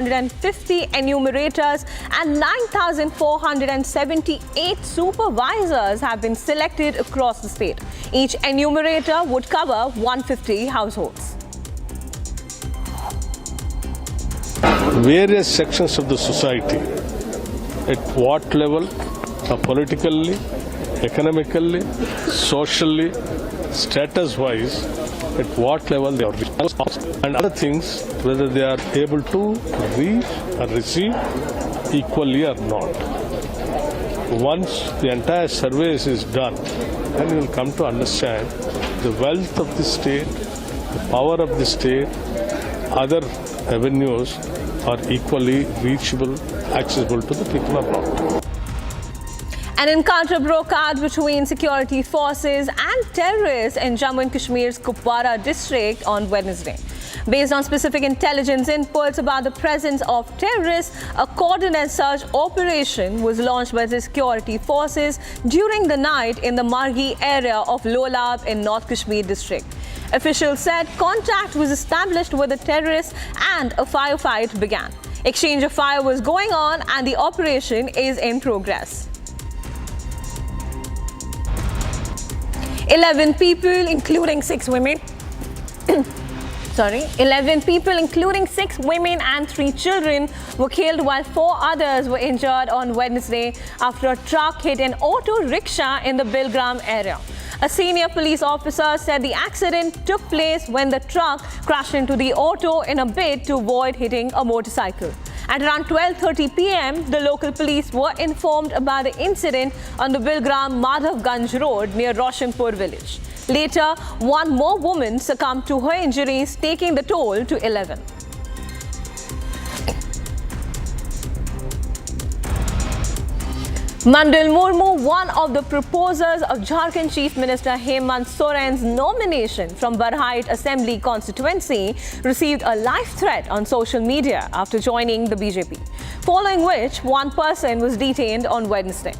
150 enumerators and 9,478 supervisors have been selected across the state. Each enumerator would cover 150 households. Various sections of the society, at what level, politically, economically, socially, status-wise, at what level they are, and other things, whether they are able to read or receive equally or not. Once the entire survey is done, then you will come to understand the wealth of the state, the power of the state, other avenues are equally reachable, accessible to the people abroad. An encounter broke out between security forces and terrorists in Jammu Kashmir's Kupwara district on Wednesday. Based on specific intelligence inputs about the presence of terrorists, a coordinated search operation was launched by the security forces during the night in the Margi area of Lolab in North Kashmir district. Officials said contact was established with the terrorists and a firefight began. Exchange of fire was going on and the operation is in progress. 11 people, including 6 women, 11 people, including 6 women and 3 children, were killed while 4 others were injured on Wednesday after a truck hit an auto rickshaw in the Bilgram area. A senior police officer said the accident took place when the truck crashed into the auto in a bid to avoid hitting a motorcycle. At around 12:30 p.m., the local police were informed about the incident on the Bilgram-Madhavganj road near Roshanpur village. Later, one more woman succumbed to her injuries, taking the toll to 11. Mandal Murmu, one of the proposers of Jharkhand Chief Minister Hemant Soren's nomination from Barhait Assembly constituency, received a life threat on social media after joining the BJP, following which one person was detained on Wednesday.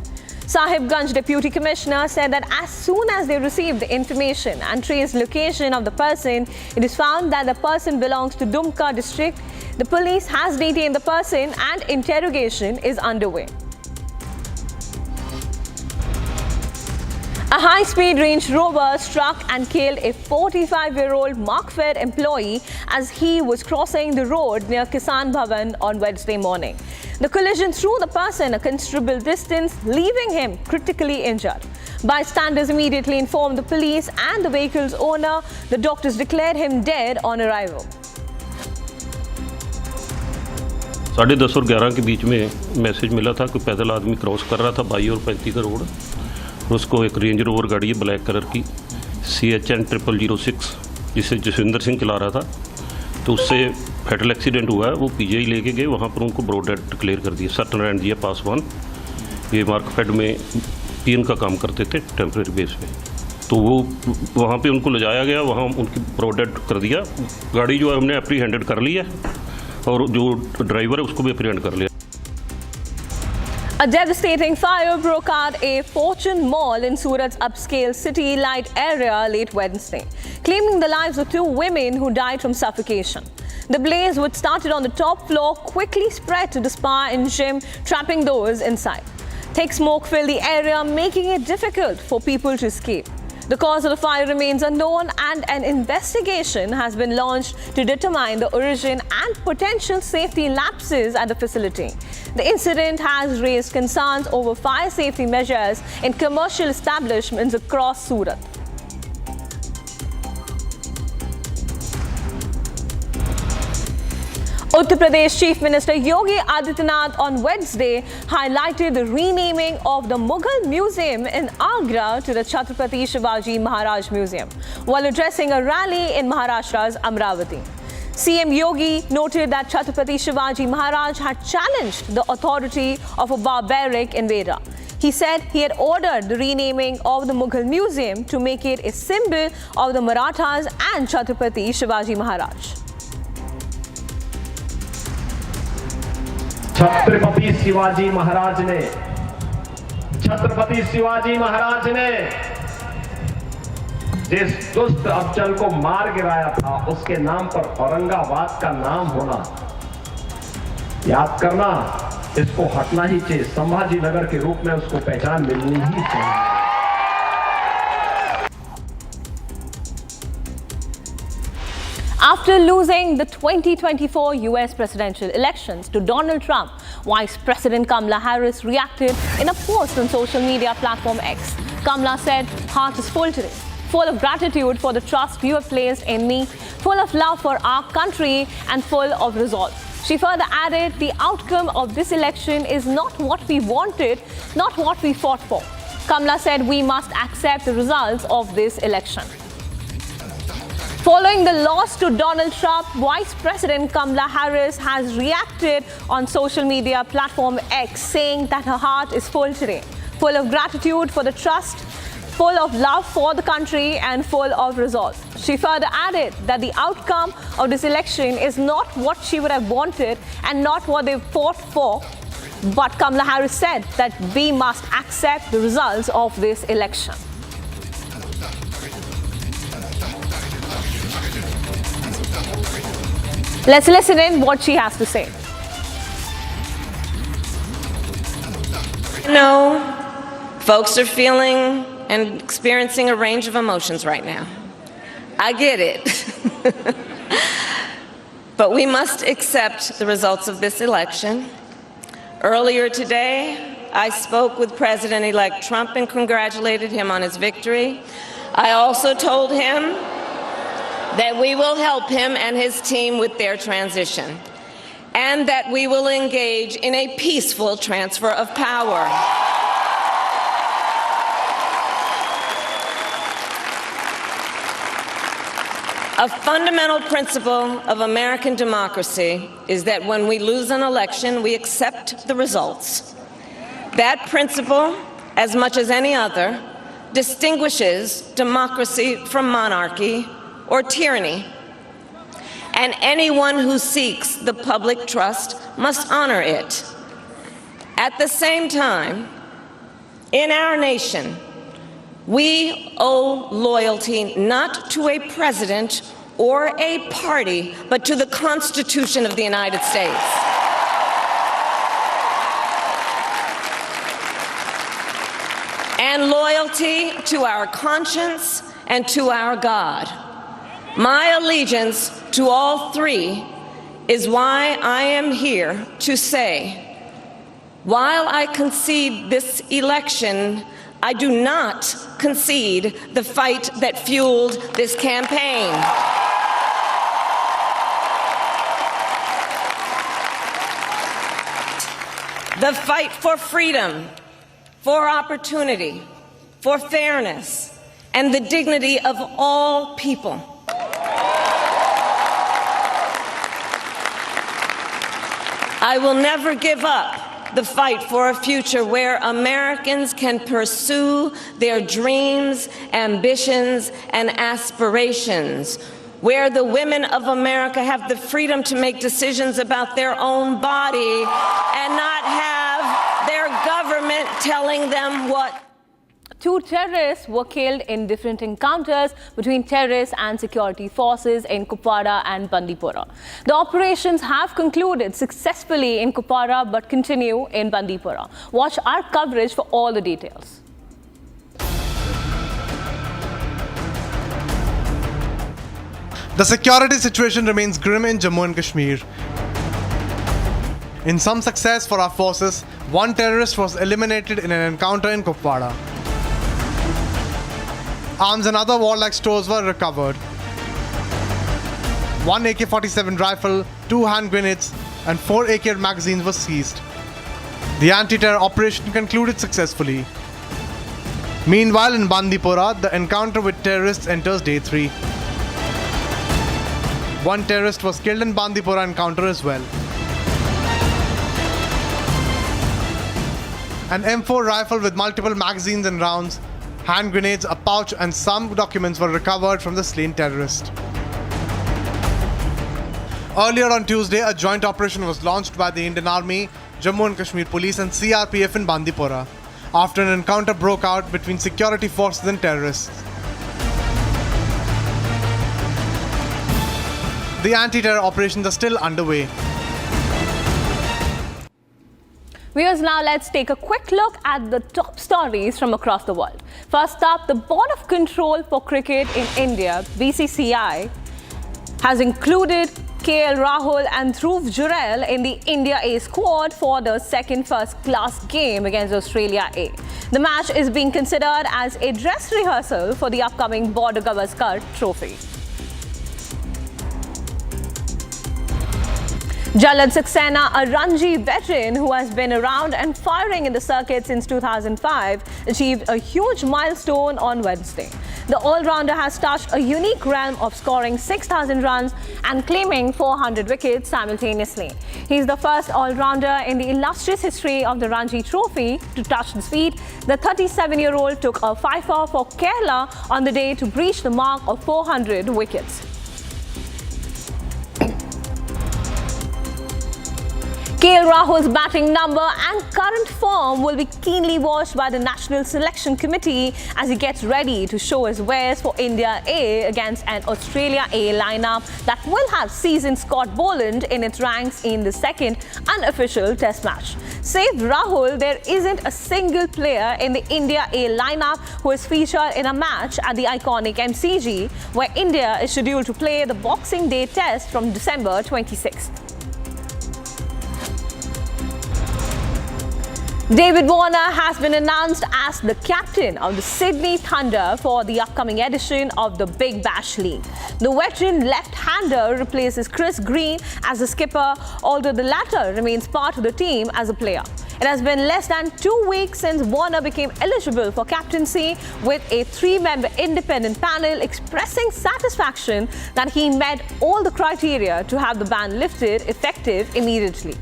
Sahibganj Deputy Commissioner said that as soon as they received the information and traced location of the person, it is found that the person belongs to Dumka district. The police has detained the person and interrogation is underway. A high-speed Range Rover struck and killed a 45-year-old Markfed employee as he was crossing the road near Kisan Bhavan on Wednesday morning. The collision threw the person a considerable distance, leaving him critically injured. Bystanders immediately informed the police and the vehicle's owner. The doctors declared him dead on arrival. 10:30 और 11 के बीच में message मिला था कि पैदल आदमी cross कर रहा था 22 और 35 का रोड। उसको एक रेंज रोवर गाड़ी है ब्लैक कलर की CHN 0006 जिसे जसविंदर सिंह चला रहा था, तो उससे फैटल एक्सीडेंट हुआ है। वो PGI लेके गए, वहाँ पर उनको ब्रॉड डेड डिक्लेयर कर दिया। सटन एंड दिया पासवान, ये मार्कफेड में PN का काम करते थे टेम्प्रेरी बेस पे, तो वो वहाँ पे उनको ले जाया गया, वहाँ उनकी ब्रॉड डेड कर दिया। गाड़ी जो है हमने एप्रीहेंडेड कर ली है और जो ड्राइवर है उसको भी एप्रीहेंड कर लिया। A devastating fire broke out a Fortune Mall in Surat's upscale City Light area late Wednesday, claiming the lives of 2 women who died from suffocation. The blaze, which started on the top floor, quickly spread to the spa and gym, trapping those inside. Thick smoke filled the area, making it difficult for people to escape. The cause of the fire remains unknown and an investigation has been launched to determine the origin and potential safety lapses at the facility. The incident has raised concerns over fire safety measures in commercial establishments across Surat. Uttar Pradesh Chief Minister Yogi Adityanath on Wednesday highlighted the renaming of the Mughal Museum in Agra to the Chhatrapati Shivaji Maharaj Museum while addressing a rally in Maharashtra's Amravati. CM Yogi noted that Chhatrapati Shivaji Maharaj had challenged the authority of a barbaric invader. He said he had ordered the renaming of the Mughal Museum to make it a symbol of the Marathas and Chhatrapati Shivaji Maharaj. Chhatrapati Shivaji Maharaj ने जिस दुष्ट अफजल को मार गिराया था, उसके नाम पर औरंगाबाद का नाम होना याद करना, इसको हटना ही चाहिए। संभाजी नगर के रूप में उसको पहचान मिलनी ही चाहिए। After losing the 2024 US presidential elections to Donald Trump, Vice President Kamala Harris reacted in a post on social media platform X. Kamala said, "Heart is full today, full of gratitude for the trust you have placed in me, full of love for our country and full of resolve." She further added, "The outcome of this election is not what we wanted, not what we fought for." Kamala said, "We must accept the results of this election." Following the loss to Donald Trump, Vice President Kamala Harris has reacted on social media platform X, saying that her heart is full today, full of gratitude for the trust, full of love for the country and full of resolve. She further added that the outcome of this election is not what she would have wanted and not what they fought for. But Kamala Harris said that we must accept the results of this election. Let's listen in what she has to say. No, folks are feeling and experiencing a range of emotions right now. I get it. But we must accept the results of this election. Earlier today, I spoke with President-elect Trump and congratulated him on his victory. I also told him that we will help him and his team with their transition, and that we will engage in a peaceful transfer of power. A fundamental principle of American democracy is that when we lose an election, we accept the results. That principle, as much as any other, distinguishes democracy from monarchy or tyranny. And anyone who seeks the public trust must honor it. At the same time, in our nation, we owe loyalty not to a president or a party, but to the Constitution of the United States. And loyalty to our conscience and to our God. My allegiance to all three is why I am here to say, while I concede this election, I do not concede the fight that fueled this campaign. The fight for freedom, for opportunity, for fairness, and the dignity of all people. I will never give up the fight for a future where Americans can pursue their dreams, ambitions, and aspirations, where the women of America have the freedom to make decisions about their own body and not have their government telling them what. Two terrorists were killed in different encounters between terrorists and security forces in Kupwara and Bandipora. The operations have concluded successfully in Kupwara but continue in Bandipora. Watch our coverage for all the details. The security situation remains grim in Jammu and Kashmir. In some success for our forces, one terrorist was eliminated in an encounter in Kupwara. Arms and other warlike stores were recovered. One AK-47 rifle, 2 hand grenades, and 4 AK magazines were seized. The anti-terror operation concluded successfully. Meanwhile, in Bandipora, the encounter with terrorists enters day 3. One terrorist was killed in Bandipora encounter as well. An M4 rifle with multiple magazines and rounds, hand grenades, a pouch, and some documents were recovered from the slain terrorist. Earlier on Tuesday, a joint operation was launched by the Indian Army, Jammu and Kashmir Police and CRPF in Bandipora after an encounter broke out between security forces and terrorists. The anti-terror operations are still underway. Viewers, now let's take a quick look at the top stories from across the world. First up, the Board of Control for Cricket in India, BCCI, has included KL Rahul and Dhruv Jurel in the India A squad for the second first-class game against Australia A. The match is being considered as a dress rehearsal for the upcoming Border Gavaskar Trophy. Jalad Saxena, a Ranji veteran who has been around and firing in the circuit since 2005, achieved a huge milestone on Wednesday. The all-rounder has touched a unique realm of scoring 6,000 runs and claiming 400 wickets simultaneously. He is the first all-rounder in the illustrious history of the Ranji Trophy to touch this feat. The 37-year-old took a fifer for Kerala on the day to breach the mark of 400 wickets. KL Rahul's batting number and current form will be keenly watched by the National Selection Committee as he gets ready to show his wares for India A against an Australia A lineup that will have seasoned Scott Boland in its ranks in the second unofficial test match. Save Rahul, there isn't a single player in the India A lineup who is featured in a match at the iconic MCG, where India is scheduled to play the Boxing Day test from December 26th. David Warner has been announced as the captain of the Sydney Thunder for the upcoming edition of the Big Bash League. The veteran left-hander replaces Chris Green as the skipper, although the latter remains part of the team as a player. It has been less than 2 weeks since Warner became eligible for captaincy, with a 3-member independent panel expressing satisfaction that he met all the criteria to have the ban lifted effective immediately.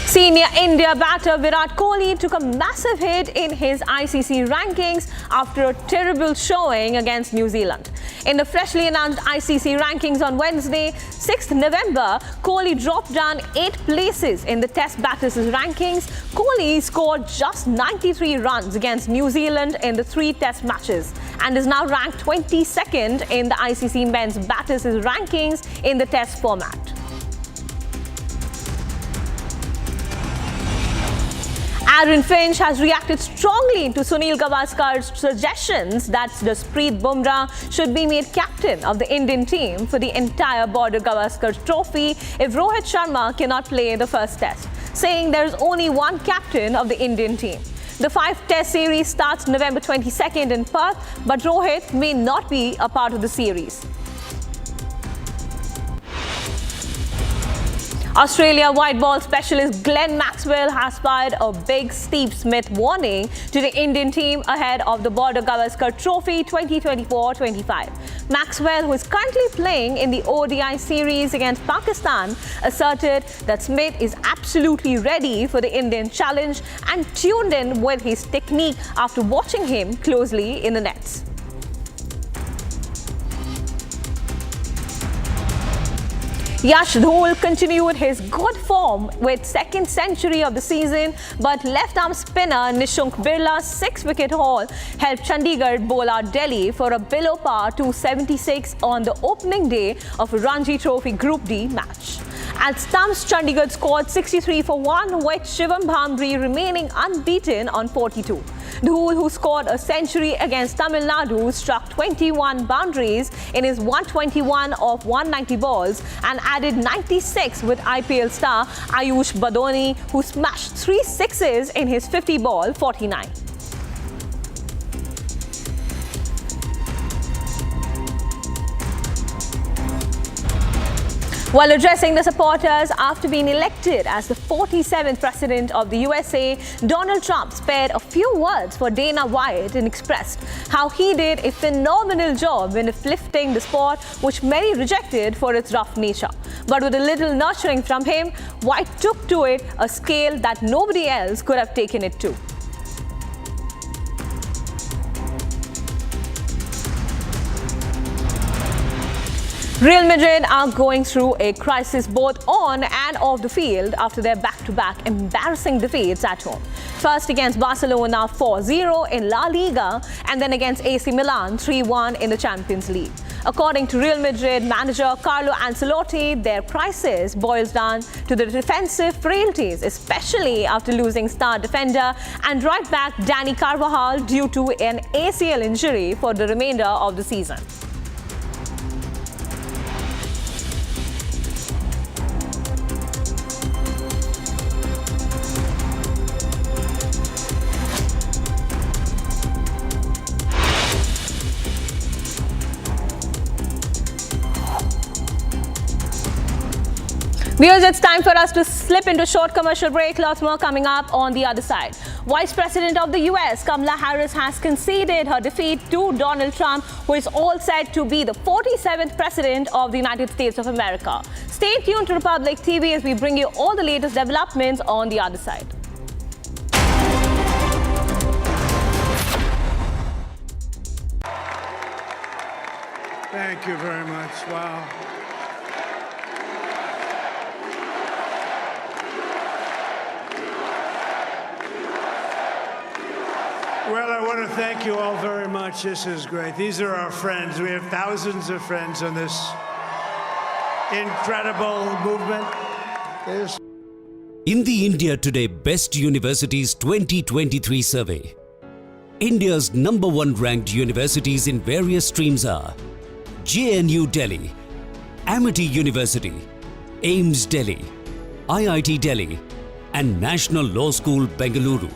Senior India batter Virat Kohli took a massive hit in his ICC rankings after a terrible showing against New Zealand. In the freshly announced ICC rankings on Wednesday, 6th November, Kohli dropped down 8 places in the Test batters' rankings. Kohli scored just 93 runs against New Zealand in the 3 Test matches and is now ranked 22nd in the ICC men's batters' rankings in the Test format. Aaron Finch has reacted strongly to Sunil Gavaskar's suggestions that Jasprit Bumrah should be made captain of the Indian team for the entire Border Gavaskar Trophy if Rohit Sharma cannot play the first test, saying there is only one captain of the Indian team. The 5-test series starts November 22nd in Perth, but Rohit may not be a part of the series. Australia white ball specialist Glenn Maxwell has fired a big Steve Smith warning to the Indian team ahead of the Border Gavaskar Trophy 2024-25. Maxwell, who is currently playing in the ODI series against Pakistan, asserted that Smith is absolutely ready for the Indian challenge and tuned in with his technique after watching him closely in the nets. Yash Dhol continued his good form with second century of the season, but left-arm spinner Nishunk Birla's 6-wicket haul helped Chandigarh bowl out Delhi for a below-par 276 on the opening day of a Ranji Trophy Group D match. At stumps, Chandigarh scored 63 for 1, with Shivam Bhamri remaining unbeaten on 42. Dhul, who scored a century against Tamil Nadu, struck 21 boundaries in his 121 of 190 balls and added 96 with IPL star Ayush Badoni, who smashed 3 sixes in his 50-ball 49. While addressing the supporters after being elected as the 47th president of the USA, Donald Trump spared a few words for Dana White and expressed how he did a phenomenal job in uplifting the sport, which many rejected for its rough nature. But with a little nurturing from him, White took to it a scale that nobody else could have taken it to. Real Madrid are going through a crisis both on and off the field after their back-to-back embarrassing defeats at home. First against Barcelona 4-0 in La Liga and then against AC Milan 3-1 in the Champions League. According to Real Madrid manager Carlo Ancelotti, their crisis boils down to the defensive frailties, especially after losing star defender and right back Dani Carvajal due to an ACL injury for the remainder of the season. Viewers, it's time for us to slip into a short commercial break. Lots more coming up on the other side. Vice President of the US, Kamala Harris, has conceded her defeat to Donald Trump, who is all set to be the 47th President of the United States of America. Stay tuned to Republic TV as we bring you all the latest developments on the other side. Thank you very much. Wow. Well, I want to thank you all very much. This is great. These are our friends. We have thousands of friends on this incredible movement. In the India Today Best Universities 2023 survey, India's #1 ranked universities in various streams are JNU Delhi, Amity University, AIIMS Delhi, IIT Delhi, and National Law School Bengaluru.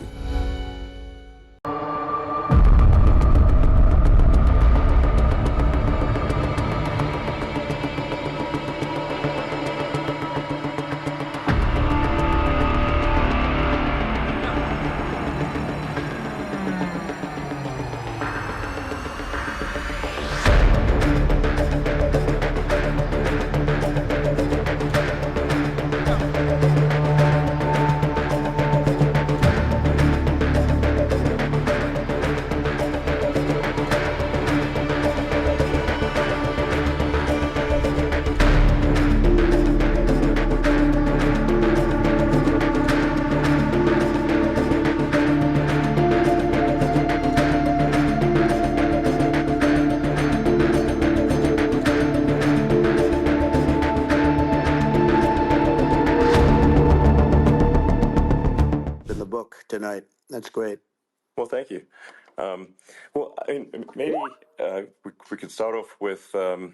Tonight. That's great. Well, thank you. Maybe we could start off with, the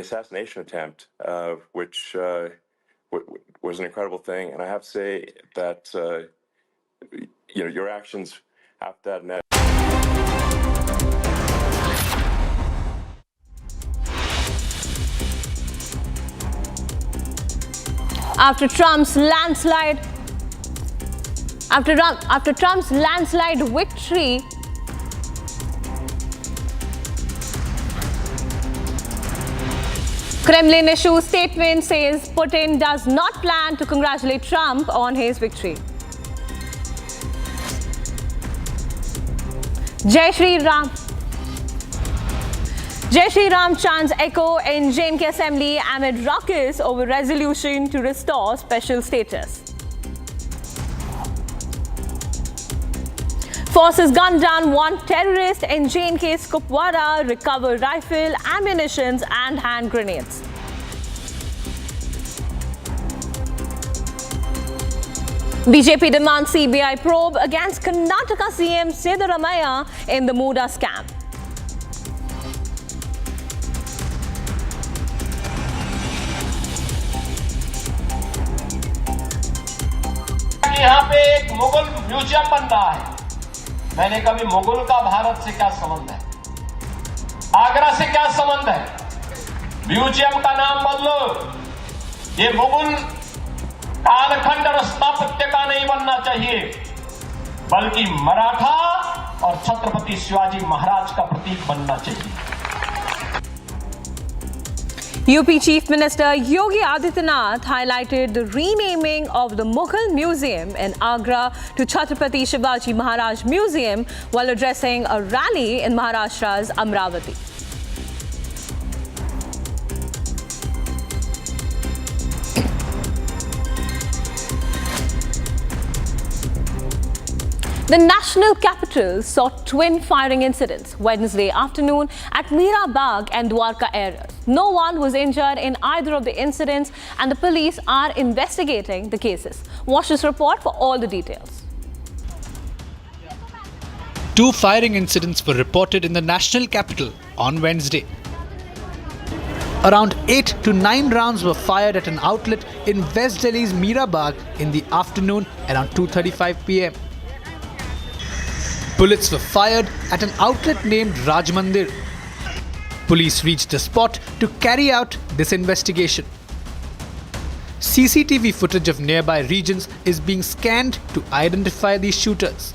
assassination attempt, which was an incredible thing. And I have to say that, your actions after that net. After Trump's landslide victory, Kremlin issues statement says Putin does not plan to congratulate Trump on his victory. Jai Shri Ram chants echo in JNK Assembly amid ruckus over resolution to restore special status. Forces gunned down one terrorist in JNK's Kupwara, recover rifle, ammunition and hand grenades. BJP demands CBI probe against Karnataka CM Siddaramaiah in the Muda scam. यहाँ पे एक Mughal museum बन रहा है। मैंने कभी मुगल का भारत से क्या संबंध है, आगरा से क्या संबंध है? म्यूजियम का नाम बदलो। ये मुगल कालखंड और स्थापत्य का नहीं बनना चाहिए, बल्कि मराठा और छत्रपति शिवाजी महाराज का प्रतीक बनना चाहिए। UP Chief Minister Yogi Adityanath highlighted the renaming of the Mughal Museum in Agra to Chhatrapati Shivaji Maharaj Museum while addressing a rally in Maharashtra's Amravati. The national capital saw twin firing incidents Wednesday afternoon at Mira Bagh and Dwarka areas. No one was injured in either of the incidents and the police are investigating the cases. Watch this report for all the details. Two firing incidents were reported in the national capital on Wednesday. Around 8 to 9 rounds were fired at an outlet in West Delhi's Mira Bagh in the afternoon around 2:35 p.m. Bullets were fired at an outlet named Raj Mandir. Police reached the spot to carry out this investigation. CCTV footage of nearby regions is being scanned to identify these shooters.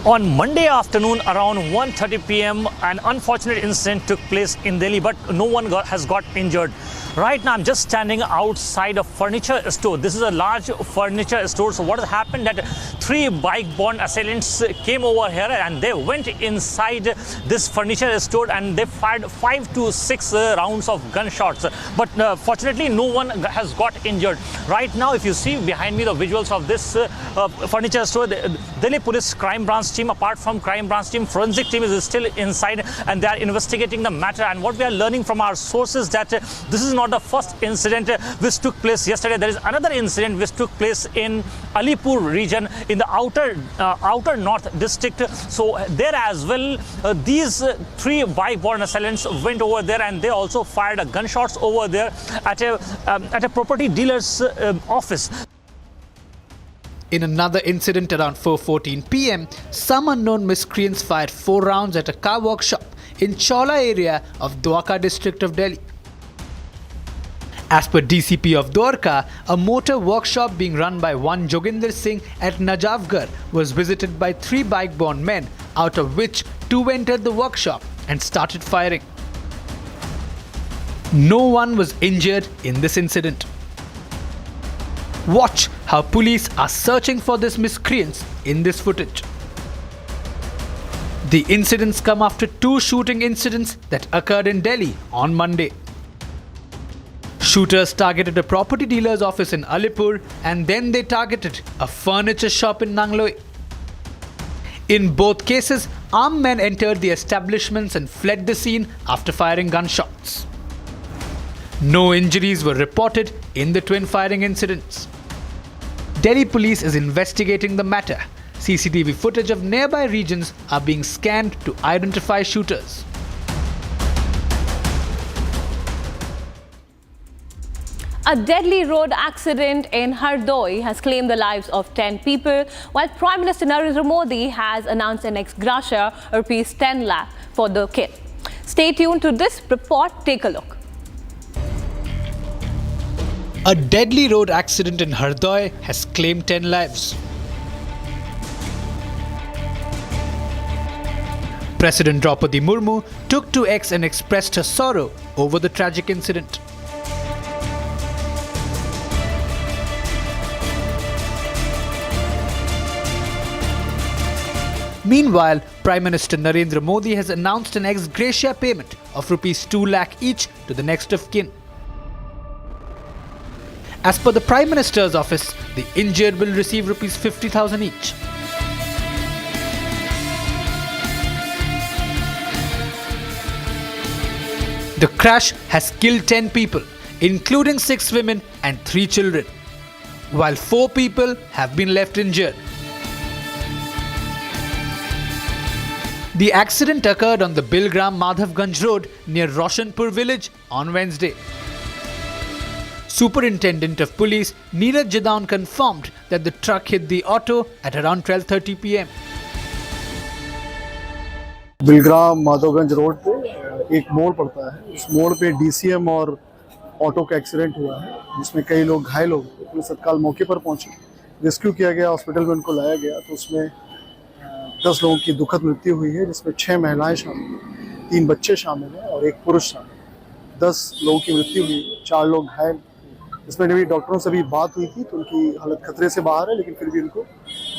On Monday afternoon around 1:30 p.m. an unfortunate incident took place in Delhi, but no one has got injured. Right now I'm just standing outside a furniture store. This is a large furniture store. So what has happened that 3 bike-borne assailants came over here and they went inside this furniture store and they fired 5 to 6 rounds of gunshots. But fortunately no one has got injured. Right now if you see behind me the visuals of this furniture store, the Delhi Police Crime Branch team, apart from Crime Branch team, forensic team is still inside and they are investigating the matter. And what we are learning from our sources that this is not the first incident which took place yesterday. There is another incident which took place in Alipur region in the outer north district. So there as well these 3 bike-borne assailants went over there and they also fired gunshots over there at a property dealer's office. In another incident around 4:14 p.m, some unknown miscreants fired 4 rounds at a car workshop in Chaula area of Dwarka district of Delhi. As per DCP of Dwarka, a motor workshop being run by one Joginder Singh at Najafgarh was visited by 3 bike-borne men, out of which 2 entered the workshop and started firing. No one was injured in this incident. Watch how police are searching for these miscreants in this footage. The incidents come after 2 shooting incidents that occurred in Delhi on Monday. Shooters targeted a property dealer's office in Alipur and then they targeted a furniture shop in Nangloi. In both cases, armed men entered the establishments and fled the scene after firing gunshots. No injuries were reported in the twin firing incidents. Delhi police is investigating the matter. CCTV footage of nearby regions are being scanned to identify shooters. A deadly road accident in Hardoi has claimed the lives of 10 people, while Prime Minister Narendra Modi has announced an ex gratia rupees 10 lakh for the kill. Stay tuned to this report. Take a look. A deadly road accident in Hardoi has claimed 10 lives. President Draupadi Murmu took to X and expressed her sorrow over the tragic incident. Meanwhile, Prime Minister Narendra Modi has announced an ex gratia payment of rupees 2 lakh each to the next of kin. As per the Prime Minister's office, the injured will receive rupees 50,000 each. The crash has killed 10 people, including 6 women and 3 children, while 4 people have been left injured. The accident occurred on the Bilgram Madhavganj road near Roshanpur village on Wednesday. Superintendent of Police Neeraj Jadaun confirmed that the truck hit the auto at around 12:30 p.m. Bilgram Madhavganj road पे एक मोड़ पड़ता है। उस मोड़ पे DCM और auto का एक्सीडेंट हुआ है जिसमें कई लोग घायल हो गए। पुलिस तत्काल मौके पर पहुंची, रेस्क्यू किया गया, हॉस्पिटल में उनको लाया गया तो उसमें 10 लोगों की दुखद मृत्यु हुई है, जिसमें 6 महिलाएं शामिल हैं, 3 बच्चे शामिल हैं और 1 पुरुष शामिल। 10 लोगों की मृत्यु हुई, 4 लोग घायल। इसमें जब डॉक्टरों से भी बात हुई थी तो उनकी हालत खतरे से बाहर है, लेकिन फिर भी उनको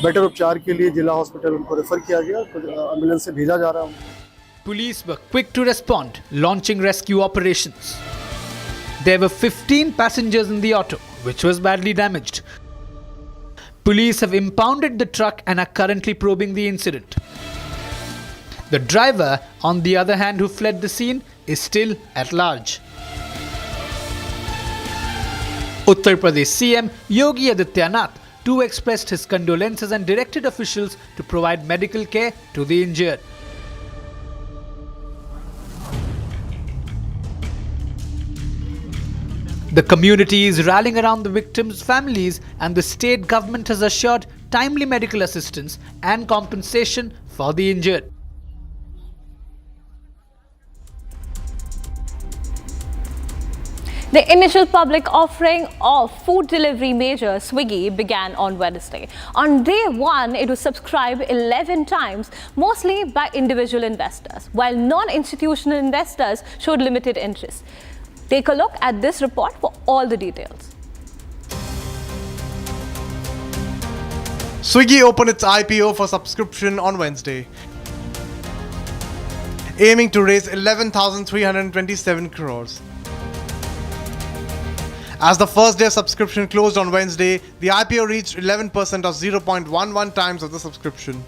बेटर उपचार के लिए जिला हॉस्पिटल उनको रेफर किया गया, एम्बुलेंस से भेजा जा रहा है। Police were quick to respond, launching rescue operations. There were 15 passengers in the auto, which was badly damaged. Police have impounded the truck and are currently probing the incident. The driver, on the other hand, who fled the scene, is still at large. Uttar Pradesh CM Yogi Adityanath too expressed his condolences and directed officials to provide medical care to the injured. The community is rallying around the victims' families, and the state government has assured timely medical assistance and compensation for the injured. The initial public offering of food delivery major Swiggy began on Wednesday. On day one, it was subscribed 11 times, mostly by individual investors, while non-institutional investors showed limited interest. Take a look at this report for all the details. Swiggy opened its IPO for subscription on Wednesday, aiming to raise 11,327 crores. As the first day of subscription closed on Wednesday, the IPO reached 11% of 0.11 times of the subscription.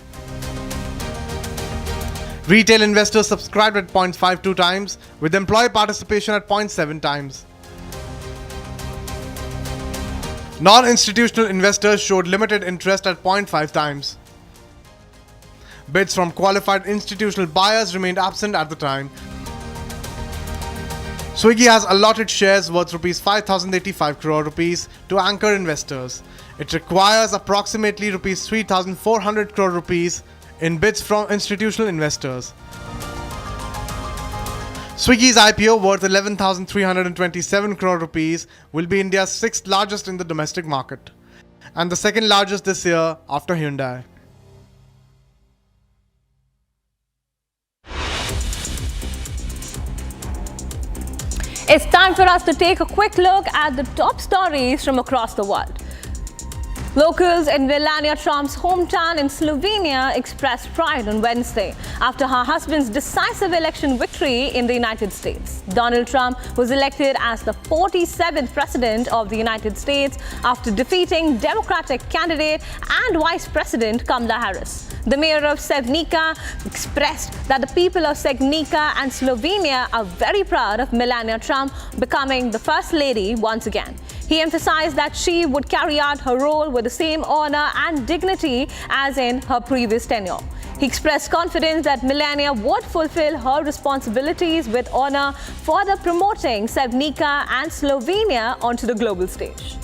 Retail investors subscribed at 0.52 times, with employee participation at 0.7 times. Non-institutional investors showed limited interest at 0.5 times. Bids from qualified institutional buyers remained absent at the time. Swiggy has allotted shares worth rupees 5,085 crore rupees to anchor investors. It requires approximately rupees 3,400 crore rupees in bids from institutional investors. Swiggy's IPO worth 11,327 crore rupees will be India's 6th largest in the domestic market and the 2nd largest this year after Hyundai. It's time for us to take a quick look at the top stories from across the world. Locals in Melania Trump's hometown in Slovenia expressed pride on Wednesday after her husband's decisive election victory in the United States. Donald Trump was elected as the 47th president of the United States after defeating Democratic candidate and Vice President Kamala Harris. The mayor of Sevnica expressed that the people of Sevnica and Slovenia are very proud of Melania Trump becoming the First Lady once again. He emphasized that she would carry out her role with the same honor and dignity as in her previous tenure. He expressed confidence that Melania would fulfill her responsibilities with honor, further promoting Sevnica and Slovenia onto the global stage.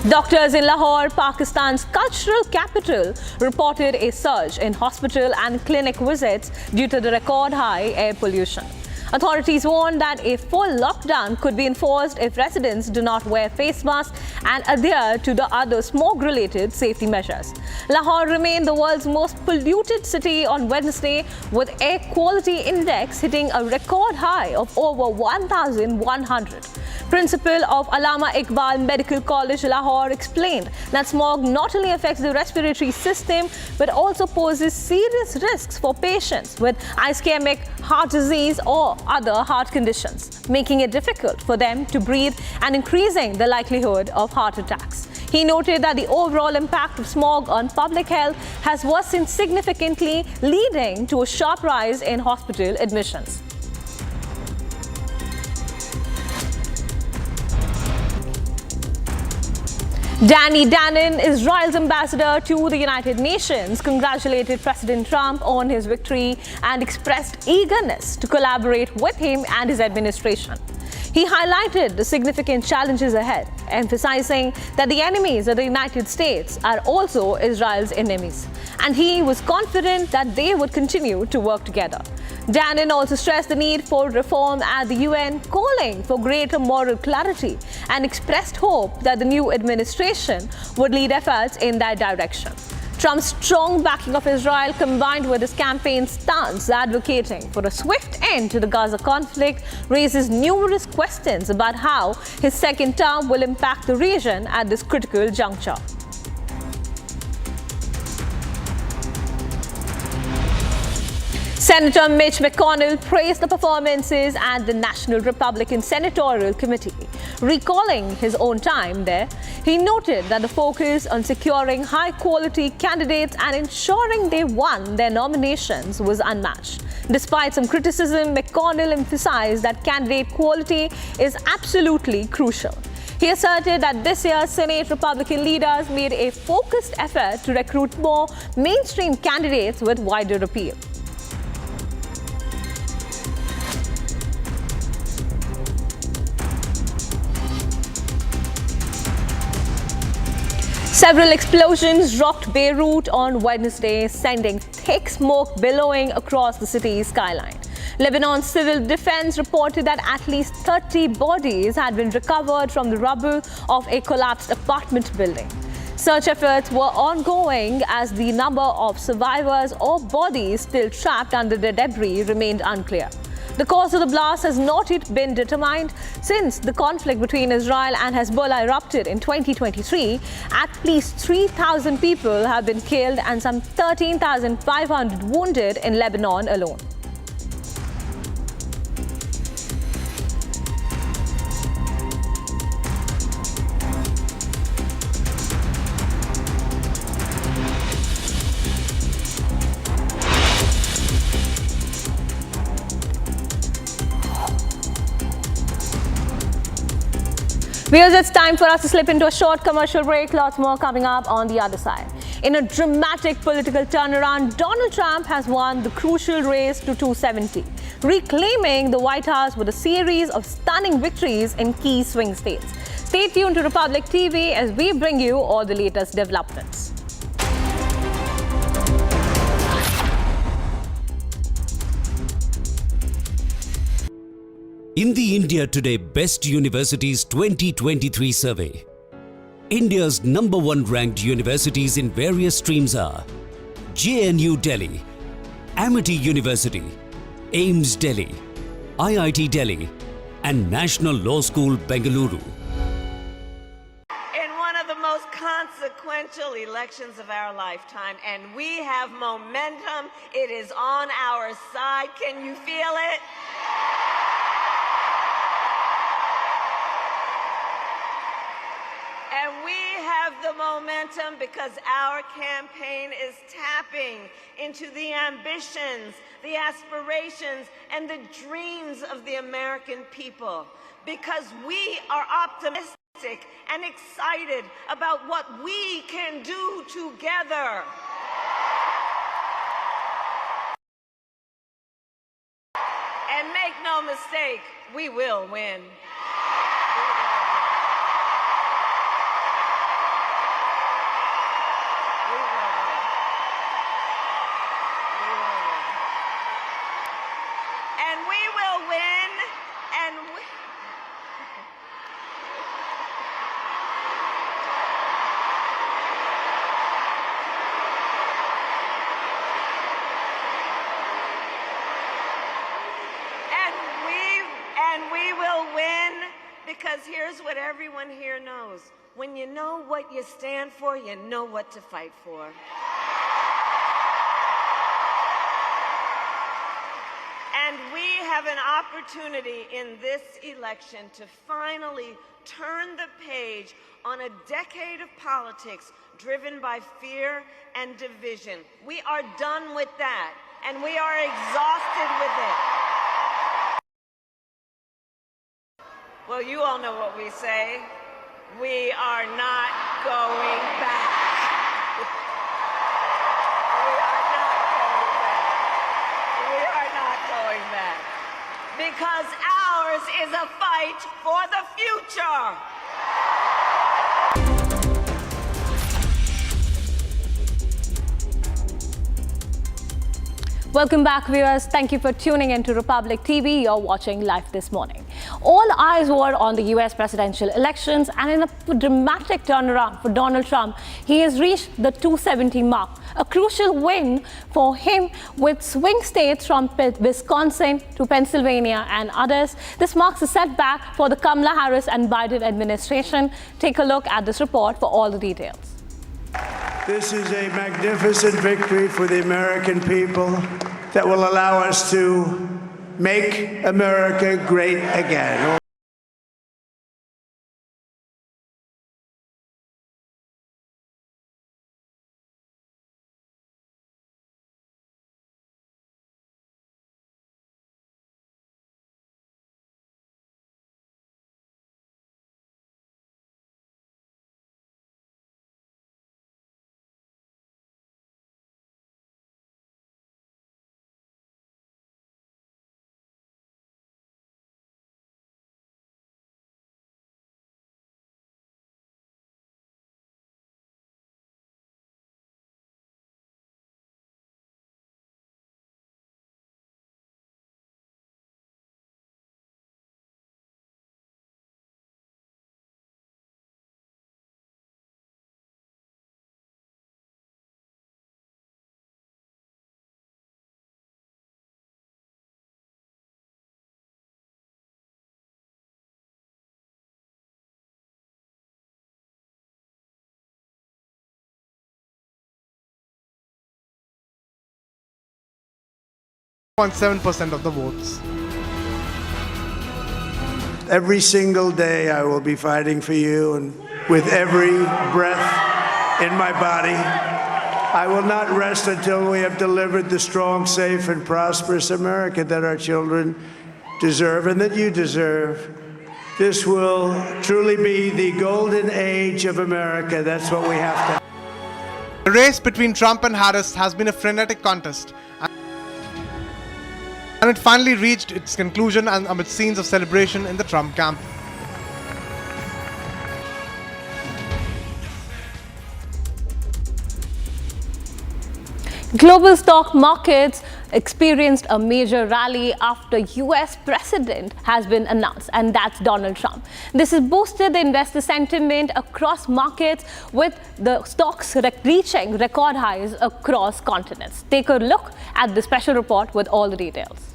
Doctors in Lahore, Pakistan's cultural capital, reported a surge in hospital and clinic visits due to the record high air pollution. Authorities warned that a full lockdown could be enforced if residents do not wear face masks and adhere to the other smoke-related safety measures. Lahore remained the world's most polluted city on Wednesday, with air quality index hitting a record high of over 1,100. Principal of Allama Iqbal Medical College, Lahore, explained that smog not only affects the respiratory system but also poses serious risks for patients with ischemic heart disease or other heart conditions, making it difficult for them to breathe and increasing the likelihood of heart attacks. He noted that the overall impact of smog on public health has worsened significantly, leading to a sharp rise in hospital admissions. Danny Danon, Israel's ambassador to the United Nations, congratulated President Trump on his victory and expressed eagerness to collaborate with him and his administration. He highlighted the significant challenges ahead, emphasizing that the enemies of the United States are also Israel's enemies, and he was confident that they would continue to work together. Danon also stressed the need for reform at the UN, calling for greater moral clarity, and expressed hope that the new administration would lead efforts in that direction. Trump's strong backing of Israel, combined with his campaign stance advocating for a swift end to the Gaza conflict, raises numerous questions about how his second term will impact the region at this critical juncture. Senator Mitch McConnell praised the performances at the National Republican Senatorial Committee. Recalling his own time there, he noted that the focus on securing high-quality candidates and ensuring they won their nominations was unmatched. Despite some criticism, McConnell emphasized that candidate quality is absolutely crucial. He asserted that this year, Senate Republican leaders made a focused effort to recruit more mainstream candidates with wider appeal. Several explosions rocked Beirut on Wednesday, sending thick smoke billowing across the city's skyline. Lebanon's civil defense reported that at least 30 bodies had been recovered from the rubble of a collapsed apartment building. Search efforts were ongoing as the number of survivors or bodies still trapped under the debris remained unclear. The cause of the blast has not yet been determined. Since the conflict between Israel and Hezbollah erupted in 2023, at least 3,000 people have been killed and some 13,500 wounded in Lebanon alone. Viewers, it's time for us to slip into a short commercial break. Lots more coming up on the other side. In a dramatic political turnaround, Donald Trump has won the crucial race to 270, reclaiming the White House with a series of stunning victories in key swing states. Stay tuned to Republic TV as we bring you all the latest developments. In the India Today Best Universities 2023 survey, India's #1 ranked universities in various streams are JNU Delhi, Amity University, AIMS Delhi, IIT Delhi, and National Law School Bengaluru. In one of the most consequential elections of our lifetime, and we have momentum. It is on our side. Can you feel it? And we have the momentum because our campaign is tapping into the ambitions, the aspirations, and the dreams of the American people. Because we are optimistic and excited about what we can do together. And make no mistake, we will win. Because here's what everyone here knows. When you know what you stand for, you know what to fight for. And we have an opportunity in this election to finally turn the page on a decade of politics driven by fear and division. We are done with that, and we are exhausted with it. Well, you all know what we say. We are not going back. We are not going back. We are not going back. Because ours is a fight for the future. Welcome back, viewers. Thank you for tuning into Republic TV. You're watching live this morning. All eyes were on the US presidential elections, and in a dramatic turnaround for Donald Trump, he has reached the 270 mark, a crucial win for him with swing states from Wisconsin to Pennsylvania and others. This marks a setback for the Kamala Harris and Biden administration. Take a look at this report for all the details. This is a magnificent victory for the American people. that will allow us to make America great again. .7% of the votes. Every single day I will be fighting for you, and with every breath in my body, I will not rest until we have delivered the strong, safe, and prosperous America that our children deserve and that you deserve. This will truly be the golden age of America. That's what we have to. The race between Trump and Harris has been a frenetic contest, and it finally reached its conclusion amid scenes of celebration in the Trump camp. Global stock markets experienced a major rally after US president has been announced, and that's Donald Trump. This has boosted the investor sentiment across markets, with the stocks reaching record highs across continents. Take a look at the special report with all the details.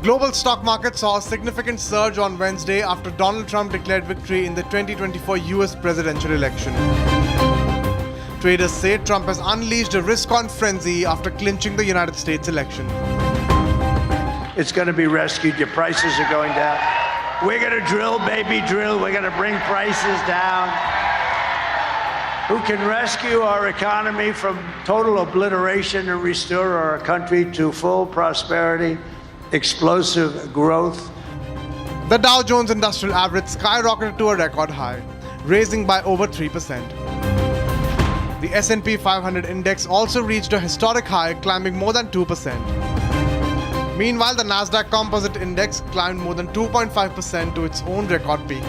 Global stock market saw a significant surge on Wednesday after Donald Trump declared victory in the 2024 US presidential election. Traders say Trump has unleashed a risk-on frenzy after clinching the United States election. It's going to be rescued. Your prices are going down. We're going to drill, baby, drill. We're going to bring prices down. Who can rescue our economy from total obliteration and restore our country to full prosperity, explosive growth? The Dow Jones Industrial Average skyrocketed to a record high, raising by over 3%. The S&P 500 index also reached a historic high, climbing more than 2%. Meanwhile, the Nasdaq Composite Index climbed more than 2.5% to its own record peak.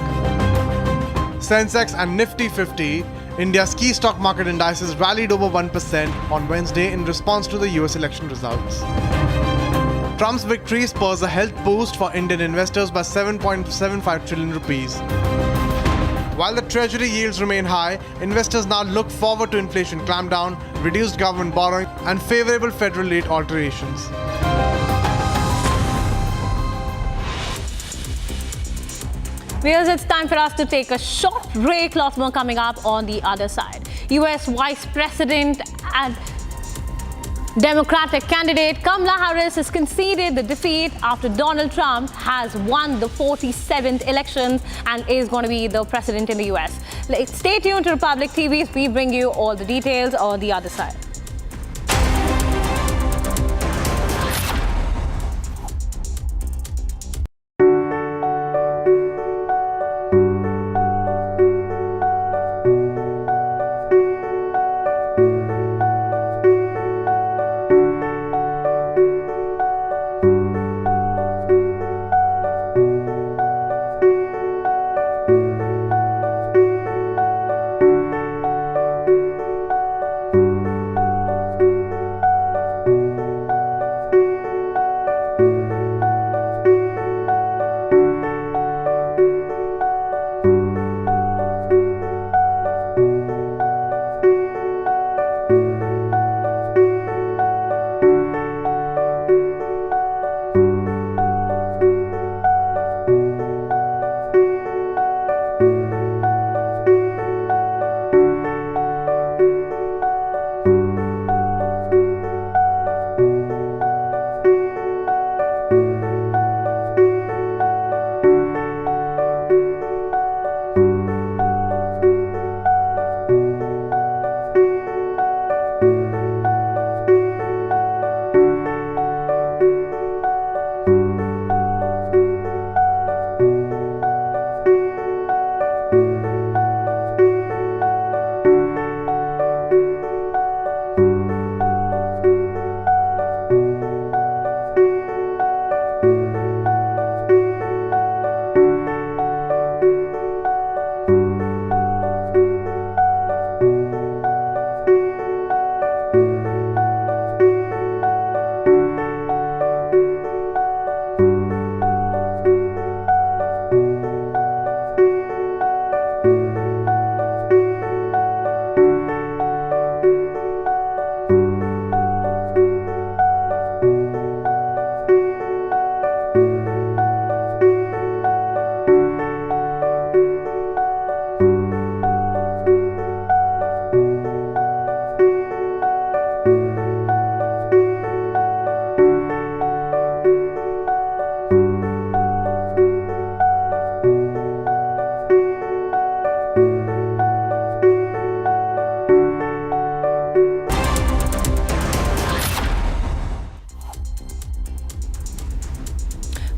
Sensex and Nifty 50, India's key stock market indices, rallied over 1% on Wednesday in response to the US election results. Trump's victory spurs a health boost for Indian investors by 7.75 trillion rupees. While the treasury yields remain high, investors now look forward to inflation clampdown, reduced government borrowing, and favorable federal rate alterations. Viewers, it's time for us to take a short break. Lots more coming up on the other side. US Vice President and Democratic candidate Kamala Harris has conceded the defeat after Donald Trump has won the 47th election and is going to be the president in the US. Stay tuned to Republic TV as we bring you all the details on the other side.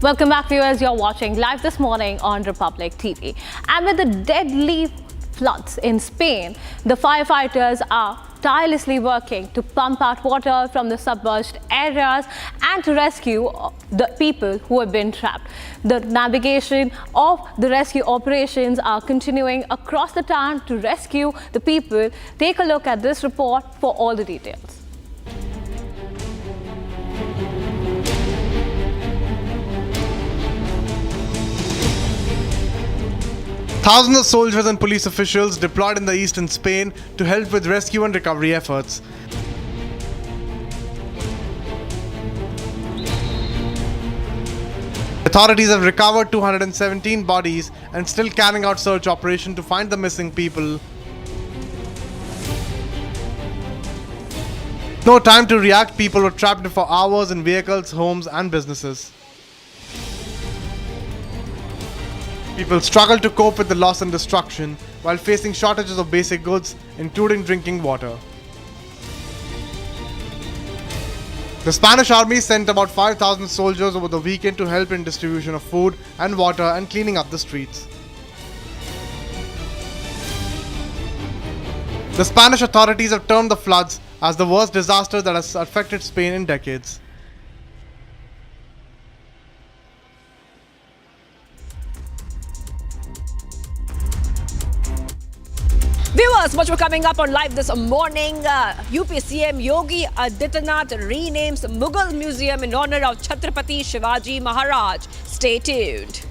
Welcome back, viewers. You're watching live this morning on Republic TV. Amid the deadly floods in Spain, the firefighters are tirelessly working to pump out water from the submerged areas and to rescue the people who have been trapped. The navigation of the rescue operations are continuing across the town to rescue the people. Take a look at this report for all the details. Thousands of soldiers and police officials deployed in the eastern Spain to help with rescue and recovery efforts. Authorities have recovered 217 bodies and still carrying out search operation to find the missing people. No time to react, people were trapped for hours in vehicles, homes and businesses. People struggle to cope with the loss and destruction while facing shortages of basic goods, including drinking water. The Spanish army sent about 5,000 soldiers over the weekend to help in distribution of food and water and cleaning up the streets. The Spanish authorities have termed the floods as the worst disaster that has affected Spain in decades. Viewers, much more coming up on Live this morning. UP CM Yogi Adityanath renames Mughal Museum in honor of Chhatrapati Shivaji Maharaj. Stay tuned.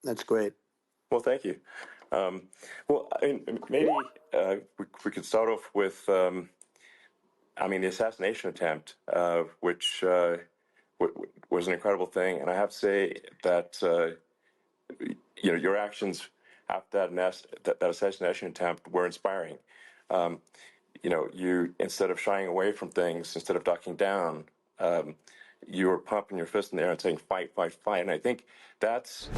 That's great. Well, thank you. Well, I mean, maybe we could start off with, I mean, the assassination attempt, which was an incredible thing. And I have to say that, you know, your actions after that assassination attempt were inspiring. You know, you, instead of shying away from things, instead of ducking down, you were pumping your fist in the air and saying, fight, fight, fight. And I think that's...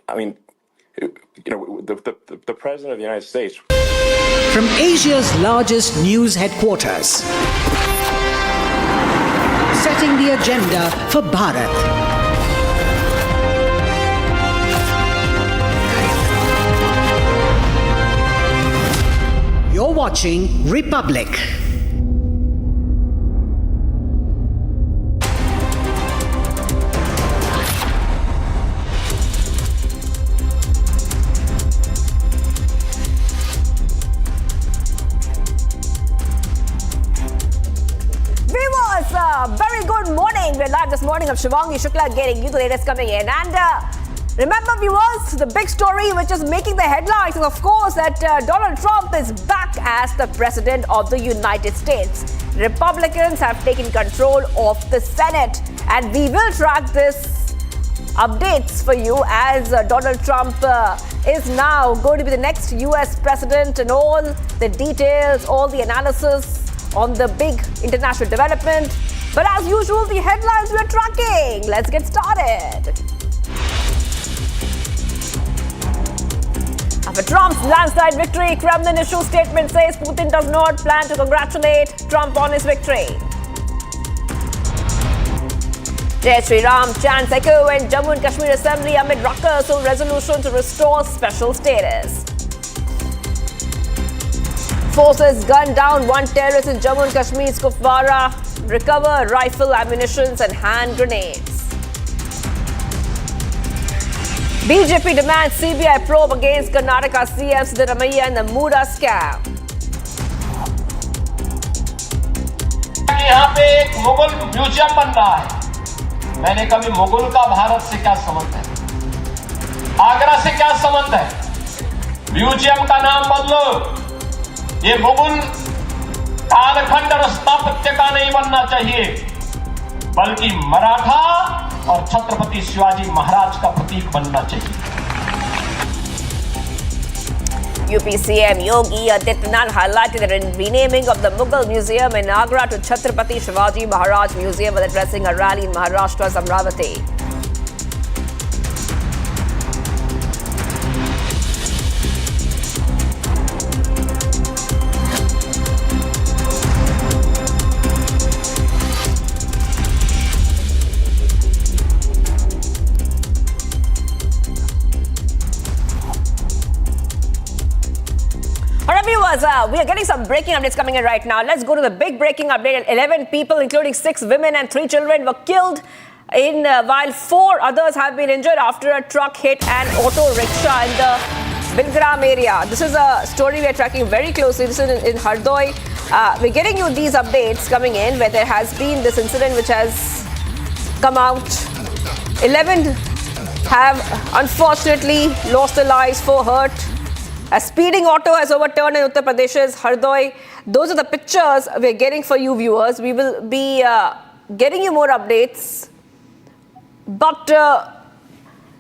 I mean, you know, the President of the United States. From Asia's largest news headquarters, setting the agenda for Bharat. You're watching Republic. Very good morning. We're live this morning of Shivangi Shukla getting you the latest coming in. And remember, viewers, the big story which is making the headlines is, of course, that Donald Trump is back as the President of the United States. Republicans have taken control of the Senate. And we will track this updates for you as Donald Trump is now going to be the next US President, and all the details, all the analysis on the big international development. But as usual, the headlines we are tracking. Let's get started. After Trump's landslide victory, Kremlin issue statement says Putin does not plan to congratulate Trump on his victory. Jai Shri Ram chants echo in Jammu and Kashmir Assembly amid ruckus on resolution to restore special status. Forces gunned down one terrorist in Jammu and Kashmir's Kupwara, recover rifle, ammunition and hand grenades. BJP demands CBI probe against Karnataka CM Siddaramaiah and the Muda scam. यहाँ पे एक Mughal museum बन रहा है। मैंने कभी मुगल का भारत से क्या संबंध है, आगरा से क्या संबंध है? म्यूजियम का नाम बदलो। ये मुगल कालखंड और स्थापत्य का नहीं बनना चाहिए, बल्कि मराठा और छत्रपति शिवाजी महाराज का प्रतीक बनना चाहिए। UP CM Yogi Adityanath highlighted the renaming of the Mughal Museum in Agra to Chhatrapati Shivaji Maharaj Museum while addressing a rally in Maharashtra's Amravati. We are getting some breaking updates coming in right now. Let's go to the big breaking update. 11 people, including 6 women and 3 children, were killed while 4 others have been injured after a truck hit an auto rickshaw in the Bilgram area. This is a story we are tracking very closely. This is in Hardoi. We're getting you these updates coming in where there has been this incident which has come out. 11 have unfortunately lost their lives, 4 hurt. A speeding auto has overturned in Uttar Pradesh's Hardoi. Those are the pictures we're getting for you viewers. We will be getting you more updates. But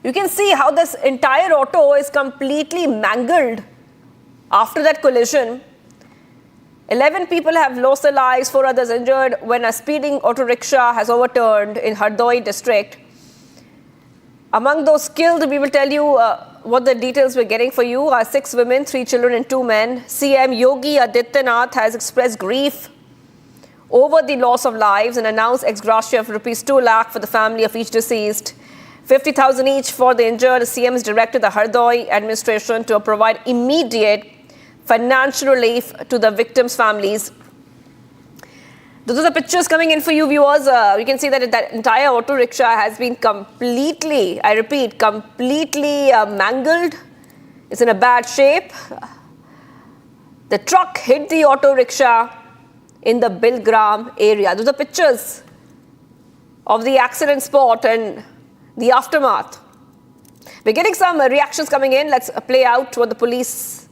you can see how this entire auto is completely mangled after that collision. 11 people have lost their lives, 4 others injured when a speeding auto rickshaw has overturned in Hardoi district. Among those killed, we will tell you what the details we're getting for you are 6 women, 3 children and 2 men. CM Yogi Adityanath has expressed grief over the loss of lives and announced ex gratia of rupees 2 lakh for the family of each deceased, 50,000 each for the injured. CM has directed the Hardoi administration to provide immediate financial relief to the victims' families. Those are the pictures coming in for you viewers. You can see that that entire auto rickshaw has been completely, I repeat, completely mangled. It's in a bad shape. The truck hit the auto rickshaw in the Bilgram area. Those are pictures of the accident spot and the aftermath. We're getting some reactions coming in. Let's play out what the police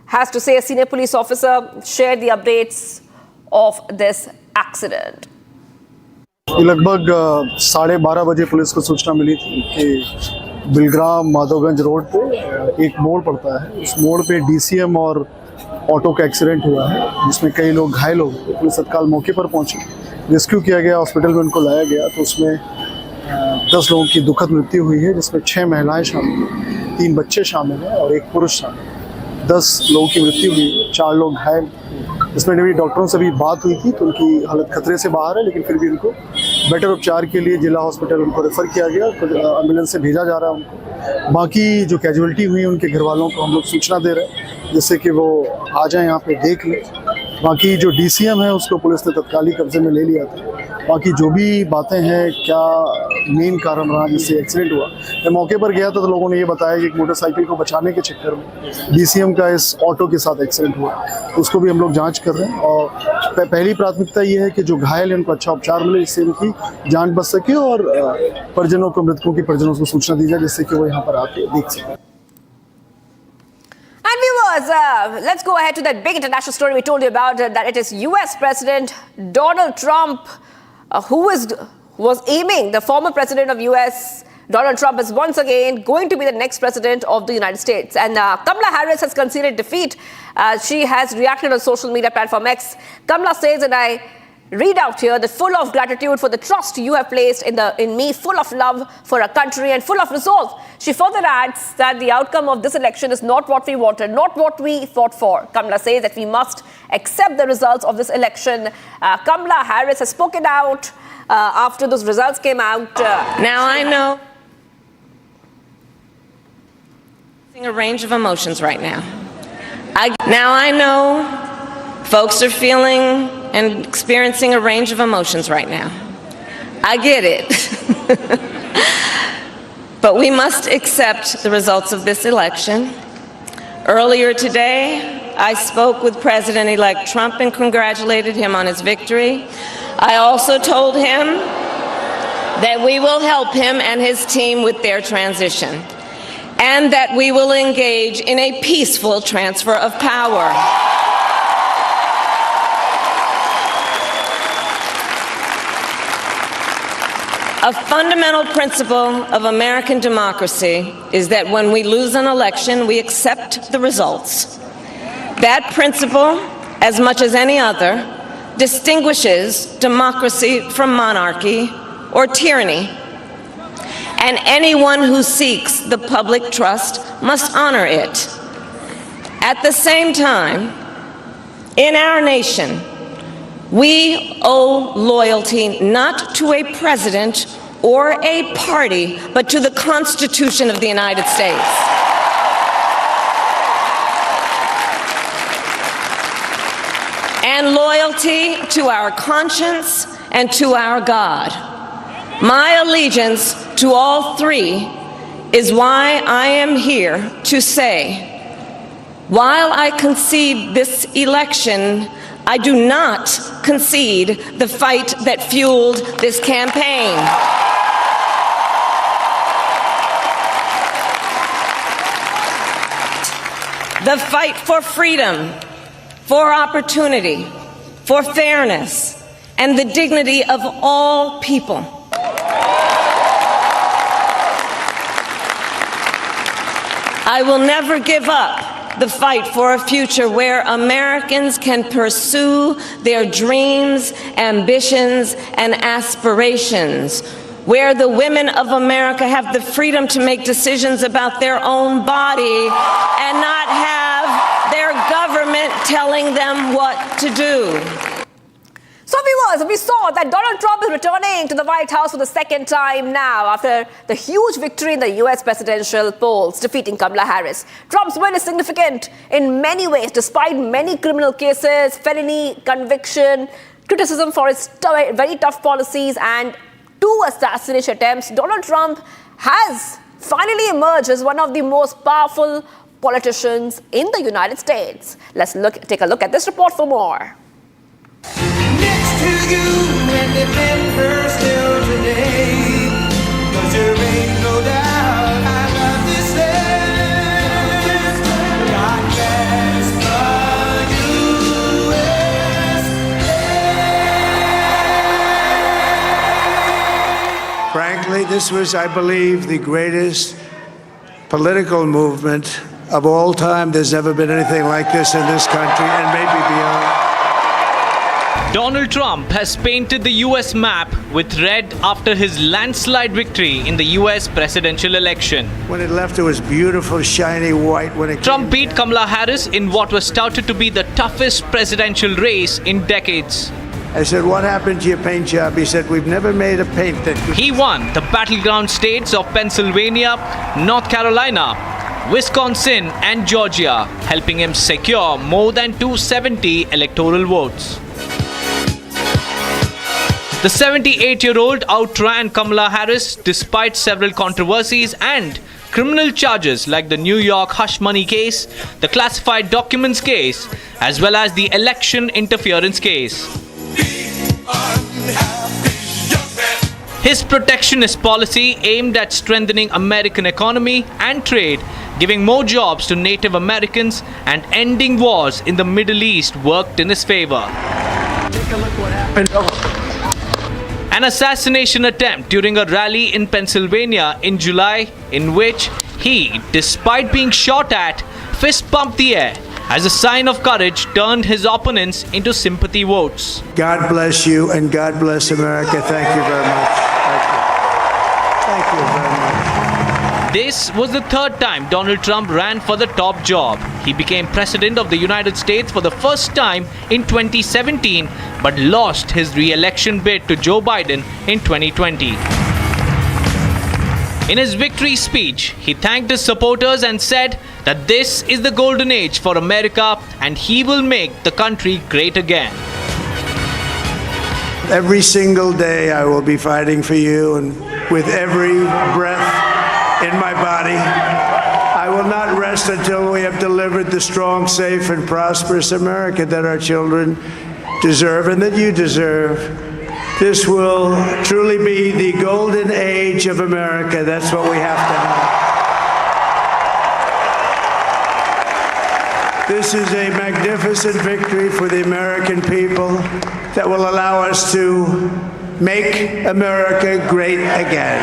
has to say. A senior police officer shared the updates of this accident. लगभग 12:30 बजे police को सूचना मिली थी कि Bilgram Madhavganj road पे एक मोड़ पड़ता है। उस मोड़ पे डीसीएम और ऑटो का एक्सीडेंट हुआ है जिसमें कई लोग घायल हो गए। पुलिस तत्काल मौके पर पहुंची, रेस्क्यू किया गया, हॉस्पिटल में उनको लाया गया तो उसमें 10 लोगों की दुखद मृत्यु हुई है, जिसमें 6 महिलाएं शामिल हैं, 3 बच्चे शामिल हैं और 1 पुरुष शामिल है। 10 लोगों की मृत्यु हुई है, 4 लोग घायल। इसमें भी डॉक्टरों से भी बात हुई थी तो उनकी हालत खतरे से बाहर है, लेकिन फिर भी उनको बेटर उपचार के लिए जिला हॉस्पिटल उनको रेफर किया गया, एम्बुलेंस से भेजा जा रहा है उनको। बाकी जो कैजुअलिटी हुई है उनके घर वालों को हम लोग सूचना दे रहे हैं जिससे कि वो आ जाएं यहाँ पे देख लें। बाकी जो डीसीएम है उसको पुलिस ने तत्काली कब्जे में ले लिया था। बाकी जो भी बातें हैं, क्या मेन कारण रहा जिससे एक्सीडेंट हुआ, मैं मौके पर गया था तो लोगों ने ये बताया कि एक मोटरसाइकिल को बचाने के चक्कर में डीसीएम का इस ऑटो के साथ एक्सीडेंट हुआ। उसको भी हम लोग जांच कर रहे हैं और पहली प्राथमिकता ये है कि जो घायल हैं उनको अच्छा उपचार मिले जिससे उनकी जान बच सके और परिजनों को, मृतकों की परिजनों को सूचना दी जाए जिससे कि वो यहाँ पर आके देख सकें। And viewers, let's go ahead to that big international story we told you about, that it is US President Donald Trump who was aiming, the former president of US, Donald Trump, is once again going to be the next president of the United States. And Kamala Harris has conceded defeat. She has reacted on social media platform X. Kamala says, and I read out here, that full of gratitude for the trust you have placed in me, full of love for our country and full of resolve. She further adds that the outcome of this election is not what we wanted, not what we fought for. Kamala says that we must accept the results of this election. Kamala Harris has spoken out after those results came out. Now I know a range of emotions right now. Now I know folks are feeling and experiencing a range of emotions right now. I get it. But we must accept the results of this election. Earlier today, I spoke with President-elect Trump and congratulated him on his victory. I also told him that we will help him and his team with their transition, and that we will engage in a peaceful transfer of power. A fundamental principle of American democracy is that when we lose an election, we accept the results. That principle, as much as any other, distinguishes democracy from monarchy or tyranny. And anyone who seeks the public trust must honor it. At the same time, in our nation, we owe loyalty not to a president or a party, but to the Constitution of the United States. And loyalty to our conscience and to our God. My allegiance to all three is why I am here to say, while I concede this election, I do not concede the fight that fueled this campaign. The fight for freedom, for opportunity, for fairness, and the dignity of all people. I will never give up the fight for a future where Americans can pursue their dreams, ambitions, and aspirations, where the women of America have the freedom to make decisions about their own body and not have their government telling them what to do. So viewers, we saw that Donald Trump is returning to the White House for the second time now after the huge victory in the US presidential polls, defeating Kamala Harris. Trump's win is significant in many ways, despite many criminal cases, felony conviction, criticism for his very tough policies, and 2 assassination attempts. Donald Trump has finally emerged as one of the most powerful politicians in the United States. Let's take a look at this report for more. Next to you and remember still today, 'cause there ain't no doubt I love this land. God bless the USA. Frankly, this was, I believe, the greatest political movement of all time. There's never been anything like this in this country and maybe beyond. Donald Trump has painted the US map with red after his landslide victory in the US presidential election. When it left, it was beautiful, shiny white. When it Trump beat Kamala Harris in what was touted to be the toughest presidential race in decades. I said, what happened to your paint job? He said, we've never made a paint that could... He won the battleground states of Pennsylvania, North Carolina, Wisconsin and Georgia, helping him secure more than 270 electoral votes. The 78-year-old outran Kamala Harris despite several controversies and criminal charges like the New York hush money case, the classified documents case, as well as the election interference case. His protectionist policy aimed at strengthening American economy and trade, giving more jobs to Native Americans and ending wars in the Middle East worked in his favor. Take a look what happened. An assassination attempt during a rally in Pennsylvania in July, in which he, despite being shot at, fist-pumped the air as a sign of courage, turned his opponents into sympathy votes. God bless you and God bless America. Thank you very much. Thank you very much. This was the third time Donald Trump ran for the top job. He became president of the United States for the first time in 2017, but lost his re-election bid to Joe Biden in 2020. In his victory speech, he thanked his supporters and said that this is the golden age for America and he will make the country great again. Every single day I will be fighting for you, and with every breath in my body, I will not rest until we have delivered the strong, safe, and prosperous America that our children deserve and that you deserve. This will truly be the golden age of America. That's what we have to have. This is a magnificent victory for the American people that will allow us to make America great again.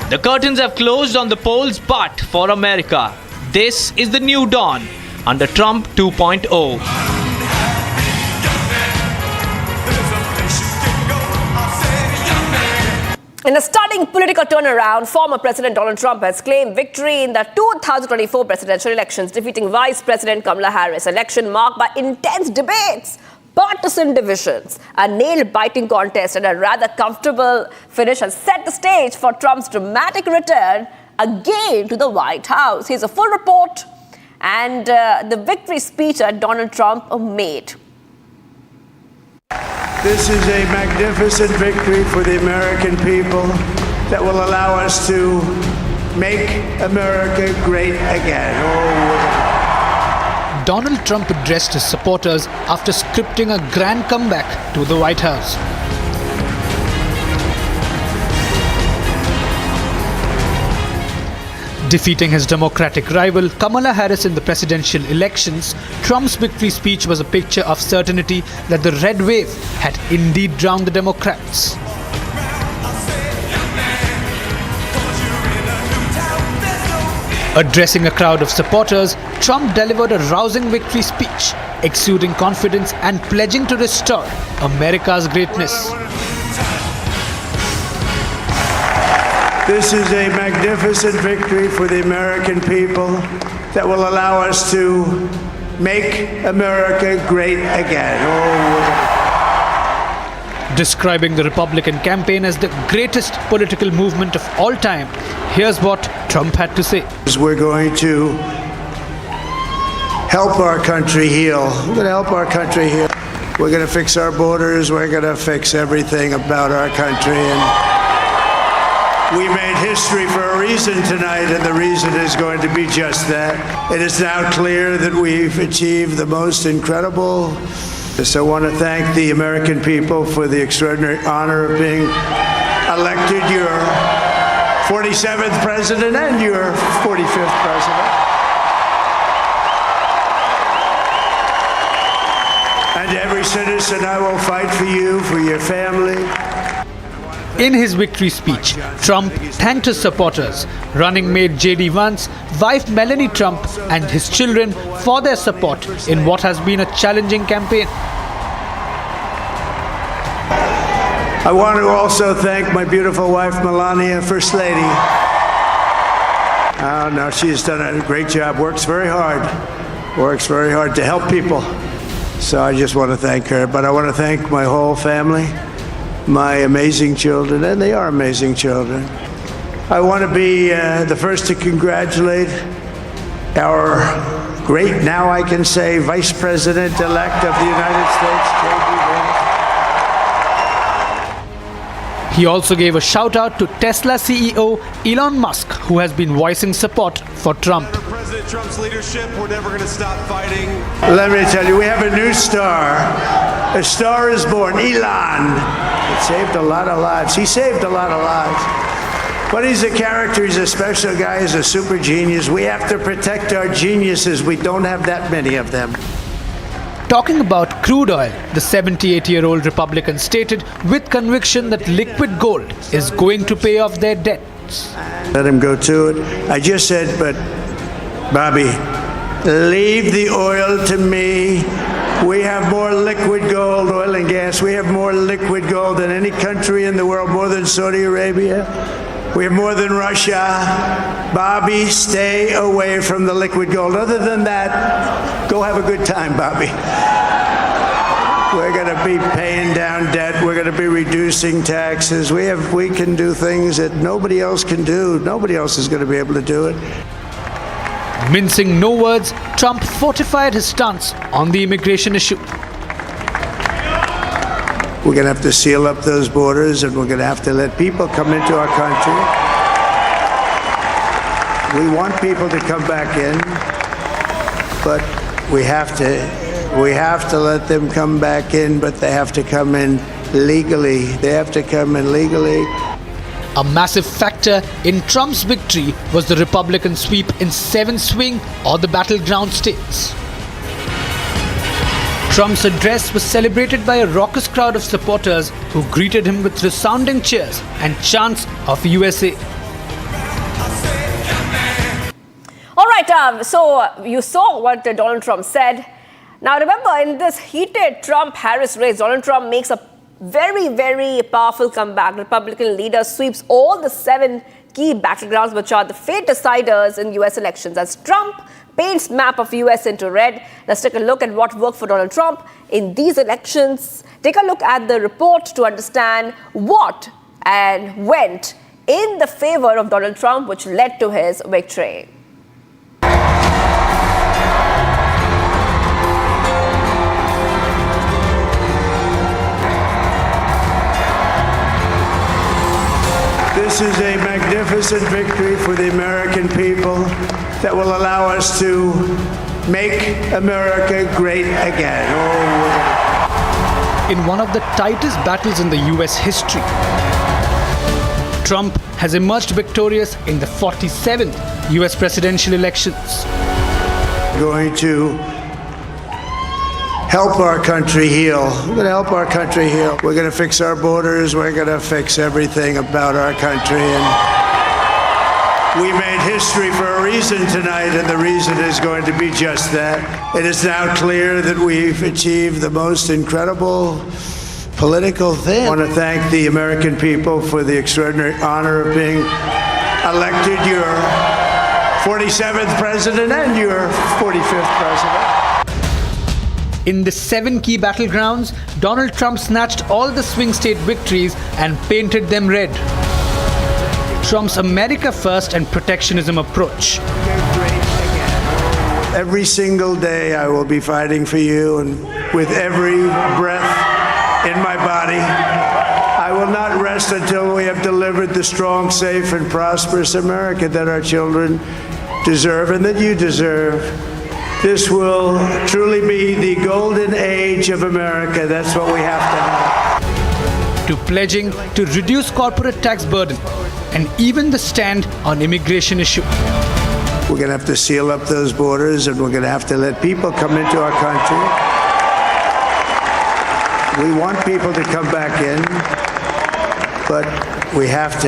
The curtains have closed on the polls, but for America, this is the new dawn under Trump 2.0. In a stunning political turnaround, former President Donald Trump has claimed victory in the 2024 presidential elections, defeating Vice President Kamala Harris. Election marked by intense debates, partisan divisions, a nail-biting contest, and a rather comfortable finish has set the stage for Trump's dramatic return again to the White House. Here's a full report and the victory speech that Donald Trump made. This is a magnificent victory for the American people that will allow us to make America great again. Donald Trump addressed his supporters after scripting a grand comeback to the White House. Defeating his Democratic rival Kamala Harris in the presidential elections, Trump's victory speech was a picture of certainty that the red wave had indeed drowned the Democrats. Addressing a crowd of supporters, Trump delivered a rousing victory speech, exuding confidence and pledging to restore America's greatness. This is a magnificent victory for the American people that will allow us to make America great again. Describing the Republican campaign as the greatest political movement of all time, here's what Trump had to say. We're going to help our country heal. We're going to help our country heal. We're going to fix our borders. We're going to fix everything about our country. And We made history for a reason tonight, and the reason is going to be just that. It is now clear that we've achieved the most incredible. So I want to thank the American people for the extraordinary honor of being elected your 47th president and your 45th president. And every citizen, I will fight for you, for your family. In his victory speech, Trump thanked his supporters, running mate J.D. Vance, wife Melania Trump, and his children for their support in what has been a challenging campaign. I want to also thank my beautiful wife Melania, First Lady. Oh, no, she's done a great job, works very hard to help people. So I just want to thank her, but I want to thank my whole family, my amazing children, and they are amazing children. I want to be the first to congratulate our great, now I can say, Vice President-elect of the United States, J.D. Vance. He also gave a shout-out to Tesla CEO Elon Musk, who has been voicing support for Trump. Under President Trump's leadership, we're never going to stop fighting. Let me tell you, we have a new star. A star is born, Elon. It saved a lot of lives. He saved a lot of lives. But he's a character, he's a special guy, he's a super genius. We have to protect our geniuses. We don't have that many of them. Talking about crude oil, the 78-year-old Republican stated with conviction that liquid gold is going to pay off their debts. Let him go to it. I just said, but Bobby, leave the oil to me. We have more liquid gold, oil and gas. We have more liquid gold than any country in the world, more than Saudi Arabia. We have more than Russia. Bobby, stay away from the liquid gold. Other than that, go have a good time, Bobby. We're going to be paying down debt. We're going to be reducing taxes. We can do things that nobody else can do. Nobody else is going to be able to do it. Mincing no words, Trump fortified his stance on the immigration issue. We're going to have to seal up those borders, and we're going to have to let people come into our country. We want people to come back in, but we have to let them come back in, but they have to come in legally. They have to come in legally. A massive factor in Trump's victory was the Republican sweep in 7 swing or the battleground states. Trump's address was celebrated by a raucous crowd of supporters who greeted him with resounding cheers and chants of USA. All right, so you saw what Donald Trump said. Now remember, in this heated Trump-Harris race, Donald Trump makes a very, very powerful comeback. The Republican leader sweeps all the 7 key battlegrounds, which are the fate deciders in US elections. As Trump paints map of US into red, let's take a look at what worked for Donald Trump in these elections. Take a look at the report to understand what and went in the favor of Donald Trump, which led to his victory. This is a magnificent victory for the American people that will allow us to make America great again. In one of the tightest battles in the US history, Trump has emerged victorious in the 47th US presidential elections. Going to help our country heal. We're going to help our country heal. We're going to fix our borders. We're going to fix everything about our country. And we made history for a reason tonight, and the reason is going to be just that. It is now clear that we've achieved the most incredible political thing. I want to thank the American people for the extraordinary honor of being elected your 47th president and your 45th president. In the 7 key battlegrounds, Donald Trump snatched all the swing state victories and painted them red. Trump's America First and protectionism approach. Every single day I will be fighting for you, and with every breath in my body, I will not rest until we have delivered the strong, safe, and prosperous America that our children deserve and that you deserve. This will truly be the golden age of America. That's what we have to have. To pledging to reduce corporate tax burden and even the stand on immigration issue. We're going to have to seal up those borders, and we're going to have to let people come into our country. We want people to come back in, but we have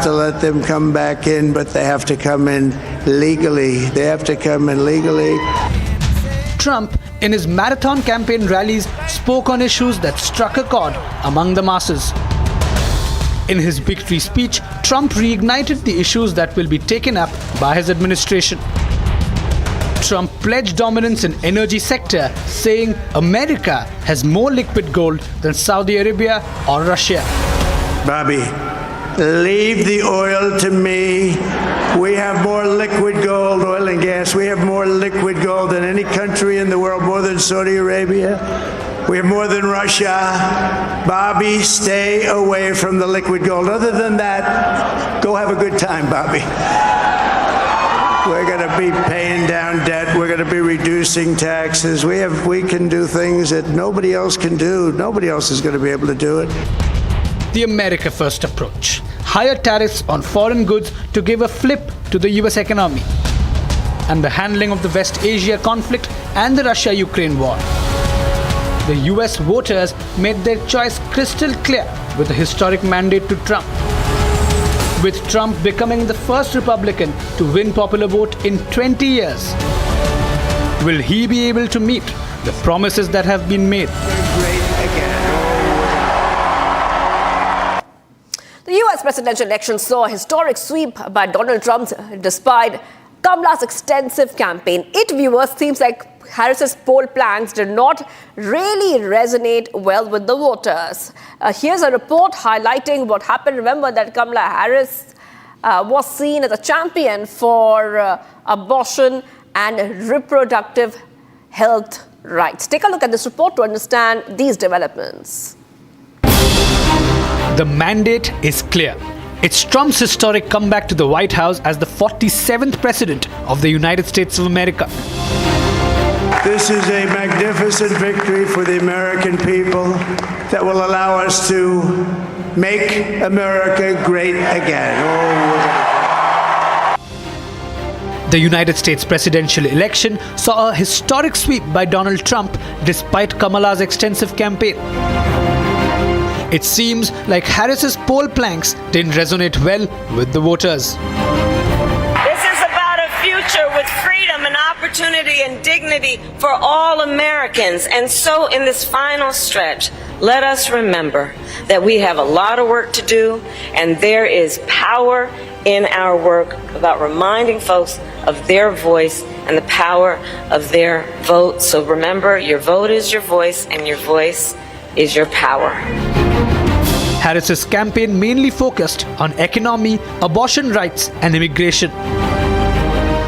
to let them come back in, but they have to come in legally. They have to come in legally. Trump, in his marathon campaign rallies, spoke on issues that struck a chord among the masses. In his victory speech, Trump reignited the issues that will be taken up by his administration. Trump pledged dominance in energy sector, saying America has more liquid gold than Saudi Arabia or Russia. Bobby, leave the oil to me. We have more liquid gold, oil and gas. We have more liquid gold than any country in the world, more than Saudi Arabia. We have more than Russia. Bobby, stay away from the liquid gold. Other than that, go have a good time, Bobby. We're going to be paying down debt. We're going to be reducing taxes. We can do things that nobody else can do. Nobody else is going to be able to do it. The America First approach. Higher tariffs on foreign goods to give a flip to the US economy. And the handling of the West Asia conflict and the Russia-Ukraine war. The US voters made their choice crystal clear with a historic mandate to Trump. With Trump becoming the first Republican to win popular vote in 20 years. Will he be able to meet the promises that have been made? The US presidential election saw a historic sweep by Donald Trump despite Kamala's extensive campaign. It, viewers, seems like Harris's poll plans did not really resonate well with the voters. Here's a report highlighting what happened. Remember that Kamala Harris was seen as a champion for abortion and reproductive health rights. Take a look at this report to understand these developments. The mandate is clear. It's Trump's historic comeback to the White House as the 47th president of the United States of America. This is a magnificent victory for the American people that will allow us to make America great again. The United States presidential election saw a historic sweep by Donald Trump despite Kamala's extensive campaign. It seems like Harris's poll planks didn't resonate well with the voters. This is about a future with freedom and opportunity and dignity for all Americans. And so in this final stretch, let us remember that we have a lot of work to do, and there is power in our work about reminding folks of their voice and the power of their vote. So remember, your vote is your voice, and your voice is your power. Harris's campaign mainly focused on economy, abortion rights, and immigration.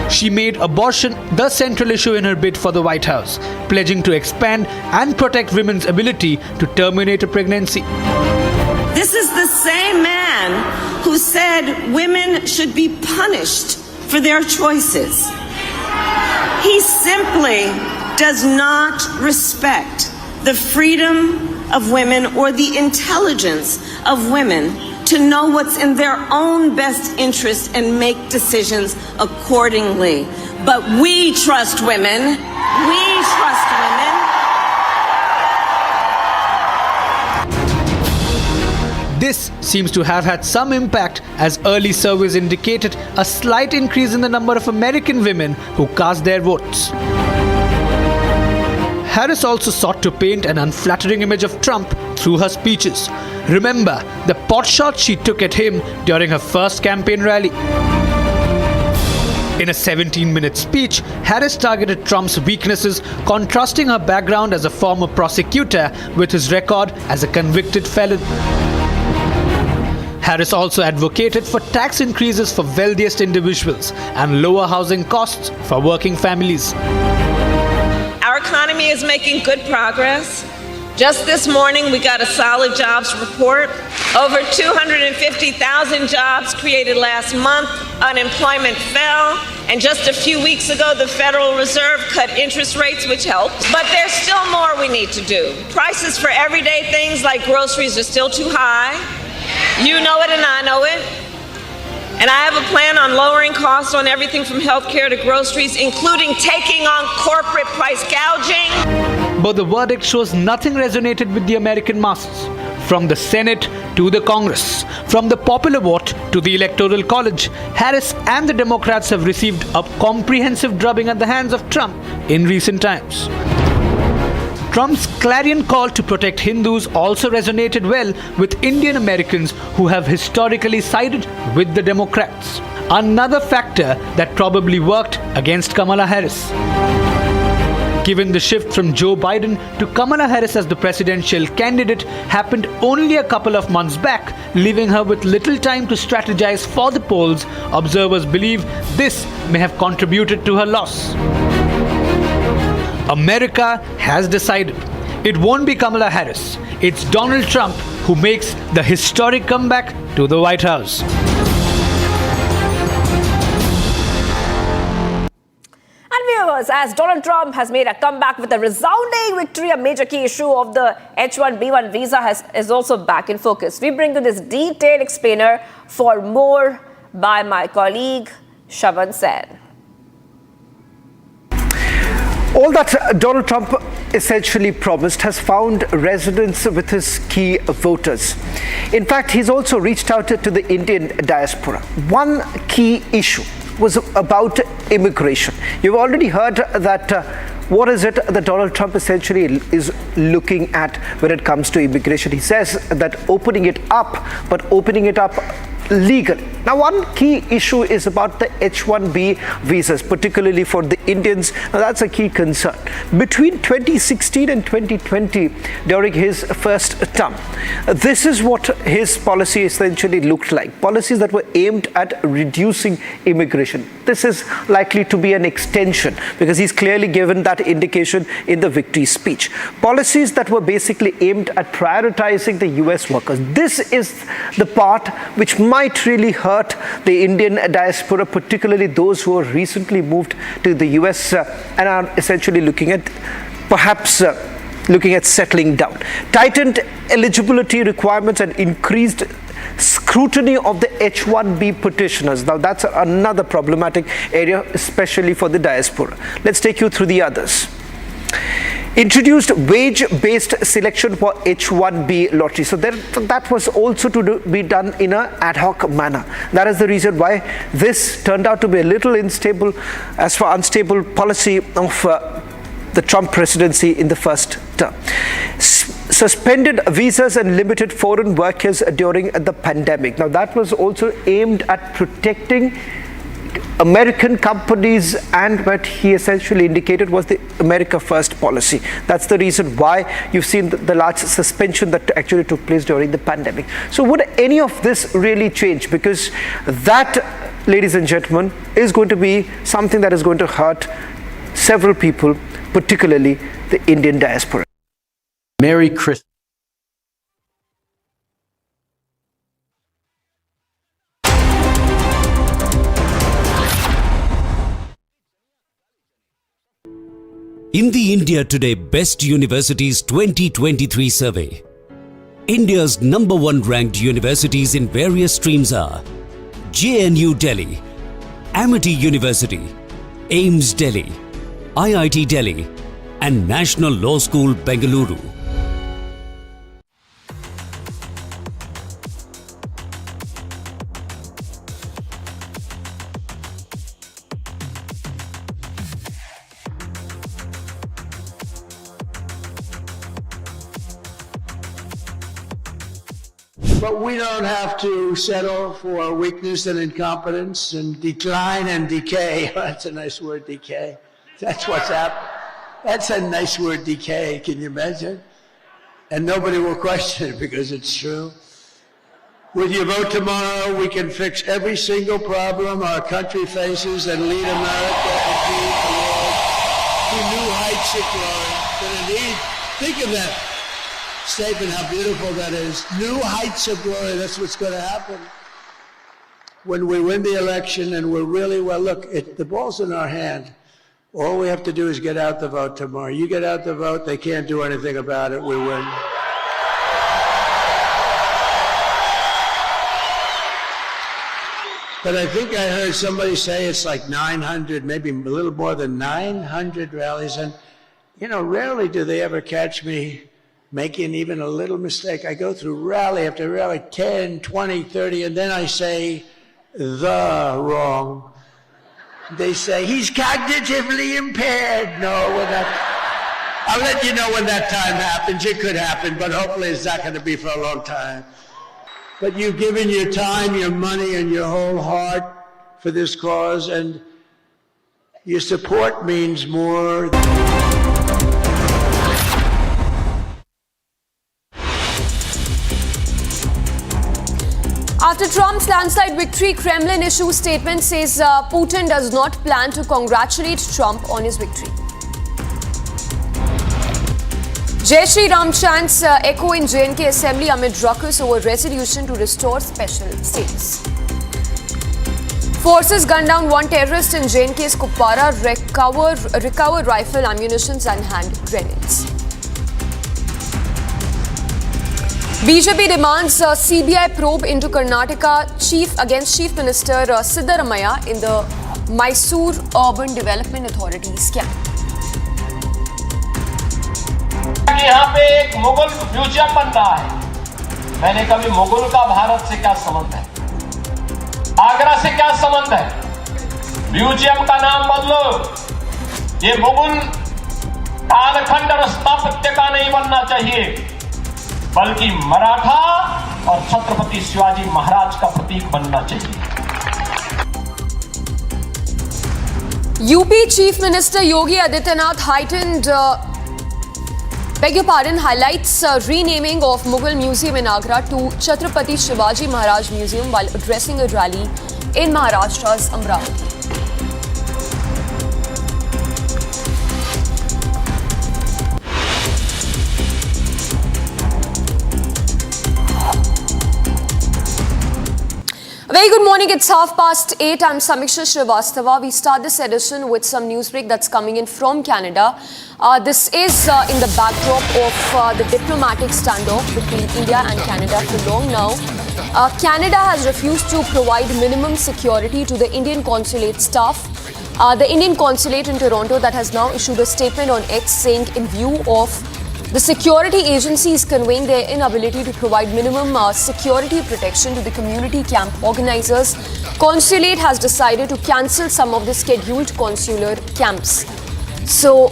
She made abortion the central issue in her bid for the White House, pledging to expand and protect women's ability to terminate a pregnancy. This is the same man who said women should be punished for their choices. He simply does not respect the freedom of women or the intelligence of women to know what's in their own best interest and make decisions accordingly. But we trust women. We trust women. This seems to have had some impact, as early surveys indicated a slight increase in the number of American women who cast their votes. Harris also sought to paint an unflattering image of Trump through her speeches. Remember the potshot she took at him during her first campaign rally. In a 17-minute speech, Harris targeted Trump's weaknesses, contrasting her background as a former prosecutor with his record as a convicted felon. Harris also advocated for tax increases for wealthiest individuals and lower housing costs for working families. Our economy is making good progress. Just this morning, we got a solid jobs report. Over 250,000 jobs created last month. Unemployment fell. And just a few weeks ago, the Federal Reserve cut interest rates, which helped. But there's still more we need to do. Prices for everyday things like groceries are still too high. You know it and I know it. And I have a plan on lowering costs on everything from healthcare to groceries, including taking on corporate price gouging. But the verdict shows nothing resonated with the American masses. From the Senate to the Congress, from the popular vote to the Electoral College, Harris and the Democrats have received a comprehensive drubbing at the hands of Trump in recent times. Trump's clarion call to protect Hindus also resonated well with Indian Americans who have historically sided with the Democrats. Another factor that probably worked against Kamala Harris. Given the shift from Joe Biden to Kamala Harris as the presidential candidate happened only a couple of months back, leaving her with little time to strategize for the polls, observers believe this may have contributed to her loss. America has decided. It won't be Kamala Harris. It's Donald Trump who makes the historic comeback to the White House. And viewers, as Donald Trump has made a comeback with a resounding victory, a major key issue of the H-1B1 visa is also back in focus. We bring you this detailed explainer for more by my colleague Shavan Sen. All that Donald Trump essentially promised has found resonance with his key voters. In fact, he's also reached out to the Indian diaspora. One key issue was about immigration. You've already heard that what is it that Donald Trump essentially is looking at when it comes to immigration. He says that opening it up, but opening it up legally. Now, one key issue is about the H-1B visas, particularly for the Indians. Now, that's a key concern. Between 2016 and 2020, during his first term, this is what his policy essentially looked like. Policies that were aimed at reducing immigration. This is likely to be an extension because he's clearly given that indication in the victory speech. Policies that were basically aimed at prioritizing the US workers. This is the part which might really hurt the Indian diaspora, particularly those who have recently moved to the US and are essentially looking at perhaps looking at settling down. Tightened eligibility requirements and increased scrutiny of the H-1B petitioners. Now that's another problematic area, especially for the diaspora. Let's take you through the others. Introduced wage-based selection for H-1B lottery. So that was also to be done in an ad hoc manner. That is the reason why this turned out to be a little unstable as for unstable policy of the Trump presidency in the first term. Suspended visas and limited foreign workers during the pandemic. Now that was also aimed at protecting American companies, and what he essentially indicated was the America First policy. That's the reason why you've seen the large suspension that actually took place during the pandemic. So would any of this really change? Because that, ladies and gentlemen, is going to be something that is going to hurt several people, particularly the Indian diaspora. Merry Christmas. In the India Today Best Universities 2023 survey, India's #1 ranked universities in various streams are JNU Delhi, Amity University, AIMS Delhi, IIT Delhi, and National Law School Bengaluru. But we don't have to settle for weakness and incompetence and decline and decay. That's a nice word, decay. That's what's happening. That's a nice word, decay. Can you imagine? And nobody will question it because it's true. With your vote tomorrow, we can fix every single problem our country faces and lead America and lead the world to new heights of glory. But indeed, think of that. safe and how beautiful that is. New heights of glory, that's what's going to happen. When we win the election and we're really, well, look, the ball's in our hand. All we have to do is get out the vote tomorrow. You get out the vote, they can't do anything about it, we win. But I think I heard somebody say it's like 900, maybe a little more than 900 rallies. And, you know, rarely do they ever catch me making even a little mistake. I go through rally after rally, 10, 20, 30, and then I say the wrong. They say, he's cognitively impaired. No, we're not. I'll let you know when that time happens. It could happen, but hopefully it's not going to be for a long time. But you've given your time, your money, and your whole heart for this cause, and your support means more. After Trump's landslide victory, Kremlin issues statement says Putin does not plan to congratulate Trump on his victory. Jai Shri Ram chants echo in J&K Assembly amid ruckus over resolution to restore special status. Forces gunned down one terrorist in J&K's Kupwara, recover rifle, ammunition and hand grenades. BJP demands a CBI probe into Karnataka against Chief Minister Siddaramaiah in the Mysore Urban Development Authority scam. यहाँ पे एक Mughal museum बन रहा है। मैंने कभी मुगल का भारत से क्या संबंध है, आगरा से क्या संबंध है? म्यूजियम का नाम बदलो। ये मुगल कालखंड और स्थापत्य का नहीं बनना चाहिए, बल्कि मराठा और छत्रपति शिवाजी महाराज का प्रतीक बनना चाहिए। UP Chief Minister Yogi Adityanath highlights renaming of Mughal Museum in Agra to Chhatrapati Shivaji Maharaj Museum while addressing a rally in Maharashtra's Amravati. A very good morning. It's 8:30. I'm Samiksha Srivastava. We start this edition with some news break that's coming in from Canada. This is in the backdrop of the diplomatic standoff between India and Canada for long now. Canada has refused to provide minimum security to the Indian consulate staff. The Indian consulate in Toronto that has now issued a statement on X saying in view of the security agencies conveying their inability to provide minimum security protection to the community camp organizers, Consulate has decided to cancel some of the scheduled consular camps. So,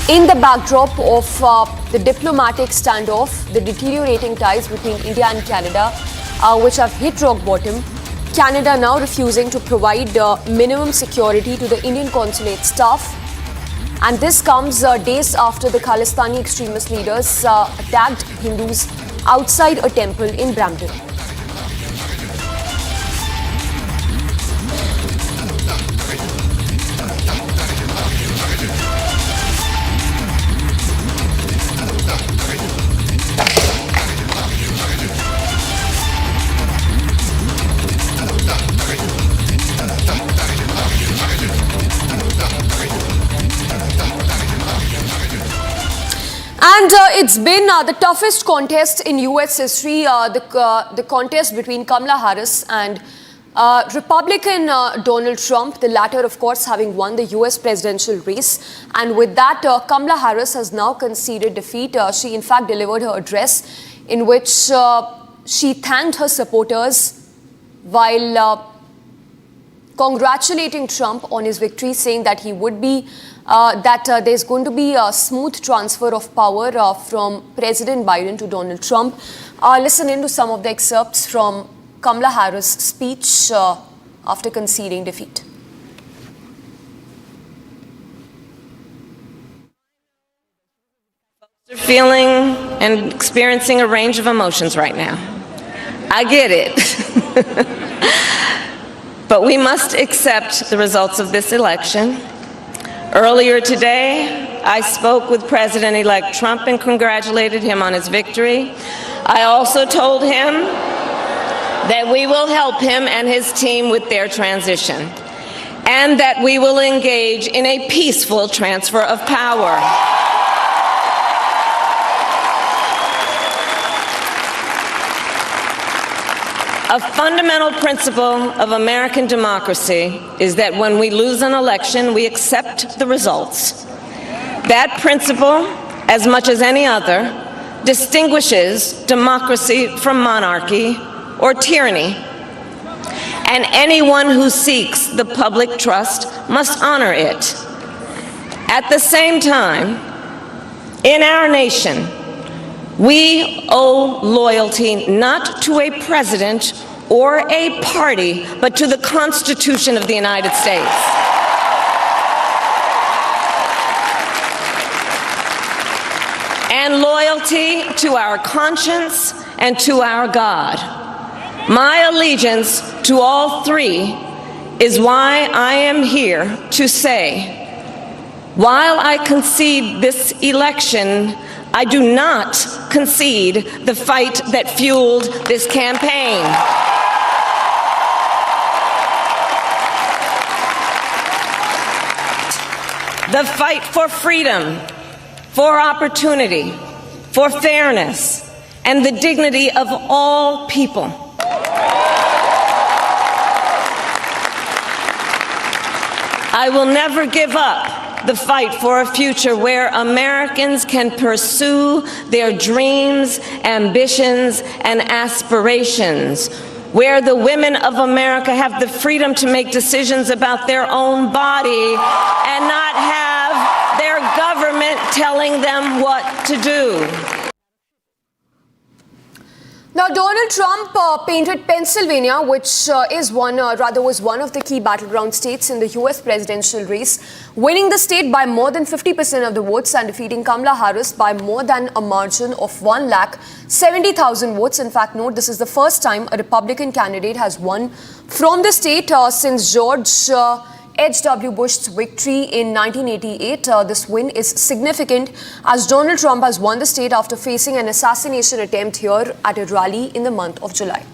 in the backdrop of the diplomatic standoff, the deteriorating ties between India and Canada, which have hit rock bottom, Canada now refusing to provide minimum security to the Indian consulate staff. And this comes days after the Khalistani extremist leaders attacked Hindus outside a temple in Brampton. And it's been the toughest contest in US history, the contest between Kamala Harris and Republican Donald Trump, the latter, of course, having won the US presidential race. And with that, Kamala Harris has now conceded defeat. She, in fact, delivered her address in which she thanked her supporters while congratulating Trump on his victory, saying that he would be there's going to be a smooth transfer of power from President Biden to Donald Trump. Listen in to some of the excerpts from Kamala Harris' speech after conceding defeat. They're feeling and experiencing a range of emotions right now. I get it. But we must accept the results of this election. Earlier today, I spoke with President-elect Trump and congratulated him on his victory. I also told him that we will help him and his team with their transition, and that we will engage in a peaceful transfer of power. A fundamental principle of American democracy is that when we lose an election, we accept the results. That principle, as much as any other, distinguishes democracy from monarchy or tyranny. And anyone who seeks the public trust must honor it. At the same time, in our nation, we owe loyalty not to a president or a party, but to the Constitution of the United States. And loyalty to our conscience and to our God. My allegiance to all three is why I am here to say, while I concede this election, I do not concede the fight that fueled this campaign. The fight for freedom, for opportunity, for fairness, and the dignity of all people. I will never give up the fight for a future where Americans can pursue their dreams, ambitions, and aspirations, where the women of America have the freedom to make decisions about their own body and not have their government telling them what to do. Now, Donald Trump painted Pennsylvania, which was one of the key battleground states in the U.S. presidential race, winning the state by more than 50% of the votes and defeating Kamala Harris by more than a margin of 1,70,000 votes. In fact, note, this is the first time a Republican candidate has won from the state since George H.W. Bush's victory in 1988. This win is significant as Donald Trump has won the state after facing an assassination attempt here at a rally in the month of July.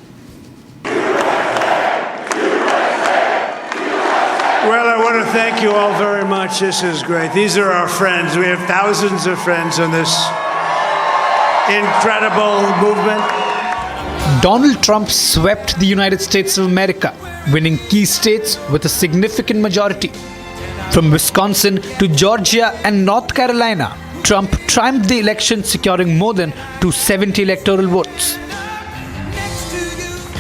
Well, I want to thank you all very much. This is great. These are our friends. We have thousands of friends in this incredible movement. Donald Trump swept the United States of America, winning key states with a significant majority. From Wisconsin to Georgia and North Carolina, Trump triumphed the election, securing more than 270 electoral votes.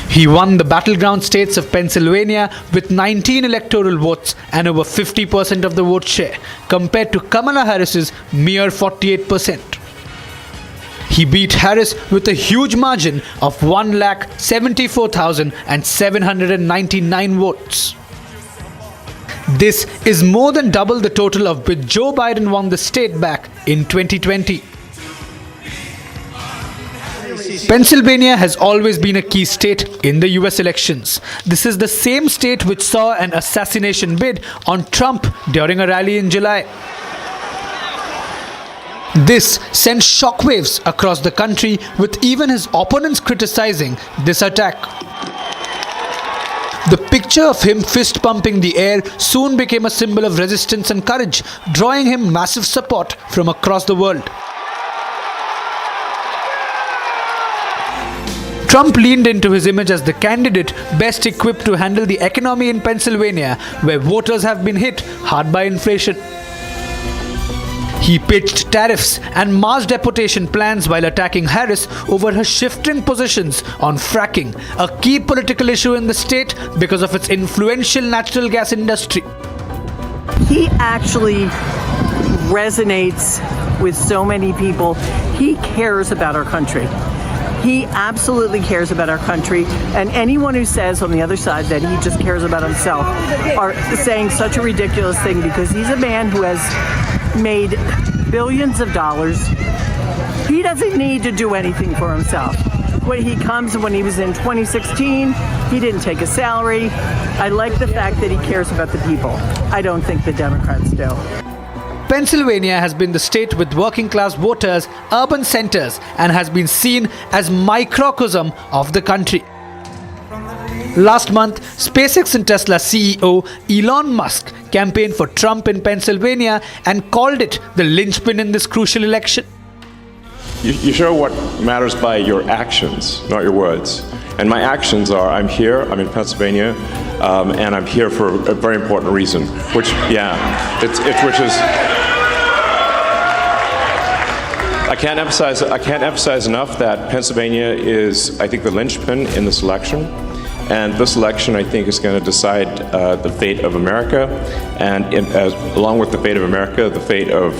He won the battleground states of Pennsylvania with 19 electoral votes and over 50% of the vote share, compared to Kamala Harris's mere 48%. He beat Harris with a huge margin of 1,74,799 votes. This is more than double the total of which Joe Biden won the state back in 2020. Pennsylvania has always been a key state in the US elections. This is the same state which saw an assassination bid on Trump during a rally in July. This sent shockwaves across the country, with even his opponents criticizing this attack. The picture of him fist-pumping the air soon became a symbol of resistance and courage, drawing him massive support from across the world. Trump leaned into his image as the candidate best equipped to handle the economy in Pennsylvania, where voters have been hit hard by inflation. He pitched tariffs and mass deportation plans while attacking Harris over her shifting positions on fracking, a key political issue in the state because of its influential natural gas industry. He actually resonates with so many people. He cares about our country. He absolutely cares about our country, and anyone who says on the other side that he just cares about himself are saying such a ridiculous thing, because he's a man who has made billions of dollars. He doesn't need to do anything for himself. When he was in 2016, he didn't take a salary. I like the fact that he cares about the people. I don't think the Democrats do. Pennsylvania has been the state with working class voters, urban centers, and has been seen as microcosm of the country. Last month, SpaceX and Tesla CEO Elon Musk campaigned for Trump in Pennsylvania and called it the linchpin in this crucial election. You show what matters by your actions, not your words. And my actions are, I'm here, I'm in Pennsylvania, and I'm here for a very important reason, which is, I can't emphasize enough that Pennsylvania is, I think, the linchpin in this election. And this election, I think, is going to decide the fate of America, and along with the fate of America, the fate of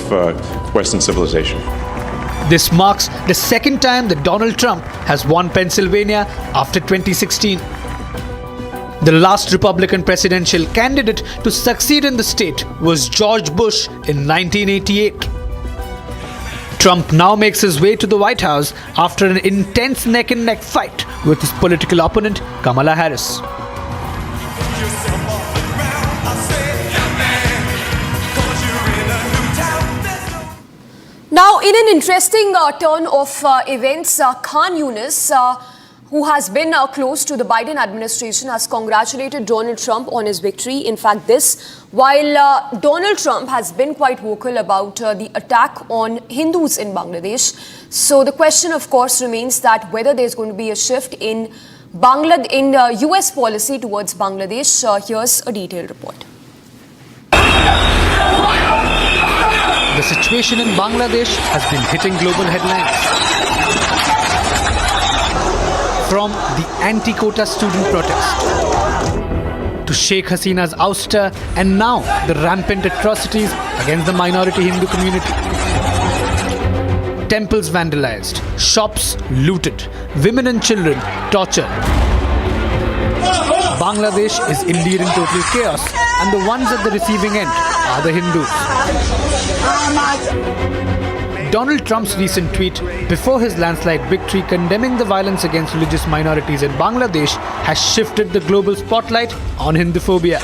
Western civilization. This marks the second time that Donald Trump has won Pennsylvania after 2016. The last Republican presidential candidate to succeed in the state was George Bush in 1988. Trump now makes his way to the White House after an intense neck-and-neck fight with his political opponent Kamala Harris. Now, in an interesting turn of events, Khan Yunus, who has been close to the Biden administration, has congratulated Donald Trump on his victory. In fact, while Donald Trump has been quite vocal about the attack on Hindus in Bangladesh. So the question, of course, remains that whether there's going to be a shift in US policy towards Bangladesh. Here's a detailed report. The situation in Bangladesh has been hitting global headlines. From the anti-quota student protest to Sheikh Hasina's ouster, and now the rampant atrocities against the minority Hindu community. Temples vandalized, shops looted, women and children tortured. Bangladesh is indeed in total chaos, and the ones at the receiving end are the Hindus. Donald Trump's recent tweet before his landslide victory condemning the violence against religious minorities in Bangladesh has shifted the global spotlight on Hinduphobia.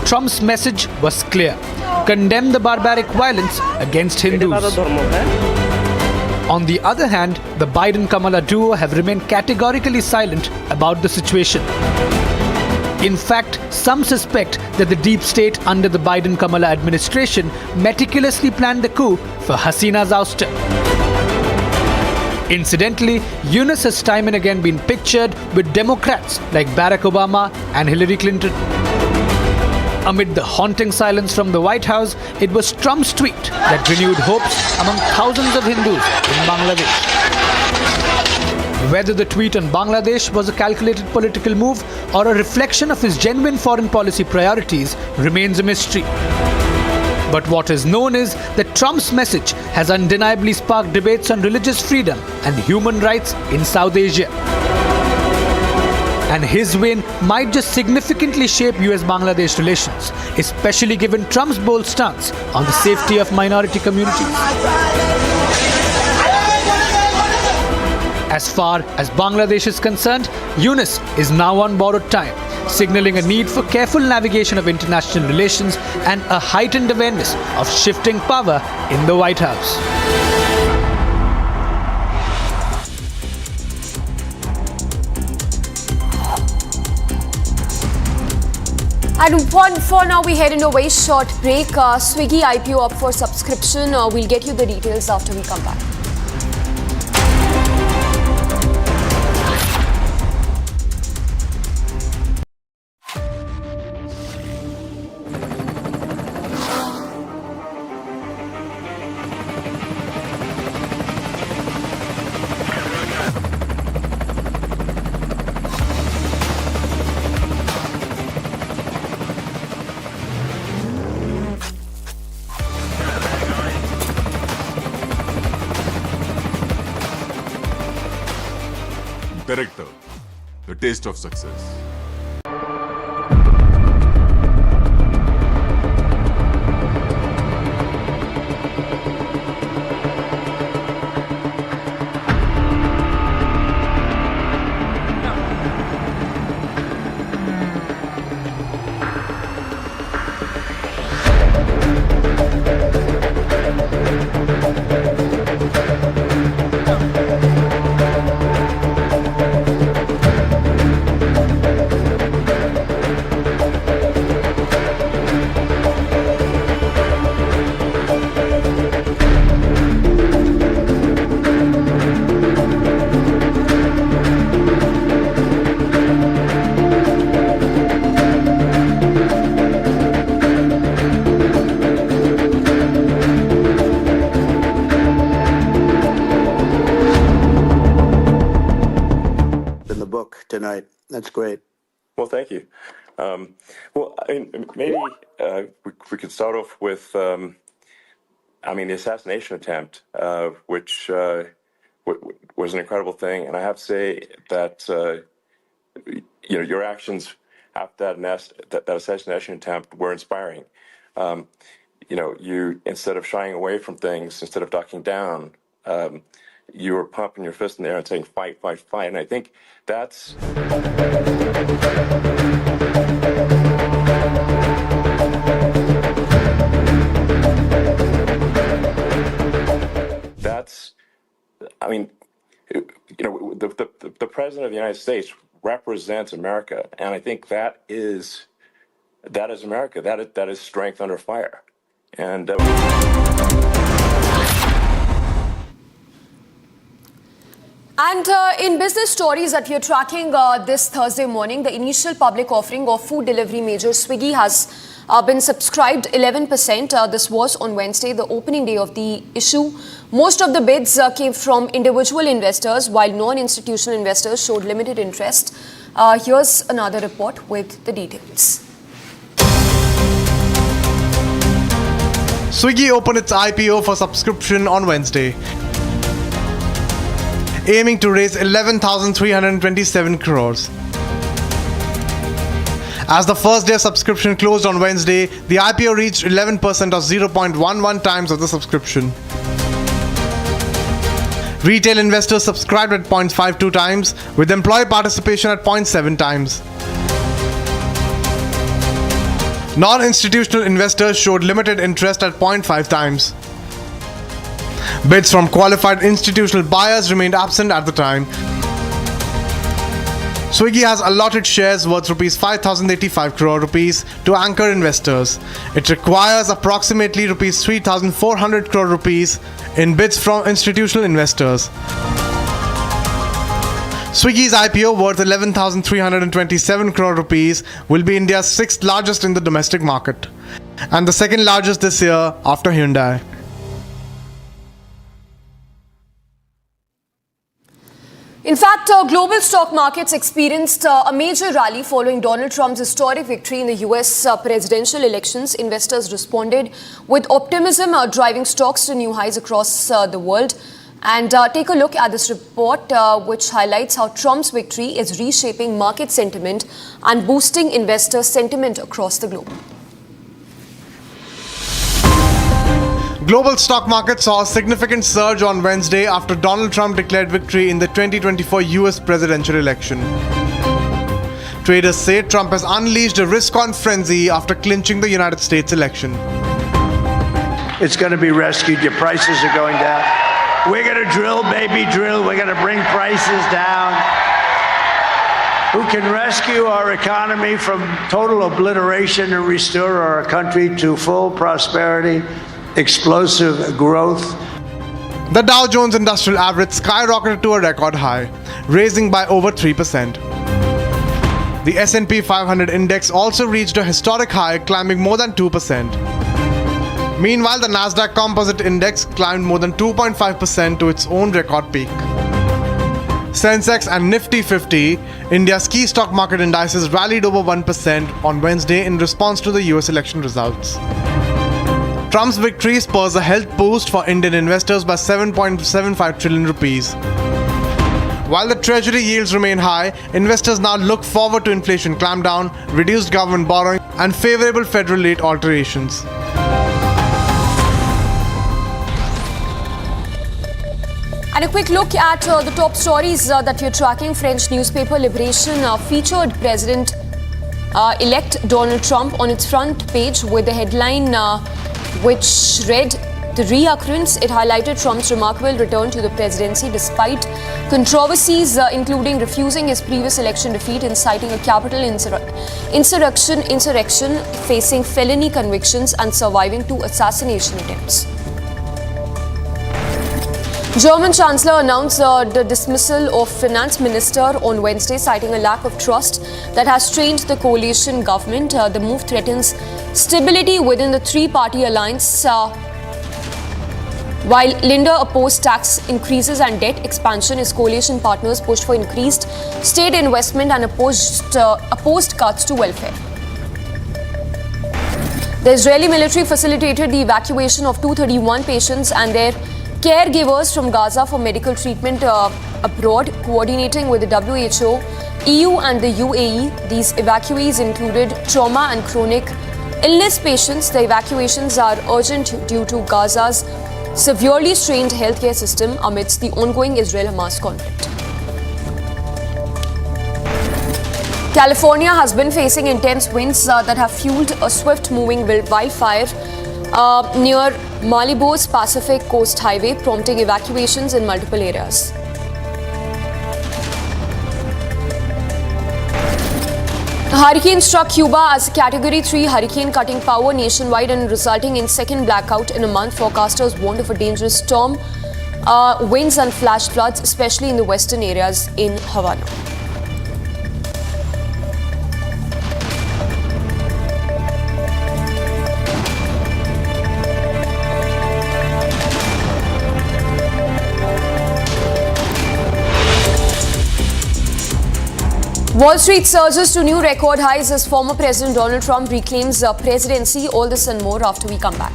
Trump's message was clear: condemn the barbaric violence against Hindus. On the other hand, the Biden-Kamala duo have remained categorically silent about the situation. In fact, some suspect that the deep state under the Biden-Kamala administration meticulously planned the coup for Hasina's ouster. Incidentally, Yunus has time and again been pictured with Democrats like Barack Obama and Hillary Clinton. Amid the haunting silence from the White House, it was Trump's tweet that renewed hopes among thousands of Hindus in Bangladesh. Whether the tweet on Bangladesh was a calculated political move or a reflection of his genuine foreign policy priorities remains a mystery. But what is known is that Trump's message has undeniably sparked debates on religious freedom and human rights in South Asia. And his win might just significantly shape US-Bangladesh relations, especially given Trump's bold stance on the safety of minority communities. As far as Bangladesh is concerned, Yunus is now on borrowed time, signaling a need for careful navigation of international relations and a heightened awareness of shifting power in the White House. And for now, we head into a very short break. Swiggy IPO up for subscription. We'll get you the details after we come back. Director, the taste of success. tonight. That's great. Well, thank you. Well, I mean, maybe we could start off with, I mean, the assassination attempt, which was an incredible thing. And I have to say that, you know, your actions after that assassination attempt were inspiring. You know, you, instead of shying away from things, instead of ducking down, you were pumping your fist in the air and saying, fight, fight, fight. And I think that's... I mean, you know, the President of the United States represents America. And I think that is America. That is strength under fire. And... And in business stories that we are tracking this Thursday morning, the initial public offering of food delivery major Swiggy has been subscribed 11%. This was on Wednesday, the opening day of the issue. Most of the bids came from individual investors, while non-institutional investors showed limited interest. Here's another report with the details. Swiggy opened its IPO for subscription on Wednesday, aiming to raise 11,327 crores. As the first day of subscription closed on Wednesday, the IPO reached 11% or 0.11 times of the subscription. Retail investors subscribed at 0.52 times, with employee participation at 0.7 times. Non-institutional investors showed limited interest at 0.5 times. Bids from qualified institutional buyers remained absent at the time. Swiggy has allotted shares worth rupees 5,085 crore rupees to anchor investors. It requires approximately rupees 3,400 crore rupees in bids from institutional investors. Swiggy's IPO worth 11,327 crore rupees will be India's 6th largest in the domestic market and the 2nd largest this year after Hyundai. In fact, global stock markets experienced a major rally following Donald Trump's historic victory in the US presidential elections. Investors responded with optimism, driving stocks to new highs across the world. And take a look at this report, which highlights how Trump's victory is reshaping market sentiment and boosting investor sentiment across the globe. Global stock markets saw a significant surge on Wednesday after Donald Trump declared victory in the 2024 US presidential election. Traders say Trump has unleashed a risk-on frenzy after clinching the United States election. It's going to be rescued. Your prices are going down. We're going to drill, baby, drill. We're going to bring prices down. Who can rescue our economy from total obliteration and restore our country to full prosperity, explosive growth? The Dow Jones Industrial Average skyrocketed to a record high, raising by over 3%. The S&P 500 index also reached a historic high, climbing more than 2%. Meanwhile, the Nasdaq Composite Index climbed more than 2.5% to its own record peak. Sensex and Nifty 50, India's key stock market indices, rallied over 1% on Wednesday in response to the US election results. Trump's victory spurs a health boost for Indian investors by 7.75 trillion rupees. While the treasury yields remain high, investors now look forward to inflation clampdown, reduced government borrowing, and favorable federal rate alterations. And a quick look at the top stories that we're tracking. French newspaper Libération featured President-elect Donald Trump on its front page with the headline which read, "The reoccurrence." It highlighted Trump's remarkable return to the presidency despite controversies, including refusing his previous election defeat, inciting a capital insurrection, facing felony convictions, and surviving 2 assassination attempts. German Chancellor announced the dismissal of Finance Minister on Wednesday, citing a lack of trust that has strained the coalition government. The move threatens stability within the three-party alliance. While Linda opposed tax increases and debt expansion, his coalition partners pushed for increased state investment and opposed cuts to welfare. The Israeli military facilitated the evacuation of 231 patients and their caregivers from Gaza for medical treatment abroad, coordinating with the WHO, EU and the UAE. These evacuees included trauma and chronic illness patients. The evacuations are urgent due to Gaza's severely strained healthcare system amidst the ongoing Israel-Hamas conflict. California has been facing intense winds that have fueled a swift-moving wildfire near Malibu's Pacific Coast Highway, prompting evacuations in multiple areas. A hurricane struck Cuba as a Category 3 hurricane, cutting power nationwide and resulting in second blackout in a month. Forecasters warned of a dangerous storm, winds and flash floods, especially in the western areas in Havana. Wall Street surges to new record highs as former President Donald Trump reclaims presidency. All this and more after we come back.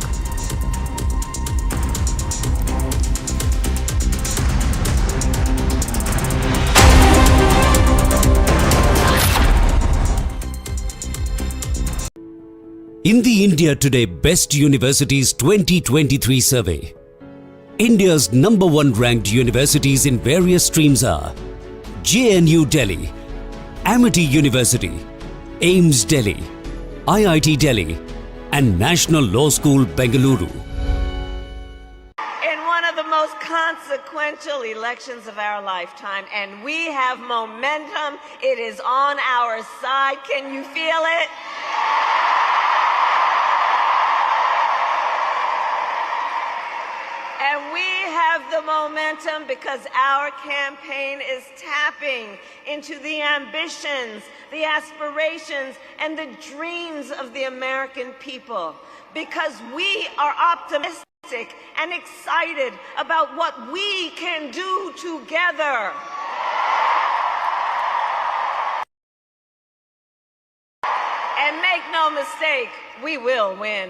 In the India Today Best Universities 2023 survey, India's #1 ranked universities in various streams are JNU Delhi, Amity University, AIMS Delhi, IIT Delhi and National Law School Bengaluru. In one of the most consequential elections of our lifetime, and we have momentum. It is on our side. Can you feel it? And we have the momentum because our campaign is tapping into the ambitions, the aspirations, and the dreams of the American people. Because we are optimistic and excited about what we can do together. And make no mistake, we will win.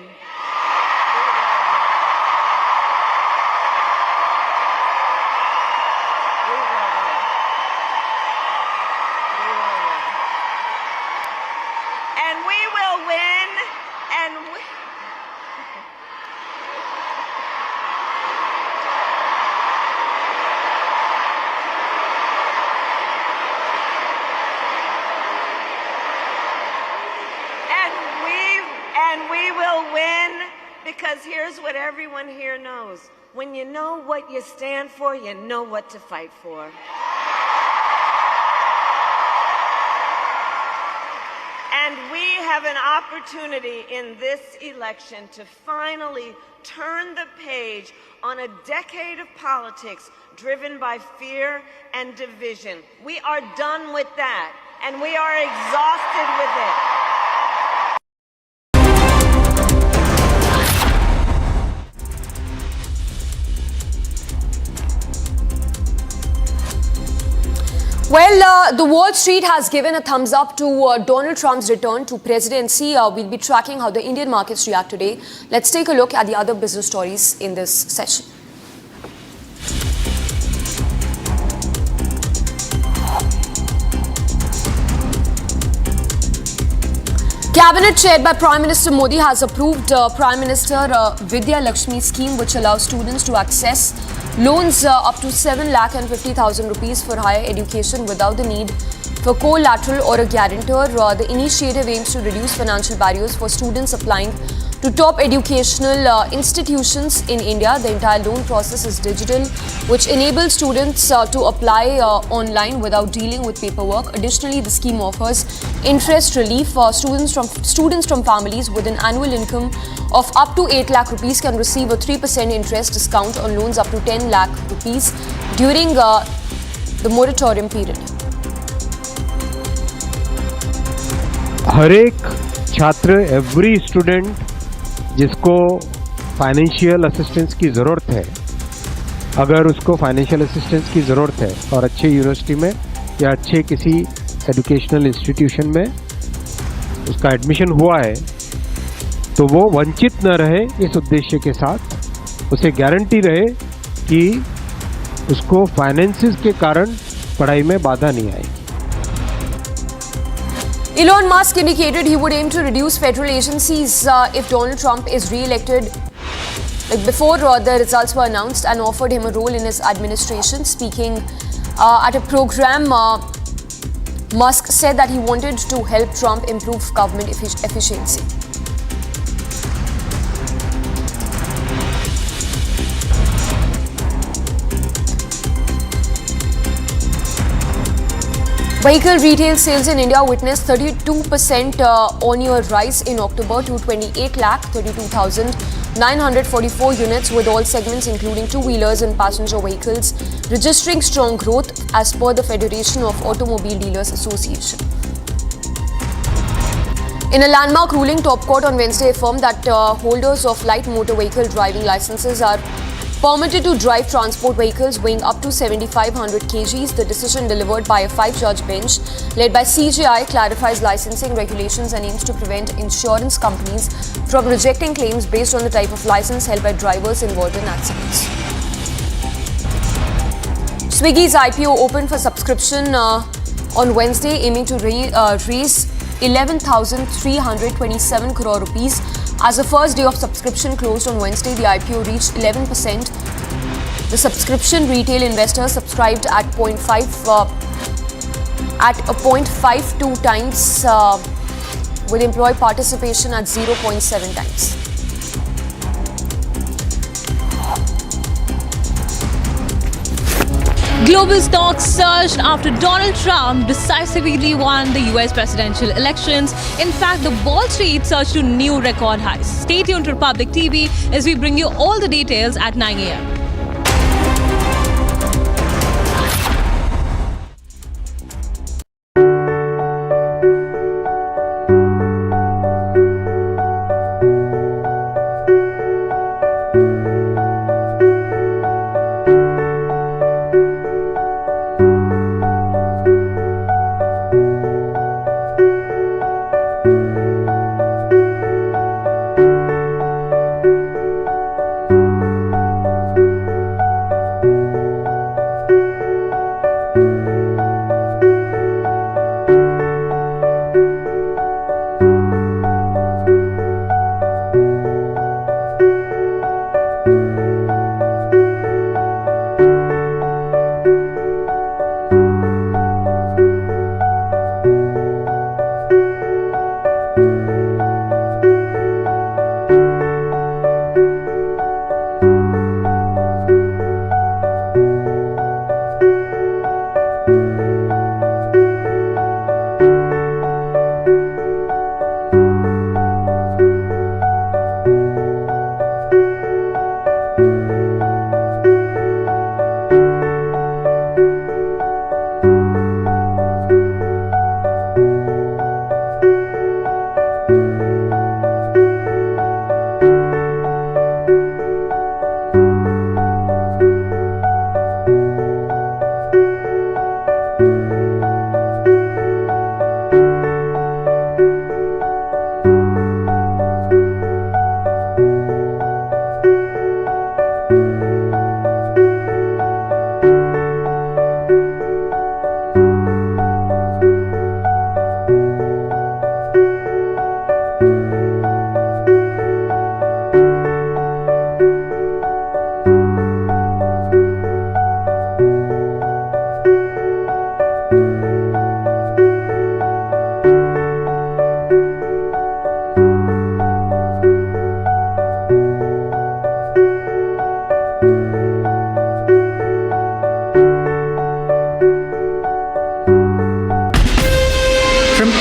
Because here's what everyone here knows. When you know what you stand for, you know what to fight for. And we have an opportunity in this election to finally turn the page on a decade of politics driven by fear and division. We are done with that, and we are exhausted with it. Well, the Wall Street has given a thumbs up to Donald Trump's return to presidency. We'll be tracking how the Indian markets react today. Let's take a look at the other business stories in this session. Cabinet chaired by Prime Minister Modi has approved Prime Minister Vidya Lakshmi scheme, which allows students to access loans up to 7,50,000 rupees for higher education without the need for collateral or a guarantor. The initiative aims to reduce financial barriers for students applying to top educational institutions in India. The entire loan process is digital, which enables students to apply online without dealing with paperwork. Additionally, the scheme offers interest relief for students from families with an annual income of up to 8 lakh rupees can receive a 3% interest discount on loans up to 10 lakh rupees during the moratorium period. हर एक छात्र, every student जिसको financial assistance की ज़रूरत है, अगर उसको financial assistance की ज़रूरत है और अच्छे यूनिवर्सिटी में या अच्छे किसी एजुकेशनल इंस्टीट्यूशन में उसका एडमिशन हुआ है तो वो वंचित न रहे, इस उद्देश्य के साथ उसे गारंटी रहे कि उसको फाइनेंसिस के कारण पढ़ाई में बाधा नहीं आएगी। Elon Musk indicated he would aim to reduce federal agencies if Donald Trump is re-elected. Like before the results were announced, and offered him a role in his administration. Speaking at a program, Musk said that he wanted to help Trump improve government efficiency. Vehicle retail sales in India witnessed 32% on-year rise in October to 28,32,944 units, with all segments including two-wheelers and passenger vehicles registering strong growth as per the Federation of Automobile Dealers Association. In a landmark ruling, Top Court on Wednesday affirmed that holders of light motor vehicle driving licenses are permitted to drive transport vehicles weighing up to 7,500 kgs. The decision, delivered by a 5-judge bench led by CJI, clarifies licensing regulations and aims to prevent insurance companies from rejecting claims based on the type of license held by drivers involved in accidents. Swiggy's IPO opened for subscription on Wednesday, aiming to raise 11,327 crore rupees. As the first day of subscription closed on Wednesday, the IPO reached 11%. The subscription retail investors subscribed at 0.52 times, with employee participation at 0.7 times. Global stocks surged after Donald Trump decisively won the US presidential elections. In fact, the Wall Street surged to new record highs. Stay tuned to Republic TV as we bring you all the details at 9 a.m.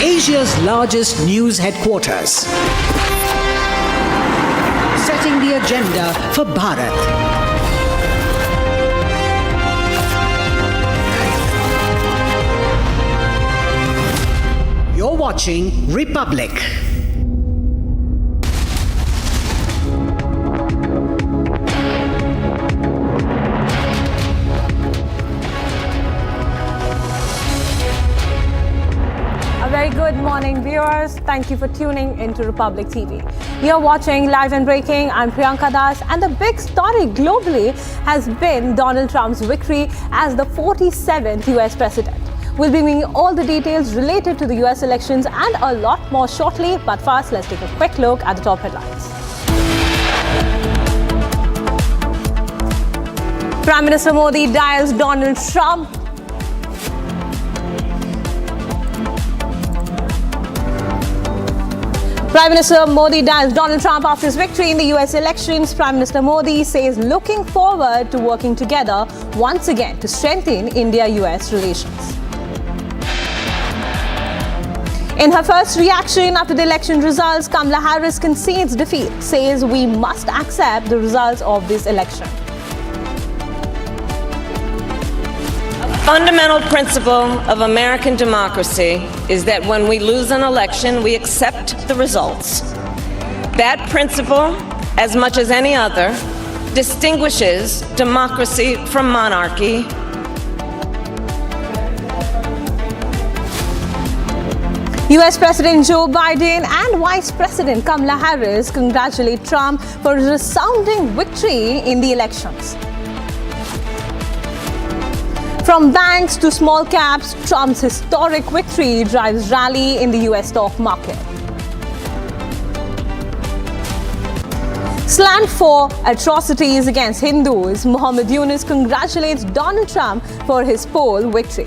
Asia's largest news headquarters. Setting the agenda for Bharat. You're watching Republic. very good morning, viewers. Thank you for tuning into Republic TV. You're watching Live and Breaking. I'm Priyanka Das, and the big story globally has been Donald Trump's victory as the 47th US president. We'll be bringing all the details related to the US elections and a lot more shortly. But first, let's take a quick look at the top headlines. Prime Minister Modi dials Donald Trump. Prime Minister Modi dials Donald Trump after his victory in the US elections. Prime Minister Modi says looking forward to working together once again to strengthen India-US relations. In her first reaction after the election results, Kamala Harris concedes defeat, says we must accept the results of this election. Fundamental principle of American democracy is that when we lose an election, we accept the results. That principle, as much as any other, distinguishes democracy from monarchy. US President Joe Biden and Vice President Kamala Harris congratulate Trump for a resounding victory in the elections. From banks to small caps, Trump's historic victory drives rally in the US stock market. Slammed for atrocities against Hindus, Muhammad Yunus congratulates Donald Trump for his poll victory.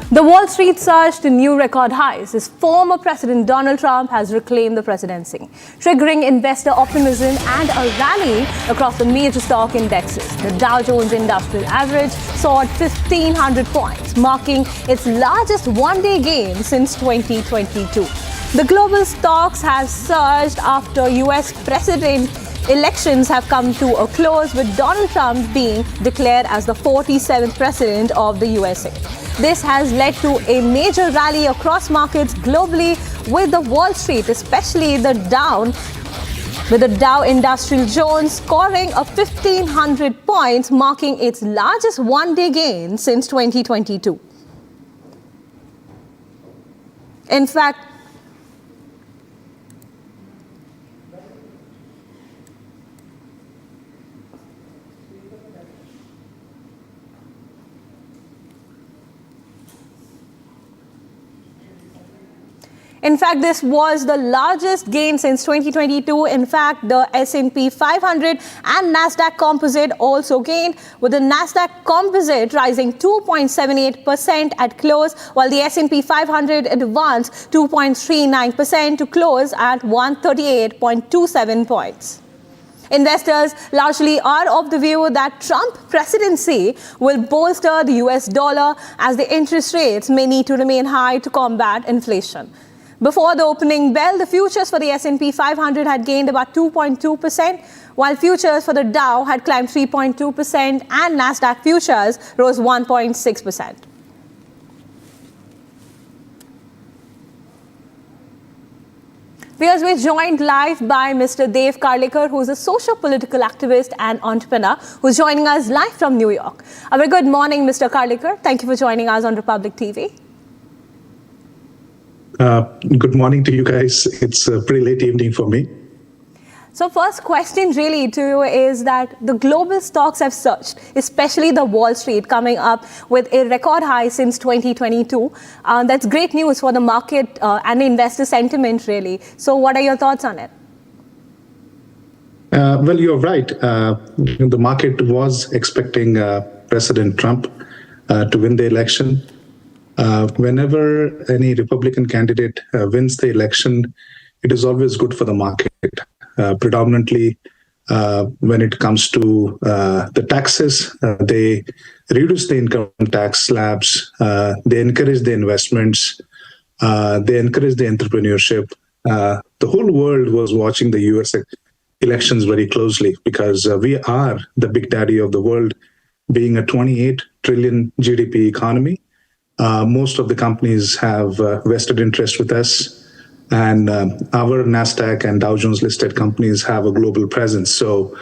The Wall Street surged to new record highs as former President Donald Trump has reclaimed the presidency, triggering investor optimism and a rally across the major stock indexes. The Dow Jones Industrial Average soared 1,500 points, marking its largest one-day gain since 2022. The global stocks have surged after US president elections have come to a close, with Donald Trump being declared as the 47th president of the USA. This has led to a major rally across markets globally, with the Wall Street, especially the Dow Industrial Jones, scoring a 1,500 points, marking its largest one-day gain since 2022. In fact, this was the largest gain since 2022. In fact, the S&P 500 and Nasdaq Composite also gained, with the Nasdaq Composite rising 2.78% at close, while the S&P 500 advanced 2.39% to close at 138.27 points. Investors largely are of the view that Trump presidency will bolster the US dollar, as the interest rates may need to remain high to combat inflation. Before the opening bell, the futures for the S&P 500 had gained about 2.2%, while futures for the Dow had climbed 3.2% and Nasdaq futures rose 1.6%. We're joined live by Mr. Dev Karlekar, who's a socio-political activist and entrepreneur, who's joining us live from New York. A very good morning, Mr. Karlekar. Thank you for joining us on Republic TV. Good morning to you guys. It's a pretty late evening for me. So first question really to you is that the global stocks have surged, especially the Wall Street, coming up with a record high since 2022. That's great news for the market and investor sentiment, really. So what are your thoughts on it? Well, you're right. The market was expecting President Trump to win the election. Whenever any Republican candidate wins the election, it is always good for the market. Predominantly, when it comes to the taxes. They reduce the income tax slabs. They encourage the investments. They encourage the entrepreneurship. The whole world was watching the US elections very closely because we are the big daddy of the world, being a 28 trillion GDP economy. Most of the companies have vested interest with us, and our NASDAQ and Dow Jones listed companies have a global presence. So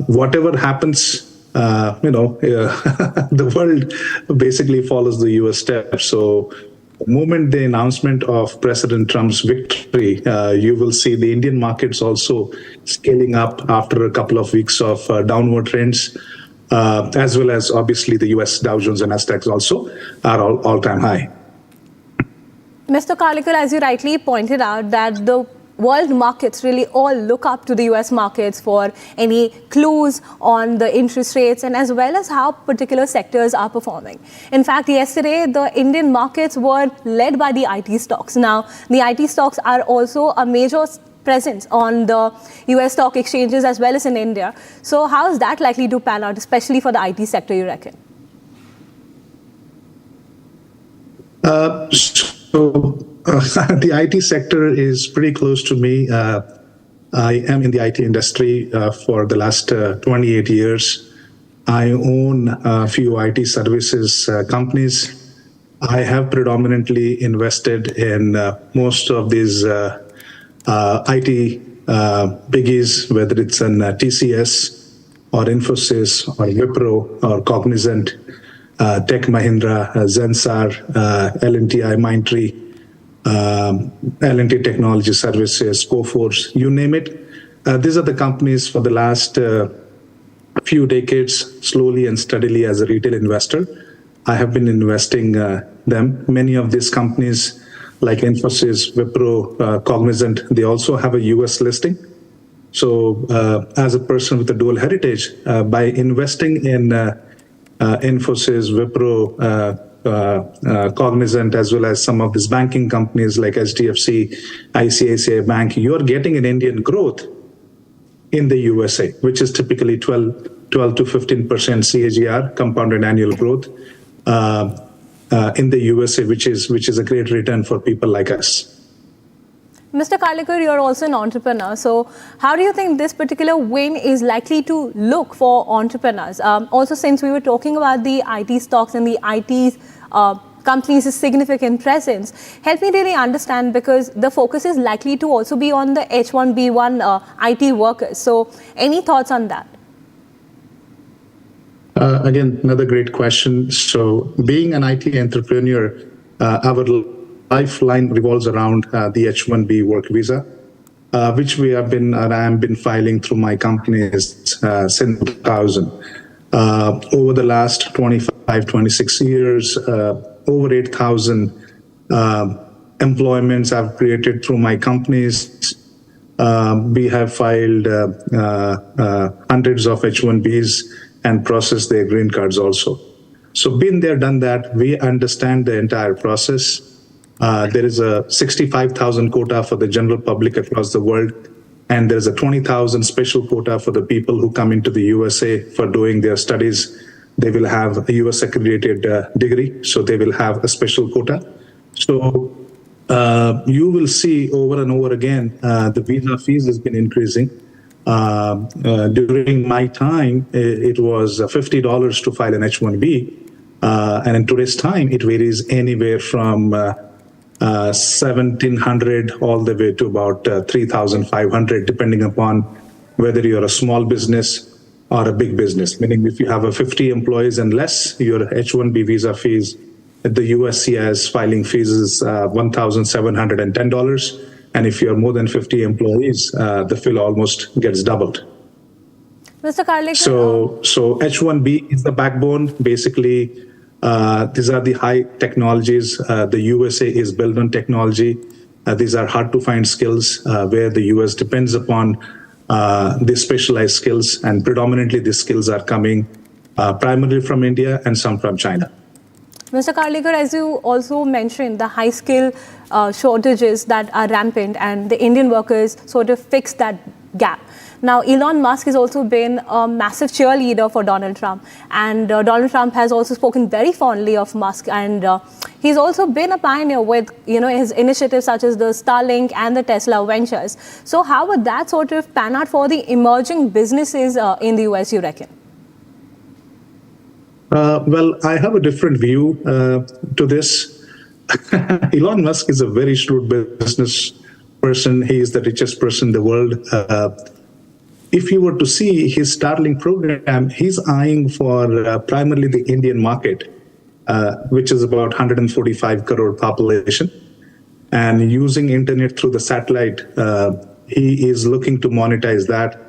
whatever happens, the world basically follows the US steps. So the moment the announcement of President Trump's victory, you will see the Indian markets also scaling up after a couple of weeks of downward trends. As well as obviously the US Dow Jones and NASDAQ also are all-time high. Mr. Karlikar, as you rightly pointed out, that the world markets really all look up to the US markets for any clues on the interest rates and as well as how particular sectors are performing. In fact, yesterday, the Indian markets were led by the IT stocks. Now, the IT stocks are also a major presence on the US stock exchanges as well as in India. So how is that likely to pan out, especially for the IT sector, you reckon? The IT sector is pretty close to me. I am in the IT industry for the last 28 years. I own a few IT services companies. I have predominantly invested in most of these IT biggies, whether it's in TCS or Infosys or Wipro or Cognizant, Tech Mahindra, Zensar, L&T, Mindtree, L&T Technology Services, Coforce, you name it. These are the companies for the last few decades, slowly and steadily as a retail investor. I have been investing them. Many of these companies like Infosys, Wipro, Cognizant, they also have a US listing. So as a person with a dual heritage, by investing in Infosys, Wipro, Cognizant, as well as some of these banking companies like HDFC, ICICI Bank, you're getting an Indian growth in the USA, which is typically 12 to 15% CAGR, compounded annual growth. In the USA, which is a great return for people like us. Mr. Karlikar, you're also an entrepreneur. So how do you think this particular win is likely to look for entrepreneurs? Also, since we were talking about the IT stocks and the IT companies' significant presence, help me really understand, because the focus is likely to also be on the H1B1 IT workers. So any thoughts on that? Again, another great question. So being an IT entrepreneur, our lifeline revolves around the H-1B work visa, which I have been filing through my companies since 2000. Over the last 25, 26 years, over 8,000 employments I've created through my companies. We have filed hundreds of H-1Bs and process their green cards also. So been there, done that, we understand the entire process. There is a 65,000 quota for the general public across the world, and there's a 20,000 special quota for the people who come into the USA for doing their studies. They will have a US accredited degree, so they will have a special quota. So you will see over and over again, the visa fees has been increasing. During my time, it was $50 to file an H-1B. And in today's time, it varies anywhere from $1,700 all the way to about $3,500, depending upon whether you're a small business or a big business. Meaning if you have a 50 employees and less, your H-1B visa fees at the USCIS filing fees is $1,710. And if you're more than 50 employees, the fee almost gets doubled. Mr. Karlikar. So H-1B is the backbone. Basically, these are the high technologies. The USA is built on technology. These are hard to find skills where the US depends upon these specialized skills. And predominantly, these skills are coming primarily from India and some from China. Mr. Karlikar, as you also mentioned, the high skill shortages that are rampant, and the Indian workers sort of fix that gap. Now, Elon Musk has also been a massive cheerleader for Donald Trump. And Donald Trump has also spoken very fondly of Musk. And he's also been a pioneer with, his initiatives such as the Starlink and the Tesla ventures. So how would that sort of pan out for the emerging businesses in the US, you reckon? Well, I have a different view to this. Elon Musk is a very shrewd business person. He is the richest person in the world. If you were to see his Starlink program, he's eyeing for primarily the Indian market, which is about 145 crore population. And using internet through the satellite, he is looking to monetize that.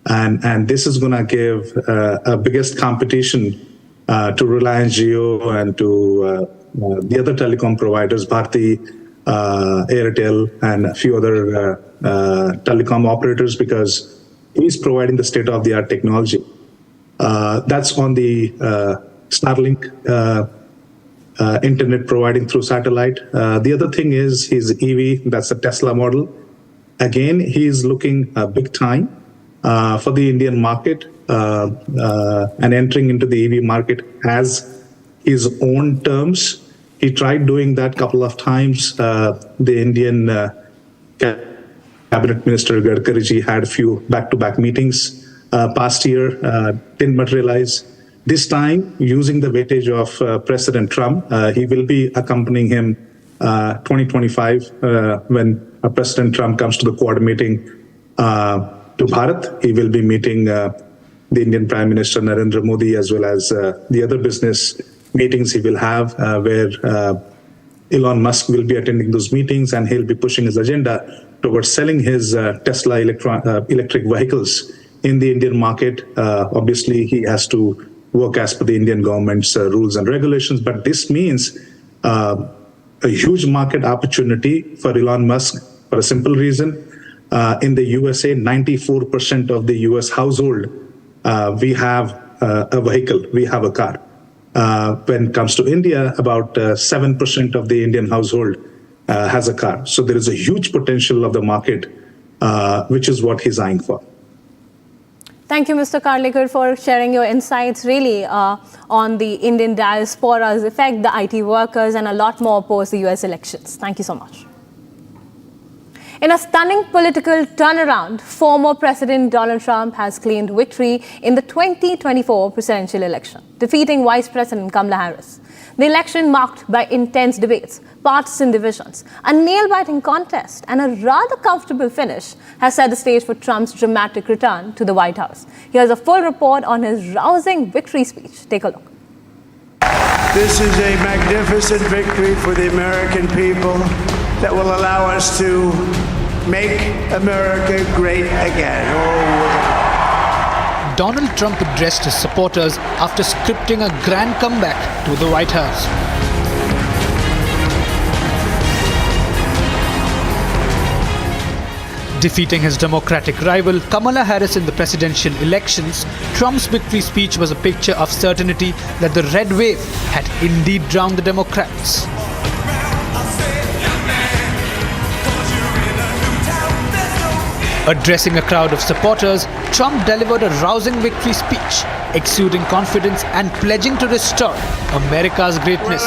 And this is going to give a biggest competition to Reliance Jio and to the other telecom providers, Bharti, Airtel, and a few other telecom operators, because he's providing the state-of-the-art technology. That's on the Starlink internet providing through satellite. The other thing is his EV, that's a Tesla model. Again, he's looking big time for the Indian market and entering into the EV market as his own terms. He tried doing that a couple of times. The Indian Cabinet Minister Gadkari ji had a few back-to-back meetings past year, didn't materialize. This time, using the weightage of President Trump, he will be accompanying him 2025 when President Trump comes to the Quad meeting to Bharat. He will be meeting the Indian Prime Minister Narendra Modi, as well as the other business meetings he will have, where Elon Musk will be attending those meetings, and he'll be pushing his agenda towards selling his Tesla electric vehicles in the Indian market. Obviously, he has to work as per the Indian government's rules and regulations, but this means a huge market opportunity for Elon Musk for a simple reason. In the USA, 94% of the US household, we have a vehicle, we have a car. When it comes to India, about 7% of the Indian household has a car. So there is a huge potential of the market, which is what he's eyeing for. Thank you, Mr. Karlekar, for sharing your insights really on the Indian diaspora's effect, the IT workers, and a lot more post the US elections. Thank you so much. In a stunning political turnaround, former President Donald Trump has claimed victory in the 2024 presidential election, defeating Vice President Kamala Harris. The election marked by intense debates, partisan divisions, a nail-biting contest, and a rather comfortable finish has set the stage for Trump's dramatic return to the White House. Here's a full report on his rousing victory speech. Take a look. This is a magnificent victory for the American people that will allow us to make America great again. Donald Trump addressed his supporters after scripting a grand comeback to the White House. Defeating his Democratic rival Kamala Harris in the presidential elections, Trump's victory speech was a picture of certainty that the red wave had indeed drowned the Democrats. Addressing a crowd of supporters, Trump delivered a rousing victory speech, exuding confidence and pledging to restore America's greatness.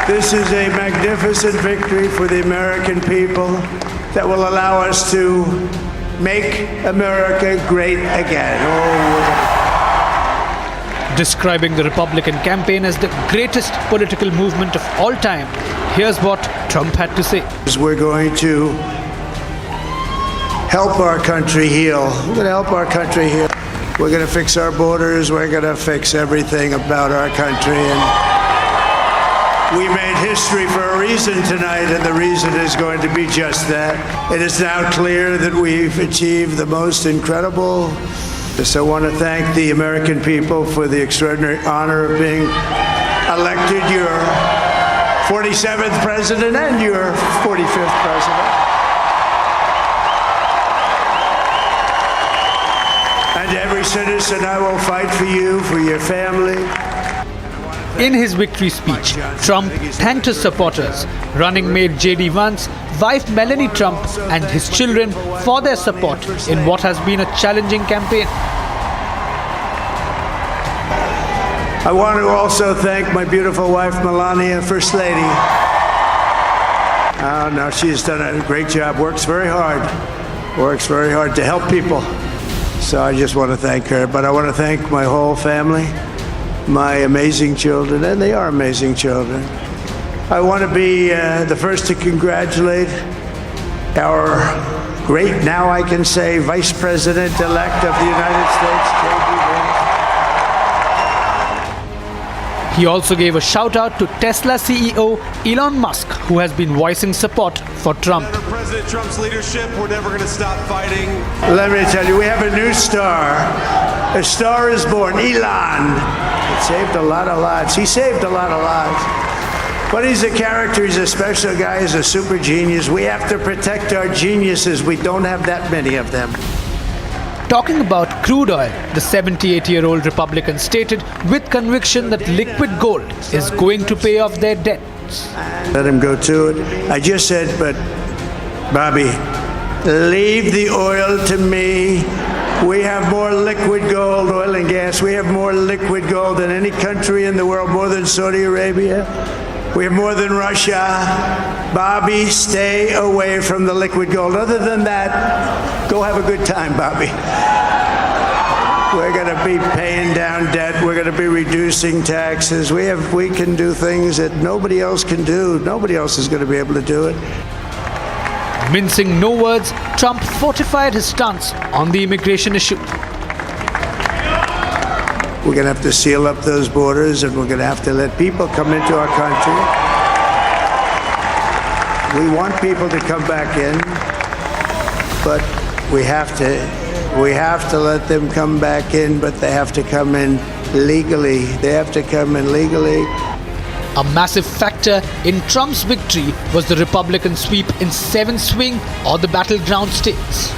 This is a magnificent victory for the American people that will allow us to make America great again. Describing the Republican campaign as the greatest political movement of all time, here's what Trump had to say. We're going to help our country heal. We're going to help our country heal. We're going to fix our borders. We're going to fix everything about our country. And we made history for a reason tonight, and the reason is going to be just that. It is now clear that we've achieved the most incredible. So I want to thank the American people for the extraordinary honor of being elected your 47th president and your 45th president. And every citizen, I will fight for you, for your family. I want to In his victory speech, Trump thanked his supporters, running mate J.D. Vance, wife Melania Trump and his children for their support in what has been a challenging campaign. I want to also thank my beautiful wife, Melania, First Lady. Oh, no, she's done a great job, works very hard to help people. So I just want to thank her. But I want to thank my whole family, my amazing children, and they are amazing children. I want to be the first to congratulate our great, now I can say, Vice President-elect of the United States, J.D. Vance. He also gave a shout out to Tesla CEO Elon Musk, who has been voicing support for Trump. Under President Trump's leadership, we're never going to stop fighting. Let me tell you, we have a new star. A star is born, Elon. It saved a lot of lives. He saved a lot of lives. But he's a character, he's a special guy, he's a super genius. We have to protect our geniuses. We don't have that many of them. Talking about crude oil, the 78-year-old Republican stated with conviction that liquid gold is going to pay off their debts. Let him go to it. I just said, but Bobby, leave the oil to me. We have more liquid gold, oil and gas. We have more liquid gold than any country in the world, more than Saudi Arabia. We have more than Russia. Bobby, stay away from the liquid gold. Other than that, go have a good time, Bobby. We're going to be paying down debt. We're going to be reducing taxes. We can do things that nobody else can do. Nobody else is going to be able to do it. Mincing no words, Trump fortified his stance on the immigration issue. We're going to have to seal up those borders, and we're going to have to let people come into our country. We want people to come back in, but we have to let them come back in, but they have to come in legally. They have to come in legally. A massive factor in Trump's victory was the Republican sweep in 7 swing or the battleground states.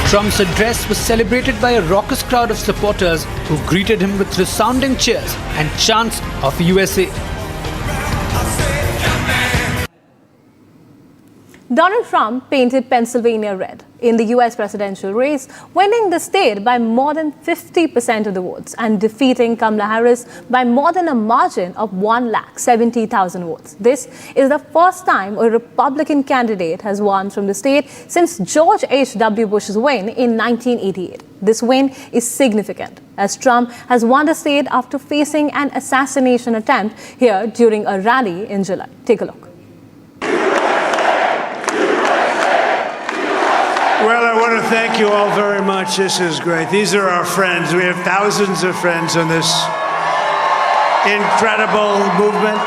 Trump's address was celebrated by a raucous crowd of supporters who greeted him with resounding cheers and chants of USA. Donald Trump painted Pennsylvania red in the US presidential race, winning the state by more than 50% of the votes and defeating Kamala Harris by more than a margin of 170,000 votes. This is the first time a Republican candidate has won from the state since George H.W. Bush's win in 1988. This win is significant as Trump has won the state after facing an assassination attempt here during a rally in July. Take a look. Well, I want to thank you all very much. This is great. These are our friends. We have thousands of friends in this incredible movement.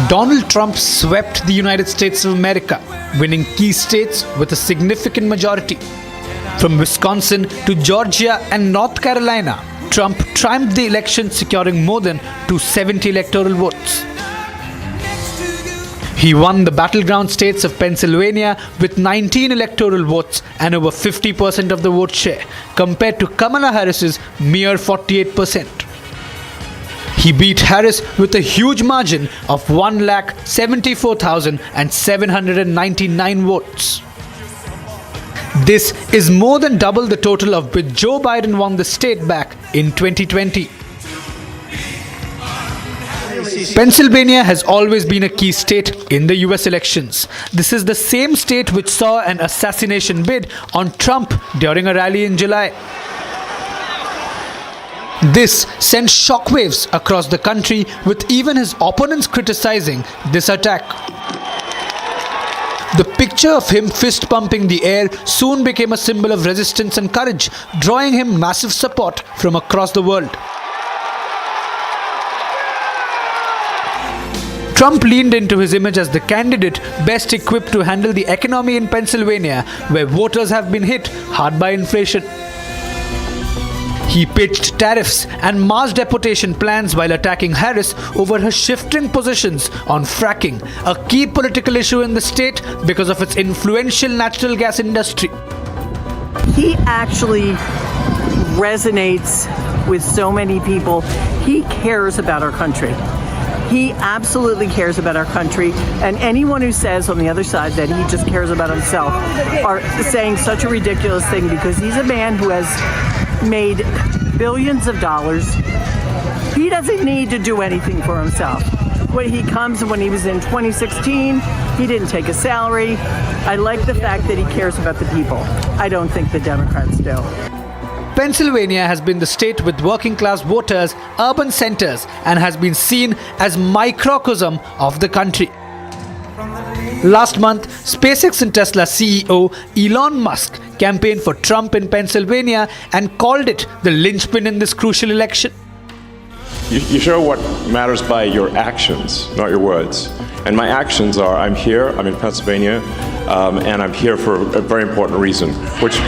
Donald Trump swept the United States of America, winning key states with a significant majority. From Wisconsin to Georgia and North Carolina, Trump triumphed the election, securing more than 270 electoral votes. He won the battleground states of Pennsylvania with 19 electoral votes and over 50% of the vote share, compared to Kamala Harris's mere 48%. He beat Harris with a huge margin of 174,799 votes. This is more than double the total of which Joe Biden won the state back in 2020. Pennsylvania has always been a key state in the US elections. This is the same state which saw an assassination bid on Trump during a rally in July. This sent shockwaves across the country, with even his opponents criticizing this attack. The picture of him fist pumping the air soon became a symbol of resistance and courage, drawing him massive support from across the world. Trump leaned into his image as the candidate best equipped to handle the economy in Pennsylvania, where voters have been hit hard by inflation. He pitched tariffs and mass deportation plans while attacking Harris over her shifting positions on fracking, a key political issue in the state because of its influential natural gas industry. He actually resonates with so many people. He cares about our country. He absolutely cares about our country, and anyone who says on the other side that he just cares about himself are saying such a ridiculous thing, because he's a man who has made billions of dollars. He doesn't need to do anything for himself. When he was in 2016, he didn't take a salary. I like the fact that he cares about the people. I don't think the Democrats do. Pennsylvania has been the state with working class voters, urban centers, and has been seen as microcosm of the country. Last month, SpaceX and Tesla CEO Elon Musk campaigned for Trump in Pennsylvania and called it the linchpin in this crucial election. You show what matters by your actions, not your words. And my actions are, I'm here, I'm in Pennsylvania, and I'm here for a very important reason, which is,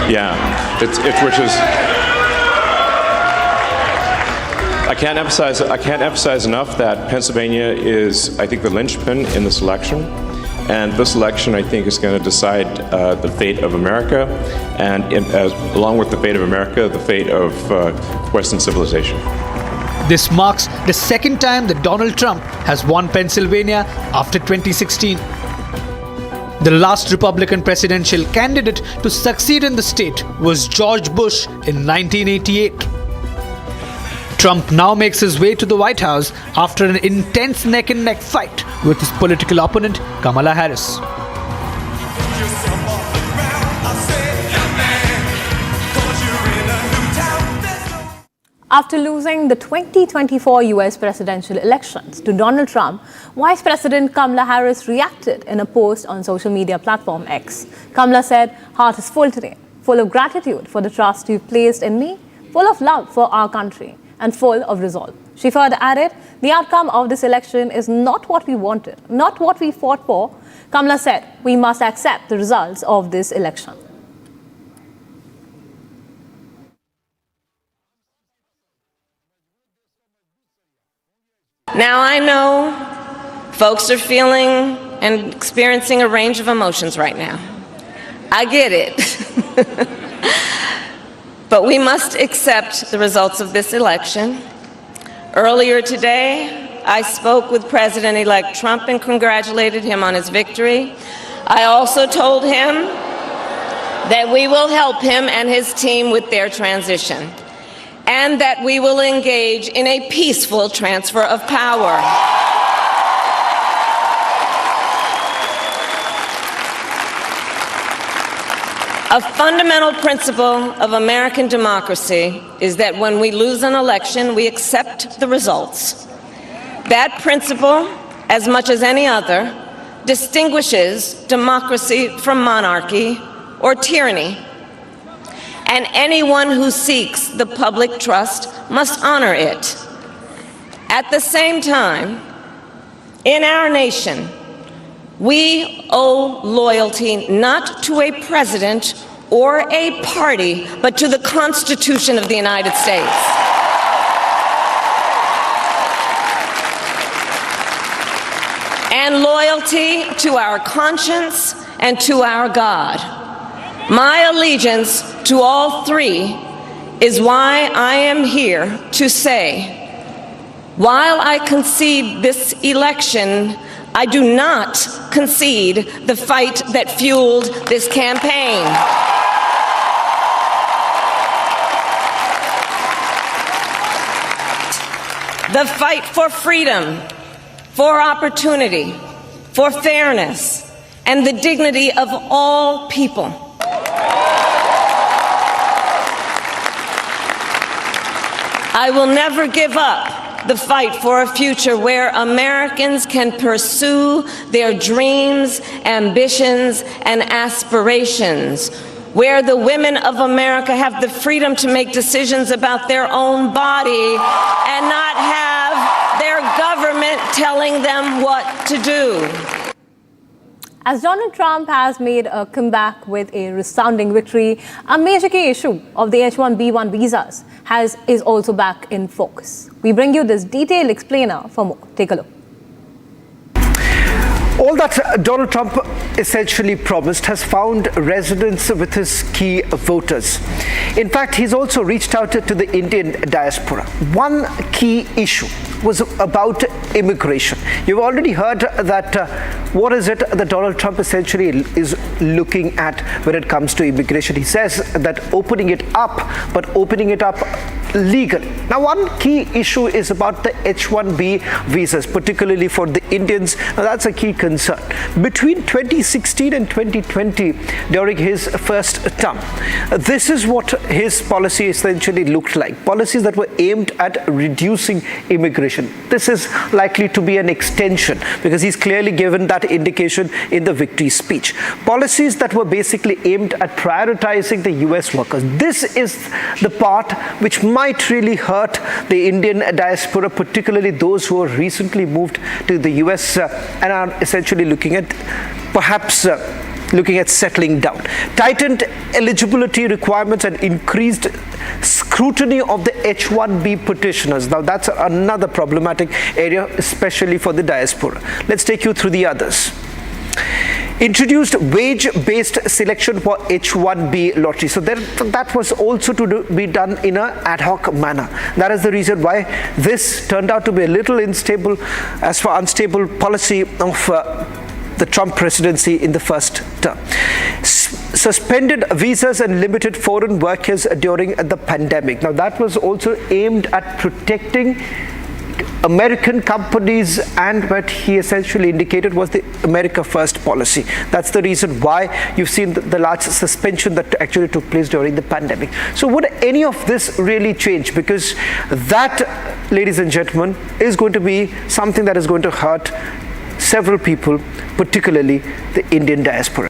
I can't emphasize enough that Pennsylvania is, I think, the linchpin in this election. And this election, I think, is going to decide the fate of America, and along with the fate of America, the fate of Western civilization. This marks the second time that Donald Trump has won Pennsylvania after 2016. The last Republican presidential candidate to succeed in the state was George Bush in 1988. Trump now makes his way to the White House after an intense neck-and-neck fight with his political opponent, Kamala Harris. After losing the 2024 US presidential elections to Donald Trump, Vice President Kamala Harris reacted in a post on social media platform X. Kamala said, "Heart is full today, full of gratitude for the trust you've placed in me, full of love for our country, and full of resolve." She further added, "The outcome of this election is not what we wanted, not what we fought for." Kamala said, "We must accept the results of this election." Now, I know folks are feeling and experiencing a range of emotions right now. I get it. But we must accept the results of this election. Earlier today, I spoke with President-elect Trump and congratulated him on his victory. I also told him that we will help him and his team with their transition, and that we will engage in a peaceful transfer of power. A fundamental principle of American democracy is that when we lose an election, we accept the results. That principle, as much as any other, distinguishes democracy from monarchy or tyranny. And anyone who seeks the public trust must honor it. At the same time, in our nation, we owe loyalty not to a president or a party, but to the Constitution of the United States. And loyalty to our conscience and to our God. My allegiance to all three is why I am here to say, while I concede this election, I do not concede the fight that fueled this campaign. The fight for freedom, for opportunity, for fairness, and the dignity of all people. I will never give up the fight for a future where Americans can pursue their dreams, ambitions, and aspirations, where the women of America have the freedom to make decisions about their own body and not have their government telling them what to do. As Donald Trump has made a comeback with a resounding victory, a major key issue of the H-1B1 visas is also back in focus. We bring you this detailed explainer for more. Take a look. All that Donald Trump essentially promised has found resonance with his key voters. In fact, he's also reached out to the Indian diaspora. One key issue was about immigration. You've already heard that what is it that Donald Trump essentially is looking at when it comes to immigration. He says that opening it up, but opening it up legally. Now, one key issue is about the H-1B visas, particularly for the Indians. Now, that's a key concern. Between 2016 and 2020, during his first term, this is what his policy essentially looked like. Policies that were aimed at reducing immigration. This is likely to be an extension because he's clearly given that indication in the victory speech. Policies that were basically aimed at prioritizing the US workers. This is the part which might really hurt the Indian diaspora, particularly those who have recently moved to the US and are essentially looking at perhaps looking at settling down. Tightened eligibility requirements and increased scrutiny of the H-1B petitioners. Now, that's another problematic area, especially for the diaspora. Let's take you through the others. Introduced wage-based selection for H-1B lottery. So that was also to be done in an ad hoc manner. That is the reason why this turned out to be a little unstable as for unstable policy of the Trump presidency in the first term. Suspended visas and limited foreign workers during the pandemic. Now, that was also aimed at protecting American companies, and what he essentially indicated was the America First policy. That's the reason why you've seen the large suspension that actually took place during the pandemic. So would any of this really change? Because that, ladies and gentlemen, is going to be something that is going to hurt several people, particularly the Indian diaspora.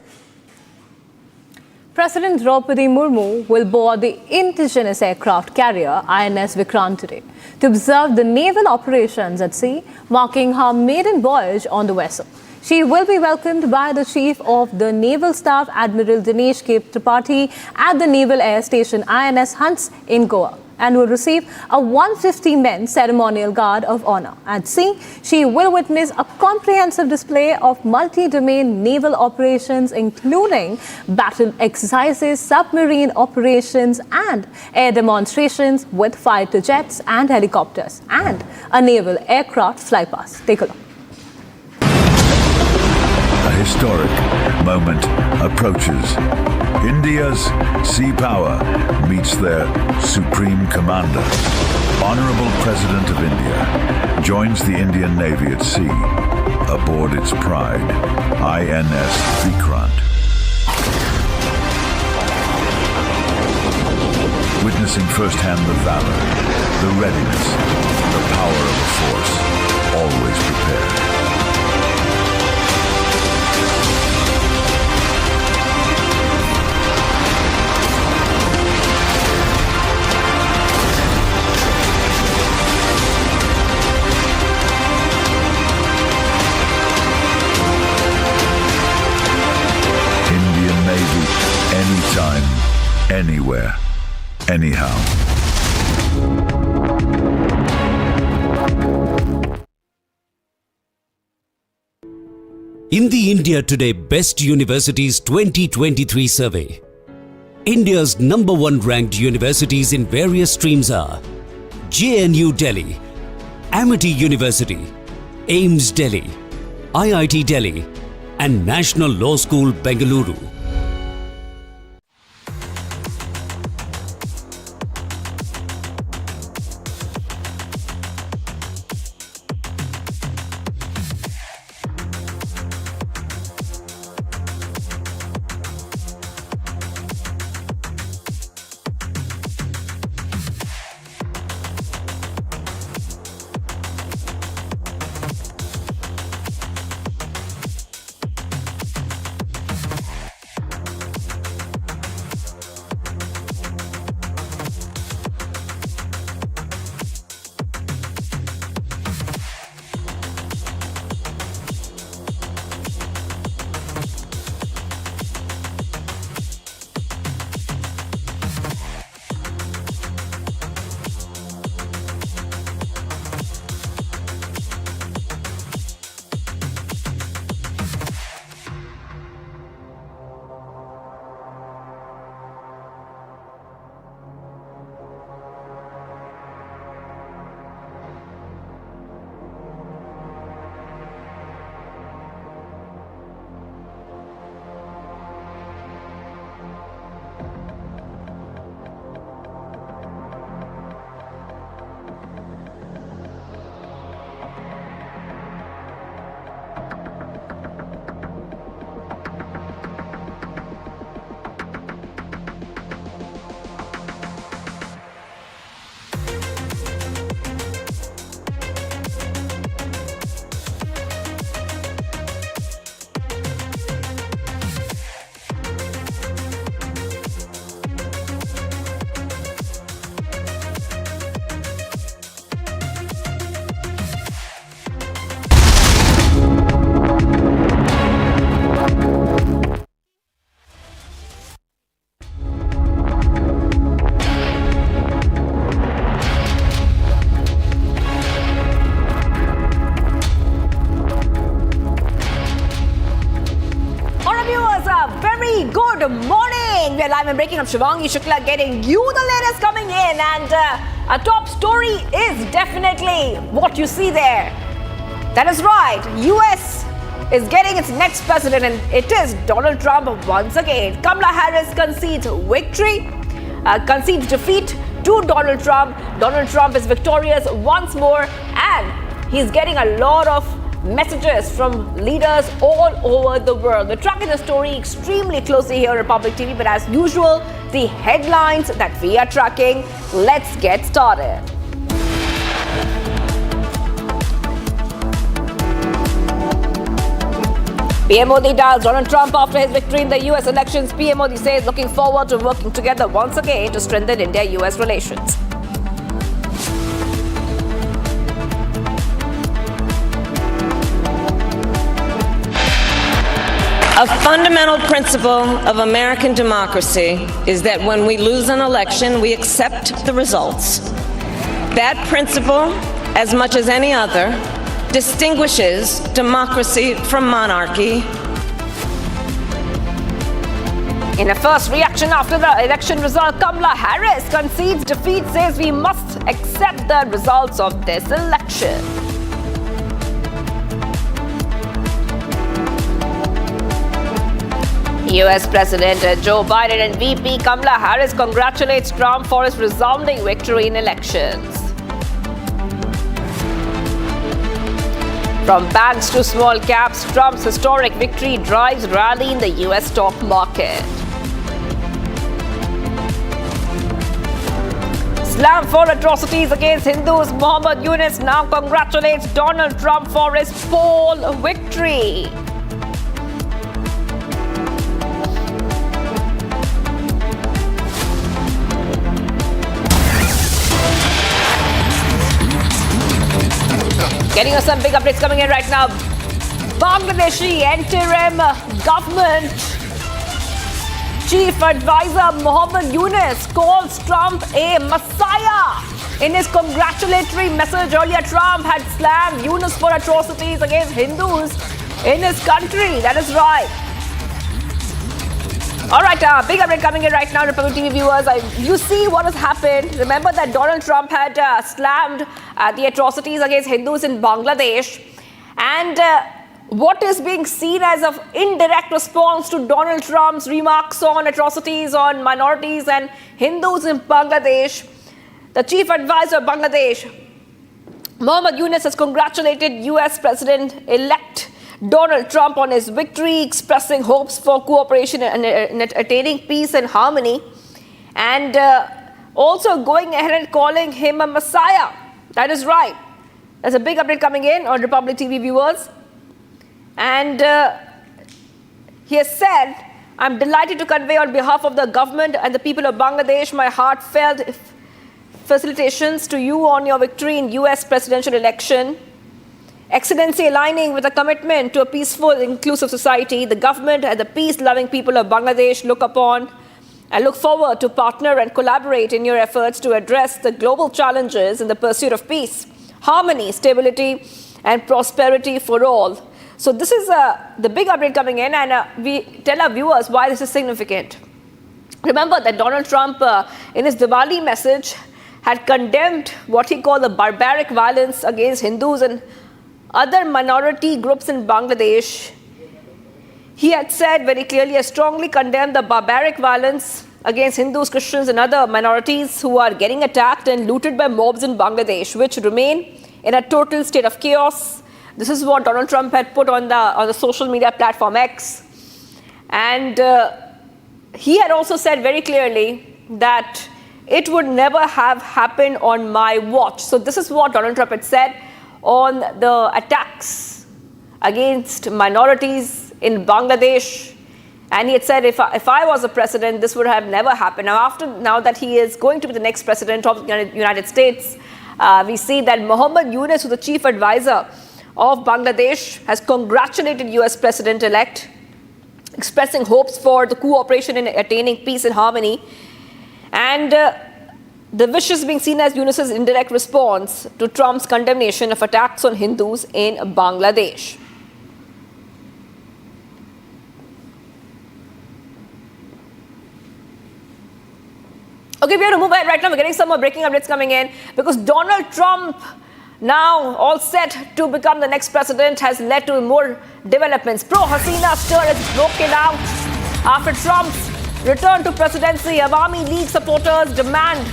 President Draupadi Murmu will board the indigenous aircraft carrier INS Vikrant today to observe the naval operations at sea, marking her maiden voyage on the vessel. She will be welcomed by the Chief of the Naval Staff, Admiral Dinesh K. Tripathi, at the Naval Air Station INS Hunts in Goa, and will receive a 150-men ceremonial guard of honor. At sea, she will witness a comprehensive display of multi-domain naval operations, including battle exercises, submarine operations, and air demonstrations with fighter jets and helicopters, and a naval aircraft flypast. Take a look. A historic moment approaches. India's sea power meets their supreme commander. Honorable President of India joins the Indian Navy at sea aboard its pride, INS Vikrant. Witnessing firsthand the valor, the readiness, the power of a force always prepared. Anytime, anywhere, anyhow. In the India Today Best Universities 2023 survey, India's #1 ranked universities in various streams are JNU Delhi, Amity University, AIMS Delhi, IIT Delhi, and National Law School Bengaluru. breaking. I'm Shivangi Shukla getting you the latest coming in. And our top story is definitely what you see there. That is right. US is getting its next president, and it is Donald Trump once again. Kamala Harris concedes victory, concedes defeat to Donald Trump. Donald Trump is victorious once more, and he's getting a lot of messages from leaders all over the world. We're tracking the story extremely closely here on Republic TV, but as usual, the headlines that we are tracking. Let's get started. PM Modi dials Donald Trump after his victory in the US elections. PM Modi says looking forward to working together once again to strengthen India-US relations. A fundamental principle of American democracy is that when we lose an election, we accept the results. That principle, as much as any other, distinguishes democracy from monarchy. In a first reaction after the election result, Kamala Harris concedes defeat, says we must accept the results of this election. US President Joe Biden and VP Kamala Harris congratulates Trump for his resounding victory in elections. From banks to small caps, Trump's historic victory drives rally in the US stock market. Slammed for atrocities against Hindus, Muhammad Yunus now congratulates Donald Trump for his poll victory. Getting us some big updates coming in right now. Bangladeshi interim government chief advisor Muhammad Yunus calls Trump a messiah. In his congratulatory message earlier, Trump had slammed Yunus for atrocities against Hindus in his country. That is right. All right, big update coming in right now, Republic TV viewers. You see what has happened. Remember that Donald Trump had slammed the atrocities against Hindus in Bangladesh. And what is being seen as an indirect response to Donald Trump's remarks on atrocities on minorities and Hindus in Bangladesh, the chief advisor of Bangladesh, Muhammad Yunus, has congratulated US President-elect Donald Trump on his victory, expressing hopes for cooperation and attaining peace and harmony, and also going ahead and calling him a messiah. That is right. There's a big update coming in on Republic TV viewers. And he has said, I'm delighted to convey on behalf of the government and the people of Bangladesh my heartfelt felicitations to you on your victory in US presidential election. Excellency, aligning with a commitment to a peaceful, inclusive society, the government and the peace-loving people of Bangladesh look upon and look forward to partner and collaborate in your efforts to address the global challenges in the pursuit of peace, harmony, stability, and prosperity for all. So this is the big update coming in, and we tell our viewers why this is significant. Remember that Donald Trump, in his Diwali message, had condemned what he called the barbaric violence against Hindus and other minority groups in Bangladesh. He had said very clearly, I strongly condemn the barbaric violence against Hindus, Christians, and other minorities who are getting attacked and looted by mobs in Bangladesh, which remain in a total state of chaos. This is what Donald Trump had put on the social media platform X. And he had also said very clearly that it would never have happened on my watch. So this is what Donald Trump had said on the attacks against minorities in Bangladesh. And he had said, if I was a president, this would have never happened. Now that he is going to be the next president of the United States, we see that Muhammad Yunus, who's the chief advisor of Bangladesh, has congratulated US President-elect, expressing hopes for the cooperation in attaining peace and harmony. And the wish is being seen as Yunus's indirect response to Trump's condemnation of attacks on Hindus in Bangladesh. Okay, we have to move ahead right now. We're getting some more breaking updates coming in because Donald Trump, now all set to become the next president, has led to more developments. Pro-Hasina stir is broken out after Trump's return to presidency. Awami League supporters demand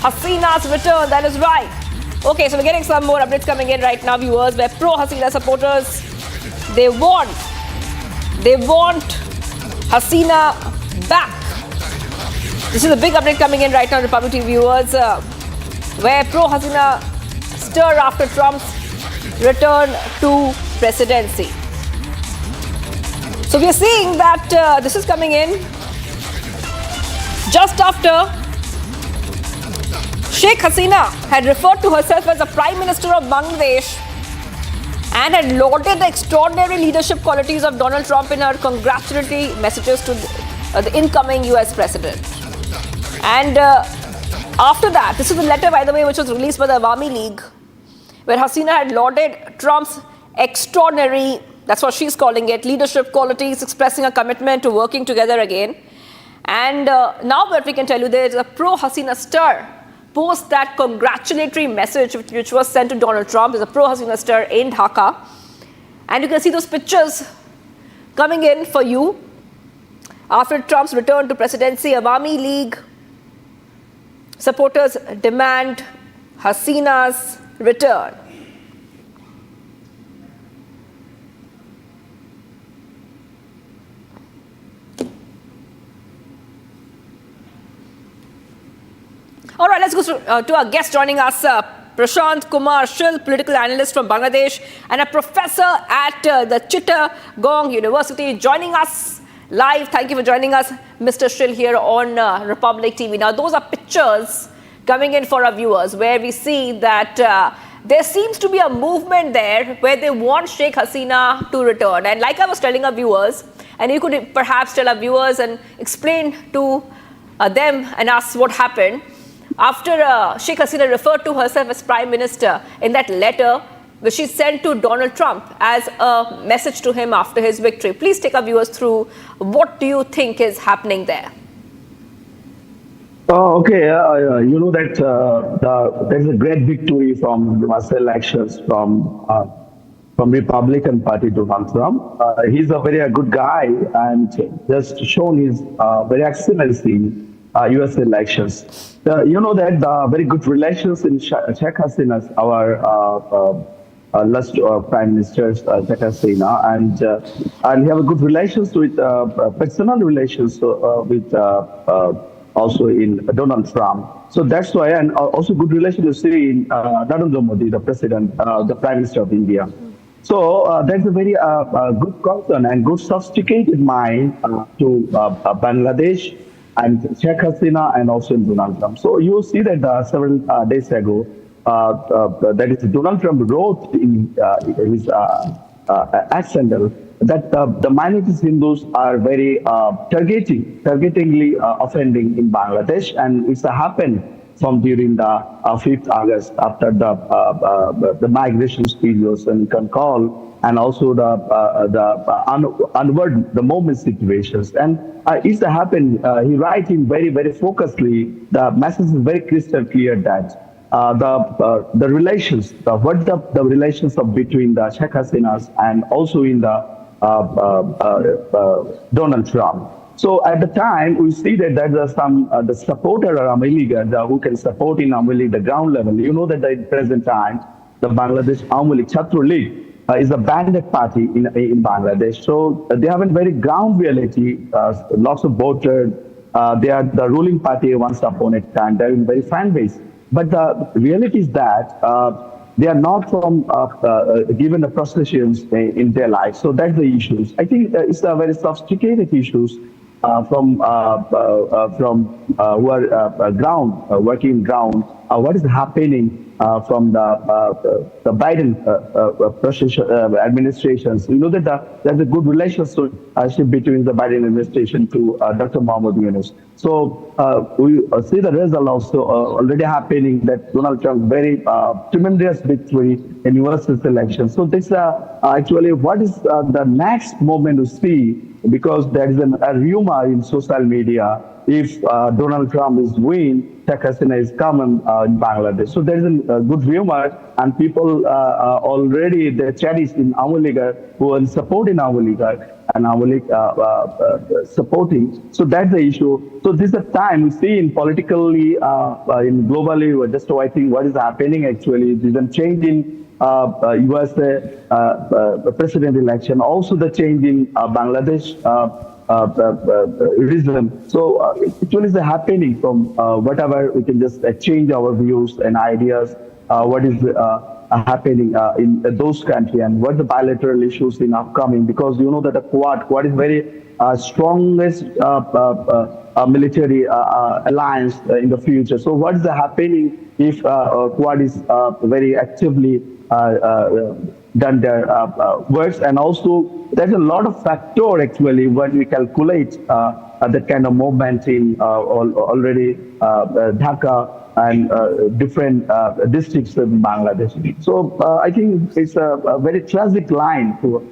Hasina's return. That is right. Okay, so we're getting some more updates coming in right now, viewers, where pro-Hasina supporters, they want Hasina back. This is a big update coming in right now, Republic TV viewers, where pro-Hasina stir after Trump's return to presidency. So we are seeing that this is coming in just after Sheikh Hasina had referred to herself as the Prime Minister of Bangladesh and had lauded the extraordinary leadership qualities of Donald Trump in her congratulatory messages to the incoming US President. And after that, this is the letter, by the way, which was released by the Awami League, where Hasina had lauded Trump's extraordinary, that's what she's calling it, leadership qualities, expressing a commitment to working together again. And now what we can tell you, there is a pro-Hasina stir post that congratulatory message which was sent to Donald Trump. There's a pro-Hasina stir in Dhaka. And you can see those pictures coming in for you. After Trump's return to presidency, Awami League supporters demand Hasina's return. All right, let's go to our guest joining us, Prashant Kumar Shil, political analyst from Bangladesh and a professor at the Chittagong University, joining us live. Thank you for joining us, Mr. Shil, here on Republic TV. Now, those are pictures coming in for our viewers where we see that there seems to be a movement there where they want Sheikh Hasina to return. And like I was telling our viewers, and you could perhaps tell our viewers and explain to them and us what happened. After Sheikh Hasina referred to herself as Prime Minister in that letter which she sent to Donald Trump as a message to him after his victory. Please take our viewers through what do you think is happening there? Oh, okay. You know that there's a great victory from the mass elections from Republican Party to Donald Trump. He's a very good guy and just shown his very excellency in U.S. elections. You know that very good relations in Sheikh Hasina's, our last Prime Minister, Sheikh Hasina, and he have a good relations with personal relations with also in Donald Trump. So that's why, and also good relations in Narendra Modi, the President, the Prime Minister of India. So that's a very good concern and good sophisticated mind to Bangladesh and Sheikh Hasina and also in Donald Trump. So you see that several days ago, that is Donald Trump wrote in his X-Handle that the minorities Hindus are very targetingly offending in Bangladesh, and it's happened from during the 5th August after the migration periods and call, and also the movement situations. And it's happened, he writing very, very focusedly, the message is very crystal clear that the relations, the relations of between the Sheikh Hasinas and also in the Donald Trump. So at the time, we see that there's some the supporter of Awami League who can support in Awami League the ground level. You know that at the present time, the Bangladesh Awami League Chhatro League is a banded party in Bangladesh. So they have a very ground reality, lots of voters. They are the ruling party once upon a time. They're in very fan base. But the reality is that they are not from given the processions in their life. So that's the issues. I think it's a very sophisticated issues from who are ground, working ground. What is happening from the Biden administrations? You know that there's a good relationship between the Biden administration to Dr. Mohammad Yunus. So we see the result also already happening, that Donald Trump very tremendous victory in U.S. elections. So this actually what is the next moment to see because there is a rumor in social media if Donald Trump is win, Sheikh Hasina is coming in Bangladesh. So there is a good rumor, and people already the charities in Awami League who are supporting Awami League and Awami League supporting. So that's the issue. So this is a time we see in politically, in globally, we're just waiting what is happening actually. There's a change in USA president election, also the change in Bangladesh region. So it is happening from whatever we can just exchange our views and ideas. What is happening in those countries and what the bilateral issues in upcoming, because you know that the Quad is very strongest military alliance in the future. So what is happening if Quad is very actively done their works, and also there's a lot of factor actually when we calculate that kind of movement in already Dhaka and different districts in Bangladesh. So I think it's a very tragic line to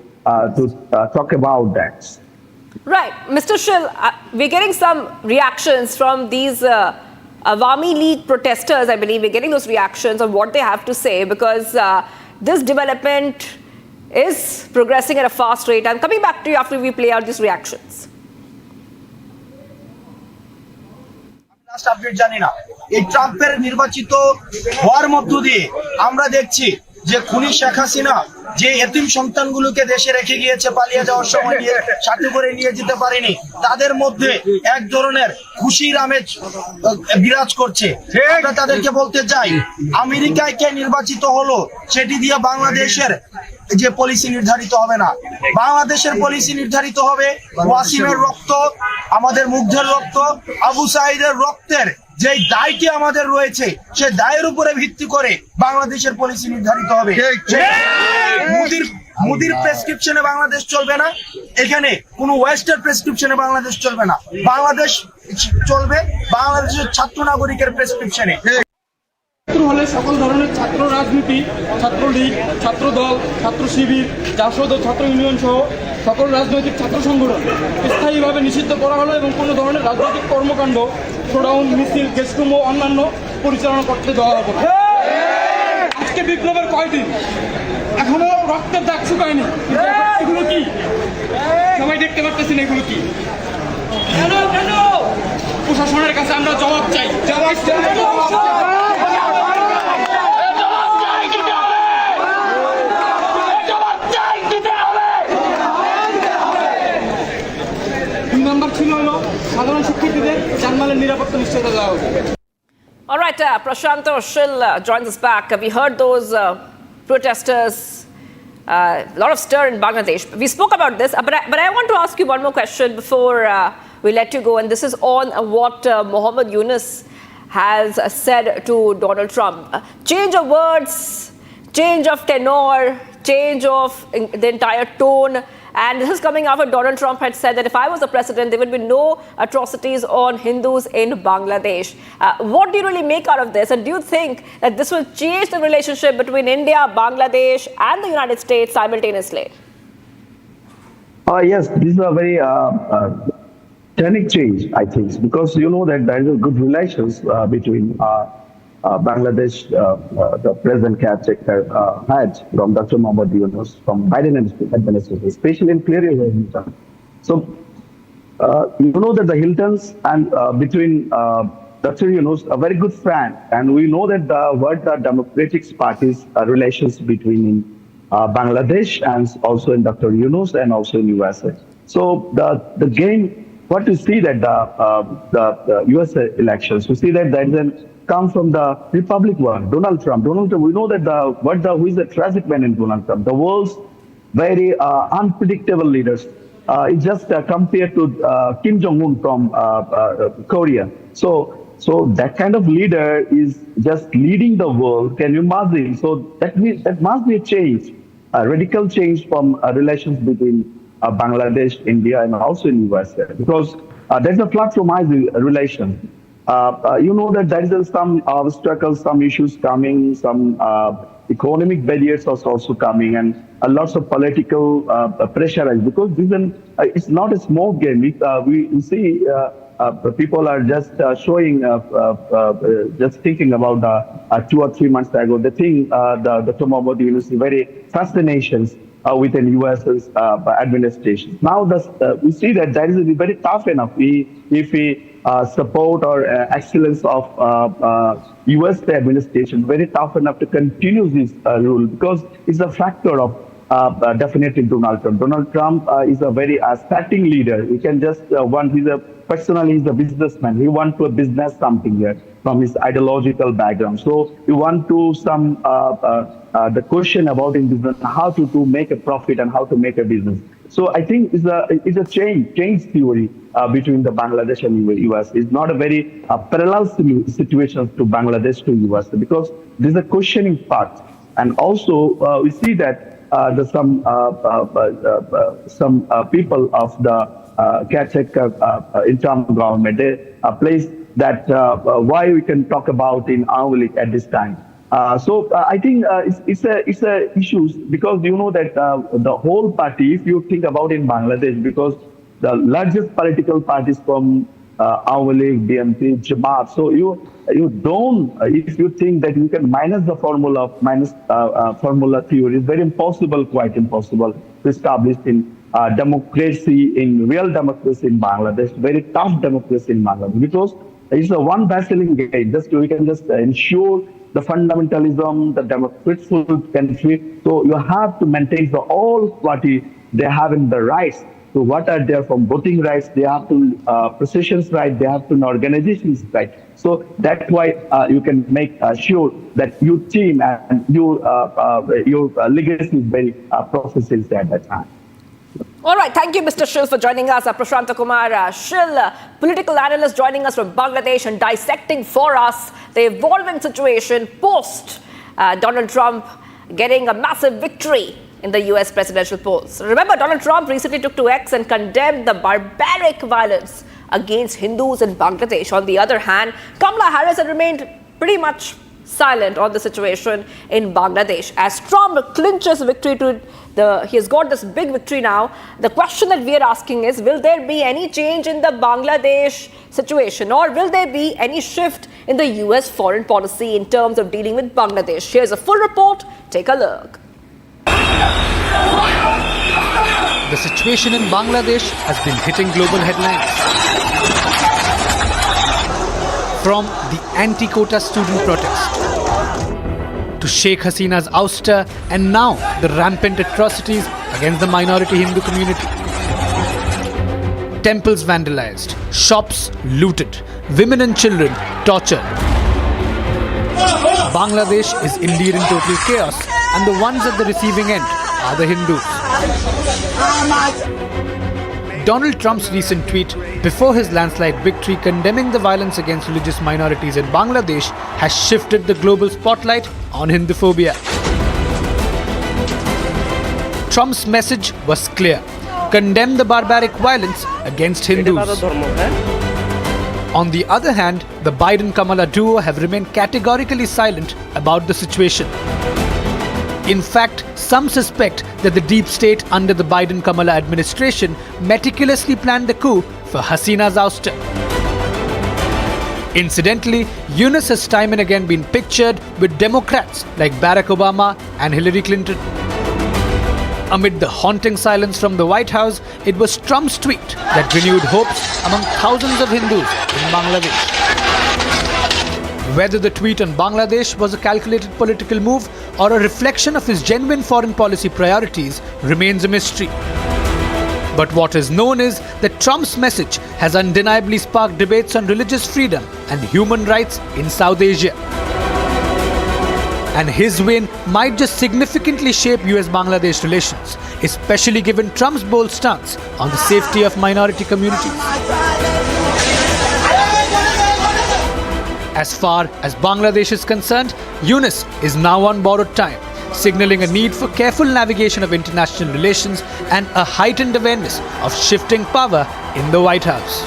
talk about that. Right. Mr. Shill, we're getting some reactions from these Awami League protesters. I believe we're getting those reactions on what they have to say, because this development is progressing at a fast rate. I'm coming back to you after we play out these reactions. Last update জানি না, এই ট্রাম্পের নির্বাচিত হওয়ার মধ্য দিয়ে আমরা দেখছি যে খুনি শেখ হাসিনা যে এতিম সন্তানগুলোকে দেশে রেখে গিয়েছে পালিয়ে যাওয়ার সময় নিয়ে সাথে করে নিয়ে যেতে পারেনি, তাদের মধ্যে এক ধরনের খুশির আমেজ বিরাজ করছে। আমরা তাদেরকে বলতে চাই, আমেরিকায় কে নির্বাচিত হলো সেটি দিয়ে বাংলাদেশের যে পলিসি নির্ধারিত হবে না। বাংলাদেশের পলিসি নির্ধারিত হবে ওয়াসিমের রক্ত, আমাদের মুগ্ধের রক্ত, আবু সাঈদের রক্তের যে দায়টি আমাদের রয়েছে সে দায়ের উপরে ভিত্তি করে বাংলাদেশের পলিসি নির্ধারিত হবে। মোদির প্রেসক্রিপশনে বাংলাদেশ চলবে না, এখানে কোনো ওয়েস্টার্ন প্রেসক্রিপশনে বাংলাদেশ চলবে না, বাংলাদেশ চলবে বাংলাদেশের ছাত্র নাগরিকের প্রেসক্রিপশনে। হলে সকল ধরনের ছাত্র রাজনীতি, ছাত্রলীগ, ছাত্র দল, ছাত্র শিবির, জাসদ ও ছাত্র ইউনিয়ন সহ সকল রাজনৈতিক ছাত্র সংগঠন স্থায়ীভাবে নিষিদ্ধ করা হলো এবং কোনো ধরনের রাজনৈতিক কর্মকাণ্ড, শোডাউন, মিছিল, গেস্টরুম ও অন্যান্য পরিচালনা করতে দেওয়া হবে। আজকে বিপ্লবের কয়দিন, এখনো রক্তের দাগ শুকায়নি, এগুলো কি সবাই দেখতে পারতেছেন? এগুলো কি কেন কেন প্রশাসনের কাছে আমরা জবাব চাই, জবাব চাই। All right, Prashant Shill joins us back. We heard those protesters, a lot of stir in Bangladesh. We spoke about this, but I want to ask you one more question before we let you go, and this is on what Mohammed Yunus has said to Donald Trump. Change of words, change of tenor, change of the entire tone. And this is coming after Donald Trump had said that if I was the president, there would be no atrocities on Hindus in Bangladesh. What do you really make out of this? And do you think that this will change the relationship between India, Bangladesh and the United States simultaneously? Yes, this is a very turning change, I think, because you know that there is a good relations between Bangladesh, the present caretaker had from Dr. Mohammed Yunus, from Biden administration, especially in clear Hilton. So, you know that the Hiltons and between Dr. Yunus, a very good friend, and we know that what the Democratic Party's relations between Bangladesh and also in Dr. Yunus and also in USA. So the game, what you see that the USA elections, we see that there is an come from the Republic one, Donald Trump. We know that who is the tragic man in Donald Trump? The world's very unpredictable leaders. It's just compared to Kim Jong-un from Korea. So that kind of leader is just leading the world. Can you imagine? So that must be a change, a radical change from relations between Bangladesh, India, and also in USA, because there's a platformized relation. You know that there is some obstacles, some issues coming, some economic barriers are also coming, and lots of political pressure, because it's not a small game. We see people are just showing, just thinking about 2 or 3 months ago. They think the Tomobodi University very fascinations within U.S.'s administration. Now we see that that is very tough enough. If we support or excellence of U.S. administration, very tough enough to continue this rule, because it's a factor of definitely Donald Trump. Donald Trump is a very starting leader. We can just he's a businessman. He wants to business something here from his ideological background. So we want to the question about in business, how to make a profit and how to make a business. So I think it's a change theory between the Bangladesh and US. It's not a very parallel situation to Bangladesh to US, because there's a questioning part. And also we see that some people of the caretaker interim government, they place that why we can talk about in our league at this time. So I think it's a issue, because you know that the whole party, if you think about in Bangladesh, because the largest political parties from our league, BNP, Jamaat. So you don't, if you think that you can minus the formula formula theory, it's very impossible, quite impossible to establish in democracy, in real democracy in Bangladesh, very tough democracy in Bangladesh, because it's a one battling game. We can just ensure the fundamentalism, the democratic country. So you have to maintain the all party, they have in the rights. So what are there from voting rights? They have to processions right. They have to organizations right. So that's why you can make sure that your team and your legacy is very professional at that time. All right, thank you, Mr. Shil, for joining us. Prashant Kumar Shil, political analyst, joining us from Bangladesh and dissecting for us the evolving situation post Donald Trump getting a massive victory in the US presidential polls. Remember, Donald Trump recently took to X and condemned the barbaric violence against Hindus in Bangladesh. On the other hand, Kamala Harris had remained pretty much silent on the situation in Bangladesh. As Trump clinches victory he has got this big victory now. The question that we are asking is, will there be any change in the Bangladesh situation, or will there be any shift in the US foreign policy in terms of dealing with Bangladesh? Here's a full report. Take a look. The situation in Bangladesh has been hitting global headlines. From the anti-quota student protest to Sheikh Hasina's ouster, and now the rampant atrocities against the minority Hindu community. Temples vandalized, shops looted, women and children tortured. Bangladesh is indeed in total chaos, and the ones at the receiving end are the Hindus. Donald Trump's recent tweet before his landslide victory condemning the violence against religious minorities in Bangladesh has shifted the global spotlight on Hinduphobia. Trump's message was clear: condemn the barbaric violence against Hindus. On the other hand, the Biden-Kamala duo have remained categorically silent about the situation. In fact, some suspect that the deep state under the Biden-Kamala administration meticulously planned the coup for Hasina's ouster. Incidentally, Yunus has time and again been pictured with Democrats like Barack Obama and Hillary Clinton. Amid the haunting silence from the White House, it was Trump's tweet that renewed hopes among thousands of Hindus in Bangladesh. Whether the tweet on Bangladesh was a calculated political move or a reflection of his genuine foreign policy priorities remains a mystery. But what is known is that Trump's message has undeniably sparked debates on religious freedom and human rights in South Asia. And his win might just significantly shape US-Bangladesh relations, especially given Trump's bold stance on the safety of minority communities. As far as Bangladesh is concerned, Yunus is now on borrowed time, signaling a need for careful navigation of international relations and a heightened awareness of shifting power in the White House.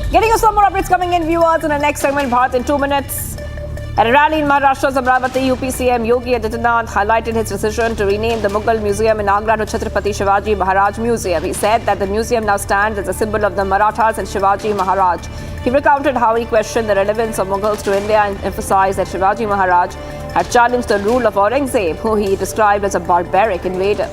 Getting you some more updates coming in, viewers, in the next segment, Bharat in 2 minutes. At a rally in Maharashtra's Amravati, UP CM Yogi Adityanath highlighted his decision to rename the Mughal Museum in Agra to Chhatrapati Shivaji Maharaj Museum. He said that the museum now stands as a symbol of the Marathas and Shivaji Maharaj. He recounted how he questioned the relevance of Mughals to India and emphasized that Shivaji Maharaj had challenged the rule of Aurangzeb, who he described as a barbaric invader.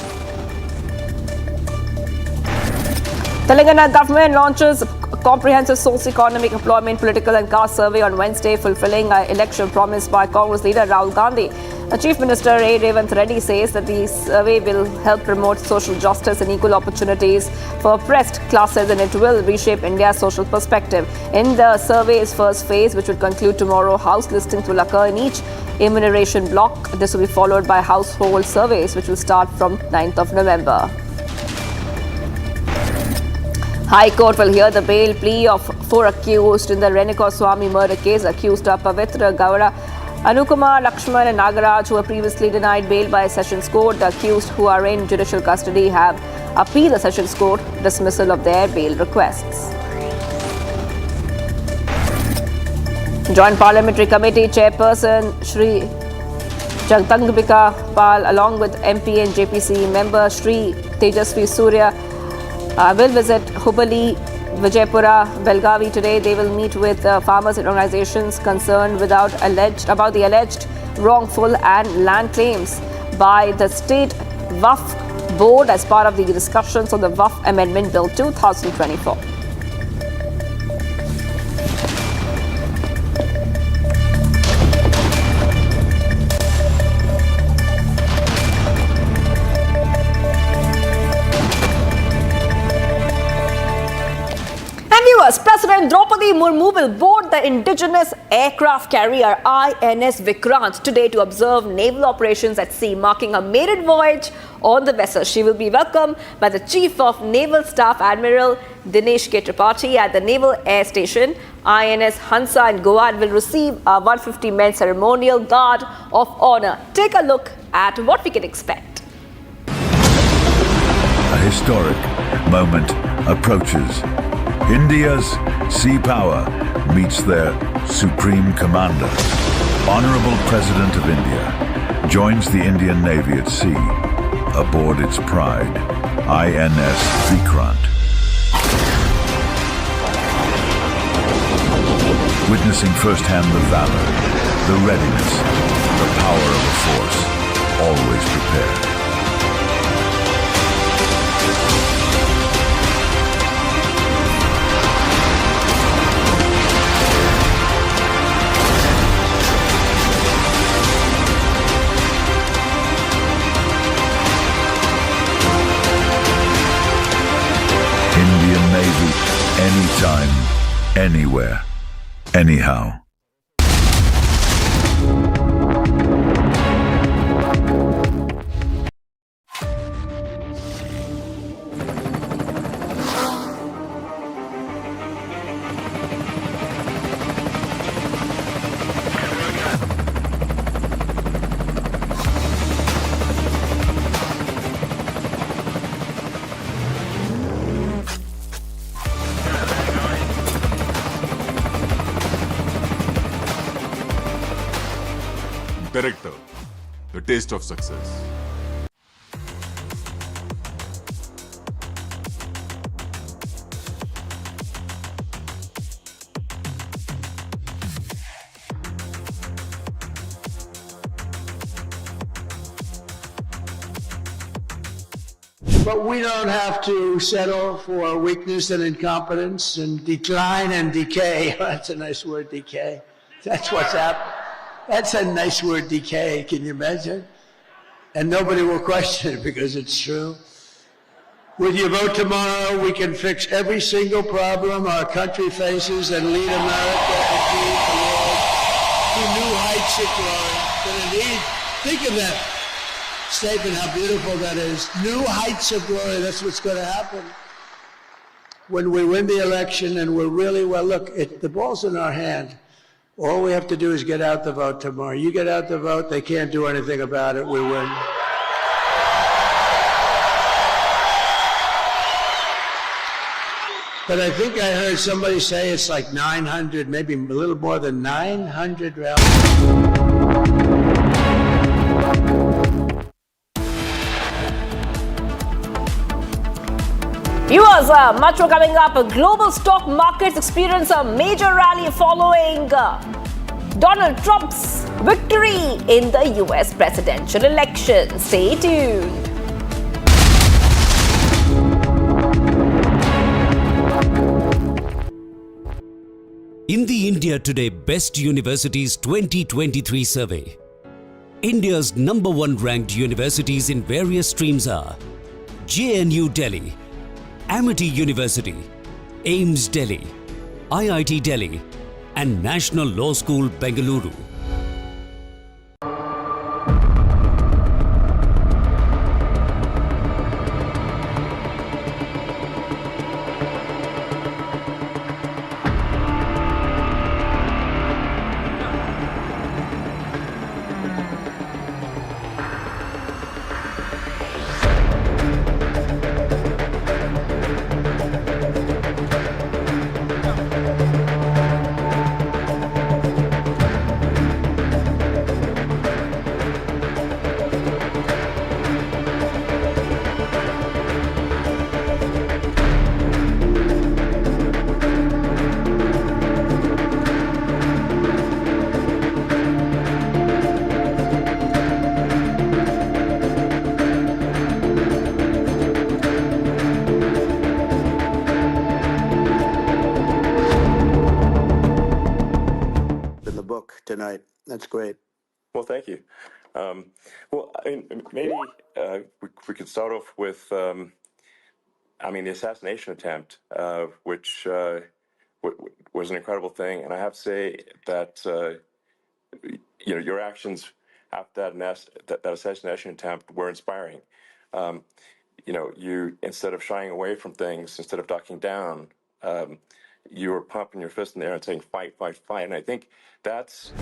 Telangana government launches comprehensive socio-economic, employment, political and caste survey on Wednesday, fulfilling an election promised by Congress leader Rahul Gandhi. The Chief Minister A. Revanth Reddy says that the survey will help promote social justice and equal opportunities for oppressed classes, and it will reshape India's social perspective. In the survey's first phase, which will conclude tomorrow, house listings will occur in each enumeration block. This will be followed by household surveys, which will start from 9th of November. High Court will hear the bail plea of 4 accused in the Goswami murder case. Accused are Pavitra Gowda, Anukumar, Lakshman and Nagaraj, who were previously denied bail by Sessions Court. The accused who are in judicial custody have appealed the Sessions Court dismissal of their bail requests. Joint Parliamentary Committee Chairperson Shri Jagdangbika Pal, along with MP and JPC member Shri Tejasvi Surya, will visit Hubballi, Vijaypura, Belgavi today. They will meet with farmers and organizations concerned about the alleged wrongful and land claims by the State Waqf Board as part of the discussions on the Waqf Amendment Bill 2024. President Draupadi Murmu will board the indigenous aircraft carrier INS Vikrant today to observe naval operations at sea, marking her maiden voyage on the vessel. She will be welcomed by the Chief of Naval Staff Admiral Dinesh K. Tripathi at the Naval Air Station. INS Hansa in Goa will receive a 150-men ceremonial guard of honor. Take a look at what we can expect. A historic moment approaches. India's sea power meets their supreme commander. Honorable President of India joins the Indian Navy at sea aboard its pride, INS Vikrant. Witnessing firsthand the valor, the readiness, the power of a force always prepared. Indian Navy, anytime, anywhere, anyhow. Director, the taste of success. But we don't have to settle for weakness and incompetence and decline and decay. That's a nice word, decay. That's what's happening. That's a nice word, decay. Can you imagine? And nobody will question it because it's true. With your vote tomorrow, we can fix every single problem our country faces and lead America and lead the world to new heights of glory. But indeed, think of that statement, how beautiful that is. New heights of glory, that's what's going to happen. When we win the election and we're really, well, look, the ball's in our hand. All we have to do is get out the vote tomorrow. You get out the vote, they can't do anything about it, we win. But I think I heard somebody say it's like 900, maybe a little more than 900 rallies. Viewers, much more coming up. Global stock markets experience a major rally following Donald Trump's victory in the US presidential election. Stay tuned. In the India Today Best Universities 2023 survey, India's #1 ranked universities in various streams are JNU Delhi, Amity University, AIMS Delhi, IIT Delhi, and National Law School Bengaluru. Tonight. That's great. Well, thank you. Well, I mean, maybe we could start off with, I mean, the assassination attempt, which was an incredible thing, and I have to say that you know, your actions after that assassination attempt were inspiring. You know, you, instead of shying away from things, instead of ducking down, you were pumping your fist in the air and saying, fight, fight, fight. And I think that's...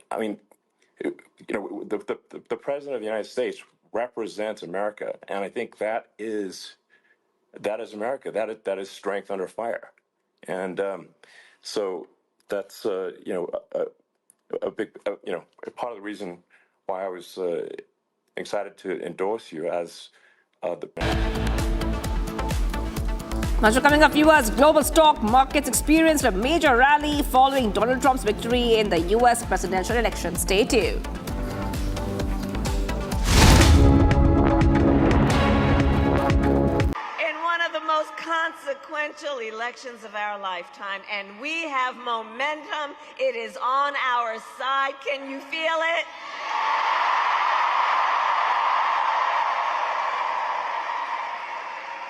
I mean, you know, the President of the United States represents America. And I think that is America. That is strength under fire. And so that's, you know, a big, you know, part of the reason why I was excited to endorse you as the... Now, coming up, viewers, global stock markets experienced a major rally following Donald Trump's victory in the US presidential election. Stay tuned. Most consequential elections of our lifetime, and we have momentum. It is on our side. Can you feel it?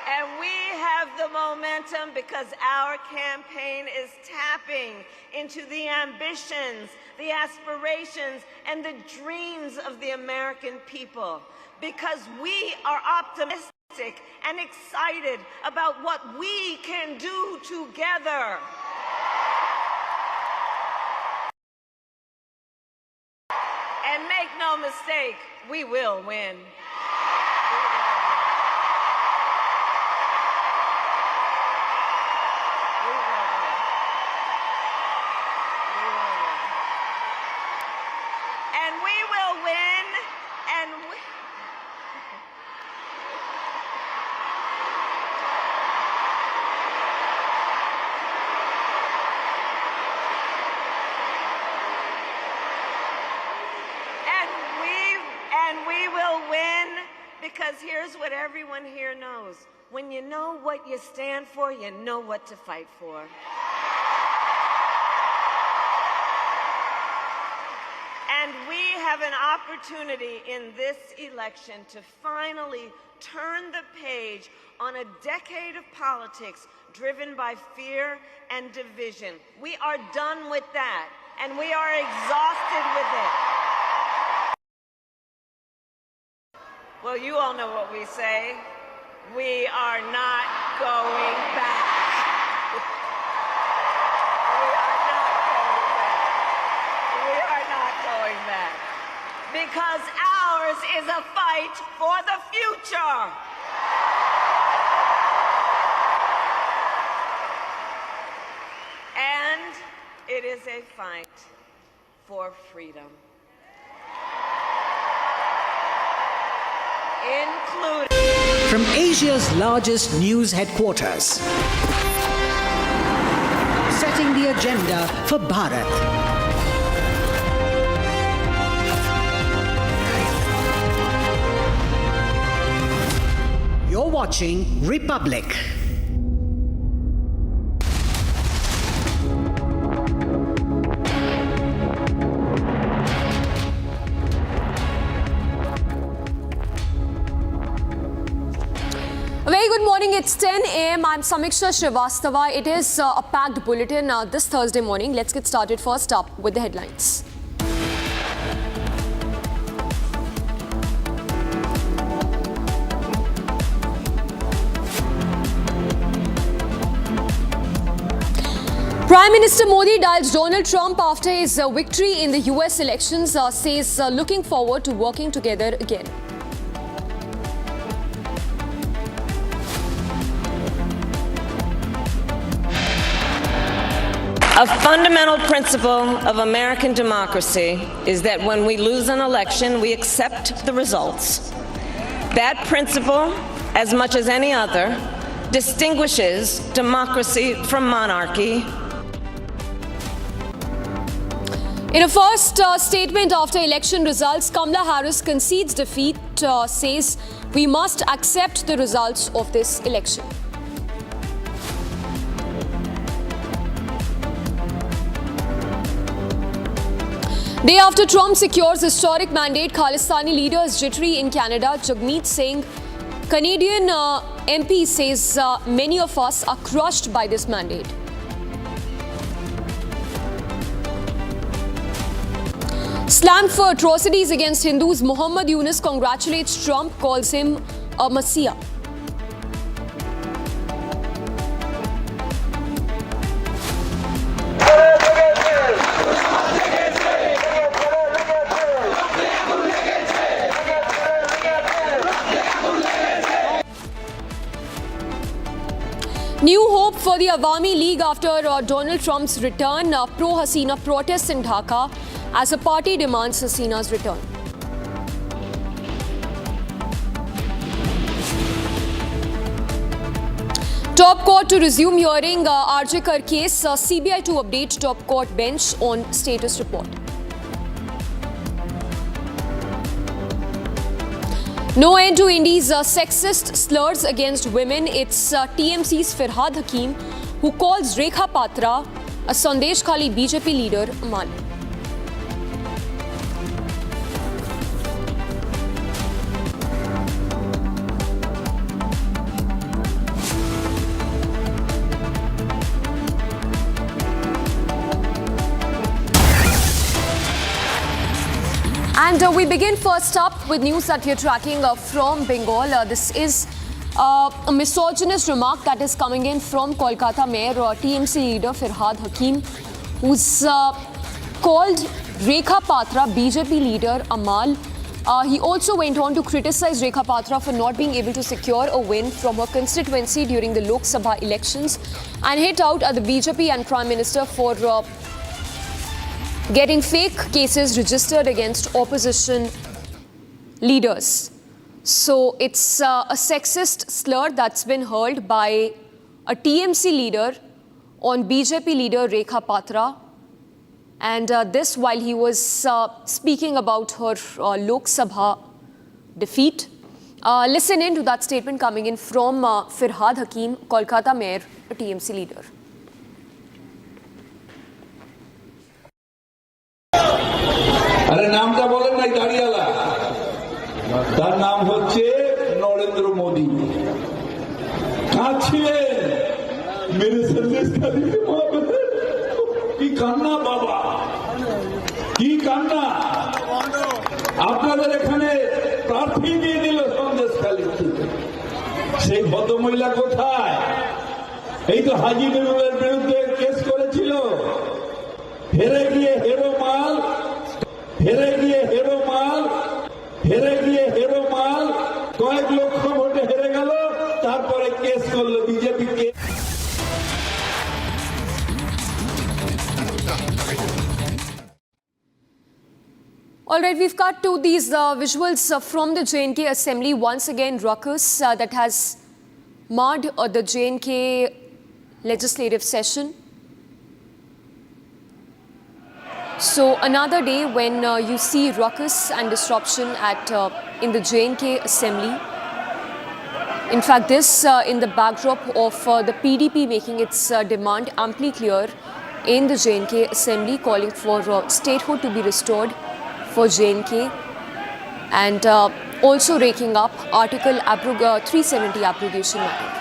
And we have the momentum because our campaign is tapping into the ambitions, the aspirations, and the dreams of the American people, because we are optimistic and excited about what we can do together. And make no mistake, we will win. And we will win, and we... Because here's what everyone here knows. When you know what you stand for, you know what to fight for. And we have an opportunity in this election to finally turn the page on a decade of politics driven by fear and division. We are done with that, and we are exhausted with it. Well, you all know what we say. We are not going back. We are not going back. because ours is a fight for the future. And it is a fight for freedom. Including from Asia's largest news headquarters, setting the agenda for Bharat. You're watching Republic. A very good morning. It's 10 a.m. I'm Samiksha Srivastava. It is a packed bulletin this Thursday morning. Let's get started first up with the headlines. Prime Minister Modi dials Donald Trump after his victory in the US elections, says looking forward to working together again. A fundamental principle of American democracy is that when we lose an election, we accept the results. That principle, as much as any other, distinguishes democracy from monarchy. In a first statement after election results, Kamala Harris concedes defeat, says we must accept the results of this election. Day after Trump secures historic mandate, Khalistani leader is jittery in Canada. Jagmeet Singh, Canadian MP, says many of us are crushed by this mandate. Slammed for atrocities against Hindus, Muhammad Yunus congratulates Trump, calls him a messiah. New hope for the Awami League after Donald Trump's return. Pro-Hasina protests in Dhaka as a party demands Hasina's return. Top court to resume hearing Arjekar case. CBI to update top court bench on status report. No end to India's sexist slurs against women. It's TMC's Firhad Hakim who calls Rekha Patra a Sandesh Khali BJP leader Amal. And we begin first up with news that you're tracking from Bengal. This is a misogynist remark that is coming in from Kolkata Mayor TMC leader Firhad Hakim, who's called Rekha Patra BJP leader Amal. He also went on to criticize Rekha Patra for not being able to secure a win from her constituency during the Lok Sabha elections and hit out at the BJP and Prime Minister for getting fake cases registered against opposition leaders. So it's a sexist slur that's been hurled by a TMC leader on BJP leader Rekha Patra. And this while he was speaking about her Lok Sabha defeat. Listen in to that statement coming in from Firhad Hakim, Kolkata Mayor, a TMC leader. আরে নামটা বলেন নাই দাঁড়িয়ালা তার নাম হচ্ছে নরেন্দ্র মোদী কাঁদছিলেন মেরে সন্দেশ খালিতে কি কান্না বাবা কি কান্না আপনাদের এখানে প্রার্থী দিয়ে দিল সন্দেশ খালিতে সেই ভদ্রমহিলা কোথায় এই তো হাজি নুরুলের বিরুদ্ধে কেস করেছিল হেরে গিয়ে হেরো মাল হেরে গিয়ে হেরো মাল কয়েক লক্ষ ভোটে হেরে গেল, তারপরে কেস করলো বিজেপিকে। All right, we've cut to these visuals from the JNK Assembly. Once again, ruckus that has marred the JNK legislative session. So another day when you see ruckus and disruption in the JNK Assembly. In fact, this in the backdrop of the PDP making its demand amply clear in the JNK Assembly, calling for statehood to be restored for JNK, and also raking up Article 370 abrogation matter.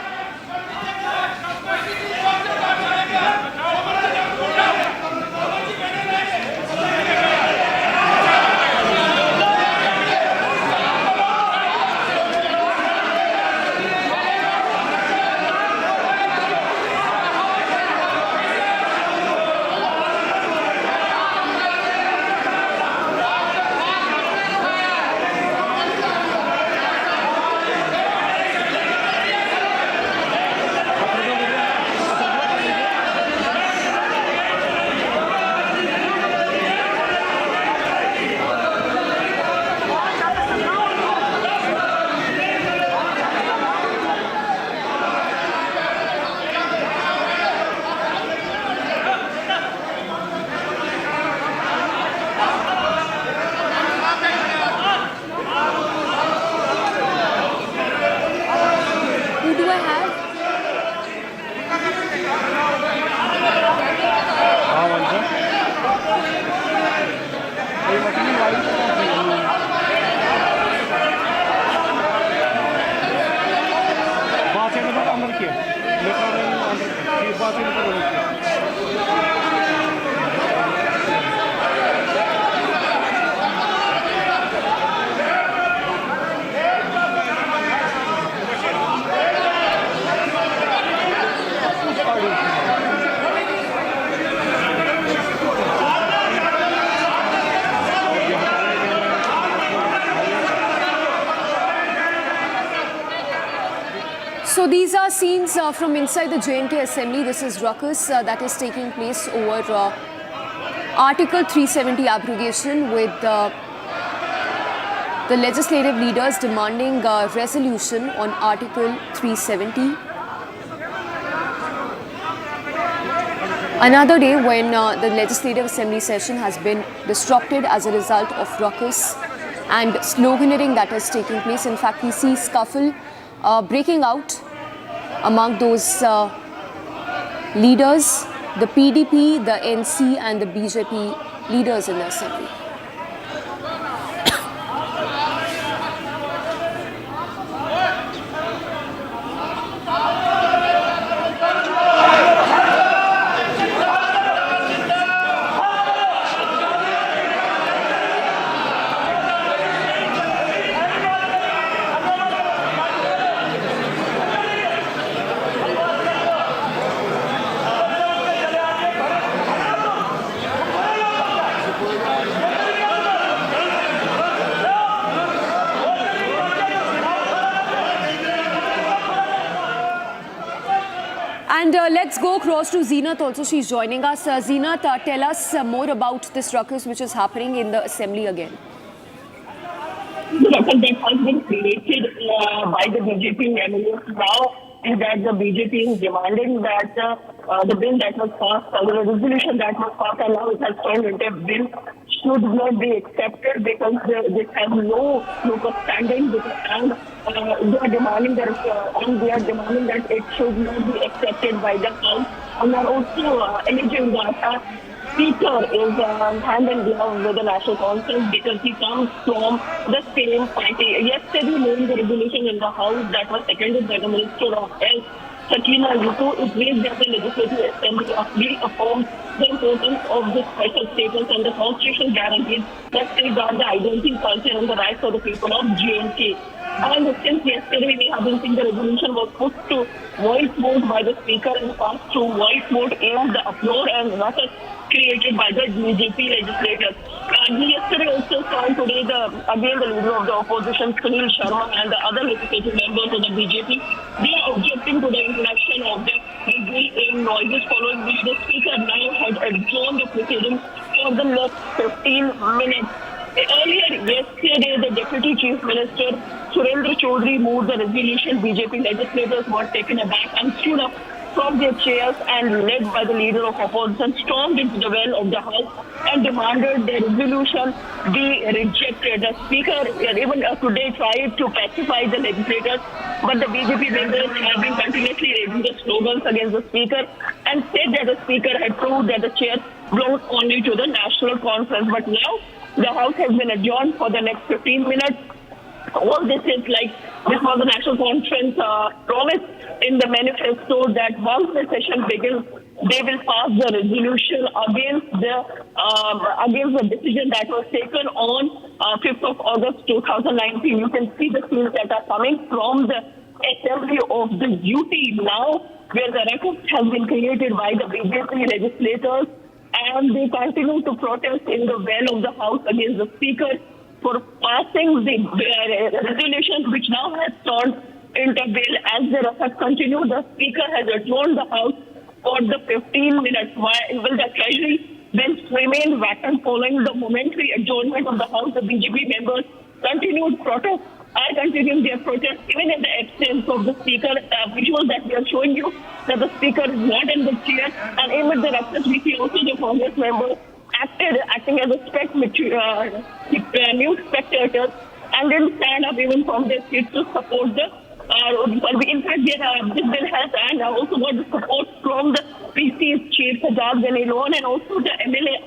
So these are scenes from inside the JNK Assembly. This is ruckus that is taking place over Article 370 abrogation, with the legislative leaders demanding resolution on Article 370. Another day when the Legislative Assembly session has been disrupted as a result of ruckus and sloganeering that is taking place. In fact, we see scuffle breaking out among those leaders, the PDP, the NC and the BJP leaders in the assembly. And let's go across to Zeenat also. She's joining us. Zeenat, tell us more about this ruckus which is happening in the assembly again. The ruckus that has been created by the BJP MLAs now is that the BJP is demanding that the bill that was passed, the resolution that was passed, and now it has turned into a bill, should not be accepted because this has no local standing, and they are demanding that it should not be accepted by the House, and they are also alleging that Speaker is hand in glove with the National Council because he comes from the same party. Yesterday, knowing the resolution in the House that was seconded by the Minister of Health, Sakina Yutu, it raised that the Legislative Assembly affirms the importance of this special status and the Constitution guarantees that safeguard the identity, culture and the rights of the people of JNK. And since yesterday we have been seeing the resolution was put to voice vote by the Speaker and passed to voice vote in the uproar and ruckus created by the BJP legislators. Yesterday also saw today the leader of the opposition, Sunil Sharma, and the other legislative members of the BJP, they are objecting to the introduction of the bill in noises, following which the speaker now had adjourned the proceedings for the next 15 minutes. Earlier yesterday, the Deputy Chief Minister Surendra Chaudhary moved the resolution. BJP legislators were taken aback and stood up from their chairs and, led by the leader of opposition, stormed into the well of the House and demanded the resolution be rejected. The Speaker even today tried to pacify the legislators, but the BJP members have been continuously raising the slogans against the Speaker and said that the Speaker had proved that the chair belongs only to the National Conference. But now the House has been adjourned for the next 15 minutes. All this is like this was the National Conference promise in the manifesto that once the session begins, they will pass the resolution against the decision that was taken on 5th of August 2019. You can see the scenes that are coming from the Assembly of the UT now, where the record has been created by the BJP legislators, and they continue to protest in the well of the House against the Speaker for passing the resolution, which now has turned into bill. As the effect continues, the Speaker has adjourned the House for the 15 minutes. Why will the Treasury bench remain vacant following the momentary adjournment of the House? The BJP members continued protest. Are continuing their protest even in the absence of the Speaker. Visual that we are showing you that the Speaker is not in the chair, and even the recess we see also the Congress members acting as a new spectators and didn't stand up even from their seats to support the. In fact, this bill has and also got the support from the PC's chief, Sajjad Ganilon, and also the MLA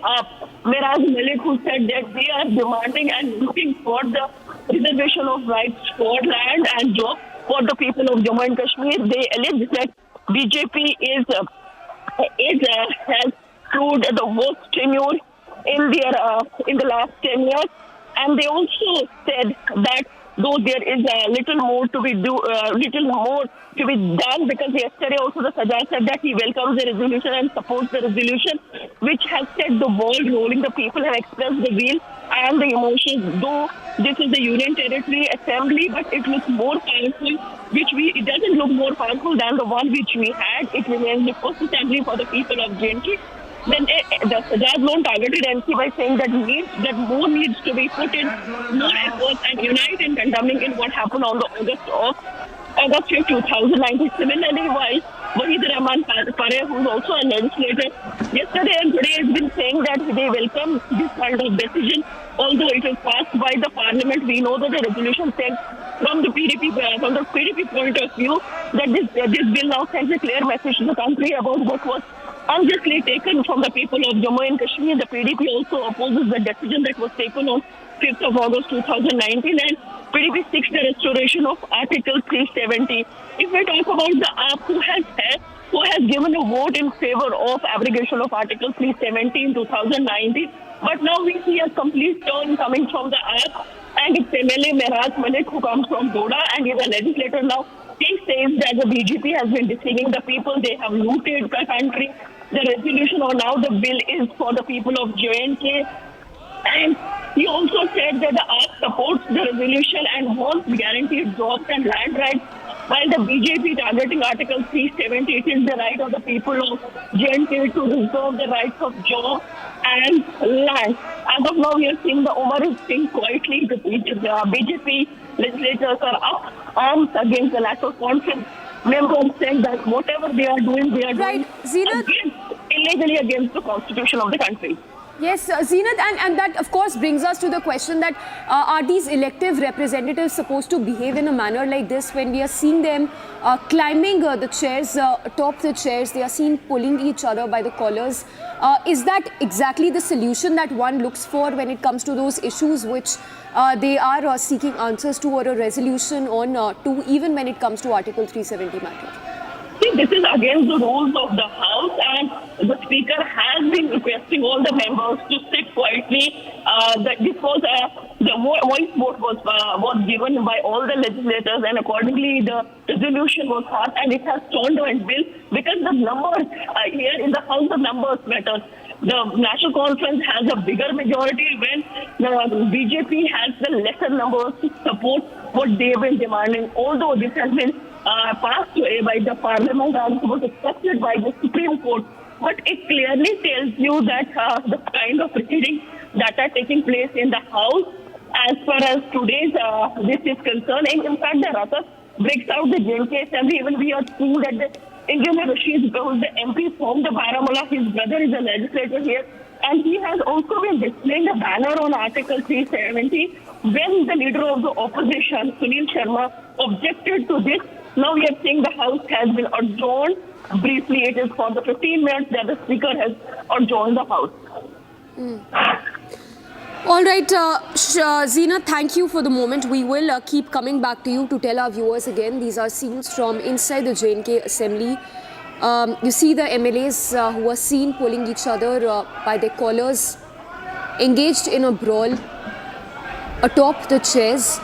Miraj Malik, who said that they are demanding and looking for the reservation of rights for land and jobs for the people of Jammu and Kashmir. They allege that BJP has proved the worst tenure in the last 10 years, and they also said that though there is little more to be done, because yesterday also the Sajjad said that he welcomes the resolution and supports the resolution, which has set the ball rolling. The people have expressed the will and the emotions. Though this is the Union Territory Assembly, but it looks more powerful, it doesn't look more powerful than the one which we had. It remains the first assembly for the people of J&K. Then the Sajjad loan targeted MC by saying that more needs to be put in, more efforts, and unite in condemning in what happened on the August 5th, 2019. Similarly, while Wahid Rahman Pare, who is also a legislator, yesterday and today has been saying that they welcome this kind of decision, although it was passed by the Parliament. We know that the resolution sent from the PDP point of view that this bill now sends a clear message to the country about what was unjustly taken from the people of Jammu and Kashmir. The PDP also opposes the decision that was taken on 5th of August 2019, and PDP seeks the restoration of Article 370. If we talk about the AAP, who has given a vote in favor of abrogation of Article 370 in 2019, but now we see a complete turn coming from the AAP, and it's MLA Miraj Malik, who comes from Doda and is a legislator now. He says that the BJP has been deceiving the people. They have looted the country. The resolution or now the bill is for the people of J&K. And he also said that the AAP supports the resolution and wants guaranteed jobs and land rights, while the BJP targeting Article 370, it is the right of the people of J&K to reserve the rights of jobs and land. As of now, we are seeing the Umar is saying quietly the BJP legislators are up arms against the National Conference members, saying that whatever they are doing illegally against the constitution of the country. Yes, Zeenat, and that of course brings us to the question that are these elective representatives supposed to behave in a manner like this when we are seeing them climbing the chairs, atop the chairs, they are seen pulling each other by the collars. Is that exactly the solution that one looks for when it comes to those issues which they are seeking answers to or a resolution on to, even when it comes to Article 370 matter? See, this is against the rules of the House, and the Speaker has been requesting all the members to sit quietly. The voice vote was given by all the legislators, and accordingly the resolution was passed, and it has turned to a bill because the numbers here in the House, the numbers matter. the National Conference has a bigger majority when the BJP has the lesser numbers to support what they've been demanding. Although this has been passed by the Parliament and was accepted by the Supreme Court, but it clearly tells you that the kind of proceedings that are taking place in the House, as far as today's this is concerned, and in fact the Rata breaks out the J&K Assembly. Even we are told that the Engineer Rashid, who is the MP from the Baramulla, his brother is a legislator here, and he has also been displaying a banner on Article 370 when the leader of the opposition, Sunil Sharma, objected to this. Now we are seeing the House has been adjourned. Briefly, it is for the 15 minutes that the Speaker has adjourned the House. All right, Zina, thank you for the moment. We will keep coming back to you to tell our viewers again. These are scenes from inside the J&K Assembly. You see the MLAs who are seen pulling each other by their collars, engaged in a brawl atop the chairs,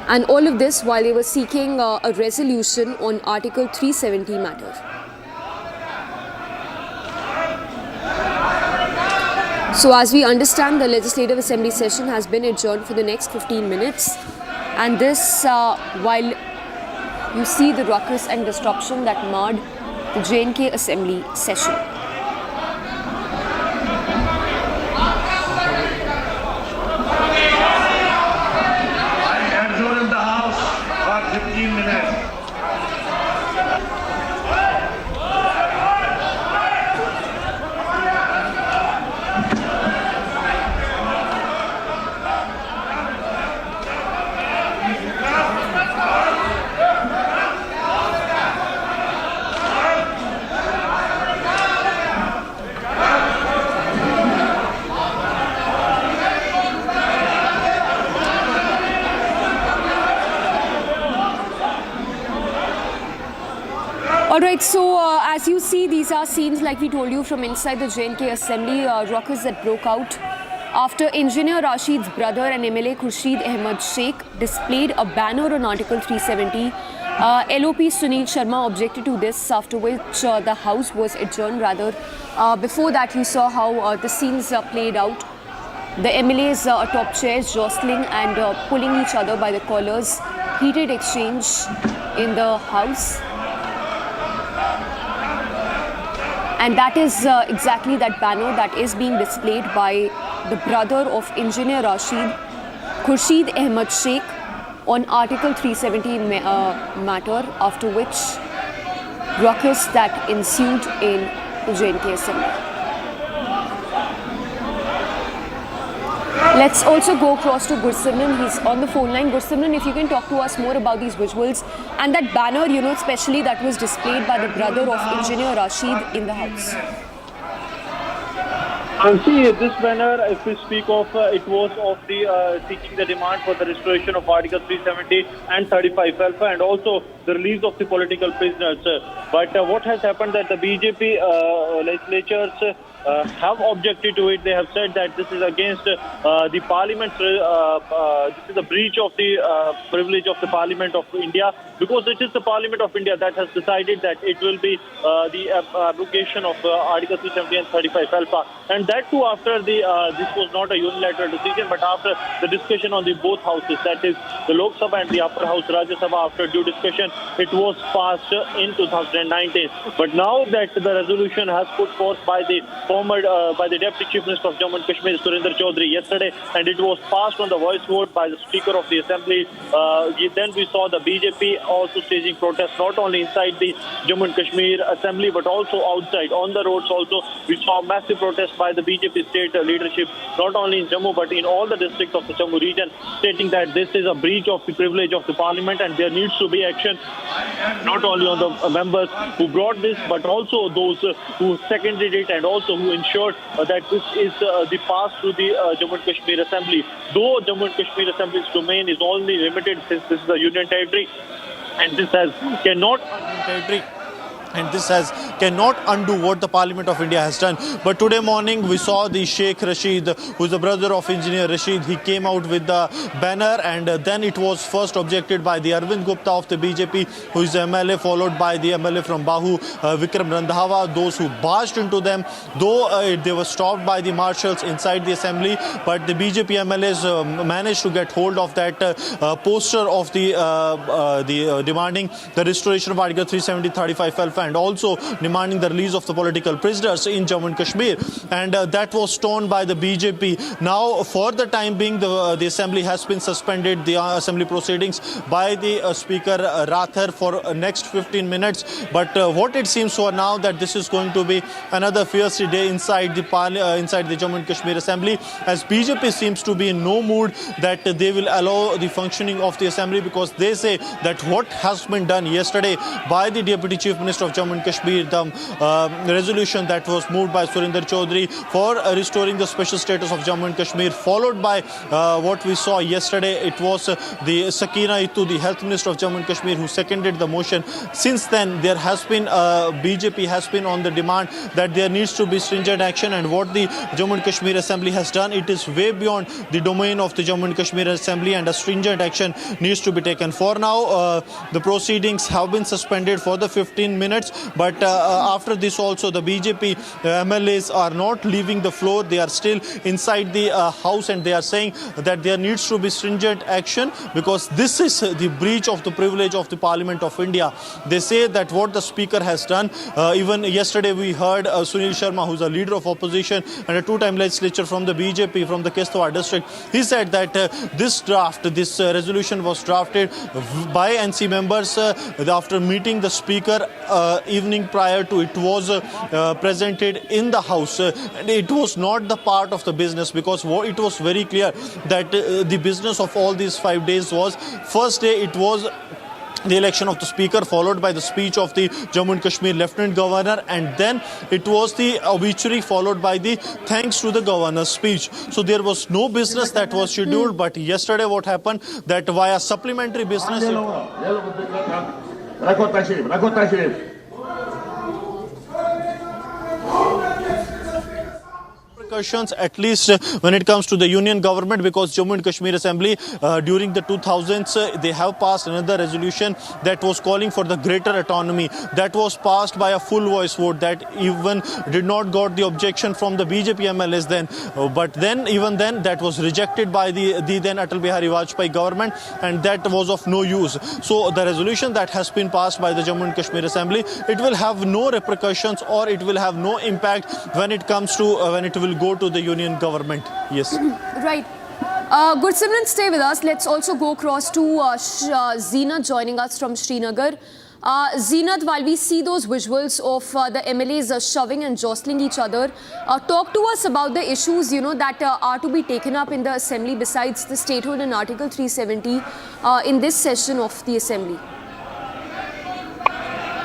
and all of this while they were seeking a resolution on Article 370 matter. So as we understand, the Legislative Assembly session has been adjourned for the next 15 minutes. And this while you see the ruckus and disruption that marred the J&K Assembly session. I adjourn the House for 15 minutes. Alright, so as you see, these are scenes like we told you from inside the J&K Assembly, ruckus that broke out after Engineer Rashid's brother and MLA Khurshid Ahmed Sheikh displayed a banner on Article 370. LOP Sunil Sharma objected to this, after which the House was adjourned rather. Before that, you saw how the scenes played out. The MLAs atop chairs jostling and pulling each other by the collars. Heated exchange in the House. And that is exactly that banner that is being displayed by the brother of Engineer Rashid, Khurshid Ahmed Sheikh, on Article 370 matter, after which ruckus that ensued in the J&K Assembly. Let's also go across to Gursimran. He's on the phone line. Gursimran, if you can talk to us more about these visuals and that banner, especially that was displayed by the brother of Engineer Rashid in the House. See, this banner, if we speak of, it was of the seeking the demand for the restoration of Article 370 and 35 alpha, and also the release of the political prisoners. But what has happened that the BJP legislatures have objected to it. They have said that this is against the Parliament. This is a breach of the privilege of the Parliament of India, because it is the Parliament of India that has decided that it will be the abrogation of Article 370 and 35 alpha, and that too after the this was not a unilateral decision, but after the discussion on the both houses, that is the Lok Sabha and the upper house Rajya Sabha. After due discussion, it was passed in 2019. But now that the resolution has put forth by the by the Deputy Chief Minister of Jammu and Kashmir, Surinder Chaudhary, yesterday, and it was passed on the voice vote by the Speaker of the Assembly. Then we saw the BJP also staging protests, not only inside the Jammu and Kashmir Assembly, but also outside, on the roads also. We saw massive protests by the BJP state leadership, not only in Jammu, but in all the districts of the Jammu region, stating that this is a breach of the privilege of the Parliament, and there needs to be action, not only on the members who brought this, but also those who seconded it, and also who ensured that this is the pass through the Jammu and Kashmir Assembly. Though Jammu and Kashmir Assembly's domain is only limited, since this is a union territory, and this cannot and this cannot undo what the Parliament of India has done. But today morning we saw the Sheikh Rashid, who is the brother of Engineer Rashid. He came out with the banner, and then it was first objected by the Arvind Gupta of the BJP, who is the MLA, followed by the MLA from Bahu, Vikram Randhawa, those who barged into them, though they were stopped by the marshals inside the assembly. But the BJP MLAs managed to get hold of that poster of the demanding the restoration of Article 370-35 alpha, and also demanding the release of the political prisoners in Jammu and Kashmir, and that was torn by the BJP. Now, for the time being, the assembly has been suspended, the assembly proceedings, by the Speaker Rathar for next 15 minutes. But what it seems for now, that this is going to be another fierce day inside the Jammu and Kashmir assembly, as BJP seems to be in no mood that they will allow the functioning of the assembly, because they say that what has been done yesterday by the Deputy Chief Minister of Jammu and Kashmir, the resolution that was moved by Surinder Chaudhary for restoring the special status of Jammu and Kashmir, followed by what we saw yesterday, it was the Sakina Itu, the Health Minister of Jammu and Kashmir, who seconded the motion. Since then, there has been BJP has been on the demand that there needs to be stringent action, and what the Jammu and Kashmir Assembly has done, it is way beyond the domain of the Jammu and Kashmir Assembly, and a stringent action needs to be taken. For now, the proceedings have been suspended for the 15 minutes, but after this also the BJP MLAs are not leaving the floor. They are still inside the house, and they are saying that there needs to be stringent action, because this is the breach of the privilege of the Parliament of India. They say that what the Speaker has done, even yesterday we heard Sunil Sharma, who is a leader of opposition and a two-time legislature from the BJP from the Kishtwar district, he said that this resolution was drafted by NC members after meeting the Speaker evening prior to it was presented in the House. And it was not the part of the business, because it was very clear that the business of all these 5 days was, first day it was the election of the Speaker, followed by the speech of the Jammu and Kashmir Lieutenant Governor, and then it was the obituary, followed by the thanks to the Governor's speech. So there was no business that was scheduled, but yesterday what happened, that via supplementary business... at least when it comes to the union government, because Jammu and Kashmir Assembly during the 2000s they have passed another resolution that was calling for the greater autonomy. That was passed by a full voice vote, that even did not got the objection from the BJP MLAs then, but then even then that was rejected by the then Atal Bihari Vajpayee government, and that was of no use. So the resolution that has been passed by the Jammu and Kashmir Assembly, it will have no repercussions, or it will have no impact when it comes to when it will go to the union government. Yes. Right. Good Simran, stay with us. Let's also go across to Zeenat joining us from Srinagar. Zeenat, while we see those visuals of the MLAs shoving and jostling each other, talk to us about the issues, that are to be taken up in the assembly besides the statehood and Article 370 in this session of the assembly.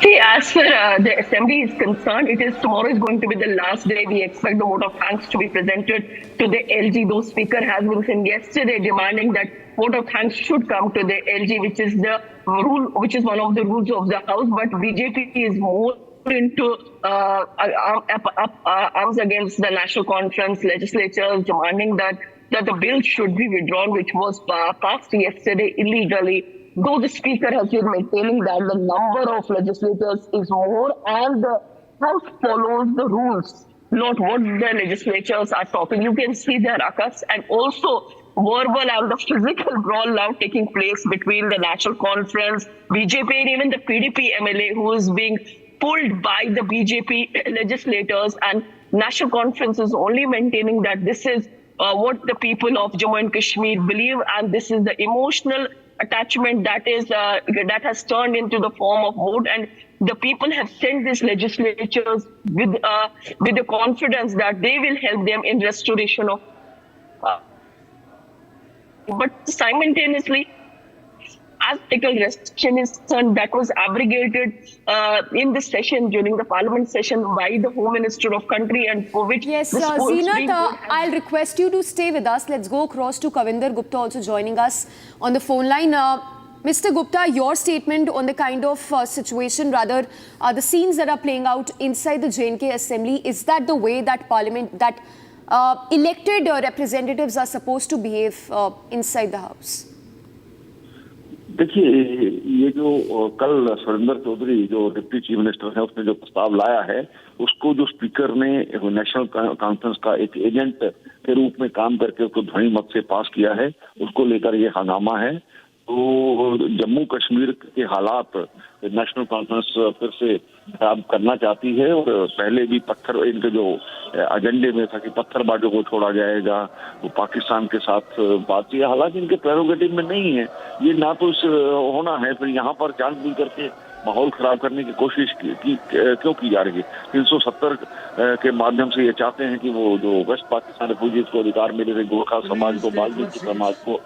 See, as far the assembly is concerned, tomorrow is going to be the last day. We expect the vote of thanks to be presented to the LG. Though Speaker has been seen yesterday demanding that vote of thanks should come to the LG, which is the rule, which is one of the rules of the House. But BJP is more into arms against the National Conference legislatures, demanding that the bill should be withdrawn, which was passed yesterday illegally. Though the Speaker has been maintaining that the number of legislators is more, and the House follows the rules, not what the legislatures are talking. You can see the ruckus and also verbal and the physical brawl now taking place between the National Conference, BJP, and even the PDP MLA, who is being pulled by the BJP legislators, and National Conference is only maintaining that this is what the people of Jammu and Kashmir believe, and this is the emotional attachment that has turned into the form of vote, and the people have sent these legislatures with the confidence that they will help them in restoration of. But simultaneously, as article restriction is concerned, that was abrogated in the session, during the parliament session, by the Home Minister of country, and for which... Yes, Zeenat, I'll request you to stay with us. Let's go across to Kavinder Gupta also joining us on the phone line. Mr. Gupta, your statement on the kind of situation, rather the scenes that are playing out inside the J&K Assembly, is that the way that Parliament, that elected representatives are supposed to behave inside the House? देखिए, ये जो कल सुरेंद्र चौधरी जो deputy chief minister है उसने जो प्रस्ताव लाया है उसको जो स्पीकर ने नेशनल कॉन्फ्रेंस का एक एजेंट के रूप में काम करके उसको ध्वनि मत से पास किया है, उसको लेकर ये हंगामा है। तो जम्मू कश्मीर के हालात नेशनल कॉन्फ्रेंस फिर से खराब करना चाहती है और पहले भी पत्थर इनके जो एजेंडे में था कि पत्थरबाजों को छोड़ा जाएगा, वो पाकिस्तान के साथ बात की, हालांकि इनके प्रेरोगेटिव में नहीं है ये, ना तो इस होना है, फिर यहाँ पर जानबूझ करके माहौल खराब करने की कोशिश क्यों की जा रही है। 370 के माध्यम से ये चाहते हैं कि वो जो वेस्ट पाकिस्तान रिफ्यूजीज को अधिकार मिले थे, गोरखा समाज को, बाल्मीकि समाज को,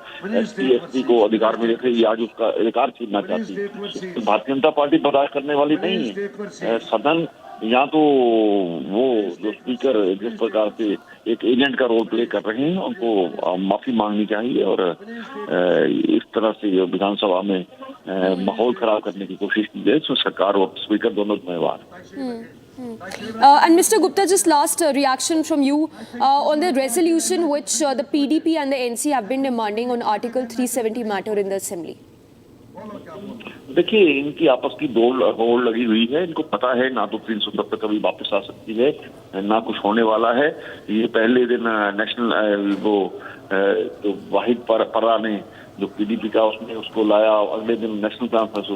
ST को अधिकार मिले थे, ये आज उसका अधिकार छीनना चाहती है। तो भारतीय जनता पार्टी बर्दाश्त करने वाली नहीं है। सदन या तो वो जो स्पीकर जिस प्रकार से एक एजेंट का रोल प्ले कर रहे हैं उनको माफी मांगनी चाहिए और इस तरह से विधानसभा में माहौल खराब करने की कोशिश की जाए, तो सरकार और स्पीकर दोनों जिम्मेवार हैं। And Mr. Gupta, just last reaction from you on the resolution which the PDP and the NC have been demanding on Article 370 matter in the Assembly. देखिए, इनकी आपस की होड़ लगी हुई है, इनको पता है ना तो 370 कभी वापस आ सकती है ना कुछ होने वाला है। ये पहले दिन नेशनल वो तो वाहिद परा ने जो PDP का उसने उसको लाया, अगले दिन नेशनल कॉन्फ्रेंस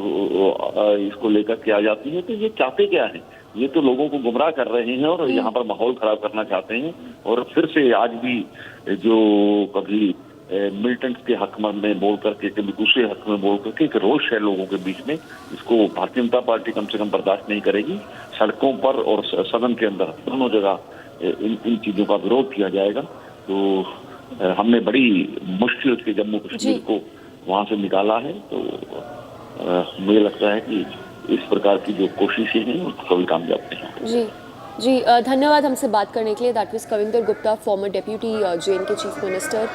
इसको लेकर के आ जाती है। तो ये चाहते क्या है? ये तो लोगों को गुमराह कर रहे हैं और यहाँ पर माहौल खराब करना चाहते हैं और फिर से आज भी जो कभी मिलिटेंट्स के हक में बोल करके, कभी दूसरे हक में बोल करके एक रोष है लोगों के बीच में, इसको भारतीय जनता पार्टी कम से कम बर्दाश्त नहीं करेगी। सड़कों पर और सदन के अंदर दोनों जगह इन चीजों का विरोध किया जाएगा। तो हमने बड़ी मुश्किल से जम्मू कश्मीर को वहां से निकाला है, तो मुझे लगता है कि इस प्रकार की जो कोशिशें हैं उसको कभी कामयाब नहीं। जी, धन्यवाद हमसे बात करने के लिए। That was Kavinder Gupta, farmer deputy J&K chief minister.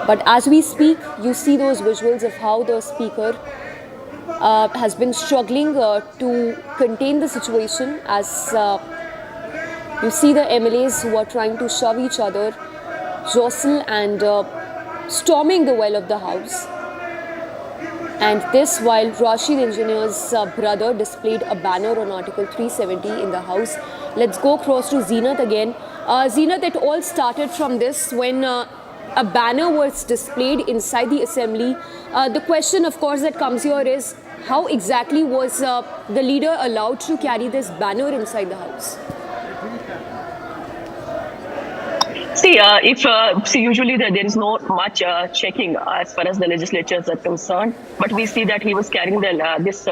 But as we speak, you see those visuals of how the speaker has been struggling to contain the situation, as you see the MLAs who are trying to shove each other, jostle and storming the well of the house. And this while Rashid Engineer's brother displayed a banner on Article 370 in the house. Let's go across to Zeenat again. Zeenat, it all started from this when a banner was displayed inside the assembly. The question, of course, that comes here is how exactly was the leader allowed to carry this banner inside the house? See, usually there is not much checking as far as the legislatures are concerned, but we see that he was carrying this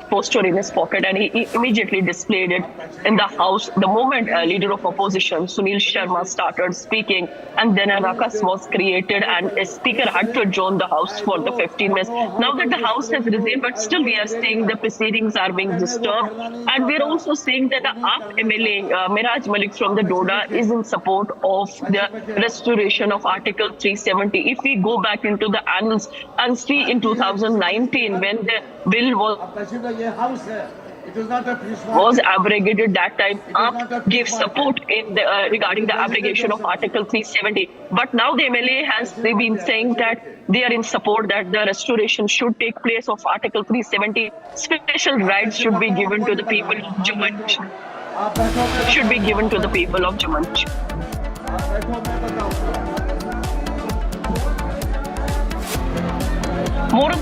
poster in his pocket and he immediately displayed it in the house. The moment leader of opposition Sunil Sharma started speaking, and then a ruckus was created and a speaker had to adjourn the house for the 15 minutes. Now that the house has resumed, but still we are seeing the proceedings are being disturbed, and we are also seeing that the AAP MLA Miraj Malik from the Doda is in support of the restoration of Article 370. If we go back into the annals and see in 2019 when the bill was abrogated, that time AAP gave support in the, regarding the abrogation of Article 370. But now the MLA has been saying that they are in support that the restoration should take place of Article 370. Special rights should be given to the people of Jammu. Should be given to the people of Jammu. More of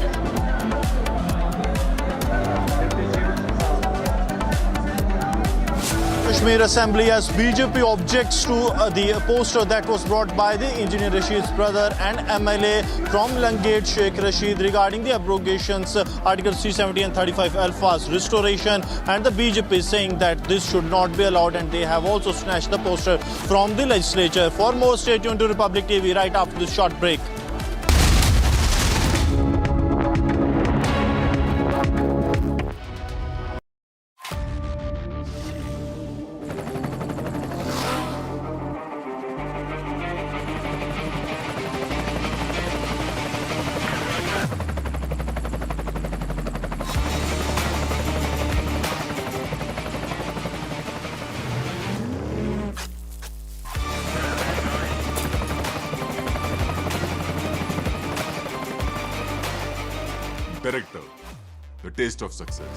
Kashmir Assembly as BJP objects to the poster that was brought by the engineer Rashid's brother and MLA from Langate Sheikh Rashid regarding the abrogations Articles 370 and 35 Alpha's restoration, and the BJP is saying that this should not be allowed, and they have also snatched the poster from the legislature. For more, stay tuned to Republic TV right after this short break. Character, the taste of success.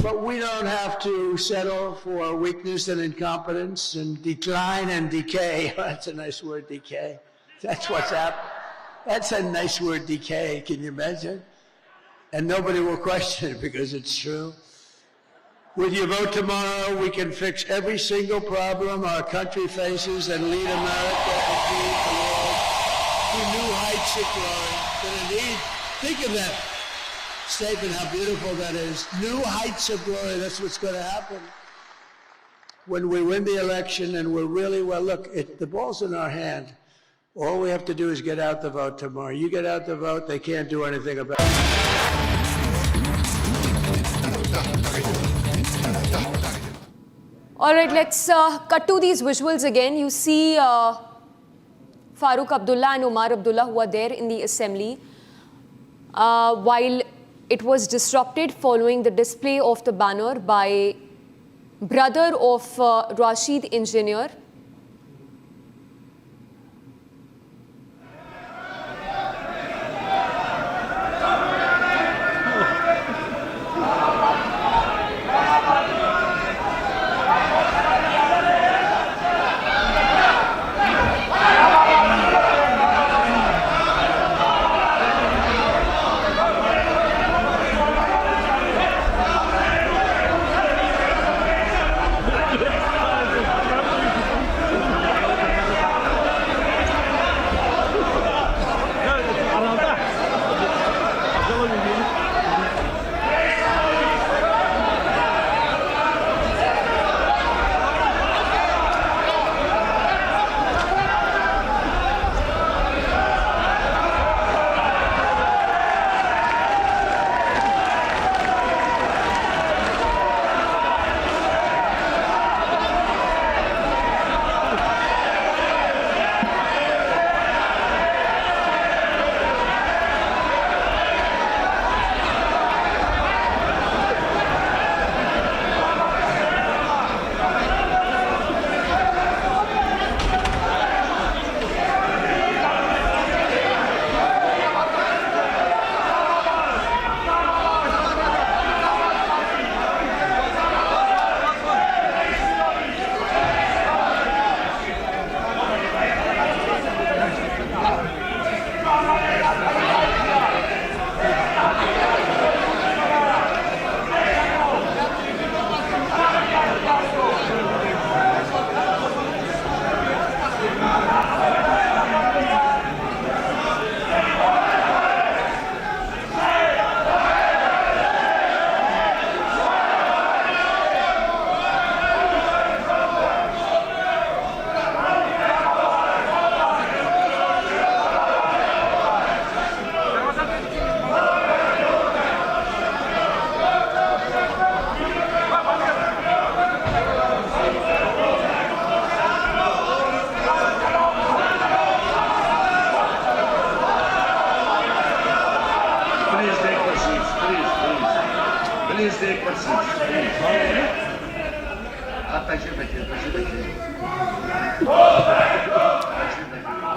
But we don't have to settle for weakness and incompetence and decline and decay. That's a nice word, decay. That's what's happening. That's a nice word, decay. Can you imagine? And nobody will question it because it's true. With your vote tomorrow, we can fix every single problem our country faces and lead America and lead the world to new heights of glory. Indeed, think of that statement, how beautiful that is. New heights of glory, that's what's going to happen. When we win the election and we're really, well, look, the ball's in our hand. All we have to do is get out the vote tomorrow. You get out the vote, they can't do anything about it. All right, let's cut to these visuals again. You see Farooq Abdullah and Omar Abdullah, who are there in the assembly, while it was disrupted following the display of the banner by brother of Rashid Engineer.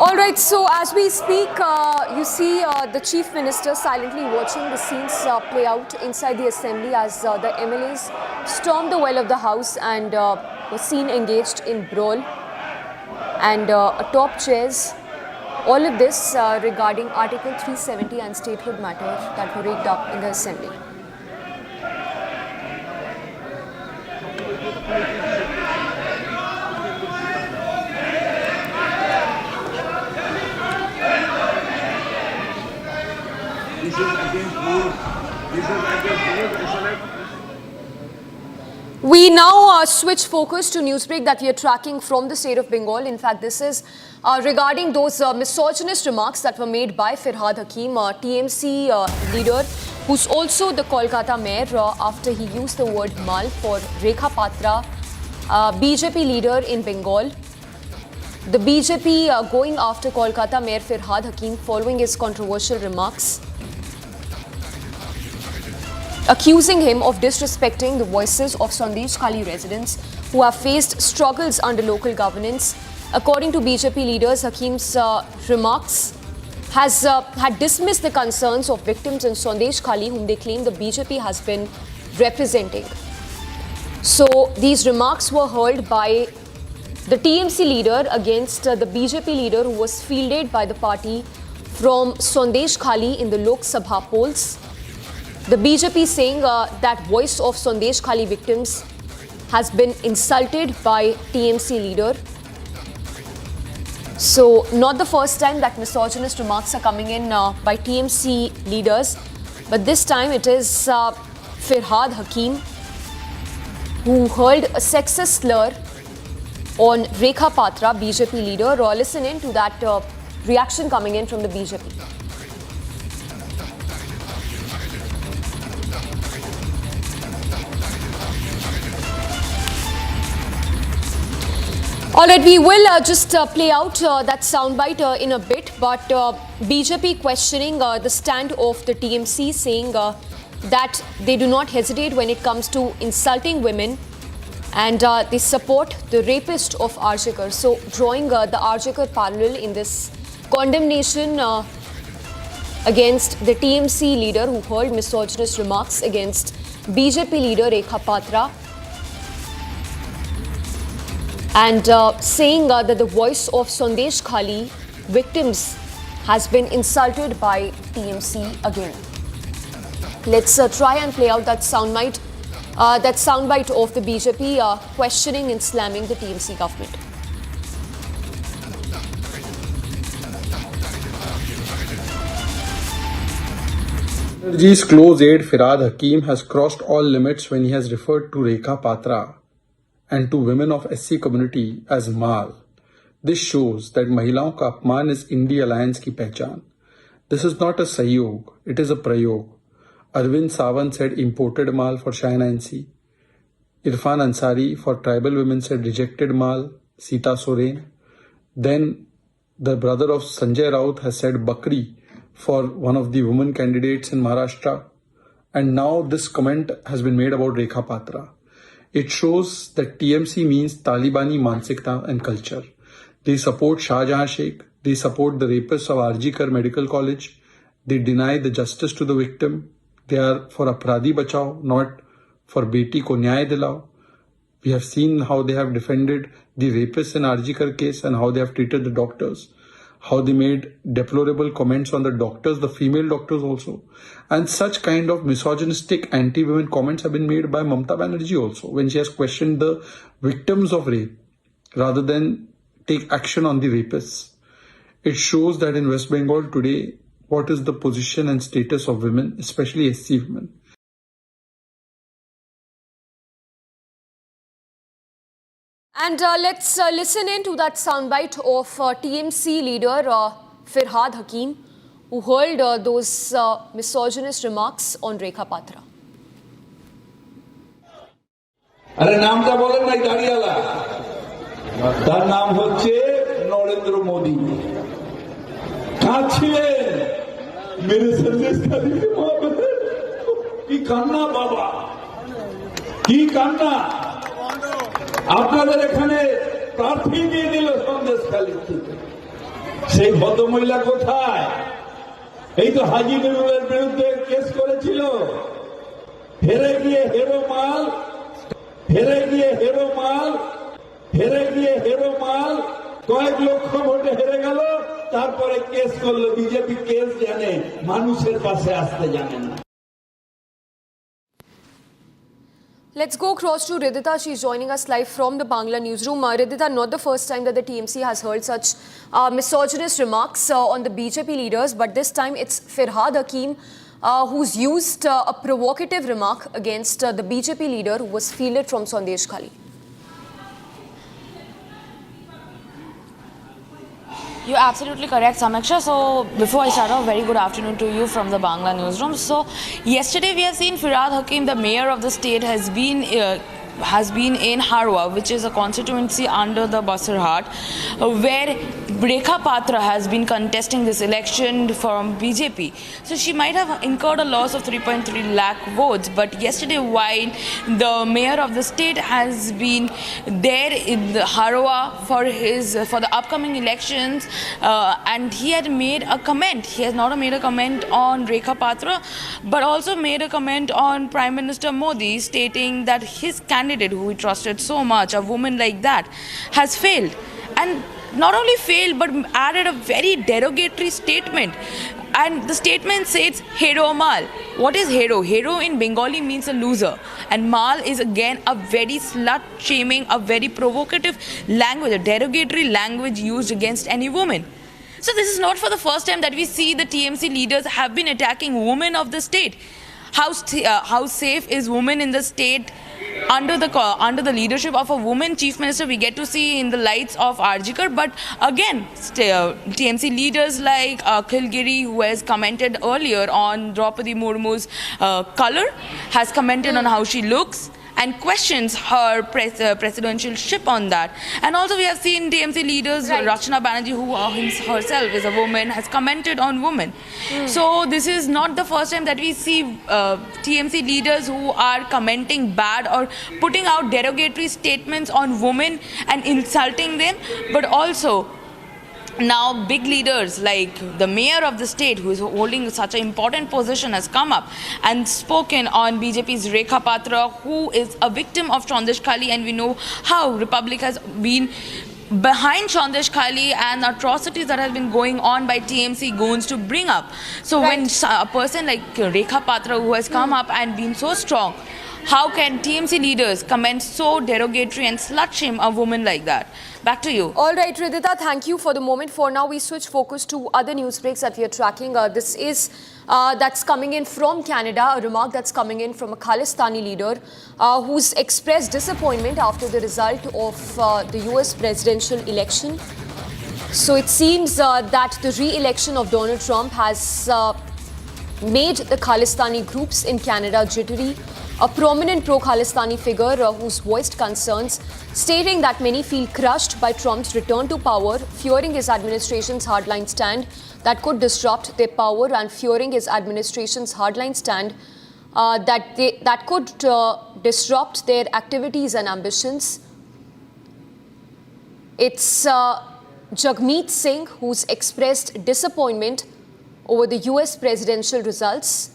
All right, so as we speak, you see the Chief Minister silently watching the scenes play out inside the assembly as the MLAs stormed the well of the House and were seen engaged in brawl and atop chairs. All of this regarding Article 370 and statehood matter that were raked up in the assembly. We now switch focus to newsbreak that we are tracking from the state of Bengal. In fact, this is regarding those misogynist remarks that were made by Firhad Hakim, TMC leader, who's also the Kolkata mayor, after he used the word mal for Rekha Patra, BJP leader in Bengal. The BJP going after Kolkata mayor Firhad Hakim following his controversial remarks, accusing him of disrespecting the voices of Sandesh Khali residents who have faced struggles under local governance. According to BJP leaders, Hakim's remarks had dismissed the concerns of victims in Sandesh Khali, whom they claim the BJP has been representing. So these remarks were hurled by the TMC leader against the BJP leader who was fielded by the party from Sandesh Khali in the Lok Sabha polls. The BJP saying that voice of Sandesh Khali victims has been insulted by TMC leader. So not the first time that misogynist remarks are coming in by TMC leaders, but this time it is Firhad Hakim who hurled a sexist slur on Rekha Patra, BJP leader. Listen in to that reaction coming in from the BJP. All right, we will just play out that soundbite in a bit, but BJP questioning the stand of the TMC, saying that they do not hesitate when it comes to insulting women, and they support the rapist of Arjikar. So drawing the Arjikar parallel in this condemnation against the TMC leader who hurled misogynist remarks against BJP leader Rekha Patra, and saying that the voice of Sandesh Khali victims has been insulted by TMC again. Let's try and play out that soundbite of the BJP questioning and slamming the TMC government. Banerjee's close aide Firhad Hakim has crossed all limits when he has referred to Rekha Patra and to women of SC community as Mal. This shows that महिलाओं का अपमान is India Alliance की पहचान. This is not a Sahyog, it is a Prayog. Arvind Sawant said imported Mal for China NC. Irfan Ansari for tribal women said rejected Mal, Sita Soren. Then the brother of Sanjay Raut has said Bakri for one of the women candidates in Maharashtra. And now this comment has been made about Rekha Patra. It shows that TMC means Talibani Mansikta and culture. They support Shah Jahan Sheikh. They support the rapists of Arjikar Medical College. They deny the justice to the victim. They are for Apradhi Bachao, not for Beti Ko Nyay Dilao. We have seen how they have defended the rapists in Arjikar case and how they have treated the doctors. How they made deplorable comments on the doctors, the female doctors also. And such kind of misogynistic anti-women comments have been made by Mamata Banerjee also, when she has questioned the victims of rape rather than take action on the rapists. It shows that in West Bengal today, what is the position and status of women, especially SC women. And let's listen in to that soundbite of TMC leader Firhad Hakim, who hurled those misogynist remarks on Rekha Patra. আরে নামটা বলেন নাই দাঁড়িয়ালা, তার নাম হচ্ছে নরেন্দ্র মোদী। কাঁদছিলেন মেরে সন্দেশ খালি কি কান্না বাবা, কি কান্না আপনাদের এখানে প্রার্থী দিয়ে দিল সন্দেশখালী থেকে সেই ভদ্রমহিলা কোথায় এই তো হাজি নুরুলের বিরুদ্ধে কেস করেছিল হেরে গিয়ে হেরো মাল কয়েক লক্ষ ভোটে হেরে গেল তারপরে কেস করলো বিজেপি কেস জানে মানুষের কাছে আসতে জানে না Let's go across to Ridhita. She's joining us live from the Bangla newsroom. Ridhita, not the first time that the TMC has heard such misogynist remarks on the BJP leaders, but this time it's Firhad Hakim who's used a provocative remark against the BJP leader who was fielded from Sandeshkhali. You're absolutely correct, Samiksha. So, before I start off, very good afternoon to you from the Bangla newsroom. So, yesterday we have seen Firhad Hakim, the mayor of the state, has been in Harwa, which is a constituency under the Basarhat, where Rekha Patra has been contesting this election from BJP. So she might have incurred a loss of 3.3 lakh votes. But yesterday, while the mayor of the state has been there in the Harwa for the upcoming elections, and he had made a comment. He has not made a comment on Rekha Patra, but also made a comment on Prime Minister Modi, stating that his candidate, who he trusted so much, a woman like that, has failed. And not only failed, but added a very derogatory statement. And the statement says, Hero Mal. What is hero? Hero in Bengali means a loser. And Mal is again a very slut-shaming, a very provocative language, a derogatory language used against any woman. So this is not for the first time that we see the TMC leaders have been attacking women of the state. How safe is women in the state under the leadership of a woman chief minister? We get to see in the lights of Arjikar. But again, TMC leaders like Akhil Giri, who has commented earlier on Draupadi Murmu's color, has commented on how she looks and questions her presidentialship on that. And also we have seen TMC leaders, Rachna Banerjee, who herself is a woman, has commented on women. So this is not the first time that we see TMC leaders who are commenting bad or putting out derogatory statements on women and insulting them, but also now big leaders like the mayor of the state, who is holding such an important position, has come up and spoken on BJP's Rekha Patra, who is a victim of Sandeshkhali, and we know how Republic has been behind Sandeshkhali and atrocities that have been going on by TMC goons to bring up. So when a person like Rekha Patra, who has come up and been so strong, how can TMC leaders comment so derogatory and slut shame a woman like that? Back to you. All right, Ridhita, thank you for the moment. For now, we switch focus to other news breaks that we are tracking. This is that's coming in from Canada, a remark that's coming in from a Khalistani leader who's expressed disappointment after the result of the US presidential election. So it seems that the re-election of Donald Trump has made the Khalistani groups in Canada jittery. A prominent pro-Khalistani figure who's voiced concerns, stating that many feel crushed by Trump's return to power, fearing his administration's hardline stand that could disrupt their power, and fearing his administration's hardline stand that could disrupt their activities and ambitions. It's Jagmeet Singh who's expressed disappointment over the US presidential results.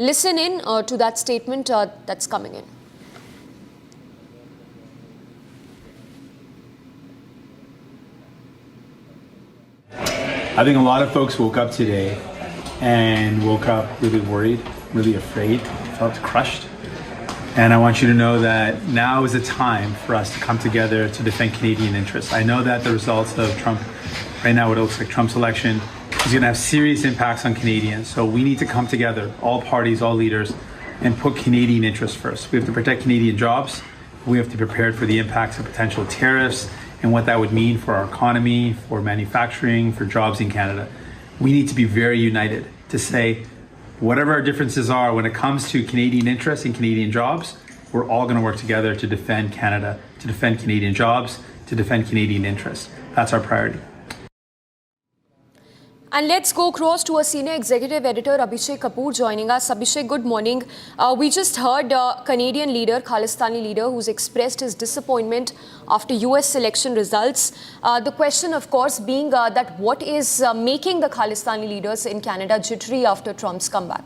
Listen in to that statement that's coming in. I think a lot of folks woke up today and woke up really worried, really afraid, felt crushed. And I want you to know that now is the time for us to come together to defend Canadian interests. I know that the results of Trump, right now what it looks like Trump's election, is going to have serious impacts on Canadians. So we need to come together, all parties, all leaders, and put Canadian interests first. We have to protect Canadian jobs. We have to be prepared for the impacts of potential tariffs and what that would mean for our economy, for manufacturing, for jobs in Canada. We need to be very united to say, whatever our differences are when it comes to Canadian interests and Canadian jobs, we're all going to work together to defend Canada, to defend Canadian jobs, to defend Canadian interests. That's our priority. And let's go across to a senior executive editor, Abhishek Kapoor, joining us. Abhishek, good morning. We just heard Canadian leader, Khalistani leader, who's expressed his disappointment after US election results. The question, of course, being that what is making the Khalistani leaders in Canada jittery after Trump's comeback?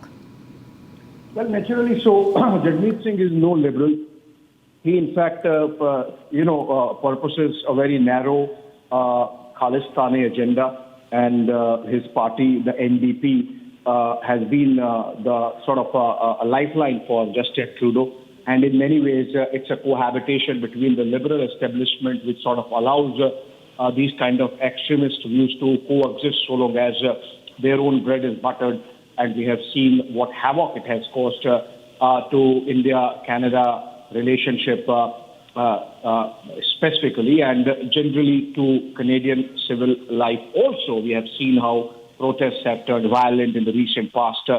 Well, naturally so. Jagmeet Singh is no liberal. He, in fact, purposes a very narrow Khalistani agenda. And his party, the NDP, has been the sort of a lifeline for Justin Trudeau. And in many ways, it's a cohabitation between the liberal establishment, which sort of allows these kind of extremist views to coexist so long as their own bread is buttered. And we have seen what havoc it has caused to India-Canada relationship specifically, and generally to Canadian civil life also. We have seen how protests have turned violent in the recent past,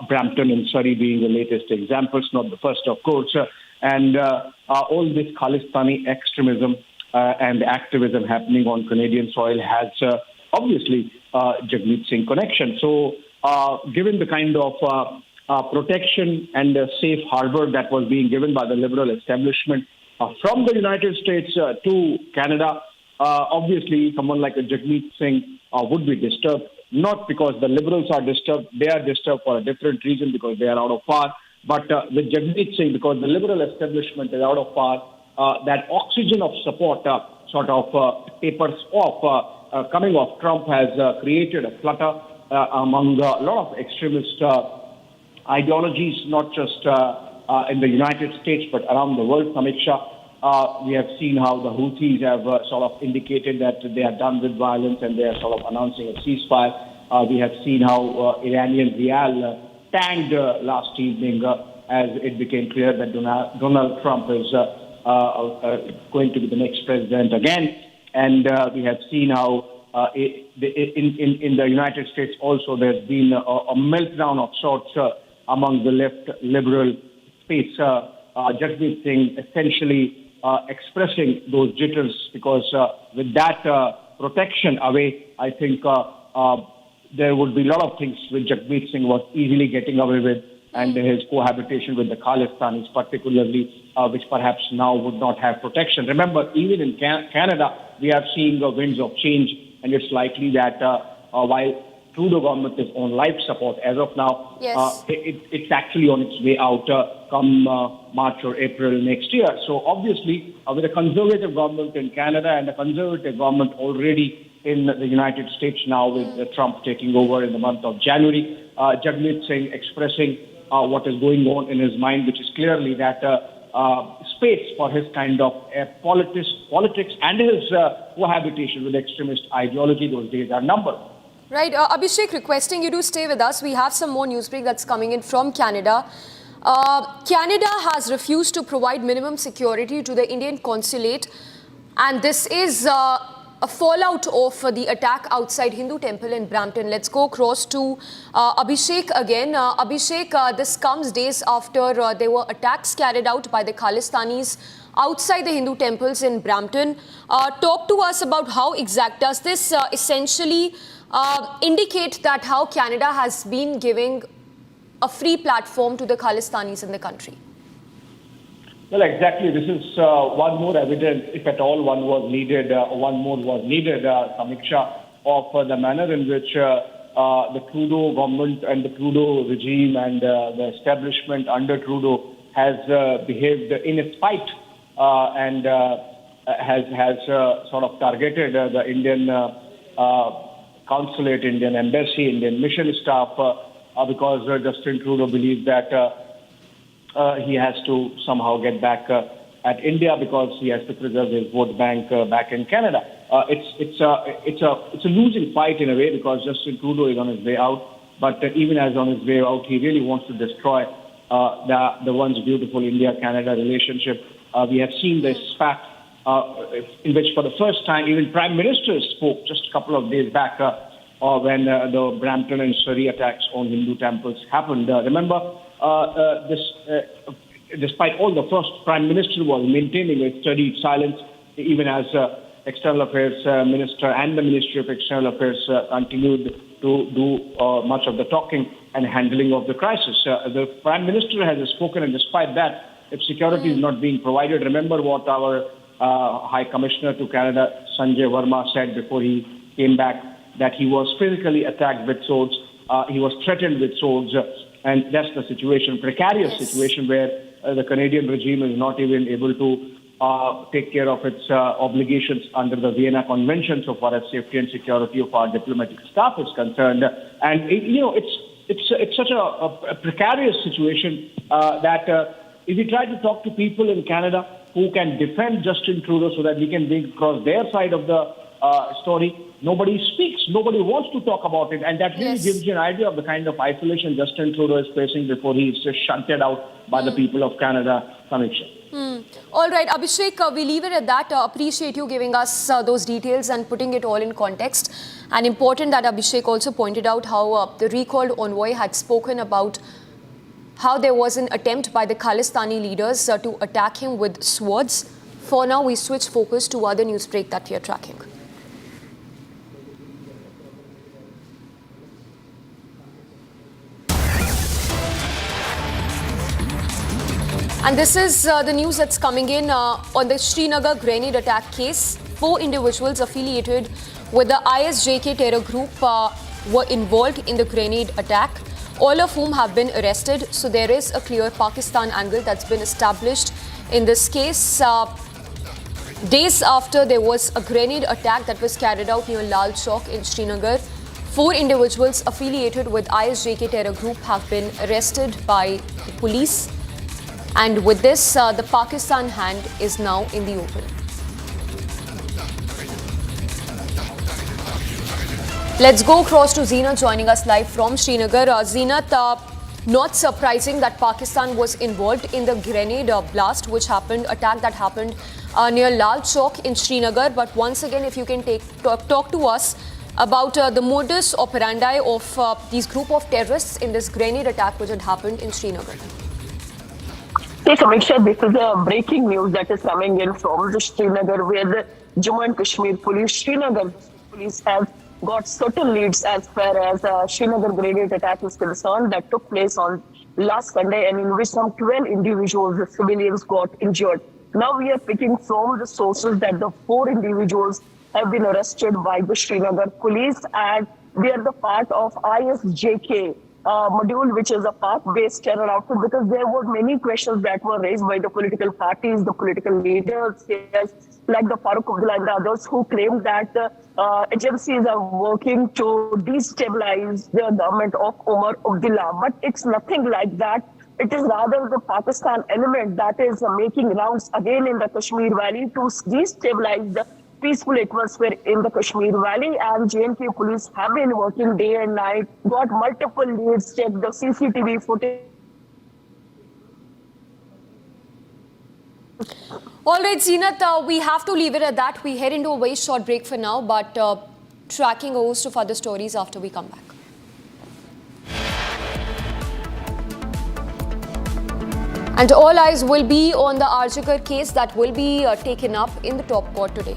Brampton and Surrey being the latest examples, not the first, of course. And all this Khalistani extremism and activism happening on Canadian soil has obviously Jagmeet Singh connection. So given the kind of protection and safe harbor that was being given by the liberal establishment from the United States to Canada, obviously someone like a Jagmeet Singh would be disturbed, not because the liberals are disturbed, they are disturbed for a different reason because they are out of power, but with Jagmeet Singh, because the liberal establishment is out of power, that oxygen of support sort of tapers off. Coming off Trump has created a flutter among a lot of extremist ideologies, not just in the United States, but around the world. Samiksha, we have seen how the Houthis have sort of indicated that they are done with violence and they are sort of announcing a ceasefire. We have seen how Iranian Rial tanked last evening as it became clear that Donald Trump is going to be the next president again. And we have seen how in the United States also there's been a meltdown of sorts among the left liberal space. Jagmeet Singh essentially expressing those jitters because with that protection away, I think there would be a lot of things which Jagmeet Singh was easily getting away with, and his cohabitation with the Khalistanis particularly, which perhaps now would not have protection. Remember, even in Canada, we are seeing the winds of change, and it's likely that while Trudeau government is on life support as of now, yes. It's actually on its way out come March or April next year. So obviously, with a conservative government in Canada and a conservative government already in the United States now with Trump taking over in the month of January, Jagmeet Singh expressing what is going on in his mind, which is clearly that space for his kind of politics and his cohabitation with extremist ideology, those days are numbered. Right. Abhishek, requesting you to stay with us. We have some more newsbreak that's coming in from Canada. Canada has refused to provide minimum security to the Indian consulate, and this is a fallout of the attack outside Hindu temple in Brampton. Let's go across to Abhishek again. Abhishek, this comes days after there were attacks carried out by the Khalistanis outside the Hindu temples in Brampton. Talk to us about how exact does this essentially indicate that how Canada has been giving a free platform to the Khalistanis in the country? Well, exactly. This is one more evidence, if at all one was needed, Samiksha, of the manner in which the Trudeau government and the Trudeau regime and the establishment under Trudeau has behaved in its spite and has sort of targeted the Indian consulate, Indian embassy, Indian mission staff, because Justin Trudeau believes that he has to somehow get back at India because he has to preserve his vote bank back in Canada. It's a losing fight in a way because Justin Trudeau is on his way out, but even as on his way out, he really wants to destroy the once beautiful India-Canada relationship. We have seen this spat in which for the first time even Prime Minister spoke just a couple of days back when the Brampton and Surrey attacks on Hindu temples happened. Remember, despite all the first Prime Minister was maintaining a studied silence, even as External Affairs Minister and the Ministry of External Affairs continued to do much of the talking and handling of the crisis. The Prime Minister has spoken, and despite that, if security is not being provided, remember what our High Commissioner to Canada, Sanjay Verma, said before he came back, that he was physically attacked with swords, he was threatened with swords, and that's the situation, precarious situation where the Canadian regime is not even able to take care of its obligations under the Vienna Convention so far as safety and security of our diplomatic staff is concerned. And it's such a precarious situation that if we try to talk to people in Canada who can defend Justin Trudeau so that we can bring across their side of the story, nobody speaks. Nobody wants to talk about it. And that really gives you an idea of the kind of isolation Justin Trudeau is facing before he is just shunted out by the people of Canada. Samiksha. All right, Abhishek, we leave it at that. Appreciate you giving us those details and putting it all in context. And important that Abhishek also pointed out how the recalled envoy had spoken about how there was an attempt by the Khalistani leaders to attack him with swords. For now, we switch focus to other news break that we are tracking. And this is the news that's coming in on the Srinagar grenade attack case. 4 individuals affiliated with the ISJK terror group were involved in the grenade attack, all of whom have been arrested. So there is a clear Pakistan angle that's been established in this case. Days after there was a grenade attack that was carried out near Lal Chowk in Srinagar, 4 individuals affiliated with ISJK terror group have been arrested by the police. And with this, the Pakistan hand is now in the open. Let's go across to Zeenat joining us live from Srinagar. Zeenat, not surprising that Pakistan was involved in the grenade blast attack that happened near Lal Chowk in Srinagar. But once again, if you can talk to us about the modus operandi of these group of terrorists in this grenade attack which had happened in Srinagar. Yes, Samiksha, this is a breaking news that is coming in from the Srinagar, where the Jammu and Kashmir Srinagar police have got certain leads as far as Srinagar grenade attack is concerned that took place on last Sunday and in which some 12 individuals, civilians, got injured. Now we are picking from the sources that the 4 individuals have been arrested by the Srinagar police and they are the part of ISJK module, which is a Pak-based terror outfit, because there were many questions that were raised by the political parties, the political leaders, like the Farooq Abdullah and others, who claimed that agencies are working to destabilize the government of Omar Abdullah. But it's nothing like that. It is rather the Pakistan element that is making rounds again in the Kashmir Valley to destabilize the peaceful atmosphere in the Kashmir Valley, and JNK police have been working day and night, got multiple leads, checked the CCTV footage. All right, Zeenat, we have to leave it at that. We head into a very short break for now, but tracking a host of other stories after we come back. And all eyes will be on the Arjikar case that will be taken up in the top court today.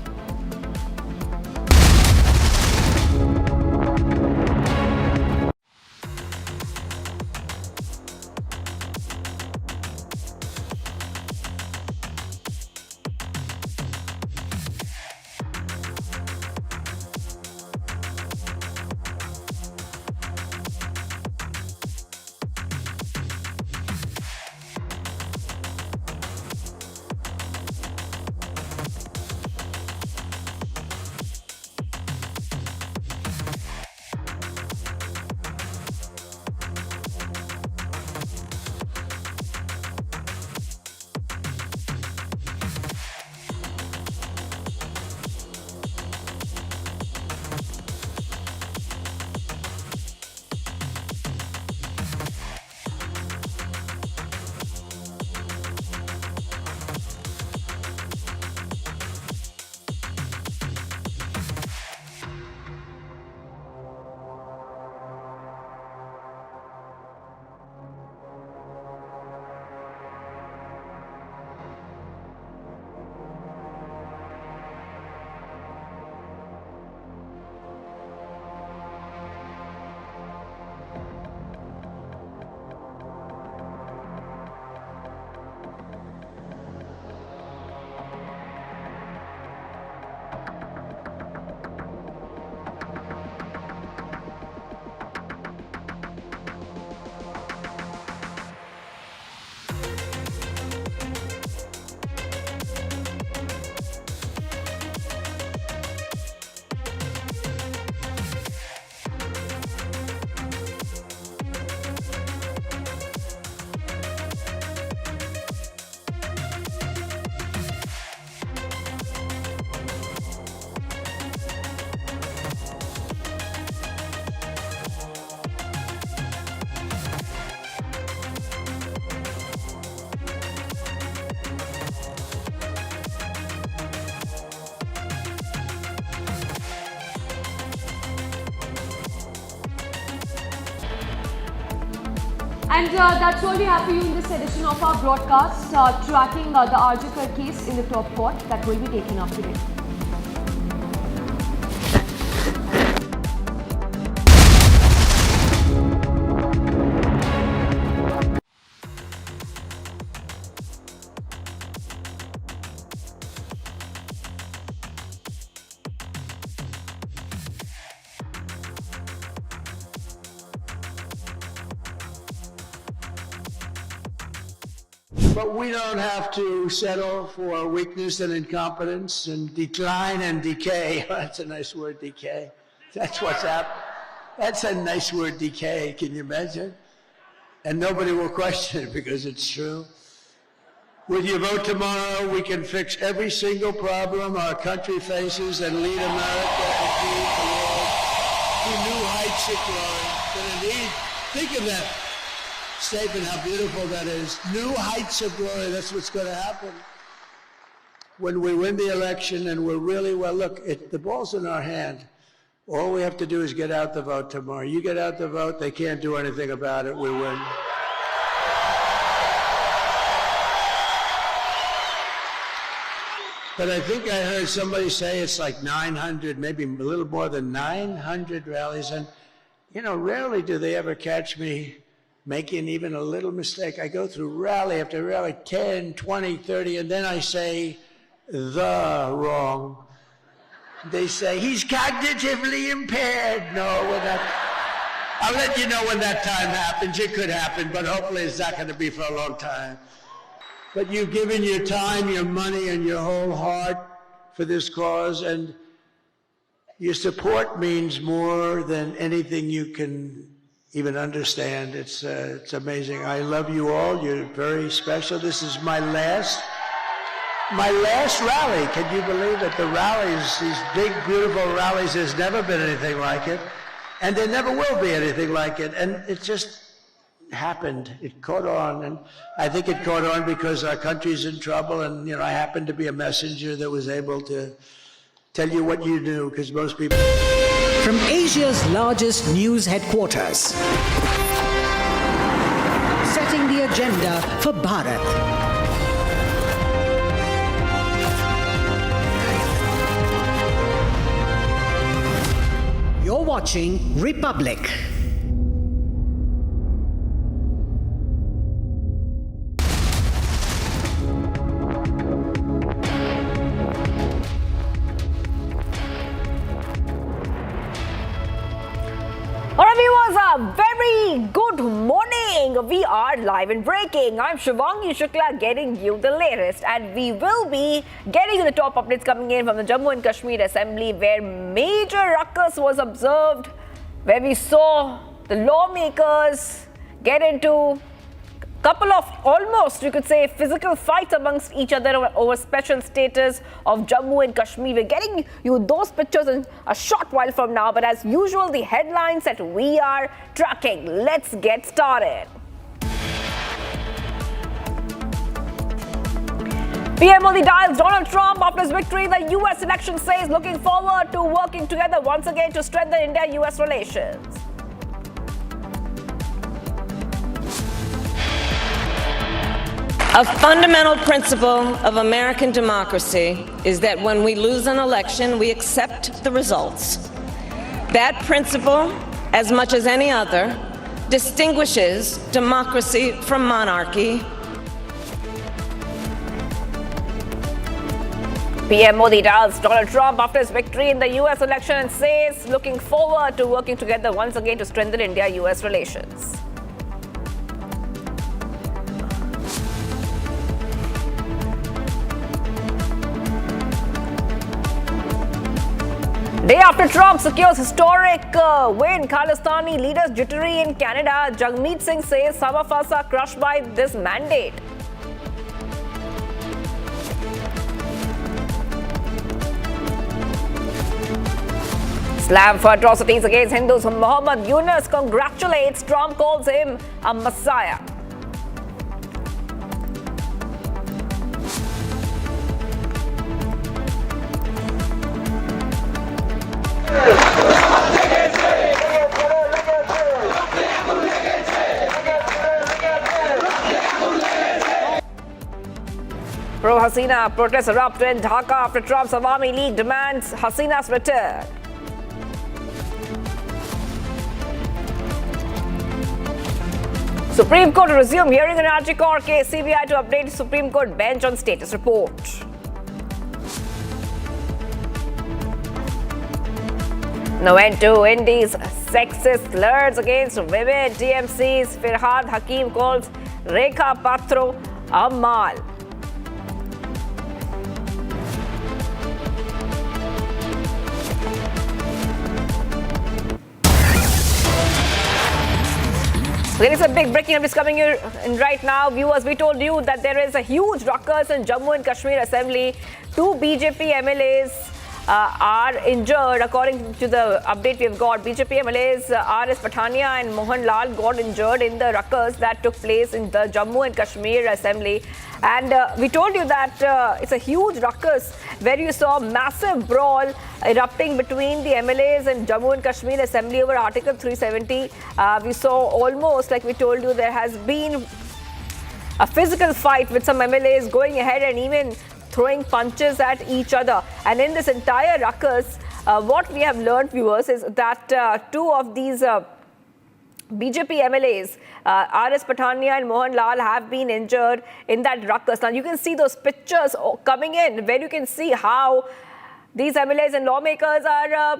And that's all we have for you in this edition of our broadcast, tracking the Arjikar case in the top court that will be taken up today. But we don't have to settle for weakness and incompetence and decline and decay. That's a nice word, decay. That's what's happening. That's a nice word, decay. Can you imagine? And nobody will question it because it's true. With your vote tomorrow, we can fix every single problem our country faces and lead America and lead the world to new heights of glory. But indeed, think of that statement, how beautiful that is. New heights of glory, that's what's going to happen. When we win the election and we're really, well, look, the ball's in our hand. All we have to do is get out the vote tomorrow. You get out the vote, they can't do anything about it, we win. But I think I heard somebody say it's like 900, maybe a little more than 900 rallies. And, you know, rarely do they ever catch me making even a little mistake. I go through rally after rally, 10, 20, 30, and then I say the wrong. They say, he's cognitively impaired. No, we're not. I'll let you know when that time happens. It could happen, but hopefully it's not going to be for a long time. But you've given your time, your money, and your whole heart for this cause, and your support means more than anything you can even understand. It's amazing. I love you all. You're very special. This is my last rally. Can you believe it? The rallies, these big, beautiful rallies, there's never been anything like it. And there never will be anything like it. And it just happened. It caught on. And I think it caught on because our country's in trouble. And, you know, I happened to be a messenger that was able to tell you what you knew, because most people... From Asia's largest news headquarters, setting the agenda for Bharat. You're watching Republic. A very good morning. We are live and breaking. I'm Shivangi Shukla getting you the latest, and we will be getting you the top updates coming in from the Jammu and Kashmir Assembly, where major ruckus was observed, where we saw the lawmakers get into couple of almost, you could say, physical fights amongst each other over special status of Jammu and Kashmir. We're getting you those pictures in a short while from now, but as usual, the headlines that we are tracking. Let's get started. PM Modi dials Donald Trump after his victory in the US election, says looking forward to working together once again to strengthen India-US relations. A fundamental principle of American democracy is that when we lose an election, we accept the results. That principle, as much as any other, distinguishes democracy from monarchy. PM Modi dials Donald Trump after his victory in the US election and says looking forward to working together once again to strengthen India-US relations. Day after Trump secures historic win, Khalistani leaders jittery in Canada. Jagmeet Singh says some of us are crushed by this mandate. Slam for atrocities against Hindus. Muhammad Yunus congratulates Trump, calls him a messiah. Hasina. Protests erupt in Dhaka after Trump's Awami League demands Hasina's return. Supreme Court to resume hearing on Archicor case. CBI to update Supreme Court bench on status report. No end to India's sexist slurs against women. TMC's Firhad Hakim calls Rekha Patro a mal. There is a big breaking news coming in right now. Viewers, we told you that there is a huge ruckus in Jammu and Kashmir Assembly. 2 BJP MLAs are injured. According to the update we've got, BJP MLAs R.S. Pathania and Mohan Lal got injured in the ruckus that took place in the Jammu and Kashmir Assembly. And we told you that it's a huge ruckus where you saw massive brawl erupting between the MLAs and Jammu and Kashmir Assembly over Article 370. We saw almost, like we told you, there has been a physical fight with some MLAs going ahead and even throwing punches at each other. And in this entire ruckus, what we have learned, viewers, is that 2 of these BJP MLAs, R.S. Pathania and Mohan Lal, have been injured in that ruckus. Now, you can see those pictures coming in where you can see how these MLAs and lawmakers are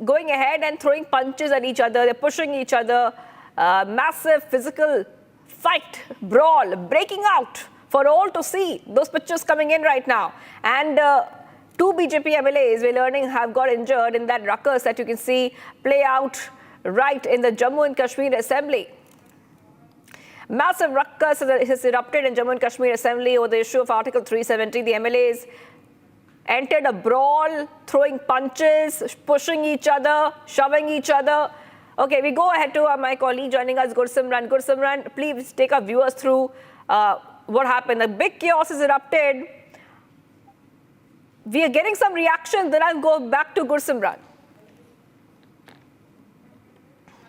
going ahead and throwing punches at each other. They're pushing each other. Massive physical fight, brawl, breaking out for all to see. Those pictures coming in right now. And 2 BJP MLAs, we're learning, have got injured in that ruckus that you can see play out right in the Jammu and Kashmir Assembly. Massive ruckus has erupted in Jammu and Kashmir Assembly over the issue of Article 370. The MLAs entered a brawl, throwing punches, pushing each other, shoving each other. Okay, we go ahead to my colleague joining us, Gursimran. Gursimran, please take our viewers through what happened. A big chaos has erupted. We are getting some reactions. Then I'll go back to Gursimran.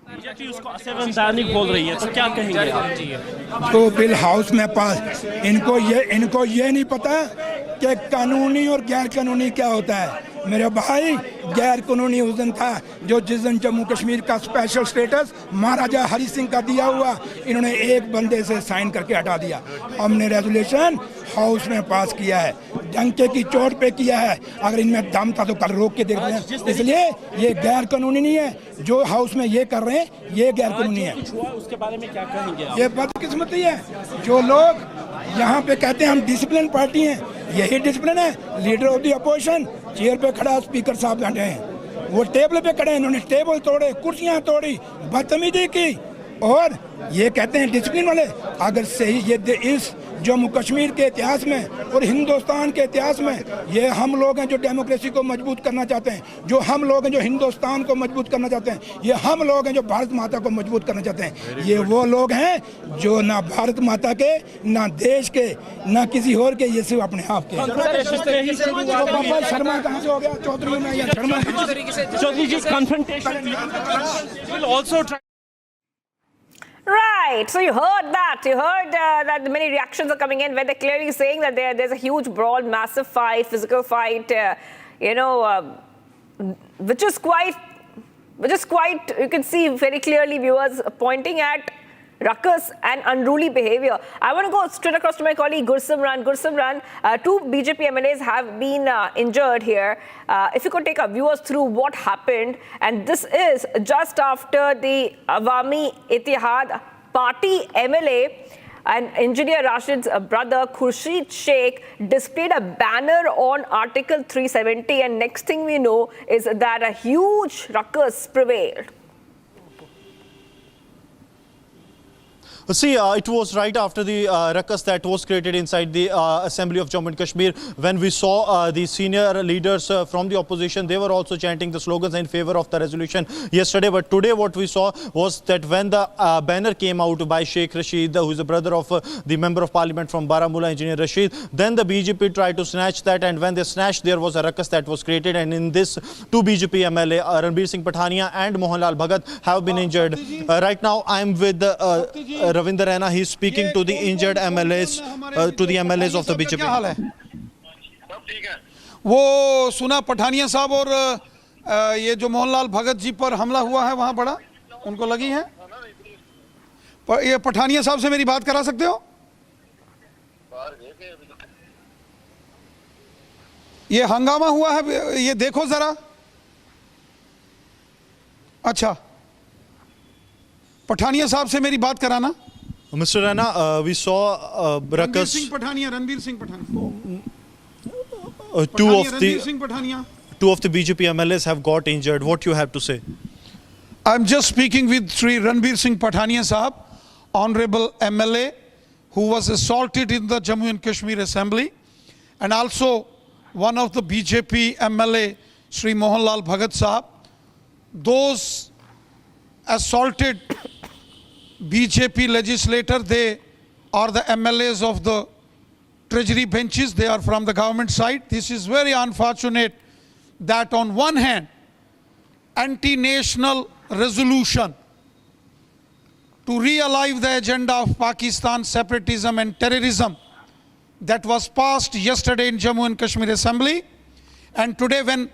उसको असंवैधानिक बोल रही है तो क्या कहेंगे आप? तो बिल हाउस में पास इनको ये नहीं पता कि कानूनी और गैर कानूनी क्या होता है। मेरे भाई, गैर कानूनी उस दिन था जो जिस दिन जम्मू कश्मीर का स्पेशल स्टेटस महाराजा हरि सिंह का दिया हुआ, इन्होंने एक बंदे से साइन करके हटा दिया। हमने रेजोल्यूशन हाउस में पास किया है, डंके की चोट पे किया है। अगर इनमें दम था तो कल रोक के देखते हैं। इसलिए ये गैर कानूनी नहीं है, जो हाउस में ये कर रहे हैं ये गैर कानूनी है। उसके बारे में क्या कहेंगे आप? ये बदकिस्मती है। जो लोग यहाँ पे कहते हैं हम डिसिप्लिन पार्टी हैं, यही डिसिप्लिन है। Leader of the opposition chair पे खड़ा स्पीकर साहब बैठे हैं, वो टेबल पे खड़े हैं, इन्होंने टेबल तोड़े, कुर्सियां तोड़ी, बदतमीजी की और ये कहते हैं डिसिप्लिन वाले। अगर सही ये इस जम्मू कश्मीर के इतिहास में और हिंदुस्तान के इतिहास में ये हम लोग हैं जो डेमोक्रेसी को मजबूत करना चाहते हैं, जो हम लोग हैं जो हिंदुस्तान को मजबूत करना चाहते हैं, ये हम लोग हैं जो भारत माता को मजबूत करना चाहते हैं। ये वो लोग हैं जो ना भारत माता के, ना देश के, ना किसी और के, ये सिर्फ अपने आप के। शर्मा कहाँ से हो गया? चौधरी में या शर्मा? चौधरी जी, confrontation will also try. Right, so you heard that. You heard that many reactions are coming in where they're clearly saying that there's a huge brawl, massive fight, physical fight, which is quite, you can see very clearly viewers pointing at ruckus and unruly behavior. I want to go straight across to my colleague Gursimran. Gursimran, 2 BJP MLAs have been injured here. If you could take our viewers through what happened, and this is just after the Awami Ittihad Party MLA and Engineer Rashid's brother Khurshid Sheikh displayed a banner on Article 370, and next thing we know is that a huge ruckus prevailed. See, it was right after the ruckus that was created inside the Assembly of Jammu and Kashmir when we saw the senior leaders from the opposition. They were also chanting the slogans in favor of the resolution yesterday. But today what we saw was that when the banner came out by Sheikh Rashid, who is the brother of the Member of Parliament from Baramulla, Engineer Rashid, then the BJP tried to snatch that, and when they snatched, there was a ruckus that was created, and in this 2 BJP MLA, Ranbir Singh Pathania and Mohanlal Bhagat, have been injured. Right now I am with Ravinder Raina. He is speaking to the injured MLAs, to the MLAs of the BJP. वो सुना पठानिया साहब और ये जो मोहनलाल भगत जी पर हमला हुआ है वहाँ बड़ा उनको लगी है। ये पठानिया साहब से मेरी बात करा सकते हो? ये हंगामा हुआ है, ये देखो जरा। अच्छा, पठानिया साहब से मेरी बात कराना। Mr. Rana, we saw ruckus. Ranbir Singh Pathania. Two of the BJP MLAs have got injured. What you have to say? I'm just speaking with Sri Ranbir Singh Pathania Sahab, Honorable MLA, who was assaulted in the Jammu and Kashmir Assembly, and also one of the BJP MLA, Sri Mohanlal Bhagat Sahab. Those assaulted BJP legislator, they are the MLAs of the treasury benches. They are from the government side. This is very unfortunate that on one hand, anti-national resolution to realive the agenda of Pakistan separatism and terrorism that was passed yesterday in Jammu and Kashmir Assembly, and today when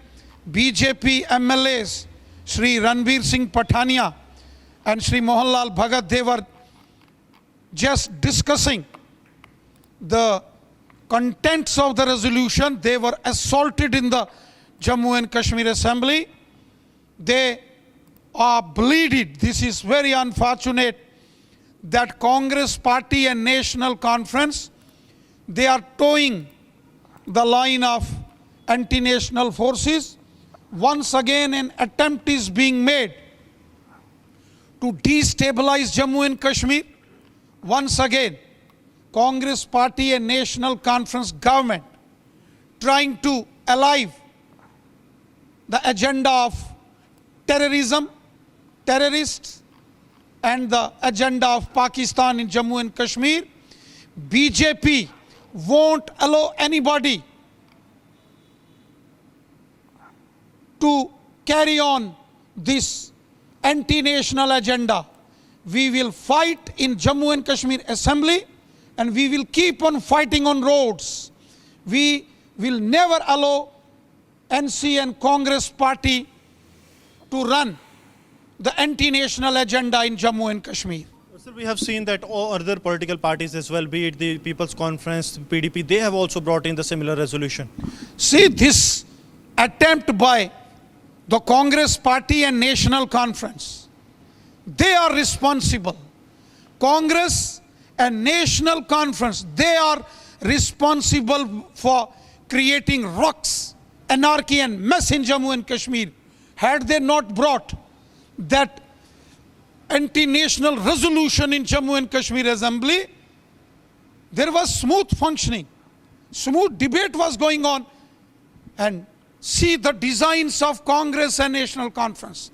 BJP MLAs Sri Ranbir Singh Pathania and Sri Mohanlal Bhagat, they were just discussing the contents of the resolution. They were assaulted in the Jammu and Kashmir Assembly. They are bleeded. This is very unfortunate that Congress Party and National Conference, they are towing the line of anti-national forces. Once again, an attempt is being made to destabilize Jammu and Kashmir. Once again, Congress Party and National Conference government trying to alive the agenda of terrorism, terrorists, and the agenda of Pakistan in Jammu and Kashmir. BJP won't allow anybody to carry on this anti-national agenda. We will fight in Jammu and Kashmir Assembly, and we will keep on fighting on roads. We will never allow NC and Congress Party to run the anti-national agenda in Jammu and Kashmir. Sir, we have seen that all other political parties as well, be it the People's Conference, PDP, they have also brought in the similar resolution. See, this attempt by the Congress Party and National Conference, they are responsible. Congress and National Conference, they are responsible for creating rucks, anarchy and mess in Jammu and Kashmir. Had they not brought that anti-national resolution in Jammu and Kashmir Assembly, there was smooth functioning, smooth debate was going on. And see the designs of Congress and National Conference.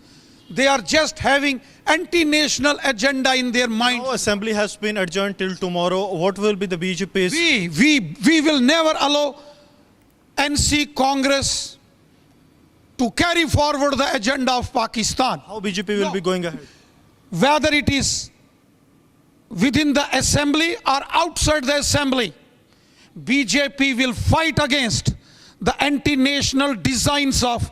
They are just having anti-national agenda in their mind. Now assembly has been adjourned till tomorrow. What will be the BJP's? We will never allow NC Congress to carry forward the agenda of Pakistan. How BJP will be going ahead? Whether it is within the assembly or outside the assembly, BJP will fight against the anti-national designs of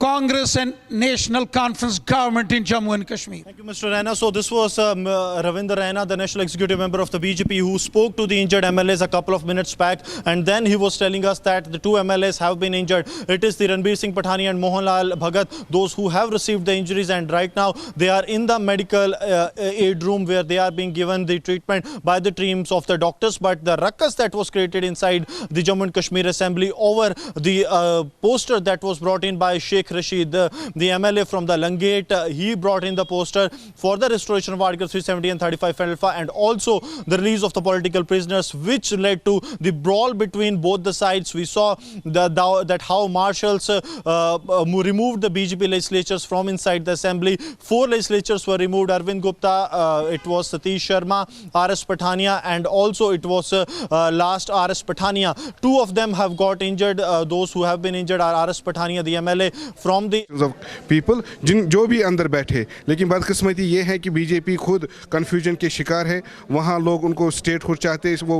Congress and National Conference government in Jammu and Kashmir. Thank you, Mr. Raina. So this was Ravinder Raina, the National Executive Member of the BJP, who spoke to the injured MLAs a couple of minutes back, and then he was telling us that the two MLAs have been injured. It is the Ranbir Singh Pathania and Mohanlal Bhagat, those who have received the injuries, and right now they are in the medical aid room where they are being given the treatment by the teams of the doctors. But the ruckus that was created inside the Jammu and Kashmir Assembly over the poster that was brought in by Sheikh Rashid, the MLA from the Langate, he brought in the poster for the restoration of Article 370 and 35 alpha, and also the release of the political prisoners, which led to the brawl between both the sides. We saw that how marshals removed the BJP legislatures from inside the assembly. 4 legislatures were removed: Arvind Gupta, it was Satish Sharma, RS Pathania, and also it was last RS Pathania. 2 of them have got injured. Those who have been injured are RS Pathania, the MLA from the people जो भी अंदर बैठे, लेकिन बदकिस्मती ये है कि BJP खुद कन्फ्यूजन के शिकार है। वहाँ लोग उनको स्टेट खुद चाहते हैं, वो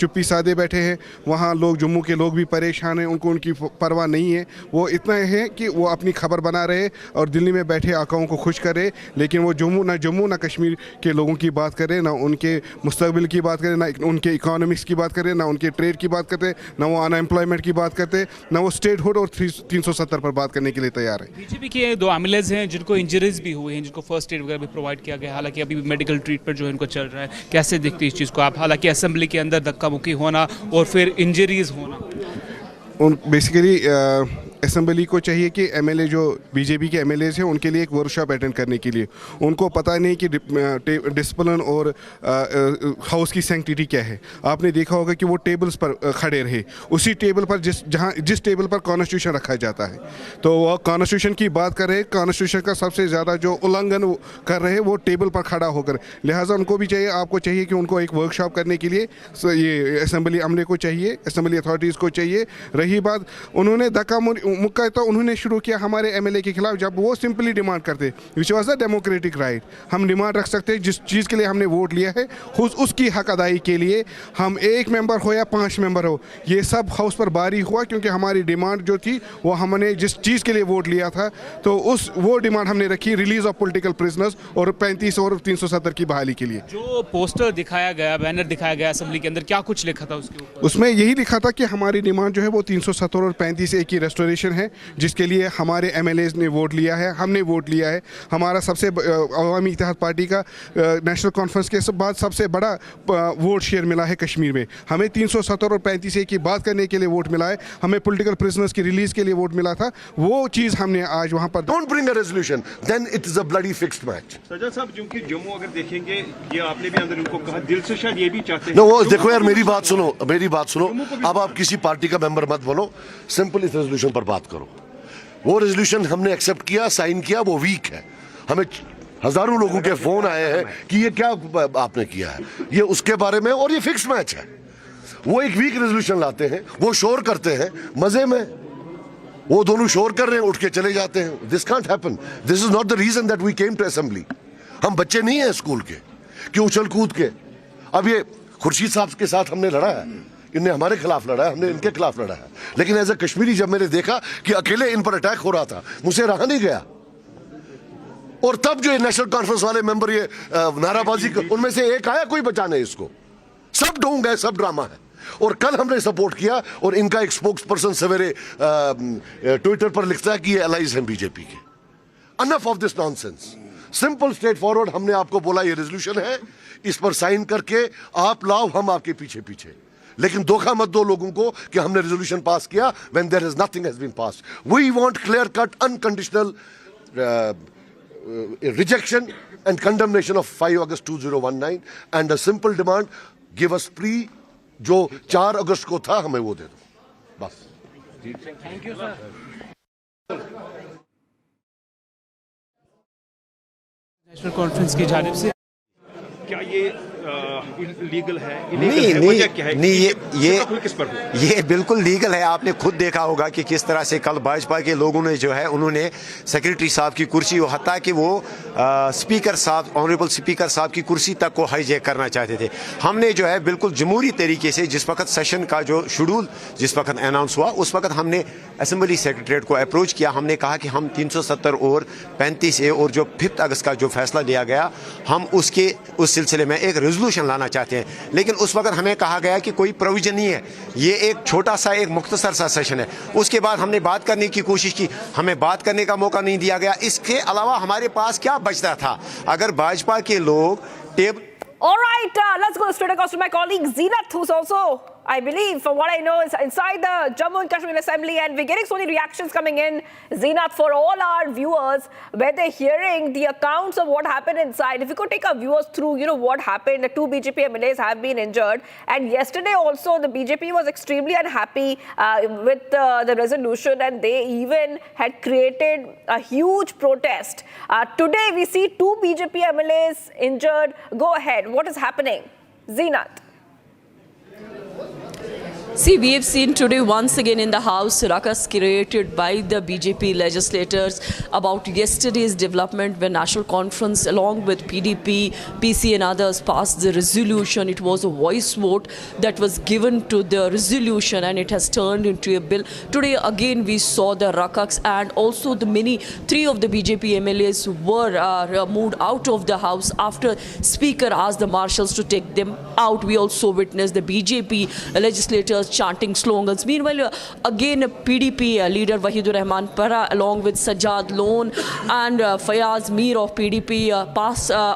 चुप्पी साधे बैठे हैं। वहाँ लोग जम्मू के लोग भी परेशान हैं, उनको उनकी परवाह नहीं है। वो इतना है कि वो अपनी खबर बना रहे और दिल्ली में बैठे आकाओं को खुश करे, लेकिन वो जम्मू ना कश्मीर के लोगों की बात करे, ना उनके मुस्तकबिल की बात करे, ना उनके इकोनॉमिक्स की बात करे, ना उनके ट्रेड की बात करते, ना वो अनएम्प्लॉयमेंट की बात करते, ना वो स्टेट हुड और 370 पर बात करने के लिए तैयार है। बीजेपी के 2 एमएलएज हैं जिनको इंजरीज भी हुई हैं, जिनको फर्स्ट एड वगैरह भी प्रोवाइड किया गया, हालांकि अभी मेडिकल ट्रीटमेंट जो है इनको चल रहा है। कैसे देखते हैं इस चीज़ को आप, हालांकि असेंबली के अंदर धक्का मुक्की होना और फिर इंजरीज होना? बेसिकली असेंबली को चाहिए कि एमएलए जो बीजेपी के एमएलएज हैं उनके लिए एक वर्कशॉप अटेंड करने के लिए। उनको पता नहीं कि डिसिप्लिन और हाउस की सैंक्टिटी क्या है। आपने देखा होगा कि वो टेबल्स पर खड़े रहे, उसी टेबल पर जिस टेबल पर कॉन्स्टिट्यूशन रखा जाता है, तो वो कॉन्स्टिट्यूशन की बात कर रहे, कॉन्स्टिट्यूशन का सबसे ज़्यादा जो उल्लंघन कर रहे हैं वो टेबल पर खड़ा होकर। लिहाजा उनको भी चाहिए, आपको चाहिए कि उनको एक वर्कशॉप करने के लिए ये असेंबली अमले को चाहिए, असेंबली अथॉरिटीज़ को चाहिए। रही बात, उन्होंने धक्का मुक्का तो उन्होंने शुरू किया हमारे एमएलए के खिलाफ, जब वो सिंपली डिमांड करते, which was the democratic right. हम डिमांड रख सकते हैं जिस चीज़ के लिए हमने वोट लिया है, उसकी हक अदाई के लिए, हम 1 मेंबर हो या 5 मेंबर हो, ये सब हाउस पर बारी हुआ, क्योंकि हमारी डिमांड जो थी वो हमने जिस चीज़ के लिए वोट लिया था, तो वो डिमांड हमने रखी, रिलीज ऑफ पॉलिटिकल प्रिजनर्स और 35 और 370 की बहाली के लिए। जो पोस्टर दिखाया गया, बैनर दिखाया गया असेंबली के अंदर, क्या कुछ लिखा था उसके ऊपर? उसमें यही लिखा था कि हमारी डिमांड जो है वो 370 और 35A की रेस्टोरेशन है, जिसके लिए हमारे एमएलएज ने वोट लिया है, हमने वोट लिया है। हमारा सबसे अवामी इत्तेहाद पार्टी का नेशनल कॉन्फ्रेंस के बाद सबसे बड़ा वोट शेयर मिला है कश्मीर में। हमें 370 और 35A की बात करने के लिए वोट मिला है, हमें पॉलिटिकल प्रिजनर्स की रिलीज के लिए वोट मिला था। वो चीज़ हमने आज वहाँ पर don't bring a resolution, then it is a bloody fixed match. Sajjan साहब, क्योंकि जम्मू अगर देखेंगे, ये आपने भी अंदर उनको कहा, दिल से शायद ये भी चाहते हैं। नो, वो देखो यार, मेरी बात सुनो। अब आप किसी पार्टी का मेंबर मत बनो, सिंपल इस रेजोल्यूशन पर बात करो। वो रेजोल्यूशन हमने एक्सेप्ट किया, साइन किया, वो वीक है। हमें हजारों लोगों के फोन आए हैं कि ये क्या आपने किया है, ये उसके बारे में, और ये फिक्स मैच है। वो एक वीक रेजोल्यूशन लाते हैं, वो शोर करते हैं मजे में, वो दोनों शोर कर रहे हैं, उठ के चले जाते हैं। This can't happen, this is not the reason that we came to assembly. हम बच्चे नहीं हैं स्कूल के कि उछल कूद के। अब ये खुर्शीद साहब के साथ हमने लड़ा है, इनने हमारे खिलाफ लड़ा है, हमने इनके खिलाफ लड़ा है, लेकिन एज ए कश्मीरी जब मैंने देखा कि अकेले इन पर अटैक हो रहा था, मुझसे रहा नहीं गया। और तब जो नेशनल कॉन्फ्रेंस वाले मेंबर ये नाराबाजी, उनमें से एक आया कोई बचाने इसको, सब ढोंग है, सब ड्रामा है। और कल हमने सपोर्ट किया, और इनका एक स्पोक्स पर्सन सवेरे ट्विटर पर लिखता है कि ये एलाइज हैं बीजेपी के। Enough of this nonsense, simple straight forward. हमने आपको बोला ये रेजोल्यूशन है, इस पर साइन करके आप लाओ, हम आपके पीछे पीछे। लेकिन धोखा मत दो लोगों को कि हमने रेजोल्यूशन पास किया when there is nothing has been pass. We want clear cut unconditional rejection and condemnation of 5 August 2019 and a simple demand, give us pre जो 4 अगस्त को था, हमें वो दे दो बस। Thank you sir. National conference की जानिब से क्या ये लीगल है? ये बिल्कुल लीगल है। आपने खुद देखा होगा कि किस तरह से कल भाजपा के लोगों ने जो है, उन्होंने सेक्रेटरी साहब की कुर्सी, हत्ता कि वो स्पीकर साहब, ऑनरेबल स्पीकर साहब की कुर्सी तक को हाईजैक करना चाहते थे। हमने जो है बिल्कुल जमहूरी तरीके से, जिस वक्त सेशन का जो शेड्यूल जिस वक्त अनाउंस हुआ, उस वक्त हमने असेंबली सेक्रेटरीट को अप्रोच किया। हमने कहा कि हम 370 और 35A और जो 5 अगस्त का जो फैसला लिया गया, हम उसके उस सिलसिले में एक रेजोल्यूशन लाना चाहते हैं। लेकिन उस वक्त हमें कहा गया कि कोई प्रोविजन नहीं है, ये एक छोटा सा, एक मुख्तसर सा सेशन है। उसके बाद हमने बात करने की कोशिश की, हमें बात करने का मौका नहीं दिया गया। इसके अलावा हमारे पास क्या बचता था? अगर भाजपा के लोग table All right, let's go straight across to my colleague Zeenat, who's also, I believe, from what I know, is inside the Jammu and Kashmir Assembly, and we're getting so many reactions coming in. Zeenat, for all our viewers, where they're hearing the accounts of what happened inside, if you could take our viewers through, what happened. The 2 BJP MLAs have been injured, and yesterday also the BJP was extremely unhappy with the resolution, and they even had created a huge protest. Today we see 2 BJP MLAs injured. Go ahead. What is happening? Zeenat. See, we have seen today once again in the House ruckus created by the BJP legislators about yesterday's development when National Conference along with PDP, PC and others passed the resolution. It was a voice vote that was given to the resolution and it has turned into a bill. Today again we saw the ruckus and also three of the BJP MLAs were moved out of the House after Speaker asked the marshals to take them out. We also witnessed the BJP legislators chanting slogans. Meanwhile, again, PDP leader Wahidur Rahman Para along with Sajjad Lone and Fayaz Mir of PDP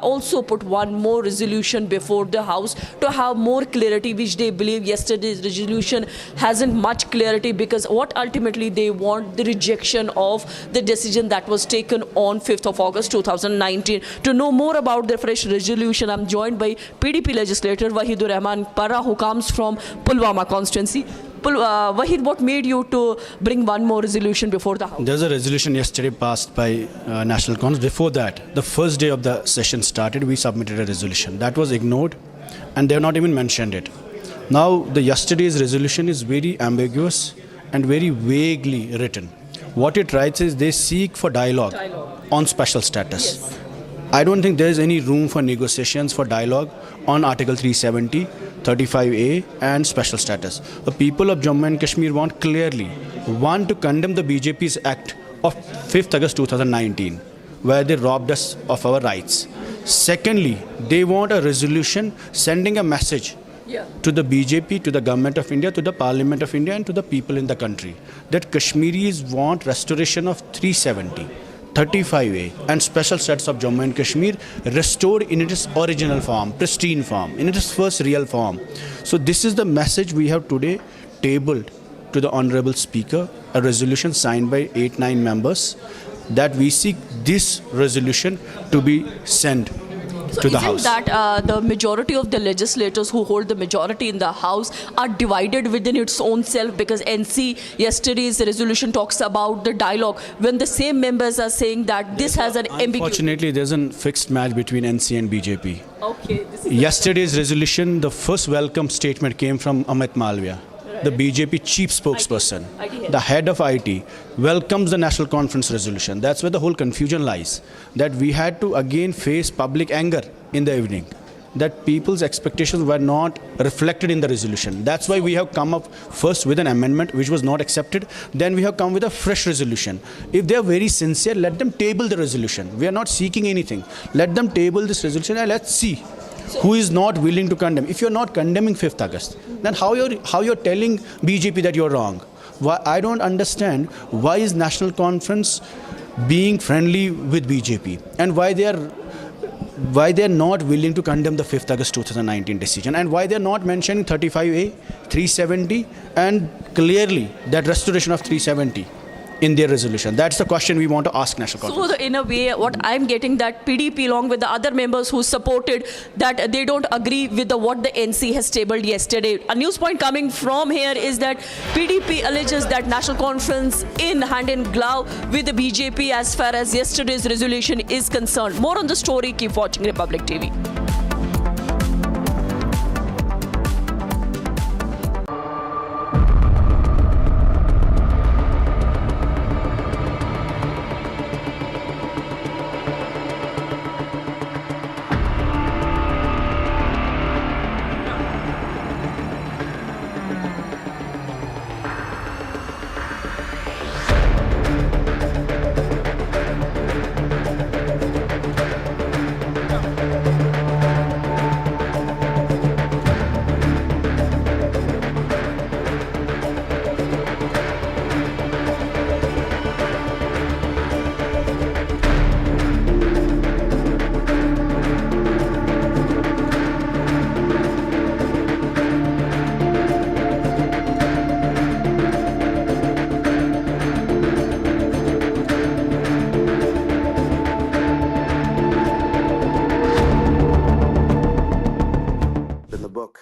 also put one more resolution before the House to have more clarity, which they believe yesterday's resolution hasn't much clarity because what ultimately they want the rejection of the decision that was taken on 5th of August 2019. To know more about the fresh resolution, I'm joined by PDP legislator Wahidur Rahman Para, who comes from Pulwama constituency. Wahid, what made you to bring one more resolution before the House? There's a resolution yesterday passed by National Congress. Before that, the first day of the session started, we submitted a resolution. That was ignored and they have not even mentioned it. Now, the yesterday's resolution is very ambiguous and very vaguely written. What it writes is they seek for dialogue on special status. Yes. I don't think there is any room for negotiations for dialogue on Article 370, 35A and special status. The people of Jammu and Kashmir want to condemn the BJP's act of 5th August 2019, where they robbed us of our rights. Secondly, they want a resolution sending a message to the BJP, to the Government of India, to the Parliament of India and to the people in the country that Kashmiris want restoration of 370. 35A and special status of Jammu and Kashmir restored in its original form, pristine form, in its first real form. So this is the message we have today tabled to the Honorable Speaker, a resolution signed by 8-9 members that we seek this resolution to be sent to the House. Isn't that the majority of the legislators who hold the majority in the House are divided within its own self, because NC yesterday's resolution talks about the dialogue when the same members are saying that this has an ambiguity. Unfortunately, there's a fixed match between NC and BJP. Okay. Yesterday's resolution, the first welcome statement came from Amit Malviya, the BJP chief spokesperson. The head of IT welcomes the National Conference resolution. That's where the whole confusion lies. That we had to again face public anger in the evening. That people's expectations were not reflected in the resolution. That's why we have come up first with an amendment which was not accepted. Then we have come with a fresh resolution. If they are very sincere, let them table the resolution. We are not seeking anything. Let them table this resolution and let's see who is not willing to condemn. If you're not condemning 5th August, then how you're telling BJP that you're wrong? Why, I don't understand why is National Conference being friendly with BJP and why they are not willing to condemn the 5th August 2019 decision and why they are not mentioning 35A, 370 and clearly that restoration of 370 in their resolution. That's the question we want to ask National Conference. So in a way, what I'm getting that PDP along with the other members who supported that they don't agree with what the NC has tabled yesterday. A news point coming from here is that PDP alleges that National Conference in hand in glove with the BJP as far as yesterday's resolution is concerned. More on the story, keep watching Republic TV.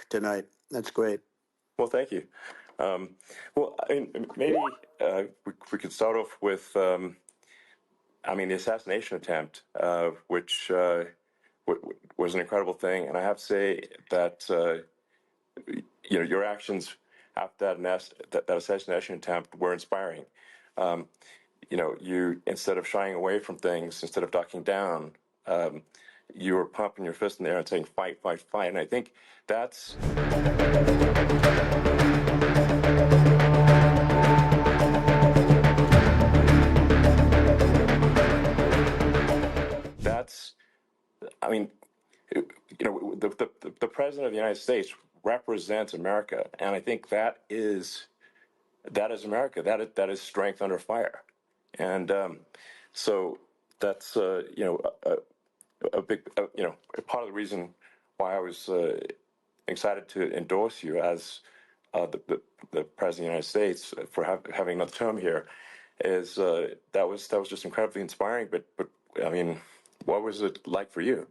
Tonight. That's great. Well, thank you. Well, I mean, maybe we could start off with, the assassination attempt, which was an incredible thing. And I have to say that, your actions after that assassination attempt were inspiring. You instead of shying away from things, instead of ducking down, you were pumping your fist in the air and saying fight, fight, fight. And I think that's I mean, the president of the United States represents America, and I think that is America. That is strength under fire, and so that's a big part of the reason why I was excited to endorse you as the president of the United States for having another term here. Is that was just incredibly inspiring. But I mean, what was it like for you?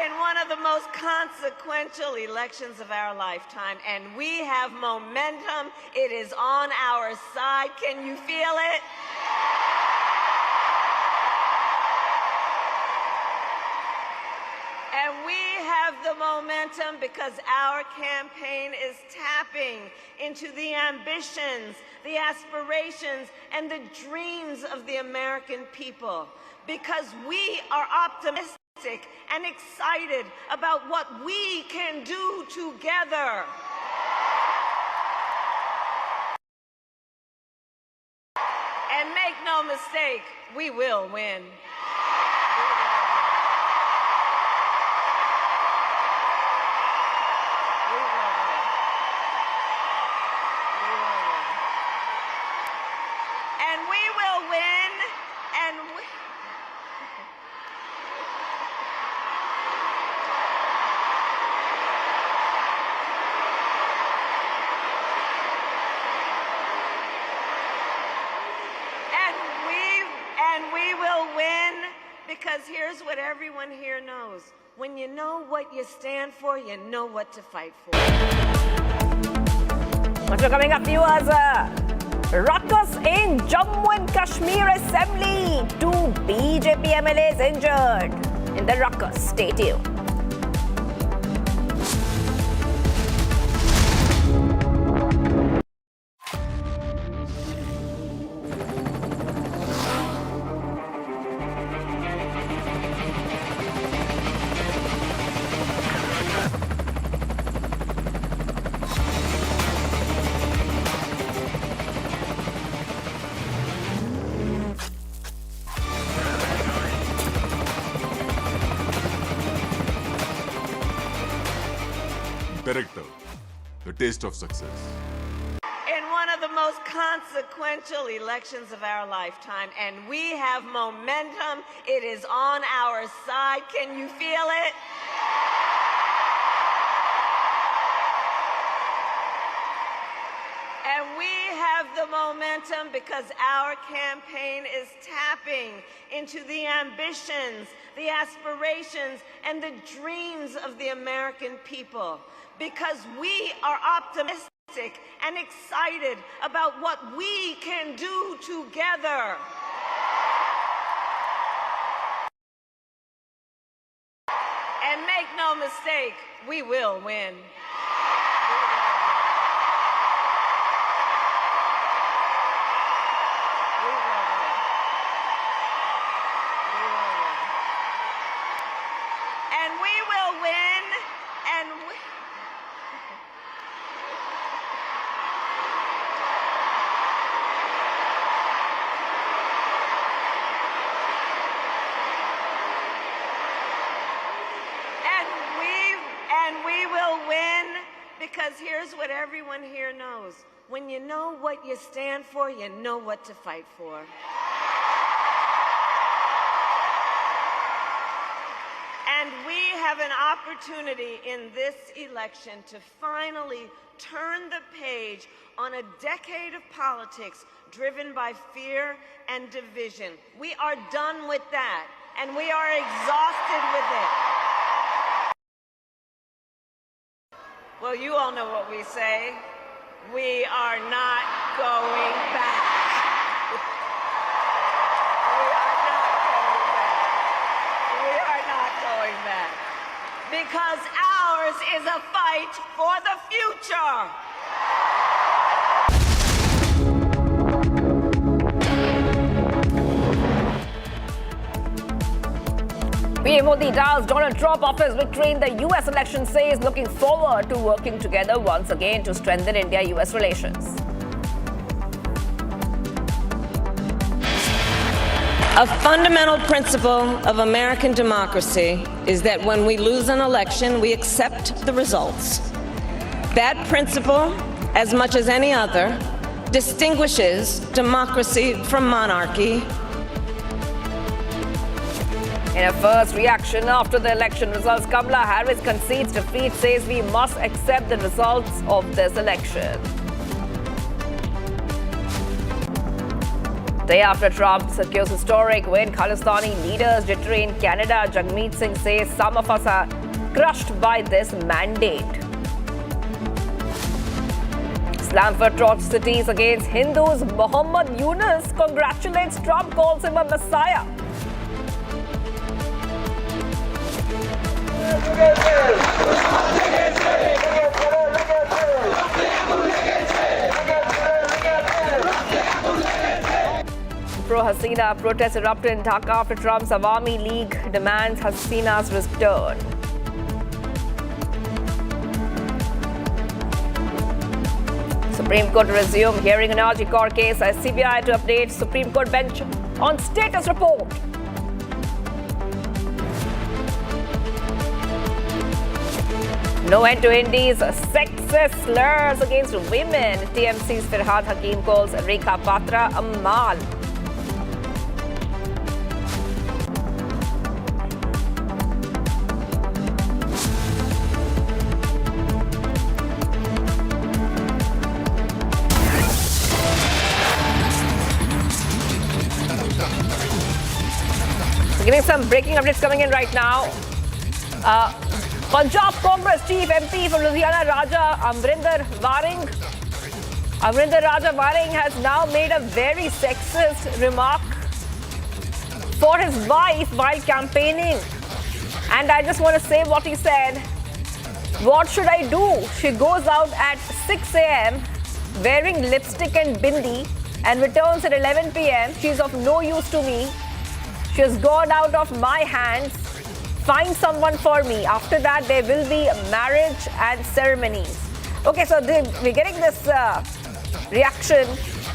In one of the most consequential elections of our lifetime, and we have momentum. It is on our side. Can you feel it? And we have the momentum because our campaign is tapping into the ambitions, the aspirations, and the dreams of the American people, because we are optimistic and excited about what we can do together. And make no mistake, we will win. And we will win, and we... we will win, because here's what everyone here knows. When you know what you stand for, you know what to fight for. What's coming up, viewers? Ruckus in Jammu and Kashmir Assembly. 2 BJP MLAs injured in the ruckus. Stay tuned. Director, the taste of success. In one of the most consequential elections of our lifetime, and we have momentum. It is on our side. Can you feel it? And we have the momentum because our campaign is tapping into the ambitions, the aspirations, and the dreams of the American people. Because we are optimistic and excited about what we can do together. And make no mistake, we will win. Because here's what everyone here knows. When you know what you stand for, you know what to fight for. And we have an opportunity in this election to finally turn the page on a decade of politics driven by fear and division. We are done with that, and we are exhausted with it. Well, you all know what we say. We are not going back. We are not going back. We are not going back. Because ours is a fight for the future. PM Modi doubts Donald Trump after his victory in the US election, says looking forward to working together once again to strengthen India-US relations. A fundamental principle of American democracy is that when we lose an election, we accept the results. That principle, as much as any other, distinguishes democracy from monarchy. In a first reaction after the election results, Kamala Harris concedes defeat, says we must accept the results of this election. Day after Trump secures historic win, Khalistani leaders jittery in Canada. Jagmeet Singh says some of us are crushed by this mandate. Islam for atrocities against Hindus. Muhammad Yunus congratulates Trump, calls him a messiah. Pro-Hasina protests erupted in Dhaka after Trump's Awami League demands Hasina's return. Supreme Court resumed hearing an Arji Kaur case as CBI to update Supreme Court bench on status report. No end to Indies' sexist slurs against women. TMC's Firhad Hakim calls Rekha Patra a mal. Getting some breaking updates coming in right now. Punjab Congress Chief MP from Ludhiana Raja Amrinder Raja Waring has now made a very sexist remark for his wife while campaigning. And I just want to say what he said. What should I do? She goes out at 6 a.m. wearing lipstick and bindi and returns at 11 p.m. She's of no use to me. She has gone out of my hands. Find someone for me. After that, there will be marriage and ceremonies. Okay, so we're getting this reaction.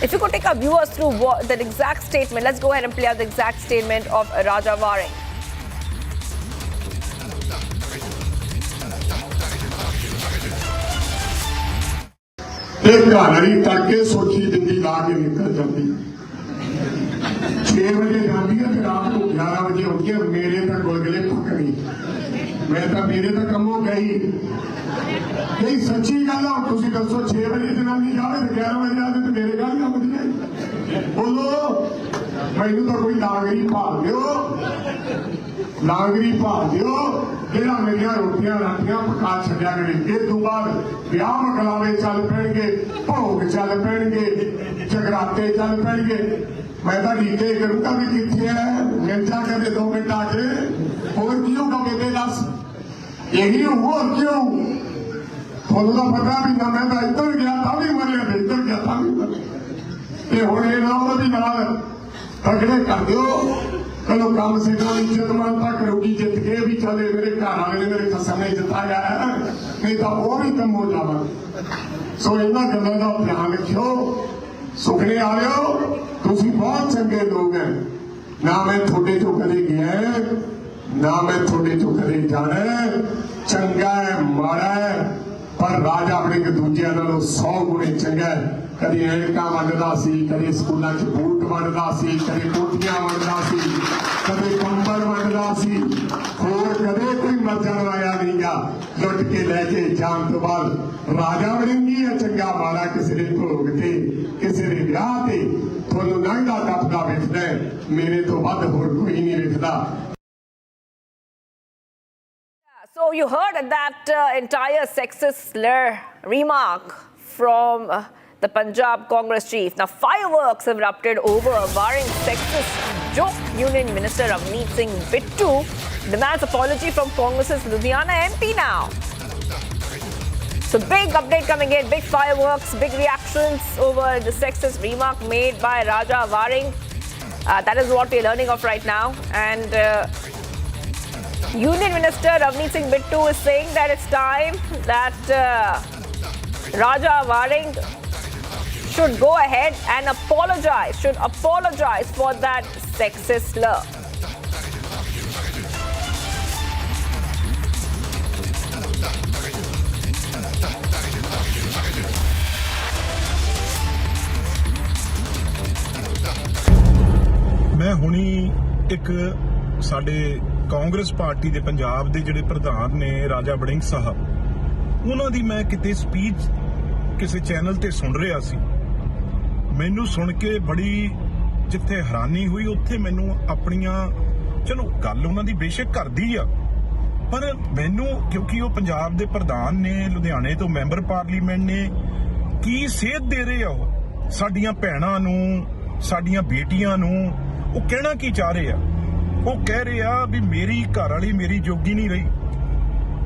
If you could take our viewers through the exact statement, let's go ahead and play out the exact statement of Raja Waring. मैं तो मेरे तक कमो गई नहीं सच्ची गल है तुम दसो 6 बजे जनानी जाए 11 बजे आते तो मेरे मैनू तो कोई नागरी भाल दिओ, नागरी भाल दिओ जेड़ा मेरिया रोटियां राटियां पका छड्या करे। इस तो बाद ब्याह मकलावे चल पैणगे, भोग चल पैणगे, जगराते चल पैणगे। मैं तो ढीके करूंगा भी किथे है, मिल जा कदे 2 मिनट आके। होर की होगा बेटे दस, यही होर क्यों? थोड़ा तो पता भी ना, मैं तो इधर गया था भी मरिया, इधर गया था भी मरिया। ये हुणे नाल भी नाल तगड़े कर दिओ। चलो कम से कम इज्जत मानता करोगी, जित के भी चले। मेरे घर वाले ने मेरे कसम ने जिताया है, नहीं तो वो भी कम हो जावा। सो इन्हां गल्लां दा ध्यान रखियो। सुखने आलियो तुसी बहुत चंगे लोग हैं, ना मैं थोड़े चो कदे गया ना मैं थोड़े चो कदे जाना। चंगा है माड़ा है, पर राजा अपने एक दूजे नालों 100 गुणे चंगा है। कदे ऐनकां वंडदा सी, कदे स्कूलों च बूट वंडदा सी, कदे कोठियां वंडदा सी, कदे कंबल वंडदा सी। होर कदे कोई मर्जन आया नहीं गा लुट के लैके जान तो बाद। राजा वड़िंगी है चंगा माड़ा किसी ने भोग ते, किसी ने ब्याह ते। थोनू लंघदा टपदा वेखदा है, मेरे तो वध होर कोई नहीं वेखदा। So you heard that entire sexist slur remark from the Punjab Congress chief. Now fireworks have erupted over Waring's sexist joke. Union Minister Ravneet Singh Bittu demands apology from Congress's Ludhiana MP now. So big update coming in, big fireworks, big reactions over the sexist remark made by Raja Waring. That is what we're learning of right now. And Union Minister Ravneet Singh Bittu is saying that it's time that Raja Waring should go ahead and apologize for that sexist slur. मैं हुणी एक साडे Congress party ਦੇ ਪੰਜਾਬ ਦੇ ਜਿਹੜੇ ਪ੍ਰਧਾਨ ਨੇ ਰਾਜਾ ਵੜਿੰਗ ਸਾਹਿਬ, ਉਹਨਾਂ ਦੀ ਮੈਂ ਕਿਤੇ ਸਪੀਚ ਕਿਸੇ ਚੈਨਲ ਤੇ ਸੁਣ ਰਿਹਾ ਸੀ। ਮੈਨੂੰ ਸੁਣ ਕੇ ਬੜੀ ਜਿੱਥੇ ਹੈਰਾਨੀ ਹੋਈ, ਉੱਥੇ ਮੈਨੂੰ ਆਪਣੀਆਂ, ਚਲੋ ਗੱਲ ਉਹਨਾਂ ਦੀ ਬੇਸ਼ੱਕ ਕਰਦੀ ਆ, ਪਰ ਮੈਨੂੰ ਕਿਉਂਕਿ ਉਹ ਪੰਜਾਬ ਦੇ ਪ੍ਰਧਾਨ ਨੇ, ਲੁਧਿਆਣੇ ਤੋਂ ਮੈਂਬਰ ਪਾਰਲੀਮੈਂਟ ਨੇ, ਕੀ ਸੇਧ ਦੇ ਰਹੇ ਆ ਉਹ ਸਾਡੀਆਂ ਭੈਣਾਂ ਨੂੰ, ਸਾਡੀਆਂ ਬੇਟੀਆਂ ਨੂੰ? ਉਹ ਕਹਿਣਾ ਕੀ ਚਾਹ ਰਹੇ ਆ? ਉਹ ਕਹਿ ਰਹੇ ਆ ਵੀ ਮੇਰੀ ਘਰ ਵਾਲੀ ਮੇਰੀ ਜੋਗੀ ਨਹੀਂ ਰਹੀ।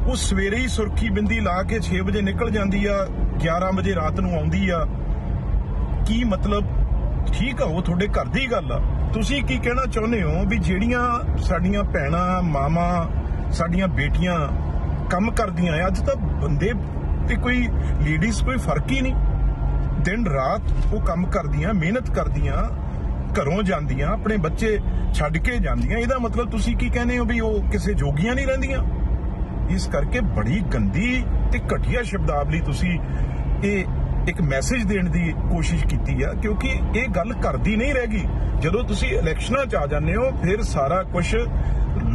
ਉਹ ਸਵੇਰੇ ਹੀ ਸੁਰਖੀ ਬਿੰਦੀ ਲਾ ਕੇ 6 ਵਜੇ ਨਿਕਲ ਜਾਂਦੀ ਆ, 11 ਵਜੇ ਰਾਤ ਨੂੰ ਆਉਂਦੀ ਆ। ਕੀ ਮਤਲਬ? ਠੀਕ ਆ, ਉਹ ਤੁਹਾਡੇ ਘਰ ਦੀ ਗੱਲ ਆ। ਤੁਸੀਂ ਕੀ ਕਹਿਣਾ ਚਾਹੁੰਦੇ ਹੋ ਵੀ ਜਿਹੜੀਆਂ ਸਾਡੀਆਂ ਭੈਣਾਂ, ਮਾਵਾਂ, ਸਾਡੀਆਂ ਬੇਟੀਆਂ ਕੰਮ ਕਰਦੀਆਂ, ਅੱਜ ਤਾਂ ਬੰਦੇ ਤੇ ਕੋਈ ਲੇਡੀਜ਼ ਕੋਈ ਫਰਕ ਹੀ ਨਹੀਂ। ਦਿਨ ਰਾਤ ਉਹ ਕੰਮ ਕਰਦੀਆਂ, ਮਿਹਨਤ ਕਰਦੀਆਂ, ਘਰੋਂ ਜਾਂਦੀਆਂ, ਆਪਣੇ ਬੱਚੇ ਛੱਡ ਕੇ ਜਾਂਦੀਆਂ। ਇਹਦਾ ਮਤਲਬ ਤੁਸੀਂ ਕੀ ਕਹਿੰਦੇ ਹੋ ਵੀ ਉਹ ਕਿਸੇ ਜੋਗੀਆਂ ਨਹੀਂ ਰਹਿੰਦੀਆਂ? ਇਸ ਕਰਕੇ ਬੜੀ ਗੰਦੀ ਤੇ ਘਟੀਆ ਸ਼ਬਦਾਵਲੀ ਤੁਸੀਂ ਇਹ ਇੱਕ ਮੈਸੇਜ ਦੇਣ ਦੀ ਕੋਸ਼ਿਸ਼ ਕੀਤੀ ਆ, ਕਿਉਂਕਿ ਇਹ ਗੱਲ ਕਰਦੀ ਨਹੀਂ ਰਹਿ ਗਈ। ਜਦੋਂ ਤੁਸੀਂ ਇਲੈਕਸ਼ਨਾਂ 'ਚ ਆ ਜਾਂਦੇ ਹੋ, ਫਿਰ ਸਾਰਾ ਕੁਝ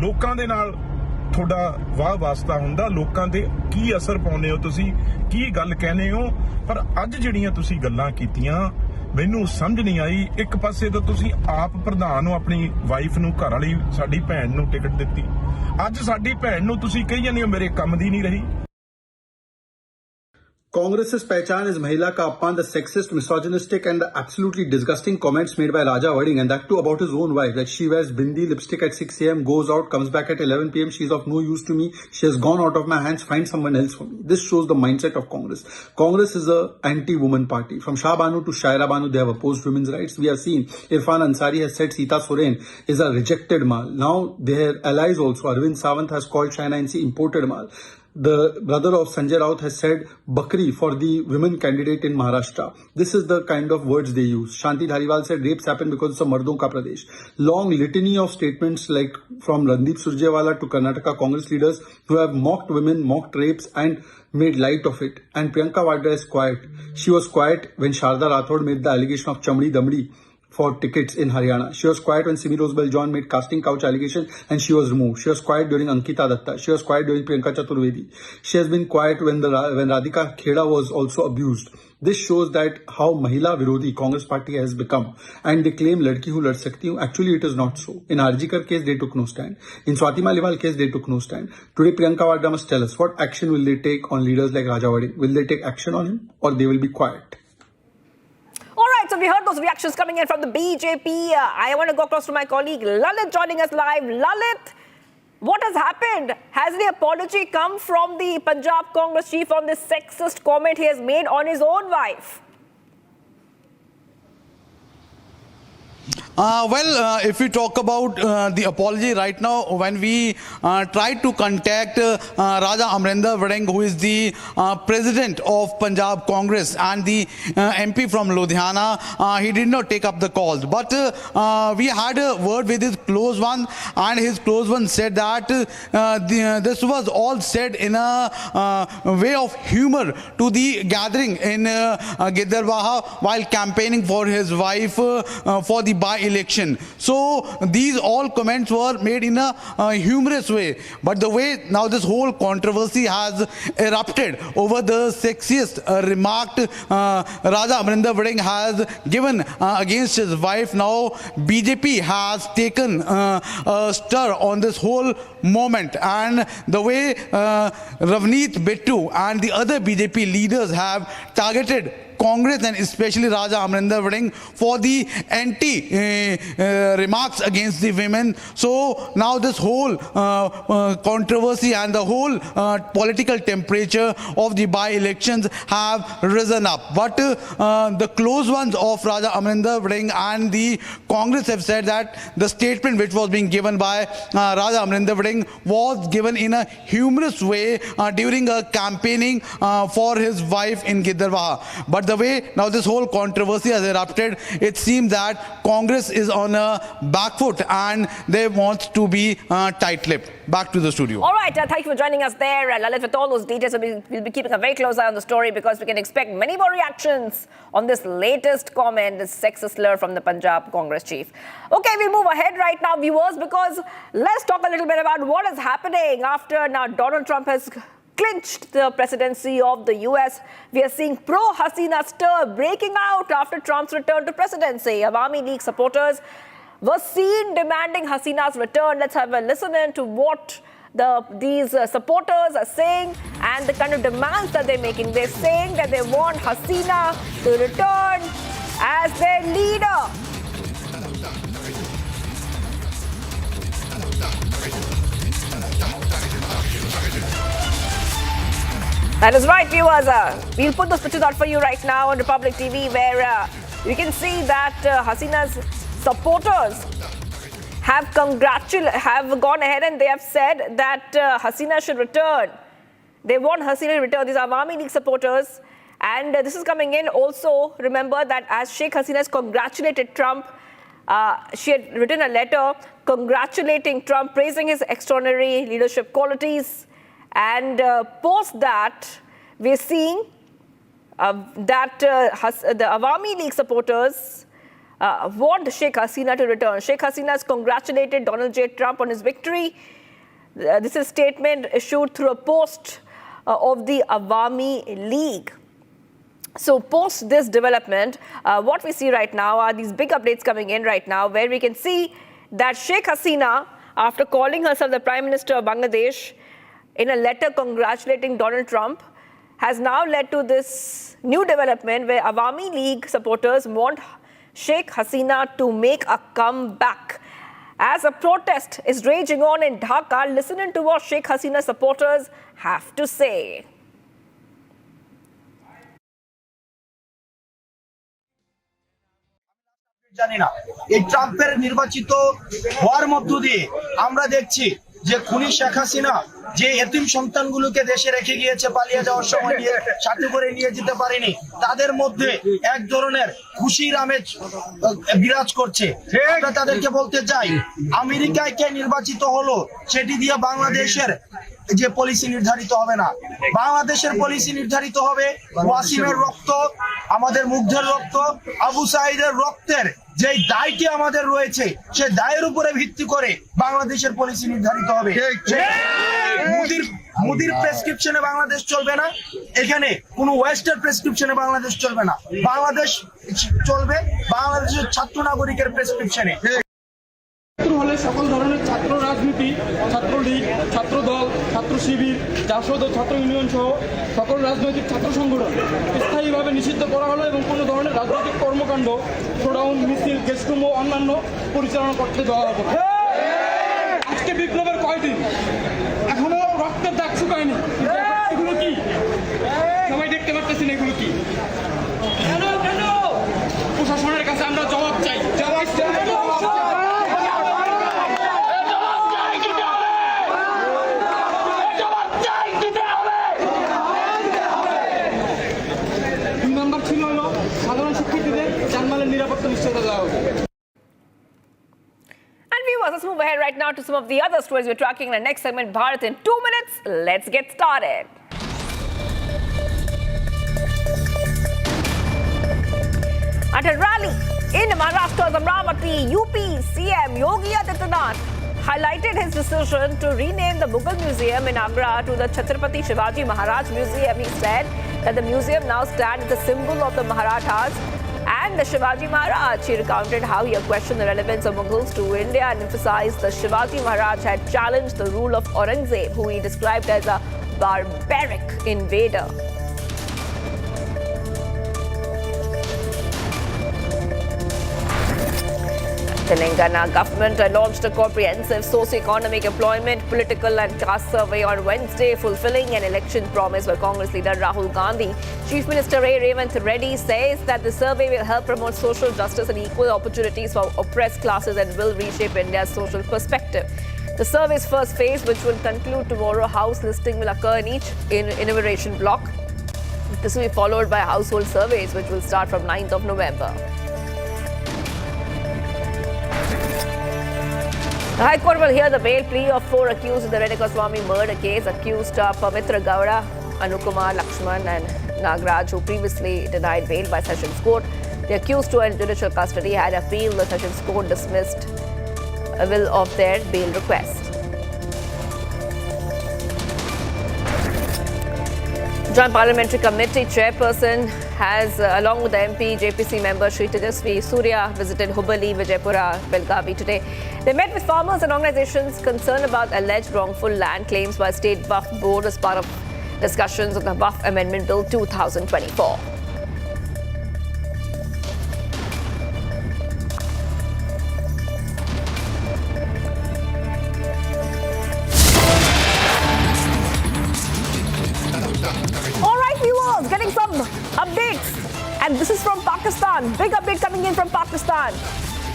ਲੋਕਾਂ ਦੇ ਨਾਲ ਤੁਹਾਡਾ ਵਾਹ ਵਾਸਤਾ ਹੁੰਦਾ, ਲੋਕਾਂ ਦੇ ਕੀ ਅਸਰ ਪਾਉਂਦੇ ਹੋ ਤੁਸੀਂ, ਕੀ ਗੱਲ ਕਹਿੰਦੇ ਹੋ। ਪਰ ਅੱਜ ਜਿਹੜੀਆਂ ਤੁਸੀਂ ਗੱਲਾਂ ਕੀਤੀਆਂ, ਮੈਨੂੰ ਸਮਝ ਨਹੀਂ ਆਈ। ਇੱਕ ਪਾਸੇ ਤਾਂ ਤੁਸੀਂ ਆਪ ਪ੍ਰਧਾਨ ਹੋ, ਆਪਣੀ ਵਾਈਫ ਨੂੰ, ਘਰ ਵਾਲੀ ਸਾਡੀ ਭੈਣ ਨੂੰ ਟਿਕਟ ਦਿੱਤੀ, ਅੱਜ ਸਾਡੀ ਭੈਣ ਨੂੰ ਤੁਸੀਂ ਕਹੀ ਜਾਂਦੇ ਹੋ ਮੇਰੇ ਕੰਮ ਦੀ ਨਹੀਂ ਰਹੀ। Congress's pehchan is Mahila ka appan, the sexist, misogynistic and the absolutely disgusting comments made by Raja Waring, and that too about his own wife, that she wears bindi lipstick at 6 a.m, goes out, comes back at 11 p.m, she's of no use to me, she has gone out of my hands, find someone else for me. This shows the mindset of Congress. Congress is a anti-woman party. From Shah Banu to Shaira Banu, they have opposed women's rights. We have seen Irfan Ansari has said Sita Soren is a rejected mal. Now their allies also, Arvind Sawant has called China NC imported mal. The brother of Sanjay Raut has said Bakri for the women candidate in Maharashtra. This is the kind of words they use. Shanti Dhariwal said rapes happen because it's a Mardon ka Pradesh. Long litany of statements like from Randeep Surjewala to Karnataka Congress leaders who have mocked women, mocked rapes and made light of it. And Priyanka Vadra is quiet. She was quiet when Sharda Rathod made the allegation of Chamdi Damdi for tickets in Haryana. She was quiet when Simi Rosebell John made casting couch allegations and she was removed. She was quiet during Ankita Datta. She was quiet during Priyanka Chaturvedi. She has been quiet when Radhika Kheda was also abused. This shows that how Mahila Virodhi Congress party has become. And they claim Ladki Hu Lad Sakti Hu. Actually, it is not so. In Arjikar case, they took no stand. In Swati Maliwal case, they took no stand. Today, Priyanka Vadra must tell us what action will they take on leaders like Raja Vading. Will they take action on him or they will be quiet? All right, so we heard those reactions coming in from the BJP. I want to go across to my colleague Lalit joining us live. Lalit, what has happened? Has the apology come from the Punjab Congress chief on this sexist comment he has made on his own wife? If we talk about the apology right now, when we tried to contact Raja Amrinder Vading, who is the president of Punjab Congress and the MP from Ludhiana, he did not take up the calls. But we had a word with his close one, and his close one said that this was all said in a way of humor to the gathering in Gidarwaha while campaigning for his wife for the by-election. So these all comments were made in a humorous way. But the way now this whole controversy has erupted over the sexiest remark Raja Amrinder Vading has given against his wife, now BJP has taken a stir on this whole moment. And the way Ravneet Bittu and the other BJP leaders have targeted Congress and especially Raja Amrinder Vading for the remarks against the women. So now this whole controversy and the whole political temperature of the by-elections have risen up. But the close ones of Raja Amrinder Vading and the Congress have said that the statement which was being given by Raja Amrinder Vading was given in a humorous way during a campaigning for his wife in Gidarwaha. But the way now this whole controversy has erupted, it seems that Congress is on a back foot and they want to be tight-lipped. Back to the studio. All right, thank you for joining us there, Lalit, with all those details. We'll be keeping a very close eye on the story because we can expect many more reactions on this latest comment, this sexist slur from the Punjab Congress chief. Okay, we'll move ahead right now, viewers, because let's talk a little bit about what is happening after now Donald Trump has clinched the presidency of the US. We are seeing pro-Hasina stir breaking out after Trump's return to presidency. Awami League supporters were seen demanding Hasina's return. Let's have a listen in to what these supporters are saying and the kind of demands that they're making. They're saying that they want Hasina to return as their leader. That is right, viewers. We'll put those pictures out for you right now on Republic TV, where you can see that Hasina's supporters have gone ahead and they have said that Hasina should return. They want Hasina to return. These are Awami League supporters. And this is coming in also, remember that as Sheikh Hasina has congratulated Trump, she had written a letter congratulating Trump, praising his extraordinary leadership qualities. And post that, we're seeing that the Awami League supporters want Sheikh Hasina to return. Sheikh Hasina has congratulated Donald J. Trump on his victory. This is a statement issued through a post of the Awami League. So post this development, what we see right now are these big updates coming in right now, where we can see that Sheikh Hasina, after calling herself the Prime Minister of Bangladesh, in a letter congratulating Donald Trump, has now led to this new development where Awami League supporters want Sheikh Hasina to make a comeback. As a protest is raging on in Dhaka, listen to what Sheikh Hasina supporters have to say. জানি না এই ট্রাম্পের নির্বাচিত হওয়ার মধ্য দিয়ে আমরা দেখছি যে খুনি শেখ হাসিনা যে এতিম সন্তানগুলোকে দেশে রেখে গিয়েছে পালিয়ে যাওয়ার সময় নিয়ে সাথে করে নিয়ে যেতে পারেনি, তাদের মধ্যে এক ধরনের খুশির আমেজ বিরাজ করছে। আমরা তাদেরকে বলতে চাই, আমেরিকায় কে নির্বাচিত হলো সেটি দিয়ে বাংলাদেশের যে পলিসি নির্ধারিত হবে না। বাংলাদেশের পলিসি নির্ধারিত হবে ওয়াসিমের রক্ত আমাদের মুগ্ধের রক্ত, আবু সাঈদের রক্তের যে দায়টি আমাদের রয়েছে সেই দায়ের উপরে ভিত্তি করে বাংলাদেশের পলিসি নির্ধারিত হবে। মোদির প্রেসক্রিপশনে বাংলাদেশ চলবে না, এখানে কোনো ওয়েস্টার্ন প্রেসক্রিপশনে বাংলাদেশ চলবে না, বাংলাদেশ চলবে বাংলাদেশের ছাত্র নাগরিকের প্রেসক্রিপশনে। হলে সকল ধরনের ছাত্র রাজনীতি, ছাত্রলীগ, ছাত্র দল, ছাত্র শিবির, জাসদ ও ছাত্র ইউনিয়ন সহ সকল রাজনৈতিক ছাত্র সংগঠন স্থায়ীভাবে নিষিদ্ধ করা হলো এবং কোনো ধরনের রাজনৈতিক কর্মকাণ্ড, শোডাউন, মিছিল, গেস্টরুম ও অন্যান্য পরিচালনা করতে দেওয়া হবে। আজকে বিপ্লবের কয়দিন, এখনো রক্তের দাগ শুকায়নি। এগুলো কি সবাই দেখতে পারতেছেন? এগুলো কি? কেন কেন প্রশাসনের কাছে আমরা জবাব চাই। And viewers, let's move ahead right now to some of the other stories we're tracking in the next segment, Bharat in 2 minutes. Let's get started. At a rally in Maharashtra's Amravati, UP CM Yogi Adityanath highlighted his decision to rename the Mughal Museum in Agra to the Chhatrapati Shivaji Maharaj Museum. He said that the museum now stands as a symbol of the Marathas and the Shivaji Maharaj. He recounted how he had questioned the relevance of Mughals to India and emphasized the Shivaji Maharaj had challenged the rule of Aurangzeb, who he described as a barbaric invader. Telangana government launched a comprehensive socio-economic, employment, political and caste survey on Wednesday, fulfilling an election promise by Congress leader Rahul Gandhi. Chief Minister A. Revanth Reddy says that the survey will help promote social justice and equal opportunities for oppressed classes and will reshape India's social perspective. The survey's first phase, which will conclude tomorrow, house listing will occur in each enumeration block. This will be followed by household surveys, which will start from 9th of November. The High Court will hear the bail plea of 4 accused in the Goswami murder case. Accused Pavitra Gowda, Anukumar Lakshman and Nagraj, who previously denied bail by Sessions Court. The accused who are in judicial custody had appealed. The Sessions Court dismissed a will of their bail request. Joint Parliamentary Committee Chairperson has, along with the MP, JPC member Shri Tejasvi Surya, visited Hubballi, Vijaypura, Belgavi today. They met with farmers and organizations concerned about alleged wrongful land claims by State Waqf Board as part of discussions of the Waqf Amendment Bill 2024. All right, viewers, getting some updates. And this is from Pakistan. Big update coming in from Pakistan.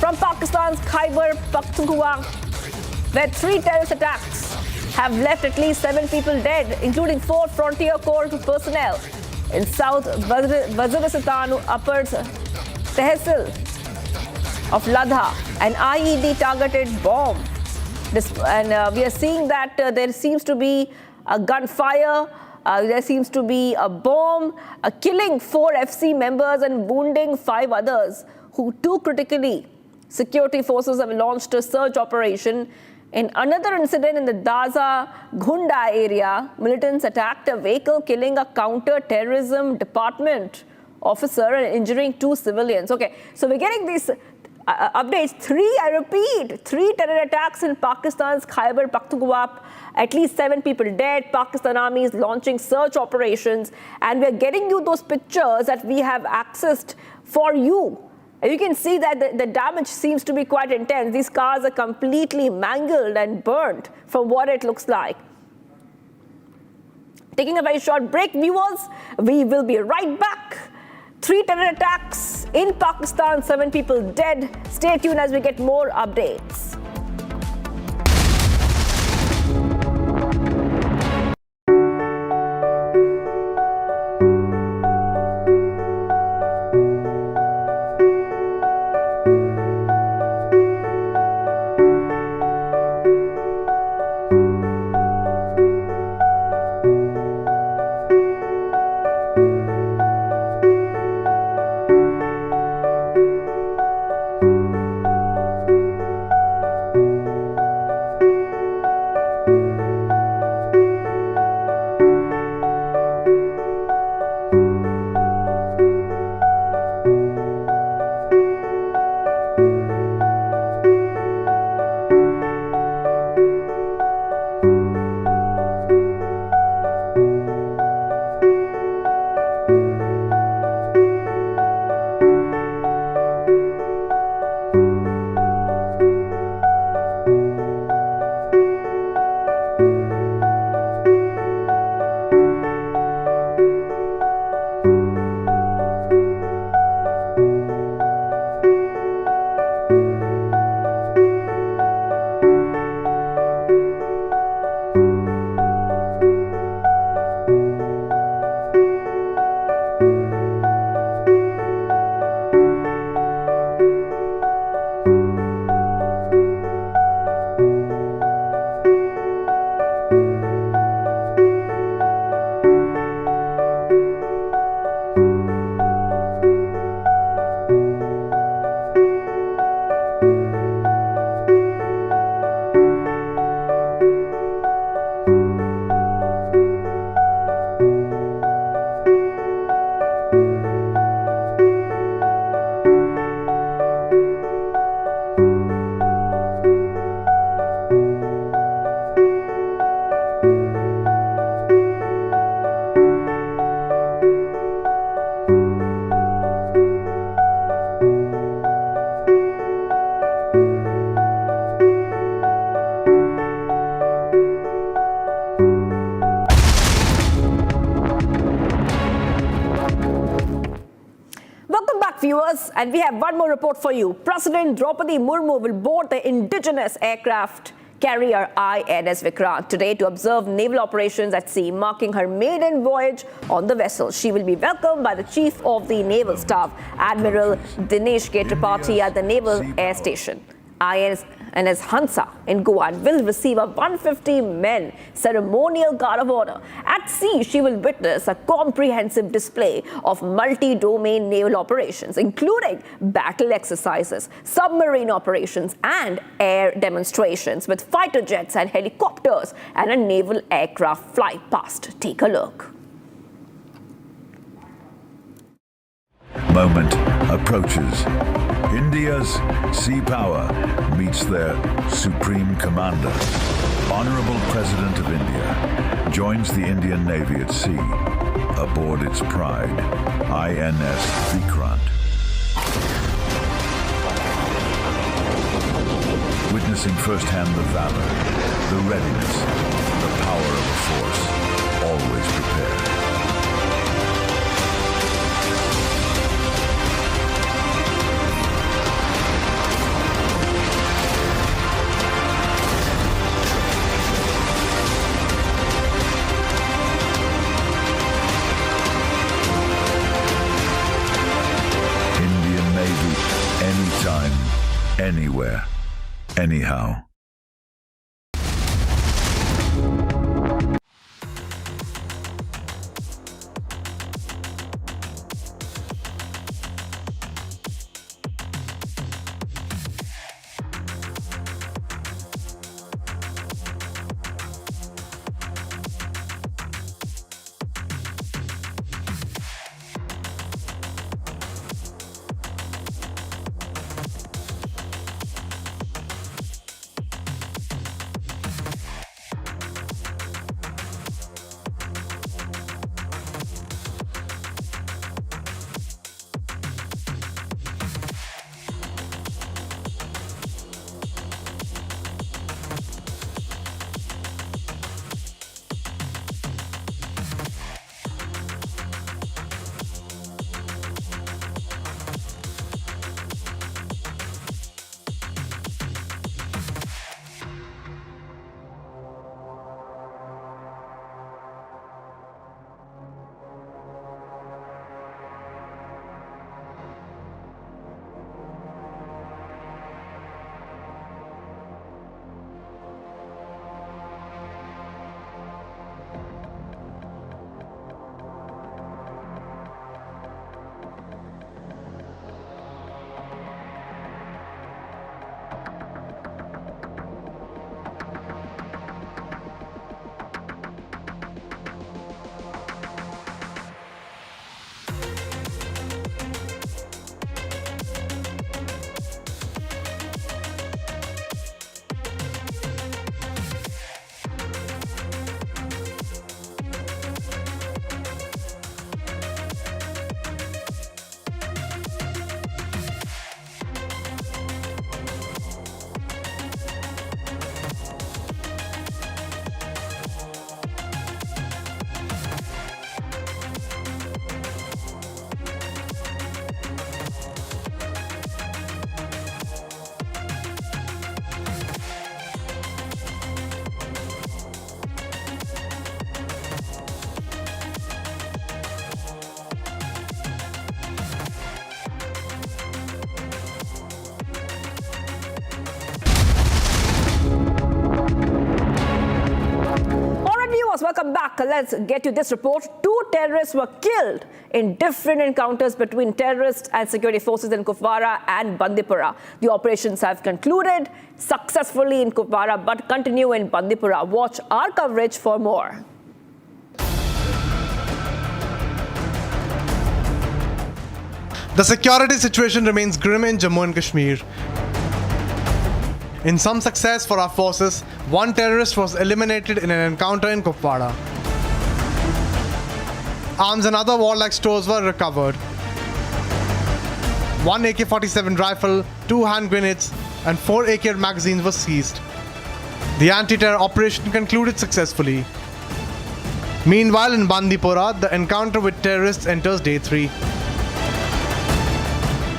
From Pakistan's Khyber Pakhtunkhwa, where 3 terrorist attacks have left at least 7 people dead, including 4 Frontier Corps personnel in South Waziristan, Upper Tehsil of Ladha, an IED targeted bomb. And we are seeing that there seems to be a gunfire. There seems to be a bomb, killing 4 FC members and wounding 5 others, who 2 critically. Security forces have launched a search operation. In another incident in the Daza Ghunda area, militants attacked a vehicle, killing a counter-terrorism department officer and injuring 2 civilians. Okay, so we're getting these updates. 3 terror attacks in Pakistan's Khyber Pakhtunkhwa. At least 7 people dead. Pakistan Army is launching search operations, and we're getting you those pictures that we have accessed for you. And you can see that the damage seems to be quite intense. These cars are completely mangled and burnt from what it looks like. Taking a very short break, viewers. We will be right back. 3 terror attacks in Pakistan, 7 people dead. Stay tuned as we get more updates. viewers, and we have one more report for you. President Draupadi Murmu will board the indigenous aircraft carrier INS Vikrant today to observe naval operations at sea, marking her maiden voyage on the vessel. She will be welcomed by the Chief of the Naval Staff, Admiral Dinesh K. Tripathi, at the Naval Air Station. INS Hansa in Goa will receive a 150-men ceremonial guard of honor. At sea, she will witness a comprehensive display of multi-domain naval operations, including battle exercises, submarine operations, and air demonstrations with fighter jets and helicopters and a naval aircraft fly past. Take a look. Moment approaches. India's sea power meets their supreme commander. Honorable President of India joins the Indian Navy at sea aboard its pride, INS Vikrant. Witnessing firsthand the valor, the readiness, the power of a force always prepared. Anytime, anywhere, anyhow. Welcome back. Let's get to this report. 2 terrorists were killed in different encounters between terrorists and security forces in Kupwara and Bandipora. The operations have concluded successfully in Kupwara but continue in Bandipora. Watch our coverage for more. The security situation remains grim in Jammu and Kashmir. In some success for our forces, 1 terrorist was eliminated in an encounter in Kupwara. Arms and other warlike stores were recovered. 1 AK-47 rifle, 2 hand grenades, and 4 AK magazines were seized. The anti-terror operation concluded successfully. Meanwhile, in Bandipora, the encounter with terrorists enters day 3.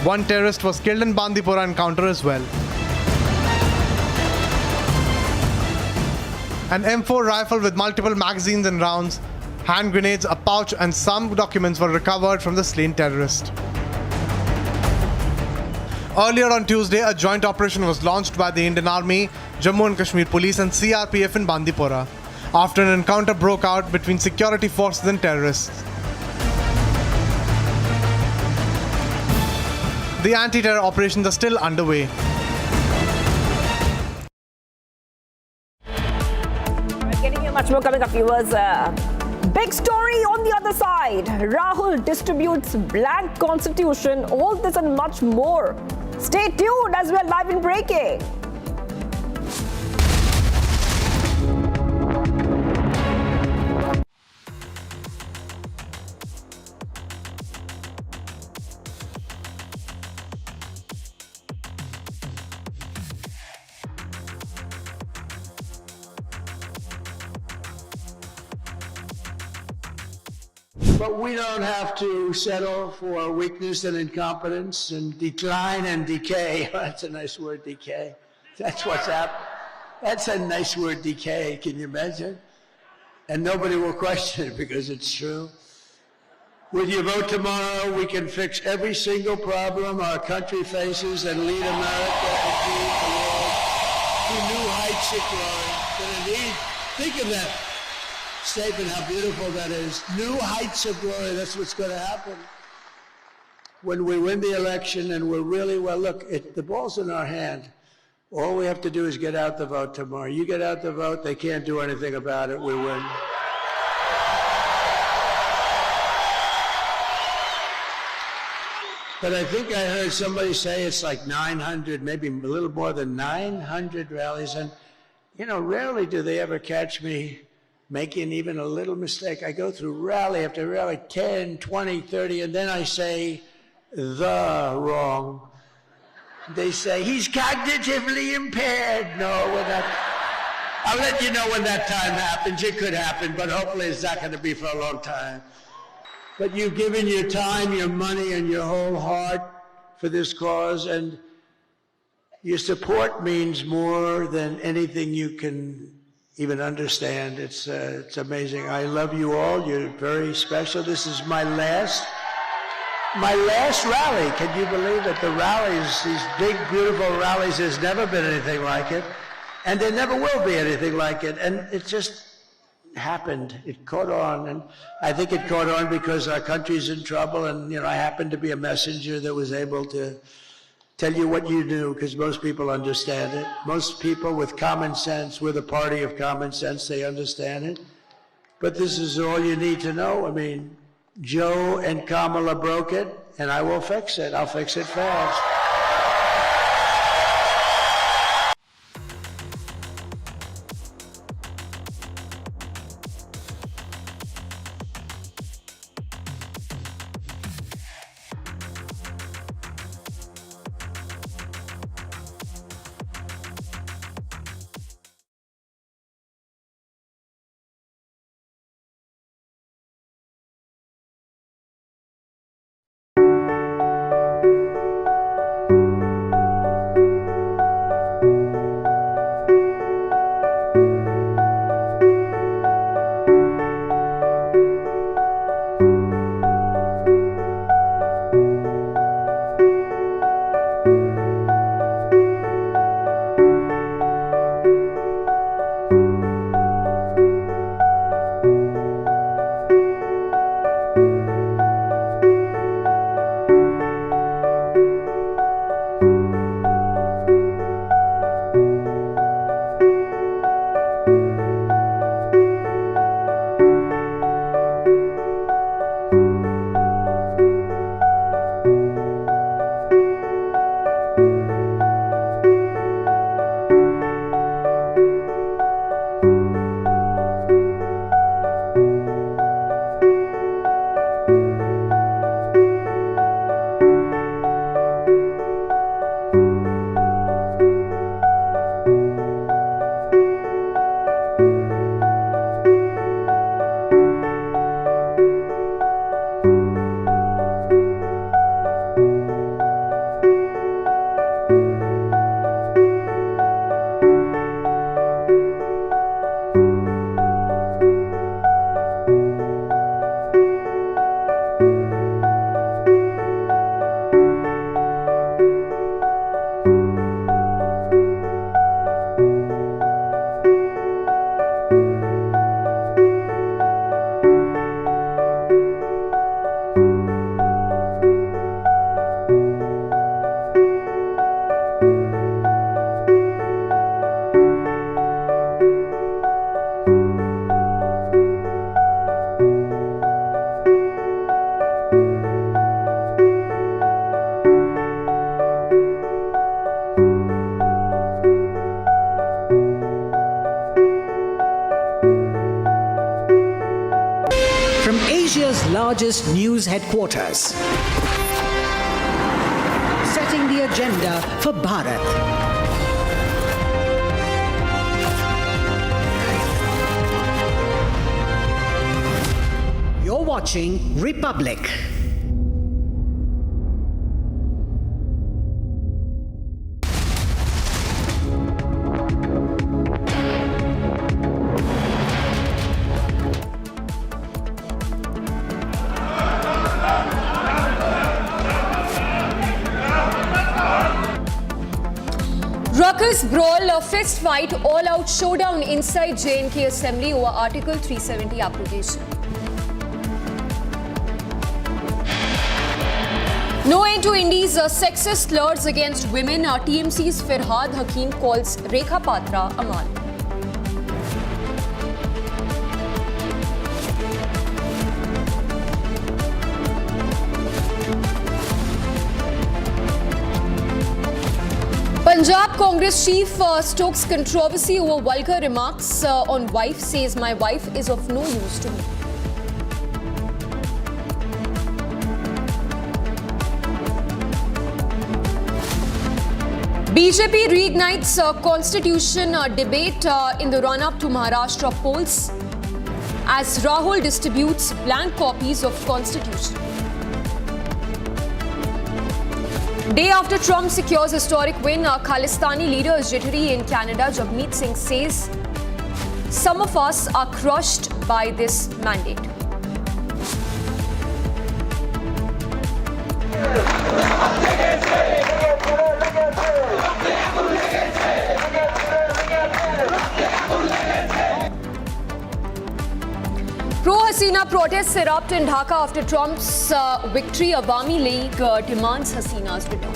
One terrorist was killed in Bandipora encounter as well. An M4 rifle with multiple magazines and rounds, hand grenades, a pouch and some documents were recovered from the slain terrorist. Earlier on Tuesday, a joint operation was launched by the Indian Army, Jammu and Kashmir Police and CRPF in Bandipora after an encounter broke out between security forces and terrorists. The anti-terror operations are still underway. Getting you much more coming up, viewers. Big story on the other side. Rahul distributes blank constitution. All this and much more. Stay tuned as we are live in breaking. But we don't have to settle for weakness and incompetence and decline and decay. That's a nice word, decay. That's what's happening. That's a nice word, decay. Can you imagine? And nobody will question it because it's true. With your vote tomorrow, we can fix every single problem our country faces and lead America and lead the world to new heights of glory. And indeed, think of that statement, how beautiful that is. New heights of glory, that's what's going to happen. When we win the election and we're really, well, look, the ball's in our hand. All we have to do is get out the vote tomorrow. You get out the vote, they can't do anything about it, we win. But I think I heard somebody say it's like 900, maybe a little more than 900 rallies. And, you know, rarely do they ever catch me making even a little mistake. I go through rally after rally, 10, 20, 30, and then I say the wrong. They say, he's cognitively impaired. No, we're not. I'll let you know when that time happens. It could happen, but hopefully it's not going to be for a long time. But you've given your time, your money, and your whole heart for this cause, and your support means more than anything you can even understand. It's amazing. I love you all. You're very special. This is my last rally. Can you believe it? The rallies, these big, beautiful rallies, there's never been anything like it. And there never will be anything like it. And it just happened. It caught on. And I think it caught on because our country's in trouble. And, you know, I happened to be a messenger that was able to tell you what you do, because most people understand it. Most people with common sense, we're the party of common sense, they understand it. But this is all you need to know. I mean, Joe and Kamala broke it, and I will fix it. I'll fix it fast. Asia's largest news headquarters, setting the agenda for Bharat. You're watching Republic. Ruckus brawl, a fist fight, all-out showdown inside J&K Assembly over Article 370 application. No end to India's sexist slurs against women. TMC's Firhad Hakim calls Rekha Patra a mal. Punjab Congress chief stokes controversy over vulgar remarks on wife, says my wife is of no use to me. BJP reignites constitution debate in the run-up to Maharashtra polls as Rahul distributes blank copies of constitution. Day after Trump secures historic win, Khalistani leader is jittery in Canada. Jagmeet Singh says, some of us are crushed by this mandate. Pro-Hasina protests erupt in Dhaka after Trump's victory. Awami League demands Hasina's return.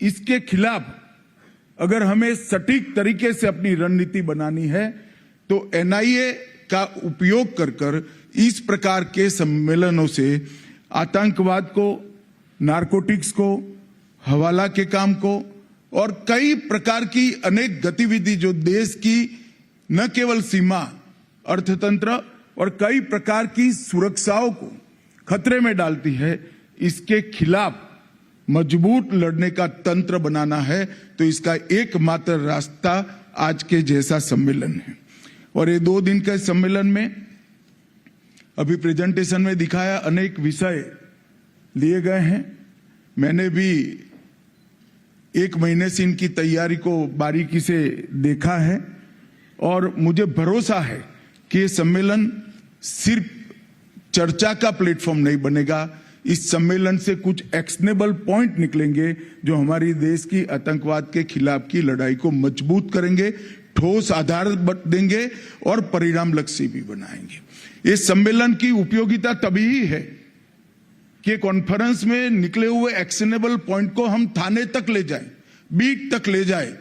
इसके खिलाफ अगर हमें सटीक तरीके से अपनी रणनीति बनानी है तो एनआईए का उपयोग कर इस प्रकार के सम्मेलनों से आतंकवाद को, नारकोटिक्स को, हवाला के काम को और कई प्रकार की अनेक गतिविधि जो देश की न केवल सीमा, अर्थतंत्र और कई प्रकार की सुरक्षाओं को खतरे में डालती है, इसके खिलाफ मजबूत लड़ने का तंत्र बनाना है। तो इसका एकमात्र रास्ता आज के जैसा सम्मेलन है। और ये 2 दिन के सम्मेलन में अभी प्रेजेंटेशन में दिखाया अनेक विषय लिए गए हैं। मैंने भी 1 महीने से इनकी तैयारी को बारीकी से देखा है और मुझे भरोसा है कि ये सम्मेलन सिर्फ चर्चा का प्लेटफॉर्म नहीं बनेगा। इस सम्मेलन से कुछ एक्शनेबल पॉइंट निकलेंगे जो हमारी देश की आतंकवाद के खिलाफ की लड़ाई को मजबूत करेंगे, ठोस आधार देंगे और परिणाम लक्ष्य भी बनाएंगे। इस सम्मेलन की उपयोगिता तभी ही है कि कॉन्फ्रेंस में निकले हुए एक्शनेबल पॉइंट को हम थाने तक ले जाएं, बीट तक ले जाएं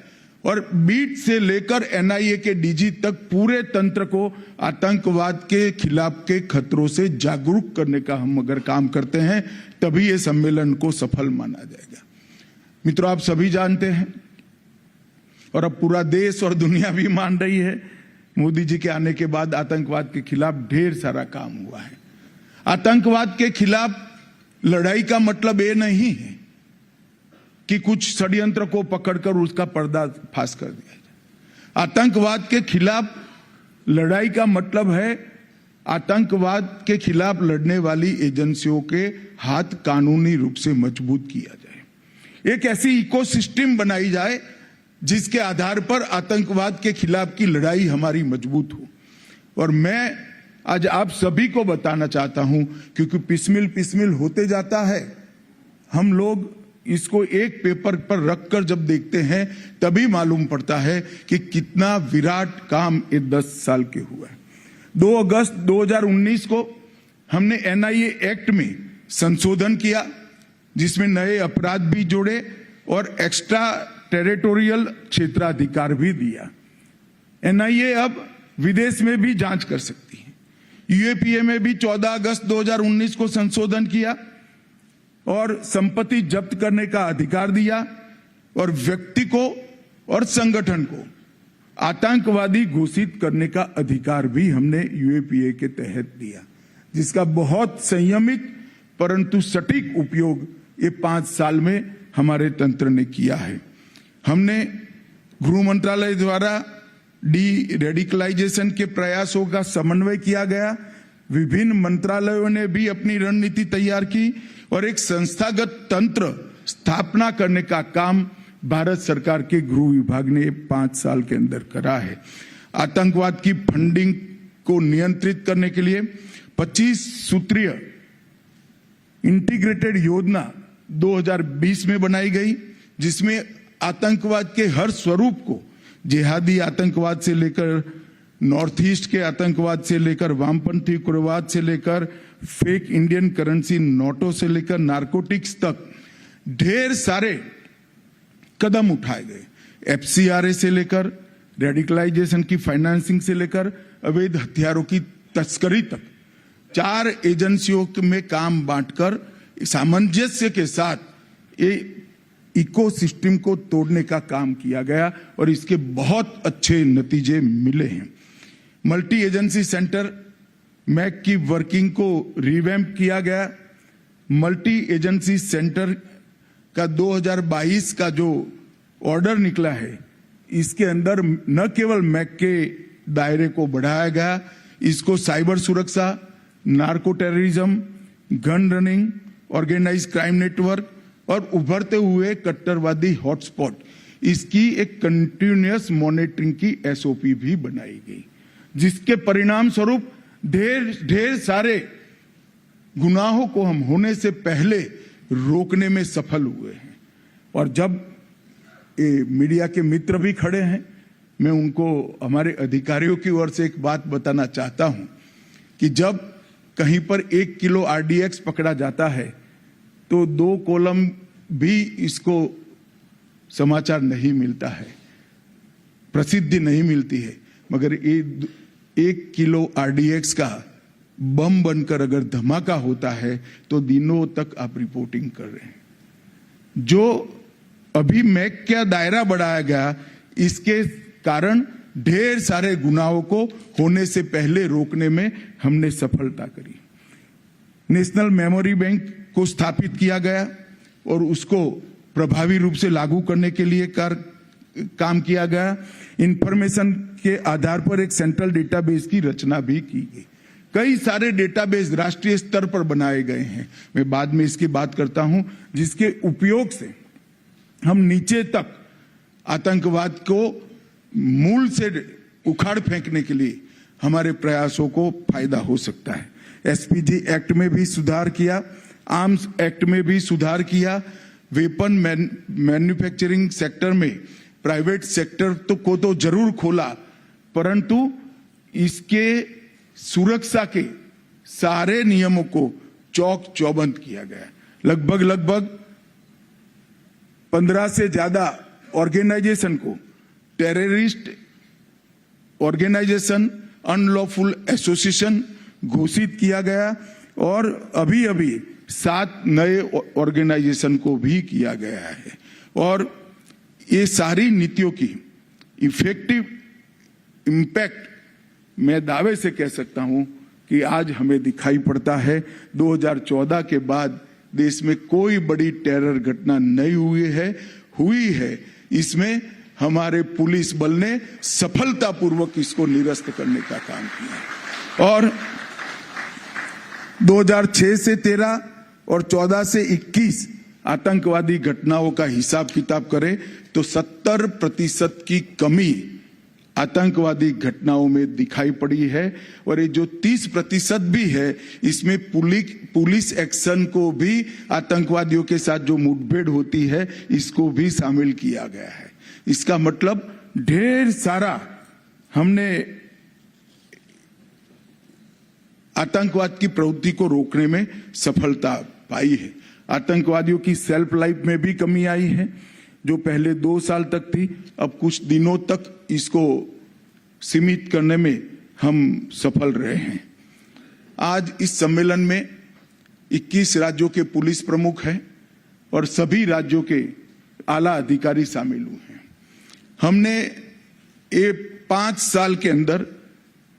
और बीट से लेकर एनआईए के डीजी तक पूरे तंत्र को आतंकवाद के खिलाफ के खतरों से जागरूक करने का हम अगर काम करते हैं तभी ये सम्मेलन को सफल माना जाएगा। मित्रों, आप सभी जानते हैं और अब पूरा देश और दुनिया भी मान रही है, मोदी जी के आने के बाद आतंकवाद के खिलाफ ढेर सारा काम हुआ है। आतंकवाद के खिलाफ लड़ाई का मतलब ये नहीं है कि कुछ षड्यंत्र को पकड़कर उसका पर्दाफाश कर दिया जाए। आतंकवाद के खिलाफ लड़ाई का मतलब है आतंकवाद के खिलाफ लड़ने वाली एजेंसियों के हाथ कानूनी रूप से मजबूत किया जाए, एक ऐसी इकोसिस्टम बनाई जाए जिसके आधार पर आतंकवाद के खिलाफ की लड़ाई हमारी मजबूत हो। और मैं आज आप सभी को बताना चाहता हूं, क्योंकि पिसमिल होते जाता है, हम लोग इसको एक पेपर पर रखकर जब देखते हैं तभी मालूम पड़ता है कि कितना विराट काम ये 10 साल के हुआ है। 2 अगस्त 2019 को हमने एनआईए एक्ट में संशोधन किया जिसमें नए अपराध भी जोड़े और एक्स्ट्रा टेरिटोरियल क्षेत्राधिकार भी दिया। एनआईए अब विदेश में भी जांच कर सकती है। यूएपीए में भी 14 अगस्त 2019 को संशोधन किया और संपत्ति जब्त करने का अधिकार दिया और व्यक्ति को और संगठन को आतंकवादी घोषित करने का अधिकार भी हमने यूएपीए के तहत दिया, जिसका बहुत संयमित परंतु सटीक उपयोग ये 5 साल में हमारे तंत्र ने किया है। हमने गृह मंत्रालय द्वारा डी रेडिकलाइजेशन के प्रयासों का समन्वय किया गया। विभिन्न मंत्रालयों ने भी अपनी रणनीति तैयार की और एक संस्थागत तंत्र स्थापना करने का काम भारत सरकार के गृह विभाग ने 5 साल के अंदर करा है। आतंकवाद की फंडिंग को नियंत्रित करने के लिए 25 सूत्रीय इंटीग्रेटेड योजना 2020 में बनाई गई, जिसमें आतंकवाद के हर स्वरूप को, जिहादी आतंकवाद से लेकर नॉर्थ ईस्ट के आतंकवाद से लेकर वामपंथी उग्रवाद से लेकर फेक इंडियन करेंसी नोटों से लेकर नारकोटिक्स तक ढेर सारे कदम उठाए गए। एफसीआरए से लेकर रेडिकलाइजेशन की फाइनेंसिंग से लेकर अवैध हथियारों की तस्करी तक 4 एजेंसियों में काम बांटकर सामंजस्य के साथ ये इकोसिस्टम को तोड़ने का काम किया गया और इसके बहुत अच्छे नतीजे मिले हैं। मल्टी एजेंसी सेंटर मैक की वर्किंग को रिवैम्प किया गया। मल्टी एजेंसी सेंटर का 2022 का जो ऑर्डर निकला है, इसके अंदर न केवल मैक के दायरे को बढ़ाया गया, इसको साइबर सुरक्षा, narco terrorism, gun running, organise crime network और उभरते हुए कट्टरवादी हॉटस्पॉट, इसकी एक कंटिन्यूअस मॉनिटरिंग की एसओपी भी बनाई गई, जिसके परिणाम स्वरूप ढेर सारे गुनाहों को हम होने से पहले रोकने में सफल हुए हैं। और जब ये मीडिया के मित्र भी खड़े हैं, मैं उनको हमारे अधिकारियों की ओर से एक बात बताना चाहता हूं कि जब कहीं पर 1 किलो आरडीएक्स पकड़ा जाता है तो 2 कॉलम भी इसको समाचार नहीं मिलता है, प्रसिद्धि नहीं मिलती है, मगर 1 किलो आरडीएक्स का बम बनकर अगर धमाका होता है तो दिनों तक आप रिपोर्टिंग कर रहे हैं। जो अभी मैक का दायरा बढ़ाया गया, इसके कारण ढेर सारे गुनाहों को होने से पहले रोकने में हमने सफलता करी। नेशनल मेमोरी बैंक को स्थापित किया गया और उसको प्रभावी रूप से लागू करने के लिए काम किया गया। इंफॉर्मेशन के आधार पर एक सेंट्रल डेटाबेस की रचना भी की गई। कई सारे डेटाबेस राष्ट्रीय स्तर पर बनाए गए हैं, मैं बाद में इसकी बात करता हूं, जिसके उपयोग से हम नीचे तक आतंकवाद को मूल से उखाड़ फेंकने के लिए हमारे प्रयासों को फायदा हो सकता है। एसपीजी एक्ट में भी सुधार किया, आर्म्स एक्ट में भी सुधार किया, वेपन मैन्युफैक्चरिंग सेक्टर में प्राइवेट सेक्टर को तो जरूर खोला, परंतु इसके सुरक्षा के सारे नियमों को चौक चौबंद किया गया। लगभग 15 से ज्यादा ऑर्गेनाइजेशन को टेररिस्ट ऑर्गेनाइजेशन, अनलॉफुल एसोसिएशन घोषित किया गया और अभी 7 नए ऑर्गेनाइजेशन को भी किया गया है। और ये सारी नीतियों की इफेक्टिव इम्पैक्ट मैं दावे से कह सकता हूं कि आज हमें दिखाई पड़ता है। 2014 के बाद देश में कोई बड़ी टेरर घटना नहीं हुई है। इसमें हमारे पुलिस बल ने सफलतापूर्वक इसको निरस्त करने का काम किया। और 2006 से 13 और 14 से 21 आतंकवादी घटनाओं का हिसाब किताब करें तो 70% की कमी आतंकवादी घटनाओं में दिखाई पड़ी है। और ये जो 30% भी है, इसमें पुलिस एक्शन को भी आतंकवादियों के साथ जो मुठभेड़ होती है, इसको भी शामिल किया गया है। इसका मतलब ढेर सारा हमने आतंकवाद की प्रवृत्ति को रोकने में सफलता पाई है। आतंकवादियों की सेल्फ लाइफ में भी कमी आई है, जो पहले 2 साल तक थी, अब कुछ दिनों तक इसको सीमित करने में हम सफल रहे हैं। आज इस सम्मेलन में 21 राज्यों के पुलिस प्रमुख हैं और सभी राज्यों के आला अधिकारी शामिल हुए हैं। हमने ये 5 साल के अंदर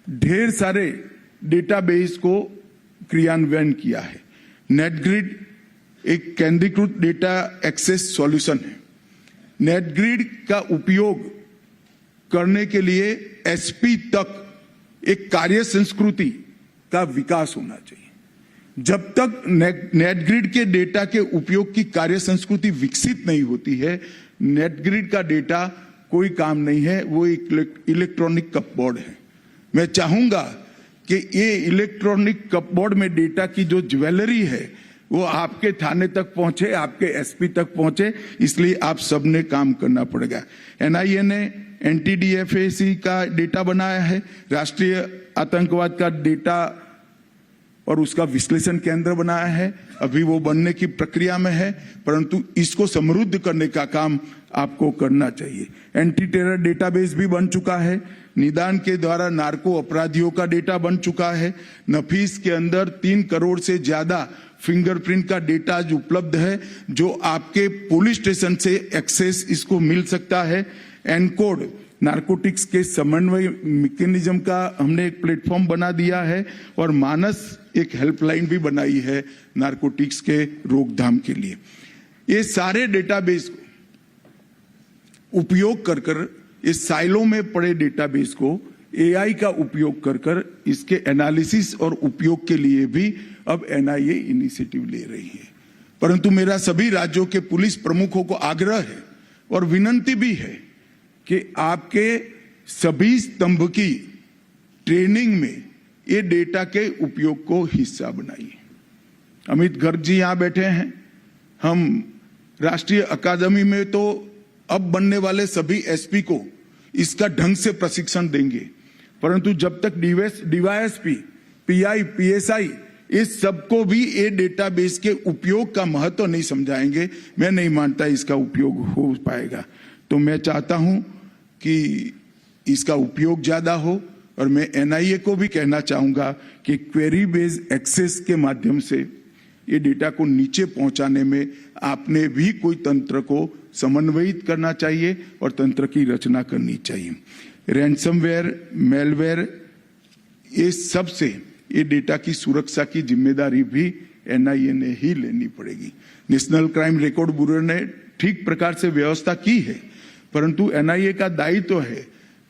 ढेर सारे डेटाबेस को क्रियान्वयन किया है। नेटग्रिड एक केंद्रीकृत डेटा एक्सेस सॉल्यूशन है। नेटग्रिड का उपयोग करने के लिए एसपी तक एक कार्य संस्कृति का विकास होना चाहिए। जब तक नेटग्रिड के डेटा के उपयोग की कार्य संस्कृति विकसित नहीं होती है, नेटग्रिड का डेटा कोई काम नहीं है, वो एक इलेक्ट्रॉनिक कपबोर्ड है। मैं चाहूंगा कि ये इलेक्ट्रॉनिक कपबोर्ड में डेटा की जो ज्वेलरी है वो आपके थाने तक पहुंचे, आपके एसपी तक पहुंचे, इसलिए आप सबने काम करना पड़ेगा। एनआईए ने एनटीडीएफएसी का डेटा बनाया है, राष्ट्रीय आतंकवाद का डेटा और उसका विश्लेषण केंद्र बनाया है, अभी वो बनने की प्रक्रिया में है, परंतु इसको समृद्ध करने का काम आपको करना चाहिए। एंटी टेरर डेटाबेस भी बन चुका है, निदान के द्वारा नार्को अपराधियों का डेटा बन चुका है, नफीस के अंदर 3 करोड़ से ज्यादा फिंगरप्रिंट का डेटा आज उपलब्ध है, जो आपके पुलिस स्टेशन से एक्सेस इसको मिल सकता है। एनकोड नार्कोटिक्स के समन्वय मैकेनिज्म का हमने एक प्लेटफॉर्म बना दिया है और मानस एक हेल्पलाइन भी बनाई है नार्कोटिक्स के रोकथाम के लिए। ये सारे डेटाबेस को उपयोग कर कर, इस साइलो में पड़े डेटाबेस को एआई का उपयोग कर कर इसके एनालिसिस और उपयोग के लिए भी अब एनआईए इनिशिएटिव ले रही है। परंतु मेरा सभी राज्यों के पुलिस प्रमुखों को आग्रह है और विनंती भी है कि आपके सभी स्तंभ की ट्रेनिंग में ये डेटा के उपयोग को हिस्सा बनाइए। अमित गर्ग जी यहां बैठे हैं, हम राष्ट्रीय अकादमी में तो अब बनने वाले सभी एसपी को इसका ढंग से प्रशिक्षण देंगे, परंतु जब तक डीवाईएसपी, पीआई, पीएसआई इस सबको भी ये डेटाबेस के उपयोग का महत्व नहीं समझाएंगे, मैं नहीं मानता इसका उपयोग हो पाएगा। तो मैं चाहता हूं कि इसका उपयोग ज्यादा हो और मैं एनआईए को भी कहना चाहूंगा कि क्वेरी बेस्ड एक्सेस के माध्यम से ये डेटा को नीचे पहुंचाने में आपने भी कोई तंत्र को समन्वयित करना चाहिए और तंत्र की रचना करनी चाहिए। रैंसमवेयर, मेलवेयर, ये सब से ये डेटा की सुरक्षा की जिम्मेदारी भी एनआईए ने ही लेनी पड़ेगी। नेशनल क्राइम रिकॉर्ड ब्यूरो ने ठीक प्रकार से व्यवस्था की है, परंतु एनआईए का दायित्व है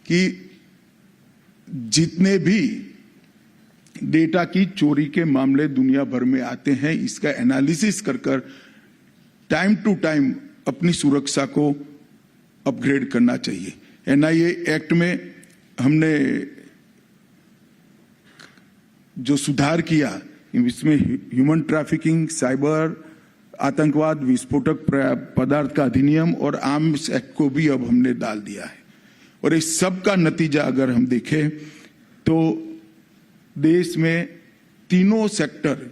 कि जितने भी डेटा की चोरी के मामले दुनिया भर में आते हैं, इसका एनालिसिस कर कर टाइम टू टाइम अपनी सुरक्षा को अपग्रेड करना चाहिए। एनआईए एक्ट में हमने जो सुधार किया, इसमें ह्यूमन ट्रैफिकिंग, साइबर आतंकवाद, विस्फोटक पदार्थ का अधिनियम और आर्म्स एक्ट को भी अब हमने डाल दिया है। और इस सब का नतीजा अगर हम देखें तो देश में तीनों सेक्टर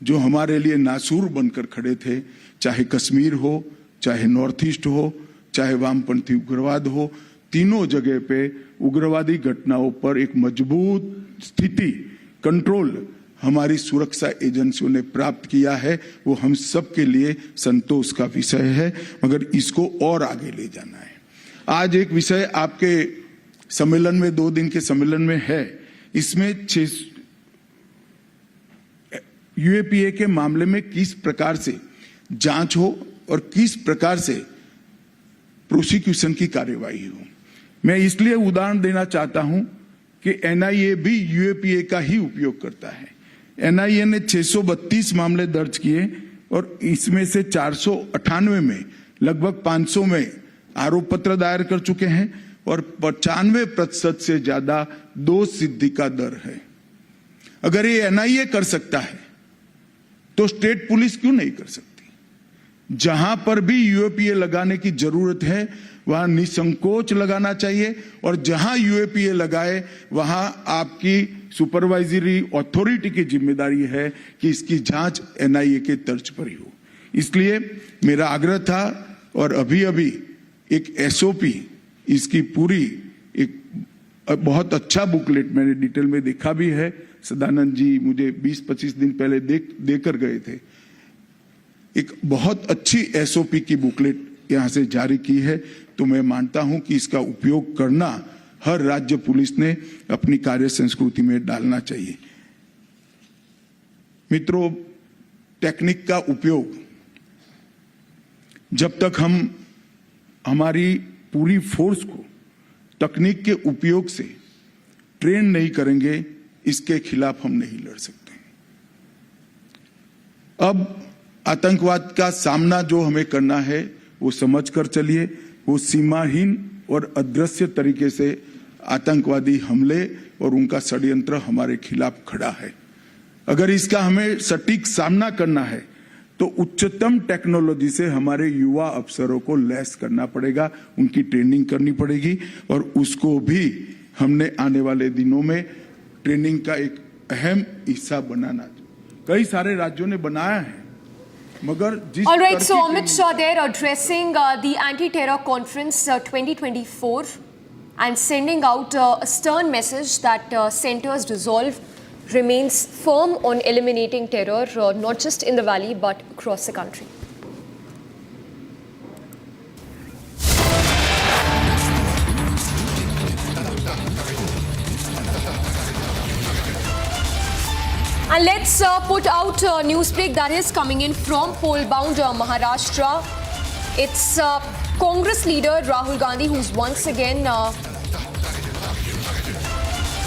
जो हमारे लिए नासूर बनकर खड़े थे, चाहे कश्मीर हो, चाहे नॉर्थ ईस्ट हो, चाहे वामपंथी उग्रवाद हो, तीनों जगह पे उग्रवादी घटनाओं पर एक मजबूत स्थिति, कंट्रोल हमारी सुरक्षा एजेंसियों ने प्राप्त किया है। वो हम सब के लिए संतोष का विषय है, मगर इसको और आगे ले जाना है। आज एक विषय आपके सम्मेलन में, 2 दिन के सम्मेलन में है, इसमें यूएपीए के मामले में किस प्रकार से जांच हो और किस प्रकार से प्रोसिक्यूशन की कार्यवाही हो। मैं इसलिए उदाहरण देना चाहता हूं कि एनआईए भी यूएपीए का ही उपयोग करता है। एनआईए ने 632 मामले दर्ज किए और इसमें से 498 में लगभग 500 में आरोप पत्र दायर कर चुके हैं और 95% से ज्यादा दोष सिद्धि का दर है। अगर ये एनआईए कर सकता है तो स्टेट पुलिस क्यों नहीं कर सकती? जहां पर भी यूएपीए लगाने की जरूरत है वहां निसंकोच लगाना चाहिए, और जहां यूएपीए लगाए वहां आपकी सुपरवाइजरी अथॉरिटी की जिम्मेदारी है कि इसकी जांच एनआईए के तर्ज पर ही हो। इसलिए मेरा आग्रह था, और अभी अभी एक एसओपी, इसकी पूरी एक बहुत अच्छा बुकलेट मैंने डिटेल में देखा भी है, सदानंद जी मुझे 20-25 दिन पहले देकर गए थे। एक बहुत अच्छी एसओपी की बुकलेट के यहाँ से जारी की है, तो मैं मानता हूं कि इसका उपयोग करना हर राज्य पुलिस ने अपनी कार्य संस्कृति में डालना चाहिए। मित्रों, टेक्निक का उपयोग जब तक हम हमारी पूरी फोर्स को तकनीक के उपयोग से ट्रेन नहीं करेंगे, इसके खिलाफ हम नहीं लड़ सकते। अब आतंकवाद का सामना जो हमें करना है वो समझकर चलिए। वो सीमाहीन और अदृश्य तरीके से आतंकवादी हमले और उनका षड्यंत्र हमारे खिलाफ खड़ा है। अगर इसका हमें सटीक सामना करना है तो उच्चतम टेक्नोलॉजी से हमारे युवा अफसरों को लैस करना पड़ेगा, उनकी ट्रेनिंग करनी पड़ेगी और उसको भी हमने आने वाले दिनों में ट्रेनिंग का एक अहम हिस्सा बनाना। कई सारे राज्यों ने बनाया है, मगर जिस All right, so Amit Shah there addressing the anti-terror conference 2024 and sending out a stern message that centre's resolve remains firm on eliminating terror, not just in the valley but across the country. And let's put out a news break that is coming in from poll-bound Maharashtra. It's Congress leader Rahul Gandhi who's once again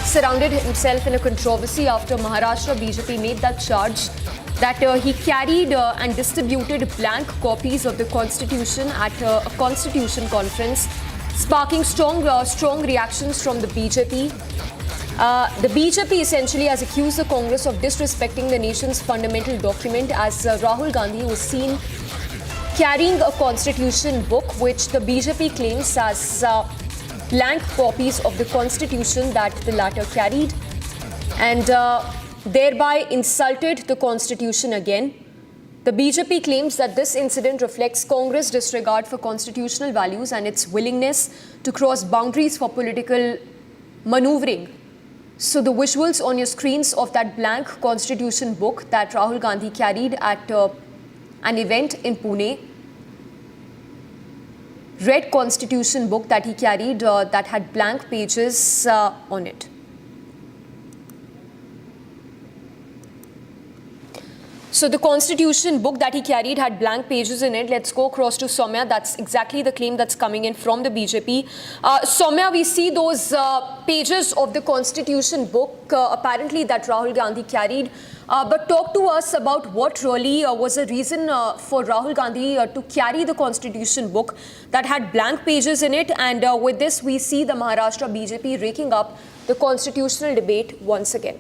surrounded himself in a controversy after Maharashtra BJP made that charge that he carried and distributed blank copies of the Constitution at a Constitution conference, sparking strong reactions from the BJP. The BJP essentially has accused the Congress of disrespecting the nation's fundamental document as Rahul Gandhi was seen carrying a constitution book which the BJP claims as blank copies of the constitution that the latter carried and thereby insulted the constitution again. The BJP claims that this incident reflects Congress' disregard for constitutional values and its willingness to cross boundaries for political maneuvering. So the visuals on your screens of that blank constitution book that Rahul Gandhi carried at an event in Pune, red constitution book that he carried that had blank pages on it. So the constitution book that he carried had blank pages in it. Let's go across to Soumya. That's exactly the claim that's coming in from the BJP. Soumya, we see those pages of the constitution book apparently that Rahul Gandhi carried. But talk to us about what really was the reason for Rahul Gandhi to carry the constitution book that had blank pages in it. And with this, we see the Maharashtra BJP raking up the constitutional debate once again.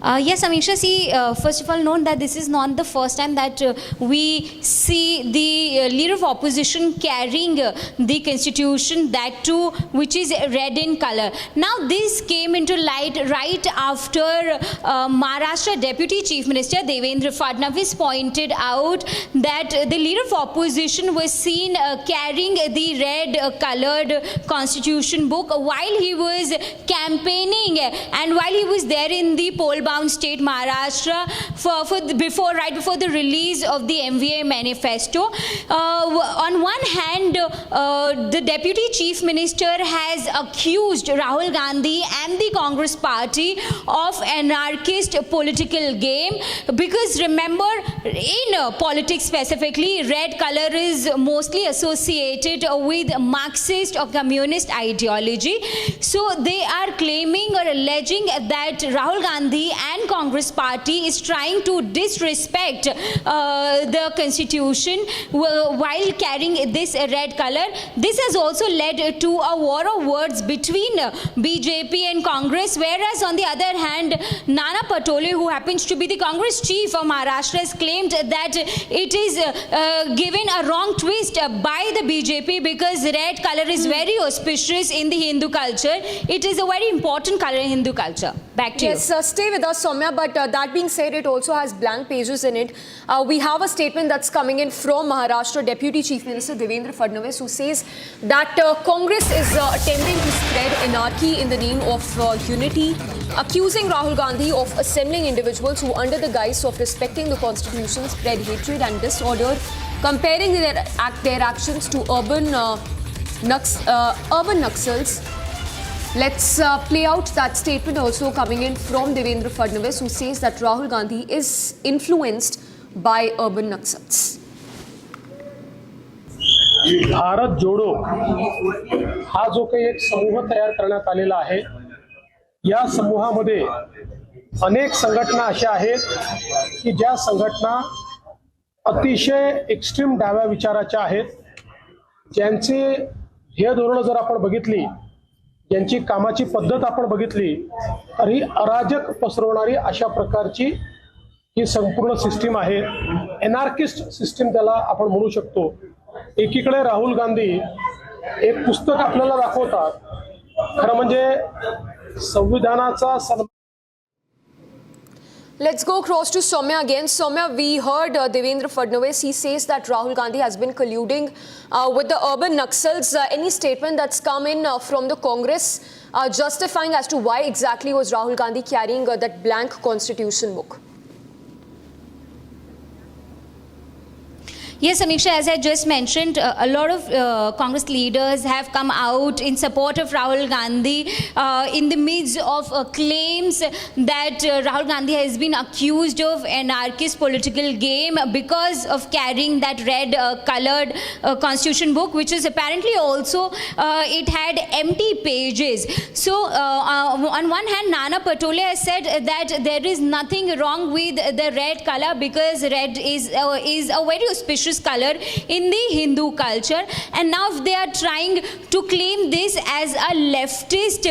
Yes, Amisha, see, first of all, note that this is not the first time that we see the leader of opposition carrying the constitution, that too, which is red in color. Now, this came into light right after Maharashtra Deputy Chief Minister Devendra Fadnavis pointed out that the leader of opposition was seen carrying the red colored constitution book while he was campaigning and while he was there in the poll-bound state Maharashtra right before the release of the MVA manifesto. On one hand, the Deputy Chief Minister has accused Rahul Gandhi and the Congress party of anarchist political game because remember, in politics specifically, red color is mostly associated with Marxist or communist ideology. So they are claiming or alleging that Rahul Gandhi and Congress party is trying to disrespect the constitution while carrying this red color. This has also led to a war of words between BJP and Congress, whereas on the other hand, Nana Patole, who happens to be the Congress chief of Maharashtra, has claimed that it is given a wrong twist by the BJP because red color is very auspicious in the Hindu culture. It is a very important color in Hindu culture. Back to you. Yes, stay with us. Soumya, but that being said, it also has blank pages in it. We have a statement that's coming in from Maharashtra Deputy Chief Minister Devendra Fadnavis, who says that Congress is attempting to spread anarchy in the name of unity, accusing Rahul Gandhi of assembling individuals who, under the guise of respecting the constitution, spread hatred and disorder, comparing their actions to urban Naxals. Let's play out that statement also coming in from Devendra Fadnavis, who says that Rahul Gandhi is influenced by urban Naxals. Bharat जोडो हा जो काही एक समूह तयार करण्यात आलेला आहे, या समूहामध्ये अनेक संघटना अशा आहेत की ज्या संघटना अतिशय एक्स्ट्रीम डाव्या विचाराच्या आहेत, ज्यांची हे धोरण जर आपण बघितली, ज्यांची कामाची पद्धत आपण बघितली, तर ही अराजक पसरवणारी अशा प्रकारची ही संपूर्ण सिस्टीम आहे. एनार्किस्ट सिस्टीम त्याला आपण म्हणू शकतो. एकीकडे राहुल गांधी एक पुस्तक आपल्याला दाखवतात, खरं म्हणजे संविधानाचा सन्मान. Let's go across to Soumya again. Soumya, we heard Devendra Fadnavis. He says that Rahul Gandhi has been colluding with the urban Naxals. Any statement that's come in from the Congress justifying as to why exactly was Rahul Gandhi carrying that blank constitution book? Yes, Amisha, as I just mentioned, a lot of Congress leaders have come out in support of Rahul Gandhi in the midst of claims that Rahul Gandhi has been accused of anarchist political game because of carrying that red colored constitution book, which is apparently also, it had empty pages. So, on one hand, Nana Patole has said that there is nothing wrong with the red color because red is a very auspicious color in the Hindu culture, and now they are trying to claim this as a leftist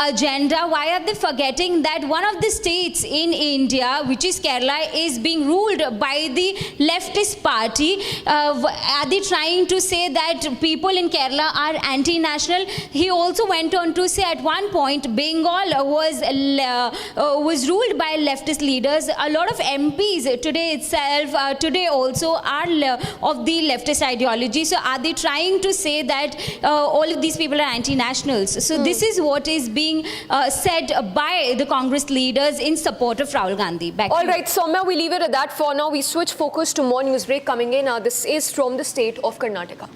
agenda. Why are they forgetting that one of the states in India, which is Kerala, is being ruled by the leftist party? Are they trying to say that people in Kerala are anti-national? He also went on to say at one point Bengal was ruled by leftist leaders. A lot of MPs today also are of the leftist ideology. So are they trying to say that all of these people are anti-nationals? So this is what is being said by the Congress leaders in support of Rahul Gandhi. All right, Soumya, we leave it at that for now. We switch focus to more news break coming in. This is from the state of Karnataka.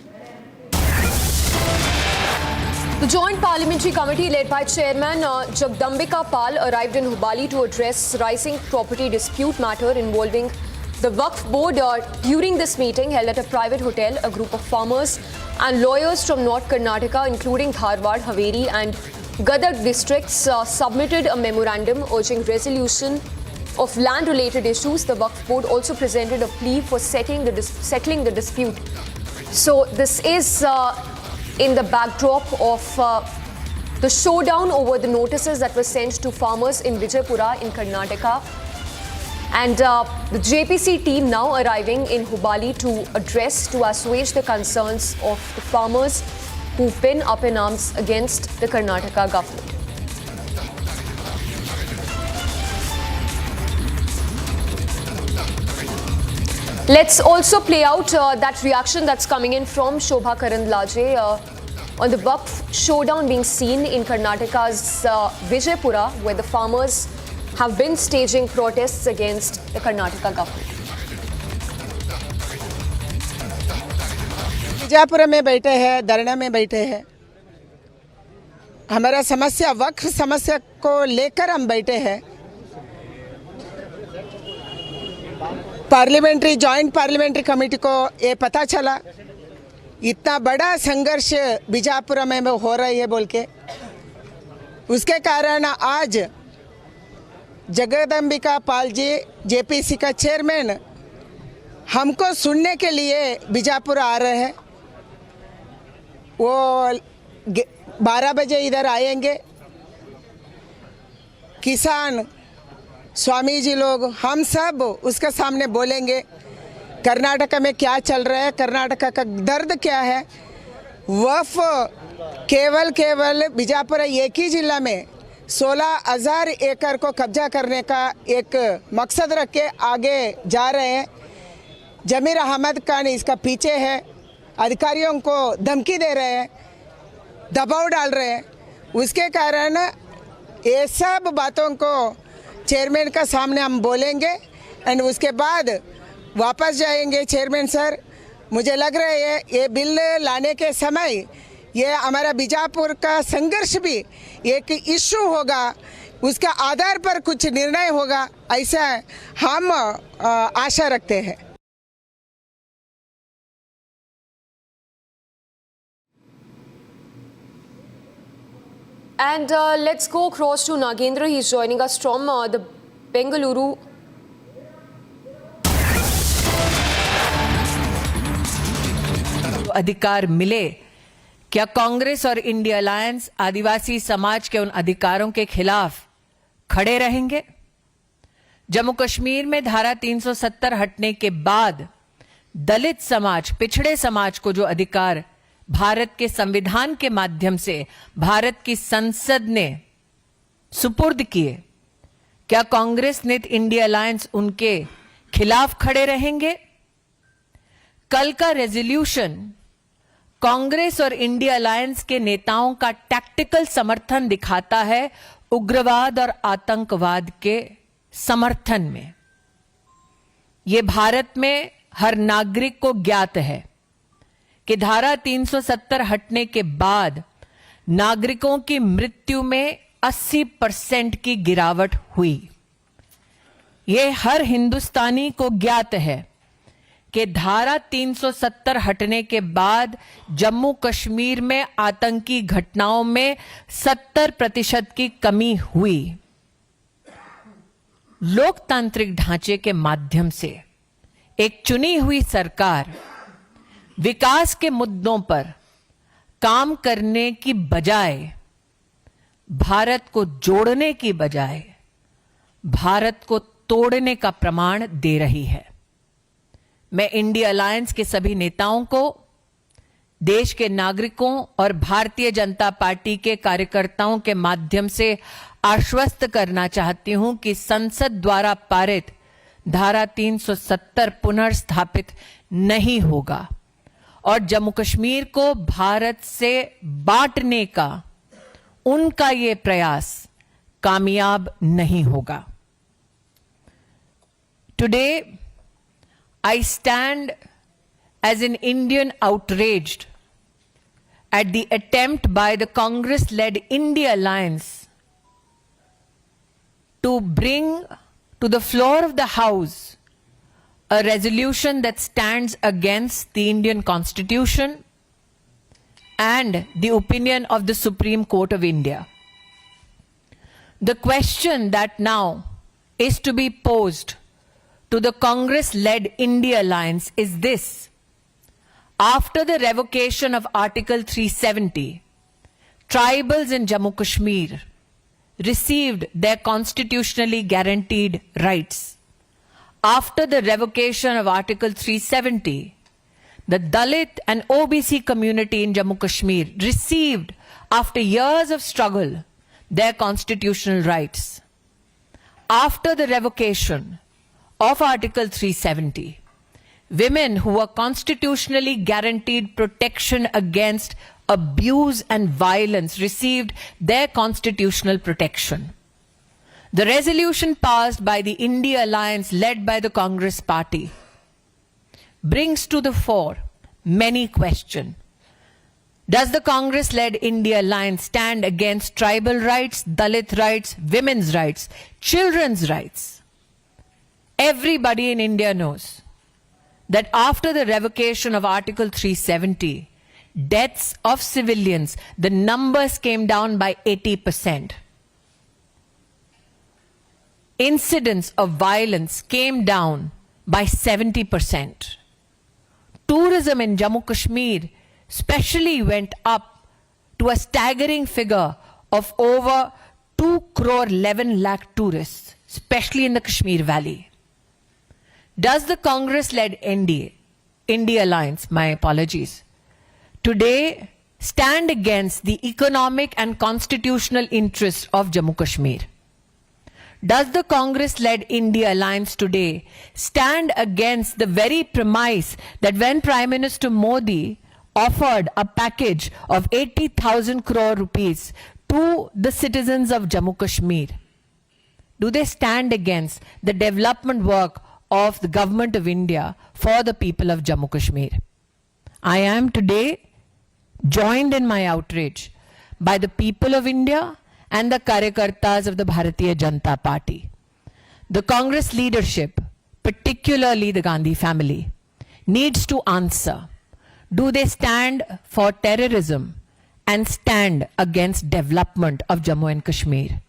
The Joint Parliamentary Committee led by Chairman Jagdambika Pal arrived in Hubballi to address rising property dispute matter involving the Waqf Board. During this meeting held at a private hotel, a group of farmers and lawyers from North Karnataka, including Dharwad, Haveri and Gadag districts, submitted a memorandum urging resolution of land-related issues. The Waqf Board also presented a plea for settling the dispute. So this is in the backdrop of the showdown over the notices that were sent to farmers in Vijaypura in Karnataka. And the JPC team now arriving in Hubballi to assuage the concerns of the farmers who've been up in arms against the Karnataka government. Let's also play out that reaction that's coming in from Shobha Karandlaje on the Waqf showdown being seen in Karnataka's Vijaypura, where the farmers have been staging protests against the Karnataka government. Vijaypur में बैठे हैं, धरना में बैठे हैं. हमारा समस्या वक्फ समस्या को लेकर हम बैठे हैं. जॉइंट पार्लियामेंट्री कमेटी को ये पता चला इतना बड़ा संघर्ष बीजापुर में हो रही है बोल के, उसके कारण आज जगदम्बिका पाल जी जेपीसी का चेयरमैन हमको सुनने के लिए बीजापुर आ रहे हैं. वो 12 बजे इधर आएंगे. किसान स्वामी जी लोग हम सब उसके सामने बोलेंगे कर्नाटक में क्या चल रहा है, कर्नाटक का दर्द क्या है. वफ केवल बीजापुर एक ही जिला में 16,000 एकड़ को कब्जा करने का एक मकसद रख के आगे जा रहे हैं। जमीर अहमद खान इसका पीछे है, अधिकारियों को धमकी दे रहे हैं, दबाव डाल रहे हैं। उसके कारण ये सब बातों को चेयरमैन का सामने हम बोलेंगे एंड उसके बाद वापस जाएंगे। चेयरमैन सर, मुझे लग रहा है ये बिल लाने के समय ये हमारा बीजापुर का संघर्ष भी एक इशू होगा, उसके आधार पर कुछ निर्णय होगा, ऐसा हम आशा रखते हैं। And let's go across to Nagendra. He's joining us from the Bengaluru. अधिकार मिले, क्या कांग्रेस और इंडिया अलायंस आदिवासी समाज के उन अधिकारों के खिलाफ खड़े रहेंगे? जम्मू कश्मीर में धारा 370 हटने के बाद दलित समाज, पिछड़े समाज को जो अधिकार भारत के संविधान के माध्यम से भारत की संसद ने सुपुर्द किए, क्या कांग्रेस नेत इंडिया अलायंस उनके खिलाफ खड़े रहेंगे? कल का रेजोल्यूशन कांग्रेस और इंडिया अलायंस के नेताओं का टैक्टिकल समर्थन दिखाता है उग्रवाद और आतंकवाद के समर्थन में। यह भारत में हर नागरिक को ज्ञात है कि धारा 370 हटने के बाद नागरिकों की मृत्यु में 80% की गिरावट हुई। यह हर हिंदुस्तानी को ज्ञात है कि धारा 370 हटने के बाद जम्मू कश्मीर में आतंकी घटनाओं में 70% की कमी हुई। लोकतांत्रिक ढांचे के माध्यम से एक चुनी हुई सरकार विकास के मुद्दों पर काम करने की बजाय, भारत को जोड़ने की बजाय भारत को तोड़ने का प्रमाण दे रही है। मैं इंडिया अलायंस के सभी नेताओं को, देश के नागरिकों और भारतीय जनता पार्टी के कार्यकर्ताओं के माध्यम से आश्वस्त करना चाहती हूं कि संसद द्वारा पारित धारा 370 पुनर्स्थापित नहीं होगा और जम्मू कश्मीर को भारत से बांटने का उनका ये प्रयास कामयाब नहीं होगा। Today I stand as an Indian outraged at the attempt by the Congress-led India Alliance to bring to the floor of the House a resolution that stands against the Indian Constitution and the opinion of the Supreme Court of India. The question that now is to be posed to the Congress-led India Alliance is this. After the revocation of Article 370, tribals in Jammu Kashmir received their constitutionally guaranteed rights. After the revocation of Article 370, the Dalit and OBC community in Jammu Kashmir received, after years of struggle, their constitutional rights. After the revocation of Article 370, women who were constitutionally guaranteed protection against abuse and violence received their constitutional protection. The resolution passed by the India Alliance led by the Congress Party brings to the fore many questions. Does the Congress-led India Alliance stand against tribal rights, Dalit rights, women's rights, children's rights? Everybody in India knows that after the revocation of Article 370, deaths of civilians, the numbers came down by 80%. Incidents of violence came down by 70%. Tourism in Jammu Kashmir especially went up to a staggering figure of over 2 crore 11 lakh tourists, especially in the Kashmir Valley. Does the Congress-led India Alliance, my apologies, today stand against the economic and constitutional interests of Jammu Kashmir? Does the Congress-led India alliance today stand against the very premise that when Prime Minister Modi offered a package of 80,000 crore rupees to the citizens of Jammu Kashmir, do they stand against the development work of the government of India for the people of Jammu Kashmir? I am today joined in my outrage by the people of India and the Karyakartas of the Bharatiya Janata Party. The Congress leadership, particularly the Gandhi family, needs to answer. Do they stand for terrorism and stand against development of Jammu and Kashmir?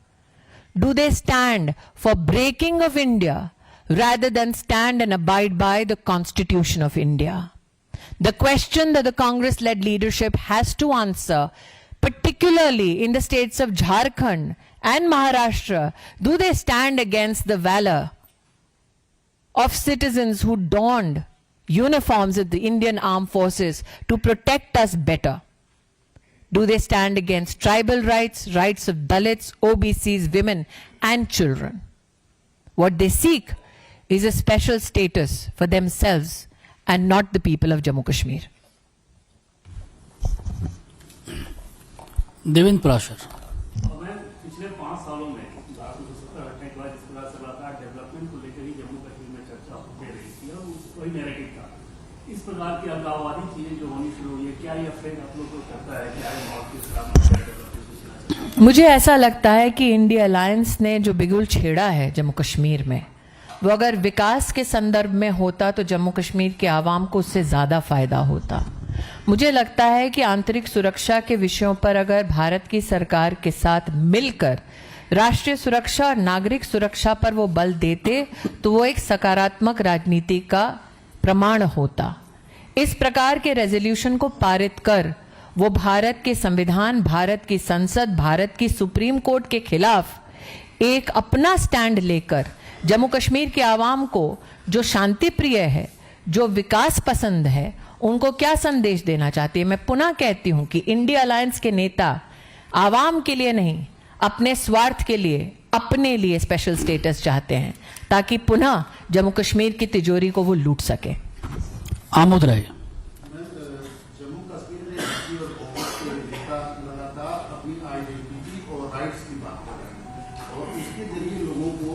Do they stand for breaking of India rather than stand and abide by the Constitution of India? The question that the Congress-led leadership has to answer, particularly in the states of Jharkhand and Maharashtra, do they stand against the valor of citizens who donned uniforms of the Indian Armed Forces to protect us better? Do they stand against tribal rights, rights of Dalits, OBCs, women and children? What they seek is a special status for themselves and not the people of Jammu Kashmir. Devendra Prashar. पिछले 5 सालों में 2017 के बाद जिस तरह से लगातार development को लेकर ही जम्मू कश्मीर में चर्चा होती रही थी और वही नैरेटिव था। इस प्रकार की अलगाववादी चीजें जो होनी शुरू हुई है, क्या ये अफेक्ट आप लोग को करता है? क्या ये माहौल किस तरह? मुझे ऐसा लगता है कि इंडिया अलायंस ने जो बिगुल छेड़ा है जम्मू कश्मीर में, वो अगर विकास के संदर्भ में होता तो जम्मू कश्मीर के आवाम को उससे ज़्यादा फायदा होता। मुझे लगता है कि आंतरिक सुरक्षा के विषयों पर अगर भारत की सरकार के साथ मिलकर राष्ट्रीय सुरक्षा और नागरिक सुरक्षा पर वो बल देते तो वो एक सकारात्मक राजनीति का प्रमाण होता। इस प्रकार के रेजोल्यूशन को पारित कर वो भारत के संविधान, भारत की संसद, भारत की सुप्रीम कोर्ट के खिलाफ एक अपना स्टैंड लेकर जम्मू कश्मीर के आवाम को, जो शांति प्रिय है, जो विकास पसंद है, उनको क्या संदेश देना चाहती है? मैं पुनः कहती हूं कि इंडिया अलायंस के नेता आवाम के लिए नहीं, अपने स्वार्थ के लिए, अपने लिए स्पेशल स्टेटस चाहते हैं ताकि पुनः जम्मू कश्मीर की तिजोरी को वो लूट सके। आमोद राय। जम्मू कश्मीर में लगातार अपनी आइडेंटिटी और राइट्स की बात कर रहे हैं और इसके जरिए लोगों को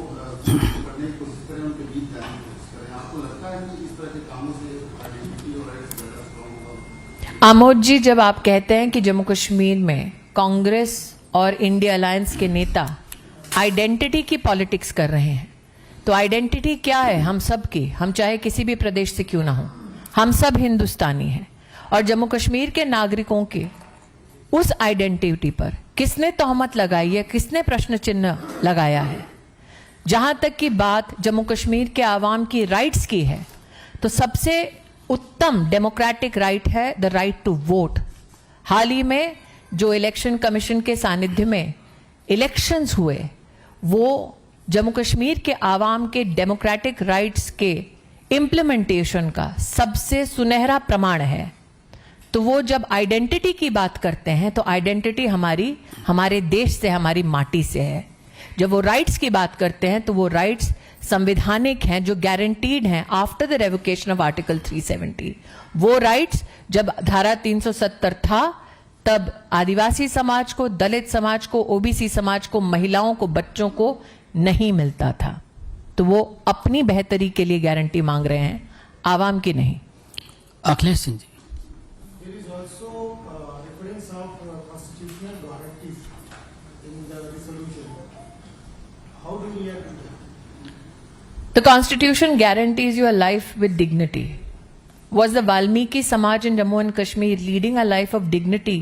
करने की कोशिश करें, उनके बीच जाने की कोशिश करें। आपको लगता है कि इस तरह के कामों से आइडेंटिटी और राइट्स ज्यादा स्ट्रॉन्ग होगा? आमोद जी, जब आप कहते हैं कि जम्मू कश्मीर में कांग्रेस और इंडिया अलायंस के नेता आइडेंटिटी की पॉलिटिक्स कर रहे हैं, तो आइडेंटिटी क्या है? हम सब की, हम चाहे किसी भी प्रदेश से क्यों ना हो, हम सब हिंदुस्तानी हैं। और जम्मू कश्मीर के नागरिकों के उस आइडेंटिटी पर किसने तोहमत लगाई है, किसने प्रश्न चिन्ह लगाया है? जहां तक की बात जम्मू कश्मीर के आवाम की राइट्स की है, तो सबसे उत्तम डेमोक्रेटिक राइट है द राइट टू वोट। हाल ही में जो इलेक्शन कमीशन के सानिध्य में इलेक्शंस हुए, वो जम्मू कश्मीर के आवाम के डेमोक्रेटिक राइट्स के इम्प्लीमेंटेशन का सबसे सुनहरा प्रमाण है। तो वो जब आइडेंटिटी की बात करते हैं तो आइडेंटिटी हमारी, हमारे देश से, हमारी माटी से है। जब वो राइट्स की बात करते हैं तो वो राइट्स संवैधानिक हैं, जो गारंटीड हैं after the revocation of article 370। वो राइट्स जब धारा 370 था तब आदिवासी समाज को, दलित समाज को, ओबीसी समाज को, महिलाओं को, बच्चों को नहीं मिलता था। तो वो अपनी बेहतरी के लिए गारंटी मांग रहे हैं, आवाम की नहीं। Akhilesh Singh ji. The Constitution guarantees you a life with dignity. Was the Valmiki Samaj in Jammu and Kashmir leading a life of dignity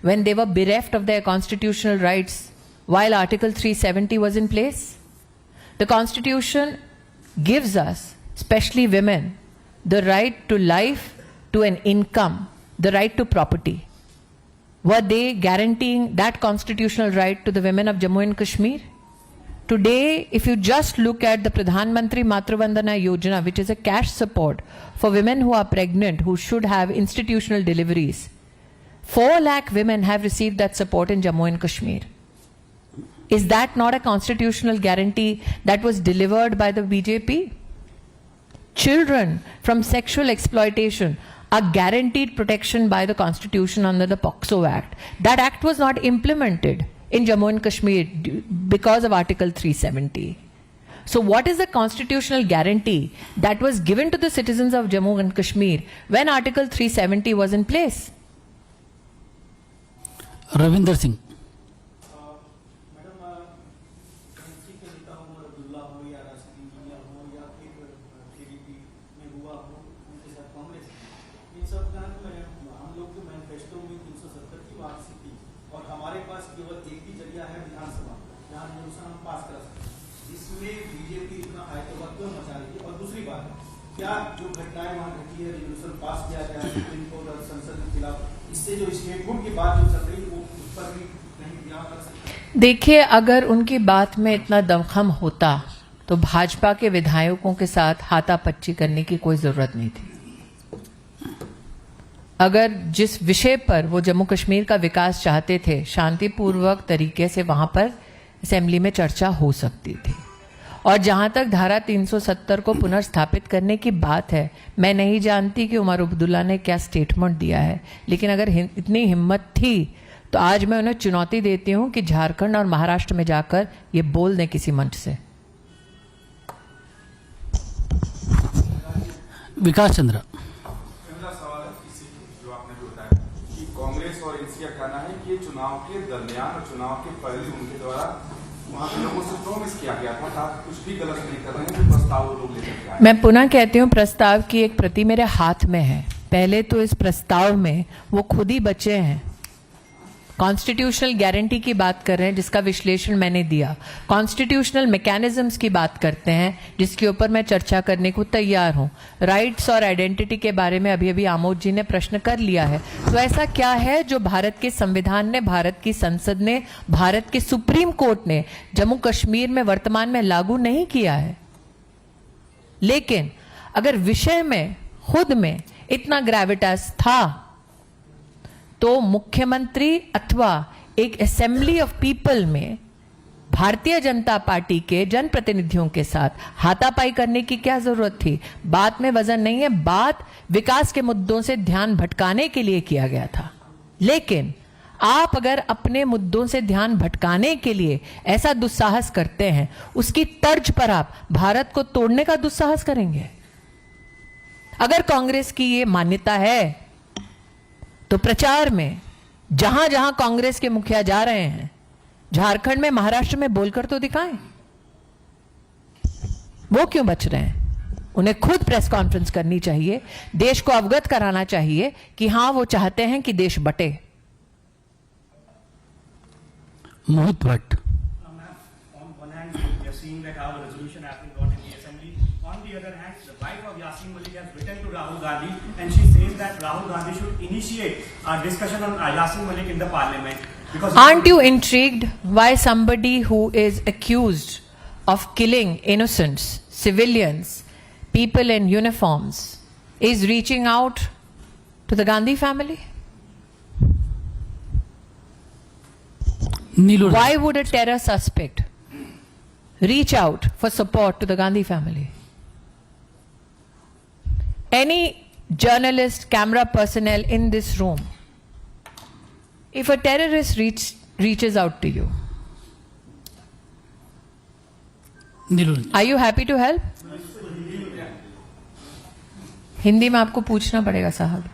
when they were bereft of their constitutional rights while Article 370 was in place? The Constitution gives us, especially women, the right to life, to an income, the right to property. Were they guaranteeing that constitutional right to the women of Jammu and Kashmir? Today, if you just look at the Pradhan Mantri Matru Vandana Yojana, which is a cash support for women who are pregnant, who should have institutional deliveries, 4 lakh women have received that support in Jammu and Kashmir. Is that not a constitutional guarantee that was delivered by the BJP? Children from sexual exploitation are guaranteed protection by the Constitution under the POCSO Act. That act was not implemented in Jammu and Kashmir because of Article 370. So what is the constitutional guarantee that was given to the citizens of Jammu and Kashmir when Article 370 was in place? Ravinder Singh. क्या जो घटनाएं वहां घटी है, resolution pass किया गया है supreme court और संसद के खिलाफ, इससे जो स्टेटहुड की बात जो चल रही है वो उस पर भी कहीं ध्यान रख सकते हैं? देखिए, अगर उनकी बात में इतना दमखम होता तो भाजपा के विधायकों के साथ हाथापच्ची करने की कोई जरूरत नहीं थी। अगर जिस विषय पर वो जम्मू कश्मीर का विकास चाहते थे, शांतिपूर्वक तरीके से वहां पर असेंबली में चर्चा हो सकती थी। और जहां तक धारा 370 को पुनर्स्थापित करने की बात है, मैं नहीं जानती कि उमर अब्दुल्ला ने क्या स्टेटमेंट दिया है, लेकिन अगर इतनी हिम्मत थी तो आज मैं उन्हें चुनौती देती हूं कि झारखंड और महाराष्ट्र में जाकर ये बोल दें किसी मंच से। विकास चंद्र। जो आपने बताया कि कांग्रेस और एनसी का कहना है कि चुनाव के दरमियान और चुनाव के पहले उनके द्वारा वहां के लोगों से प्रॉमिस किया गया था, कुछ भी गलत नहीं कर रहे हैं, जो प्रस्ताव वो लोग लेकर आए। मैं पुनः कहती हूँ, प्रस्ताव की एक प्रति मेरे हाथ में है। पहले तो इस प्रस्ताव में वो खुद ही बचे हैं। कॉन्स्टिट्यूशनल गारंटी की बात कर रहे हैं, जिसका विश्लेषण मैंने दिया। कॉन्स्टिट्यूशनल मैकेनिज्म्स की बात करते हैं, जिसके ऊपर मैं चर्चा करने को तैयार हूं। राइट्स और आइडेंटिटी के बारे में अभी अभी आमोद जी ने प्रश्न कर लिया है। तो ऐसा क्या है जो भारत के संविधान ने, भारत की संसद ने, भारत के सुप्रीम कोर्ट ने जम्मू कश्मीर में वर्तमान में लागू नहीं किया है? लेकिन अगर विषय में खुद में इतना ग्रेविटास था तो मुख्यमंत्री अथवा एक असेंबली ऑफ पीपल में भारतीय जनता पार्टी के जनप्रतिनिधियों के साथ हाथापाई करने की क्या जरूरत थी? बात में वजन नहीं है, बात विकास के मुद्दों से ध्यान भटकाने के लिए किया गया था। लेकिन आप अगर अपने मुद्दों से ध्यान भटकाने के लिए ऐसा दुस्साहस करते हैं, उसकी तर्ज पर आप भारत को तोड़ने का दुस्साहस करेंगे। अगर कांग्रेस की ये मान्यता है तो प्रचार में जहां जहां कांग्रेस के मुखिया जा रहे हैं, झारखंड में, महाराष्ट्र में बोलकर तो दिखाएं। वो क्यों बच रहे हैं? उन्हें खुद प्रेस कॉन्फ्रेंस करनी चाहिए, देश को अवगत कराना चाहिए कि हां वो चाहते हैं कि देश बटे। मोहित Bhatt. Rahul Gandhi, and she says that Rahul Gandhi should initiate a discussion on Yasin Malik in the parliament. Because aren't you intrigued why somebody who is accused of killing innocents, civilians, people in uniforms is reaching out to the Gandhi family? Why would a terror suspect reach out for support to the Gandhi family? Any journalist, camera personnel in this room, if a terrorist reaches out to you, are you happy to help? Hindi में आपको पूछना पड़ेगा साहब।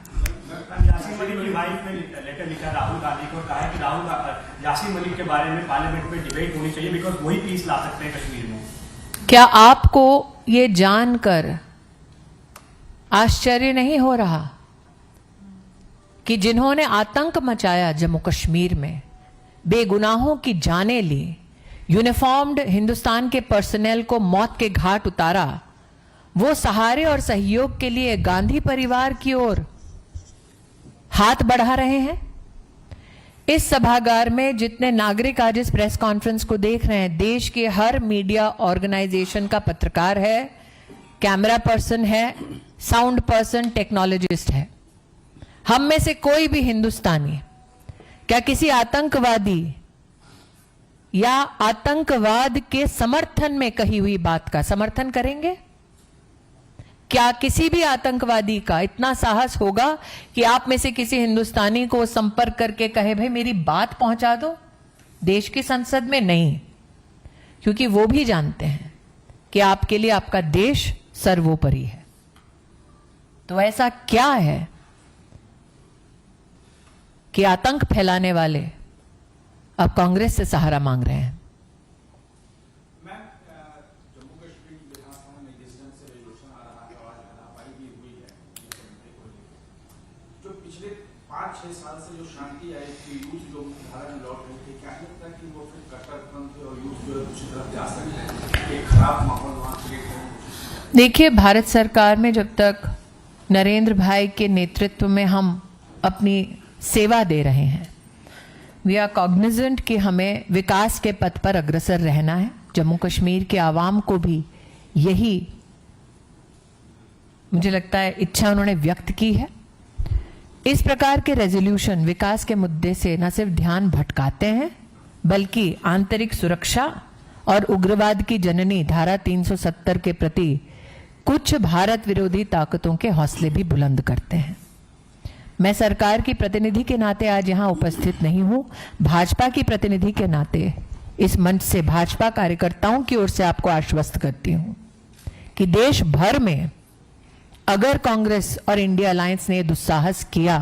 यासीन मलिक की wife ने letter लिखा राहुल गांधी को, कहा कि राहुल यासीन मलिक के बारे में पार्लियामेंट में डिबेट होनी चाहिए, बिकॉज वही पीस ला सकते हैं कश्मीर में। क्या आपको ये जानकर आश्चर्य नहीं हो रहा कि जिन्होंने आतंक मचाया जम्मू कश्मीर में, बेगुनाहों की जानें ली, यूनिफॉर्म्ड हिंदुस्तान के पर्सनेल को मौत के घाट उतारा, वो सहारे और सहयोग के लिए गांधी परिवार की ओर हाथ बढ़ा रहे हैं? इस सभागार में जितने नागरिक आज इस प्रेस कॉन्फ्रेंस को देख रहे हैं, देश के हर मीडिया ऑर्गेनाइजेशन का पत्रकार है, कैमरा पर्सन है, साउंड पर्सन, टेक्नोलॉजिस्ट है। हम में से कोई भी हिंदुस्तानी क्या किसी आतंकवादी या आतंकवाद के समर्थन में कही हुई बात का समर्थन करेंगे? क्या किसी भी आतंकवादी का इतना साहस होगा कि आप में से किसी हिंदुस्तानी को संपर्क करके कहे भाई मेरी बात पहुंचा दो देश की संसद में? नहीं, क्योंकि वो भी जानते हैं कि आपके लिए आपका देश सर्वोपरि है। तो ऐसा क्या है कि आतंक फैलाने वाले अब कांग्रेस से सहारा मांग रहे हैं? जम्मू कश्मीर विधानसभा में जिस ढंग से रेजोल्यूशन आ रहा है और हाथापाई भी हुई है, जो पिछले 5-6 साल से जो शांति आई थी, यूथ जो धारा में लौट रही थी, क्या लगता है कि वो फिर कट्टरपंथी और यूथ जो है दूसरी तरफ जा सकते हैं? एक खराब माहौल वहां क्रिएट करने। देखिए, भारत सरकार में जब तक नरेंद्र भाई के नेतृत्व में हम अपनी सेवा दे रहे हैं, वी आर कॉग्निजेंट कि हमें विकास के पथ पर अग्रसर रहना है। जम्मू कश्मीर के आवाम को भी यही मुझे लगता है इच्छा उन्होंने व्यक्त की है। इस प्रकार के रेजोल्यूशन विकास के मुद्दे से न सिर्फ ध्यान भटकाते हैं बल्कि आंतरिक सुरक्षा और उग्रवाद की जननी धारा 370 के प्रति कुछ भारत विरोधी ताकतों के हौसले भी बुलंद करते हैं। मैं सरकार की प्रतिनिधि के नाते आज यहां उपस्थित नहीं हूं, भाजपा की प्रतिनिधि के नाते इस मंच से भाजपा कार्यकर्ताओं की ओर से आपको आश्वस्त करती हूं कि देश भर में अगर कांग्रेस और इंडिया अलायंस ने दुस्साहस किया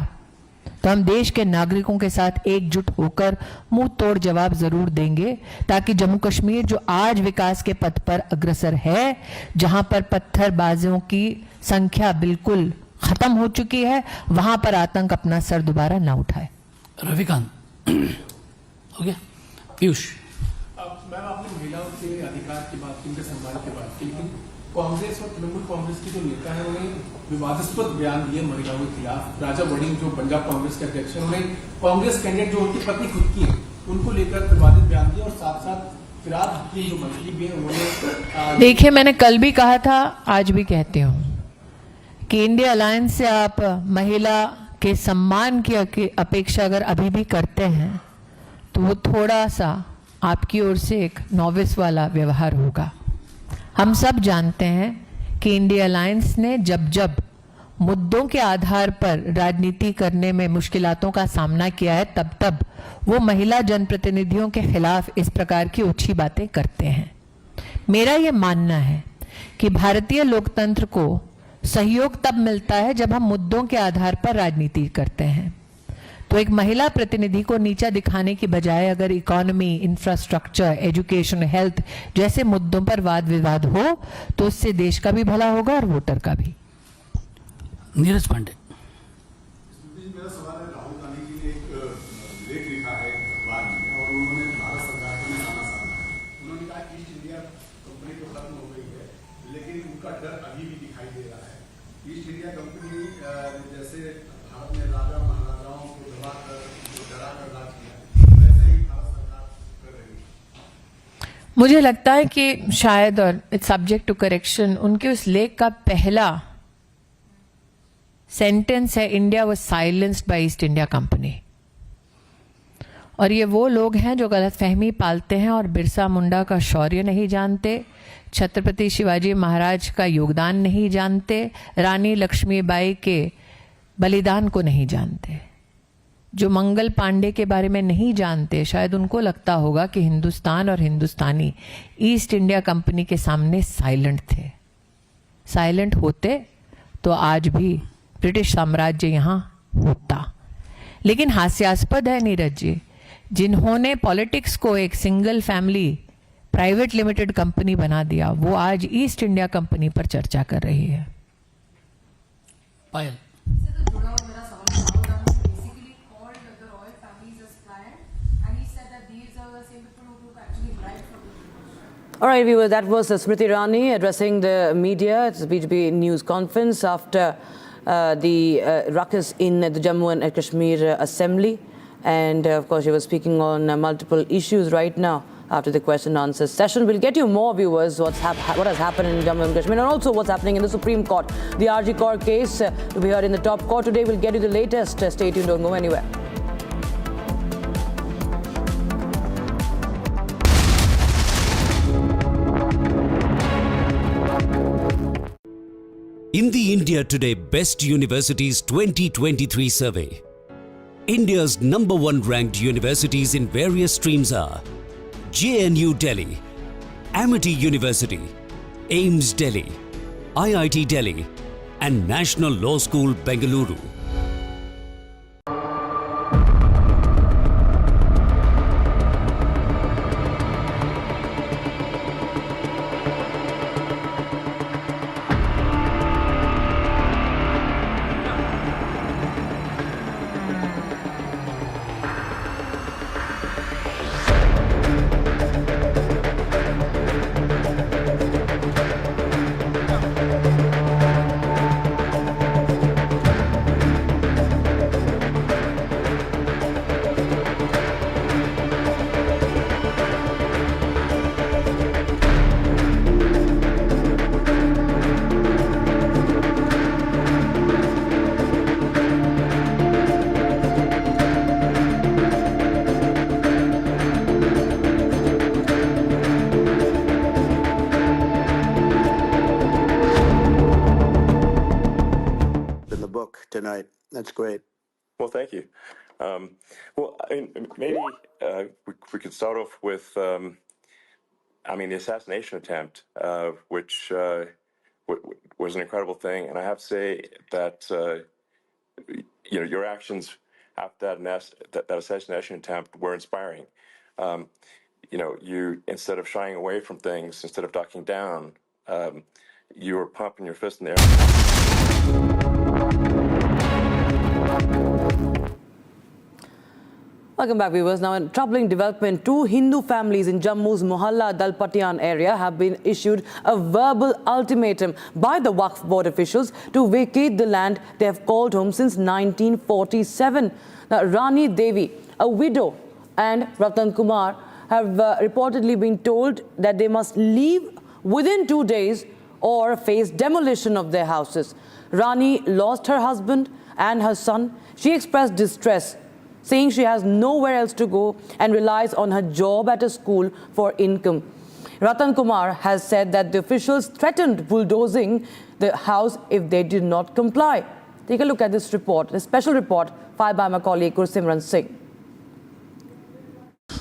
तो हम देश के नागरिकों के साथ एकजुट होकर मुंह तोड़ जवाब जरूर देंगे, ताकि जम्मू कश्मीर जो आज विकास के पथ पर अग्रसर है, जहां पर पत्थरबाजों की संख्या बिल्कुल खत्म हो चुकी है, वहां पर आतंक अपना सर दोबारा ना उठाए। रविकांत हो गया। पीयूष, मैम आपने महिलाओं के अधिकार की बात की, उनके सम्मान की बात की, लेकिन कांग्रेस और तृणमूल कांग्रेस के जो नेता है उन्हें विवादास्पद बयान दिए महिलाओं के खिलाफ। राजा वड़िंग जो पंजाब कांग्रेस के अध्यक्ष हैं, उन्हें कांग्रेस कैंडिडेट जो उनकी पत्नी खुद की है उनको लेकर विवादित बयान दिया और साथ साथ फिराद की जो मंत्री भी है उन्होंने। देखिए, मैंने कल भी कहा था, आज भी कहती हूँ कि इंडिया अलायंस से आप महिला के सम्मान की अपेक्षा अगर अभी भी करते हैं तो वो थोड़ा सा आपकी ओर से एक नॉविस वाला व्यवहार होगा। हम सब जानते हैं कि इंडिया अलायंस ने जब जब मुद्दों के आधार पर राजनीति करने में मुश्किलातों का सामना किया है, तब तब वो महिला जनप्रतिनिधियों के खिलाफ इस प्रकार की ओछी बातें करते हैं। मेरा ये मानना है कि भारतीय लोकतंत्र को सहयोग तब मिलता है जब हम मुद्दों के आधार पर राजनीति करते हैं। तो एक महिला प्रतिनिधि को नीचा दिखाने की बजाय अगर इकोनॉमी, इंफ्रास्ट्रक्चर, एजुकेशन, हेल्थ जैसे मुद्दों पर वाद विवाद हो तो उससे देश का भी भला होगा और वोटर का भी। नीरज पांडे। मेरा सवाल है, राहुल गांधी जी ने एक लेख लिखा है अखबार में और उन्होंने भारत सरकार को निशाना साधा है। उन्होंने कहा ईस्ट इंडिया कंपनी तो खत्म हो गई है, लेकिन उनका डर अभी भी दिखाई दे रहा है। ईस्ट इंडिया कंपनी जैसे भारत में राजा महाराजाओं को डरा कर राज किया, वैसे ही भारत सरकार कर रही है। मुझे लगता है कि शायद, और इट्स सब्जेक्ट टू करेक्शन, उनके उस लेख का पहला सेंटेंस है India was silenced by East India Company. और ये वो लोग हैं जो गलतफहमी पालते हैं और बिरसा मुंडा का शौर्य नहीं जानते, छत्रपति शिवाजी महाराज का योगदान नहीं जानते, रानी लक्ष्मीबाई के बलिदान को नहीं जानते। जो मंगल पांडे के बारे में नहीं जानते, शायद उनको लगता होगा कि हिंदुस्तान और हिंदुस्तानी ईस्ट इंडिया कंपनी के सामने साइलेंट थे। साइलेंट होते तो आज भी ब्रिटिश साम्राज्य यहाँ होता। लेकिन हास्यास्पद है नीरज जी, जिन्होंने पॉलिटिक्स को एक single family private limited company बना दिया, वो आज ईस्ट इंडिया कंपनी पर चर्चा कर रही है। पायल। All right, viewers, that was Smriti Irani addressing the media at the BJP news conference after the ruckus in the Jammu and Kashmir assembly. And of course, she was speaking on multiple issues right now. after the question and answer session. We'll get you more, viewers, what has happened in Jammu and Kashmir, and also what's happening in the Supreme Court. The RG Kaur case to be heard in the top court today. We'll get you the latest. Stay tuned, don't go anywhere. In the India Today Best Universities 2023 survey, India's #1 ranked universities in various streams are JNU Delhi, Amity University, AIMS Delhi, IIT Delhi, and National Law School Bengaluru. Tonight. That's great. Well, thank you. Well, I mean, maybe we could start off with, I mean, the assassination attempt, which was an incredible thing, and I have to say that you know, your actions after that assassination attempt were inspiring. You know, you, instead of shying away from things, instead of ducking down, you were pumping your fist in the air. Welcome back, viewers. Now, in troubling development, 2 Hindu families in Jammu's Mohalla Dalpatian area have been issued a verbal ultimatum by the Waqf board officials to vacate the land they have called home since 1947. Now, Rani Devi, a widow, and Ratan Kumar have reportedly been told that they must leave within 2 days or face demolition of their houses. Rani lost her husband and her son. She expressed distress, saying she has nowhere else to go and relies on her job at a school for income. Ratan Kumar has said that the officials threatened bulldozing the house if they did not comply. Take a look at this report, a special report filed by my colleague Gursimran Singh.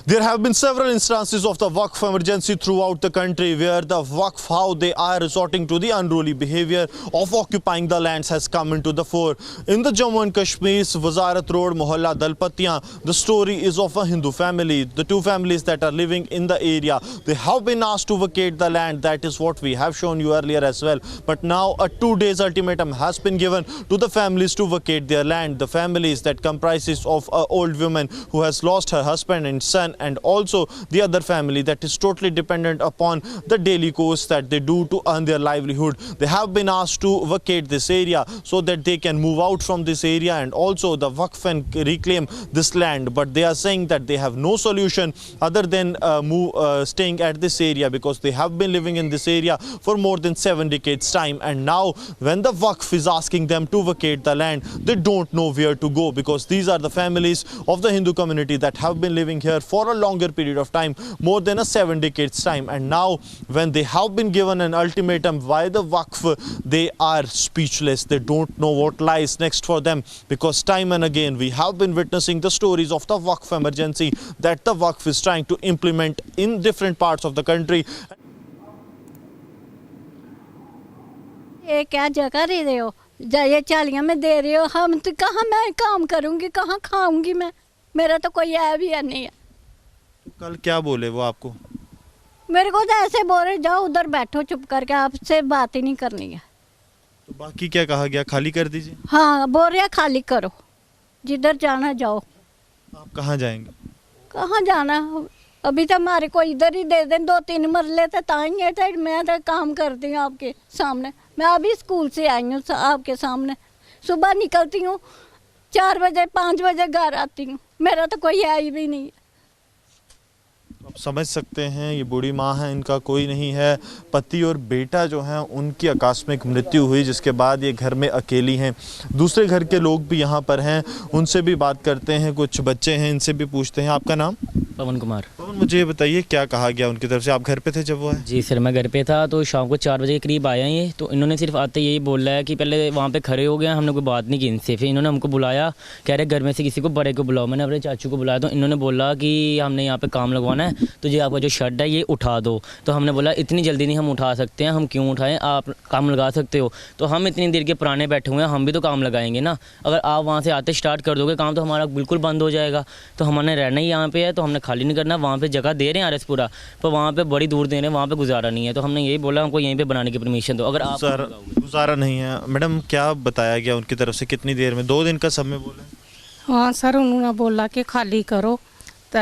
There have been several instances of the Waqf emergency throughout the country where the Waqf, how they are resorting to the unruly behavior of occupying the lands, has come into the fore. In the Jammu and Kashmir's Wazarat Road, Mohalla Dalpatian, the story is of a Hindu family. The 2 families that are living in the area, they have been asked to vacate the land. That is what we have shown you earlier as well. But now a 2 days ultimatum has been given to the families to vacate their land. The families that comprises of an old woman who has lost her husband and son, and also the other family that is totally dependent upon the daily course that they do to earn their livelihood. They have been asked to vacate this area so that they can move out from this area and also the Waqf and reclaim this land. But they are saying that they have no solution other than staying at this area, because they have been living in this area for more than 7 decades time. And now when the Waqf is asking them to vacate the land, they don't know where to go, because these are the families of the Hindu community that have been living here for a longer period of time, more than a 7 decades time. And now when they have been given an ultimatum by the Waqf, they are speechless. They don't know what lies next for them, because time and again we have been witnessing the stories of the Waqf emergency that the Waqf is trying to implement in different parts of the country. ये क्या जगह दे रहे हो, ये चालियां में दे रहे हो, हम तो कहाँ मैं काम करूँगी, कहाँ खाऊंगी मैं, मेरा तो कोई है भी नहीं है। कल क्या बोले वो आपको? मेरे को तो ऐसे बोल रहे, जाओ उधर बैठो चुप करके, आपसे बात ही नहीं करनी है। तो बाकी क्या कहा गया, खाली कर दीजिए? हाँ, बोल रहे खाली करो, जिधर जाना जाओ। आप कहाँ जाएंगे? कहाँ जाना, अभी तो हमारे को इधर ही दे दें, 2-3 मरले थे ताएंगे थे, मैं तो काम करती हूँ आपके सामने। मैं अभी स्कूल से आई हूँ आपके सामने, सुबह निकलती हूँ 4 बजे 5 बजे घर आती हूँ, मेरा तो कोई है ही भी नहीं है। आप समझ सकते हैं ये बूढ़ी माँ है, इनका कोई नहीं है, पति और बेटा जो हैं उनकी आकस्मिक मृत्यु हुई, जिसके बाद ये घर में अकेली हैं। दूसरे घर के लोग भी यहाँ पर हैं, उनसे भी बात करते हैं, कुछ बच्चे हैं इनसे भी पूछते हैं। आपका नाम? पवन कुमार। पवन, मुझे ये बताइए क्या कहा गया उनकी तरफ से? आप घर पे थे जब वो आए? जी सर, मैं घर पे था तो शाम को 4 बजे के करीब आया ये, तो इन्होंने सिर्फ आते यही बोला है कि पहले वहाँ पे खड़े हो गए, हमने कोई बात नहीं की इनसे। फिर इन्होंने हमको बुलाया, कह रहे घर में से किसी को बड़े को बुलाओ। मैंने अपने चाचू को बुलाया तो इन्होंने बोला कि हमने यहाँ पे काम लगवाना है तो ये आपका जो शर्ट है ये उठा दो। तो हमने बोला इतनी जल्दी नहीं हम उठा सकते हैं, हम क्यों उठाएं, आप काम लगा सकते हो। तो हम इतनी देर के पुराने बैठे हुए हैं, हम भी तो काम लगाएंगे ना। अगर आप वहाँ से आते स्टार्ट कर दोगे काम तो हमारा बिल्कुल बंद हो जाएगा। तो हमने रहना ही यहाँ पे है, तो हमने खाली नहीं करना। वहाँ पे जगह दे रहे हैं आरएसपुरा, पर वहाँ पे बड़ी दूर दे रहे हैं, वहाँ पे गुजारा नहीं है। तो हमने यही बोला हमको यहीं पे बनाने की परमिशन दो। अगर आप गुजारा नहीं है। मैडम क्या बताया गया उनकी तरफ से, कितनी देर में? 2 दिन का समय बोले? हाँ सर, उन्होंने बोला कि खाली करो, तो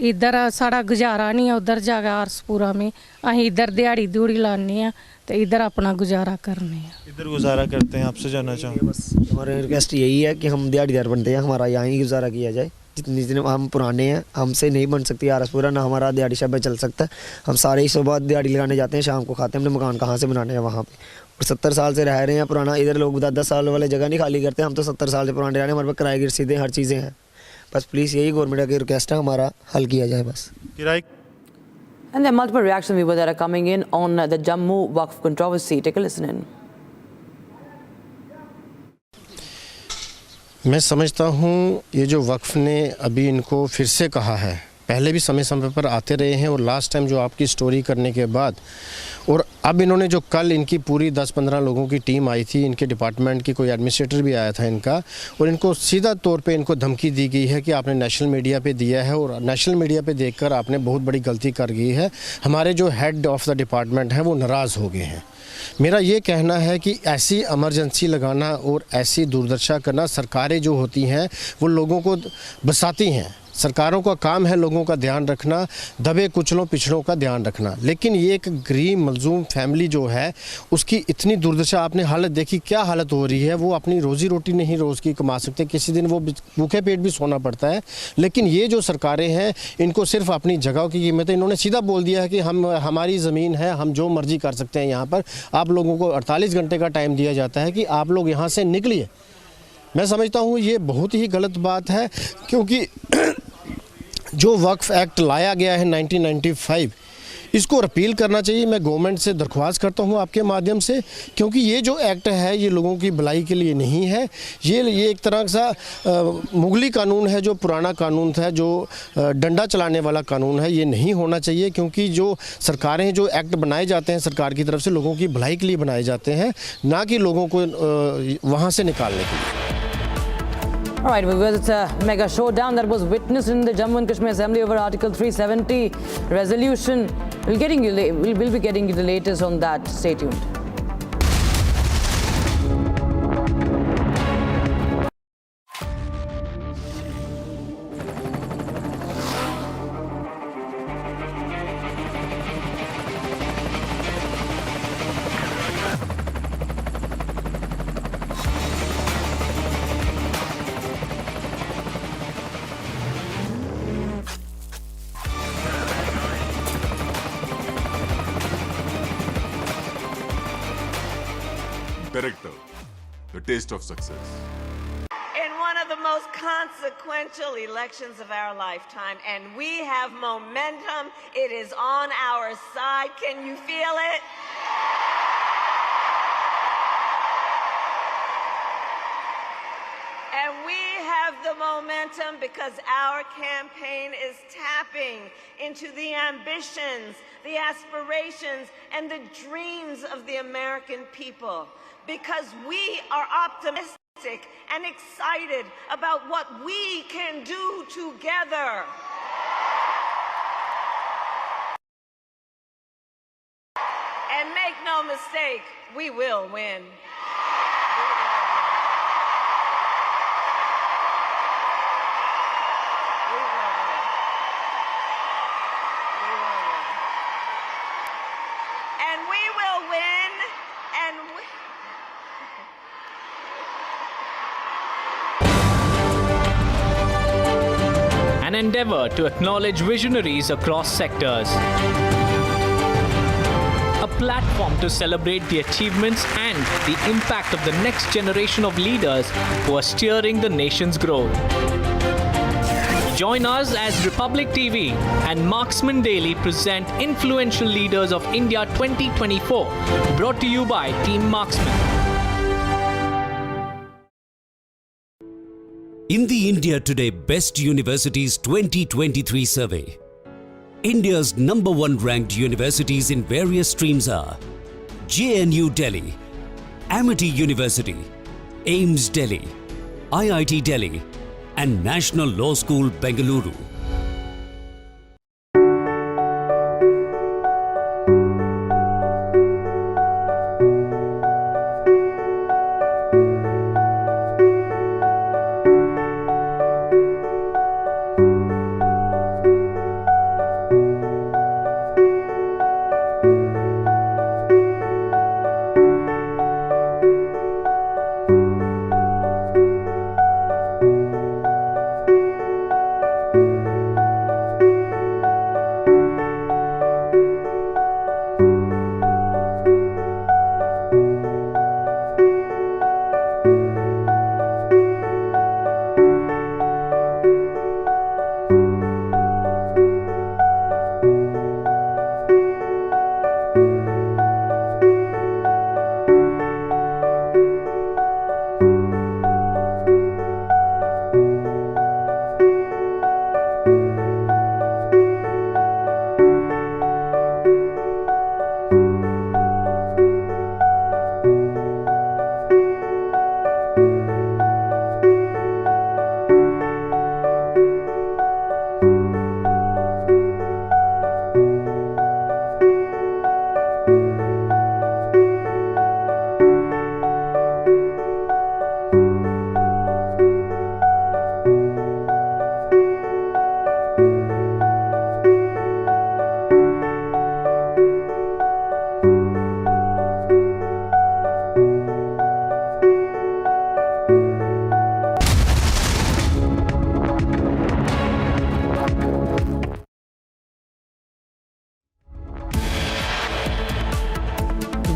इधर साड़ा गुजारा नहीं है, उधर जागा आरसपुरा में अं इधर दिहाड़ी दूड़ी लाने हैं तो इधर अपना गुजारा करने हैं। इधर गुजारा करते हैं। आपसे जानना चाहूँगा। बस हमारा रिक्वेस्ट यही है कि हम दिहाड़ीदार बनते हैं, हमारा यहाँ ही गुजारा किया जाए। जितनी दिन हम पुराने हैं, हमसे नहीं बन सकती आरसपुरा, ना हमारा दिहाड़ी शब चल सकता है। हम सारे ही सुबह दिहाड़ी लगाने जाते हैं, शाम को खाते हैं। हमने मकान कहाँ से बनाने हैं वहाँ पे? और 70 साल से रह रहे हैं पुराना। इधर लोग 10-10 साल वाले जगह नहीं खाली करते, हम तो 70 साल से पुराने रह रहे हैं। हमारे पास किराए की रसीदें हर चीज़ें हैं। बस प्लीज़ यही गवर्नमेंट की रिक्वेस्ट है, हमारा हल किया जाए बस। किराए And there are multiple reaction viewers that are coming in on the Jammu Waqf controversy. Take a listen in. मैं समझता हूँ ये जो वक्फ ने अभी इनको फिर से कहा है, पहले भी समय समय पर आते रहे हैं, और लास्ट टाइम जो आपकी स्टोरी करने के बाद, और अब इन्होंने जो कल इनकी पूरी 10-15 लोगों की टीम आई थी, इनके डिपार्टमेंट की कोई एडमिनिस्ट्रेटर भी आया था इनका, और इनको सीधा तौर पे इनको धमकी दी गई है कि आपने नेशनल मीडिया पे दिया है और नेशनल मीडिया पे देखकर आपने बहुत बड़ी गलती कर गई है। हमारे जो हेड ऑफ द डिपार्टमेंट है वो नाराज़ हो गए हैं। मेरा ये कहना है कि ऐसी इमरजेंसी लगाना और ऐसी दुर्दशा करना, सरकारें जो होती हैं वो लोगों को बसाती हैं। सरकारों का काम है लोगों का ध्यान रखना, दबे कुचलों पिछड़ों का ध्यान रखना। लेकिन ये एक गरीब मजलूम फैमिली जो है उसकी इतनी दुर्दशा, आपने हालत देखी क्या हालत हो रही है। वो अपनी रोज़ी रोटी नहीं रोज़ की कमा सकते, किसी दिन वो भूखे पेट भी सोना पड़ता है। लेकिन ये जो सरकारें हैं इनको सिर्फ अपनी जगहों की कीमत है। इन्होंने सीधा बोल दिया है कि हमारी ज़मीन है, हम जो मर्जी कर सकते हैं यहाँ पर। आप लोगों को 48 घंटे का टाइम दिया जाता है कि आप लोग यहाँ से निकलिए। मैं समझता हूँ ये बहुत ही गलत बात है, क्योंकि जो वक्फ एक्ट लाया गया है 1995, इसको रिपील करना चाहिए। मैं गवर्नमेंट से दरख्वास्त करता हूँ आपके माध्यम से, क्योंकि ये जो एक्ट है ये लोगों की भलाई के लिए नहीं है। ये एक तरह सा मुगली कानून है, जो पुराना कानून था, जो डंडा चलाने वाला कानून है। ये नहीं होना चाहिए, क्योंकि जो सरकारें जो एक्ट बनाए जाते हैं सरकार की तरफ से लोगों की भलाई के लिए बनाए जाते हैं, ना कि लोगों को वहाँ से निकालने के लिए। All right, viewers, it's a mega showdown that was witnessed in the Jammu and Kashmir Assembly over Article 370 resolution. We'll be getting you the latest on that. Stay tuned. Director, the taste of success. In one of the most consequential elections of our lifetime, and we have momentum. It is on our side. Can you feel it? And we have the momentum because our campaign is tapping into the ambitions, the aspirations, and the dreams of the American people. Because we are optimistic and excited about what we can do together. And make no mistake, we will win. And we will win, and we... an endeavor to acknowledge visionaries across sectors. A platform to celebrate the achievements and the impact of the next generation of leaders who are steering the nation's growth. Join us as Republic TV and Marksman Daily present Influential Leaders of India 2024, brought to you by Team Marksman. In the India Today Best Universities 2023 survey, India's #1 ranked universities in various streams are JNU Delhi, Amity University, AIIMS Delhi, IIT Delhi, and National Law School Bengaluru.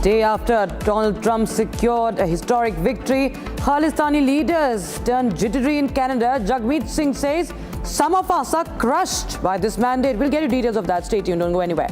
Day after Donald Trump secured a historic victory, Khalistani leaders turned jittery in Canada. Jagmeet Singh says, some of us are crushed by this mandate. We'll get you details of that. Stay tuned, don't go anywhere.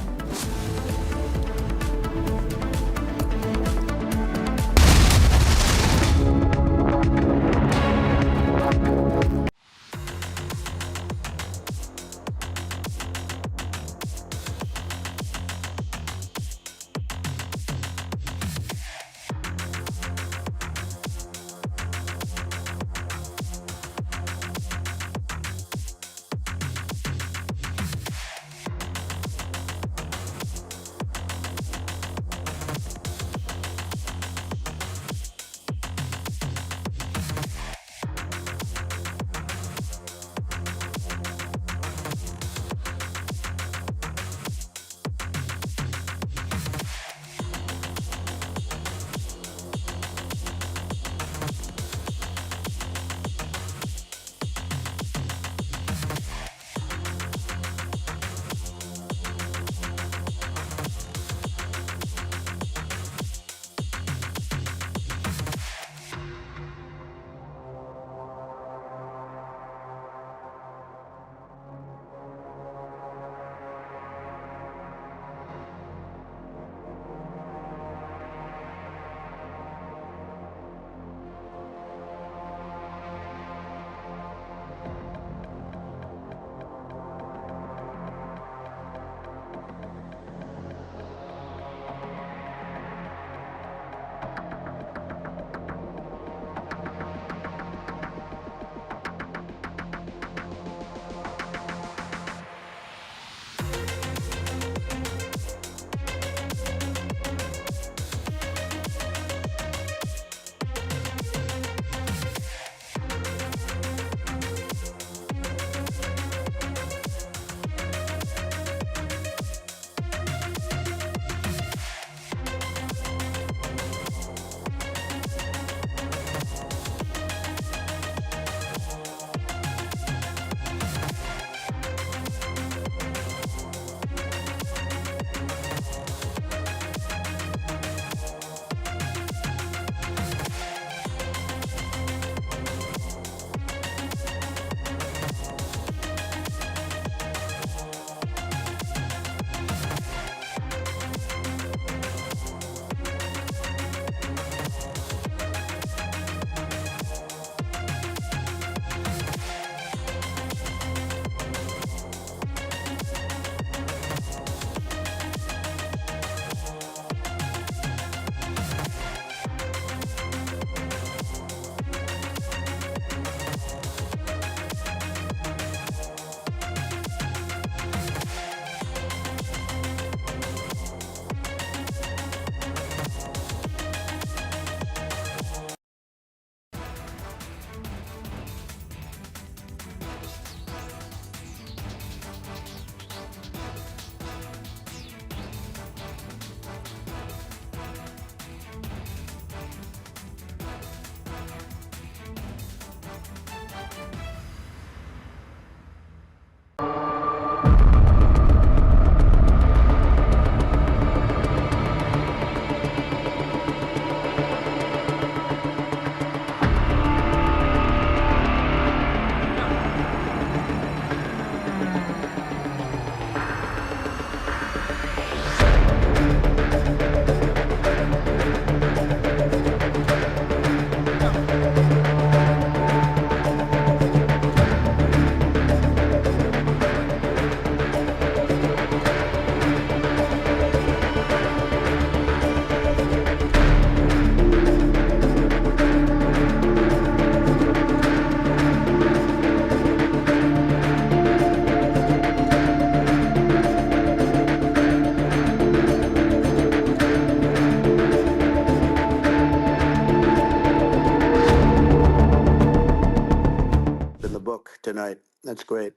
tonight. That's great.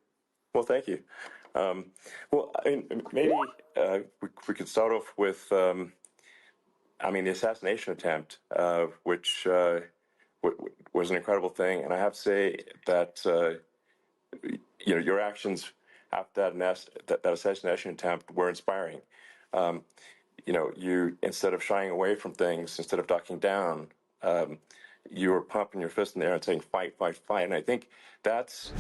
Well, thank you. Well, I mean, maybe we could start off with, I mean, the assassination attempt, which was an incredible thing, and I have to say that you know, your actions after that assassination attempt were inspiring. You know, you, instead of shying away from things, instead of ducking down, you were pumping your fist in the air and saying, fight, fight, fight. And I think that's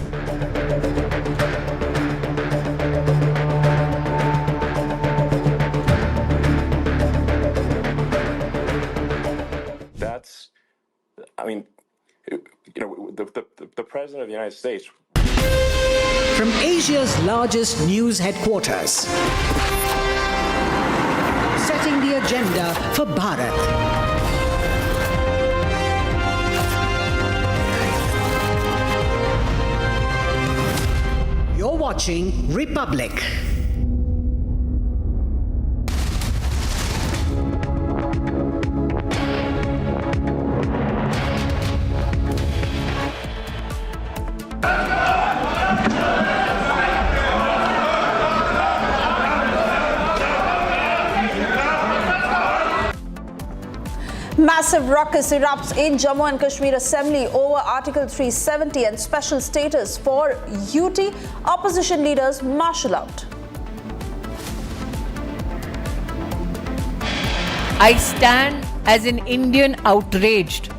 I mean, you know, the President of the United States. From Asia's largest news headquarters, setting the agenda for Bharat. You're watching Republic. Massive ruckus erupts in Jammu and Kashmir Assembly over Article 370 and special status for UT. Opposition leaders martial out. I stand as an Indian outraged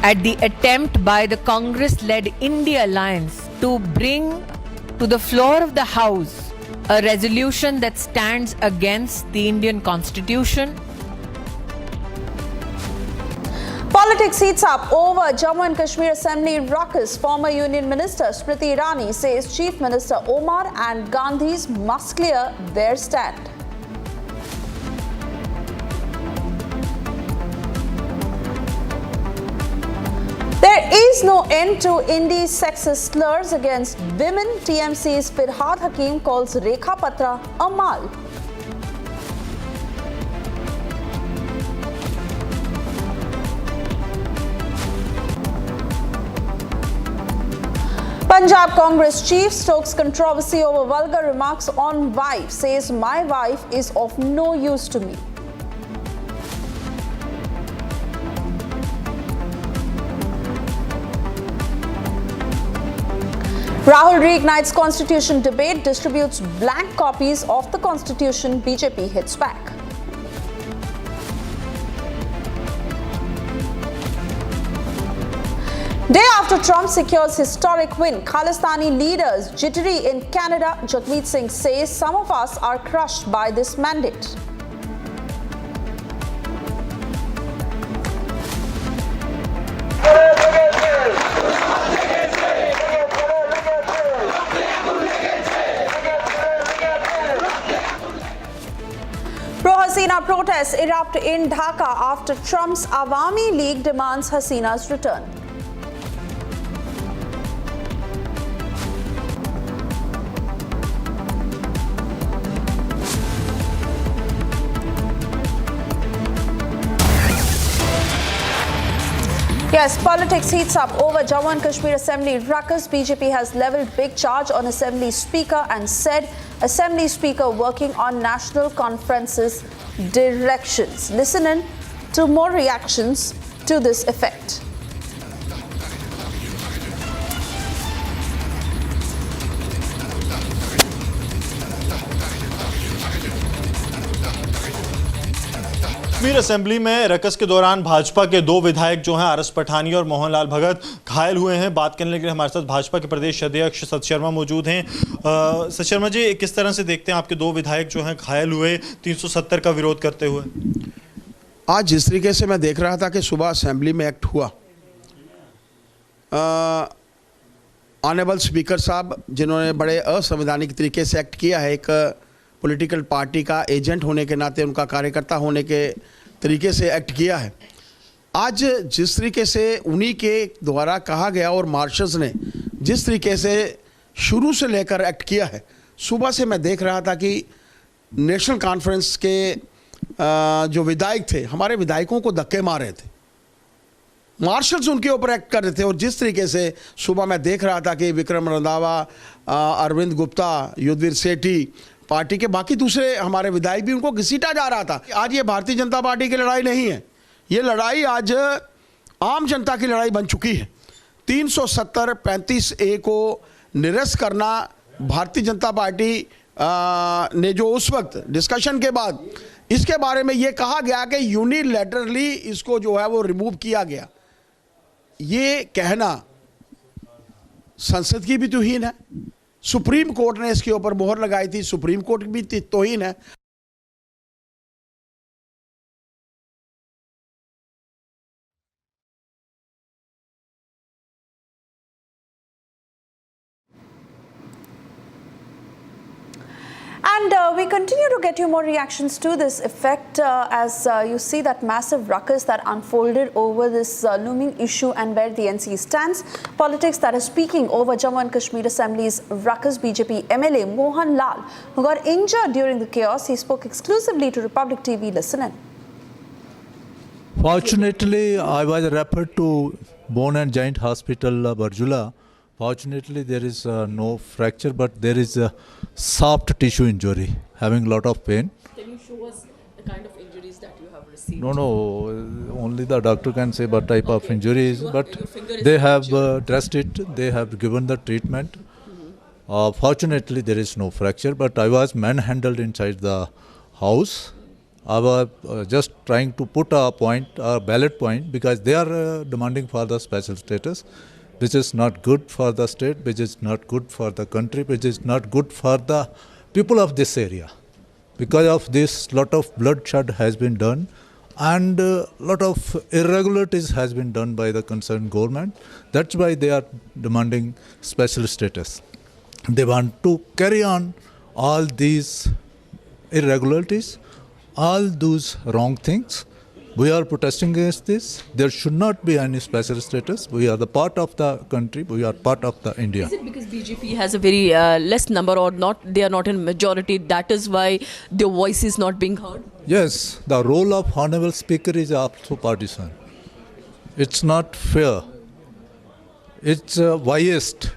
at the attempt by the Congress-led India Alliance to bring to the floor of the House a resolution that stands against the Indian Constitution. Politics heats up over Jammu and Kashmir Assembly ruckus. Former Union Minister Smriti Irani says Chief Minister Omar and Gandhis must clear their stand. There is no end to India's sexist slurs against women. TMC's Firhad Hakim calls Rekha Patra a mal. Punjab Congress chief stokes controversy over vulgar remarks on wife. Says my wife is of no use to me. Rahul reignites constitution debate, distributes blank copies of the constitution. BJP hits back. Day after Trump secures historic win, Khalistani leaders jittery in Canada. Jagmeet Singh says some of us are crushed by this mandate. Pro-Hasina protests erupt in Dhaka after Trump's Awami League demands Hasina's return. Yes, politics heats up over Jammu and Kashmir Assembly ruckus. BJP has levelled big charge on Assembly Speaker and said Assembly Speaker working on National Conference's directions. Listen in to more reactions to this effect. Kashmir assembly में ruckus के दौरान भाजपा के दो विधायक जो हैं RS Pathani और मोहनलाल भगत घायल हुए हैं। बात करने के लिए हमारे साथ भाजपा के प्रदेश अध्यक्ष सत शर्मा मौजूद हैं। सत शर्मा जी, किस तरह से देखते हैं आपके दो विधायक जो हैं घायल हुए 370 का विरोध करते हुए? आज जिस तरीके से मैं देख रहा था कि सुबह असेंबली में एक्ट हुआ, ऑनरेबल स्पीकर साहब जिन्होंने बड़े असंवैधानिक तरीके से एक्ट किया है, एक पॉलिटिकल पार्टी का एजेंट होने के नाते, उनका कार्यकर्ता होने के तरीके से एक्ट किया है। आज जिस तरीके से उन्हीं के द्वारा कहा गया और मार्शल्स ने जिस तरीके से शुरू से लेकर एक्ट किया है, सुबह से मैं देख रहा था कि नेशनल कॉन्फ्रेंस के जो विधायक थे, हमारे विधायकों को धक्के मार रहे थे। मार्शल्स उनके ऊपर एक्ट कर रहे थे। और जिस तरीके से सुबह मैं देख रहा था कि विक्रम रंधावा, अरविंद गुप्ता, युद्धवीर सेठी, पार्टी के बाकी दूसरे हमारे विधायक भी, उनको घसीटा जा रहा था। आज ये भारतीय जनता पार्टी की लड़ाई नहीं है, ये लड़ाई आज आम जनता की लड़ाई बन चुकी है। 370-35A को निरस्त करना भारतीय जनता पार्टी ने जो उस वक्त डिस्कशन के बाद इसके बारे में ये कहा गया कि यूनिलैटरली इसको जो है वो रिमूव किया गया, ये कहना संसद की भी तौहीन है। सुप्रीम कोर्ट ने इसके ऊपर मोहर लगाई थी, सुप्रीम कोर्ट की भी तौहीन है। And we continue to get you more reactions to this effect as you see that massive ruckus that unfolded over this looming issue and where the NC stands. Politics that is speaking over Jammu and Kashmir Assembly's ruckus. BJP MLA Mohan Lal, who got injured during the chaos, he spoke exclusively to Republic TV. Listen in. Fortunately, I was referred to Bone and Joint Hospital, Barjula. Fortunately, there is no fracture, but there is a soft tissue injury, having a lot of pain. Can you show us the kind of injuries that you have received? No, only the doctor can say what type of injuries, but they have dressed it, they have given the treatment. Fortunately, there is no fracture, but I was manhandled inside the house. I was just trying to put a point, a ballot point, because they are demanding for the special status, which is not good for the state, which is not good for the country, which is not good for the people of this area. Because of this, lot of bloodshed has been done and lot of irregularities has been done by the concerned government. That's why they are demanding special status. They want to carry on all these irregularities, all those wrong things. We are protesting against this. There should not be any special status. We are the part of the country. We are part of the India. Is it because BJP has a very less number or not? They are not in majority. That is why their voice is not being heard. Yes, the role of Honorable Speaker is also partisan. It's not fair. It's biased.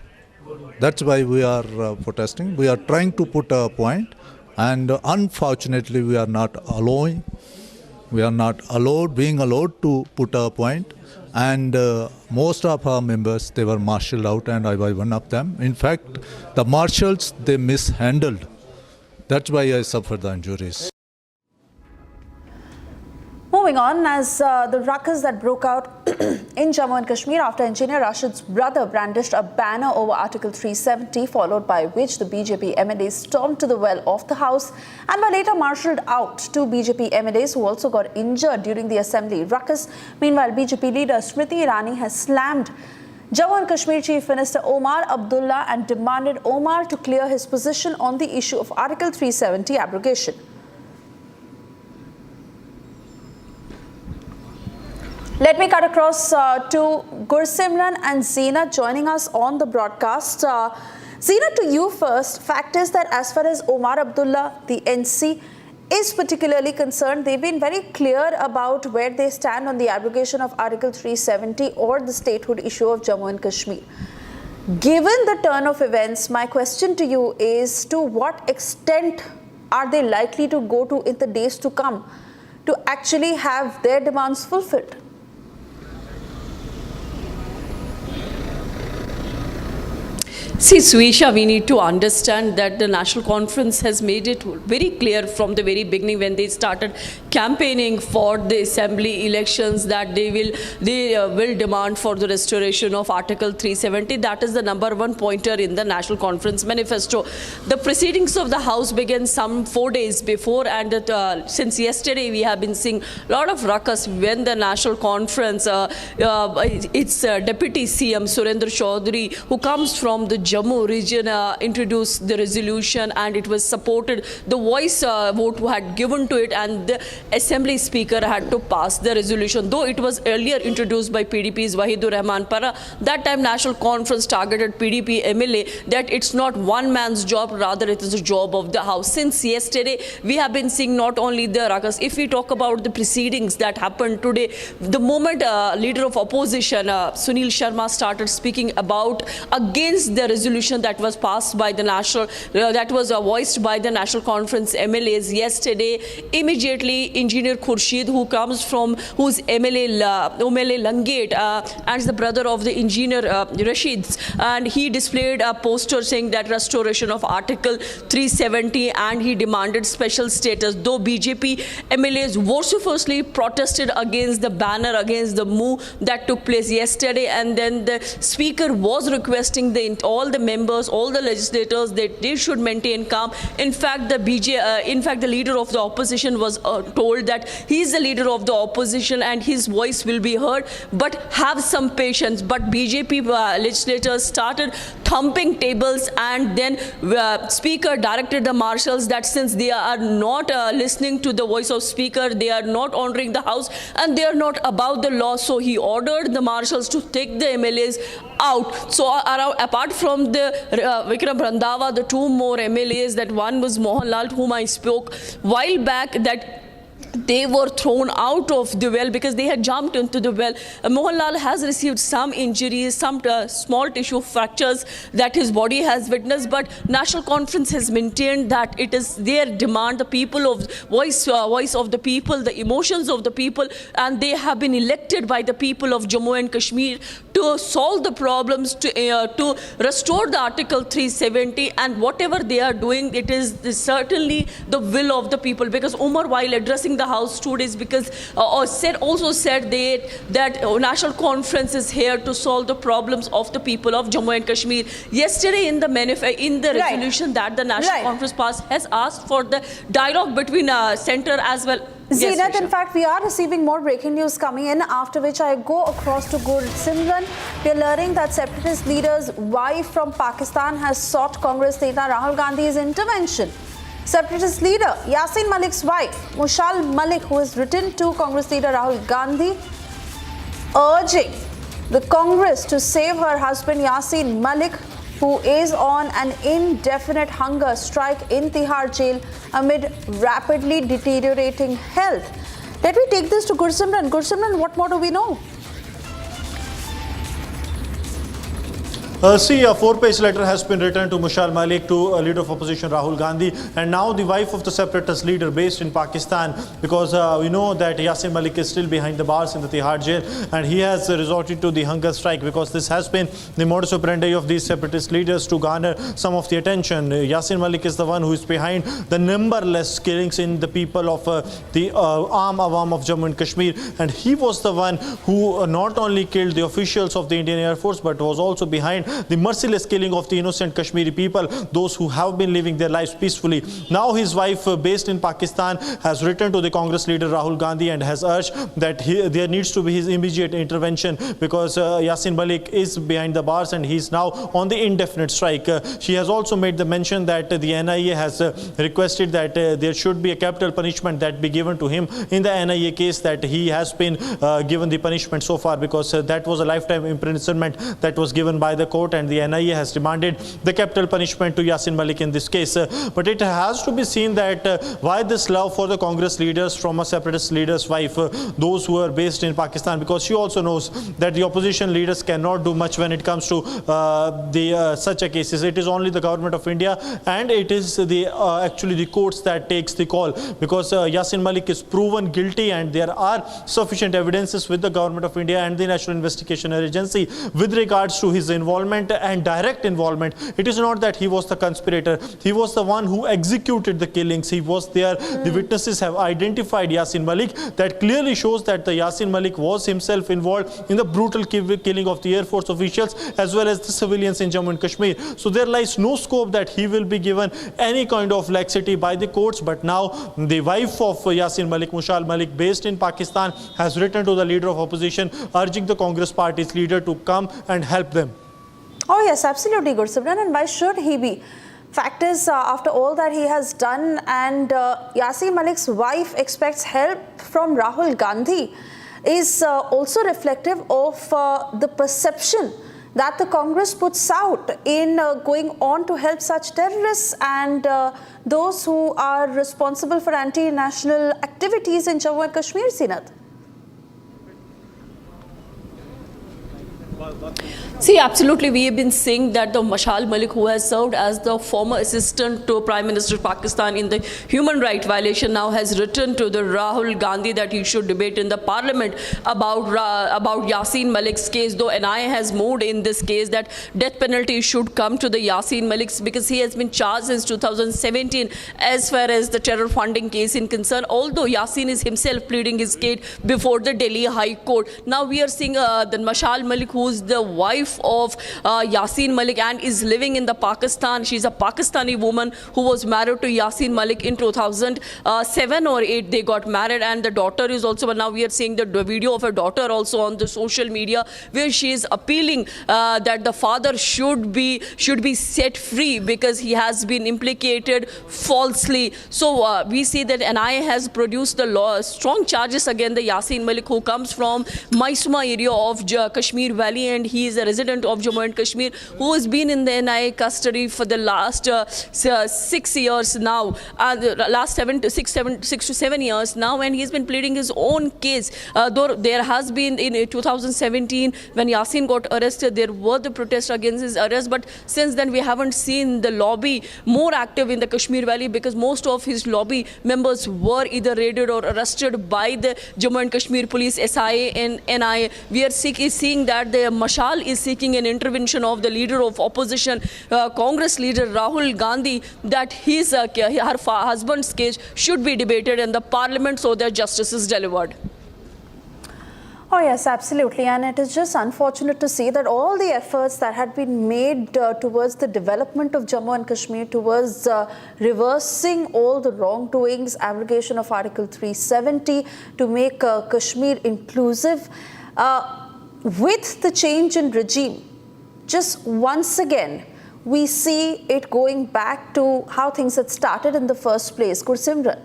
That's why we are protesting. We are trying to put a point, and unfortunately, we are not allowing. We are not being allowed to put a point, and most of our members, they were marshalled out, and I was one of them. In fact, the marshals, they mishandled. That's why I suffered the injuries. Moving on, as the ruckus that broke out in Jammu and Kashmir after engineer Rashid's brother brandished a banner over Article 370, followed by which the BJP MLAs stormed to the well of the House and were later marshalled out. Two BJP MLAs who also got injured during the assembly ruckus. Meanwhile, BJP leader Smriti Irani has slammed Jammu and Kashmir Chief Minister Omar Abdullah and demanded Omar to clear his position on the issue of Article 370 abrogation. Let me cut across to Gursimran and Zina joining us on the broadcast. Zina, to you first. Fact is that as far as Omar Abdullah, the NC, is particularly concerned, they've been very clear about where they stand on the abrogation of Article 370 or the statehood issue of Jammu and Kashmir. Given the turn of events, my question to you is, to what extent are they likely to go to in the days to come to actually have their demands fulfilled? See, Suisha, we need to understand that the National Conference has made it very clear from the very beginning when they started campaigning for the assembly elections that they will demand for the restoration of Article 370. That is the #1 pointer in the National Conference manifesto. The proceedings of the House began some 4 days before, and since yesterday we have been seeing a lot of ruckus when the National Conference, its Deputy CM Surendra Chaudhary, who comes from the Jammu region introduced the resolution, and it was supported. The voice vote had given to it, and the Assembly Speaker had to pass the resolution. Though it was earlier introduced by PDP's Wahidur Rahman Para, that time National Conference targeted PDP MLA that it's not one man's job, rather it is a job of the House. Since yesterday, we have been seeing not only the ruckus. If we talk about the proceedings that happened today, the moment leader of opposition Sunil Sharma started speaking about against the resolution that was passed by the national that was voiced by the National Conference MLAs yesterday, immediately Engineer Khurshid, who's MLA Langate and is the brother of the engineer Rashid, and he displayed a poster saying that restoration of Article 370, and he demanded special status. Though BJP MLAs vociferously protested against the banner, against the move that took place yesterday, and then the speaker was requesting all the members, all the legislators, that they should maintain calm. In fact, the leader of the opposition was told that he is the leader of the opposition and his voice will be heard, but have some patience. But BJP legislators started thumping tables, and then speaker directed the marshals that since they are not listening to the voice of speaker, they are not honoring the house, and they are not above the law. So he ordered the marshals to take the MLAs out. So apart from the Vikram Randhawa, the two more MLAs, that one was Mohanlal, whom I spoke while back, that they were thrown out of the well because they had jumped into the well. Mohanlal has received some injuries, some small tissue fractures that his body has witnessed, but National Conference has maintained that it is their demand, the people of voice of the people, the emotions of the people, and they have been elected by the people of Jammu and Kashmir to solve the problems, to restore the Article 370, and whatever they are doing, it is certainly the will of the people. Because Umar, while addressing the House today, because also said that National Conference is here to solve the problems of the people of Jammu and Kashmir. Yesterday, in the resolution that the National Conference passed, has asked for the dialogue between centre as well. Zeenat, in fact, we are receiving more breaking news coming in, after which I go across to Gursimran. We are learning that separatist leader's wife from Pakistan has sought Congress Neta Rahul Gandhi's intervention. Separatist leader Yasin Malik's wife, Mushal Malik, who has written to Congress leader Rahul Gandhi, urging the Congress to save her husband Yasin Malik, who is on an indefinite hunger strike in Tihar jail amid rapidly deteriorating health. Let me take this to Gursimran. Gursimran, what more do we know? A 4-page letter has been written to Mushal Malik, to leader of opposition Rahul Gandhi, and now the wife of the separatist leader based in Pakistan, because we know that Yasin Malik is still behind the bars in the Tihar jail, and he has resorted to the hunger strike because this has been the modus operandi of these separatist leaders to garner some of the attention. Yasin Malik is the one who is behind the numberless killings in the people of the Aam Awam of Jammu and Kashmir, and he was the one who not only killed the officials of the Indian Air Force but was also behind the merciless killing of the innocent Kashmiri people, those who have been living their lives peacefully. Now his wife, based in Pakistan, has written to the Congress leader Rahul Gandhi and has urged that there needs to be his immediate intervention, because Yasin Malik is behind the bars and he is now on the indefinite strike. She has also made the mention that the NIA has requested that there should be a capital punishment that be given to him in the NIA case, that he has been given the punishment so far, because that was a lifetime imprisonment that was given by the court, and the NIA has demanded the capital punishment to Yasin Malik in this case. But it has to be seen that why this love for the Congress leaders from a separatist leader's wife, those who are based in Pakistan, because she also knows that the opposition leaders cannot do much when it comes to such a cases. It is only the government of India, and it is actually the courts that takes the call, because Yasin Malik is proven guilty, and there are sufficient evidences with the government of India and the National Investigation Agency with regards to his involvement and direct involvement. It is not that he was the conspirator. He was the one who executed the killings. He was there. The witnesses have identified Yasin Malik. That clearly shows that the Yasin Malik was himself involved in the brutal killing of the Air Force officials as well as the civilians in Jammu and Kashmir. So there lies no scope that he will be given any kind of laxity by the courts. But now the wife of Yasin Malik, Mushal Malik, based in Pakistan, has written to the leader of opposition urging the Congress party's leader to come and help them. Oh yes, absolutely, Gursimran, and why should he be? Fact is, after all that he has done, and Yasin Malik's wife expects help from Rahul Gandhi, is also reflective of the perception that the Congress puts out in going on to help such terrorists and those who are responsible for anti-national activities in Jammu and Kashmir, Sinath. See, absolutely, we have been seeing that the Mashal Malik, who has served as the former assistant to Prime Minister of Pakistan in the human rights violation, now has written to the Rahul Gandhi that he should debate in the parliament about Yasin Malik's case, though NIA has moved in this case that death penalty should come to the Yasin Malik's because he has been charged since 2017 as far as the terror funding case is concerned, although Yasin is himself pleading his case before the Delhi High Court. Now we are seeing the Mashal Malik, who is the wife of Yasin Malik and is living in the Pakistan. She's a Pakistani woman who was married to Yasin Malik in 2007 or 8. They got married, and the daughter is also, now we are seeing the video of her daughter also on the social media where she is appealing that the father should be set free because he has been implicated falsely. So we see that NIA has produced the strong charges against the Yasin Malik, who comes from Maisuma area of Kashmir Valley, and he is a resident of Jammu and Kashmir who has been in the NIA custody for the last 6 years now, last 6 to 7 years now, and he's been pleading his own case. Though there has been in 2017 when Yasin got arrested, there were the protests against his arrest, but since then we haven't seen the lobby more active in the Kashmir Valley because most of his lobby members were either raided or arrested by the Jammu and Kashmir police, SIA and NIA. We are seeing that the Mashal is seeking an intervention of the leader of opposition, Congress leader Rahul Gandhi, that her husband's case should be debated in the parliament so that justice is delivered. Oh yes, absolutely, and it is just unfortunate to see that all the efforts that had been made towards the development of Jammu and Kashmir, towards reversing all the wrongdoings, abrogation of Article 370 to make Kashmir inclusive, with the change in regime, just once again, we see it going back to how things had started in the first place. Gursimran.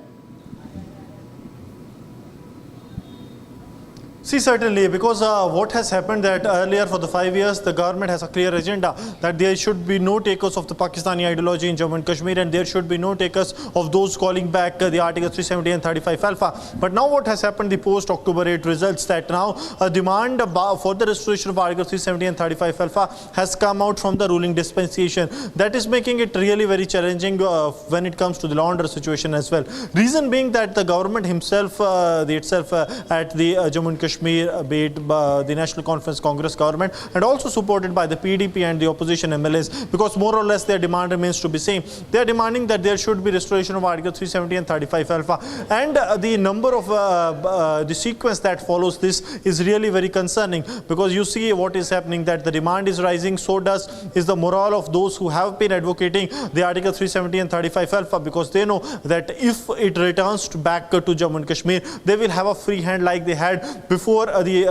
See, certainly, because what has happened that earlier for the 5 years, the government has a clear agenda that there should be no takers of the Pakistani ideology in Jammu and Kashmir, and there should be no takers of those calling back the Article 370 and 35 alpha. But now what has happened, the post-October 8 results, that now a demand for the restoration of Article 370 and 35 alpha has come out from the ruling dispensation. That is making it really very challenging when it comes to the law and order situation as well. Reason being that the government himself, at the Jammu and Kashmir, be it the National Conference Congress government, and also supported by the PDP and the opposition MLAs, because more or less their demand remains to be same. They are demanding that there should be restoration of Article 370 and 35 alpha, and the number of the sequence that follows this is really very concerning, because you see what is happening, that the demand is rising, so is the morale of those who have been advocating the Article 370 and 35 alpha, because they know that if it returns back to Jammu and Kashmir, they will have a free hand like they had before the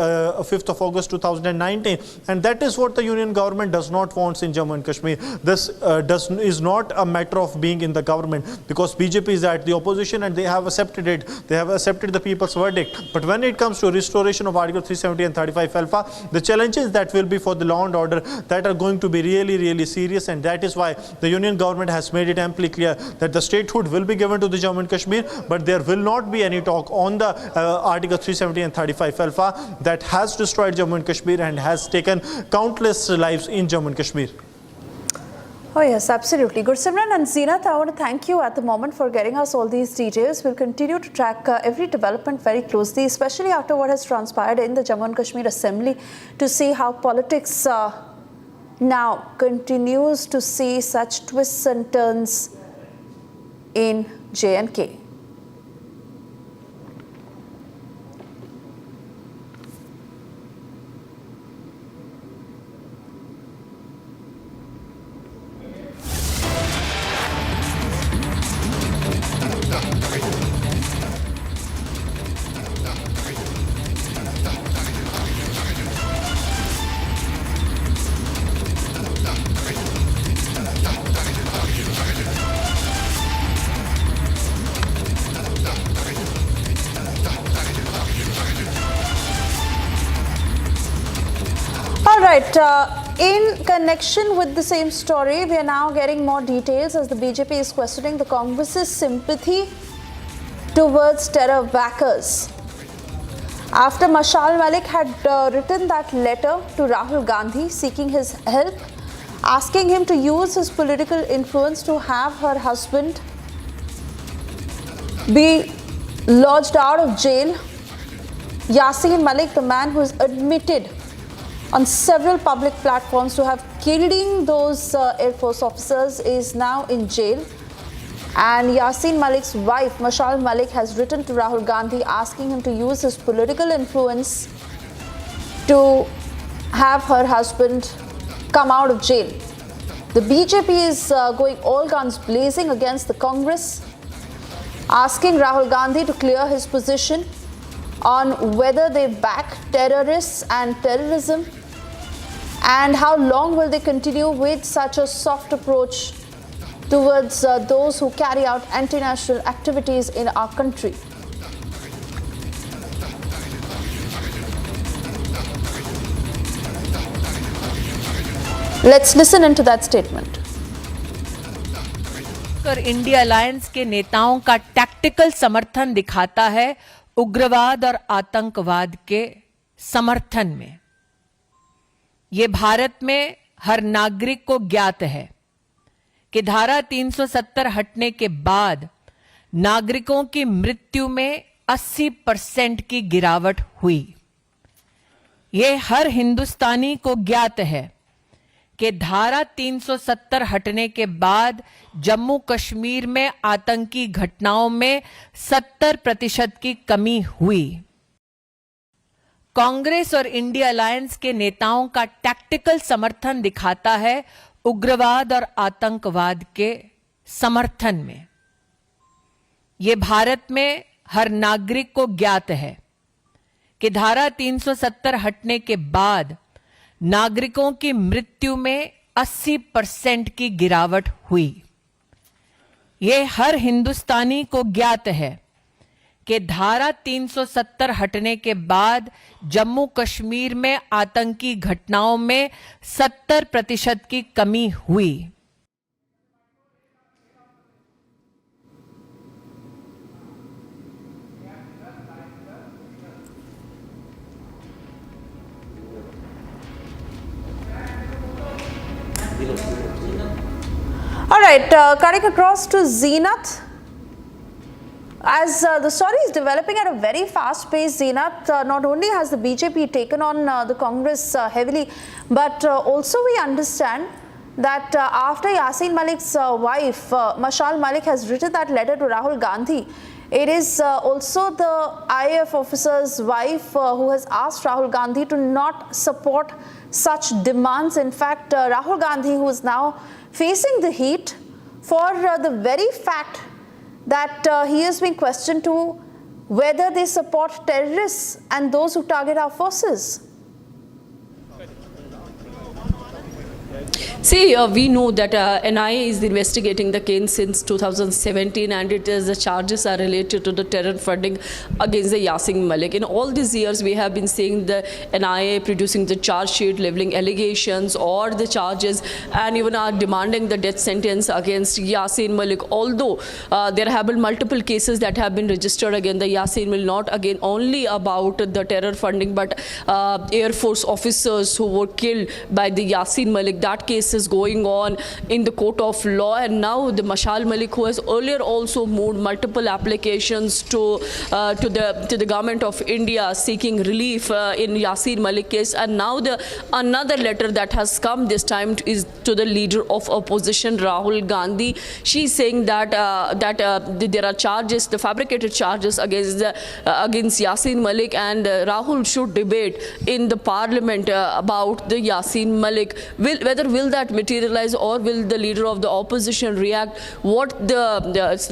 5th of August 2019, and that is what the union government does not want in Jammu and Kashmir. This is not a matter of being in the government, because BJP is at the opposition and they have accepted it. They have accepted the people's verdict. But when it comes to restoration of Article 370 and 35 alpha, the challenges that will be for the law and order that are going to be really, really serious, and that is why the union government has made it amply clear that the statehood will be given to the Jammu and Kashmir, but there will not be any talk on the Article 370 and 35 alpha that has destroyed Jammu and Kashmir and has taken countless lives in Jammu and Kashmir. Oh yes, absolutely. Gursimran and Zeenat, I want to thank you at the moment for getting us all these details. We'll continue to track every development very closely, especially after what has transpired in the Jammu and Kashmir Assembly, to see how politics now continues to see such twists and turns in J&K. right, in connection with the same story, we are now getting more details as the BJP is questioning the Congress's sympathy towards terror backers. After Mashal Malik had written that letter to Rahul Gandhi seeking his help, asking him to use his political influence to have her husband be lodged out of jail, Yasin Malik, the man who is admitted on several public platforms to have killed those Air Force officers, is now in jail. And Yasin Malik's wife, Mashal Malik, has written to Rahul Gandhi asking him to use his political influence to have her husband come out of jail. The BJP is going all guns blazing against the Congress, asking Rahul Gandhi to clear his position on whether they back terrorists and terrorism, and how long will they continue with such a soft approach towards those who carry out anti-national activities in our country. Let's listen into that statement. और India alliance के नेताओं का tactical समर्थन दिखाता है उग्रवाद और आतंकवाद के समर्थन में। ये भारत में हर नागरिक को ज्ञात है कि धारा 370 हटने के बाद नागरिकों की मृत्यु में 80% की गिरावट हुई। ये हर हिंदुस्तानी को ज्ञात है कि धारा 370 हटने के बाद जम्मू कश्मीर में आतंकी घटनाओं में 70% की कमी हुई। कांग्रेस और इंडिया अलायंस के नेताओं का टैक्टिकल समर्थन दिखाता है उग्रवाद और आतंकवाद के समर्थन में। ये भारत में हर नागरिक को ज्ञात है कि धारा 370 हटने के बाद नागरिकों की मृत्यु में 80% की गिरावट हुई। ये हर हिंदुस्तानी को ज्ञात है कि धारा 370 हटने के बाद जम्मू कश्मीर में आतंकी घटनाओं में 70% की कमी हुई। All right, cutting across to Zeenat. As the story is developing at a very fast pace, Zeenat, not only has the BJP taken on the Congress heavily, but also we understand that after Yasin Malik's wife, Mashal Malik, has written that letter to Rahul Gandhi, it is also the IAF officer's wife who has asked Rahul Gandhi to not support such demands. In fact, Rahul Gandhi, who is now facing the heat for the very fact that he is being questioned to whether they support terrorists and those who target our forces. See, we know that NIA is investigating the case since 2017, and the charges are related to the terror funding against the Yasin Malik. In all these years, we have been seeing the NIA producing the charge sheet, leveling allegations or the charges, and even are demanding the death sentence against Yasin Malik. Although there have been multiple cases that have been registered against the Yasin Malik, not again only about the terror funding, but Air Force officers who were killed by the Yasin Malik. That case is going on in the court of law, and now the Mashal Malik, who has earlier also moved multiple applications to the government of India seeking relief in Yasin Malik case, and now the another letter that has come this time is to the leader of opposition Rahul Gandhi. She's saying that there are charges, the fabricated charges against Yasin Malik, and Rahul should debate in the parliament about the Yasin Malik. Whether will that materialize, or will the leader of the opposition react? What the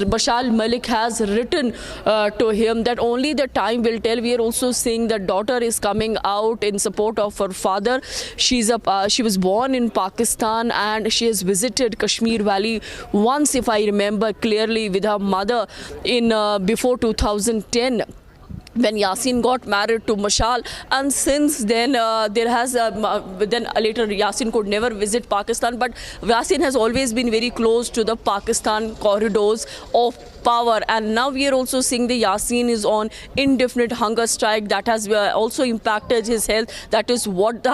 Mashal Malik has written to him, that only the time will tell. We are also seeing that daughter is coming out in support of her father. She was born in Pakistan, and she has visited Kashmir Valley once, if I remember clearly, with her mother in before 2010. when Yasin got married to Mashal, and since then there has then later Yasin could never visit Pakistan, but Yasin has always been very close to the Pakistan corridors of power. And now we are also seeing the Yasin is on indefinite hunger strike that has also impacted his health. That is what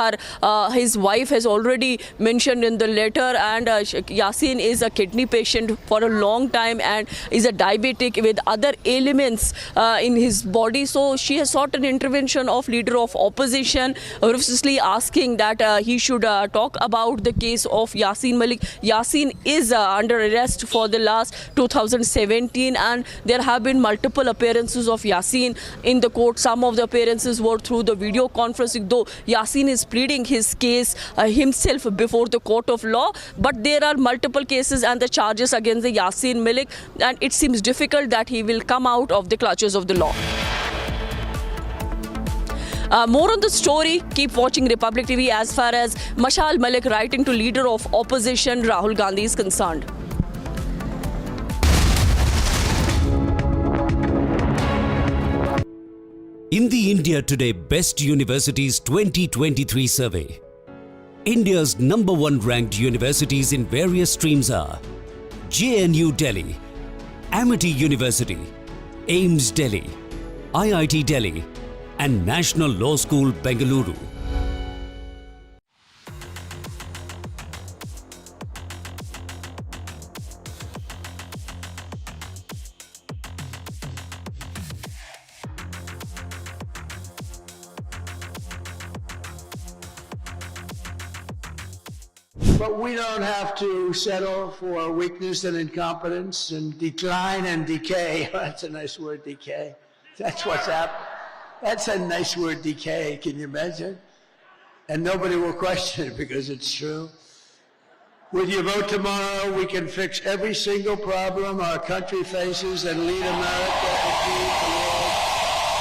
his wife has already mentioned in the letter. And Yasin is a kidney patient for a long time and is a diabetic with other ailments in his body. So she has sought an intervention of leader of opposition, ruthlessly asking that he should talk about the case of Yasin Malik. Yasin is under arrest for the last 2017, and there have been multiple appearances of Yasin in the court. Some of the appearances were through the video conferencing, though Yasin is pleading his case himself before the court of law. But there are multiple cases and the charges against the Yasin Malik, and it seems difficult that he will come out of the clutches of the law. More on the story, keep watching Republic TV as far as Mashal Malik writing to leader of opposition Rahul Gandhi is concerned. In the India Today Best Universities 2023 survey, India's #1 ranked universities in various streams are JNU Delhi, Amity University, AIMS Delhi, IIT Delhi, and National Law School, Bengaluru. But we don't have to settle for weakness and incompetence and decline and decay. That's a nice word, decay. That's what's happening. That's a nice word, decay. Can you imagine? And nobody will question it because it's true. With your vote tomorrow, we can fix every single problem our country faces and lead America and lead the world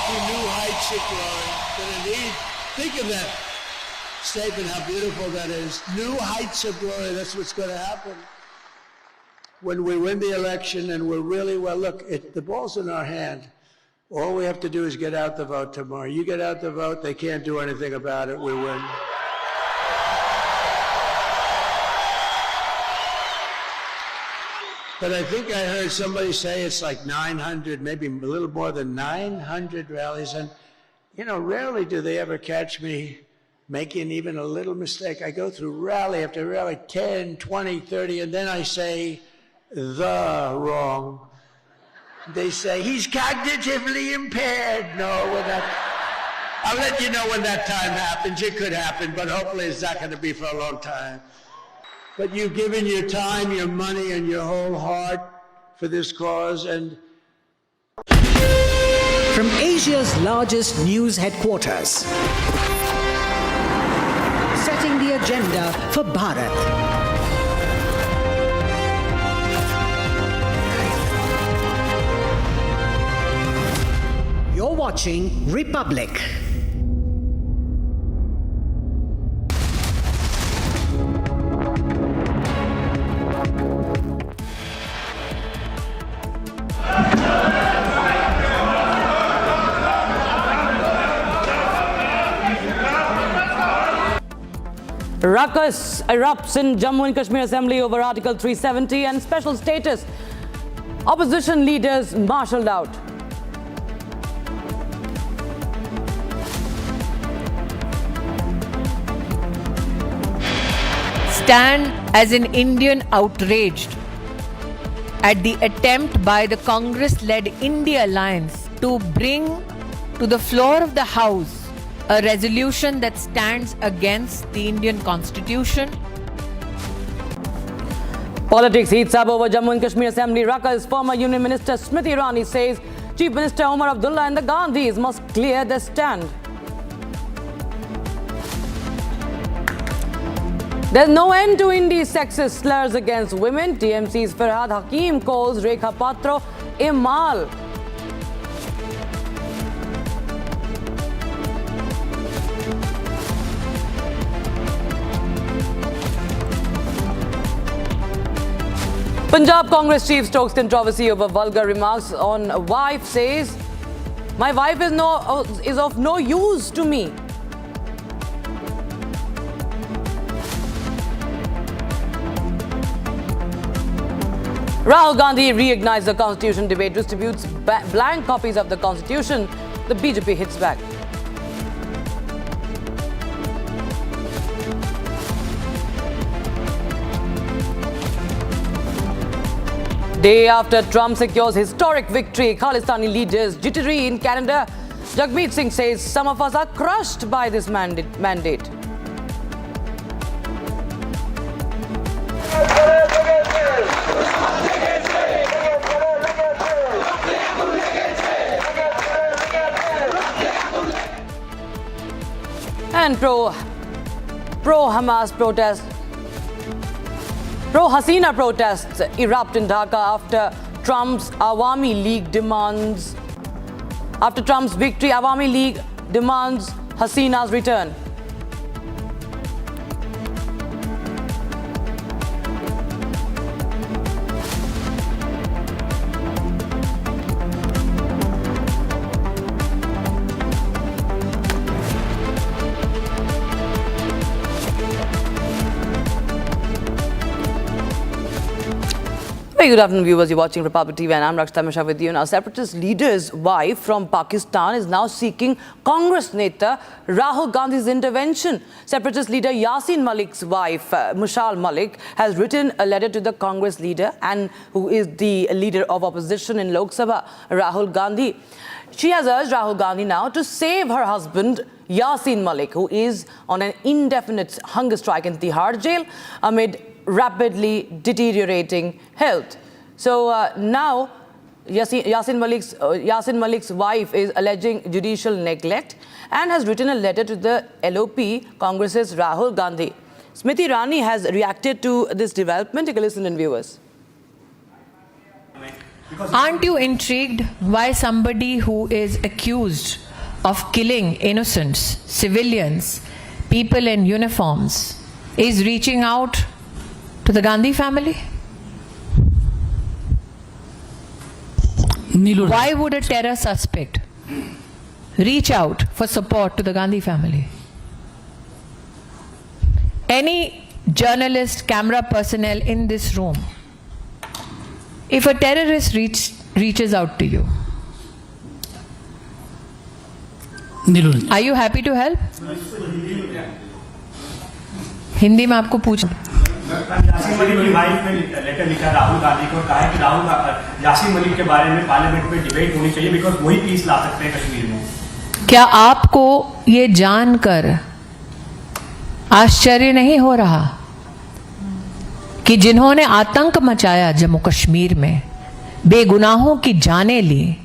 to new heights of glory. Think of that statement, how beautiful that is. New heights of glory, that's what's going to happen. When we win the election and we're really, well, look, the ball's in our hand. All we have to do is get out the vote tomorrow. You get out the vote, they can't do anything about it, we win. But I think I heard somebody say it's like 900, maybe a little more than 900 rallies. And, you know, rarely do they ever catch me making even a little mistake. I go through rally after rally, 10, 20, 30, and then I say the wrong. They say, he's cognitively impaired. No, we're not. I'll let you know when that time happens. It could happen, but hopefully it's not going to be for a long time. But you've given your time, your money, and your whole heart for this cause. And from Asia's largest news headquarters, setting the agenda for Bharat. You're watching Republic. Ruckus erupts in Jammu and Kashmir Assembly over Article 370 and special status. Opposition leaders marshalled out. Stand as an Indian outraged at the attempt by the Congress-led India Alliance to bring to the floor of the House a resolution that stands against the Indian Constitution. Politics heats up over Jammu and Kashmir Assembly ruckus. Former Union Minister Smriti Irani says Chief Minister Omar Abdullah and the Gandhis must clear their stand. There's no end to India's sexist slurs against women. TMC's Farhad Hakim calls Rekha Patro Imal. Punjab Congress chief stokes controversy over vulgar remarks on wife, says My wife is of no use to me. Rahul Gandhi reignites the constitution debate, distributes blank copies of the constitution. The BJP hits back. Day after Trump secures historic victory, Khalistani leaders jittery in Canada. Jagmeet Singh says some of us are crushed by this mandate. And pro-Hamas protests, pro-Hasina protests erupt in Dhaka after Trump's Awami League demands. After Trump's victory, Awami League demands Hasina's return. Very good afternoon, viewers. You're watching Republic TV and I'm Rakshita Mishra with you. Now, separatist leader's wife from Pakistan is now seeking Congress Neta Rahul Gandhi's intervention. Separatist leader Yasin Malik's wife, Mushal Malik, has written a letter to the Congress leader and who is the leader of opposition in Lok Sabha, Rahul Gandhi. She has urged Rahul Gandhi now to save her husband, Yasin Malik, who is on an indefinite hunger strike in Tihar jail amid rapidly deteriorating health. So now Yasin Malik's wife is alleging judicial neglect and has written a letter to the LOP Congress's Rahul Gandhi. Smriti Rani has reacted to this development. Take a listen in, viewers. Aren't you intrigued why somebody who is accused of killing innocents, civilians, people in uniforms is reaching out to the Gandhi family? Why would a terror suspect reach out for support to the Gandhi family? Any journalist, camera personnel in this room, if a terrorist reaches out to you, are you happy to help? Hindi में आपको पूछ यासीन मलिक की wife ने letter लिखा राहुल गांधी को, कहा है कि यासीन मलिक के बारे में पार्लियामेंट में डिबेट होनी चाहिए बिकॉज वही पीस ला सकते हैं कश्मीर में। क्या आपको ये जानकर आश्चर्य नहीं हो रहा कि जिन्होंने आतंक मचाया जम्मू कश्मीर में, बेगुनाहों की जानें ली,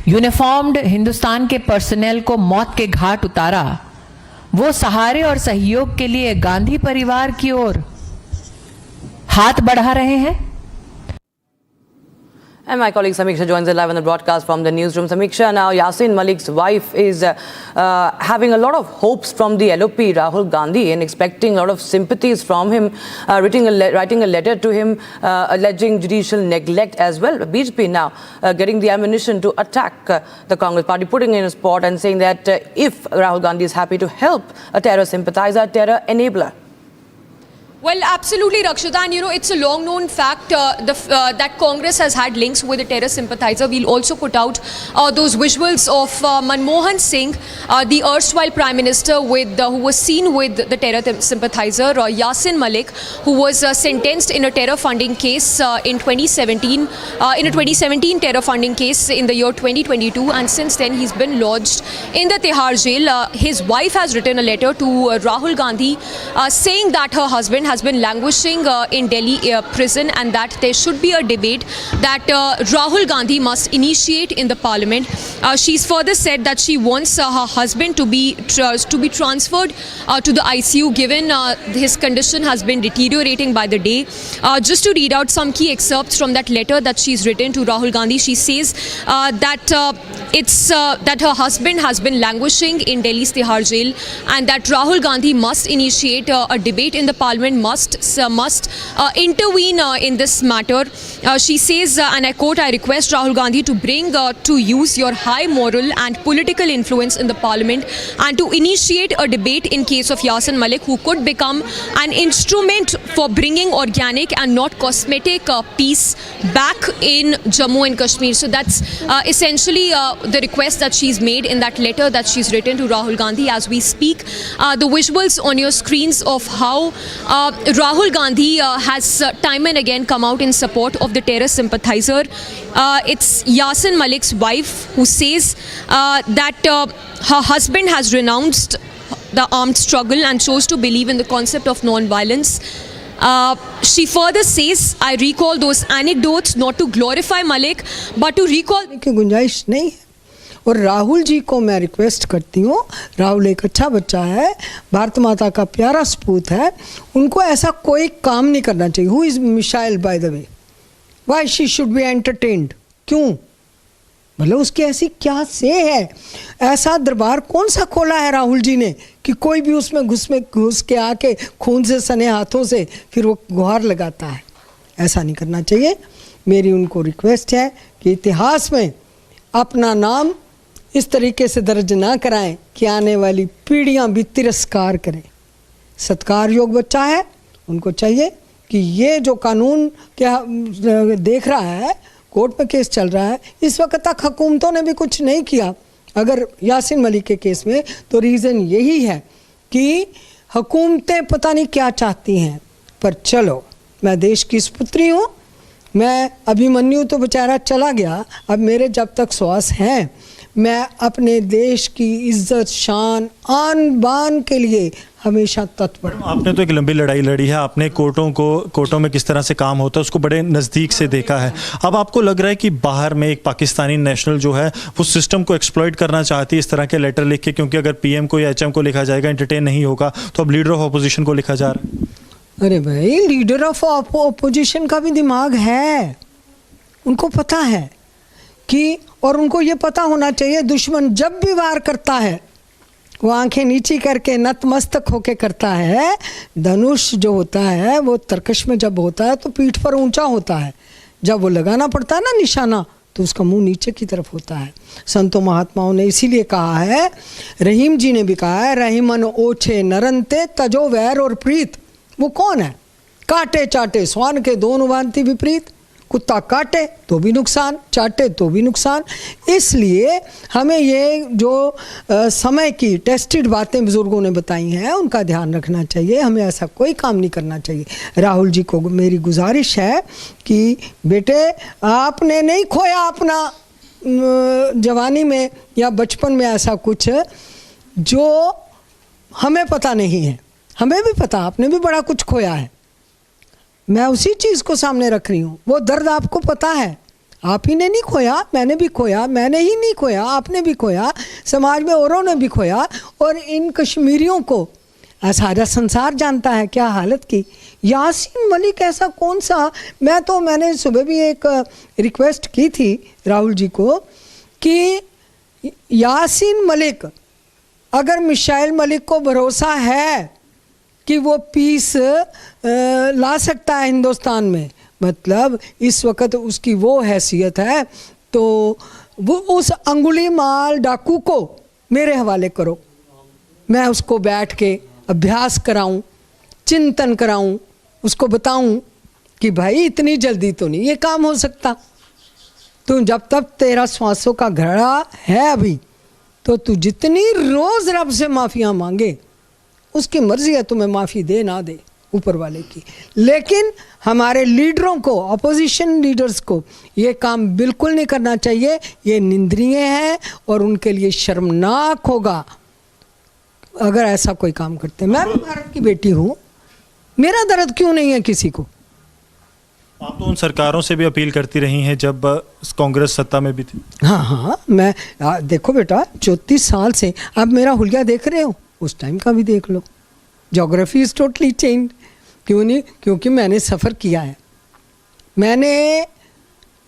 यूनिफॉर्म्ड हिंदुस्तान के पर्सनेल को मौत के घाट उतारा, वो सहारे और सहयोग के लिए गांधी परिवार की ओर हाथ बढ़ा रहे हैं? And my colleague Samiksha joins us live on the broadcast from the newsroom. Samiksha, now Yasin Malik's wife is having a lot of hopes from the LOP, Rahul Gandhi, and expecting a lot of sympathies from him, writing a letter to him alleging judicial neglect as well. BJP now getting the ammunition to attack the Congress party, putting in a spot and saying that if Rahul Gandhi is happy to help a terror sympathizer, a terror enabler. Well, absolutely, Rakshita, and it's a long-known fact that Congress has had links with a terror sympathizer. We'll also put out those visuals of Manmohan Singh, the erstwhile Prime Minister, who was seen with the terror sympathizer Yasin Malik, who was sentenced in a terror funding case in 2017, in a 2017 terror funding case in the year 2022, and since then he's been lodged in the Tihar jail. His wife has written a letter to Rahul Gandhi saying that her husband has been languishing in Delhi prison and that there should be a debate that Rahul Gandhi must initiate in the parliament. She's further said that she wants her husband to be transferred to the ICU given his condition has been deteriorating by the day. Just to read out some key excerpts from that letter that she's written to Rahul Gandhi, she says that her husband has been languishing in Delhi's Tihar jail and that Rahul Gandhi must initiate a debate in the parliament must intervene in this matter. She says, and I quote, "I request Rahul Gandhi to bring to use your high moral and political influence in the parliament and to initiate a debate in case of Yasin Malik, who could become an instrument for bringing organic and not cosmetic peace back in Jammu and Kashmir." So that's essentially the request that she's made in that letter that she's written to Rahul Gandhi as we speak. The visuals on your screens of how Rahul Gandhi has time and again come out in support of the terror sympathizer. It's Yasin Malik's wife who says that her husband has renounced the armed struggle and chose to believe in the concept of non-violence. She further says, "I recall those anecdotes not to glorify Malik, but to recall..." की गुंजाइश नहीं है। और राहुल जी को मैं request करती हूँ, राहुल एक अच्छा बच्चा है, भारत माता का प्यारा सपूत है, उनको ऐसा कोई काम नहीं करना चाहिए। हु इज़ मिशाइल by the way? Why she should be entertained? क्यों? मतलब उसकी ऐसी क्या से है? ऐसा दरबार कौन सा खोला है राहुल जी ने कि कोई भी उसमें घुस के आके खून से सने हाथों से फिर वो गुहार लगाता है? ऐसा नहीं करना चाहिए। मेरी उनको रिक्वेस्ट है कि इतिहास में अपना नाम इस तरीके से दर्ज ना कराएं कि आने वाली पीढ़ियां भी तिरस्कार करें। सत्कार योग बच्चा है, उनको चाहिए कि ये जो कानून क्या देख रहा है, कोर्ट में केस चल रहा है, इस वक्त तक हुकूमतों ने भी कुछ नहीं किया। अगर यासिन मलिक के केस में तो रीज़न यही है कि हुकूमतें पता नहीं क्या चाहती हैं। पर चलो, मैं देश की सुपुत्री हूँ, मैं अभिमन्यु तो बेचारा चला गया, अब मेरे जब तक श्वास हैं मैं अपने देश की इज्जत, शान, आन बान के लिए हमेशा तत्पर। आपने तो एक लंबी लड़ाई लड़ी है, आपने कोर्टों में किस तरह से काम होता है उसको बड़े नज़दीक से देखा है। अब आपको लग रहा है कि बाहर में एक पाकिस्तानी नेशनल जो है वो सिस्टम को एक्सप्लॉइट करना चाहती है इस तरह के लेटर लिख के, क्योंकि अगर पीएम को या एचएम को लिखा जाएगा, एंटरटेन नहीं होगा, तो अब लीडर ऑफ अपोजिशन को लिखा जा रहा है। अरे भाई, लीडर ऑफ अपोजिशन का भी दिमाग है, उनको पता है कि, और उनको ये पता होना चाहिए दुश्मन जब भी वार करता है वो आंखें नीची करके नतमस्तक होके करता है। धनुष जो होता है वो तरकश में जब होता है तो पीठ पर ऊंचा होता है, जब वो लगाना पड़ता है ना निशाना तो उसका मुंह नीचे की तरफ होता है। संतों महात्माओं ने इसीलिए कहा है, रहीम जी ने भी कहा है, रहीमन ओछे नरंते तजो वैर और प्रीत। वो कौन है? काटे चाटे स्वान के दोनों भांति विपरीत। कुत्ता काटे तो भी नुकसान, चाटे तो भी नुकसान। इसलिए हमें ये जो समय की टेस्टेड बातें बुजुर्गों ने बताई हैं उनका ध्यान रखना चाहिए। हमें ऐसा कोई काम नहीं करना चाहिए। राहुल जी को मेरी गुजारिश है कि बेटे, आपने नहीं खोया अपना जवानी में या बचपन में ऐसा कुछ जो हमें पता नहीं है। हमें भी पता, आपने भी बड़ा कुछ खोया है। मैं उसी चीज़ को सामने रख रही हूँ। वो दर्द आपको पता है, आप ही ने नहीं खोया, मैंने भी खोया, मैंने ही नहीं खोया, आपने भी खोया, समाज में औरों ने भी खोया। और इन कश्मीरियों को सारा संसार जानता है क्या हालत की। यासीन मलिक ऐसा कौन सा, मैंने सुबह भी एक रिक्वेस्ट की थी राहुल जी को कि यासीन मलिक, अगर मिशाइल मलिक को भरोसा है कि वो पीस ला सकता है हिंदुस्तान में, मतलब इस वक्त उसकी वो हैसियत है, तो वो उस अंगुली माल डाकू को मेरे हवाले करो, मैं उसको बैठ के अभ्यास कराऊं, चिंतन कराऊं, उसको बताऊं कि भाई इतनी जल्दी तो नहीं ये काम हो सकता। तो जब तक तेरा श्वासों का घड़ा है अभी, तो तू जितनी रोज़ रब से माफ़ियाँ मांगे, उसकी मर्जी है तुम्हें माफ़ी दे ना दे ऊपर वाले की। लेकिन हमारे लीडरों को, अपोजिशन लीडर्स को ये काम बिल्कुल नहीं करना चाहिए। ये निंदनीय है और उनके लिए शर्मनाक होगा अगर ऐसा कोई काम करते। मैं भी भारत की बेटी हूँ, मेरा दर्द क्यों नहीं है किसी को? आप तो उन सरकारों से भी अपील करती रही हैं जब कांग्रेस सत्ता में भी थी। हाँ, मैं देखो बेटा, 34 साल से, अब मेरा हुलिया देख रहे हो, उस टाइम का भी देख लो। Geography is totally change. क्यों नहीं? क्योंकि मैंने सफ़र किया है। मैंने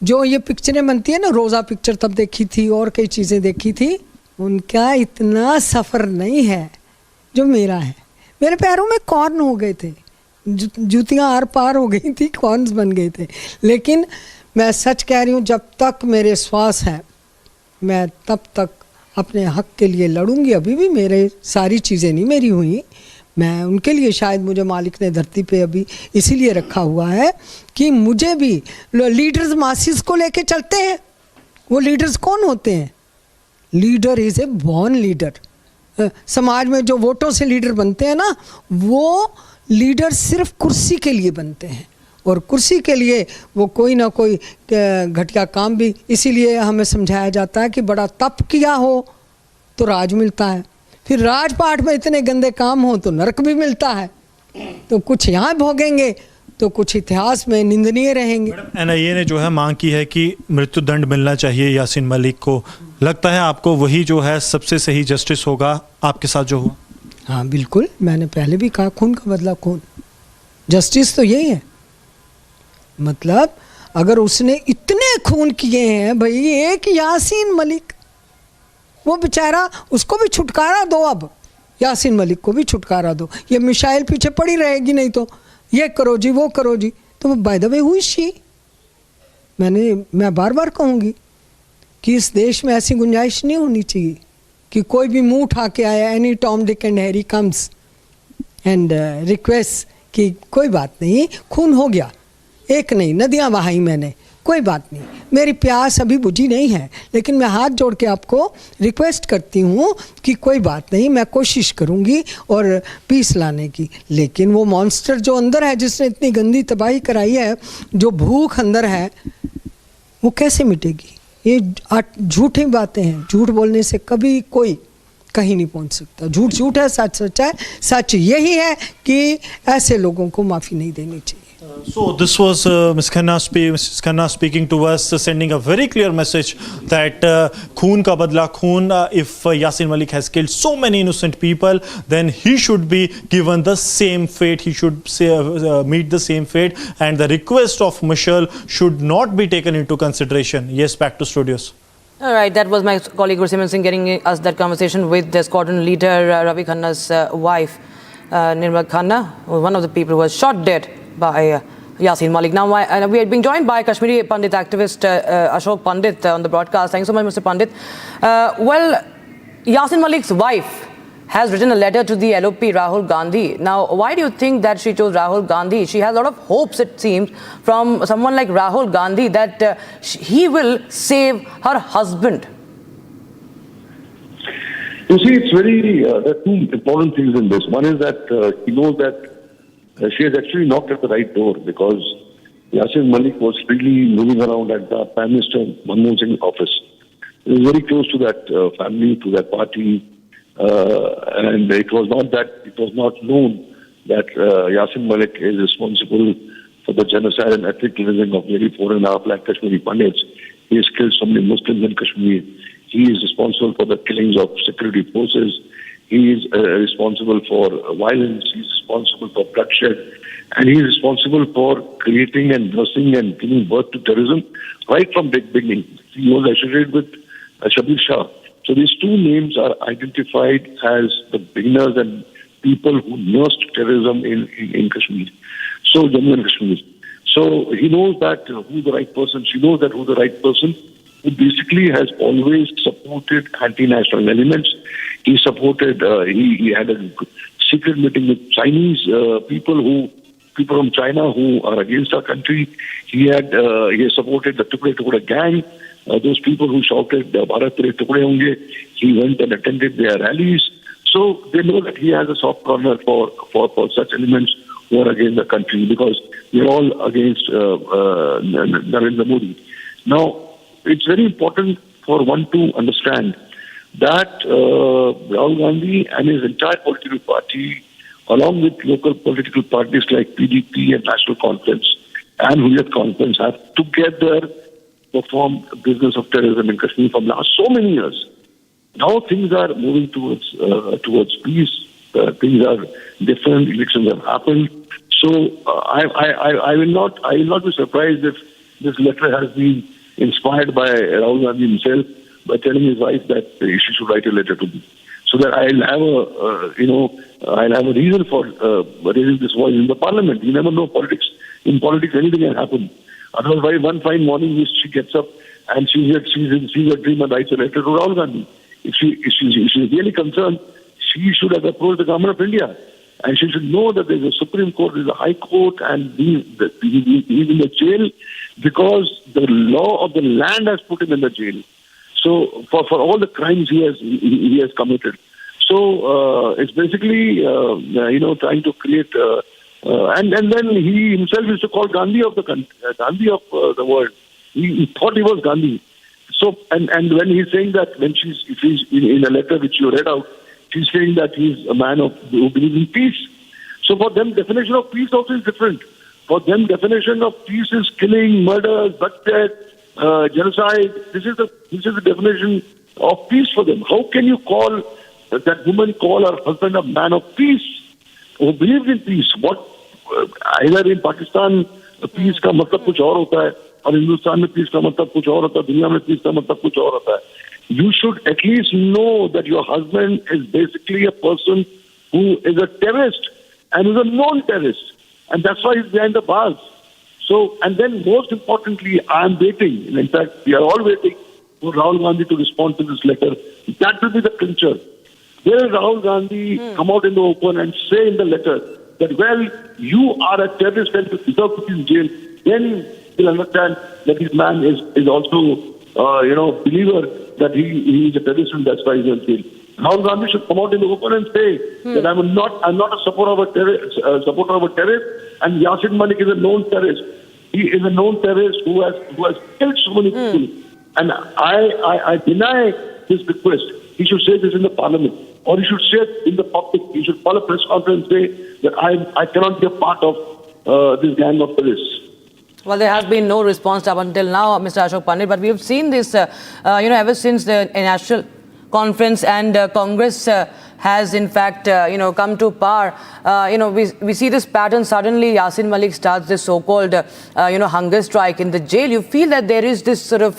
जो ये पिक्चरें बनती है ना, रोज़ा पिक्चर तब देखी थी और कई चीज़ें देखी थी, उनका इतना सफ़र नहीं है जो मेरा है। मेरे पैरों में कॉर्न हो गए थे, जूतियाँ आर पार हो गई थी, कॉर्न्स बन गए थे। लेकिन मैं सच कह रही हूँ, जब तक मेरे श्वास हैं मैं तब तक अपने हक के लिए लड़ूंगी। अभी भी मेरे सारी चीज़ें नहीं मेरी हुई, मैं उनके लिए, शायद मुझे मालिक ने धरती पे अभी इसीलिए रखा हुआ है कि मुझे भी, लीडर्स मासिस को लेके चलते हैं। वो लीडर्स कौन होते हैं? Leader is a born leader. समाज में जो वोटों से लीडर बनते हैं ना, वो लीडर सिर्फ कुर्सी के लिए बनते हैं, और कुर्सी के लिए वो कोई ना कोई घटिया काम भी, इसीलिए हमें समझाया जाता है कि बड़ा तप किया हो तो राज मिलता है, फिर राजपाट में इतने गंदे काम हो तो नरक भी मिलता है। तो कुछ यहाँ भोगेंगे तो कुछ इतिहास में निंदनीय रहेंगे। NIA ने जो है मांग की है कि मृत्यु दंड मिलना चाहिए यासीन मलिक को। लगता है आपको वही जो है सबसे सही जस्टिस होगा आपके साथ जो हुआ? हाँ बिल्कुल, मैंने पहले भी कहा, खून का बदला खून, जस्टिस तो यही है। मतलब अगर उसने इतने खून किए हैं भाई, एक यासीन मलिक, वो बेचारा, उसको भी छुटकारा दो। अब यासीन मलिक को भी छुटकारा दो। ये मिसाइल पीछे पड़ी रहेगी, नहीं तो ये करो जी, वो करो जी। तो बाय द वे हुई शी, मैं बार बार कहूँगी कि इस देश में ऐसी गुंजाइश नहीं होनी चाहिए कि कोई भी मुंह उठा के आया, any Tom Dick and Harry comes and request कि कोई बात नहीं, खून हो गया, एक नहीं नदियाँ बहाई मैंने, कोई बात नहीं, मेरी प्यास अभी बुझी नहीं है, लेकिन मैं हाथ जोड़ के आपको रिक्वेस्ट करती हूँ कि कोई बात नहीं, मैं कोशिश करूँगी और पीस लाने की। लेकिन वो मॉन्स्टर जो अंदर है, जिसने इतनी गंदी तबाही कराई है, जो भूख अंदर है, वो कैसे मिटेगी? ये झूठी बातें हैं। झूठ बोलने से कभी कोई कहीं नहीं पहुंच सकता। झूठ झूठ है, सच सच है। सच यही है कि ऐसे लोगों को माफ़ी नहीं देनी चाहिए। So this was Ms. Khanna speaking to us, sending a very clear message that khoon ka badla khoon. If Yasin Malik has killed so many innocent people, then he should be given the same fate. He should meet the same fate, and the request of Michelle should not be taken into consideration. Yes, back to studios. All right, that was my colleague Gursimran Singh getting us that conversation with the squadron leader Ravi Khanna's wife, Nirmal Khanna, one of the people who was shot dead by Yasin Malik. Now, we are being joined by Kashmiri Pandit activist Ashok Pandit on the broadcast. Thank you so much, Mr. Pandit. Well, Yasin Malik's wife has written a letter to the LOP Rahul Gandhi. Now, why do you think that she chose Rahul Gandhi? She has a lot of hopes, it seems, from someone like Rahul Gandhi that he will save her husband. You see, it's very, there are two important things in this. One is that he knows that she has actually knocked at the right door, because Yasin Malik was freely moving around at the Prime Minister Manmohan Singh's office. He was very close to that family, to that party, and it was not known that Yasin Malik is responsible for the genocide and ethnic cleansing of nearly 4.5 lakh Kashmiri Pandits. He has killed so many Muslims in Kashmir. He is responsible for the killings of security forces. He is responsible for violence. He is responsible for bloodshed. And he is responsible for creating and nursing and giving birth to terrorism right from the beginning. He was associated with Shabir Shah. So these two names are identified as the beginners and people who nursed terrorism in Kashmir. So Jammu and Kashmir. So he knows that who's the right person. She knows that who's the right person, who basically has always supported anti-national elements. He supported, he had a secret meeting with Chinese people from China who are against our country. He supported the Tukde Tukde gang, those people who shouted, Bharat Tere Tukde Honge. He went and attended their rallies. So they know that he has a soft corner for such elements who are against the country, because we're all against Narendra Modi. Now, it's very important for one to understand that Rahul Gandhi and his entire political party, along with local political parties like PDP and National Conference and Hurriyat Conference, have together performed business of terrorism in Kashmir for last so many years. Now things are moving towards peace. Things are different. Elections have happened. So I will not be surprised if this letter has been inspired by Rahul Gandhi himself, by telling his wife that she should write a letter to me, so that I'll have I'll have a reason for raising this voice in the parliament. You never know politics. In politics, anything can happen. Otherwise, one fine morning, she gets up and she's a dream and writes a letter to Rahul Gandhi. If she's really concerned, she should have approached the government of India. And she should know that there's a Supreme Court, there's a High Court, and he's in the jail because the law of the land has put him in the jail. So for all the crimes he has committed. So it's basically trying to create and then he himself used to call Gandhi of the country, Gandhi of the world. He thought he was Gandhi. So and when he's saying that if he's in a letter which you read out, she's saying that he's a man who believes in peace. So for them, definition of peace also is different. For them, definition of peace is killing, murders, bloodshed, genocide. This is the definition of peace for them. How can you call that woman call her husband a man of peace who believes in peace? What either in Pakistan peace का मतलब कुछ और होता है और हिंदुस्तान में peace का मतलब कुछ और होता है, दुनिया में peace का मतलब कुछ और होता है. You should at least know that your husband is basically a person who is a terrorist and is a known terrorist, and that's why he's behind the bars. So, and then most importantly, I am waiting, and in fact, we are all waiting for Rahul Gandhi to respond to this letter. That will be the clincher. Will Rahul Gandhi come out in the open and say in the letter that, well, you are a terrorist and you deserve to be in jail? Then he'll understand that this man is also, believer that he is a terrorist and that's why he's in jail. Rahul Gandhi should come out in the open and say that I'm not a supporter of a terrorist, and Yasin Malik is a known terrorist. He is a known terrorist who has killed so many people. And I deny his request. He should say this in the parliament, or he should say it in the public. He should call a press conference and say that I cannot be a part of this gang of terrorists. Well, there has been no response up until now, Mr. Ashok Pandit, but we have seen this, ever since the National Conference and Congress has in fact, come to power. We see this pattern. Suddenly, Yasin Malik starts this so-called, hunger strike in the jail. You feel that there is this sort of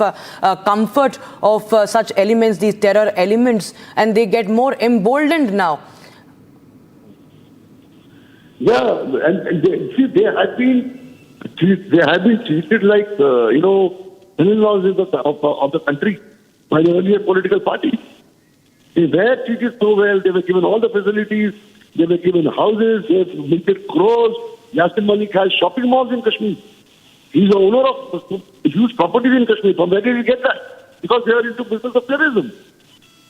comfort of such elements, these terror elements, and they get more emboldened now. Yeah, and they have been treated like, in-laws of the country by the earlier political party. They were treated so well. They were given all the facilities. They were given houses. They have minted crores. Yasin Malik has shopping malls in Kashmir. He's the owner of huge properties in Kashmir. From where did he get that? Because they are into business of terrorism.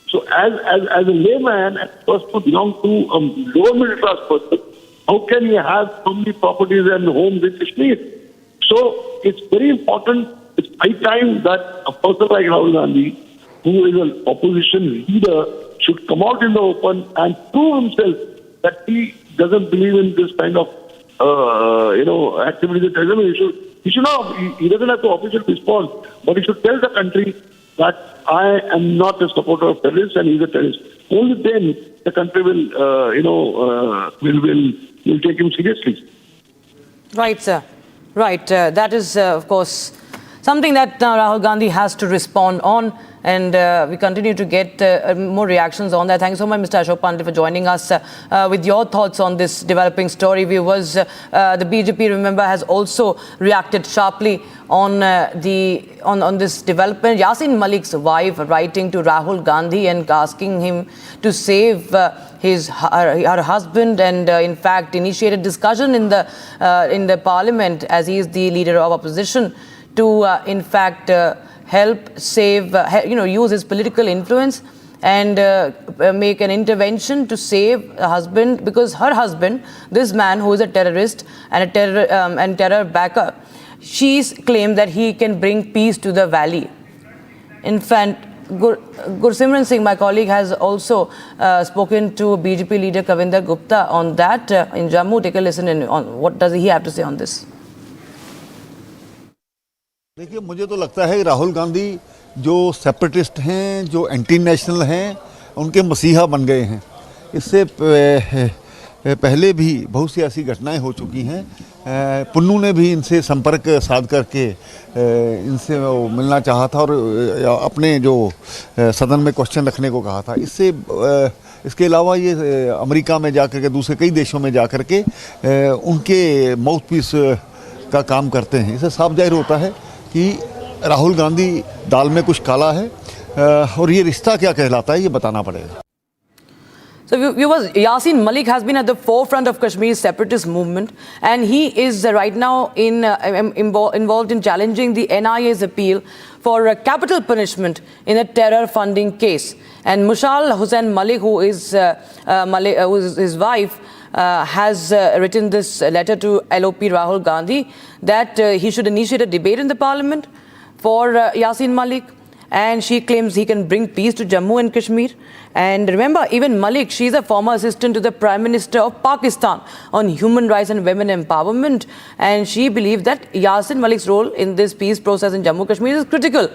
So as a layman, as a person who belongs to a lower middle class person, how can he have so many properties and homes in Kashmir? So it's very important. It's high time that a person like Rahul Gandhi, who is an opposition leader, should come out in the open and prove himself that he doesn't believe in this kind of, activities of terrorism. He doesn't have to officially respond, but he should tell the country that I am not a supporter of terrorists and he's a terrorist. Only then the country will take him seriously. Right, sir. Right. That is, of course, something that Rahul Gandhi has to respond on. And we continue to get more reactions on that. Thanks so much, Mr. Ashok Pandit, for joining us with your thoughts on this developing story. Viewers, the BJP, remember, has also reacted sharply on this development. Yasin Malik's wife writing to Rahul Gandhi and asking him to save her husband, and in fact initiated discussion in the parliament, as he is the leader of opposition, to in fact help save, use his political influence and make an intervention to save a husband, because her husband, this man who is a terrorist and a terror backer, she's claimed that he can bring peace to the valley. In fact, Gursimran Singh, my colleague, has also spoken to BJP leader Kavinder Gupta on that in Jammu. Take a listen on what does he have to say on this. देखिए, मुझे तो लगता है राहुल गांधी जो separatist हैं, जो anti national हैं, उनके मसीहा बन गए हैं। इससे पहले भी बहुत सी ऐसी घटनाएं हो चुकी हैं। पुन्नू ने भी इनसे संपर्क साध करके इनसे मिलना चाहा था और अपने जो सदन में क्वेश्चन रखने को कहा था। इससे इसके अलावा ये अमेरिका में जाकर के दूसरे कई देशों में जाकर के उनके माउथपीस का काम करते हैं। इससे साफ जाहिर होता है कि राहुल गांधी दाल में कुछ काला है और ये रिश्ता क्या कहलाता है ये बताना पड़ेगा। So viewers, Yasin Malik has been at the forefront of Kashmir's separatist movement, and he is right now involved in challenging the NIA's appeal for capital punishment in a terror funding case. And Mushal Hussain Malik, who is his wife, has written this letter to LOP Rahul Gandhi that he should initiate a debate in the parliament for Yasin Malik. And she claims he can bring peace to Jammu and Kashmir. And remember, even Malik, she's a former assistant to the Prime Minister of Pakistan on human rights and women empowerment. And she believes that Yasin Malik's role in this peace process in Jammu Kashmir is critical.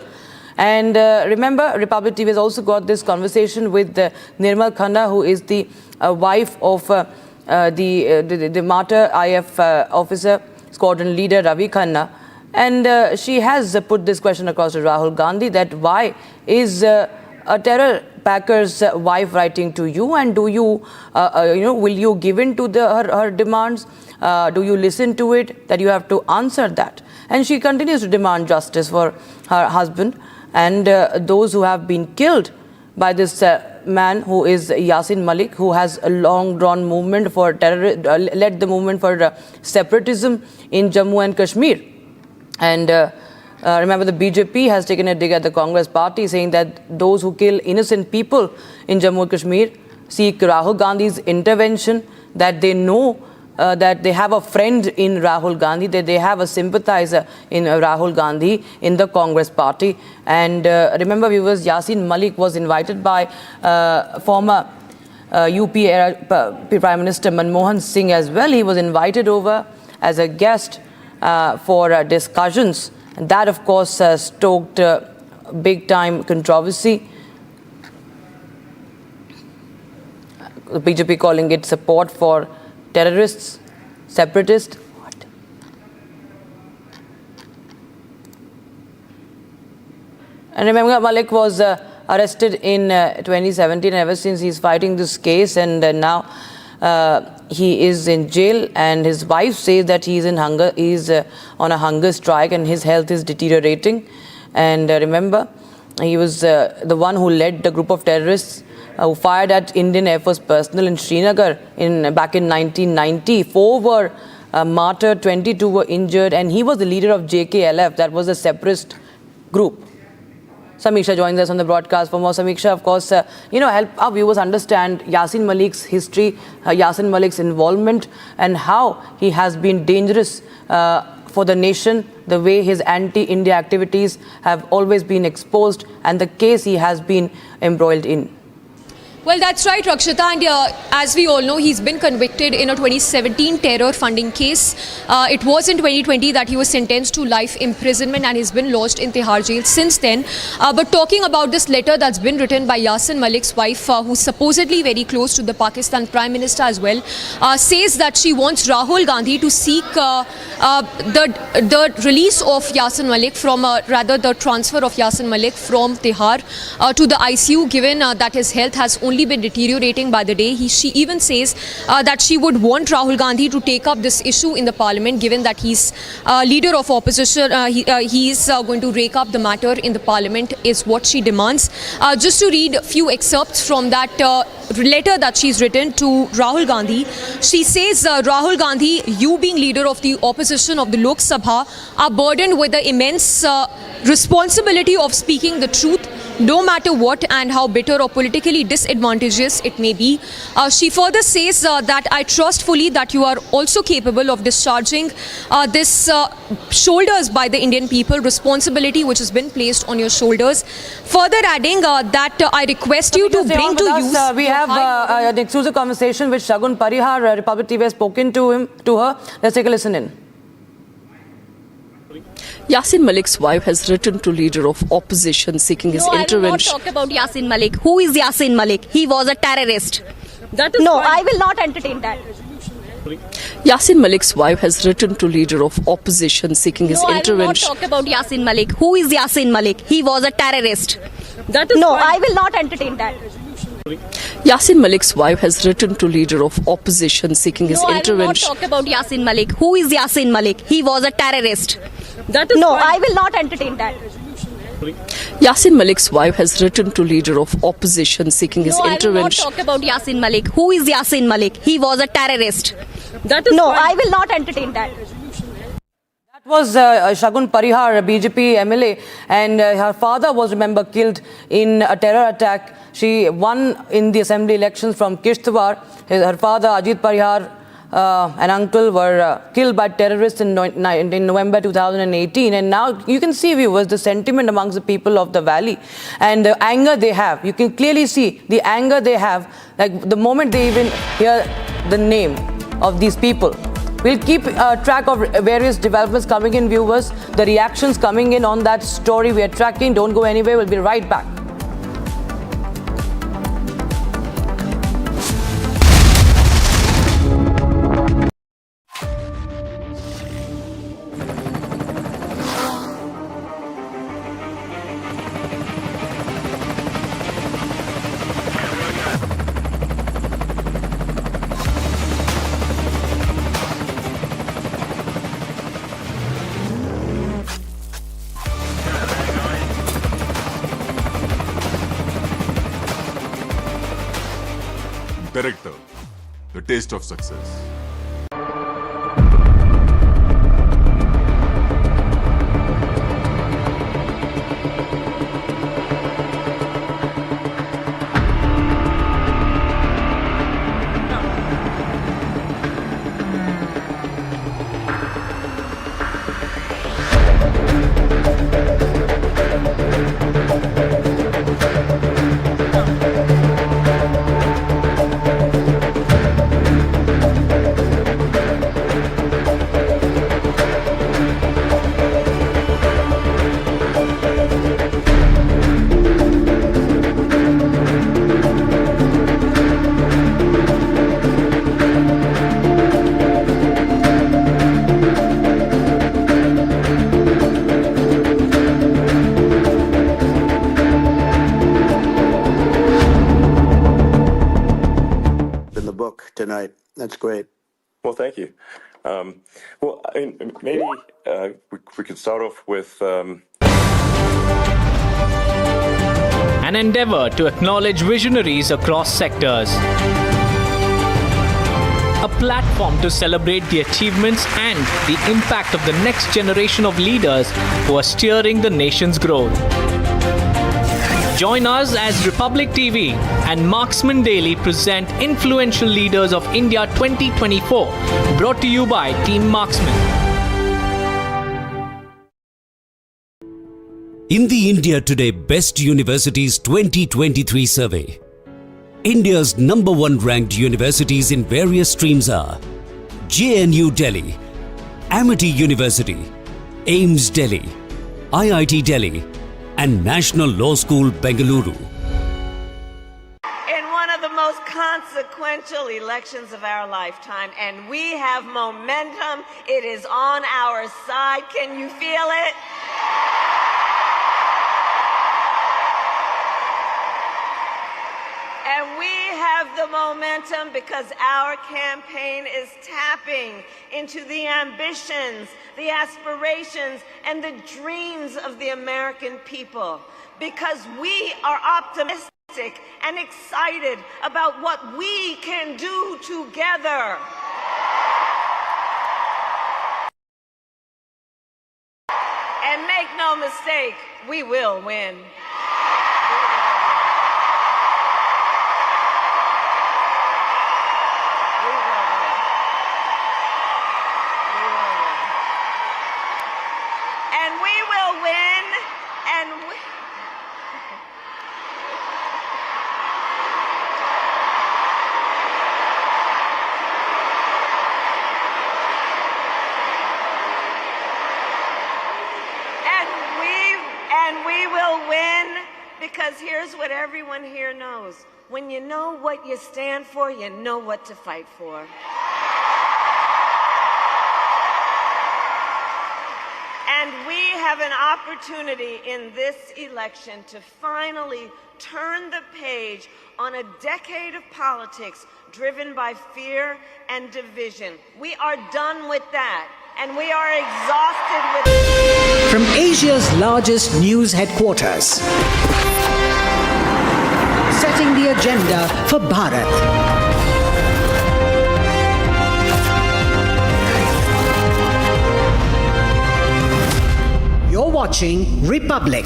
And remember, Republic TV has also got this conversation with Nirmal Khanna, who is the wife of the martyr IF officer, squadron leader Ravi Khanna. And she has put this question across to Rahul Gandhi that why is a terror packer's wife writing to you, and do you, will you give in to her demands? Do you listen to it? That you have to answer that. And she continues to demand justice for her husband and those who have been killed by this man who is Yasin Malik, who has a long-drawn movement for led the movement for separatism in Jammu and Kashmir. And remember, the BJP has taken a dig at the Congress party, saying that those who kill innocent people in Jammu and Kashmir seek Rahul Gandhi's intervention, that they know that they have a friend in Rahul Gandhi, that they have a sympathizer in Rahul Gandhi in the Congress party. And remember, viewers, Yasin Malik was invited by former UP Prime Minister Manmohan Singh as well. He was invited over as a guest for discussions. And that, of course, stoked big-time controversy. The BJP calling it support for terrorists, separatists. What? And remember, Malik was arrested in 2017. Ever since, he's fighting this case, and now he is in jail, and his wife says that he's on a hunger strike and his health is deteriorating. And remember, he was the one who led the group of terrorists who fired at Indian Air Force personnel in Srinagar back in 1990. 4 were martyred, 22 were injured, and he was the leader of JKLF, that was a separatist group. Samiksha joins us on the broadcast. For more, Samiksha, of course, help our viewers understand Yasin Malik's history, Yasin Malik's involvement, and how he has been dangerous for the nation, the way his anti-India activities have always been exposed, and the case he has been embroiled in. Well, that's right, Rakshita, and as we all know, he's been convicted in a 2017 terror funding case. It was in 2020 that he was sentenced to life imprisonment, and he's been lodged in Tihar jail since then. But talking about this letter that's been written by Yasin Malik's wife, who's supposedly very close to the Pakistan Prime Minister as well, says that she wants Rahul Gandhi to seek the release of Yasin Malik from, rather the transfer of Yasin Malik from Tihar to the ICU, given that his health has only been deteriorating by the day. She even says that she would want Rahul Gandhi to take up this issue in the parliament, given that he's leader of opposition. He is going to rake up the matter in the parliament, is what she demands. Just to read a few excerpts from that letter that she's written to Rahul Gandhi. She says, Rahul Gandhi, you being leader of the opposition of the Lok Sabha are burdened with the immense responsibility of speaking the truth, no matter what and how bitter or politically disadvantageous it may be. She further says that I trust fully that you are also capable of discharging this shoulders by the Indian people, responsibility which has been placed on your shoulders. Further adding that I request you to bring to use... we have an exclusive conversation with Shagun Parihar. Republic TV has spoken to her. Let's take a listen in. Yasin Malik's wife has written to leader of opposition seeking his intervention. I will not talk about Yasin Malik. Who is Yasin Malik? He was a terrorist. That is no, fine. I will not entertain that. Yasin Malik's wife has written to leader of opposition seeking his intervention. I will not talk about Yasin Malik. Who is Yasin Malik? He was a terrorist. That is no, fine. I will not entertain that. Yasin Malik's wife has written to leader of opposition seeking his intervention. I will not talk about Yasin Malik. Who is Yasin Malik? He was a terrorist. That is no, fine. I will not entertain that. Yasin Malik's wife has written to leader of opposition seeking his intervention. I will not talk about Yasin Malik. Who is Yasin Malik? He was a terrorist. That is no, fine. I will not entertain that. That was Shagun Parihar, a BJP MLA, and her father was, remember, killed in a terror attack. She won in the assembly elections from Kishtwar. Her father, Ajit Parihar, and uncle were killed by terrorists in November 2018. And now you can see, viewers, the sentiment amongst the people of the valley and the anger they have. You can clearly see the anger they have, like the moment they even hear the name of these people. We'll keep track of various developments coming in, viewers. The reactions coming in on that story we are tracking. Don't go anywhere. We'll be right back. Director, the taste of success. Tonight. That's great. Well, thank you. Well, I mean, maybe we could start off with an endeavor to acknowledge visionaries across sectors. A platform to celebrate the achievements and the impact of the next generation of leaders who are steering the nation's growth. Join us as Republic TV and Marksman Daily present Influential Leaders of India 2024, brought to you by Team Marksman. In the India Today Best Universities 2023 survey, India's #1 ranked universities in various streams are JNU Delhi, Amity University, AIIMS Delhi, IIT Delhi, and National Law School, Bengaluru. In one of the most consequential elections of our lifetime, and we have momentum. It is on our side. Can you feel it? And we have the momentum because our campaign is tapping into the ambitions, the aspirations, and the dreams of the American people. Because we are optimistic and excited about what we can do together. And make no mistake, we will win. Because here's what everyone here knows. When you know what you stand for, you know what to fight for. And And we have an opportunity in this election to finally turn the page on a decade of politics driven by fear and division. We are done with that, and we are exhausted with it. From Asia's largest news headquarters, setting the agenda for Bharat. You're watching Republic.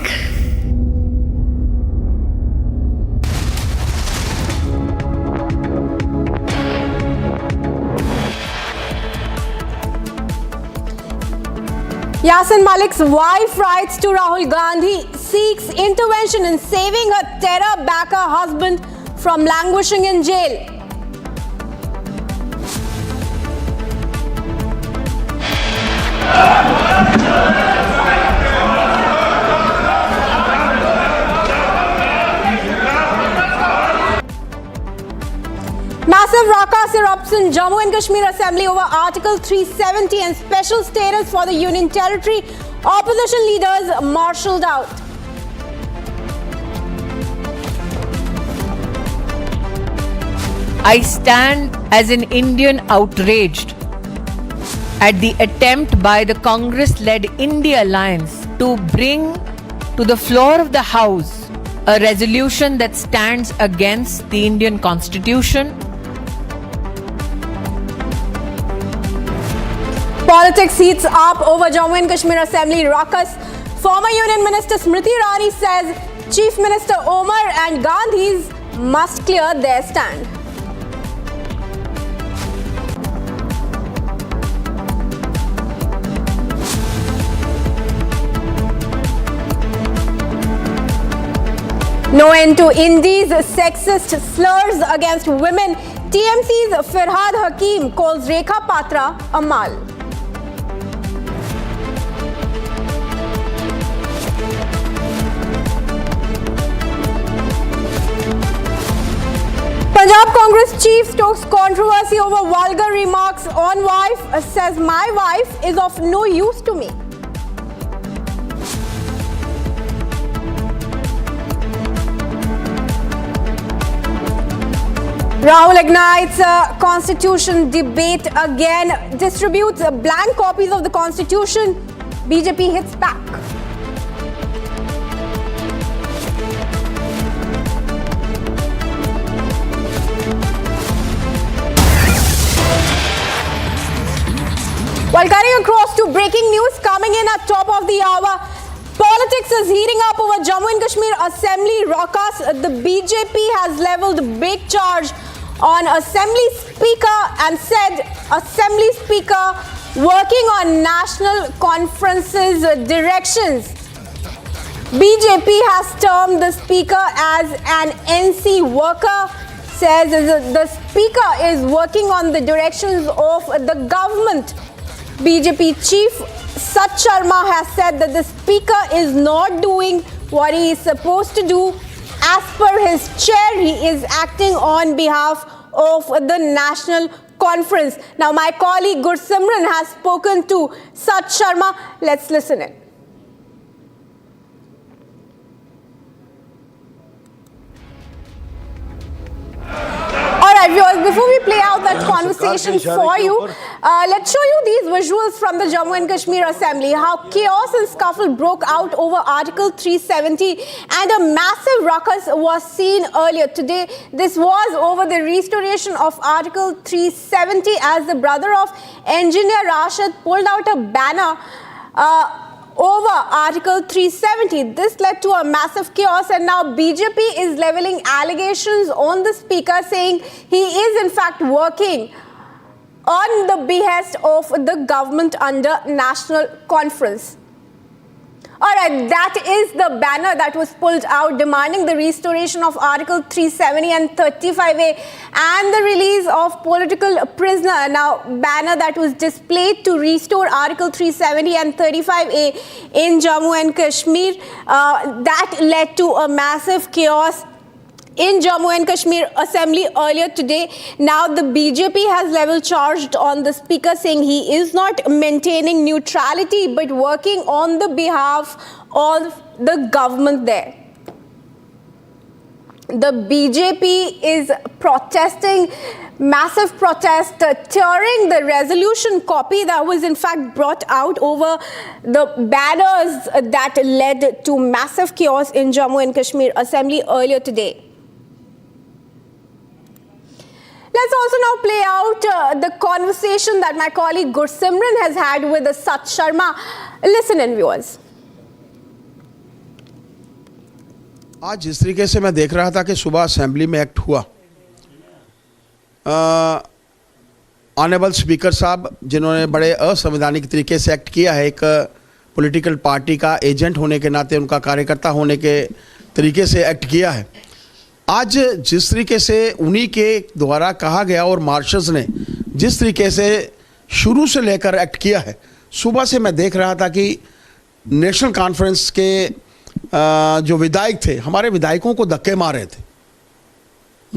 Yasin Malik's wife writes to Rahul Gandhi, seeks intervention in saving her terror-backer husband from languishing in jail. Massive ruckus erupts in Jammu and Kashmir Assembly over Article 370 and special status for the Union Territory. Opposition leaders marshalled out. I stand as an Indian outraged at the attempt by the Congress-led India Alliance to bring to the floor of the House a resolution that stands against the Indian Constitution. Politics heats up over Jammu and Kashmir Assembly ruckus. Former Union Minister Smriti Irani says Chief Minister Omar and Gandhi's must clear their stand. No end to Indies' sexist slurs against women. TMC's Firhad Hakim calls Rekha Patra a mal. Punjab Congress chief stokes controversy over vulgar remarks on wife, says my wife is of no use to me. Rahul ignites a constitution debate again, distributes blank copies of the constitution. BJP hits back. While cutting across to breaking news coming in at top of the hour, politics is heating up over Jammu and Kashmir Assembly ruckus. The BJP has levelled big charge on Assembly Speaker and said Assembly Speaker working on National Conference's directions. BJP has termed the Speaker as an NC worker, says the Speaker is working on the directions of the government. BJP Chief Sat Sharma has said that the Speaker is not doing what he is supposed to do. As per his chair, he is acting on behalf of the National Conference. Now, my colleague Gursimran has spoken to Sat Sharma. Let's listen in. Alright viewers, before we play out that conversation for you, let's show you these visuals from the Jammu and Kashmir Assembly. How chaos and scuffle broke out over Article 370 and a massive ruckus was seen earlier today. This was over the restoration of Article 370 as the brother of engineer Rashid pulled out a banner over Article 370. This led to a massive chaos, and now BJP is levelling allegations on the Speaker, saying he is in fact working on the behest of the government under National Conference. Alright, that is the banner that was pulled out demanding the restoration of Article 370 and 35A and the release of political prisoner. Now, banner that was displayed to restore Article 370 and 35A in Jammu and Kashmir. That led to a massive chaos in Jammu and Kashmir Assembly earlier today. Now the BJP has level charged on the speaker, saying he is not maintaining neutrality but working on the behalf of the government there. The BJP is protesting, massive protest, tearing the resolution copy that was in fact brought out over the banners that led to massive chaos in Jammu and Kashmir Assembly earlier today. Let's also now play out the conversation that my colleague Gursimran has had with Sat Sharma. Listen in, viewers. आज जिस तरीके से मैं देख रहा था कि सुबह असेंबली में एक्ट हुआ, ऑनरेबल स्पीकर साहब जिन्होंने बड़े असंवैधानिक तरीके से एक्ट किया है, एक पॉलिटिकल पार्टी का एजेंट होने के नाते, उनका कार्यकर्ता होने के तरीके से एक्ट किया है। आज जिस तरीके से उन्हीं के द्वारा कहा गया और मार्शल्स ने जिस तरीके से शुरू से लेकर एक्ट किया है, सुबह से मैं देख रहा था कि नेशनल कॉन्फ्रेंस के जो विधायक थे, हमारे विधायकों को धक्के मार रहे थे,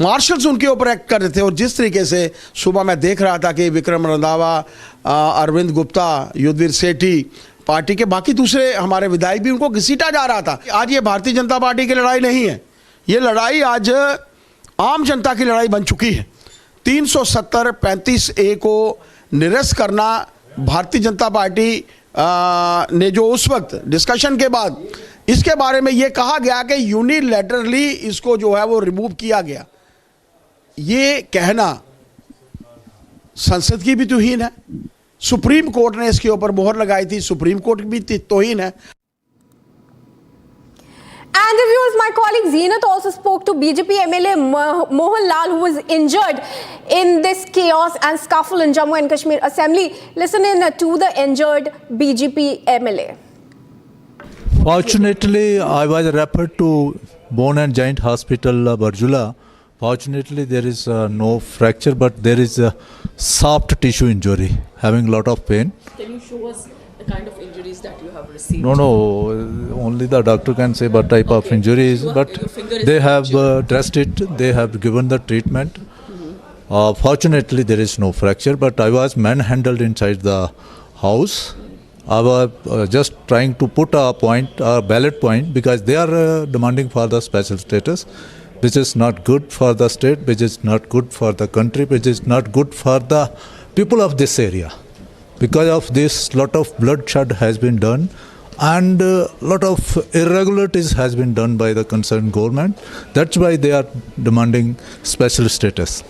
मार्शल्स उनके ऊपर एक्ट कर रहे थे। और जिस तरीके से सुबह मैं देख रहा था कि विक्रम रंधावा, अरविंद गुप्ता, युद्धवीर सेठी, पार्टी के बाकी दूसरे हमारे विधायक भी, उनको घसीटा जा रहा था। आज ये भारतीय जनता पार्टी की लड़ाई नहीं है, ये लड़ाई आज आम जनता की लड़ाई बन चुकी है। 370-35A को निरस्त करना भारतीय जनता पार्टी ने जो उस वक्त डिस्कशन के बाद इसके बारे में ये कहा गया कि यूनिलैटरली इसको जो है वो रिमूव किया गया, ये कहना संसद की भी तौहीन है। सुप्रीम कोर्ट ने इसके ऊपर मोहर लगाई थी, सुप्रीम कोर्ट की भी तौहीन है। And the viewers, my colleague Zeenat also spoke to BJP MLA Mohan Lal, who was injured in this chaos and scuffle in Jammu and Kashmir Assembly. Listen in to the injured BJP MLA. Fortunately, I was referred to Bone and Joint Hospital, Barjula. Fortunately, there is no fracture, but there is a soft tissue injury, having a lot of pain. Can you show us the kind of injuries that you have received? No, only the doctor can say what type of injuries, but they have dressed it, they have given the treatment. Fortunately, there is no fracture, but I was manhandled inside the house. I was just trying to put a point, a ballot point, because they are demanding for the special status, which is not good for the state, which is not good for the country, which is not good for the people of this area. Because of this, lot of bloodshed has been done, and lot of irregularities has been done by the concerned government. That's why they are demanding special status.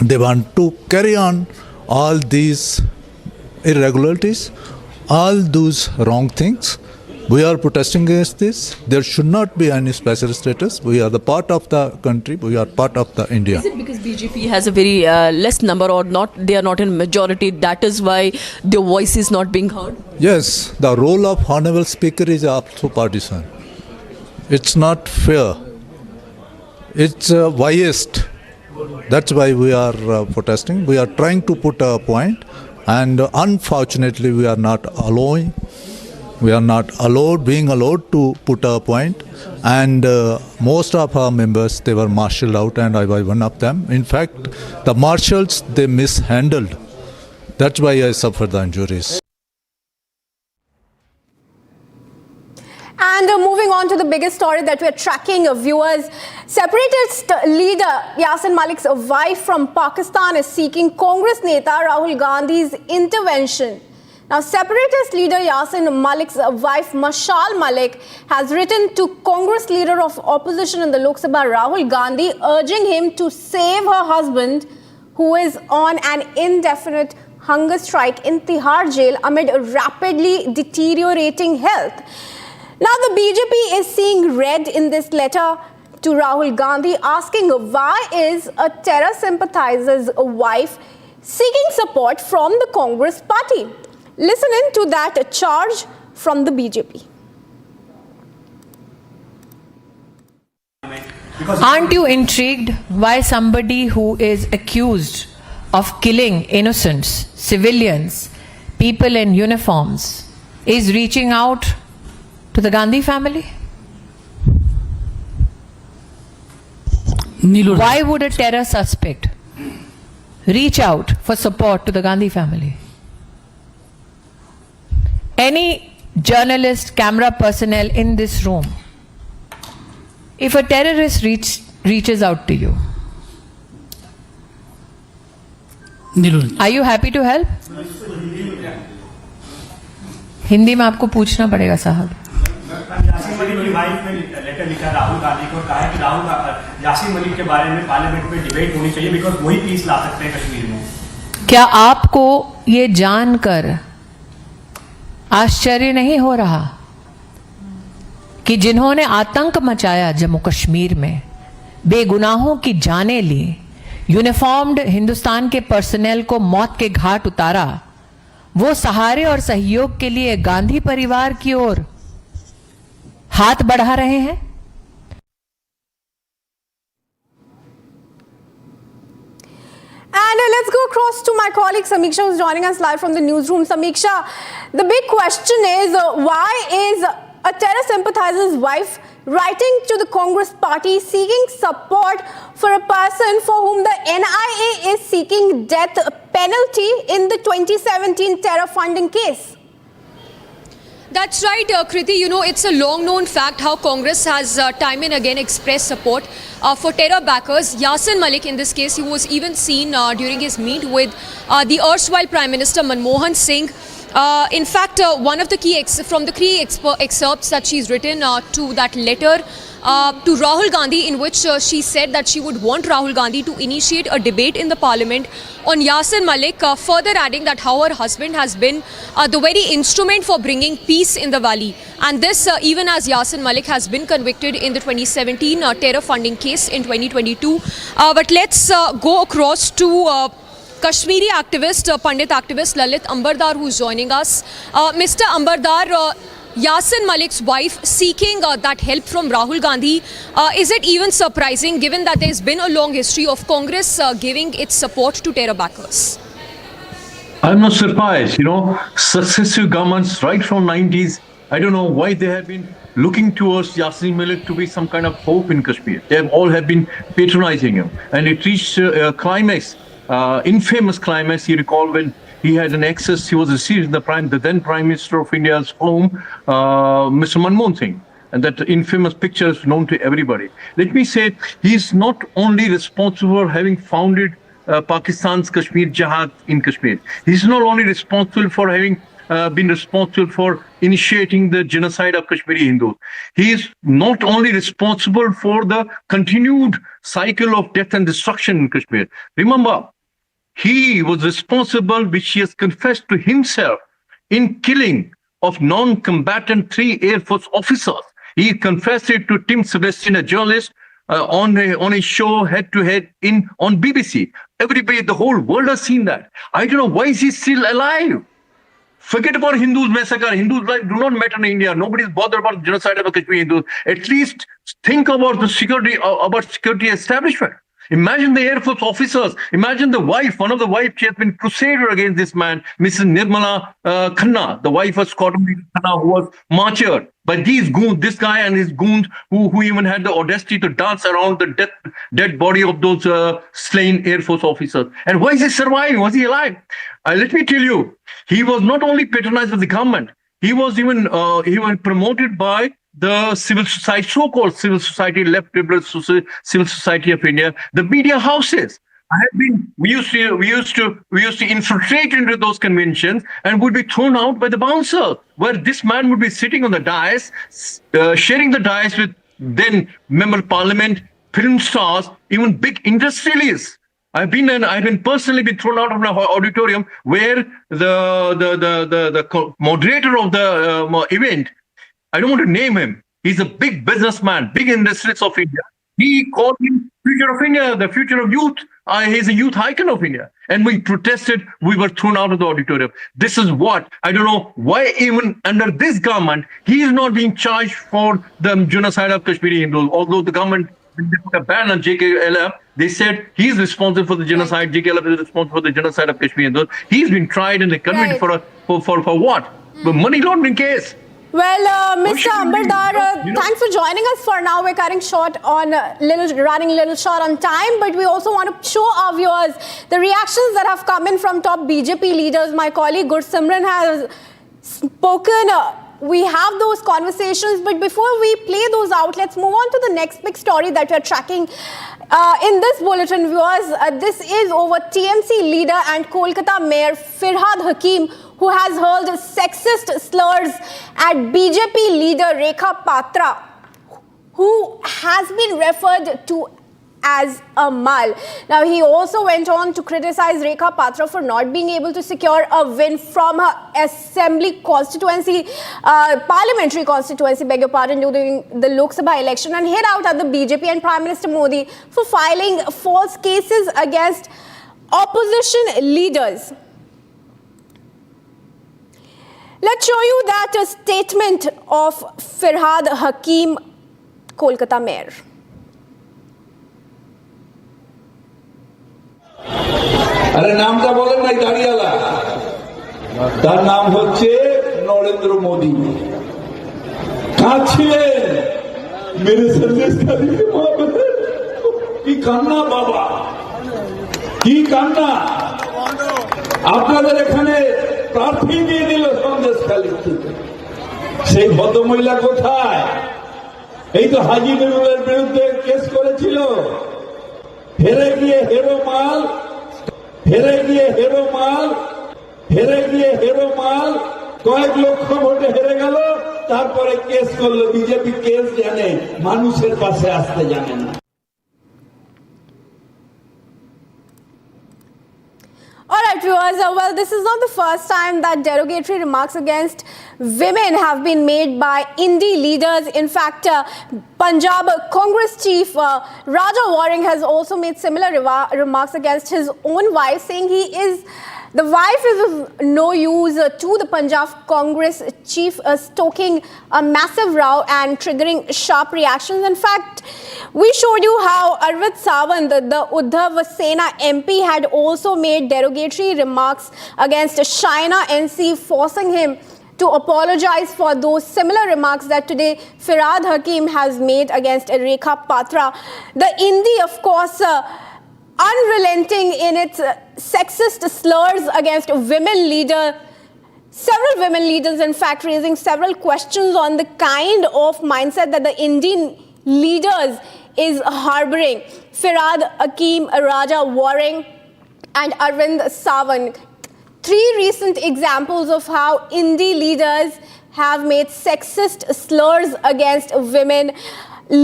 They want to carry on all these irregularities, all those wrong things. We are protesting against this. There should not be any special status. We are the part of the country. We are part of the India. Is it because BJP has a very less number, or not? They are not in majority. That is why their voice is not being heard. Yes, the role of honorable speaker is also partisan. It's not fair. It's biased. That's why we are protesting. We are trying to put a point, and unfortunately, we are not allowing. We are not being allowed to put a point, and most of our members, they were marshalled out, and I was one of them. In fact, the marshals, they mishandled. That's why I suffered the injuries. And moving on to the biggest story that we're tracking, viewers, separatist leader Yasin Malik's wife from Pakistan is seeking Congress Neta Rahul Gandhi's intervention. Now, separatist leader Yasin Malik's wife Mashal Malik has written to Congress leader of opposition in the Lok Sabha Rahul Gandhi, urging him to save her husband, who is on an indefinite hunger strike in Tihar jail amid rapidly deteriorating health. Now, the BJP is seeing red in this letter to Rahul Gandhi, asking why is a terror sympathizer's wife seeking support from the Congress party. Listen in to that charge from the BJP. Aren't you intrigued why somebody who is accused of killing innocents, civilians, people in uniforms, is reaching out to the Gandhi family? Why would a terror suspect reach out for support to the Gandhi family? Any journalist, camera personnel in this room, if a terrorist reaches out to you, are you happy to help? Hindi में आपको पूछना पड़ेगा साहब। यासीन मलिक की wife ने letter लिखा राहुल गांधी को, कहा है कि यासीन मलिक के बारे में पार्लियामेंट में डिबेट होनी चाहिए बिकॉज वही पीस ला सकते हैं कश्मीर में। क्या आपको ये जानकर आश्चर्य नहीं हो रहा कि जिन्होंने आतंक मचाया जम्मू कश्मीर में, बेगुनाहों की जानें ली, यूनिफॉर्म्ड हिंदुस्तान के पर्सनेल को मौत के घाट उतारा, वो सहारे और सहयोग के लिए गांधी परिवार की ओर हाथ बढ़ा रहे हैं? And let's go across to my colleague Samiksha, who's joining us live from the newsroom. Samiksha, the big question is why is a terror sympathizer's wife writing to the Congress party seeking support for a person for whom the NIA is seeking death penalty in the 2017 terror funding case? That's right, Kriti. You know, it's a long-known fact how Congress has time and again expressed support for terror backers. Yasin Malik, in this case, he was even seen during his meet with the erstwhile Prime Minister Manmohan Singh. In fact, one of the key excerpts that she's written to that letter to Rahul Gandhi, in which she said that she would want Rahul Gandhi to initiate a debate in the parliament on Yasin Malik, further adding that how her husband has been the very instrument for bringing peace in the valley. And this even as Yasin Malik has been convicted in the 2017 terror funding case in 2022. But let's go across to Kashmiri activist, Pandit activist Lalit Ambardar, who's joining us. Mr. Ambardar, Yasin Malik's wife seeking that help from Rahul Gandhi. Is it even surprising given that there's been a long history of Congress giving its support to terror backers? I'm not surprised. You know, successive governments right from 90s, I don't know why they have been looking towards Yasin Malik to be some kind of hope in Kashmir. They have been patronizing him. And it reached a climax, infamous climax, you recall, when he had an access, he was received in the then Prime Minister of India's home, Mr. Manmohan Singh. And that infamous picture is known to everybody. Let me say, he's not only responsible for having founded Pakistan's Kashmir Jihad in Kashmir. He's not only responsible for having been responsible for initiating the genocide of Kashmiri Hindus. He is not only responsible for the continued cycle of death and destruction in Kashmir. Remember, he was responsible, which he has confessed to himself, in killing of non-combatant 3 Air Force officers. He confessed it to Tim Sebastian, a journalist, on a show head-to-head on BBC. Everybody, the whole world has seen that. I don't know, why is he still alive? Forget about Hindus massacre. Hindus' life do not matter in India. Nobody's bothered about the genocide of the Kashmiri Hindus. At least think about the security establishment. Imagine the Air Force officers. Imagine the wife, one of the wives, she has been crusader against this man, Mrs. Nirmala Khanna, the wife of Scott Khanna, who was martyred by these goons, this guy and his goons, who even had the audacity to dance around the dead body of those slain Air Force officers. And why is he surviving? Was he alive? Let me tell you, he was not only patronized by the government, he was even promoted by the civil society, so-called civil society, left liberal civil society of India, the media houses. We used to infiltrate into those conventions and would be thrown out by the bouncer, where this man would be sitting on the dais, sharing the dais with then member of parliament, film stars, even big industrialists. I've been personally thrown out of an auditorium where the moderator of the event, I don't want to name him, he's a big businessman, big industrialist of India. He called him future of India, the future of youth. He's a youth icon of India. And we protested, we were thrown out of the auditorium. This is what, I don't know why even under this government, he is not being charged for the genocide of Kashmiri Hindus. Although the government, when they put a ban on JKLF, they said he's responsible for the genocide, JKLF is responsible for the genocide of Kashmiri Hindus. He's been tried and convicted for what? The money laundering case. Well, Mr. Ambardar, thanks for joining us for now. We're cutting short on running a little short on time, but we also want to show our viewers the reactions that have come in from top BJP leaders. My colleague Gursimran has spoken. We have those conversations, but before we play those out, let's move on to the next big story that we're tracking in this bulletin, viewers. This is over TMC leader and Kolkata Mayor Firhad Hakim, who has hurled sexist slurs at BJP leader Rekha Patra, who has been referred to as a mal. Now, he also went on to criticize Rekha Patra for not being able to secure a win from her assembly constituency, parliamentary constituency, beg your pardon, during the Lok Sabha election, and hit out at the BJP and Prime Minister Modi for filing false cases against opposition leaders. Let's show you that statement of Firhad Hakim, Kolkata Mayor. আরে নামটা বলেন নাই দাঁড়িয়ালা, তার নাম হচ্ছে নরেন্দ্র মোদী। কাঁদছিলেন মেরে সন্দেশ খাদিকে কি কান্না বাবা, কি কান্না। আপনাদের এখানে প্রার্থী দিয়ে দিল সন্দেশ খালি, সেই ভদ্রমহিলা কোথায়? এই তো হাজি নুরুলের বিরুদ্ধে কেস করেছিল, হেরে গিয়ে হেরো মাল, হেরে গিয়ে হেরো মাল, হেরে গিয়ে হেরো মাল, কয়েক লক্ষ ভোটে হেরে গেল, তারপরে কেস করলো। বিজেপি কেস জানে, মানুষের পাশে আসতে জানে না। All right, viewers, well, this is not the first time that derogatory remarks against women have been made by Indi leaders. In fact, Punjab Congress chief Raja Waring has also made similar remarks against his own wife, saying the wife is of no use to the Punjab Congress chief, stoking a massive row and triggering sharp reactions. In fact, we showed you how Arvind Sawant, the Uddhav Sena MP, had also made derogatory remarks against Shaina NC, forcing him to apologize for those similar remarks that today Firhad Hakim has made against Rekha Patra. The Indi, of course, unrelenting in its sexist slurs against women leaders. Several women leaders, in fact, raising several questions on the kind of mindset that the Indian leaders is harboring. Firhad Hakim, Raja Waring and Arvind Sawant. Three recent examples of how Indi leaders have made sexist slurs against women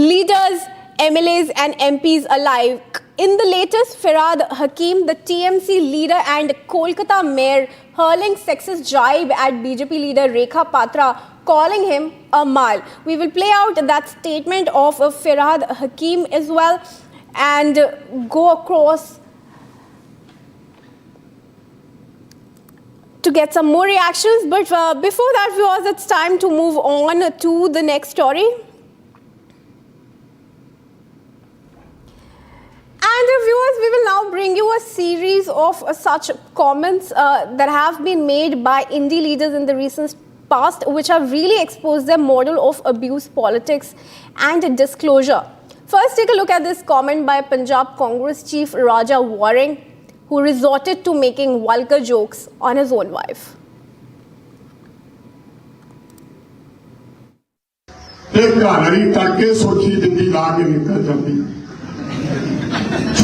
leaders, MLAs and MPs alike. In the latest, Firhad Hakim, the TMC leader and Kolkata mayor, hurling sexist jibe at BJP leader Rekha Patra, calling him a mal. We will play out that statement of Firhad Hakim as well and go across to get some more reactions. But before that, viewers, it's time to move on to the next story. And viewers, we will now bring you a series of such comments that have been made by Indi leaders in the recent past, which have really exposed their model of abuse politics and disclosure. First, take a look at this comment by Punjab Congress chief Raja Waring, who resorted to making vulgar jokes on his own wife.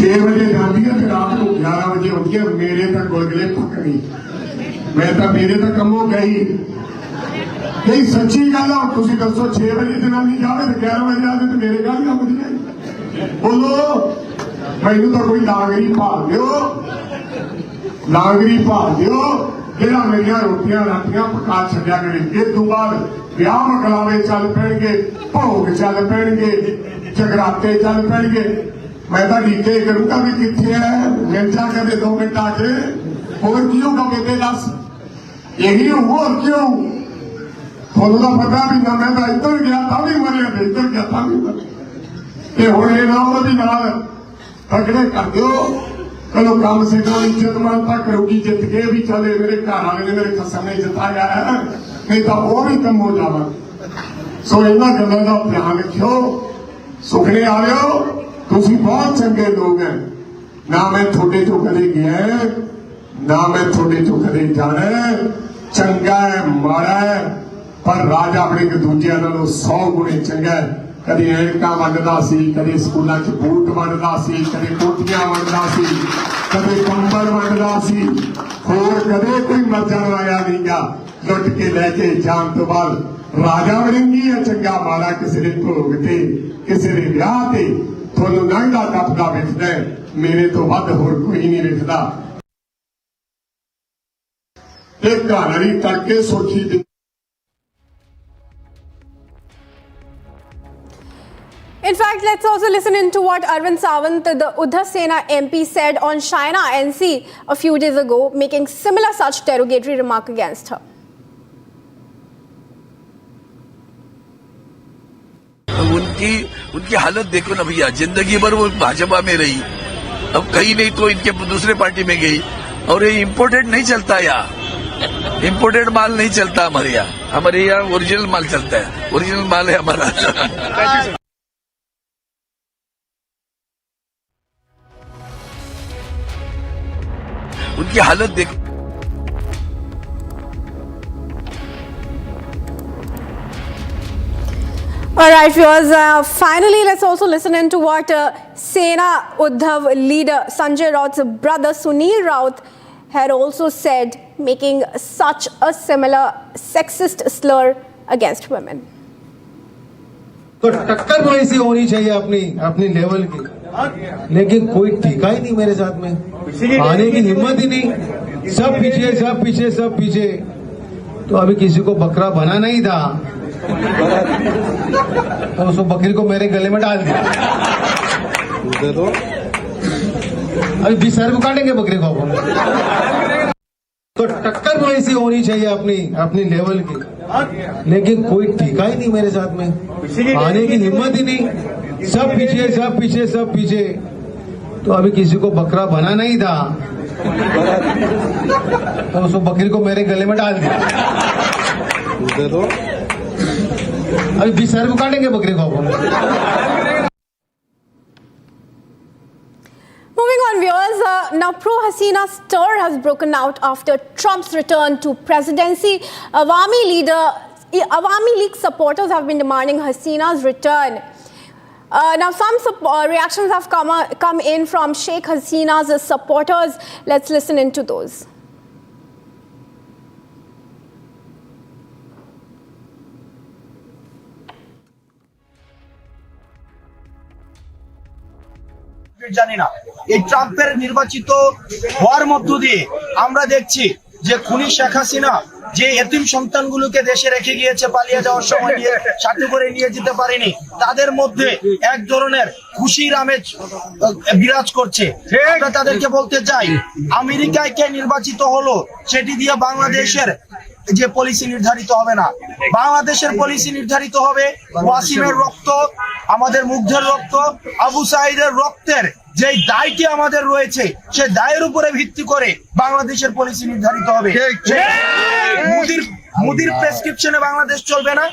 बजे जाती है, रात को 11 बजे उठती है, मेरे तक गुलगुले पक नहीं, मैं तो मेरे तक कमो गई कई सच्ची गल है। तुम दसो 6 बजे जनानी जाए तो 11 बजे आए तो मेरे गल कम जाए। बोलो मैनू तो कोई लांगरी भाल दो, लांगरी भाल दो जेड़ा मेरिया रोटियां राटियां पका छड्या करे। इस तो बाद ब्याह मकलावे चल पैणगे, भोग चल पैणगे, जगराते चल पैणगे। मैं तो ढीके करूंगा भी कितने है, मिल जा कदे 2 मिनट आके और क्यों का बेटे दस यही और क्यों थोड़ा तो पता भी ना। मैं तो इधर गया था भी मरे, इधर गया था भी मरे। हुण ये नाम भी नाल तगड़े कर दो, चलो कम से कम इज्जत मान तक करोगी, जित के भी चले। मेरे घर वाले ने मेरे खसम ने जिताया है, नहीं तो और ही कम हो जावा। सो इन्हां गल्लां दा ध्यान रखियो। सुखने आलियो तुसीं बहुत चंगे लोग हैं, ना मैं थोड़े चो कदे गया ना मैं थोड़े चो कदे जाना। चंगा है माड़ा है पर राजा अपने एक दूजे नालों 100 गुणे चंगा है। कदे ऐनकां वंडदा सी, कदे स्कूलों च बूट वंडदा सी, कदे कोटियां वंडदा सी, कदे कंबल वंडदा सी, होर कदे कोई मरजन आया नहीं गा लुट के लैके जान तो बाद। राजा वरिंगी है चंगा माड़ा किसी ने भोग ते किसी ने विआह ते थोनू लंघदा टपदा विखदा है, मेरे तो वध होर कोई नहीं विखदा। एक कहानी करके सोची। In fact, let's also listen into what Arvind Sawant, the Uddhav Sena MP, said on China NC a few days ago, making similar such derogatory remark against her. उनकी हालत देखो ना भैया, जिंदगी भर वो भाजपा में रही, अब कहीं नहीं तो इनके दूसरे पार्टी में गई। और ये इम्पोर्टेड नहीं चलता, यहाँ इम्पोर्टेड माल नहीं चलता हमारे यहाँ ओरिजिनल माल चलता है, ओरिजिनल माल है हमारा। उनकी हालत देखो। All right, viewers. Finally, let's also listen into what Sena Uddhav leader Sanjay Raut's brother Sunil Raut had also said, making such a similar sexist slur against women. तो टक्कर तो ऐसी होनी चाहिए अपनी लेवल की, लेकिन कोई ठिका ही नहीं मेरे साथ में, आने की हिम्मत ही नहीं, सब पीछे सब पीछे सब पीछे। तो अभी किसी को बकरा बनाना ही था तो उस बकरी को मेरे गले में डाल दिया। तो अभी 20 साल को काटेंगे बकरी को। तो टक्कर तो ऐसी होनी चाहिए अपनी लेवल की, लेकिन कोई ठिका ही नहीं मेरे साथ में, आने की हिम्मत ही नहीं, सब पीछे सब पीछे सब पीछे। तो अभी किसी को बकरा बनाना ही था तो उस बकरी को मेरे गले में डाल दिया। तो अभी 20 साल को काटेंगे बकरी को। Moving on, viewers. Now, pro-Hasina stir has broken out after Trump's return to presidency. Awami League supporters have been demanding Hasina's return. Now, some reactions have come in from Sheikh Hasina's supporters. Let's listen into those. জানি না এই ট্রাম্পের নির্বাচিত হওয়ার মধ্য দিয়ে আমরা দেখছি যে খুনি শেখ হাসিনা যে এতিম সন্তানগুলোকে দেশে রেখে গিয়েছে পালিয়ে যাওয়ার সময় নিয়ে সাথে করে নিয়ে যেতে পারেনি, তাদের মধ্যে এক ধরনের খুশির আমেজ বিরাজ করছে। আমরা তাদেরকে বলতে চাই, আমেরিকায় কে নির্বাচিত হলো সেটি দিয়ে বাংলাদেশের যে পলিসি নির্ধারিত হবে না, বাংলাদেশের পলিসি নির্ধারিত হবে ওয়াসিমের রক্ত, আমাদের মুগ্ধের রক্ত, আবু সাইদের রক্তের যে দায়টি আমাদের রয়েছে সে দায়ের উপরে ভিত্তি করে বাংলাদেশের পলিসি নির্ধারিত হবে। মোদির প্রেসক্রিপশনে বাংলাদেশ চলবে না,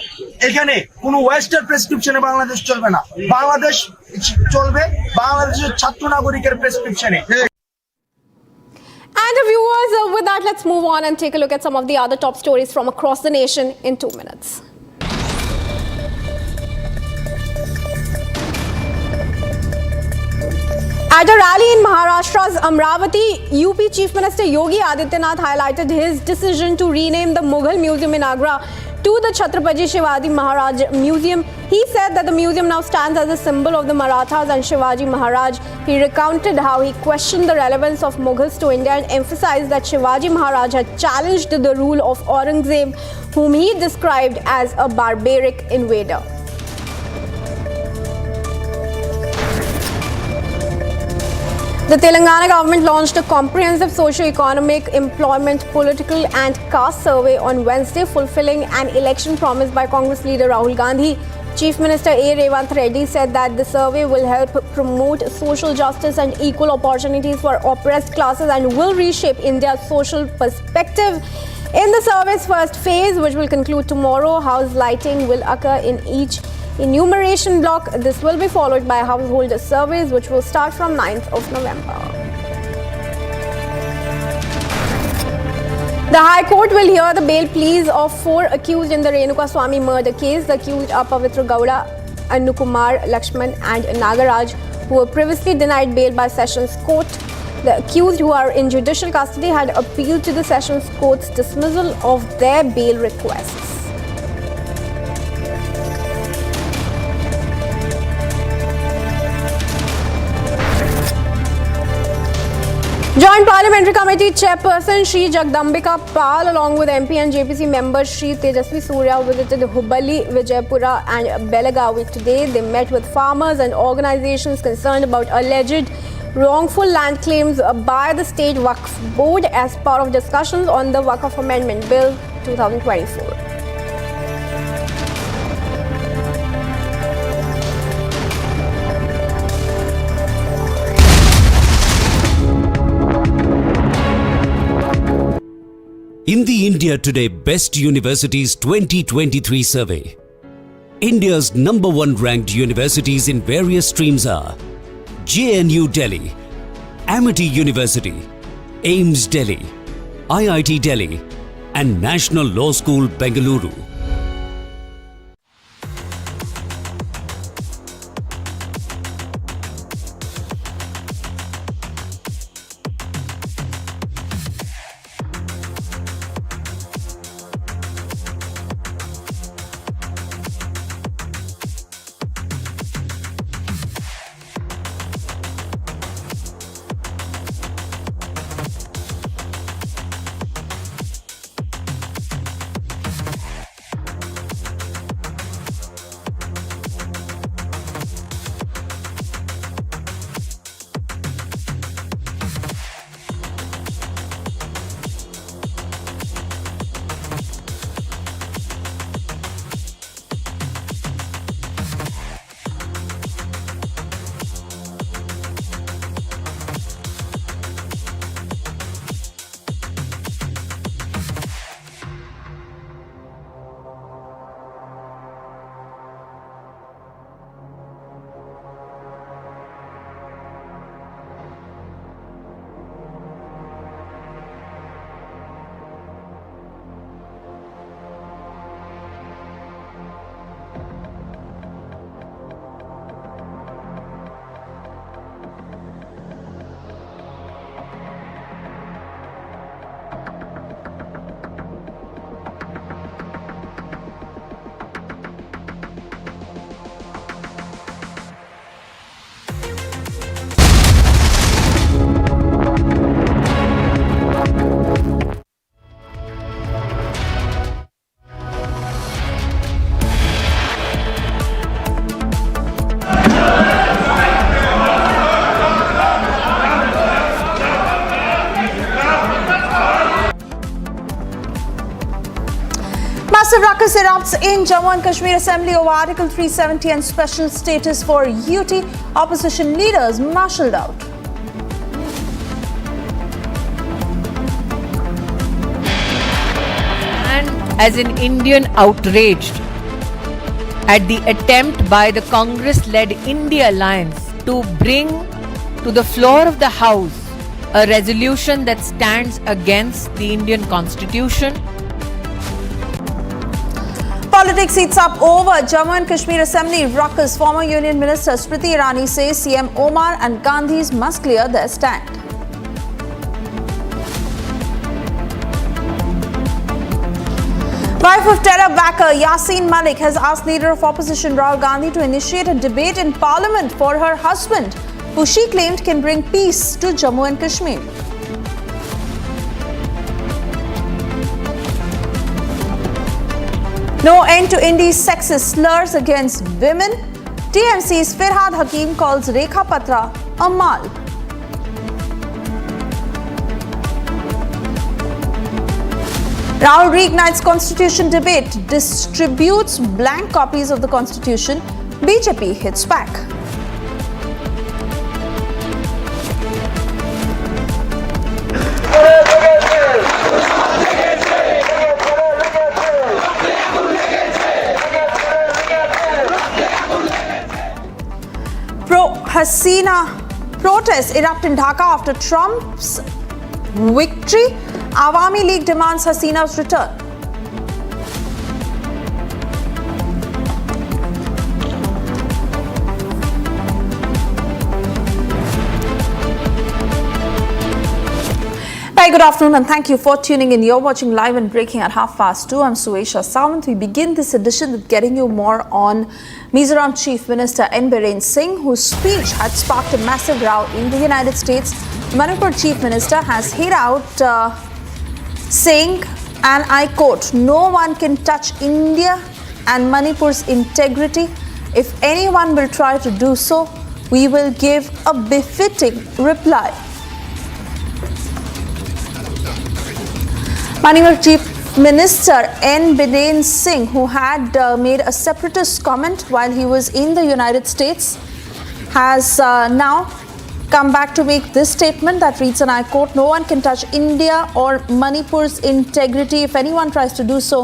এখানে কোনো ওয়েস্টার্ন প্রেসক্রিপশনে বাংলাদেশ চলবে না, বাংলাদেশ চলবে বাংলাদেশের ছাত্র নাগরিকের প্রেসক্রিপশনে। And viewers, with that, let's move on and take a look at some of the other top stories from across the nation in 2 minutes. At a rally in Maharashtra's Amravati, UP Chief Minister Yogi Adityanath highlighted his decision to rename the Mughal Museum in Agra to the Chhatrapati Shivaji Maharaj Museum. He said that the museum now stands as a symbol of the Marathas and Shivaji Maharaj. He recounted how he questioned the relevance of Mughals to India and emphasized that Shivaji Maharaj had challenged the rule of Aurangzeb, whom he described as a barbaric invader. The Telangana government launched a comprehensive socio-economic, employment, political and caste survey on Wednesday, fulfilling an election promise by Congress leader Rahul Gandhi. Chief Minister A. Revanth Reddy said that the survey will help promote social justice and equal opportunities for oppressed classes and will reshape India's social perspective. In the survey's first phase, which will conclude tomorrow, house lighting will occur in each enumeration block. This will be followed by household surveys, which will start from 9th of November. The High Court will hear the bail pleas of 4 accused in the Goswami murder case. The accused are Pavitra Gowda, Anukumar, Lakshman and Nagaraj, who were previously denied bail by Sessions Court. The accused, who are in judicial custody, had appealed to the Sessions Court's dismissal of their bail requests. Joint Parliamentary Committee Chairperson Shri Jagdambika Pal, along with MP and JPC members Shri Tejasvi Surya, visited Hubballi, Vijaypura and Belagavi today. They met with farmers and organizations concerned about alleged wrongful land claims by the State Waqf Board as part of discussions on the Waqf Amendment Bill 2024. In the India Today Best Universities 2023 survey, India's #1 ranked universities in various streams are JNU Delhi, Amity University, AIMS Delhi, IIT Delhi and National Law School Bengaluru. Massive ruckus erupts in Jammu and Kashmir Assembly over Article 370 and special status for UT. Opposition leaders marshalled out. And as an Indian outraged at the attempt by the Congress-led India Alliance to bring to the floor of the House a resolution that stands against the Indian Constitution. Politics heats up over Jammu and Kashmir Assembly ruckus. Former Union Minister Smriti Irani says CM Omar and Gandhis must clear their stand. Wife of terror backer Yasin Malik has asked leader of opposition Rahul Gandhi to initiate a debate in parliament for her husband, who she claimed can bring peace to Jammu and Kashmir. No end to India's sexist slurs against women. TMC's Firhad Hakim calls Rekha Patra a mal. Rahul reignites constitution debate, distributes blank copies of the constitution. BJP hits back. Hasina protests erupt in Dhaka after Trump's victory. Awami League demands Hasina's return. Hi, good afternoon and thank you for tuning in. You're watching Live and Breaking at 2:30. I'm Suesha Sawant. We begin this edition with getting you more on Mizoram Chief Minister N. Biren Singh, whose speech had sparked a massive row in the United States. Manipur Chief Minister has hit out saying, and I quote, "No one can touch India and Manipur's integrity. If anyone will try to do so, we will give a befitting reply." Manipur Chief Minister N. Biren Singh, who had made a separatist comment while he was in the United States, has now come back to make this statement that reads, and I quote, "No one can touch India or Manipur's integrity. If anyone tries to do so,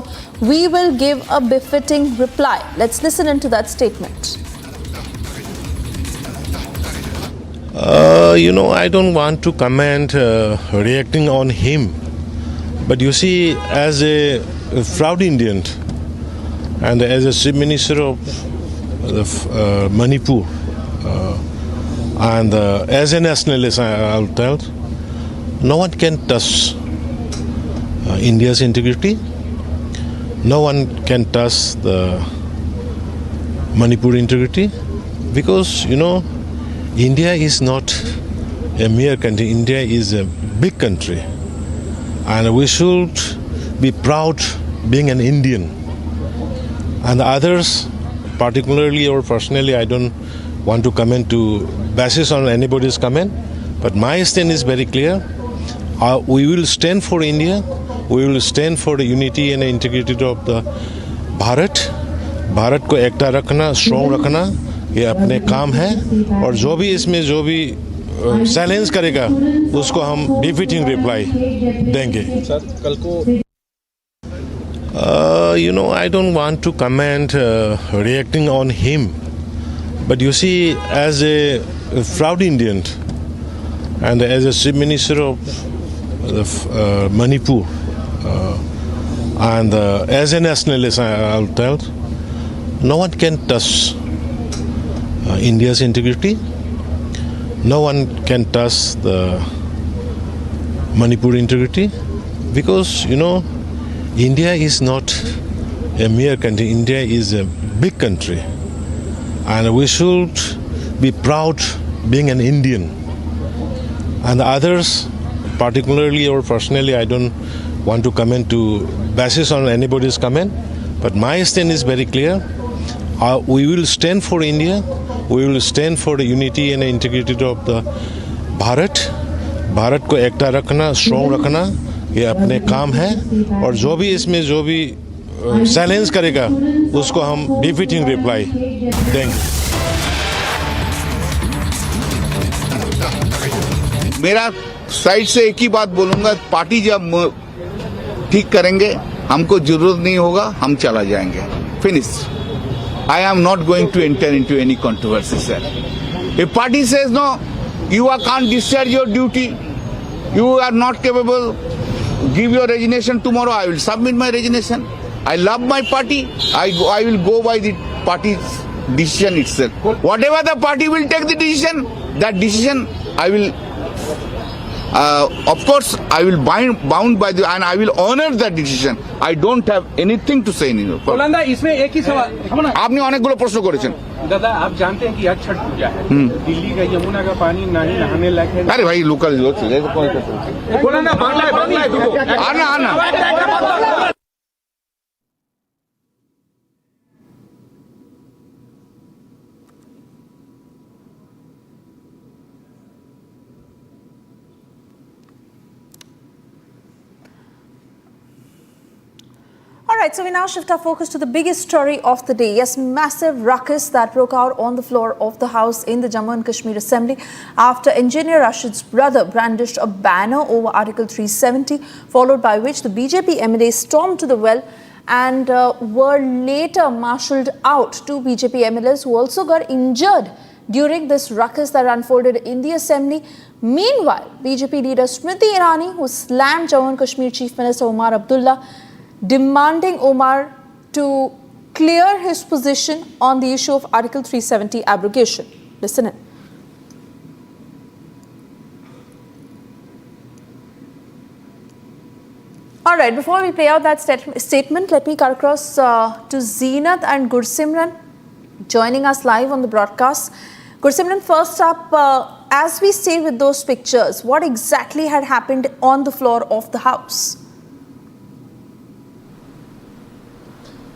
we will give a befitting reply." Let's listen into that statement. I don't want to comment reacting on him. But you see, as a proud Indian and as a Chief Minister of Manipur and as a nationalist, I'll tell, no one can touch India's integrity. No one can touch the Manipur integrity because, India is not a mere country. India is a big country. And we should be proud being an Indian. And others, particularly or personally, I don't want to comment to basis on anybody's comment. But my stand is very clear. We will stand for India. We will stand for the unity and integrity of the Bharat. Bharat को एकता रखना, strong रखना, ये अपने काम है. और जो भी इसमें जो भी चैलेंज करेगा उसको हम डिफीटिंग रिप्लाई देंगे. सर कल को I don't want to comment reacting on him, but you see, as a proud Indian and as a Chief Minister of Manipur and as a nationalist, I'll tell, no one can touch India's integrity. No one can touch the Manipur integrity because, India is not a mere country. India is a big country. And we should be proud being an Indian. And others, particularly or personally, I don't want to comment to basis on anybody's comment. But my stand is very clear. We will stand for India. We will stand for the unity and integrity of the Bharat. Bharat को एकता रखना, strong रखना, ये अपने काम है. और जो भी इसमें जो भी चैलेंज करेगा उसको हम डिफीटिंग रिप्लाई देंगे. मेरा साइड से एक ही बात बोलूंगा, पार्टी जब ठीक करेंगे, हमको जरूरत नहीं होगा, हम चला जाएंगे. Finish. I am not going to enter into any controversy, sir. If party says no, you can't discharge your duty, you are not capable, give your resignation tomorrow, I will submit my resignation. I love my party, I will go by the party's decision itself. Whatever the party will take the decision, that decision I will, of course, I will bound by the, and I will honor that decision. I don't have anything to say anymore. इसमें एक ही सवाल, आपने अनेकগুলো প্রশ্ন করেছেন. दादा आप जानते हैं कि आज छठ पूजा है, दिल्ली का यमुना का पानी नहीं नहाने लायक है. अरे भाई लोकल बोला ना, बांग्ला है आना. All right, so we now shift our focus to the biggest story of the day. Yes, massive ruckus that broke out on the floor of the House in the Jammu and Kashmir Assembly after Engineer Rashid's brother brandished a banner over Article 370, followed by which the BJP MLAs stormed to the well and were later marshalled out. Two BJP MLAs who also got injured during this ruckus that unfolded in the assembly. Meanwhile, BJP leader Smriti Irani, who slammed Jammu and Kashmir Chief Minister Omar Abdullah, demanding Omar to clear his position on the issue of Article 370 abrogation. Listen in. All right, before we play out that statement, let me cut across to Zeenat and Gursimran joining us live on the broadcast. Gursimran, first up, as we stay with those pictures, what exactly had happened on the floor of the House?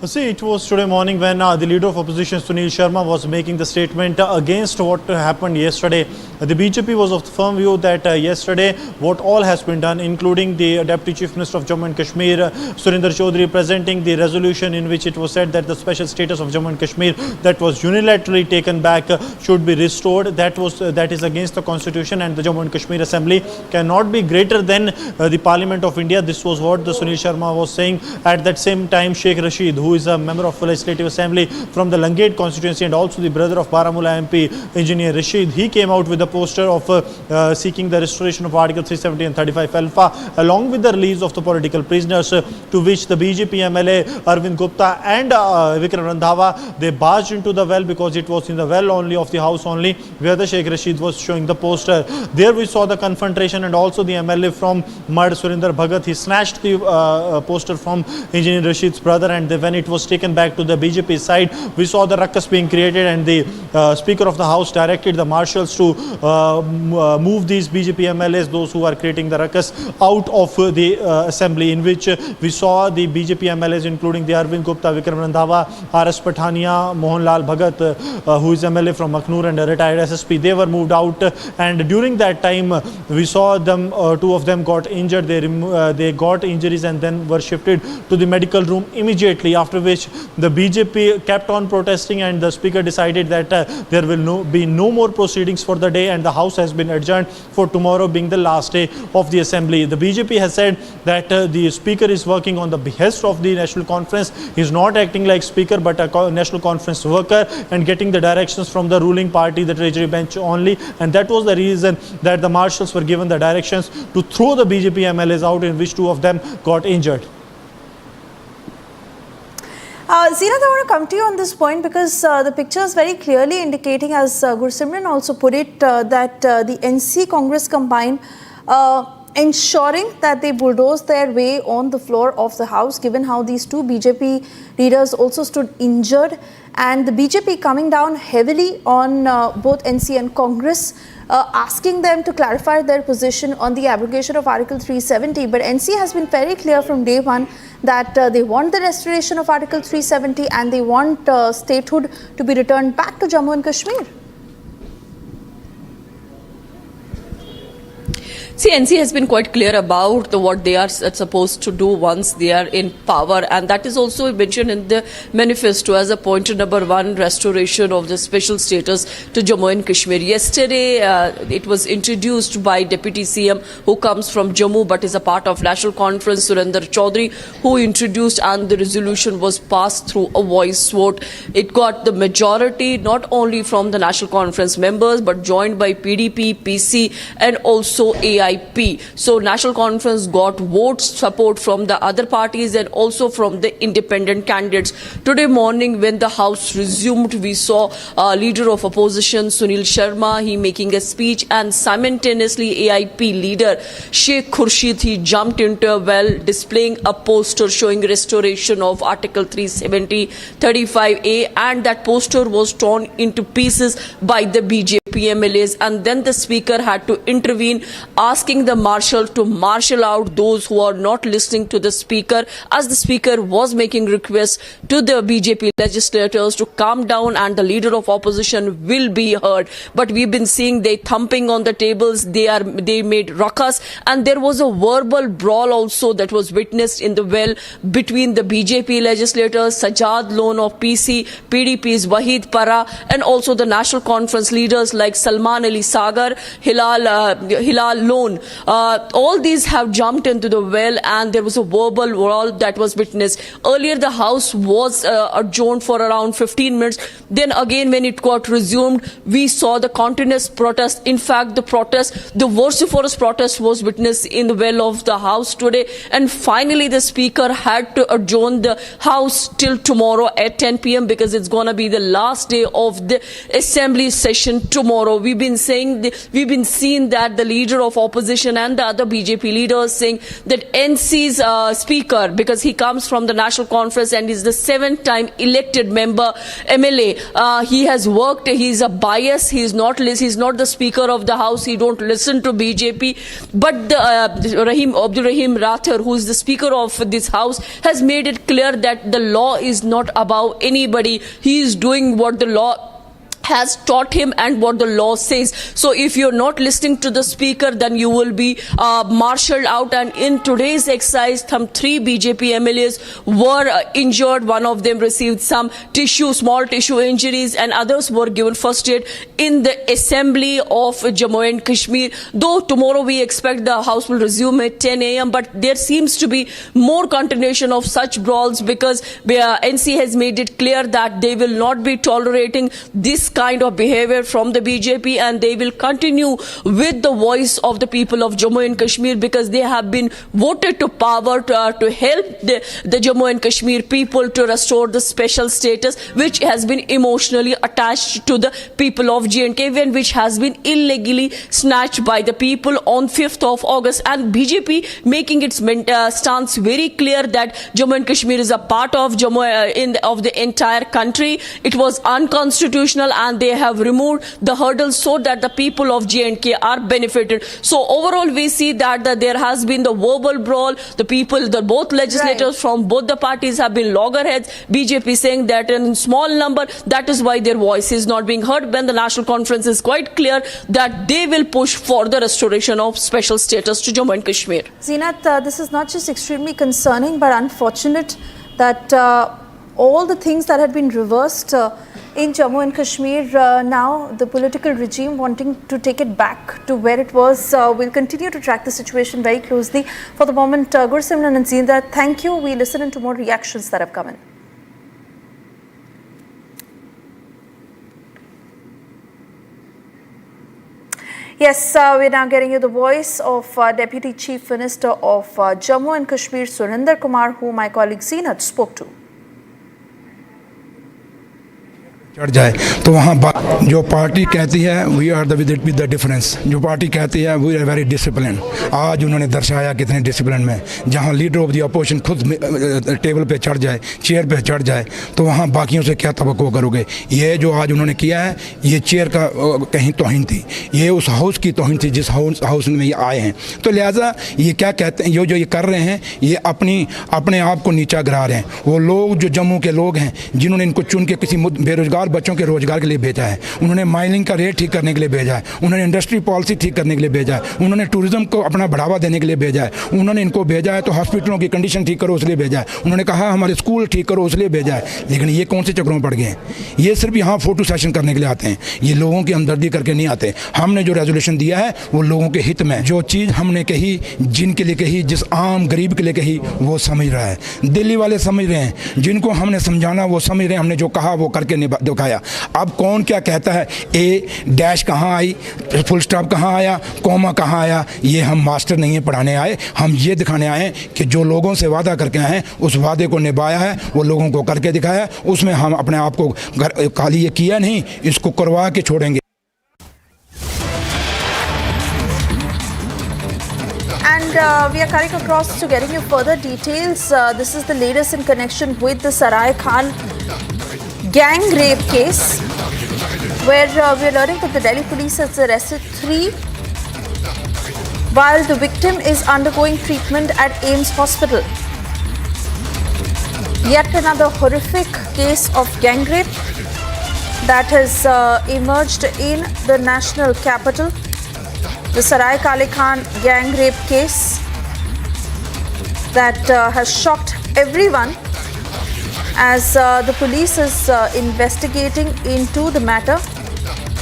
See, it was today morning when the leader of opposition Sunil Sharma was making the statement against what happened yesterday. The BJP was of the firm view that yesterday what all has been done, including the Deputy Chief Minister of Jammu and Kashmir, Surinder Chaudhary, presenting the resolution in which it was said that the special status of Jammu and Kashmir that was unilaterally taken back should be restored. That is against the constitution, and the Jammu and Kashmir Assembly cannot be greater than the Parliament of India. This was what the Sunil Sharma was saying. At that same time, Sheikh Rashid, who is a member of Legislative Assembly from the Langate constituency and also the brother of Baramulla MP, Engineer Rashid, he came out with a poster of seeking the restoration of Article 370 and 35 alpha, along with the release of the political prisoners, to which the BJP MLA Arvind Gupta and Vikram Randhawa, they barged into the well because it was in the well only of the house only where the Sheikh Rashid was showing the poster. There we saw the confrontation, and also the MLA from Mad, Surinder Bhagat, he snatched the poster from Engineer Rashid's brother, and when it was taken back to the BJP side, we saw the ruckus being created, and the Speaker of the House directed the marshals to move these BJP MLAs, those who are creating the ruckus, out of the assembly, in which we saw the BJP MLAs, including the Arvind Gupta, Vikram Randhawa, RS Pathania, Mohanlal Bhagat, who is MLA from Akhnoor and a retired SSP, they were moved out, and during that time we saw them, two of them got injured. They got injuries and then were shifted to the medical room immediately, after which the BJP kept on protesting, and the Speaker decided that there will be no more proceedings for the day, and the House has been adjourned for tomorrow being the last day of the Assembly. The BJP has said that the Speaker is working on the behest of the National Conference. He is not acting like Speaker but a National Conference worker, and getting the directions from the ruling party, the Treasury bench only, and that was the reason that the marshals were given the directions to throw the BJP MLAs out, in which two of them got injured. Zeenat, I want to come to you on this point because the picture is very clearly indicating, as Gursimran also put it, that the NC Congress combined ensuring that they bulldoze their way on the floor of the House, given how these two BJP leaders also stood injured, and the BJP coming down heavily on both NC and Congress, asking them to clarify their position on the abrogation of Article 370. But NC has been very clear from day one that they want the restoration of Article 370 and they want statehood to be returned back to Jammu and Kashmir. See, NC has been quite clear about what they are supposed to do once they are in power, and that is also mentioned in the manifesto as a point number 1, restoration of the special status to Jammu and Kashmir. Yesterday, it was introduced by Deputy CM, who comes from Jammu but is a part of National Conference, Surinder Chaudhary, who introduced, and the resolution was passed through a voice vote. It got the majority not only from the National Conference members but joined by PDP, PC and also AI. So National Conference got vote support from the other parties and also from the independent candidates. Today morning when the House resumed, we saw leader of opposition Sunil Sharma, he making a speech, and simultaneously AIP leader Sheikh Khurshid, he jumped into a well displaying a poster showing restoration of Article 370, 35A, and that poster was torn into pieces by the BJP MLAs, and then the Speaker had to intervene, asking the marshal to marshal out those who are not listening to the Speaker, as the Speaker was making requests to the BJP legislators to calm down and the leader of opposition will be heard. But we've been seeing they thumping on the tables, they made ruckus, and there was a verbal brawl also that was witnessed in the well between the BJP legislators, Sajad Lone of PC, PDP's Wahid Para, and also the National Conference leaders like Salman Ali Sagar, Hilal Lone. All these have jumped into the well, and there was a verbal brawl that was witnessed. Earlier, the House was adjourned for around 15 minutes. Then again, when it got resumed, we saw the continuous protest. In fact, the vociferous protest was witnessed in the well of the House today. And finally, the Speaker had to adjourn the House till tomorrow at 10 p.m. because it's going to be the last day of the Assembly session tomorrow. We've been seeing that the leader of opposition and the other BJP leaders saying that NC's Speaker, because he comes from the National Conference and is the 7th-time elected member MLA, he has worked. He's a bias. He's not the Speaker of the House. He don't listen to BJP. But the Abdul Rahim Rathur, who is the Speaker of this House, has made it clear that the law is not above anybody. He is doing what the law has taught him and what the law says. So if you're not listening to the Speaker, then you will be marshalled out. And in today's exercise, some 3 BJP MLAs were injured. One of them received some small tissue injuries, and others were given first aid in the Assembly of Jammu and Kashmir. Though tomorrow we expect the House will resume at 10 a.m., but there seems to be more continuation of such brawls because NC has made it clear that they will not be tolerating this kind of behavior from the BJP, and they will continue with the voice of the people of Jammu and Kashmir because they have been voted to power to help the Jammu and Kashmir people to restore the special status which has been emotionally attached to the people of J&K and which has been illegally snatched by the people on 5th of August. And BJP making its stance very clear that Jammu and Kashmir is a part of of the entire country. It was unconstitutional, and they have removed the hurdles so that the people of J&K are benefited. So overall, we see that there has been the verbal brawl. Both legislators from both the parties have been loggerheads. BJP saying that in small number, that is why their voice is not being heard, when the National Conference is quite clear that they will push for the restoration of special status to Jammu and Kashmir. Zeenat, this is not just extremely concerning but unfortunate that all the things that had been reversed in Jammu and Kashmir, now the political regime wanting to take it back to where it was. We'll continue to track the situation very closely. For the moment, Gursimran and Zinda, thank you. We listen into more reactions that have come in. Yes, we're now getting you the voice of Deputy Chief Minister of Jammu and Kashmir, Surinder Kumar, who my colleague Zeenat spoke to. चढ़ जाए तो वहाँ जो party कहती है we are with the difference, जो party कहती है वी आर वेरी डिसिप्लिन। आज उन्होंने दर्शाया कितने डिसिप्लिन में, जहाँ लीडर ऑफ द अपोजिशन खुद टेबल पे चढ़ जाए, चेयर पे चढ़ जाए, तो वहाँ बाकियों से क्या तवक्को करोगे। ये जो आज उन्होंने किया है, ये चेयर का कहीं तौहीन थी, ये उस हाउस की तौहीन थी जिस हाउस में ये आए हैं। तो लिहाजा ये क्या कहते हैं, जो ये कर रहे हैं, ये अपने आप को नीचा गिरा रहे हैं। वो लोग जो जम्मू के लोग हैं जिन्होंने इनको चुन के किसी बेरोजगार बच्चों के रोजगार के लिए भेजा है, उन्होंने माइनिंग का रेट ठीक करने के लिए भेजा है, उन्होंने इंडस्ट्री पॉलिसी ठीक करने के लिए भेजा है, उन्होंने टूरिज्म को अपना बढ़ावा देने के लिए भेजा है, उन्होंने इनको भेजा है तो हॉस्पिटलों की कंडीशन ठीक करो उसलिए भेजा है, उन्होंने कहा हमारे स्कूल ठीक करो उसलिए भेजा है। लेकिन ये कौन से चक्रों में पड़ गए हैं? ये सिर्फ यहाँ फोटो सेशन करने के लिए आते हैं, ये लोगों की हमदर्दी करके नहीं आते। हमने जो रेजोल्यूशन दिया है वो लोगों के हित में, जो चीज़ हमने कही, जिनके लिए कही, जिस आम गरीब के लिए कही, वो समझ रहा है। दिल्ली वाले समझ रहे हैं, जिनको हमने समझाना वो समझ रहे हैं, हमने जो कहा वो करके दिखाया। अब कौन क्या कहता है, ए डैश कहाँ आई, फुल स्टॉप कहाँ आया, कॉमा कहाँ आया, ये हम मास्टर नहीं है पढ़ाने आए, हम ये दिखाने आए हैं कि जो लोगों से वादा करके आए हैं उस वादे को निभाया है, वो लोगों को करके दिखाया है। उसमें हम अपने आप को खाली ये किया नहीं, इसको करवा के छोड़ेंगे। And we are cutting across to getting you further details. This is the latest in connection with the Sarai Khan gang rape case, where we are learning that the Delhi police has arrested 3 while the victim is undergoing treatment at AIIMS hospital. Yet another horrific case of gang rape that has emerged in the national capital. The Sarai Khan gang rape case that has shocked everyone as the police is investigating into the matter.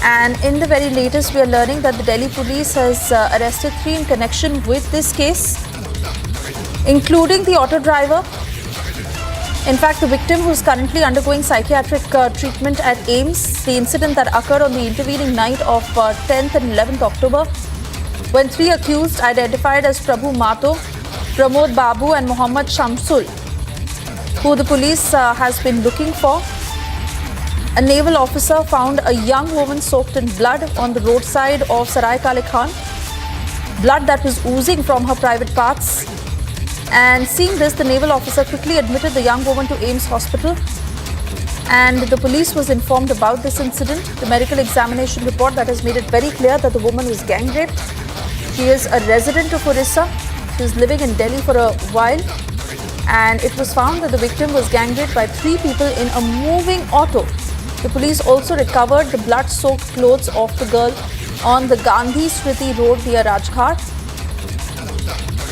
And in the very latest, we are learning that the Delhi police has arrested 3 in connection with this case, including the auto driver. In fact, the victim, who is currently undergoing psychiatric treatment at AIIMS, the incident that occurred on the intervening night of 10th and 11th October, when 3 accused identified as Prabhu Mato, Pramod Babu and Mohammad Shamsul, who the police has been looking for. A naval officer found a young woman soaked in blood on the roadside of Sarai Kale Khan, blood that was oozing from her private parts. And seeing this, the naval officer quickly admitted the young woman to AIIMS hospital, and the police was informed about this incident. The medical examination report that has made it very clear that the woman was gang raped. She is a resident of Orissa. She was living in Delhi for a while, and it was found that the victim was gang raped by 3 people in a moving auto. The police also recovered the blood-soaked clothes of the girl on the Gandhi Smriti Road near Rajghat.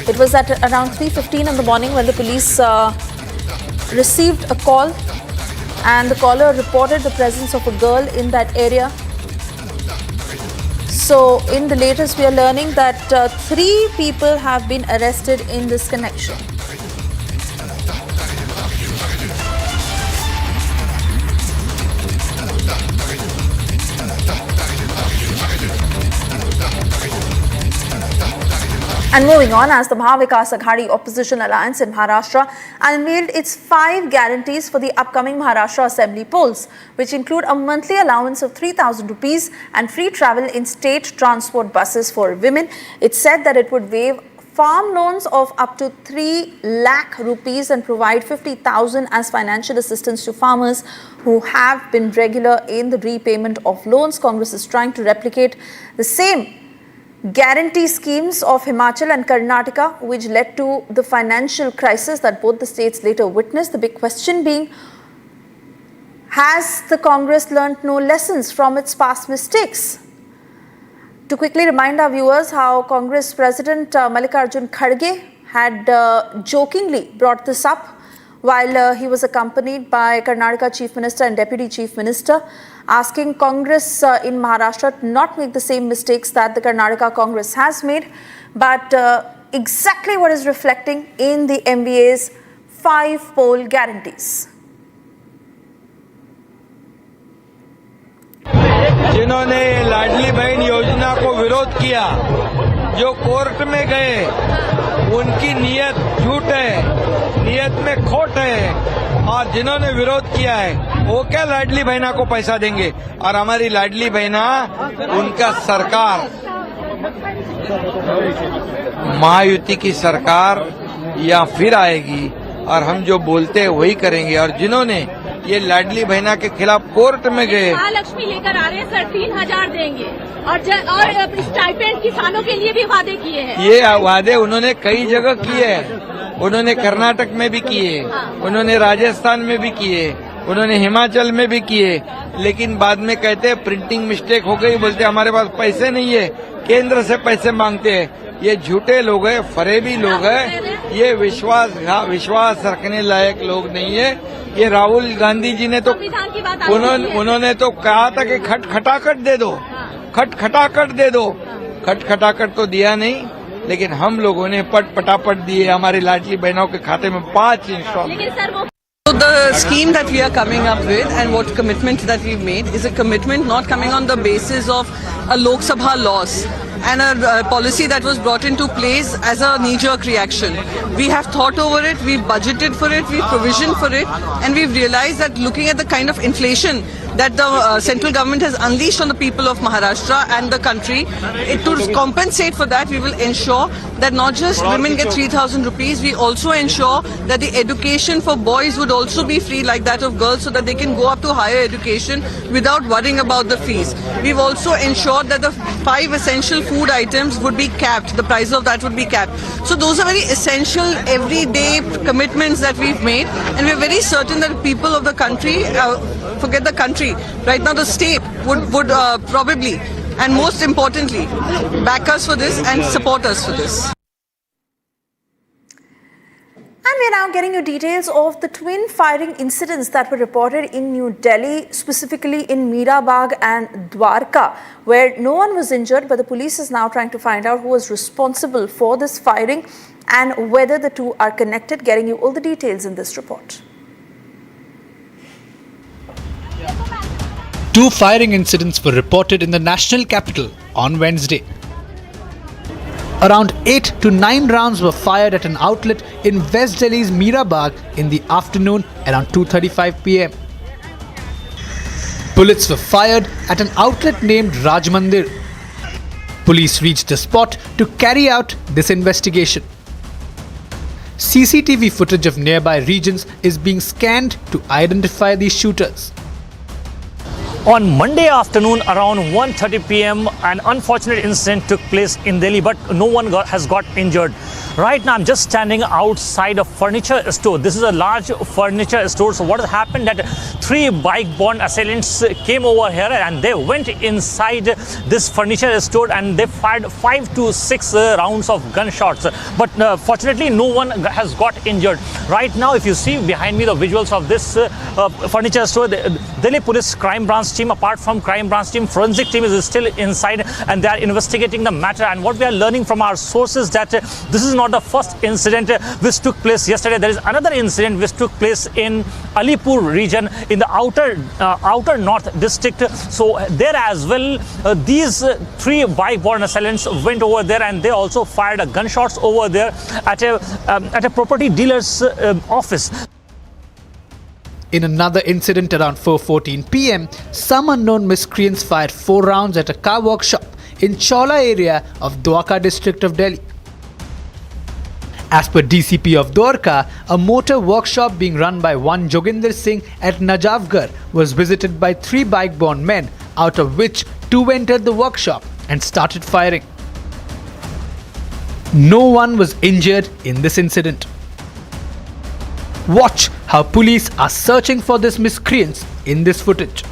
It was at around 3:15 in the morning when the police received a call, and the caller reported the presence of a girl in that area. So in the latest, we are learning that 3 people have been arrested in this connection. And moving on, as the Mahavikas Aghadi opposition alliance in Maharashtra unveiled its 5 guarantees for the upcoming Maharashtra Assembly polls, which include a monthly allowance of 3,000 rupees and free travel in state transport buses for women. It said that it would waive farm loans of up to 3 lakh rupees and provide 50,000 as financial assistance to farmers who have been regular in the repayment of loans. Congress is trying to replicate the same guarantee schemes of Himachal and Karnataka, which led to the financial crisis that both the states later witnessed. The big question being, has the Congress learned no lessons from its past mistakes? To quickly remind our viewers how Congress President Mallikarjun Kharge had jokingly brought this up while he was accompanied by Karnataka Chief Minister and Deputy Chief Minister, asking Congress in Maharashtra to not make the same mistakes that the Karnataka Congress has made, but exactly what is reflecting in the MVA's 5 poll guarantees. जिन्होंने लाडली बहन योजना को विरोध किया, जो court में गए, उनकी नीयत झूठ है, नीयत में खोट है, और जिन्होंने विरोध किया है वो क्या लाडली बहना को पैसा देंगे? और हमारी लाडली बहना, उनका सरकार, महायुति की सरकार या फिर आएगी और हम जो बोलते हैं वही करेंगे। और जिन्होंने ये लाडली बहना के खिलाफ कोर्ट में गए, महालक्ष्मी लेकर आ रहे हैं सर, 3,000 देंगे और स्टाइपेंड किसानों के लिए भी वादे किए हैं। ये वादे उन्होंने कई जगह किए हैं, उन्होंने कर्नाटक में भी किए, उन्होंने राजस्थान में भी किए, उन्होंने हिमाचल में भी किए, लेकिन बाद में कहते हैं प्रिंटिंग मिस्टेक हो गई, बोलते हमारे पास पैसे नहीं है, केंद्र से पैसे मांगते हैं। ये झूठे लोग हैं, फरेबी लोग हैं, ये विश्वास रखने लायक लोग नहीं है। ये राहुल गांधी जी ने तो उन्होंने तो कहा था कि खटखटाकट दे दो, खटखटाकट दे दो, खटखटाकट तो दिया नहीं, लेकिन हम लोगों ने पटापट दिए हमारी लाडली बहनों के खाते में 5 instalment. So the scheme that we are coming up with and what commitment that we've made is a commitment not coming on the basis of a Lok Sabha loss and a policy that was brought into place as a knee-jerk reaction. We have thought over it, we've budgeted for it, we've provisioned for it, and we've realized that looking at the kind of inflation that the central government has unleashed on the people of Maharashtra and the country, to compensate for that, we will ensure that not just women get 3,000 rupees, we also ensure that the education for boys would also be free like that of girls so that they can go up to higher education without worrying about the fees. We've also ensured that the 5 essential food items would be capped, the price of that would be capped. So those are very essential everyday commitments that we've made, and we're very certain that people of the country, forget the country, right now the state would probably and most importantly back us for this and support us for this. And we are now getting you details of the twin firing incidents that were reported in New Delhi, specifically in Mirabagh and Dwarka, where no one was injured, but the police is now trying to find out who was responsible for this firing and whether the two are connected. Getting you all the details in this report. Two firing incidents were reported in the national capital on Wednesday. Around 8 to 9 rounds were fired at an outlet in West Delhi's Mirabagh in the afternoon around 2:35 p.m. Bullets were fired at an outlet named Raj Mandir. Police reached the spot to carry out this investigation. CCTV footage of nearby regions is being scanned to identify these shooters. On Monday afternoon around 1:30 p.m. an unfortunate incident took place in Delhi, but no one has got injured. Right now I'm just standing outside a furniture store. This is a large furniture store. So what has happened that 3 bike-borne assailants came over here and they went inside this furniture store and they fired 5 to 6 rounds of gunshots. But fortunately no one has got injured. Right now if you see behind me the visuals of this furniture store, the Delhi Police Crime Branch team, apart from Crime Branch team, forensic team is still inside and they are investigating the matter. And what we are learning from our sources that this is not the first incident which took place yesterday. There is another incident which took place in Alipur region in the outer north district. So there as well these 3 bike-borne assailants went over there and they also fired gunshots over there at a property dealer's office. In another incident around 4:14 p.m, some unknown miscreants fired 4 rounds at a car workshop in Chola area of Dwarka district of Delhi. As per DCP of Dwarka, a motor workshop being run by one Joginder Singh at Najafgarh was visited by 3 bike-borne men, out of which 2 entered the workshop and started firing. No one was injured in this incident. Watch how police are searching for these miscreants in this footage.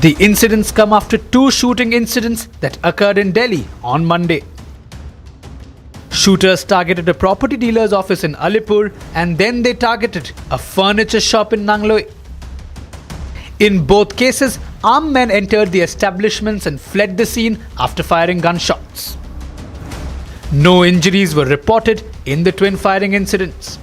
The incidents come after 2 shooting incidents that occurred in Delhi on Monday. Shooters targeted a property dealer's office in Alipur and then they targeted a furniture shop in Nangloi. In both cases, armed men entered the establishments and fled the scene after firing gunshots. No injuries were reported in the twin firing incidents.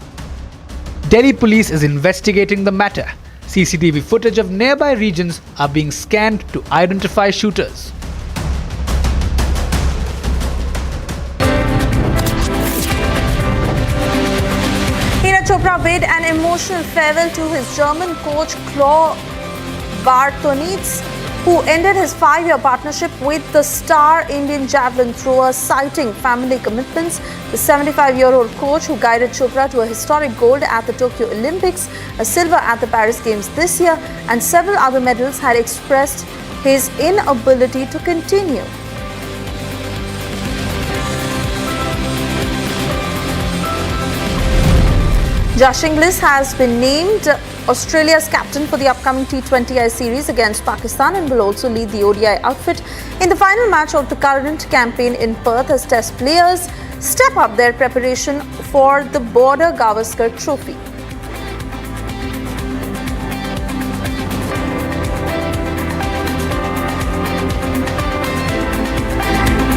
Delhi police is investigating the matter. CCTV footage of nearby regions are being scanned to identify shooters. Chopra bid an emotional farewell to his German coach Claude Bartonitz, who ended his 5-year partnership with the star Indian javelin thrower, citing family commitments. The 75-year-old coach, who guided Chopra to a historic gold at the Tokyo Olympics, a silver at the Paris Games this year, and several other medals, had expressed his inability to continue. Josh Inglis has been named Australia's captain for the upcoming T20I series against Pakistan and will also lead the ODI outfit in the final match of the current campaign in Perth as Test players step up their preparation for the Border Gavaskar Trophy.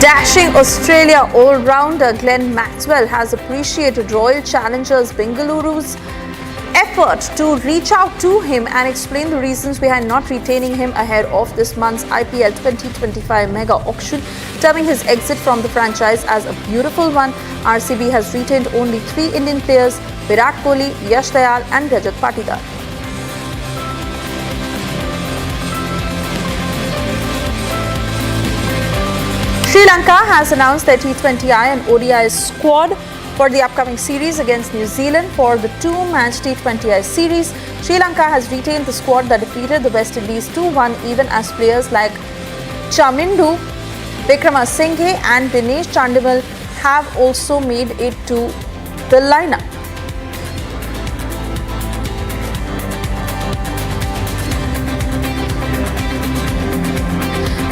Dashing Australia all-rounder Glenn Maxwell has appreciated Royal Challengers Bengaluru's effort to reach out to him and explain the reasons behind not retaining him ahead of this month's IPL 2025 mega auction, terming his exit from the franchise as a beautiful one. RCB has retained only 3 Indian players: Virat Kohli, Yash Dayal and Rajat Patidar. Sri Lanka has announced their T20I and ODI squad for the upcoming series against New Zealand. For the 2-match T20I series, Sri Lanka has retained the squad that defeated the West Indies 2-1, even as players like Chamindu, Vikramasinghe and Dinesh Chandimal have also made it to the lineup.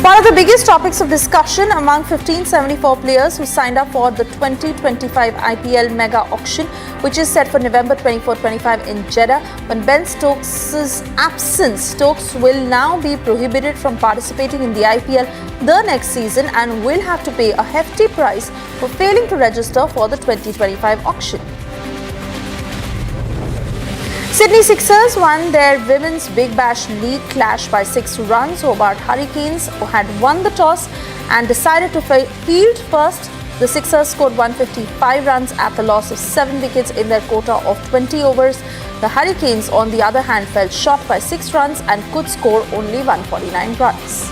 For a the biggest topics of discussion among 1574 players who signed up for the 2025 IPL mega auction, which is set for November 24-25 in Jeddah. When Ben Stokes' absence, Stokes will now be prohibited from participating in the IPL the next season and will have to pay a hefty price for failing to register for the 2025 auction. Sydney Sixers won their Women's Big Bash League clash by 6 runs. Hobart Hurricanes had won the toss and decided to field first. The Sixers scored 155 runs at the loss of 7 wickets in their quota of 20 overs. The Hurricanes, on the other hand, fell short by 6 runs and could score only 149 runs.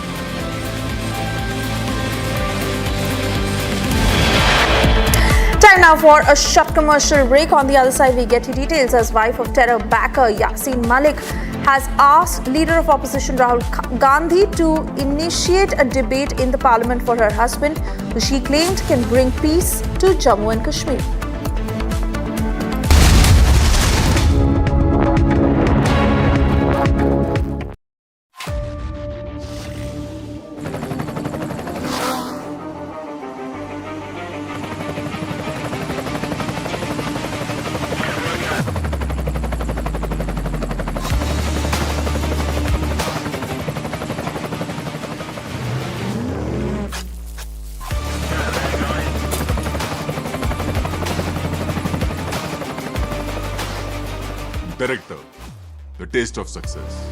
Time now for a short commercial break. On the other side, we get you details as wife of terror backer Yasin Malik has asked leader of opposition Rahul Gandhi to initiate a debate in the parliament for her husband, who she claimed can bring peace to Jammu and Kashmir. Director, the taste of success.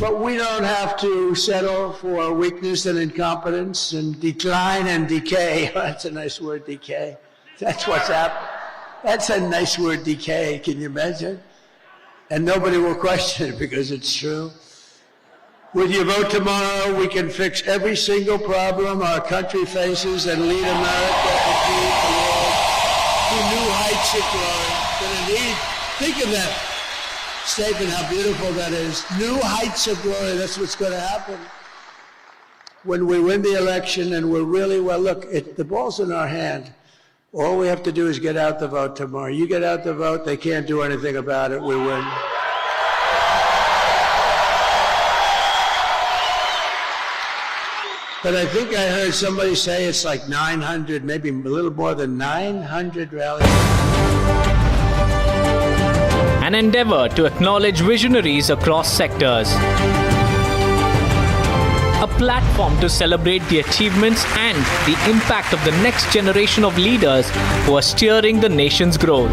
But we don't have to settle for weakness and incompetence and decline and decay. That's a nice word, decay. That's what's happening. That's a nice word, decay. Can you imagine? And nobody will question it because it's true. With your vote tomorrow, we can fix every single problem our country faces and lead America and lead the world to new heights of glory. And indeed, think of that statement, how beautiful that is. New heights of glory, that's what's going to happen. When we win the election and we're really, well, look, the ball's in our hand. All we have to do is get out the vote tomorrow. You get out the vote, they can't do anything about it, we win. But I think I heard somebody say it's like 900, maybe a little more than 900 rallies. An endeavor to acknowledge visionaries across sectors. A platform to celebrate the achievements and the impact of the next generation of leaders who are steering the nation's growth.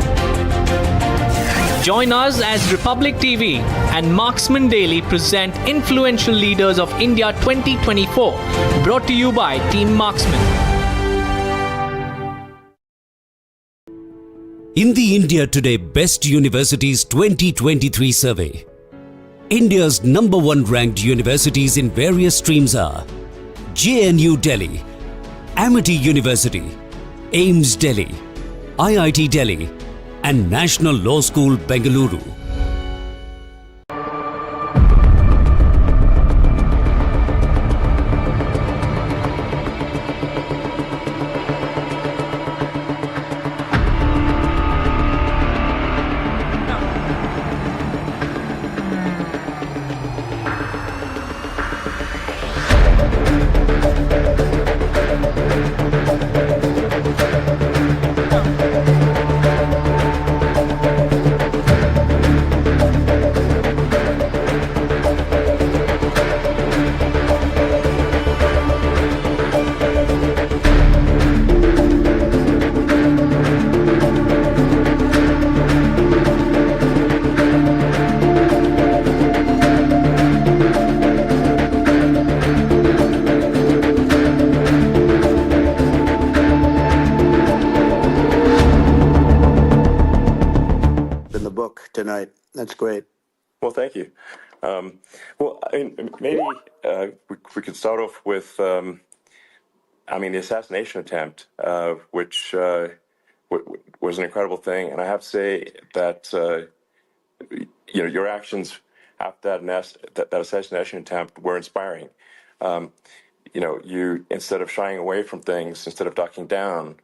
Join us as Republic TV and Marksman Daily present Influential Leaders of India 2024, brought to you by Team Marksman. In the India Today Best Universities 2023 survey, India's #1 ranked universities in various streams are JNU Delhi, Amity University, AIMS Delhi, IIT Delhi, and National Law School Bengaluru. Tonight. That's great. Well, thank you. Well, I mean, maybe we could start off with, the assassination attempt, which was an incredible thing. And I have to say that, your actions after that assassination attempt were inspiring. You instead of shying away from things, instead of ducking down,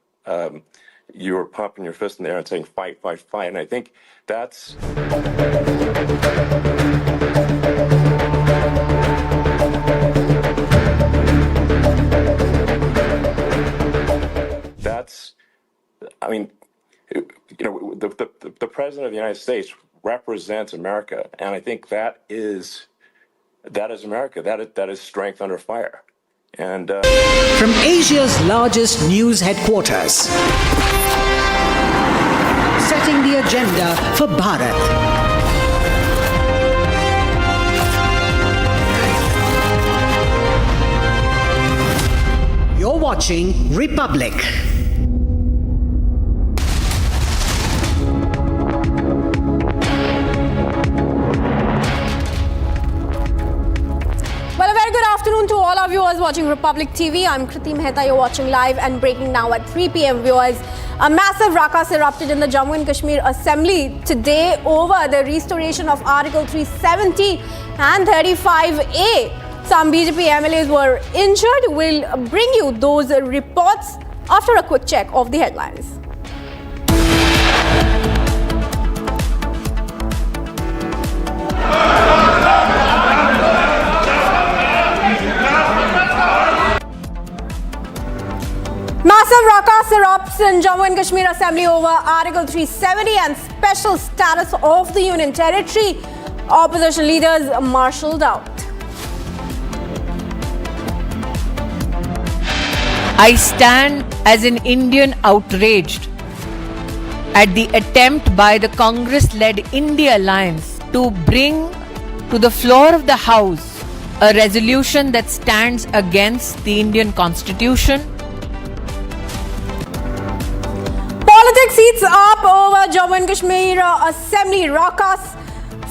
you were pumping your fist in the air and saying fight, fight, fight. And I think that's the president of the United States represents America, and I think that is America. That is strength under fire. And from Asia's largest news headquarters, setting the agenda for Bharat. You're watching Republic. Good afternoon to all our viewers watching Republic TV. I'm Kriti Mehta. You're watching live and breaking now at 3 p.m. viewers. A massive ruckus erupted in the Jammu and Kashmir Assembly today over the restoration of Article 370 and 35A. Some BJP MLAs were injured. We'll bring you those reports after a quick check of the headlines. Massive ruckus erupts in Jammu and Kashmir Assembly over Article 370 and special status of the Union Territory. Opposition leaders marshalled out. I stand as an Indian outraged at the attempt by the Congress-led India Alliance to bring to the floor of the House a resolution that stands against the Indian Constitution. Politics heats up over Jammu and Kashmir Assembly ruckus.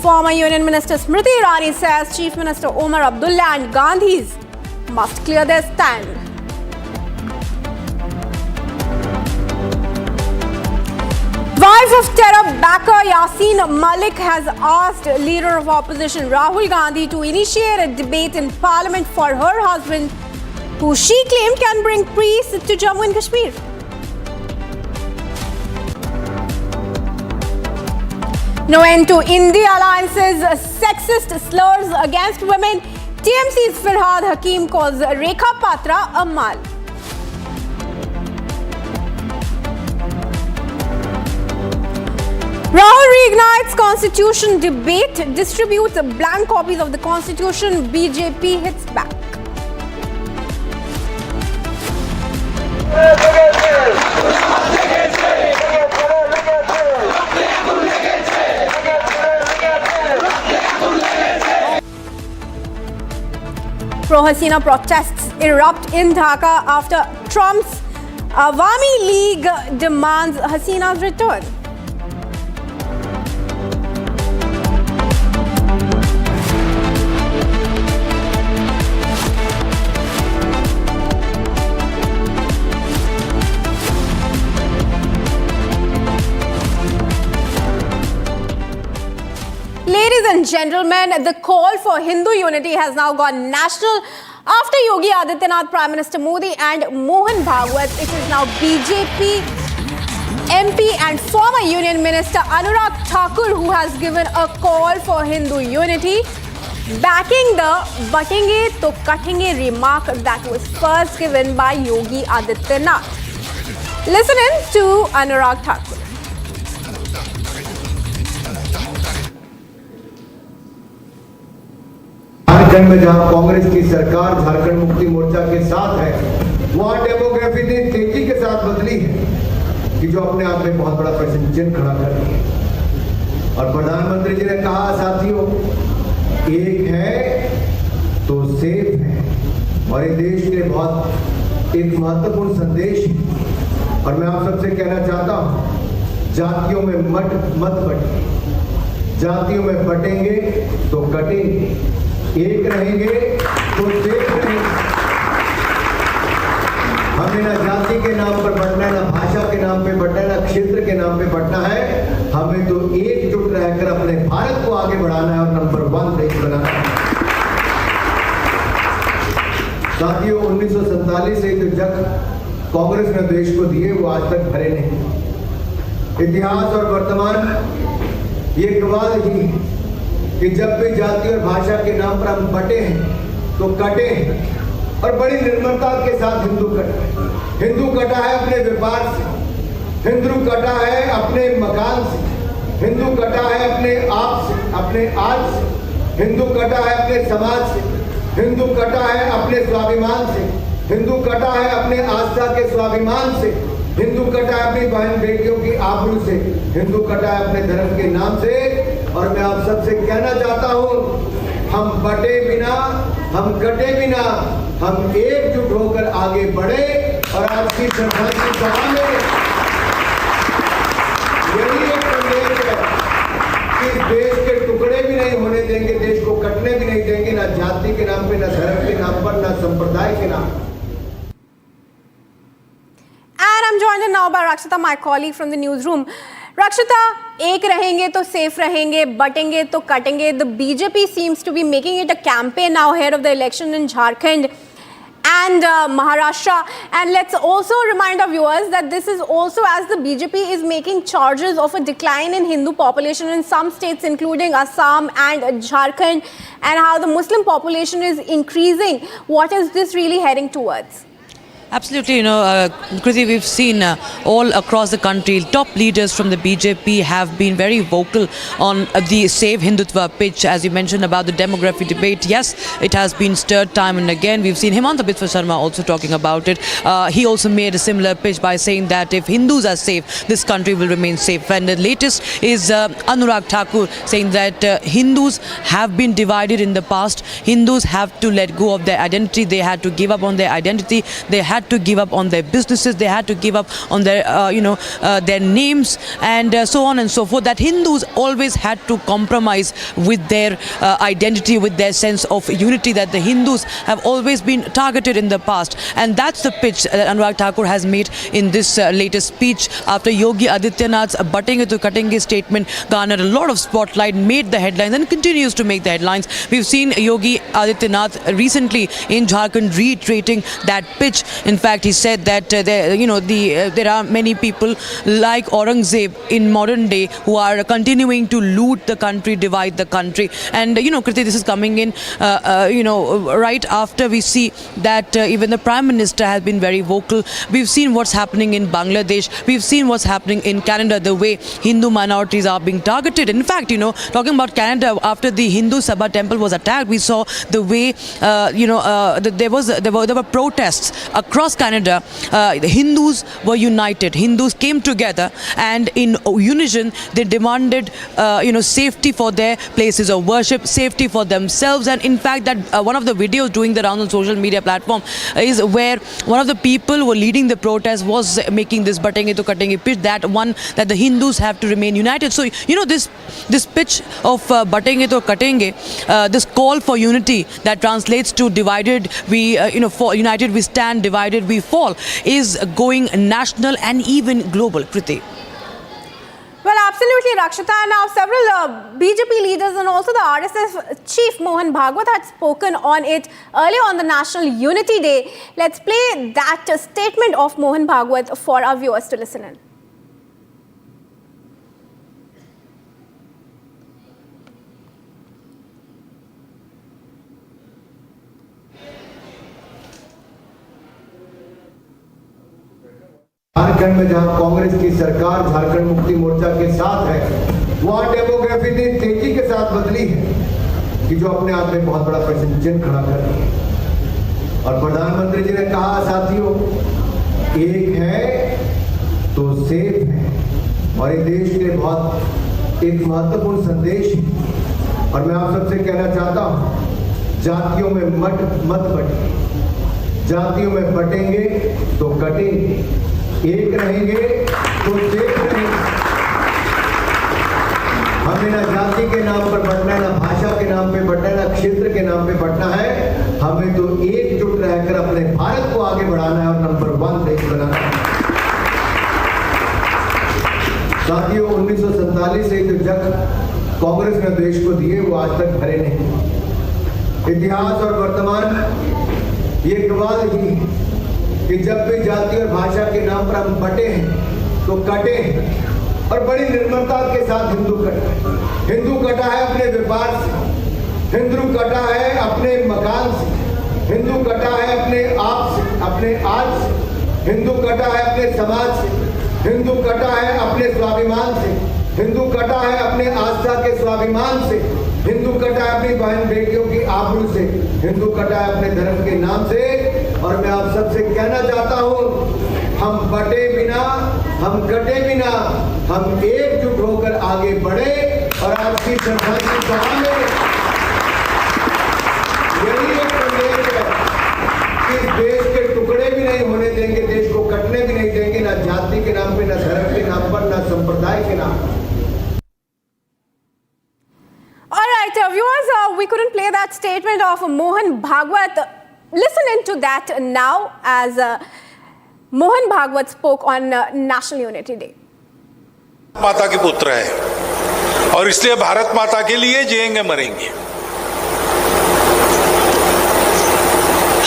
Former Union Minister Smriti Irani says Chief Minister Omar Abdullah and Gandhis must clear their stand. Wife of terror backer Yasin Malik has asked Leader of Opposition Rahul Gandhi to initiate a debate in Parliament for her husband, who she claimed can bring peace to Jammu and Kashmir. No end to India Alliance's sexist slurs against women. TMC's Firhad Hakim calls Rekha Patra a mal. Rahul reignites constitution debate, distributes blank copies of the constitution. BJP hits back. Pro-Hasina protests erupt in Dhaka after Trump's Awami League demands Hasina's return. Ladies and gentlemen, the call for Hindu unity has now gone national after Yogi Adityanath, Prime Minister Modi and Mohan Bhagwat. It is now BJP MP and former Union Minister Anurag Thakur who has given a call for Hindu unity, backing the "batenge to katenge" remark that was first given by Yogi Adityanath. Listen in to Anurag Thakur. Jharkhand में जहां कांग्रेस की सरकार झारखंड मुक्ति मोर्चा के साथ है, वहां demography इतनी तेजी के साथ बदली है कि जो अपने आप में बहुत बड़ा प्रश्न चिन्ह खड़ा कर रही है। और प्रधानमंत्री जी ने कहा, साथियों, एक है तो सेफ है, और ये देश के लिए बहुत एक महत्वपूर्ण संदेश है। और मैं आप सबसे कहना चाहता हूं, जातियों में मत बटिए, जातियों में बटेंगे तो कटेंगे, एक रहेंगे तो सेफ रहेंगे। हमें ना जाति के नाम पर बटना है, ना भाषा के नाम पे बटना है, ना क्षेत्र के नाम पे बटना है। हमें तो एकजुट रहकर अपने भारत को आगे बढ़ाना है और नंबर 1 देश बनाना है। साथियों, 1947 से जो जग कांग्रेस ने देश को दिए वो आज तक भरे नहीं। इतिहास और वर्तमान ये गवाह ही कि जब भी जाति और भाषा के नाम पर हम बटे हैं तो कटे हैं, और बड़ी निर्ममता के साथ हिंदू कटे। हिंदू कटा है अपने व्यापार से, हिंदू कटा है अपने मकान से, हिंदू कटा है अपने आप से, अपने आज से, हिंदू कटा है अपने समाज से, हिंदू कटा है अपने स्वाभिमान से, हिंदू कटा है अपने आस्था के स्वाभिमान से, हिंदू कटा है अपनी बहन बेटियों की आबरू से, हिंदू कटा है अपने धर्म के नाम से। और मैं आप सबसे कहना चाहता हूँ, हम बटे बिना, हम कटे बिना, हम एकजुट होकर आगे बढ़े। और आज की श्रद्धांजलि सभा में यही एक संदेश है कि इस देश के टुकड़े भी नहीं होने देंगे, देश को कटने भी नहीं देंगे, ना जाति के नाम पे, ना धर्म के नाम पर, ना संप्रदाय के नाम पर। And I'm joined now by Rakshita, my colleague from the newsroom. Rakshita, एक रहेंगे तो सेफ रहेंगे, बटेंगे तो कटेंगे. The BJP seems to be making it a campaign now ahead of the election in Jharkhand and Maharashtra. And let's also remind our viewers that this is also as the BJP is making charges of a decline in Hindu population in some states including Assam and Jharkhand, and how the Muslim population is increasing. What is this really heading towards? Absolutely, Kriti, we've seen all across the country, top leaders from the BJP have been very vocal on the Save Hindutva pitch. As you mentioned about the demography debate, yes, it has been stirred time and again. We've seen Himanta Biswa Sharma also talking about it. He also made a similar pitch by saying that if Hindus are safe, this country will remain safe. And the latest is Anurag Thakur saying that Hindus have been divided in the past. Hindus have to let go of their identity. They had to give up on their identity. They had to give up on their businesses, they had to give up on their their names and so on and so forth. That Hindus always had to compromise with their identity, with their sense of unity, that the Hindus have always been targeted in the past. And that's the pitch that Anurag Thakur has made in this latest speech after Yogi Adityanath's "Batenge to Katenge" statement garnered a lot of spotlight, made the headlines and continues to make the headlines. We've seen Yogi Adityanath recently in Jharkhand reiterating that pitch. In fact, he said that there are many people like Aurangzeb in modern day who are continuing to loot the country, divide the country. And Kriti, this is coming in right after we see that even the Prime Minister has been very vocal. We've seen what's happening in Bangladesh. We've seen what's happening in Canada, the way Hindu minorities are being targeted. In fact, talking about Canada, after the Hindu Sabha temple was attacked, we saw the way there were protests across Canada. The Hindus were united. Hindus came together and in unison they demanded safety for their places of worship, safety for themselves. And in fact, that one of the videos doing the rounds on social media platform is where one of the people who were leading the protest was making this "Batenge to Katenge" pitch, that the Hindus have to remain united. So this pitch of "Batenge to Katenge," this call for unity that translates to divided we for united we stand, divided we fall, is going national and even global. Kriti. Well, absolutely, Rakshita. And now several BJP leaders and also the RSS chief Mohan Bhagwat had spoken on it earlier on the National Unity Day. Let's play that statement of Mohan Bhagwat for our viewers to listen in. Jharkhand में जहां कांग्रेस की सरकार झारखंड मुक्ति मोर्चा के साथ है, वहां demography ने तेजी के साथ बदली है कि जो अपने आप में बहुत बड़ा प्रश्न चिन्ह खड़ा कर रही है। और प्रधानमंत्री जी ने कहा, साथियों, एक है तो सेफ है, और ये देश के लिए बहुत एक महत्वपूर्ण संदेश है। और मैं आप सबसे कहना चाहता हूं, जातियों में मत बटिए, जातियों में बटेंगे तो कटेंगे, एक रहेंगे तो सेफ रहेंगे। हमें ना जाति के नाम पर बटना है, ना भाषा के नाम पे बटना है, ना क्षेत्र के नाम पे बटना है। हमें तो एकजुट रहकर अपने भारत को आगे बढ़ाना है और नंबर 1 देश बनाना है। साथियों, 1947 से जो जग कांग्रेस ने देश को दिए वो आज तक भरे नहीं। इतिहास और वर्तमान ये गवाह ही कि जब भी जाति और भाषा के नाम पर हम बटे हैं तो कटे हैं, और बड़ी निर्ममता के साथ हिंदू कटा है अपने व्यापार से, हिंदू कटा है अपने मकान से, हिंदू कटा है अपने आप से, अपने आज से, हिंदू कटा है अपने समाज से, हिंदू कटा है अपने स्वाभिमान से, हिंदू कटा है अपने आस्था के स्वाभिमान से, हिंदू कटा है अपनी बहन बेटियों की आबरू से, हिंदू कटा है अपने धर्म के नाम से। और मैं आप सबसे कहना चाहता हूँ, हम बटे बिना, हम कटे बिना, हम एकजुट होकर आगे बढ़े। और आज की श्रद्धांजलि सभा में यही एक संदेश है कि इस देश के टुकड़े भी नहीं होने देंगे, देश को कटने भी नहीं देंगे, ना जाति के नाम पे, ना धर्म के नाम पर, ना संप्रदाय के नाम पर। Alright, viewers, we couldn't play that statement of Mohan Bhagwat. Listen into that now as Mohan Bhagwat spoke on National Unity Day. माता के पुत्र है और इसलिए भारत माता के लिए जिएंगे मरेंगे।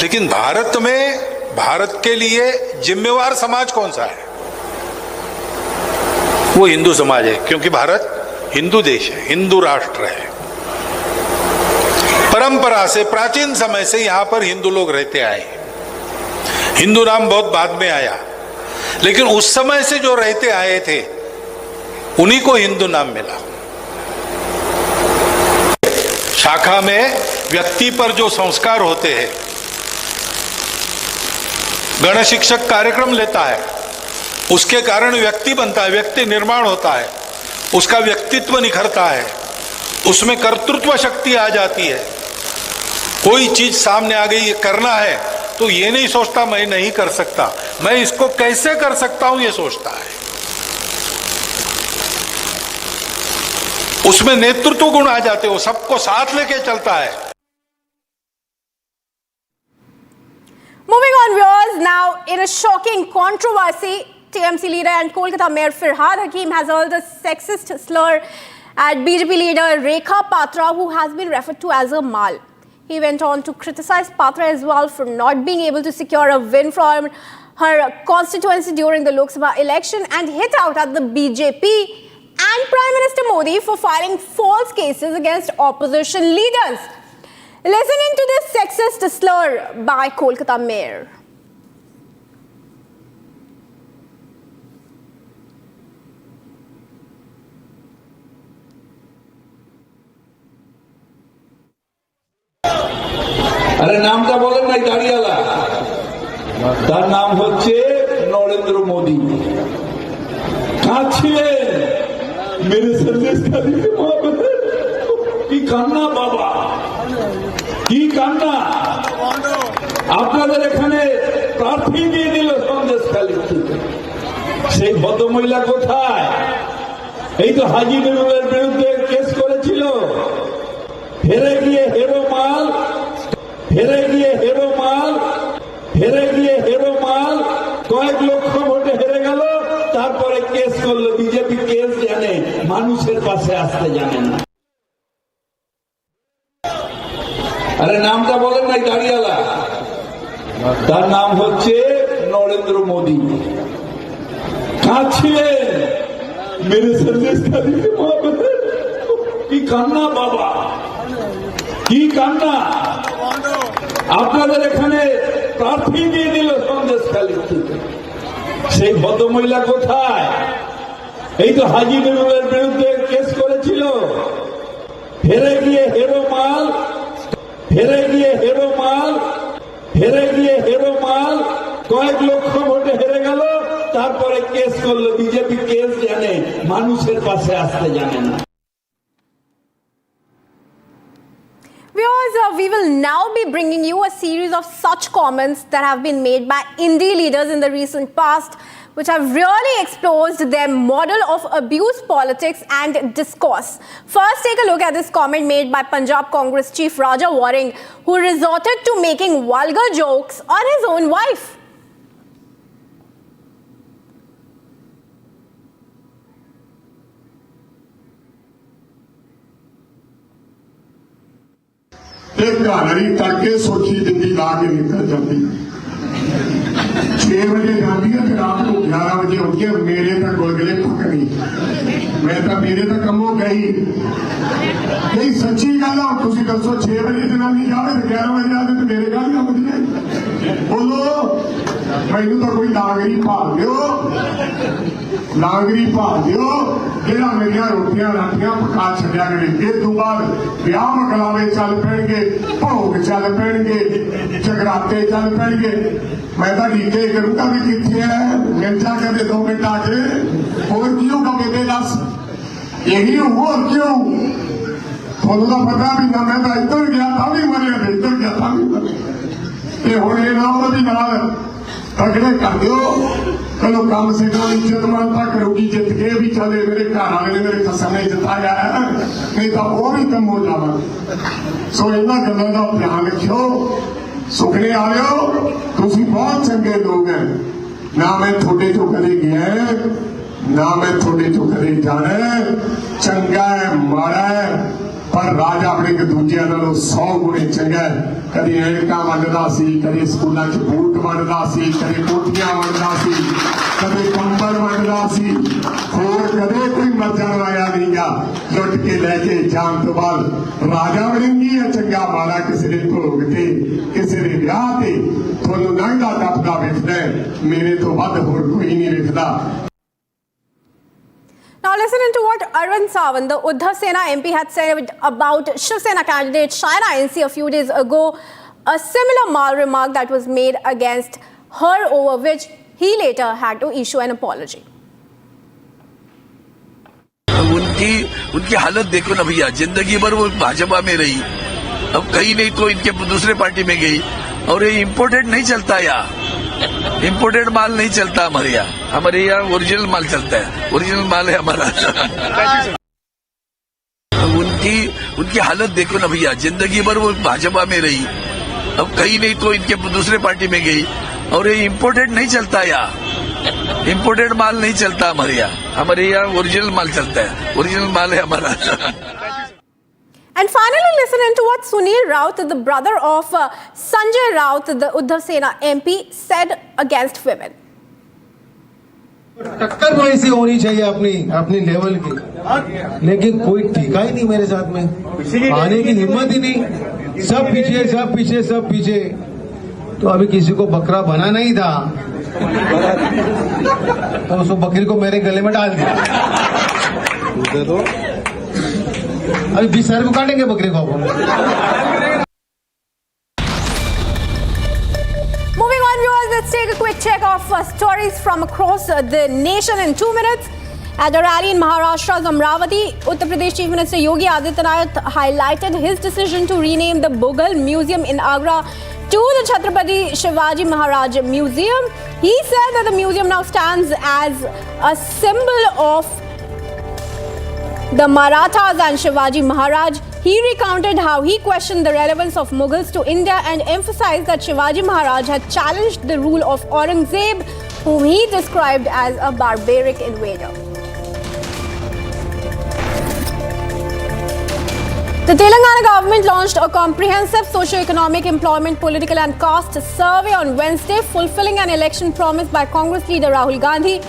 लेकिन भारत में भारत के लिए जिम्मेवार समाज कौन सा है? वो हिंदू समाज है, क्योंकि भारत हिंदू देश है, हिंदू राष्ट्र है। परंपरा से प्राचीन समय से यहां पर हिंदू लोग रहते आए। हिंदू नाम बहुत बाद में आया, लेकिन उस समय से जो रहते आए थे उन्हीं को हिंदू नाम मिला। शाखा में व्यक्ति पर जो संस्कार होते हैं, गण शिक्षक कार्यक्रम लेता है, उसके कारण व्यक्ति बनता है, व्यक्ति निर्माण होता है, उसका व्यक्तित्व निखरता है, उसमें कर्तृत्व शक्ति आ जाती है। कोई चीज सामने आ गई, ये करना है, तो ये नहीं सोचता मैं नहीं कर सकता, मैं इसको कैसे कर सकता हूं, ये सोचता है। उसमें नेतृत्व गुण आ जाते हो, सबको साथ लेके चलता है। Moving on, viewers, now in a shocking controversy, TMC leader and Kolkata Mayor Firhad Hakim has hurled a sexist slur at BJP leader Rekha Patra, who has been referred to as a mal. He went on to criticize Patra as well for not being able to secure a win from her constituency during the Lok Sabha election, and hit out at the BJP and Prime Minister Modi for filing false cases against opposition leaders. Listen into this sexist slur by Kolkata Mayor. আরে নামটা বলেন নাই দাঁড়িয়ালা, তার নাম হচ্ছে নরেন্দ্র মোদী। কাঁদছিলেন মেরে সন্দেশ কাদিতে মহাপতি, কি কান্না বাবা, কি কান্না। আপনাদের এখানে প্রার্থী দিয়ে দিল সন্দেশ খালি, সেই ভদ্রমহিলা কোথায়? এই তো হাজি নুরুলের বিরুদ্ধে কেস করেছিল, হেরে গিয়ে হেরো মাল, হেরে গিয়ে হেরো মাল, হেরে গিয়ে হেরো মাল, কয়েক লক্ষ ভোটে হেরে গেল, তারপরে কেস করলো। বিজেপি কেস জানে, মানুষের পাশে আসতে জানে না। আরে নামটা বলেন নাই দাঁড়িয়ালা, তার নাম হচ্ছে নরেন্দ্র মোদী। কাঁদছিলেন মেরে সন্দেশ কাদিতে মহাপতি, কি কান্না বাবা, কি কান্না। আপনাদের এখানে প্রার্থী দিয়ে দিল সন্দেশ খালি, সেই ভদ্রমহিলা কোথায়? এই তো হাজি নুরুলের বিরুদ্ধে কেস করেছিল, হেরে গিয়ে হেরো মাল, হেরে গিয়ে হেরো মাল, হেরে গিয়ে হেরো মাল, কয়েক লক্ষ ভোটে হেরে গেল, তারপরে কেস করলো। বিজেপি কেস জানে, মানুষের পাশে আসতে জানে না। Viewers, we will now be bringing you a series of such comments that have been made by Indie leaders in the recent past, which have really exposed their model of abuse politics and discourse. First, take a look at this comment made by Punjab Congress Chief Raja Waring, who resorted to making vulgar jokes on his own wife. ਤੇ ਘਰ ਵਾਲੀ ਤੜਕੇ ਸੋਚੀ ਦਿੰਦੀ ਲਾ ਕੇ ਨਿਕਲ ਜਾਂਦੀ 6 ਵਜੇ ਜਾਂਦੀ ਹੈ ਤੇ ਰਾਤ ਨੂੰ 11 ਵਜੇ ਉੱਠ ਕੇ ਮੇਰੇ ਤਾਂ ਗੁਲਗੁਲੇ ਪੱਕਣੀ ਮੈਂ ਤਾਂ ਮੇਰੇ ਤਾਂ ਕੰਮੋਂ ਗਈ ਨਹੀਂ ਸੱਚੀ ਗੱਲ ਆ ਤੁਸੀਂ ਦੱਸੋ 6 ਵਜੇ ਜਨਾਨੀ ਜਾਵੇ ਤੇ 11 ਵਜੇ ਆਵੇ ਤੇ ਮੇਰੇ ਗੱਲ ਕੰਮ ਦੀ ਬੋਲੋ ਮੈਨੂੰ ਤਾਂ ਕੋਈ ਲਾਗਰੀ ਭਾਲ ਦਿਓ ਜਿਹੜਾ ਮੇਰੀਆਂ ਰੋਟੀਆਂ ਰਾਟੀਆਂ ਪਕਾ ਛੱਡਿਆ ਕਰੇ ਇਹ ਤੋਂ ਬਾਅਦ ਵਿਆਹ ਮਕਲਾਵੇ ਚੱਲ ਪੈਣਗੇ ਭੋਗ ਚੱਲ ਪੈਣਗੇ ਜਗਰਾਤੇ ਚੱਲ ਪੈਣਗੇ ਮੈਂ ਤਾਂ ਡੀਕੇ ਕਰੂੰਗਾ ਵੀ ਕਿੱਥੇ ਹੈ ਮਿਲ ਜਾ ਕਦੇ 2 ਮਿੰਟ ਆ ਕੇ ਹੋਰ ਕੀ ਹੋਊਗਾ ਬੇਬੇ ਦੱਸ ਇਹੀ ਹੋਰ ਕਿਉਂ ਤੁਹਾਨੂੰ ਤਾਂ ਪਤਾ ਵੀ ਨਾ ਮੈਂ ਤਾਂ ਇੱਧਰ ਗਿਆ ਤਾਂ ਵੀ ਮਰਿਆ ਤੇ ਇੱਧਰ ਗਿਆ ਤਾਂ ਵੀ ਮਰਿਆ ਤੇ ਹੁਣ ਇਹ ਨਾ ਉਹਦੇ ਨਾਲ ਤਗੜੇ ਕਰ ਦਿਓ ਚਲੋ ਕੰਮ ਸੇ ਕੰਮ ਇੱਜ਼ਤਮਾਨ ਤਾਂ ਕਰੂਗੀ ਜਿੱਤ ਕੇ ਵੀ ਚਲੇ ਮੇਰੇ ਘਰ ਵਾਲੇ ਨੇ ਮੇਰੇ ਖਸਮ ਨੇ ਜਿਤਾਇਆ ਨਹੀਂ ਤਾਂ ਉਹ ਵੀ ਕੰਮ ਹੋ ਜਾਵਾਂਗੇ ਸੋ ਇਹਨਾਂ ਗੱਲਾਂ ਦਾ ਧਿਆਨ ਰੱਖਿਓ ਸੁਖਨੇ ਆਇਓ ਤੁਸੀਂ ਬਹੁਤ ਚੰਗੇ ਲੋਕ ਹੈ ਨਾ ਮੈਂ ਤੁਹਾਡੇ ਤੋਂ ਕਦੇ ਗਿਆ ਨਾ ਮੈਂ ਤੁਹਾਡੇ ਤੋਂ ਕਦੇ ਜਾਣਾ ਚੰਗਾ ਹੈ ਮਾੜਾ ਹੈ ਪਰ ਰਾਜ ਆਪਣੇ ਇੱਕ ਦੂਜਿਆਂ ਨਾਲੋਂ 100 ਗੁਣੇ ਚੰਗਾ ਕਦੇ ਐਨਕਾਂ ਵੰਡਦਾ ਸੀ ਕਦੇ ਸਕੂਲਾਂ 'ਚ ਬੂਟ ਵੰਡਦਾ ਸੀ ਕਦੇ ਕੋਠੀਆਂ ਵੰਡਦਾ ਸੀ ਕਦੇ ਕੰਬਲ ਵੰਡਦਾ ਸੀ ਹੋਰ ਕਦੇ ਕੋਈ ਮਰਜਣ ਆਇਆ ਨਹੀਂਗਾ ਲੁੱਟ ਕੇ ਲੈ ਕੇ ਜਾਣ ਤੋਂ ਬਾਅਦ ਰਾਜਾ ਬਣੇਗੀ ਹੈ ਚੰਗਾ ਮਾੜਾ ਕਿਸੇ ਦੇ ਭੋਗ ਤੇ ਕਿਸੇ ਦੇ ਵਿਆਹ ਤੇ ਤੁਹਾਨੂੰ ਲੰਘਦਾ ਟੱਪਦਾ ਵੇਖਦਾ ਮੇਰੇ ਤੋਂ ਵੱਧ ਹੋਰ ਕੋਈ ਨਹੀਂ ਵੇਖਦਾ Now listen to what Arvind Sawant, the Uddhav Sena MP, had said about Shiv Sena candidate Shaina NC a few days ago. A similar mal remark that was made against her, over which he later had to issue an apology. उनकी हालत देखो ना भैया जिंदगी भर वो भाजपा में रही अब कहीं नहीं तो इनके दूसरे पार्टी में गई और ये इम्पोर्टेड नहीं चलता यहाँ इम्पोर्टेड माल नहीं चलता हमारे यहाँ ओरिजिनल माल चलता है ओरिजिनल माल है हमारा उनकी हालत देखो ना भैया जिंदगी भर वो भाजपा में रही अब कहीं नहीं तो इनके दूसरे पार्टी में गई और ये इम्पोर्टेड नहीं चलता यहाँ इम्पोर्टेड माल नहीं चलता हमारे यहाँ ओरिजिनल माल चलता है ओरिजिनल माल है हमारा And finally, listen to what Sunil Raut, the brother of Sanjay Raut, the Uddhav Sena MP, said against women. टक्कर वैसी होनी चाहिए अपनी लेवल की लेकिन कोई ठिका ही नहीं मेरे साथ में आने की हिम्मत ही नहीं सब पीछे तो अभी किसी को बकरा बनाना ही था तो उसको बकरी को मेरे गले में डाल दिया दे दो अभी 20 साल को काटेंगे बकरे को Moving on, viewers, let's take a quick check of stories from across the nation in 2 minutes. At a rally in Maharashtra's Amravati, Uttar Pradesh Chief Minister Yogi Adityanath highlighted his decision to rename the Mughal Museum in Agra to the Chhatrapati Shivaji Maharaj Museum. He said that the museum now stands as a symbol of the Marathas and Shivaji Maharaj. He recounted how he questioned the relevance of Mughals to India and emphasized that Shivaji Maharaj had challenged the rule of Aurangzeb, whom he described as a barbaric invader. The Telangana government launched a comprehensive socio-economic, employment, political and caste survey on Wednesday, fulfilling an election promise by Congress leader Rahul Gandhi.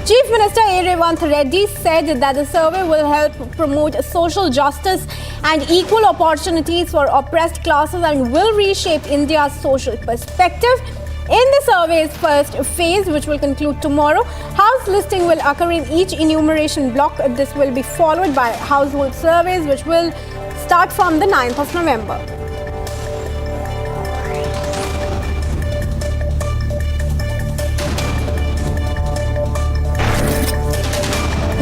Chief Minister A. Revant Reddy said that the survey will help promote social justice and equal opportunities for oppressed classes and will reshape India's social perspective. In the survey's first phase, which will conclude tomorrow, house listing will occur in each enumeration block. This will be followed by household surveys, which will start from the 9th of November.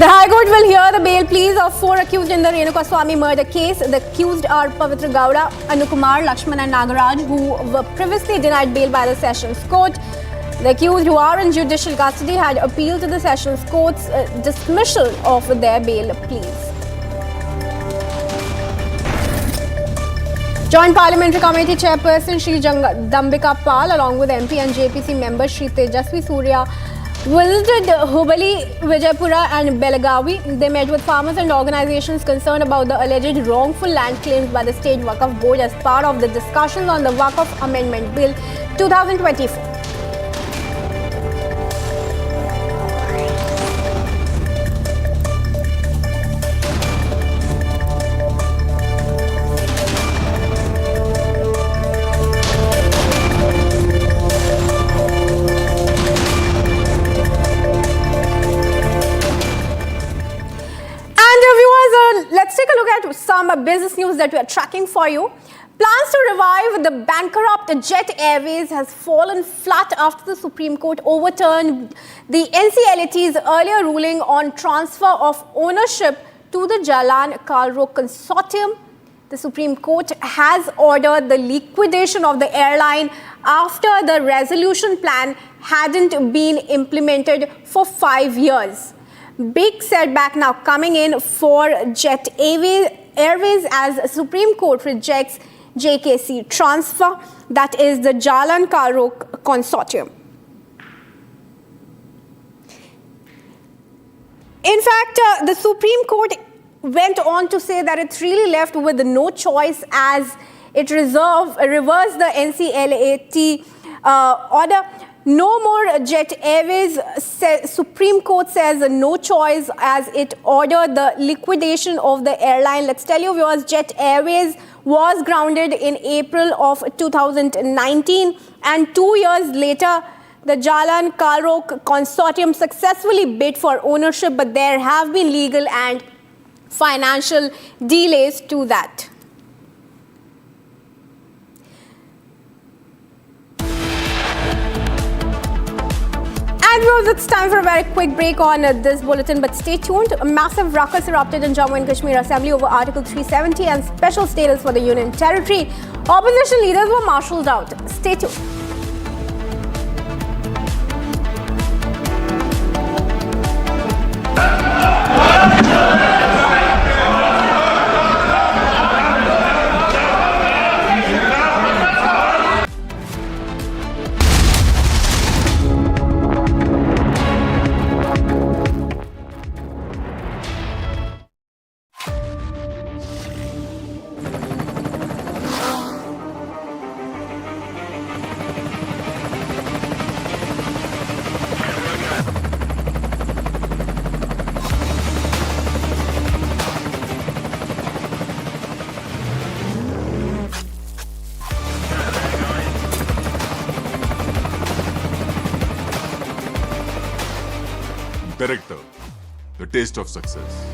The High Court will hear the bail pleas of 4 accused in the Goswami murder case. The accused are Pavitra Gowda, Anukumar, Lakshman and Nagaraj, who were previously denied bail by the Sessions Court. The accused, who are in judicial custody, had appealed to the Sessions Court's dismissal of their bail pleas. Joint Parliamentary Committee Chairperson Shri Jagdambika Pal, along with MP and JPC member Shri Tejasvi Surya, visited Hubballi, Vijaypura and Belagavi. They met with farmers and organizations concerned about the alleged wrongful land claims by the State Waqf Board as part of the discussions on the Waqf Amendment Bill 2024. Let's take a look at some business news that we are tracking for you. Plans to revive the bankrupt Jet Airways has fallen flat after the Supreme Court overturned the NCLAT's earlier ruling on transfer of ownership to the Jalan Kalro Consortium. The Supreme Court has ordered the liquidation of the airline after the resolution plan hadn't been implemented for 5 years. Big setback now coming in for Jet Airways as Supreme Court rejects JKC transfer, that is the Jalan Kalro Consortium. In fact, the Supreme Court went on to say that it's really left with no choice as it reversed the NCLAT order. No more Jet Airways, Supreme Court says no choice as it ordered the liquidation of the airline. Let's tell you viewers, Jet Airways was grounded in April of 2019 and 2 years later, the Jalan Kalro Consortium successfully bid for ownership, but there have been legal and financial delays to that. And viewers, it's time for a very quick break on this bulletin, but stay tuned. A massive ruckus erupted in Jammu and Kashmir Assembly over Article 370 and special status for the Union Territory. Opposition leaders were marshalled out. Stay tuned. Director, the taste of success.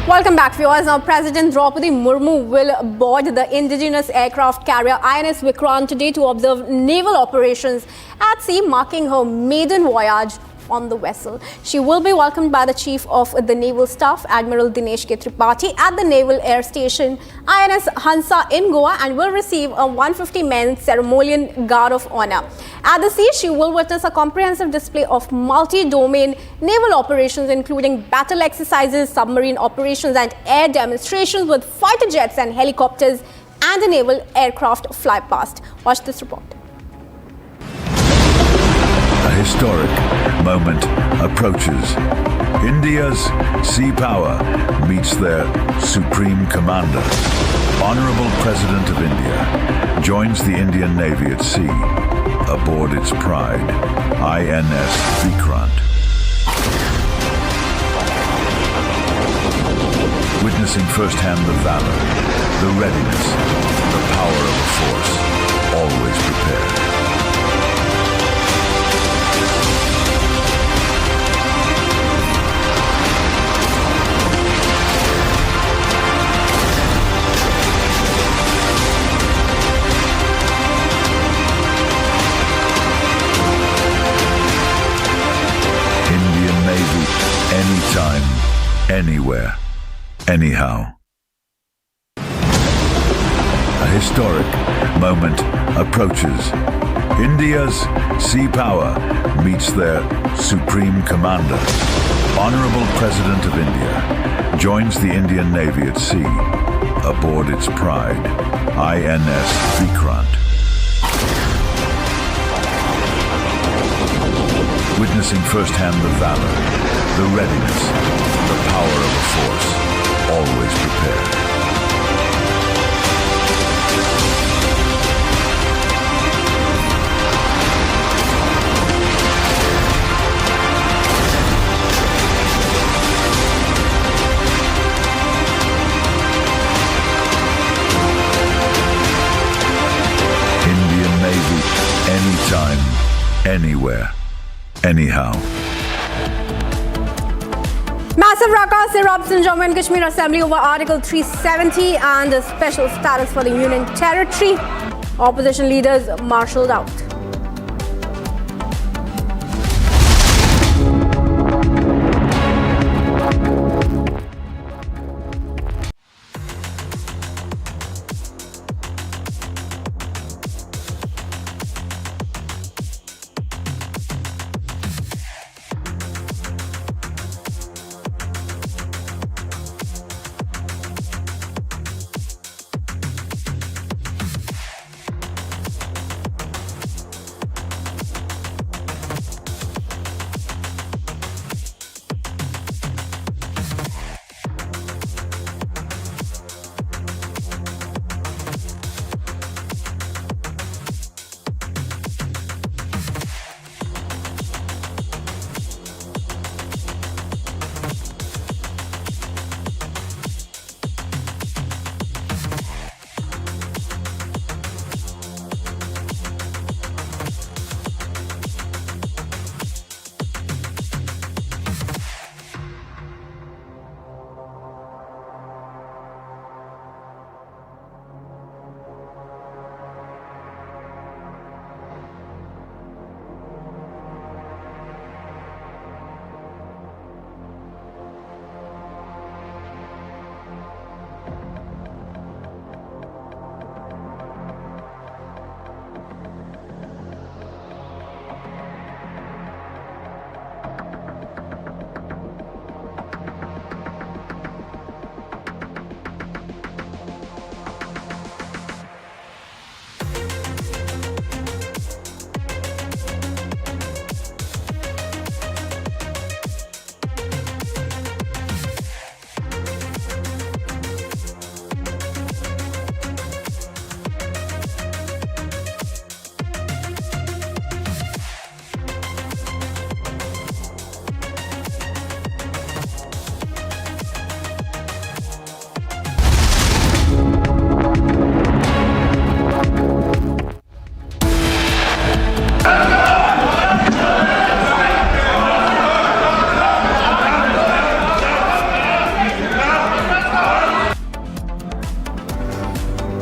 Welcome back, viewers. Now, President Draupadi Murmu will board the indigenous aircraft carrier INS Vikrant today to observe naval operations at sea, marking her maiden voyage on the vessel. She will be welcomed by the Chief of the Naval Staff, Admiral Dinesh K. Tripathi, at the Naval Air Station INS Hansa in Goa, and will receive a 150-men ceremonial guard of honor. At the sea, she will witness a comprehensive display of multi-domain naval operations, including battle exercises, submarine operations, and air demonstrations with fighter jets and helicopters and the naval aircraft fly past. Watch this report. A historic moment approaches. India's sea power meets their supreme commander. Honorable President of India joins the Indian Navy at sea aboard its pride, INS Vikrant. Witnessing firsthand the valor, the readiness, the power of a force always prepared. Indian Navy, anytime, anywhere, anyhow. A historic moment approaches. India's sea power meets their supreme commander. Honorable President of India joins the Indian Navy at sea aboard its pride, INS Vikrant. Witnessing firsthand the valor, the readiness, the power of a force always prepared. Indian Navy, anytime, anywhere, anyhow. Massive fracas erupts in Jammu and Kashmir Assembly over Article 370 and the special status for the Union Territory. Opposition leaders marshalled out.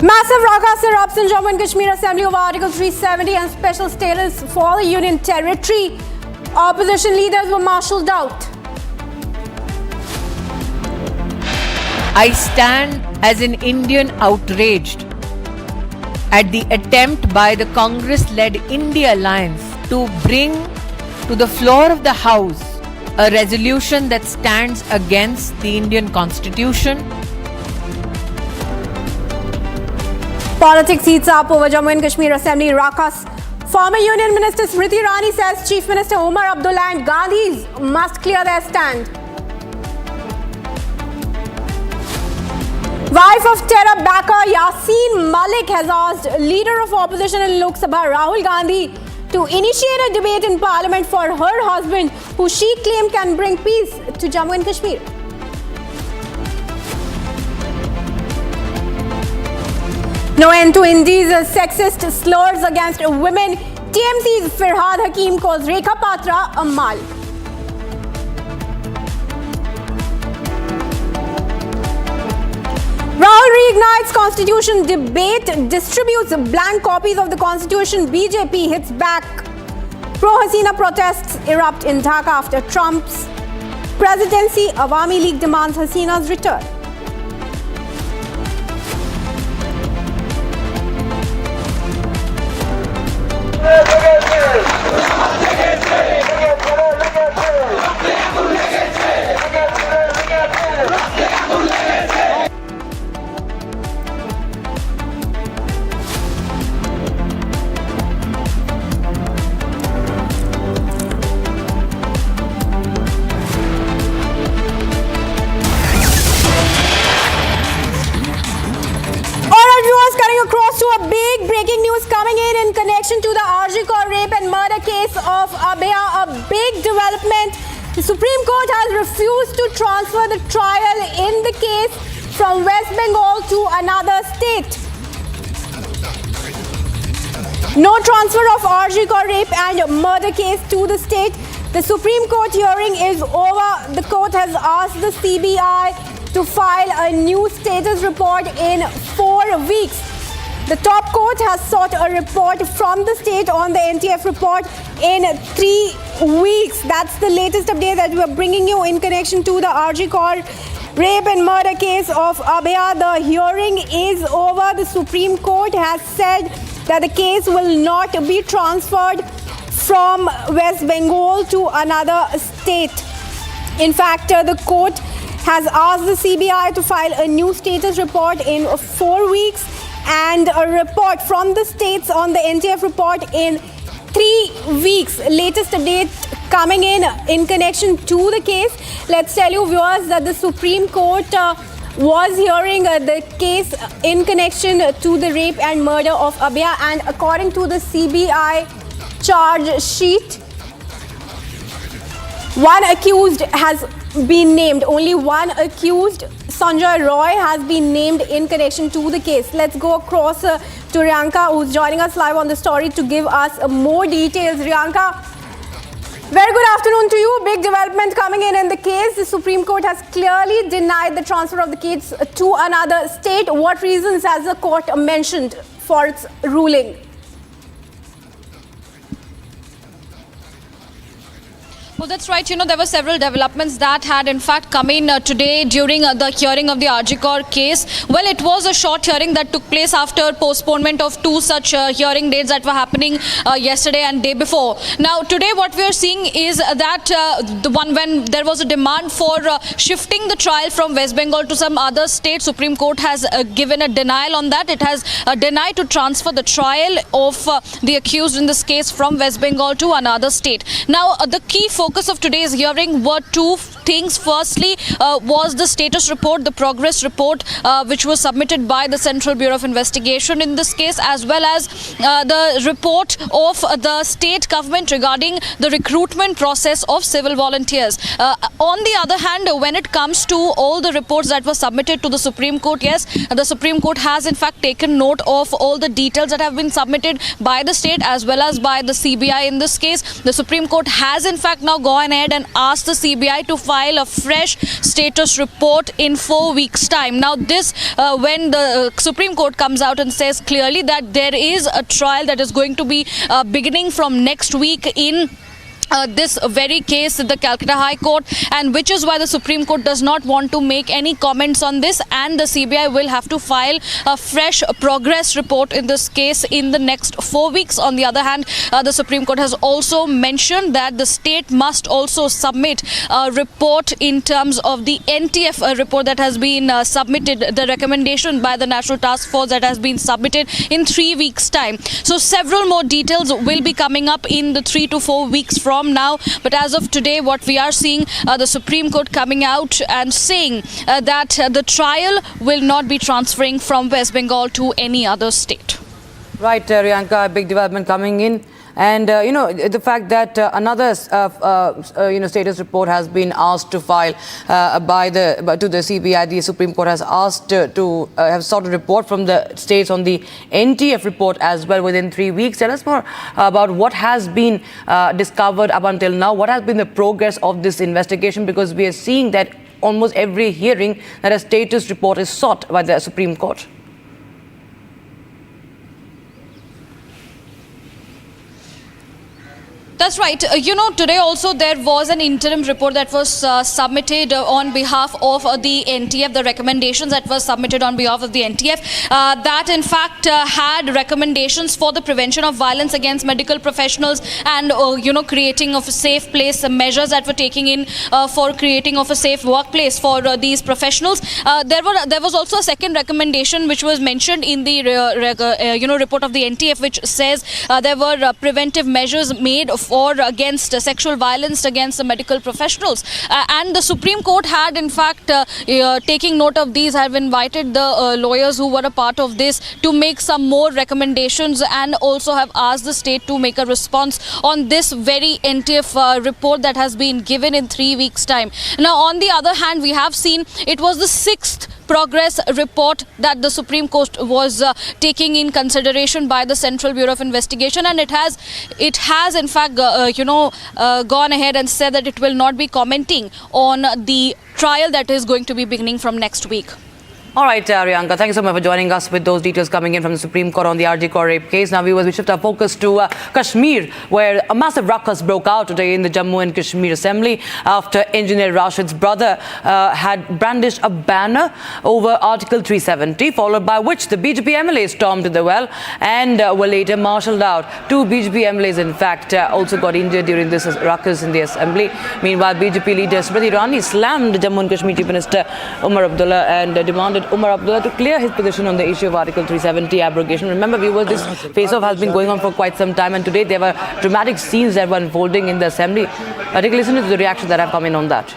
Massive fracas erupts in Jammu and Kashmir Assembly over Article 370 and special status for the Union Territory. Opposition leaders were marshalled out. I stand as an Indian outraged at the attempt by the Congress-led India Alliance to bring to the floor of the House a resolution that stands against the Indian Constitution. Politics heats up over Jammu and Kashmir Assembly ruckus. Former Union Minister Smriti Irani says Chief Minister Umar Abdullah and Gandhis must clear their stand. Wife of terror backer Yasin Malik has asked Leader of Opposition in Lok Sabha Rahul Gandhi to initiate a debate in Parliament for her husband, who she claimed can bring peace to Jammu and Kashmir. No end to India's sexist slurs against women. TMC's Firhad Hakim calls Rekha Patra a mal. Rahul reignites constitution debate, distributes blank copies of the constitution. BJP hits back. Pro-Hasina protests erupt in Dhaka after Trump's presidency. Awami League demands Hasina's return. In connection to the Arjikor rape and murder case of Abhaya, a big development. The Supreme Court has refused to transfer the trial in the case from West Bengal to another state. No transfer of Arjikor rape and murder case to the state. The Supreme Court hearing is over. The court has asked the CBI to file a new status report in 4 weeks. The top court has sought a report from the state on the NTF report in 3 weeks. That's the latest update that we are bringing you in connection to the Arjikor rape and murder case of Abhaya. The hearing is over. The Supreme Court has said that the case will not be transferred from West Bengal to another state. In fact, the court has asked the CBI to file a new status report in 4 weeks and a report from the states on the NTF report in 3 weeks. Latest update coming in connection to the case. Let's tell you, viewers, that the Supreme Court was hearing the case in connection to the rape and murder of Abhaya, and according to the CBI charge sheet, one accused has been named. Only one accused, Sanjay Roy, has been named in connection to the case. Let's go across to Riyanka, who's joining us live on the story to give us more details. Riyanka, very good afternoon to you. Big development coming in the case. The Supreme Court has clearly denied the transfer of the case to another state. What reasons has the court mentioned for its ruling? Well, that's right. There were several developments that had in fact come in today during the hearing of the Arjikor case. Well, it was a short hearing that took place after postponement of 2 such hearing dates that were happening yesterday and day before. Now, today what we are seeing is that the one when there was a demand for shifting the trial from West Bengal to some other state, Supreme Court has given a denial on that. It has denied to transfer the trial of the accused in this case from West Bengal to another state. Now, the key focus of today's hearing were 2 things. Firstly, was the status report, the progress report, which was submitted by the Central Bureau of Investigation in this case, as well as the report of the state government regarding the recruitment process of civil volunteers. On the other hand, when it comes to all the reports that were submitted to the Supreme Court, yes, the Supreme Court has in fact taken note of all the details that have been submitted by the state as well as by the CBI in this case. The Supreme Court has in fact now gone ahead and asked the CBI to file a fresh status report in 4 weeks' time. Now, this when the Supreme Court comes out and says clearly that there is a trial that is going to be beginning from next week in this very case at the Calcutta High Court, and which is why the Supreme Court does not want to make any comments on this, and the CBI will have to file a fresh progress report in this case in the next 4 weeks. On the other hand, the Supreme Court has also mentioned that the state must also submit a report in terms of the NTF report that has been submitted, the recommendation by the National Task Force that has been submitted in 3 weeks' time. So several more details will be coming up in the 3 to 4 weeks from now. But as of today, what we are seeing, the Supreme Court coming out and saying that the trial will not be transferring from West Bengal to any other state. Right, Riyanka, a big development coming in. And, the fact that another, status report has been asked to file to the CBI. The Supreme Court has asked to have sought a report from the states on the NTF report as well within 3 weeks. Tell us more about what has been discovered up until now. What has been the progress of this investigation? Because we are seeing that almost every hearing that a status report is sought by the Supreme Court. That's right. Today also there was an interim report that was submitted on behalf of the NTF, the recommendations that was submitted on behalf of the NTF, that in fact had recommendations for the prevention of violence against medical professionals and, creating of a safe place, measures that were taking in for creating of a safe workplace for these professionals. There was also a second recommendation which was mentioned in the report of the NTF, which says there were preventive measures made for against sexual violence against the medical professionals, and the Supreme Court had in fact taking note of these, have invited the lawyers who were a part of this to make some more recommendations, and also have asked the state to make a response on this very NTF report that has been given in 3 weeks' time. Now, on the other hand, we have seen it was the 6th progress report that the Supreme Court was taking in consideration by the Central Bureau of Investigation, and it has in fact gone ahead and said that it will not be commenting on the trial that is going to be beginning from next week. All right, Riyanka, thank you so much for joining us with those details coming in from the Supreme Court on the RG Kaur rape case. Now, viewers, we shift our focus to Kashmir, where a massive ruckus broke out today in the Jammu and Kashmir Assembly after Engineer Rashid's brother had brandished a banner over Article 370, followed by which the BJP MLAs stormed to the well and were later marshalled out. 2 BJP MLAs, in fact, also got injured during this ruckus in the Assembly. Meanwhile, BJP leader Smriti Irani slammed Jammu and Kashmir Chief Minister Umar Abdullah and demanded Umar Abdullah to clear his position on the issue of Article 370 abrogation. Remember, viewers, this face-off has been going on for quite some time, and today there were dramatic scenes that were unfolding in the Assembly. Take a listen to the reactions that have come in on that.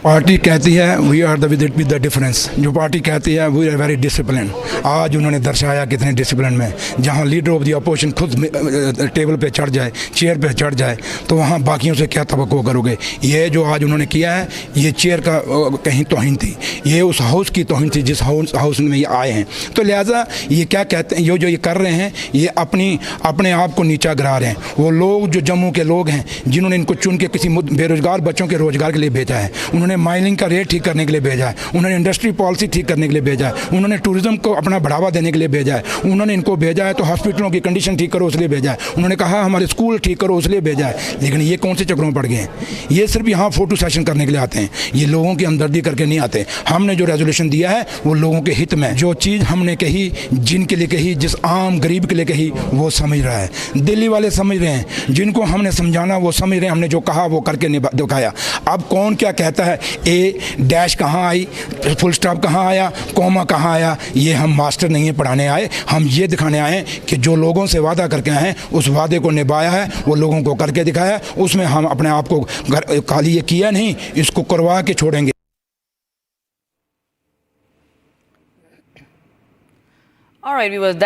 Party कहती है we are the with the difference, जो party कहती है we are very discipline. आज उन्होंने दर्शाया कितने discipline में, जहां लीडर ऑफ द अपोजिशन खुद टेबल पे चढ़ जाए, चेयर पे चढ़ जाए, तो वहां बाकियों से क्या तवक्को करोगे। ये जो आज उन्होंने किया है, ये चेयर का कहीं तौहीन थी, ये उस हाउस की तौहीन थी जिस हाउस में ये आए हैं। तो लिहाजा ये क्या कहते हैं, जो ये कर रहे हैं, ये अपने आप को नीचा गिरा रहे हैं। वो लोग जो जम्मू के लोग हैं, जिन्होंने इनको चुन के किसी बेरोजगार बच्चों के रोजगार के लिए भेजा है, उन्होंने माइनिंग का रेट ठीक करने के लिए भेजा है, उन्होंने इंडस्ट्री पॉलिसी ठीक करने के लिए भेजा है, उन्होंने टूरिज्म को अपना बढ़ावा देने के लिए भेजा है, उन्होंने इनको भेजा है तो हॉस्पिटलों की कंडीशन ठीक करो उसलिए भेजा है, उन्होंने कहा हमारे स्कूल ठीक करो उसलिए भेजा है। लेकिन ये कौन से चक्रों में पड़ गए हैं? ये सिर्फ यहाँ फोटो सेशन करने के लिए आते हैं, ये लोगों की हमदर्दी करके नहीं आते। हमने जो रेजोल्यूशन दिया है वो लोगों के हित में, जो चीज़ हमने कही, जिनके लिए कही, जिस आम गरीब के लिए कही, वो समझ रहा है। दिल्ली वाले समझ रहे हैं, जिनको हमने समझाना वो समझ रहे हैं, हमने जो कहा वो करके दिखाया। अब कौन क्या कहता है, ए डैश कहाँ आई, फुल स्टॉप कहाँ आया, कॉमा कहाँ आया, ये हम मास्टर नहीं है पढ़ाने आए, हम ये दिखाने आए कि जो लोगों से वादा करके आए हैं उस वादे को निभाया है, वो लोगों को करके दिखाया, उसमें हम अपने आप को खाली ये किया नहीं, इसको करवा के छोड़ेंगे। All right, viewers,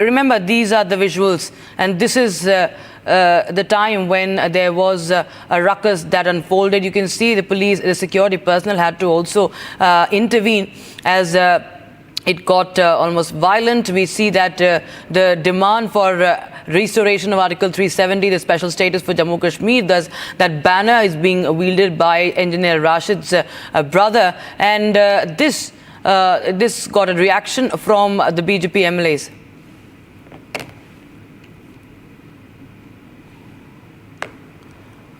remember these are the visuals, and this is the time when there was a ruckus that unfolded. You can see the police, the security personnel had to also intervene as it got almost violent. We see that the demand for restoration of Article 370, the special status for Jammu Kashmir, thus that banner is being wielded by Engineer Rashid's brother, and this this got a reaction from the BJP MLAs?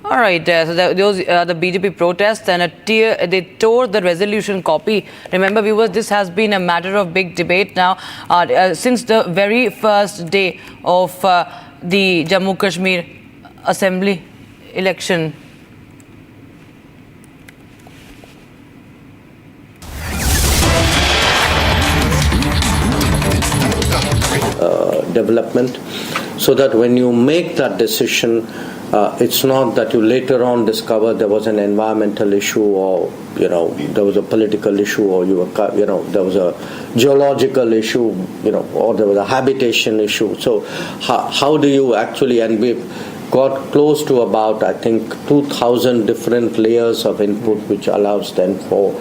All right, so those are the BJP protests, and they tore the resolution copy. Remember, viewers, this has been a matter of big debate now since the very first day of the Jammu Kashmir Assembly election. Development, so that when you make that decision, it's not that you later on discover there was an environmental issue, or there was a political issue, or there was a geological issue, or there was a habitation issue. So how do you actually, and we've got close to about, I think, 2,000 different layers of input, which allows then for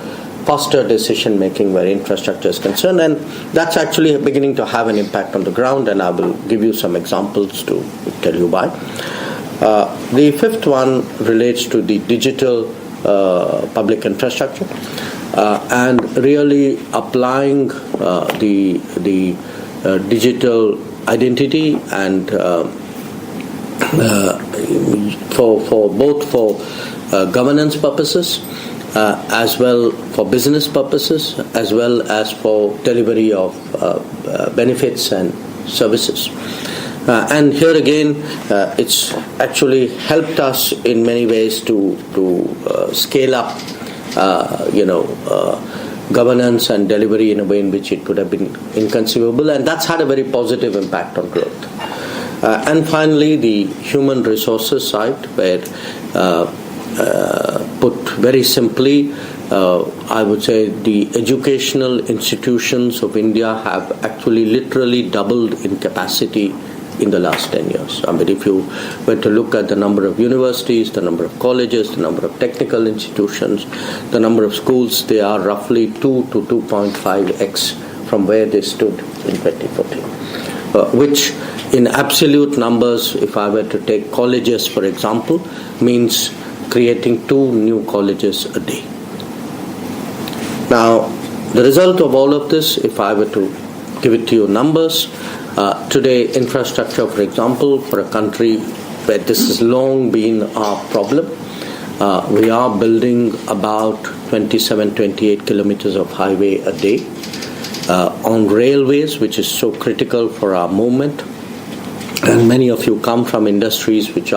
faster decision making where infrastructure is concerned, and that's actually beginning to have an impact on the ground, and I will give you some examples to tell you why. The fifth one relates to the digital public infrastructure and really applying the digital identity and for governance purposes, as well for business purposes, as well as for delivery of benefits and services. And here again, it's actually helped us in many ways to scale up, governance and delivery in a way in which it would have been inconceivable, and that's had a very positive impact on growth. And finally, the human resources side, where put very simply, I would say the educational institutions of India have actually literally doubled in capacity in the last 10 years. I mean, if you were to look at the number of universities, the number of colleges, the number of technical institutions, the number of schools, they are roughly 2 to 2.5x from where they stood in 2014, which in absolute numbers, if I were to take colleges, for example, means creating 2 new colleges a day. Now, the result of all of this, if I were to give it to you numbers, today infrastructure, for example, for a country where this has long been our problem, we are building about 27-28 kilometers of highway a day. On railways, which is so critical for our movement, and many of you come from industries which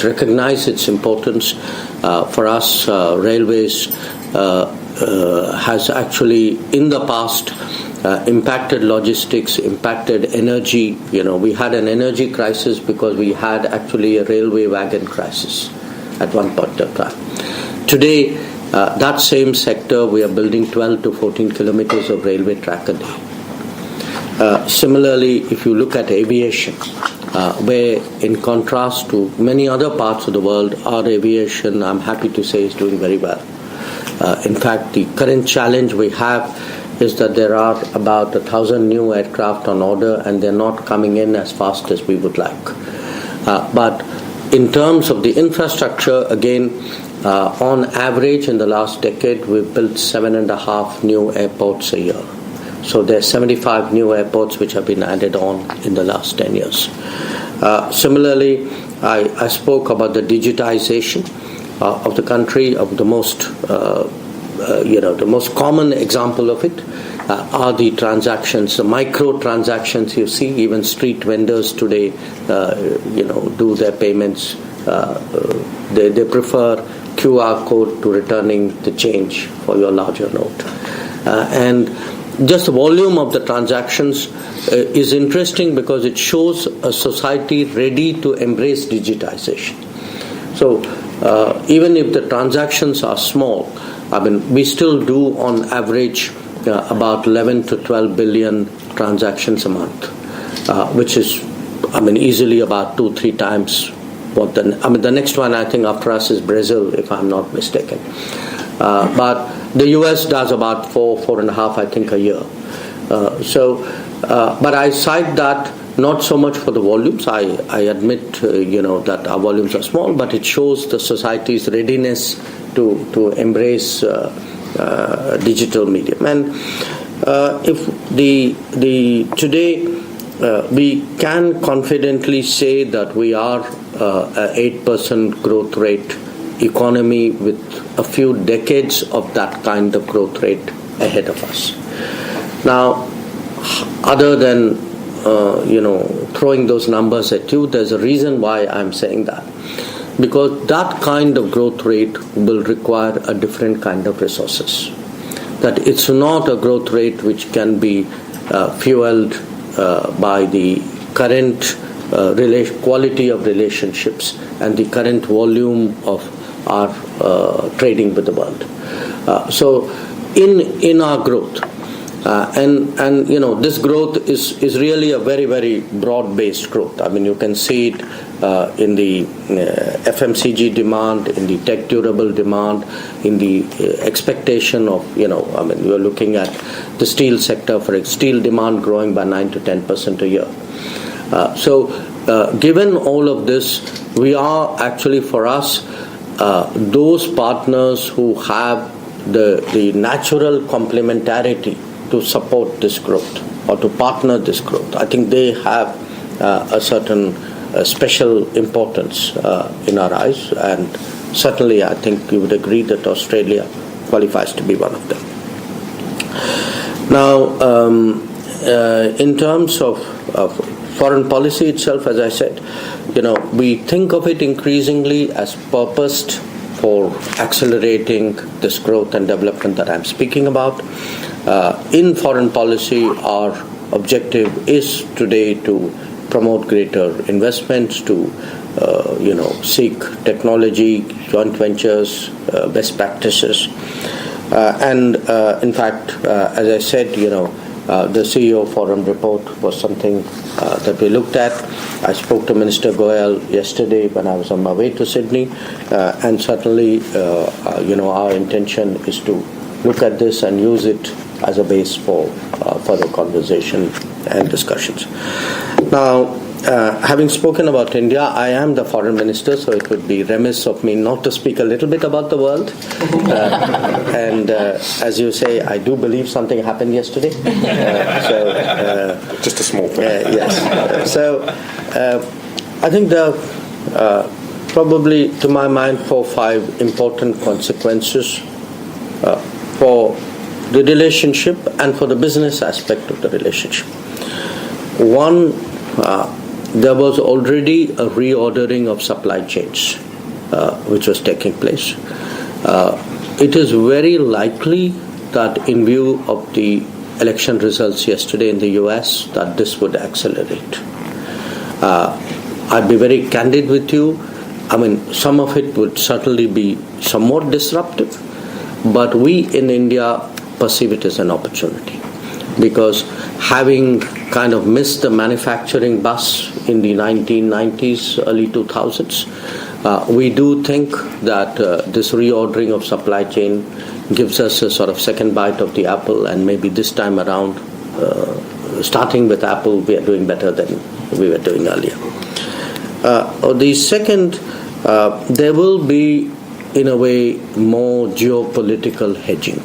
recognize its importance. For us, railways has actually in the past impacted logistics, impacted energy. We had an energy crisis because we had actually a railway wagon crisis at one point of time. Today, that same sector, we are building 12 to 14 kilometers of railway track a day. Similarly, if you look at aviation, where in contrast to many other parts of the world, our aviation, I'm happy to say, is doing very well. In fact, the current challenge we have is that there are about 1,000 new aircraft on order, and they're not coming in as fast as we would like. But in terms of the infrastructure, again, on average in the last decade, we've built 7.5 new airports a year. So there are 75 new airports which have been added on in the last 10 years. Similarly, I spoke about the digitization of the country. Of the most common example of it are the transactions, the micro transactions you see. Even street vendors today, do their payments. They prefer QR code to returning the change for your larger note. And just the volume of the transactions is interesting because it shows a society ready to embrace digitization. So even if the transactions are small, I mean, we still do on average about 11 to 12 billion transactions a month, which is, easily about 2-3 times what the next one I think after us is Brazil, if I'm not mistaken. But the US does about 4.5, I think, a year. But I cite that not so much for the volumes. I admit, that our volumes are small, but it shows the society's readiness to embrace digital medium. And if today we can confidently say that we are a 8% growth rate economy with a few decades of that kind of growth rate ahead of us. Now, other than throwing those numbers at you, there's a reason why I'm saying that. Because that kind of growth rate will require a different kind of resources. That it's not a growth rate which can be fueled by the current quality of relationships and the current volume of our trading with the world. So in our growth, and this growth is really a very, very broad-based growth. I mean, you can see it in the FMCG demand, in the tech durable demand, in the expectation of, you're looking at the steel sector, for steel demand growing by 9 to 10% a year. So given all of this, we are actually, for us, those partners who have the natural complementarity to support this growth or to partner this growth. I think they have a certain special importance in our eyes, and certainly I think you would agree that Australia qualifies to be one of them. Now, in terms of foreign policy itself, as I said, we think of it increasingly as purposed for accelerating this growth and development that I'm speaking about. In foreign policy, our objective is today to promote greater investments, to seek technology, joint ventures, best practices. And in fact, as I said, the CEO Forum report was something that we looked at. I spoke to Minister Goyal yesterday when I was on my way to Sydney, and certainly, our intention is to look at this and use it as a base for further conversation and discussions. Now, having spoken about India, I am the foreign minister, so it would be remiss of me not to speak a little bit about the world. And as you say, I do believe something happened yesterday. Just a small thing. Yes. So I think probably, to my mind, 4 or 5 important consequences for the relationship and for the business aspect of the relationship. One, there was already a reordering of supply chains which was taking place. It is very likely that in view of the election results yesterday in the US, that this would accelerate. I'd be very candid with you. I mean, some of it would certainly be somewhat disruptive, but we in India perceive it as an opportunity, because having kind of missed the manufacturing bus in the 1990s, early 2000s, we do think that this reordering of supply chain gives us a sort of second bite of the apple, and maybe this time around, starting with Apple, we are doing better than we were doing earlier. The second, there will be, in a way, more geopolitical hedging.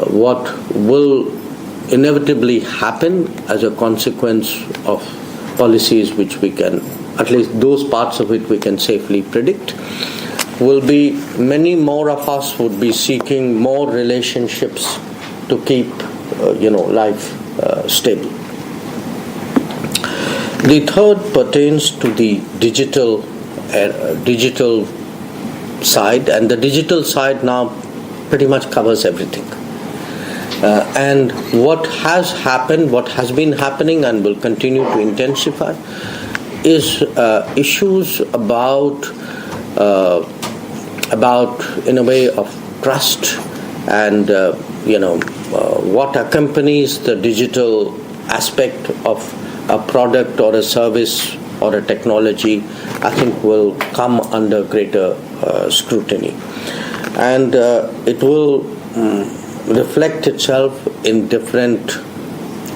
What will inevitably happen as a consequence of policies which we can, at least those parts of it we can safely predict, will be many more of us would be seeking more relationships to keep life stable. The third pertains to the digital side, and the digital side now pretty much covers everything. And what has happened, what has been happening and will continue to intensify is issues about in a way of trust and what accompanies the digital aspect of a product or a service or a technology, I think will come under greater scrutiny. And it will reflect itself in different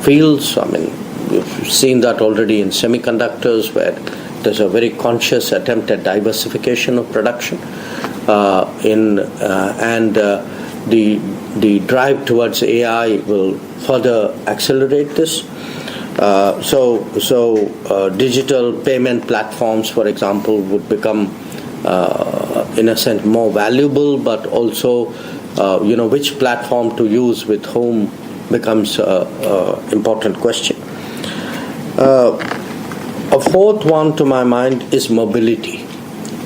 fields. I mean, you've seen that already in semiconductors, where there's a very conscious attempt at diversification of production. the drive towards AI will further accelerate this. Digital payment platforms, for example, would become, in a sense, more valuable, but also, which platform to use with whom becomes an important question. A fourth one, to my mind, is mobility.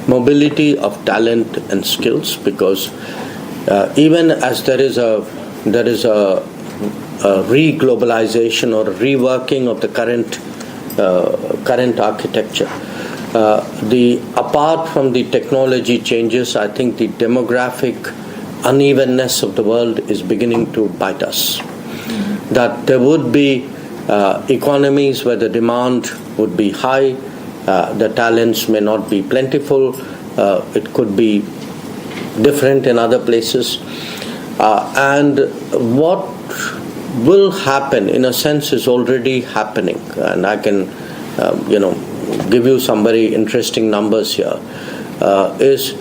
Mobility of talent and skills, because even as there is a re-globalization or reworking of the current architecture, apart from the technology changes, I think the demographic unevenness of the world is beginning to bite us. That there would be economies where the demand would be high, the talents may not be plentiful, it could be different in other places, and what will happen, in a sense, is already happening, and I can, give you some very interesting numbers here. Is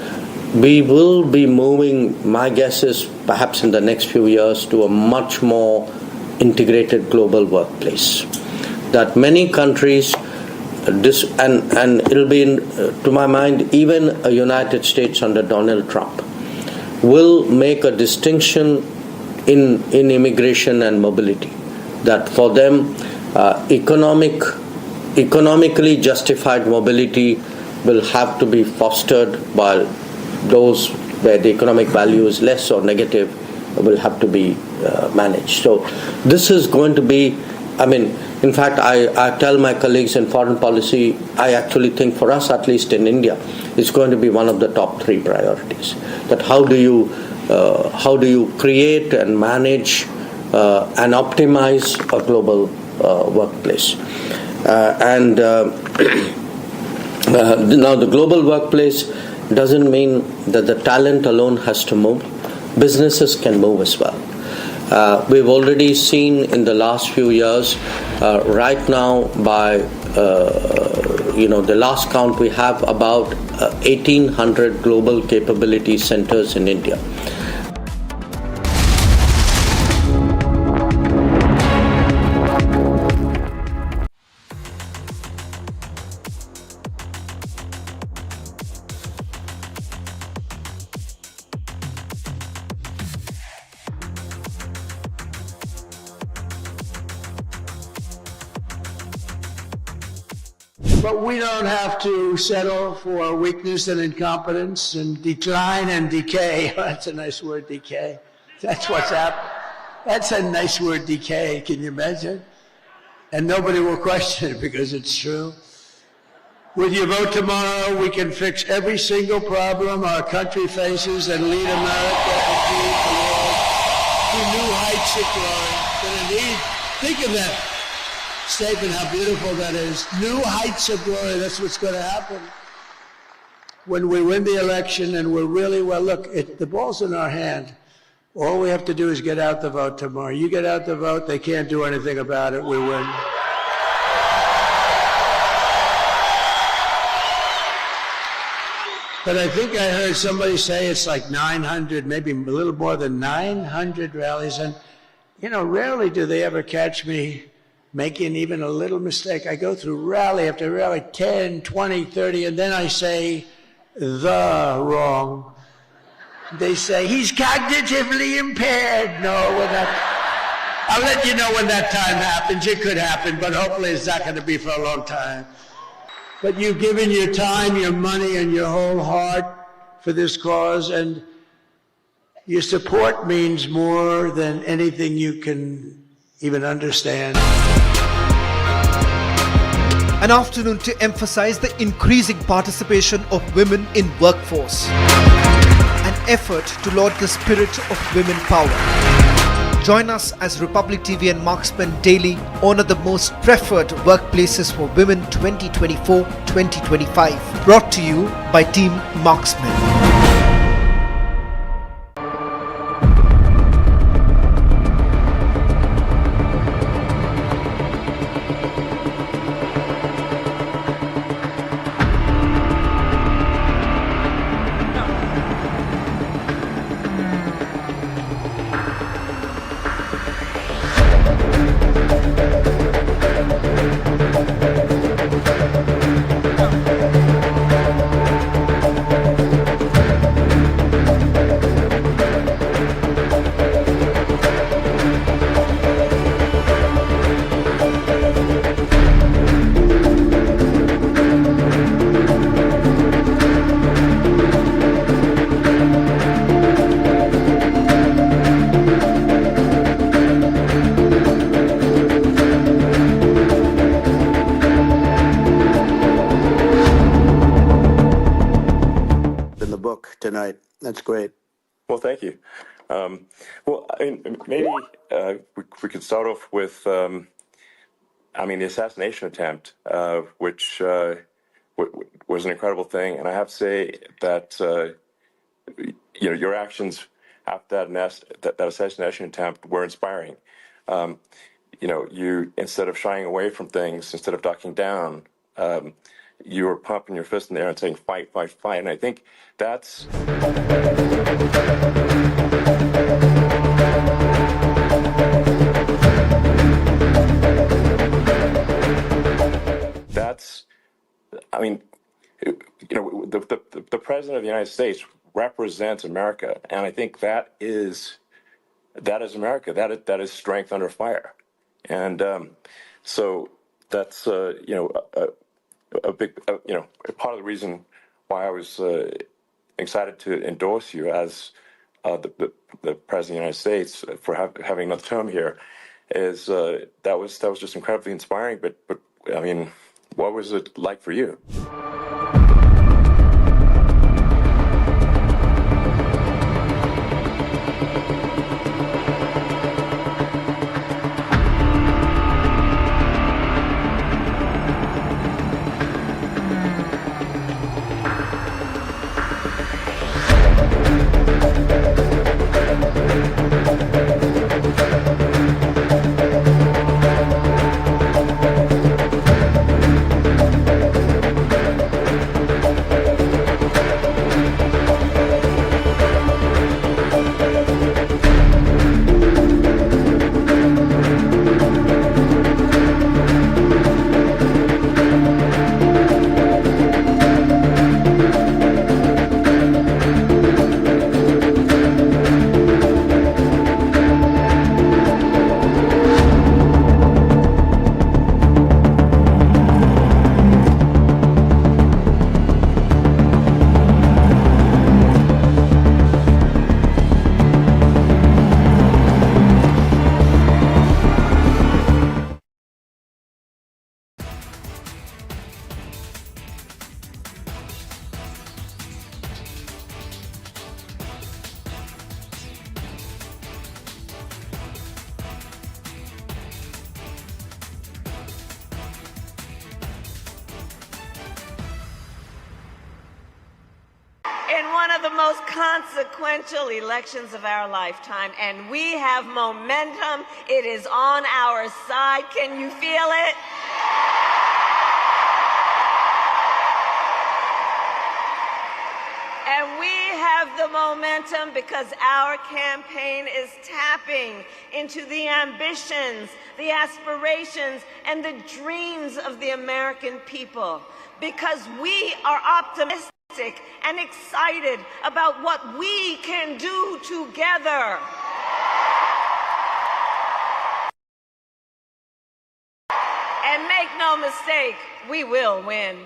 we will be moving, my guess is perhaps in the next few years, to a much more integrated global workplace. That many countries, and it'll be, to my mind, even a United States under Donald Trump, will make a distinction in immigration and mobility. That for them, economically justified mobility will have to be fostered, while those where the economic value is less or negative will have to be managed. So this is going to be, in fact, I tell my colleagues in foreign policy, I actually think for us, at least in India, it's going to be one of the top 3 priorities. That how do you create and manage and optimize a global workplace? Now the global workplace doesn't mean that the talent alone has to move. Businesses can move as well. We've already seen in the last few years, right now by the last count, we have about 1,800 global capability centers in India. But we don't have to settle for weakness and incompetence and decline and decay. That's a nice word, decay. That's what's happening. That's a nice word, decay. Can you imagine? And nobody will question it because it's true. With your vote tomorrow, we can fix every single problem our country faces and lead America and lead the world to new heights of glory. And indeed, think of that statement, how beautiful that is. New heights of glory, that's what's going to happen. When we win the election and we're really, well, look, the ball's in our hand. All we have to do is get out the vote tomorrow. You get out the vote, they can't do anything about it, we win. But I think I heard somebody say it's like 900, maybe a little more than 900 rallies. And, rarely do they ever catch me making even a little mistake. I go through rally after rally, 10, 20, 30, and then I say the wrong. They say, he's cognitively impaired. No, I'll let you know when that time happens. It could happen, but hopefully it's not going to be for a long time. But you've given your time, your money, and your whole heart for this cause, and your support means more than anything you can even understand. An afternoon to emphasize the increasing participation of women in workforce. An effort to laud the spirit of women power. Join us as Republic TV and Marksman Daily honor the most preferred workplaces for women 2024-2025. Brought to you by Team Marksman. tonight. That's great. Well, thank you. Well, I mean, maybe we could start off with, the assassination attempt, which was an incredible thing, and I have to say that your actions after that assassination attempt were inspiring. You, instead of shying away from things, instead of ducking down, you were pumping your fist in the air and saying, fight, fight, fight. And I think that's the President of the United States represents America. And I think that is America. That is strength under fire. And so that's, a big, part of the reason why I was excited to endorse you as the President of the United States for having another term here is that was just incredibly inspiring. But I mean, what was it like for you? In one of the most consequential elections of our lifetime, and we have momentum. It is on our side. Can you feel it? And we have the momentum because our campaign is tapping into the ambitions, the aspirations, and the dreams of the American people. Because we are optimistic and excited about what we can do together. And make no mistake, we will win.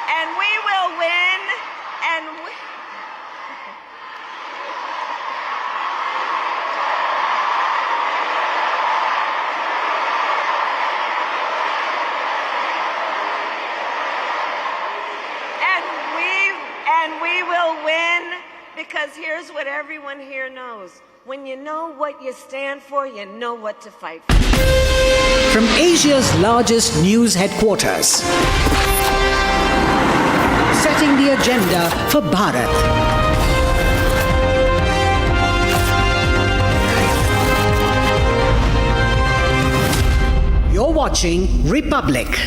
And we will win, and we will win, because here's what everyone here knows. When you know what you stand for, you know what to fight for. From Asia's largest news headquarters, setting the agenda for Bharat. You're watching Republic.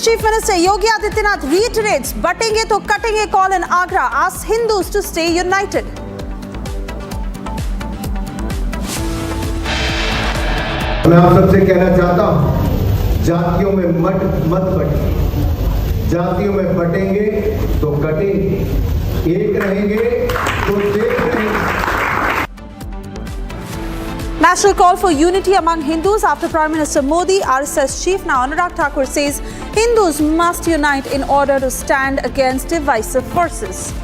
Chief Minister Yogi Adityanath reiterates, "Batenge to katenge" call in Agra, asks Hindus to stay united. मैं आप सबसे कहना चाहता हूं, जातियों में मत बटें। जातियों में बटेंगे तो कटेंगे, एक रहेंगे तो देख रहेंगे। National call for unity among Hindus after Prime Minister Modi. RSS chief now Anurag Thakur says Hindus must unite in order to stand against divisive forces.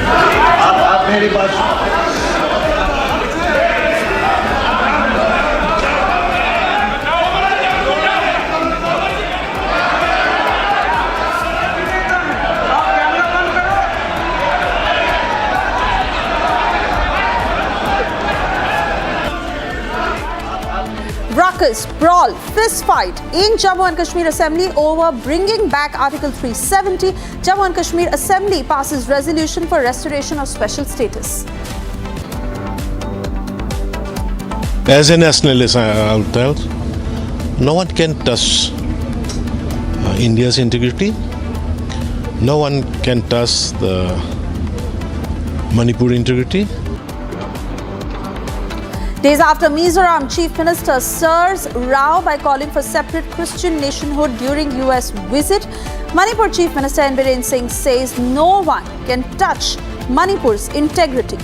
आप मेरी बात Ruckus, brawl, fist fight in Jammu and Kashmir Assembly over bringing back Article 370. Jammu and Kashmir Assembly passes resolution for restoration of special status. As a nationalist, I'll tell, no one can touch India's integrity. No one can touch the Manipur integrity. Days after Mizoram Chief Minister stirs row by calling for separate Christian nationhood during US visit, Manipur Chief Minister N. Biren Singh says no one can touch Manipur's integrity.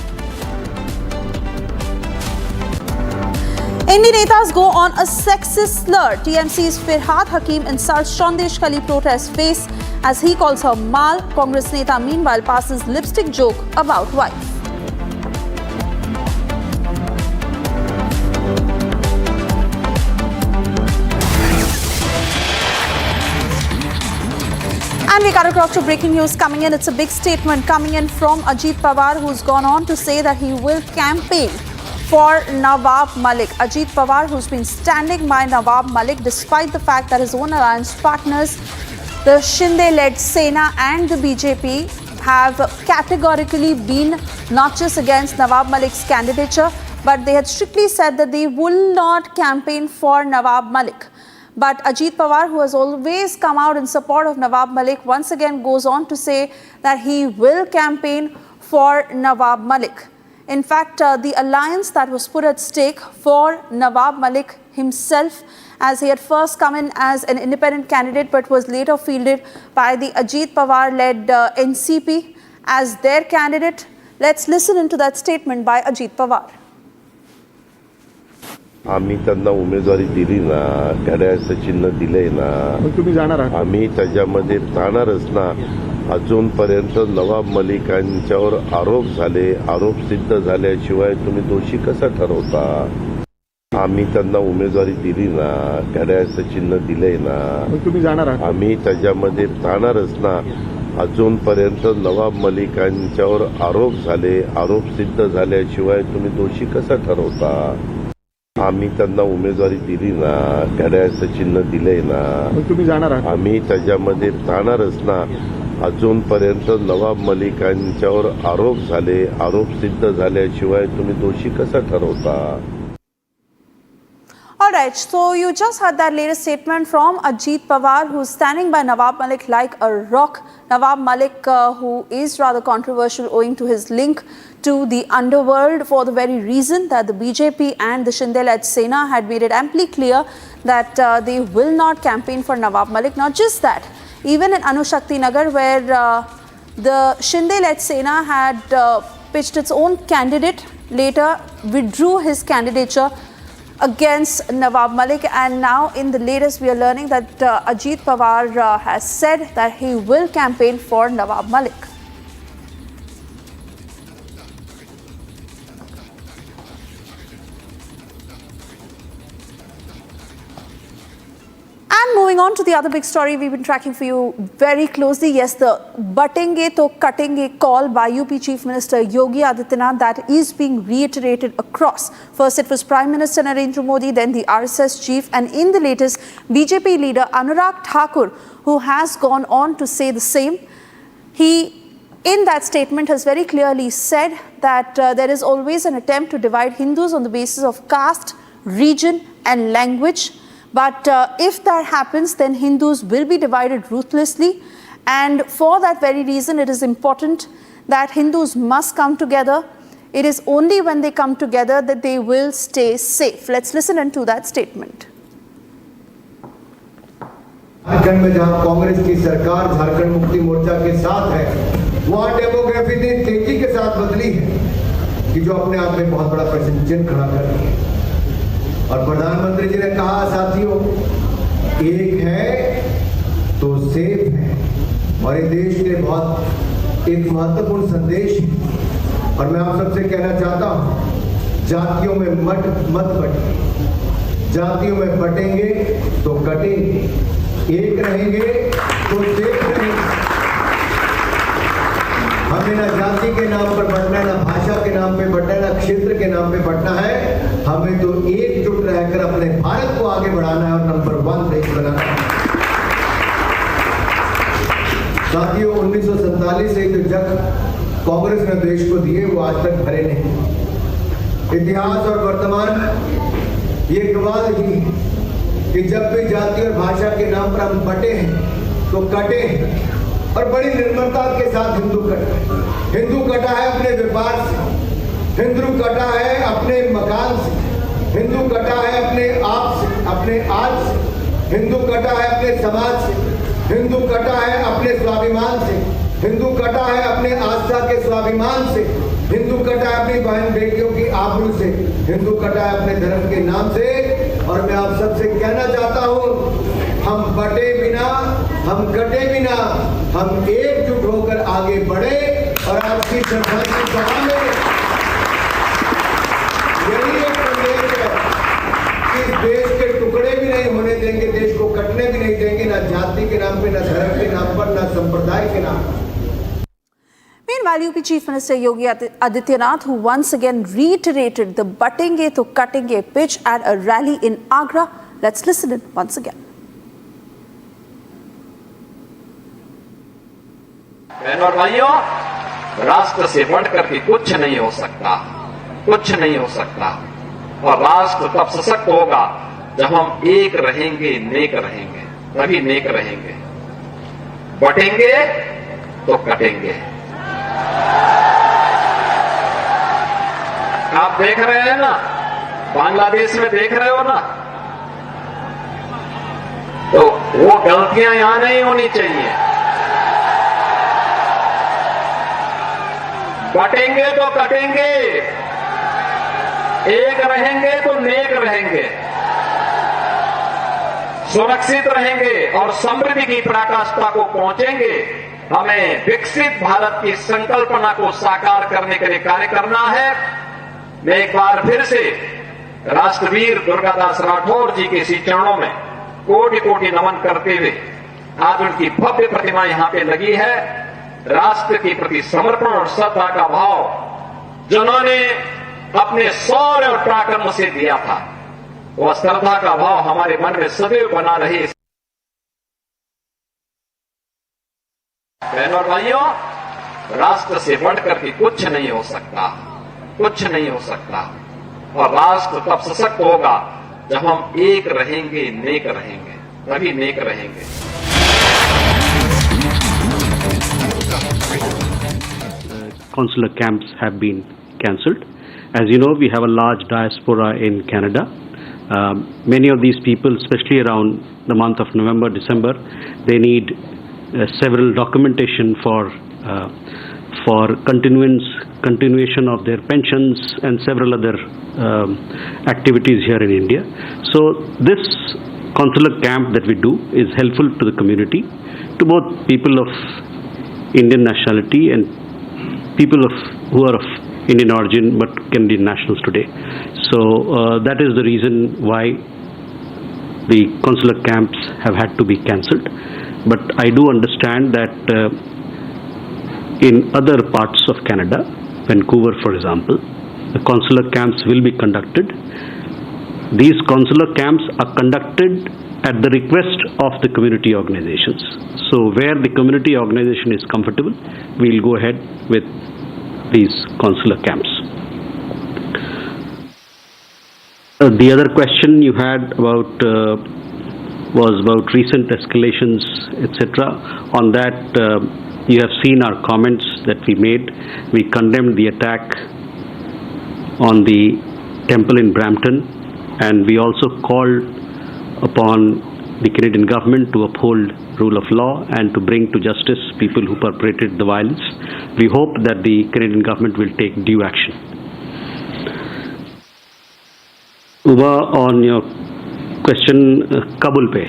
Indian netas go on a sexist slur. TMC's Firhat Hakim insults Chandesh Kali protest face as he calls her Mal. Congress neta meanwhile passes lipstick joke about wife. And we got across to breaking news coming in. It's a big statement coming in from Ajit Pawar, who's gone on to say that he will campaign for Nawab Malik. Ajit Pawar, who's been standing by Nawab Malik despite the fact that his own alliance partners, the Shinde-led Sena and the BJP, have categorically been not just against Nawab Malik's candidature, but they had strictly said that they will not campaign for Nawab Malik. But Ajit Pawar, who has always come out in support of Nawab Malik, once again goes on to say that he will campaign for Nawab Malik. In fact, the alliance that was put at stake for Nawab Malik himself, as he had first come in as an independent candidate but was later fielded by the Ajit Pawar-led NCP as their candidate. Let's listen into that statement by Ajit Pawar. आम्ही त्यांना उमेदवारी दिली ना, घड्याळाचं चिन्ह दिलंय ना, तुम्ही जाणार आहात, आम्ही त्याच्यामध्ये जाणारच ना. अजूनपर्यंत नवाब मलिकांच्यावर आरोप झाले, आरोप सिद्ध झाल्याशिवाय तुम्ही दोषी कसा ठरवता. आम्ही त्यांना उमेदवारी दिली ना, घड्याळाचं चिन्ह दिलंय ना, तुम्ही जाणार आहात, आम्ही त्याच्यामध्ये जाणारच ना. अजूनपर्यंत नवाब मलिकांच्यावर आरोप झाले, आरोप सिद्ध झाल्याशिवाय तुम्ही दोषी कसा ठरवता. आम्ही त्यांना उमेदवारी दिली ना, घड्याळाचं चिन्ह दिलंय ना, तुम्ही जाणार आहात, आम्ही त्याच्यामध्ये जाणारच ना. अजूनपर्यंत नवाब मलिकांच्यावर आरोप झाले, आरोप सिद्ध झाल्याशिवाय तुम्ही दोषी कसा ठरवता. All right, so you just heard that latest statement from Ajit Pawar, who's standing by Nawab Malik like a rock. Nawab Malik, who is rather controversial owing to his link to the underworld, for the very reason that the BJP and the Shinde-led Sena had made it amply clear that they will not campaign for Nawab Malik. Not just that, even in Anushakti Nagar, where the Shinde-led Sena had pitched its own candidate, later withdrew his candidature against Nawab Malik, and now in the latest we are learning that Ajit Pawar has said that he will campaign for Nawab Malik. And moving on to the other big story we've been tracking for you very closely. Yes, the batenge to cutenge call by UP Chief Minister Yogi Adityanath that is being reiterated across. First it was Prime Minister Narendra Modi, then the RSS chief, and in the latest BJP leader Anurag Thakur, who has gone on to say the same. He, in that statement, has very clearly said that there is always an attempt to divide Hindus on the basis of caste, region and language. But if that happens, then Hindus will be divided ruthlessly. And for that very reason, it is important that Hindus must come together It is only when they come together that they will stay safe. Let's listen into that statement. Jharkhand में जहां कांग्रेस की सरकार झारखंड मुक्ति मोर्चा के साथ है, वहां demography ने तेजी के साथ बदली है कि जो अपने आप में बहुत बड़ा प्रश्न चिन्ह खड़ा कर रही है। और प्रधानमंत्री जी ने कहा, साथियों, एक है तो सेफ है, और ये देश के लिए बहुत एक महत्वपूर्ण संदेश है। और मैं आप सबसे कहना चाहता हूं, जातियों में मत बटे, जातियों में बटेंगे तो कटेंगे, एक रहेंगे तो सेफ रहेंगे। हमें ना जाति के नाम पर बटना है, ना भाषा के नाम पे बटना है, ना क्षेत्र के नाम पे बटना है। हमें तो एकजुट रहकर अपने भारत को आगे बढ़ाना है और नंबर 1 देश बनाना है। साथियों, 1947 से जो जग कांग्रेस ने देश को दिए, वो आज तक भरे नहीं। इतिहास और वर्तमान ये गवाह ही है कि जब भी जाति और भाषा के नाम पर हम बटे हैं तो कटे हैं, और बड़ी निर्मलता के साथ हिंदू कटा। हिंदू कटा है अपने व्यापार से, हिंदू कटा है अपने मकान से, हिंदू कटा है अपने आप से, अपने आज से, हिंदू कटा है अपने समाज से, हिंदू कटा है अपने स्वाभिमान से, हिंदू कटा है अपने आस्था के स्वाभिमान से, हिंदू कटा है अपनी बहन बेटियों की आबरू से, हिंदू कटा है अपने धर्म के नाम से। और मैं आप सबसे कहना चाहता हूं, हम बटे बिना, हम कटे बिना, हम एकजुट होकर आगे बढ़े। और आपकी श्रद्धांजलि सभा में यही एक संदेश है कि इस देश के टुकड़े भी नहीं होने देंगे, देश को कटने भी नहीं देंगे, ना जाति के नाम पे, ना धर्म के नाम पर, ना संप्रदाय के नाम पर। Meanwhile, UP Chief Minister Yogi Adityanath, who once again reiterated the "batenge to katenge" pitch at a rally in Agra. Let's listen in once again. बहनों और भाइयों, राष्ट्र से बढ़कर के कुछ नहीं हो सकता, कुछ नहीं हो सकता। और राष्ट्र तब सशक्त होगा जब हम एक रहेंगे, नेक रहेंगे, तभी नेक रहेंगे। बटेंगे तो कटेंगे। आप देख रहे हैं ना, बांग्लादेश में देख रहे हो ना, तो वो गलतियां यहां नहीं होनी चाहिए। बटेंगे तो कटेंगे, एक रहेंगे तो नेक रहेंगे, सुरक्षित रहेंगे और समृद्धि की पराकाष्ठा को पहुंचेंगे। हमें विकसित भारत की संकल्पना को साकार करने के लिए कार्य करना है। मैं एक बार फिर से राष्ट्रवीर दुर्गादास राठौर जी के श्री चरणों में कोटि कोटि नमन करते हुए, आज उनकी भव्य प्रतिमा यहां पे लगी है। राष्ट्र के प्रति समर्पण और श्रद्धा का भाव जिन्होंने अपने शौर्य और पराक्रम से दिया था, वह श्रद्धा का भाव हमारे मन में सदैव बना रहे। बहनों और भाइयों, राष्ट्र से बढ़कर के कुछ नहीं हो सकता, कुछ नहीं हो सकता। और राष्ट्र तब सशक्त होगा जब हम एक रहेंगे, नेक रहेंगे, तभी नेक रहेंगे। Consular camps have been cancelled. As you know, we have a large diaspora in Canada. Many of these people, especially around the month of November, December, they need several documentation for continuation of their pensions and several other activities here in India. So this consular camp that we do is helpful to the community, to both people of Indian nationality and people who are of Indian origin but Canadian nationals today. So that is the reason why the consular camps have had to be cancelled. But I do understand that in other parts of Canada, Vancouver for example, the consular camps will be conducted. These consular camps are conducted at the request of the community organizations. So where the community organization is comfortable, we'll go ahead with these consular camps. The other question you had about was about recent escalations, etc. On that, you have seen our comments that we made. We condemned the attack on the temple in Brampton, and we also called upon the Canadian government to uphold rule of law and to bring to justice people who perpetrated the violence. We hope that the Canadian government will take due action. Uba, on your question, Kabul पे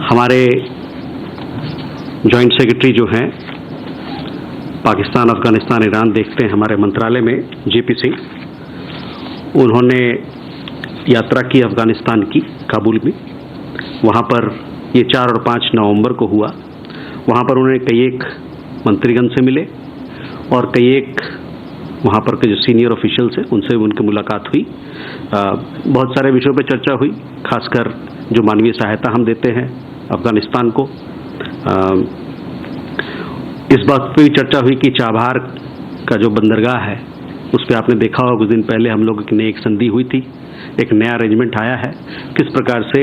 हमारे joint secretary जो हैं Pakistan, Afghanistan, Iran देखते हैं हमारे मंत्रालय में, JP Singh, उन्होंने यात्रा की अफगानिस्तान की, काबुल में। वहाँ पर ये 4 और 5 नवंबर को हुआ। वहाँ पर उन्होंने कई एक मंत्रीगण से मिले और कई एक वहाँ पर के जो सीनियर ऑफिशियल्स हैं उनसे उनकी मुलाकात हुई। बहुत सारे विषयों पर चर्चा हुई, खासकर जो मानवीय सहायता हम देते हैं अफगानिस्तान को। इस बात पर भी चर्चा हुई कि चाबहार का जो बंदरगाह है उस पर आपने देखा होगा कुछ दिन पहले हम लोगों की नई एक संधि हुई थी, एक नया अरेंजमेंट आया है। किस प्रकार से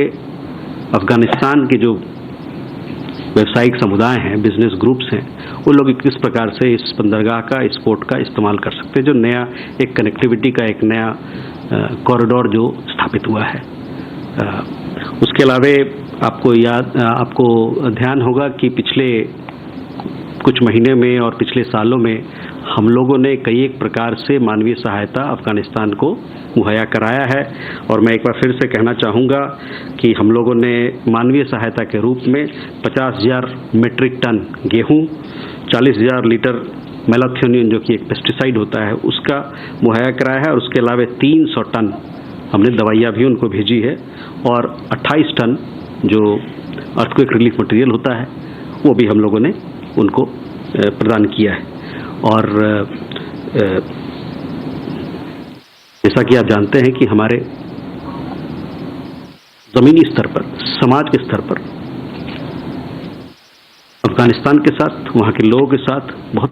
अफगानिस्तान के जो व्यावसायिक समुदाय हैं, बिजनेस ग्रुप्स हैं, उन लोग किस प्रकार से इस बंदरगाह का, इस पोर्ट का इस्तेमाल कर सकते हैं। जो नया एक कनेक्टिविटी का एक नया कॉरिडोर जो स्थापित हुआ है। उसके अलावा आपको ध्यान होगा कि पिछले कुछ महीने में और पिछले सालों में हम लोगों ने कई एक प्रकार से मानवीय सहायता अफगानिस्तान को मुहैया कराया है। और मैं एक बार फिर से कहना चाहूँगा कि हम लोगों ने मानवीय सहायता के रूप में 50,000 मीट्रिक टन गेहूँ, 40,000 लीटर मेलाथियोनिन जो कि एक पेस्टिसाइड होता है उसका मुहैया कराया है। और उसके अलावा 300 टन हमने दवाइयाँ भी उनको भेजी है और 28 टन जो अर्थक्वेक रिलीफ मटेरियल होता है वो भी हम लोगों ने उनको प्रदान किया है। और जैसा कि आप जानते हैं कि हमारे जमीनी स्तर पर, समाज के स्तर पर अफगानिस्तान के साथ, वहाँ के लोगों के साथ बहुत।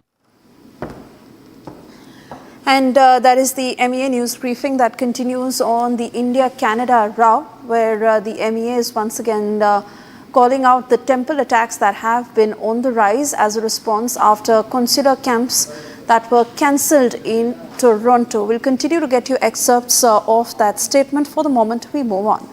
And that is the MEA news briefing that continues on the India-Canada row, where the MEA is once again calling out the temple attacks that have been on the rise as a response after consular camps that were cancelled in Toronto. We'll continue to get you excerpts of that statement. For the moment, we move on.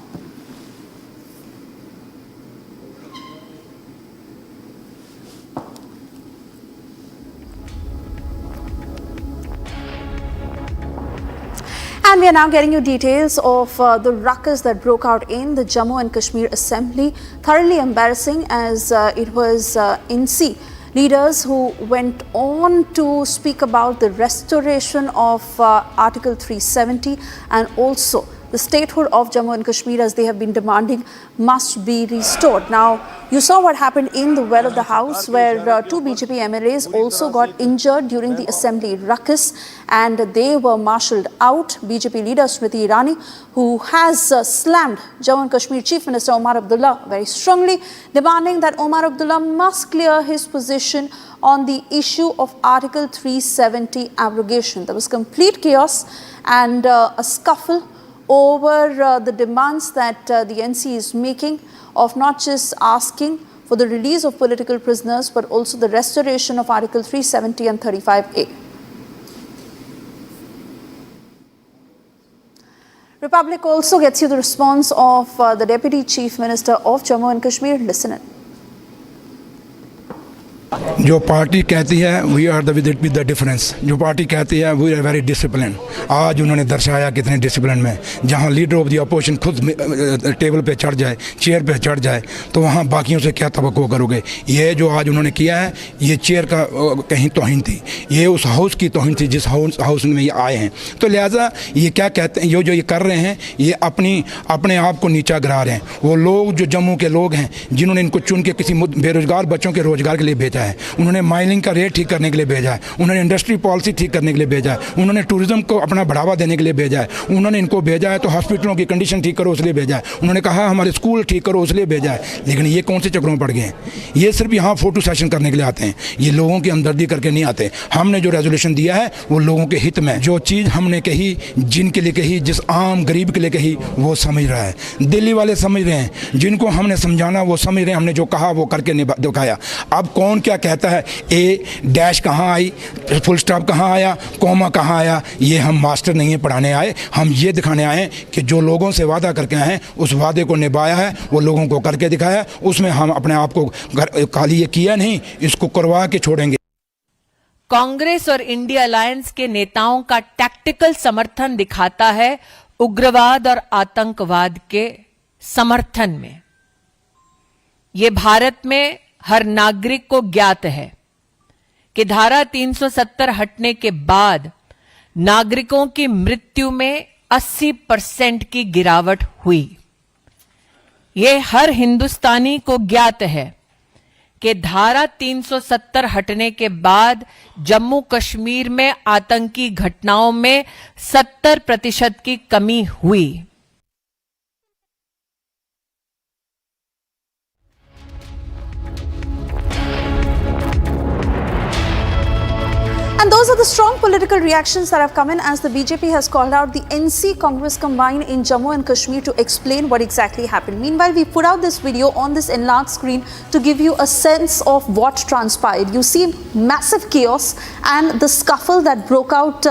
And we are now getting you details of the ruckus that broke out in the Jammu and Kashmir Assembly. Thoroughly embarrassing as it was NC leaders who went on to speak about the restoration of Article 370 and also the statehood of Jammu and Kashmir, as they have been demanding, must be restored. Now, you saw what happened in the well of the House, where 2 BJP MLAs also got injured during the assembly ruckus, and they were marshalled out. BJP leader Smriti Irani, who has slammed Jammu and Kashmir Chief Minister Omar Abdullah very strongly, demanding that Omar Abdullah must clear his position on the issue of Article 370 abrogation. There was complete chaos and a scuffle over the demands that the NC is making of not just asking for the release of political prisoners, but also the restoration of Article 370 and 35A. Republic also gets you the response of the Deputy Chief Minister of Jammu and Kashmir. Listen in. जो party कहती है we are the with the difference, जो party कहती है we are very discipline, आज उन्होंने दर्शाया कितने डिसिप्लिन में। जहां लीडर ऑफ द अपोजिशन खुद टेबल पे चढ़ जाए, चेयर पे चढ़ जाए, तो वहां बाकियों से क्या तवक्को करोगे। ये जो आज उन्होंने किया है ये चेयर का कहीं तौहीन थी, ये उस हाउस की तौहीन थी जिस हाउस में ये आए हैं। तो लिहाजा ये क्या कहते हैं, जो ये कर रहे हैं ये अपने आप को नीचा गिरा रहे हैं। वो लोग जो जम्मू के लोग हैं जिन्होंने इनको चुन के किसी बेरोजगार बच्चों के रोजगार के लिए भेजा है, उन्होंने माइनिंग का रेट ठीक करने के लिए भेजा है, उन्होंने इंडस्ट्री पॉलिसी ठीक करने के लिए भेजा है, उन्होंने टूरिज्म को अपना बढ़ावा देने के लिए भेजा है, उन्होंने इनको भेजा है तो हॉस्पिटलों की कंडीशन ठीक करो उसलिए भेजा है, उन्होंने कहा हमारे स्कूल ठीक करो उसलिए भेजा है। लेकिन ये कौन से चक्रों में पड़ गए हैं, ये सिर्फ यहाँ फोटो सेशन करने के लिए आते हैं, ये लोगों की हमदर्दी करके नहीं आते। हमने जो रेजोल्यूशन दिया है वो लोगों के हित में, जो चीज़ हमने कही, जिनके लिए कही, जिस आम गरीब के लिए कही, वो समझ रहा है। दिल्ली वाले समझ रहे हैं, जिनको हमने समझाना वो समझ रहे हैं, हमने जो कहा वो करके दिखाया। अब कौन क्या कहता है, ए डैश कहाँ आई, फुल स्टॉप कहाँ आया, कॉमा कहाँ आया, ये हम मास्टर नहीं है पढ़ाने आए, हम ये दिखाने आए हैं कि जो लोगों से वादा करके आए हैं उस वादे को निभाया है, वो लोगों को करके दिखाया, उसमें हम अपने आप को खाली ये किया नहीं, इसको करवा के छोड़ेंगे। कांग्रेस और इंडिया अलायंस के नेताओं का टैक्टिकल समर्थन दिखाता है उग्रवाद और आतंकवाद के समर्थन में। यह भारत में हर नागरिक को ज्ञात है कि धारा 370 हटने के बाद नागरिकों की मृत्यु में 80% की गिरावट हुई। यह हर हिंदुस्तानी को ज्ञात है कि धारा 370 हटने के बाद जम्मू कश्मीर में आतंकी घटनाओं में 70% की कमी हुई। And those are the strong political reactions that have come in as the BJP has called out the NC Congress combine in Jammu and Kashmir to explain what exactly happened. Meanwhile, we put out this video on this enlarged screen to give you a sense of what transpired. You see massive chaos and the scuffle that broke out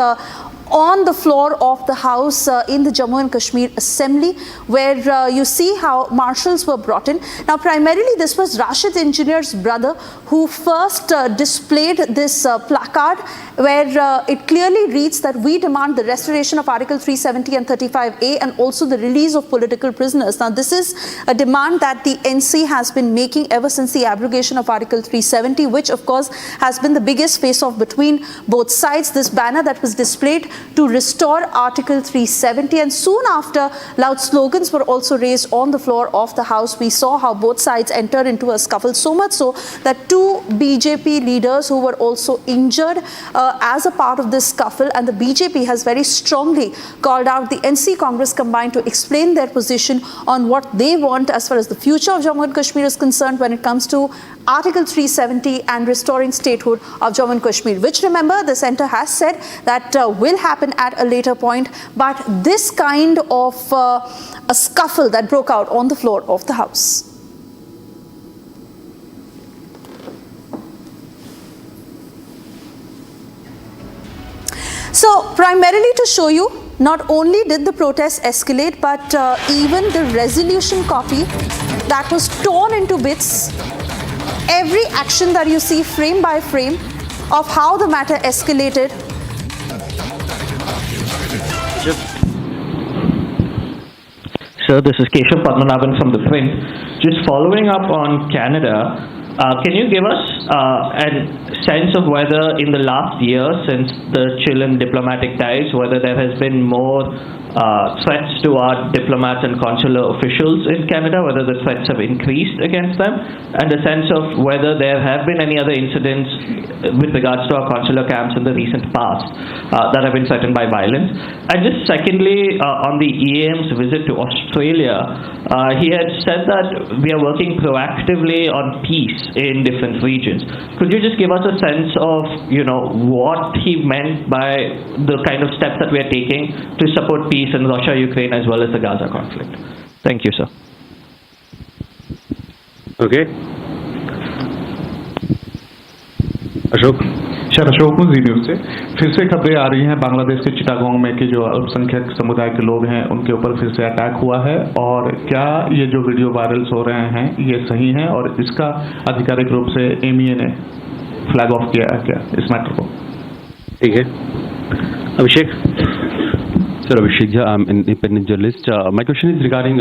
on the floor of the house in the Jammu and Kashmir Assembly, where you see how marshals were brought in. Now, primarily this was Rashid Engineer's brother who first displayed this placard where it clearly reads that we demand the restoration of Article 370 and 35A and also the release of political prisoners. Now, this is a demand that the NC has been making ever since the abrogation of Article 370, which of course has been the biggest face-off between both sides. This banner that was displayed to restore Article 370, and soon after loud slogans were also raised on the floor of the house. We saw how both sides entered into a scuffle, so much so that two BJP leaders who were also injured as a part of this scuffle, and the BJP has very strongly called out the NC Congress combined to explain their position on what they want as far as the future of Jammu and Kashmir is concerned when it comes to Article 370 and restoring statehood of Jammu and Kashmir, which, remember, the centre has said that will happen at a later point. But this kind of a scuffle that broke out on the floor of the House. So, primarily to show you, not only did the protests escalate, but even the resolution copy that was torn into bits. Every action that you see frame by frame of how the matter escalated. Sir, this is Keshav Padmanabhan from The Print. Just following up on Canada, can you give us a sense of whether in the last year since the Chilean diplomatic ties, whether there has been more threats to our diplomats and consular officials in Canada, whether the threats have increased against them, and a sense of whether there have been any other incidents with regards to our consular camps in the recent past that have been threatened by violence. And just secondly, on the EAM's visit to Australia, he had said that we are working proactively on peace in different regions. Could you just give us a sense of, what he meant by the kind of steps that we are taking to support peace in Russia, Ukraine, as well as the Gaza conflict? Thank you, sir. Okay. Ashok sir, Ashok हूँ जी news से। फिर से खबरें आ रही हैं बांग्लादेश के चिटागोंग में कि जो अल्पसंख्यक समुदाय के लोग हैं उनके ऊपर फिर से अटैक हुआ है, और क्या ये जो वीडियो वायरल्स हो रहे हैं ये सही हैं, और इसका आधिकारिक रूप से एमईए ने फ्लैग ऑफ किया है क्या इस मैटर को? ठीक है, अभिषेक। Sir, Abhishek Jha, I'm an independent journalist. My question is regarding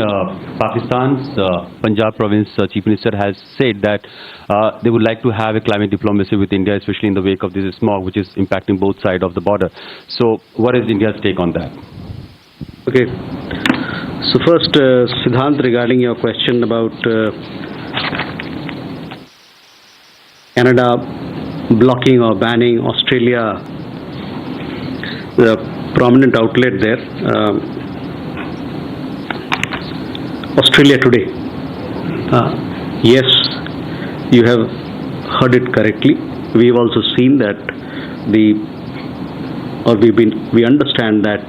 Pakistan's Punjab province chief minister has said that they would like to have a climate diplomacy with India, especially in the wake of this smog, which is impacting both sides of the border. So, what is India's take on that? Okay. So first, Siddhant, regarding your question about Canada blocking or banning Australia, the prominent outlet there, Australia Today. Yes, you have heard it correctly. We've also seen that we understand that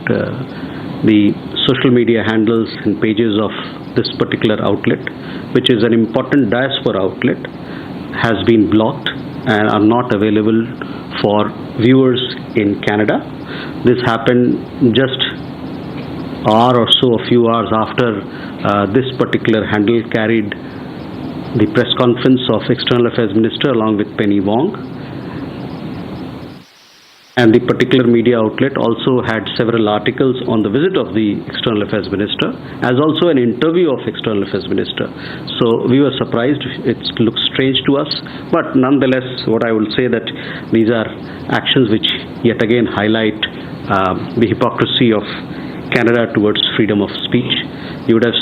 the social media handles and pages of this particular outlet, which is an important diaspora outlet, has been blocked and are not available for viewers in Canada. This happened just a few hours after this particular handle carried the press conference of External Affairs Minister along with Penny Wong. And the particular media outlet also had several articles on the visit of the External Affairs Minister, as also an interview of External Affairs Minister. So we were surprised. It looks strange to us, but nonetheless, what I will say that these are actions which yet again highlight the hypocrisy of Canada towards freedom of speech. You would have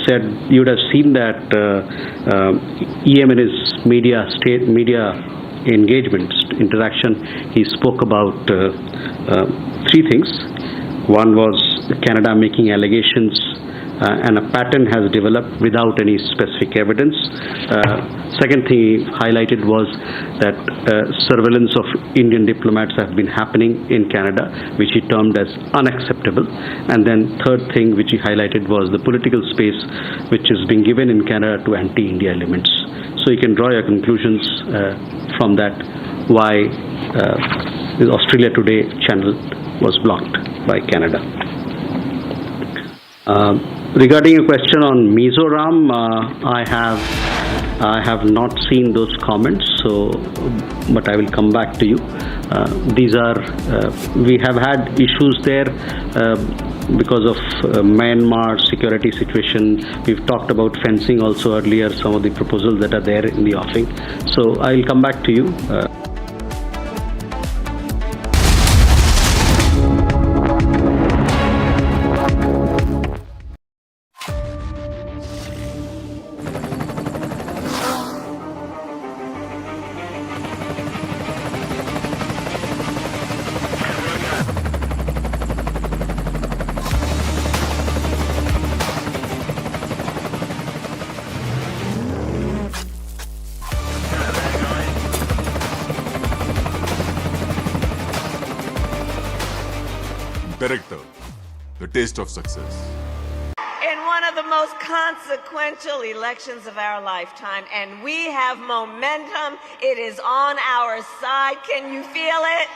seen that EM in his media engagement interaction, he spoke about three things. One was Canada making allegations and a pattern has developed without any specific evidence. Second thing he highlighted was that surveillance of Indian diplomats have been happening in Canada, which he termed as unacceptable. And then third thing which he highlighted was the political space which is being given in Canada to anti-India elements. So you can draw your conclusions from that why the Australia Today channel was blocked by Canada. Regarding a question on Mizoram, I have not seen those comments, but I will come back to you. We have had issues there because of Myanmar security situation. We've talked about fencing also earlier, some of the proposals that are there in the offing. So I'll come back to you. Director, the taste of success. In one of the most consequential elections of our lifetime, and we have momentum. It is on our side. Can you feel it?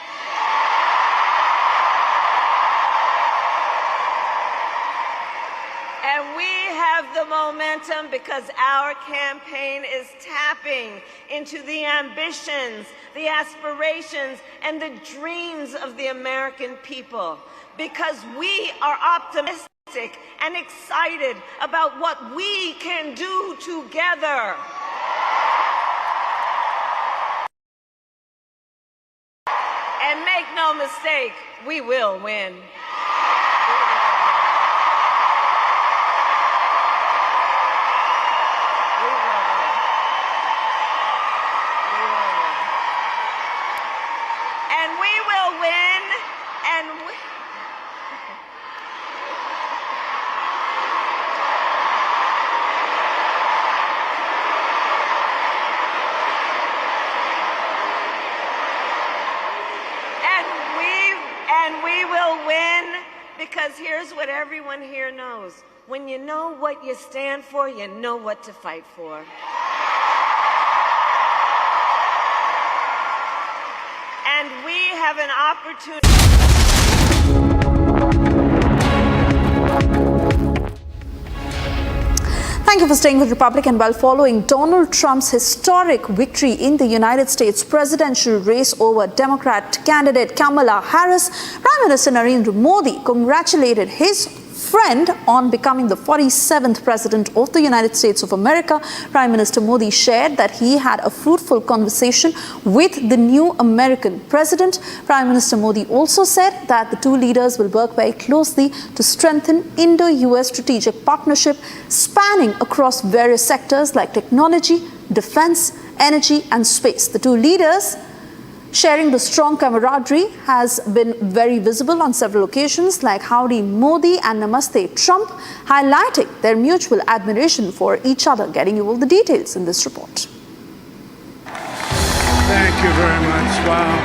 And we have the momentum because our campaign is tapping into the ambitions, the aspirations, and the dreams of the American people. Because we are optimistic and excited about what we can do together. And make no mistake, we will win. And we will win, and we... And we will win, because here's what everyone here knows. When you know what you stand for, you know what to fight for. And we have an opportunity. Thank you for staying with Republic. And while following Donald Trump's historic victory in the United States presidential race over Democrat candidate Kamala Harris, Prime Minister Narendra Modi congratulated his friend on becoming the 47th President of the United States of America. Prime Minister Modi shared that he had a fruitful conversation with the new American president. Prime Minister Modi also said that the two leaders will work very closely to strengthen Indo-US strategic partnership spanning across various sectors like technology, defense, energy and space. The two leaders sharing the strong camaraderie has been very visible on several occasions like Howdy Modi and Namaste Trump, highlighting their mutual admiration for each other. Getting you all the details in this report. Thank you very much. Wow.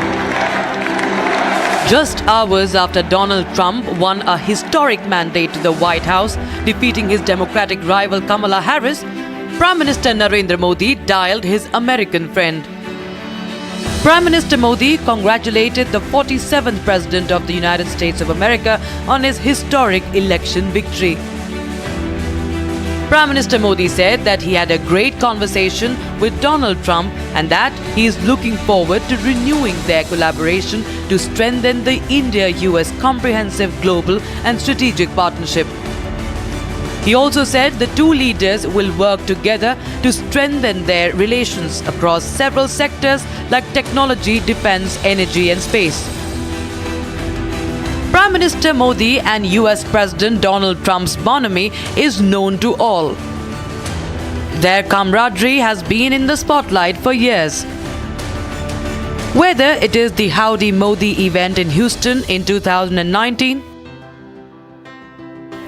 Just hours after Donald Trump won a historic mandate to the White House, defeating his Democratic rival Kamala Harris, Prime Minister Narendra Modi dialed his American friend. Prime Minister Modi congratulated the 47th President of the United States of America on his historic election victory. Prime Minister Modi said that he had a great conversation with Donald Trump and that he is looking forward to renewing their collaboration to strengthen the India-US comprehensive global and strategic partnership. He also said the two leaders will work together to strengthen their relations across several sectors like technology, defense, energy and space. Prime Minister Modi and US President Donald Trump's bonhomie is known to all. Their camaraderie has been in the spotlight for years. Whether it is the Howdy Modi event in Houston in 2019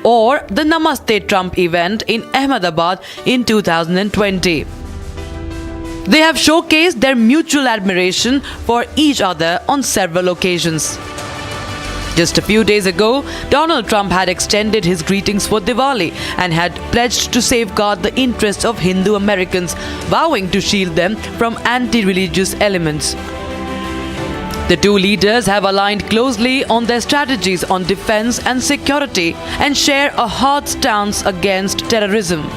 or the Namaste Trump event in Ahmedabad in 2020. They have showcased their mutual admiration for each other on several occasions. Just a few days ago, Donald Trump had extended his greetings for Diwali and had pledged to safeguard the interests of Hindu Americans, vowing to shield them from anti-religious elements. The two leaders have aligned closely on their strategies on defense and security and share a hard stance against terrorism.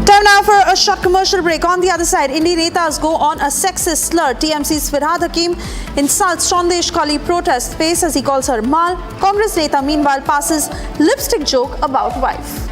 Time now for a short commercial break. On the other side, Indie Netas go on a sexist slur. TMC's Firhad Hakim insults Sandesh Kali protest space as he calls her Mal. Congress Neta meanwhile passes lipstick joke about wife.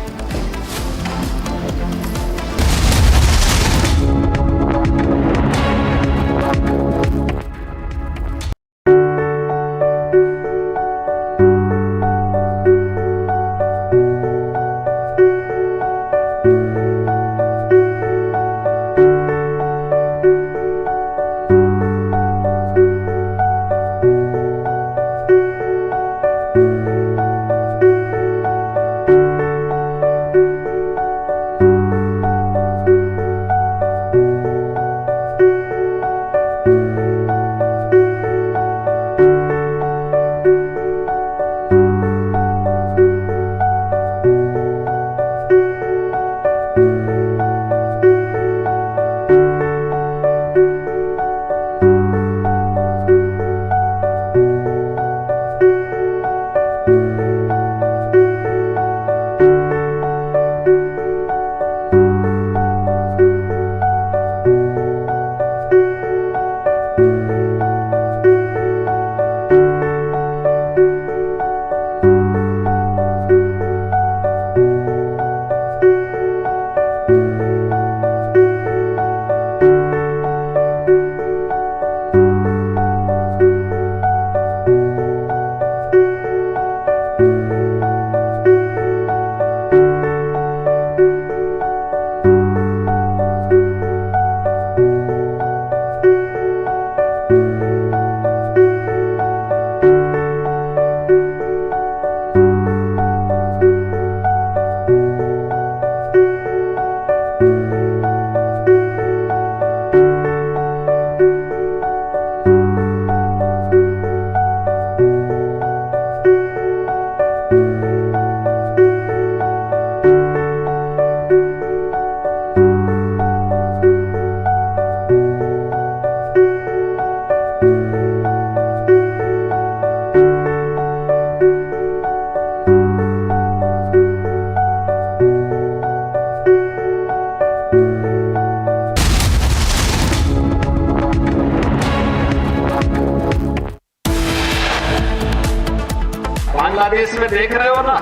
Bangladesh में देख रहे हो ना,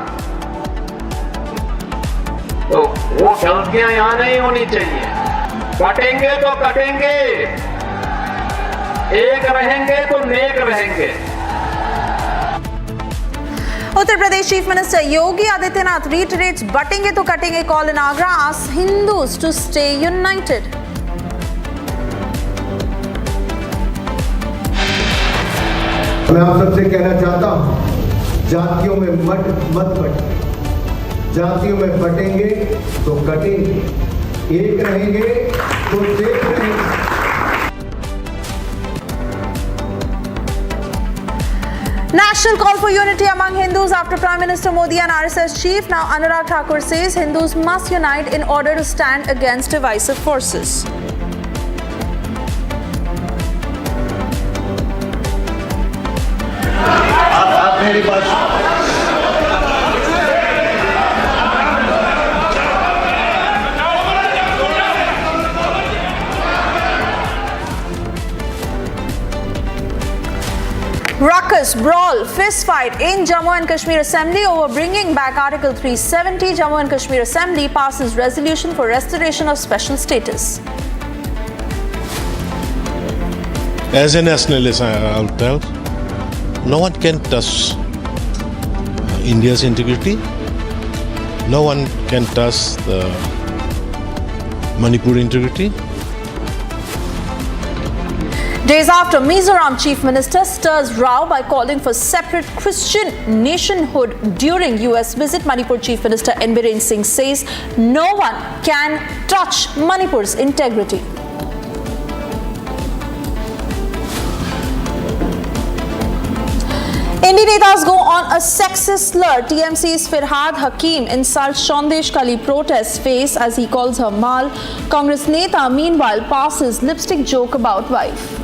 तो वो गलतियां यहां नहीं होनी चाहिए। कटेंगे तो कटेंगे, एक रहेंगे तो नेक रहेंगे। Uttar Pradesh Chief Minister Yogi Adityanath reiterates butting to cutting call in Agra, asks Hindus to stay united. मैं आप सबसे कहना चाहता हूं, जातियों में मत बट, जातियों में बटेंगे तो कटेंगे, एक रहेंगे तो देख रहेंगे। National call for unity among Hindus after Prime Minister Modi and RSS chief. Now Anurag Thakur says Hindus must unite in order to stand against divisive forces. Ruckus, brawl, fist fight in Jammu and Kashmir Assembly over bringing back Article 370. Jammu and Kashmir Assembly passes resolution for restoration of special status. As a nationalist, I'll tell, no one can touch India's integrity. No one can touch the Manipur integrity. Days after, Mizoram Chief Minister stirs row by calling for separate Christian nationhood during US visit. Manipur Chief Minister N. Biren Singh says no one can touch Manipur's integrity. Indian netas go on a sexist slur. TMC's Firhad Hakim insults Shondesh Kali protest face as he calls her Mal. Congress neta meanwhile passes lipstick joke about wife.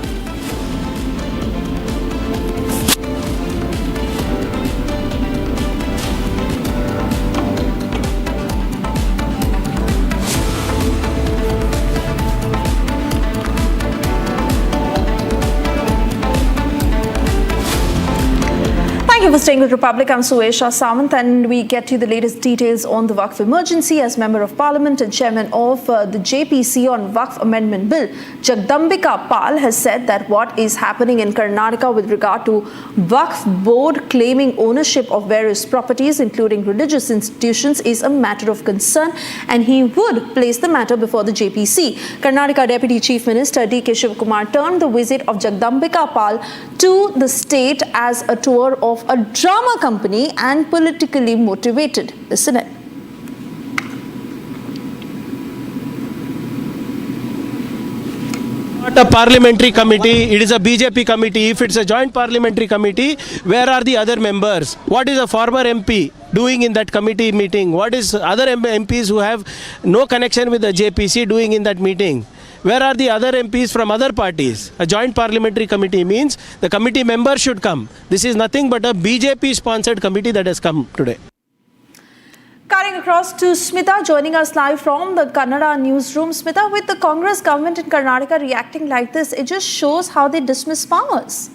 Thank you for staying with Republic. I'm Suesha Samant, and we get you the latest details on the Waqf emergency. As Member of Parliament and Chairman of the JPC on Waqf Amendment Bill, Jagdambika Pal has said that what is happening in Karnataka with regard to Waqf board claiming ownership of various properties, including religious institutions, is a matter of concern, and he would place the matter before the JPC. Karnataka Deputy Chief Minister D.K. Shivakumar termed the visit of Jagdambika Pal to the state as a tour of a drama company and politically motivated. Listen in. Not a parliamentary committee, it is a BJP committee. If it's a joint parliamentary committee, where are the other members? What is a former MP doing in that committee meeting? What is other MPs who have no connection with the JPC doing in that meeting? Where are the other MPs from other parties? A joint parliamentary committee means the committee members should come. This is nothing but a BJP sponsored committee that has come today. Cutting across to Smita, joining us live from the Kannada newsroom. Smita, with the Congress government in Karnataka reacting like this, it just shows how they dismiss farmers.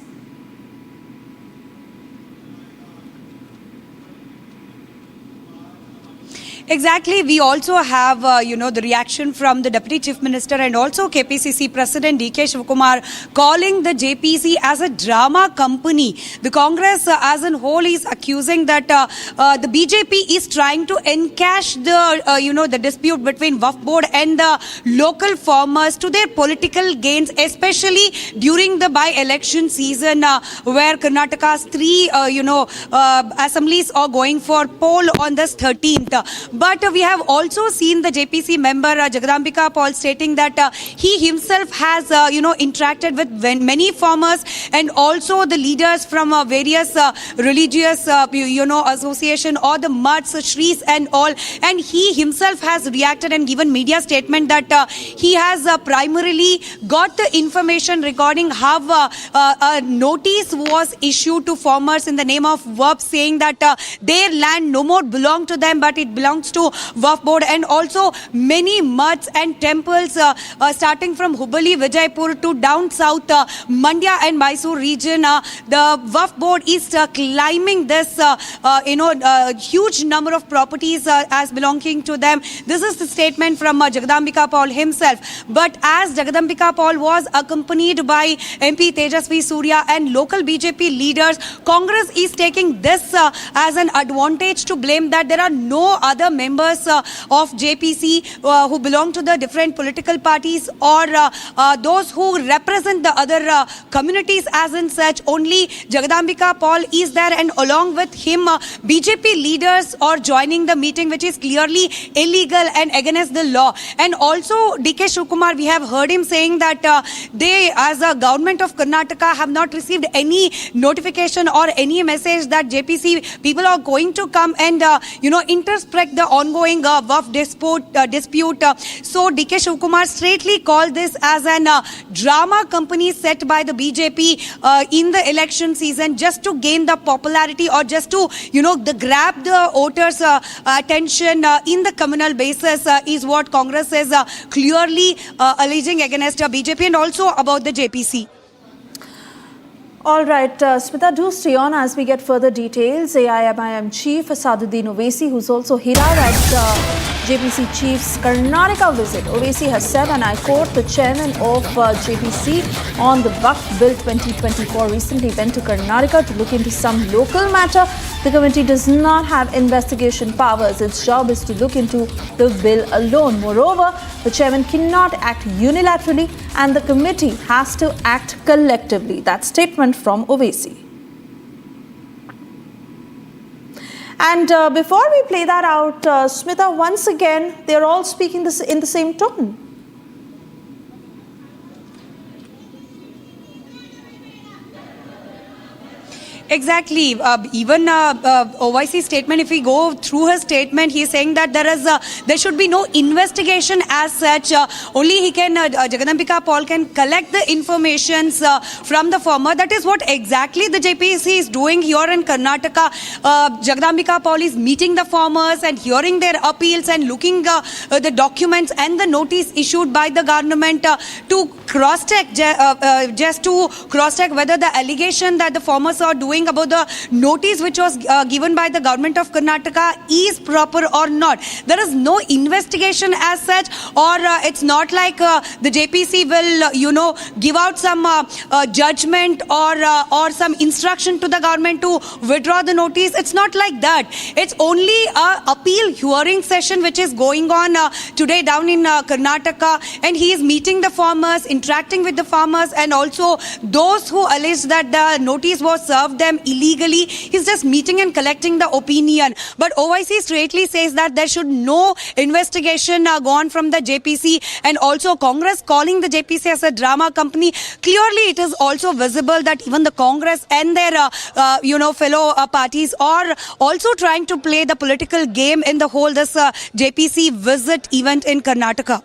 Exactly. We also have, the reaction from the Deputy Chief Minister and also KPCC President D.K. Shivakumar calling the JPC as a drama company. The Congress as a whole is accusing that the BJP is trying to encash the dispute between Waqf Board and the local farmers to their political gains, especially during the by-election season where Karnataka's three, assemblies are going for poll on this 13th. But we have also seen the JPC member Jagdambika Pal stating that he himself has, interacted with many farmers and also the leaders from various religious, association or the Mats, Shrees and all. And he himself has reacted and given media statement that he has primarily got the information regarding how a notice was issued to farmers in the name of Waqf saying that their land no more belong to them but it belongs to Waqf Board, and also many mats and temples starting from Hubballi, Vijaypur to down south Mandya and Mysore region. The Waqf Board is claiming this huge number of properties as belonging to them. This is the statement from Jagdambika Pal himself. But as Jagdambika Pal was accompanied by MP Tejasvi Surya and local BJP leaders, Congress is taking this as an advantage to blame that there are no other members of JPC who belong to the different political parties or those who represent the other communities as in such. Only Jagadambika Paul is there, and along with him BJP leaders are joining the meeting, which is clearly illegal and against the law. And also DK Shivakumar, we have heard him saying that they, as a government of Karnataka, have not received any notification or any message that JPC people are going to come and interspect the ongoing WAF dispute. So DK Shivakumar straightly called this as an drama company set by the BJP in the election season just to gain the popularity or just to grab the voters' attention in the communal basis is what Congress is clearly alleging against BJP and also about the JPC. All right, Smita, do stay on as we get further details. AIMIM Chief Asaduddin Owaisi, who's also here at JPC Chief's Karnataka visit. Owaisi has said, and I quote, the chairman of JPC on the Waqf Bill 2024 recently went to Karnataka to look into some local matter. The committee does not have investigation powers. Its job is to look into the bill alone. Moreover, the chairman cannot act unilaterally and the committee has to act collectively. That statement from Owaisi. And before we play that out, Smita, once again, they're all speaking this in the same tone. Exactly. Even Owaisi's statement, if we go through his statement, he's saying that there should be no investigation as such. Only he can, Jagadambika Paul can collect the information from the farmer. That is what exactly the JPC is doing here in Karnataka. Jagadambika Paul is meeting the farmers and hearing their appeals and looking the documents and the notice issued by the government to cross-check, just to cross-check whether the allegation that the farmers are doing about the notice which was given by the government of Karnataka is proper or not. There is no investigation as such, or it's not like the JPC will, give out some judgment or some instruction to the government to withdraw the notice. It's not like that. It's only a appeal hearing session which is going on today down in Karnataka, and he is meeting the farmers, interacting with the farmers, and also those who allege that the notice was served them illegally. He's just meeting and collecting the opinion. But OIC straightly says that there should no investigation go on from the JPC, and also Congress calling the JPC as a drama company. Clearly, it is also visible that even the Congress and their fellow parties are also trying to play the political game in the whole this JPC visit event in Karnataka.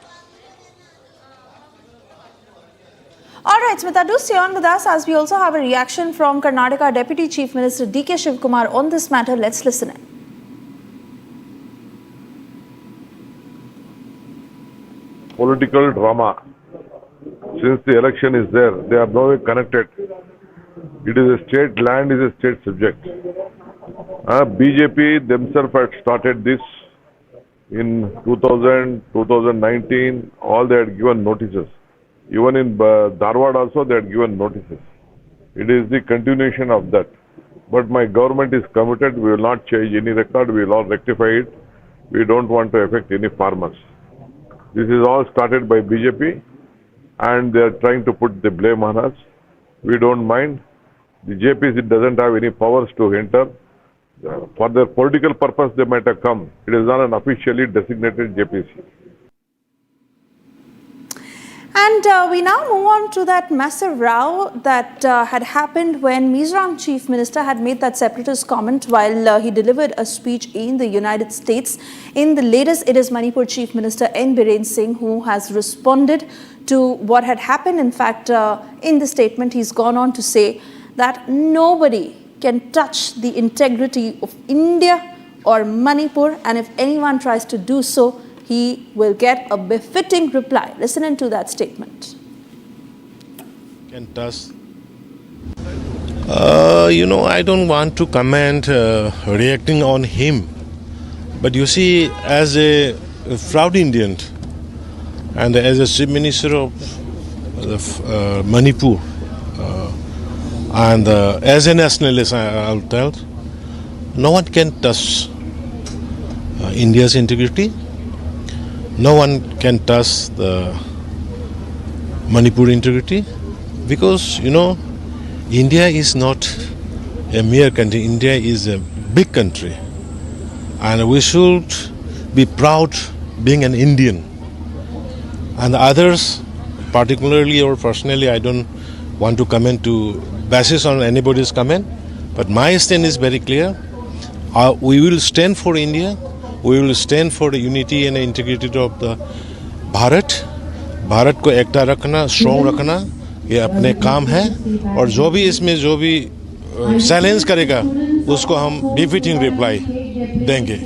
All right, Smita, do stay on with us as we also have a reaction from Karnataka Deputy Chief Minister DK Shivakumar on this matter. Let's listen in. Political drama. Since the election is there, they are no way connected. It is a state, land is a state subject. BJP themselves had started this in 2000, 2019, all they had given notices. Even in Dharwad also they had given notices. It is the continuation of that. But my government is committed. We will not change any record. We will all rectify it. We don't want to affect any farmers. This is all started by BJP and they are trying to put the blame on us. We don't mind. The JPC doesn't have any powers to enter. For their political purpose they might have come. It is not an officially designated JPC. And we now move on to that massive row that had happened when Mizoram Chief Minister had made that separatist comment while he delivered a speech in the United States. In the latest, it is Manipur Chief Minister N. Biren Singh who has responded to what had happened. In fact, in the statement, he's gone on to say that nobody can touch the integrity of India or Manipur, and if anyone tries to do so, he will get a befitting reply. Listen to that statement. Can touch. I don't want to comment reacting on him. But you see, as a proud Indian and as a Chief Minister of Manipur and as a nationalist, I'll tell, no one can touch India's integrity. No one can touch the Manipur integrity because, India is not a mere country. India is a big country. And we should be proud being an Indian. And others, particularly or personally, I don't want to comment to basis on anybody's comment. But my stand is very clear. We will stand for India. We will stand for the unity and integrity of the Bharat. Bharat को एकता रखना, strong रखना, ये अपने काम है और जो भी इसमें चैलेंज करेगा उसको हम डिफीटिंग रिप्लाई देंगे।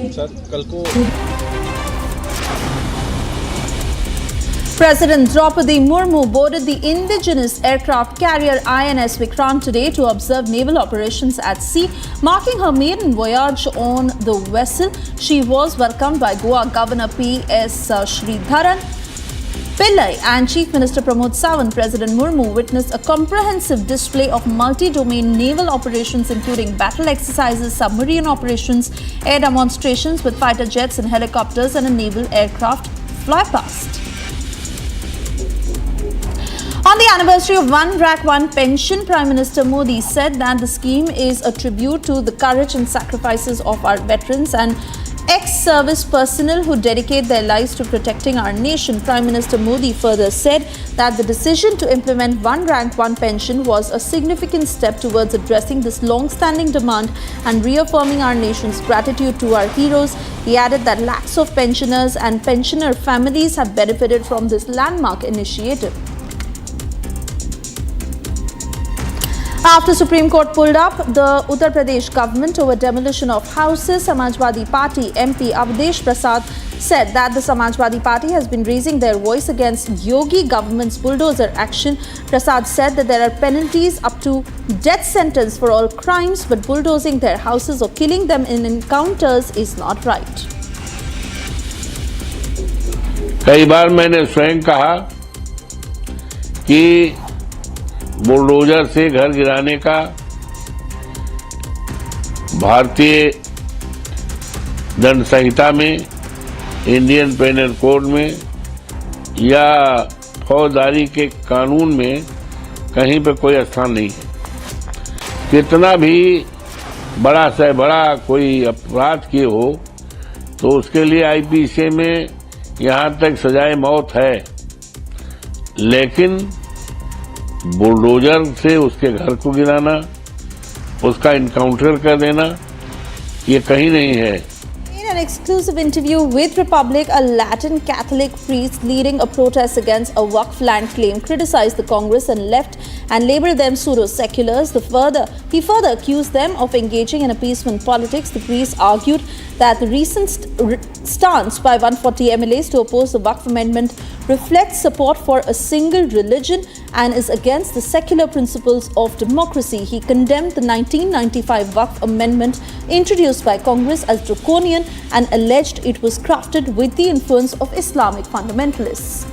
President Draupadi Murmu boarded the indigenous aircraft carrier INS Vikrant today to observe naval operations at sea, marking her maiden voyage on the vessel. She was welcomed by Goa Governor P.S. Sridharan Pillai and Chief Minister Pramod Sawant. President Murmu witnessed a comprehensive display of multi-domain naval operations including battle exercises, submarine operations, air demonstrations with fighter jets and helicopters and a naval aircraft flypast. On the anniversary of One Rank One Pension, Prime Minister Modi said that the scheme is a tribute to the courage and sacrifices of our veterans and ex-service personnel who dedicate their lives to protecting our nation. Prime Minister Modi further said that the decision to implement One Rank One Pension was a significant step towards addressing this long-standing demand and reaffirming our nation's gratitude to our heroes. He added that lakhs of pensioners and pensioner families have benefited from this landmark initiative. After Supreme Court pulled up the Uttar Pradesh government over demolition of houses, Samajwadi Party MP Avdesh Prasad said that the Samajwadi Party has been raising their voice against Yogi government's bulldozer action. Prasad said that there are penalties up to death sentence for all crimes, but bulldozing their houses or killing them in encounters is not right. कई बार मैंने स्वयं कहा कि bulldozer से घर गिराने का भारतीय दंड संहिता में, इंडियन पेनल कोड में या फौजदारी के कानून में कहीं पे कोई स्थान नहीं है। कितना भी बड़ा से बड़ा कोई अपराध किए हो तो उसके लिए आईपीसी में यहां तक सजाए मौत है, लेकिन बुलडोजर से उसके घर को गिराना, उसका इनकाउंटर कर देना, ये कहीं नहीं है। In an exclusive interview with Republic, a Latin Catholic priest leading a protest against a Waqf land claim criticized the Congress and left and labeled them pseudo-seculars. He further accused them of engaging in appeasement politics. The priest argued that the recent stance by 140 MLAs to oppose the Waqf amendment reflects support for a single religion and is against the secular principles of democracy. He condemned the 1995 Waqf amendment introduced by Congress as draconian and alleged it was crafted with the influence of Islamic fundamentalists.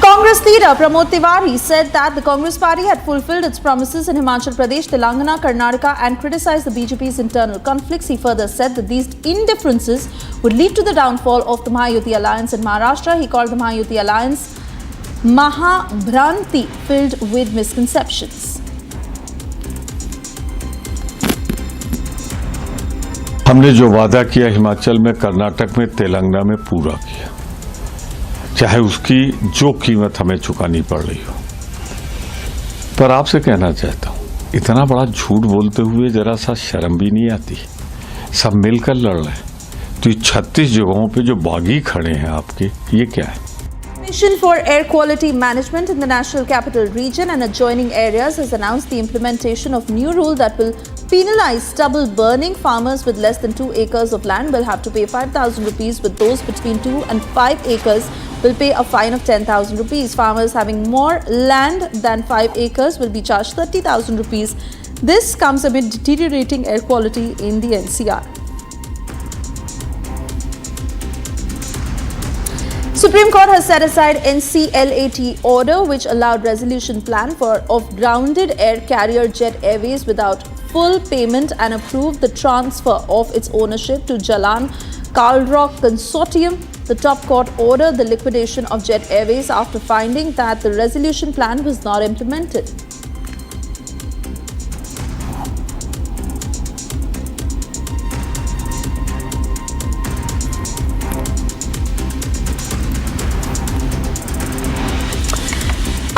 Congress leader Pramod Tiwari said that the Congress party had fulfilled its promises in Himachal Pradesh, Telangana, Karnataka and criticized the BJP's internal conflicts. He further said that these indifferences would lead to the downfall of the Mahayuti alliance in Maharashtra. He called the Mahayuti alliance Mahabhranti, filled with misconceptions. हमने जो वादा किया हिमाचल में, कर्नाटक में, तेलंगाना में पूरा किया, चाहे उसकी जो कीमत हमें चुकानी पड़ रही हो। पर आपसे कहना चाहता हूं, इतना बड़ा झूठ बोलते हुए जरा सा शर्म भी नहीं आती? सब मिलकर लड़ रहे हैं, तो 36 जगहों पे जो बागी खड़े हैं आपके, ये क्या है? Commission for Air Quality Management in the National Capital Region and adjoining areas has announced the implementation of new rule that will penalize stubble burning. Farmers with less than 2 acres of land will have to pay 5,000 rupees, with those between 2 and 5 acres will pay a fine of 10,000 rupees. Farmers having more land than 5 acres will be charged 30,000 rupees. This comes amid deteriorating air quality in the NCR. Supreme Court has set aside NCLAT order which allowed resolution plan of grounded air carrier Jet Airways without full payment and approved the transfer of its ownership to Jalan Kalrock Consortium. The top court ordered the liquidation of Jet Airways after finding that the resolution plan was not implemented.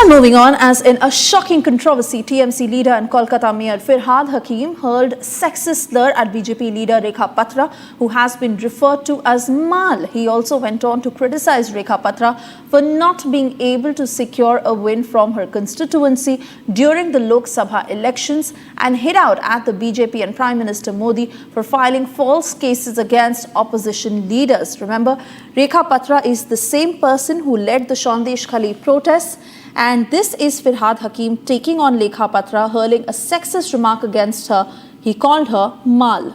Moving on, as in a shocking controversy, TMC leader and Kolkata Mayor Firhad Hakim hurled sexist slur at BJP leader Rekha Patra, who has been referred to as Mal. He also went on to criticize Rekha Patra for not being able to secure a win from her constituency during the Lok Sabha elections and hit out at the BJP and Prime Minister Modi for filing false cases against opposition leaders. Remember, Rekha Patra is the same person who led the Sandesh Khali protests. And this is Firhad Hakim taking on Rekha Patra, hurling a sexist remark against her. He called her Mal.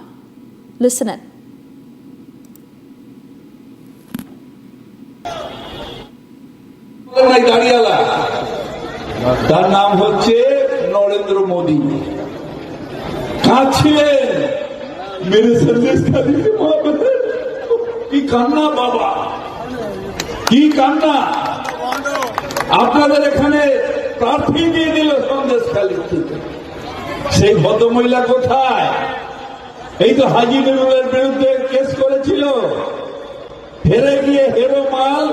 Listen in. তার নাম হচ্ছে নরেন্দ্র মোদী। কাজ ছিলেন মেরে সন্দেশ খালি কি কান্না বাবা, কি কান্না। আপনাদের এখানে প্রার্থী দিয়ে দিল সন্দেশ খালি, সেই ভদ্রমহিলা কোথায়? এই তো হাজি নুরুলের বিরুদ্ধে কেস করেছিল, হেরে গিয়ে হেরো মাল,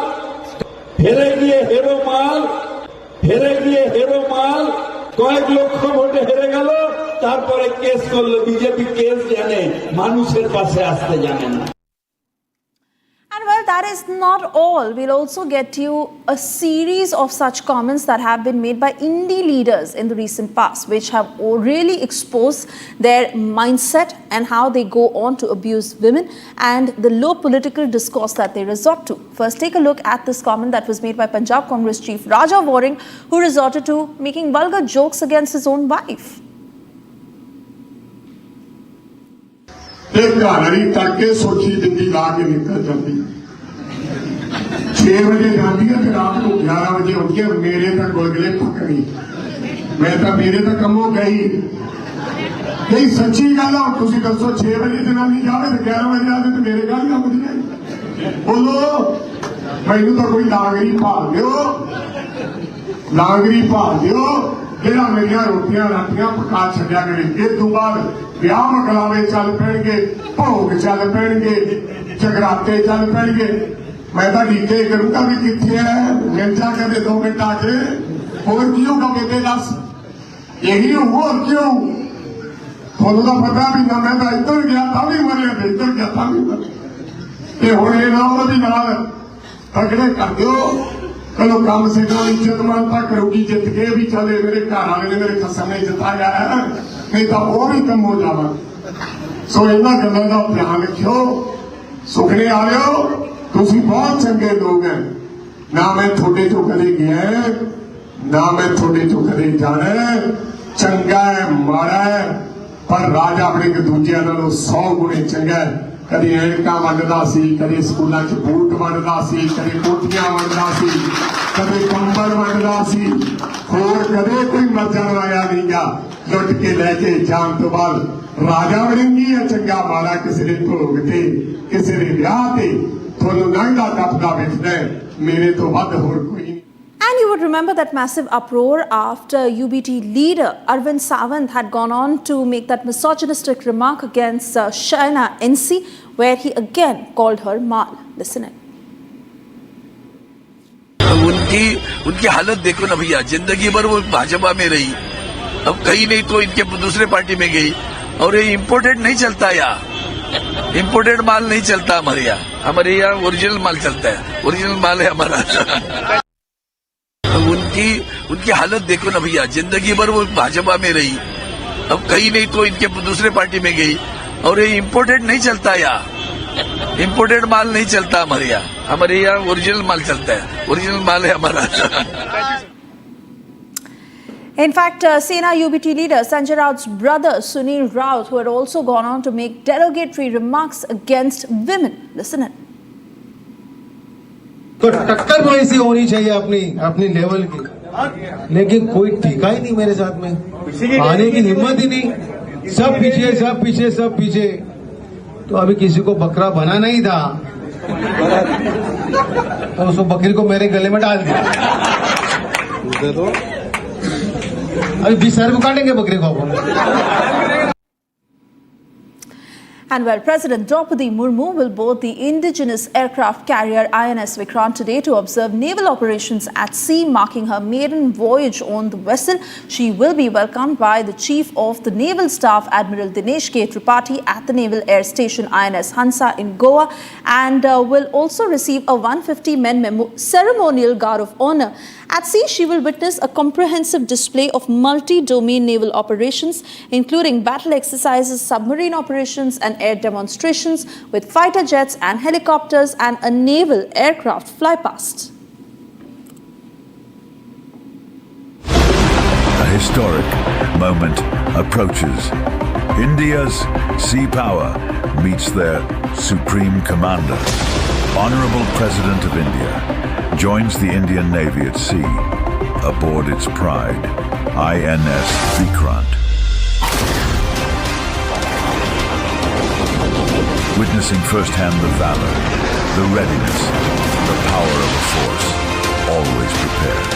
হেরে গিয়ে হেরো মাল, হেরে গিয়ে হেরো মাল, কয়েক লক্ষ ভোটে হেরে গেল, তারপরে কেস করলো। বিজেপি কেস জানে, মানুষের পাশে আসতে জানে না। And well, that is not all. We'll also get you a series of such comments that have been made by indie leaders in the recent past, which have really exposed their mindset and how they go on to abuse women and the low political discourse that they resort to. First, take a look at this comment that was made by Punjab Congress Chief Raja Waring, who resorted to making vulgar jokes against his own wife. तड़के सोची जिंदी ला के निकल जाती, 6 बजे जाती है, फिर रात को 11 बजे उठ के मेरे तक गुलगुले पक गई, मैं तो मेरे तक कमो गई। नहीं सच्ची गल है, तुम दसो 6 बजे जनानी जाए तो 11 बजे आए तो मेरे गालियां बजने। बोलो मैनू तो कोई लांगरी भाल दो, लांगरी भाल दो जेड़ा मेरिया रोटियां राटियां पका छड्या करे। इस तो बाद ब्याह मकलावे चल पैणगे, भोग चल पैणगे, जगराते चल पैणगे। मैं तो डीके करूंगा भी किथे है, मिल जा कदे 2 मिनट आके। होर की होगा बेटे दस, यही होर क्यों? थोड़ा तो पता भी ना, मैं तो इधर गया था भी मरे, इधर गया था भी मरे। ये हुण ये ना भी नाल तगड़े कर दो, चलो कम से कम इज्जत मानता करूगी, जित के भी चले। मेरे घर वाले ने मेरे कसम ने जिताया है, नहीं तो वो भी कम हो जावा। सो इन्होंने गलों का ध्यान रखियो। सुखने आ रहे हो, तुसी बहुत चंगे लोग हैं, ना मैं थोड़े चो कदे गया, ना मैं थोड़े चो कदे जाना। चंगा है माड़ा है, पर राजा अपने एक दूजे नालों 100 गुणे चंगा है। कदे ऐनका वंडदा सी, कदे स्कूलों च बूट वंडदा सी, कदे कोठियां वंडदा सी, कदे कंबल वंडदा सी, होर कदे कोई मर्जन आया नहीं गा। लुट के लैके जान तो बाद राजा बनेंगी या चंगा माड़ा किसी ने भोग ते, किसी ने ब्याह ते, थोनू लंघदा टपदा वेखदा मेरे तो वध होर कोई नहीं। And you would remember that massive uproar after UBT leader Arvind Sawant had gone on to make that misogynistic remark against Shaina NC, where he again called her Mal. Listen in. उनकी हालत देखो ना भैया, जिंदगी भर वो भाजपा में रही, अब कहीं नहीं तो इनके दूसरे पार्टी में गई। और ये इम्पोर्टेड नहीं चलता, यहाँ इम्पोर्टेड माल नहीं चलता हमारे यहाँ ओरिजिनल माल चलता है, ओरिजिनल माल है हमारा। उनकी हालत देखो ना भैया, जिंदगी भर वो भाजपा में रही, अब कहीं नहीं तो इनके दूसरे पार्टी में गई। और ये इम्पोर्टेड नहीं चलता, यहाँ इम्पोर्टेड माल नहीं चलता हमारे यहाँ ओरिजिनल माल चलता है, ओरिजिनल माल है हमारा। In fact, Sena UBT leader Sanjay Raut's brother Sunil Raut, who had also gone on to make derogatory remarks against women. Listen in. तो टक्कर वैसी होनी चाहिए अपनी लेवल की, लेकिन कोई ठिका ही नहीं मेरे साथ में, आने की हिम्मत ही नहीं। सब पीछे सब पीछे सब पीछे। तो अभी किसी को बकरा बनाना ही था तो उसको बकरी को मेरे गले में डाल दिया। अभी 20 साल को काटेंगे बकरी को अपन। And while President Draupadi Murmu will board the indigenous aircraft carrier INS Vikrant today to observe naval operations at sea, marking her maiden voyage on the vessel, she will be welcomed by the Chief of the Naval Staff, Admiral Dinesh K. Tripathi, at the Naval Air Station INS Hansa in Goa, and will also receive a 150-men ceremonial guard of honor. At sea, she will witness a comprehensive display of multi-domain naval operations, including battle exercises, submarine operations, and air demonstrations with fighter jets and helicopters and a naval aircraft fly past. A historic moment approaches. India's sea power meets their supreme commander. Honorable President of India joins the Indian Navy at sea aboard its pride, INS Vikrant. Witnessing firsthand the valor, the readiness, the power of a force always prepared.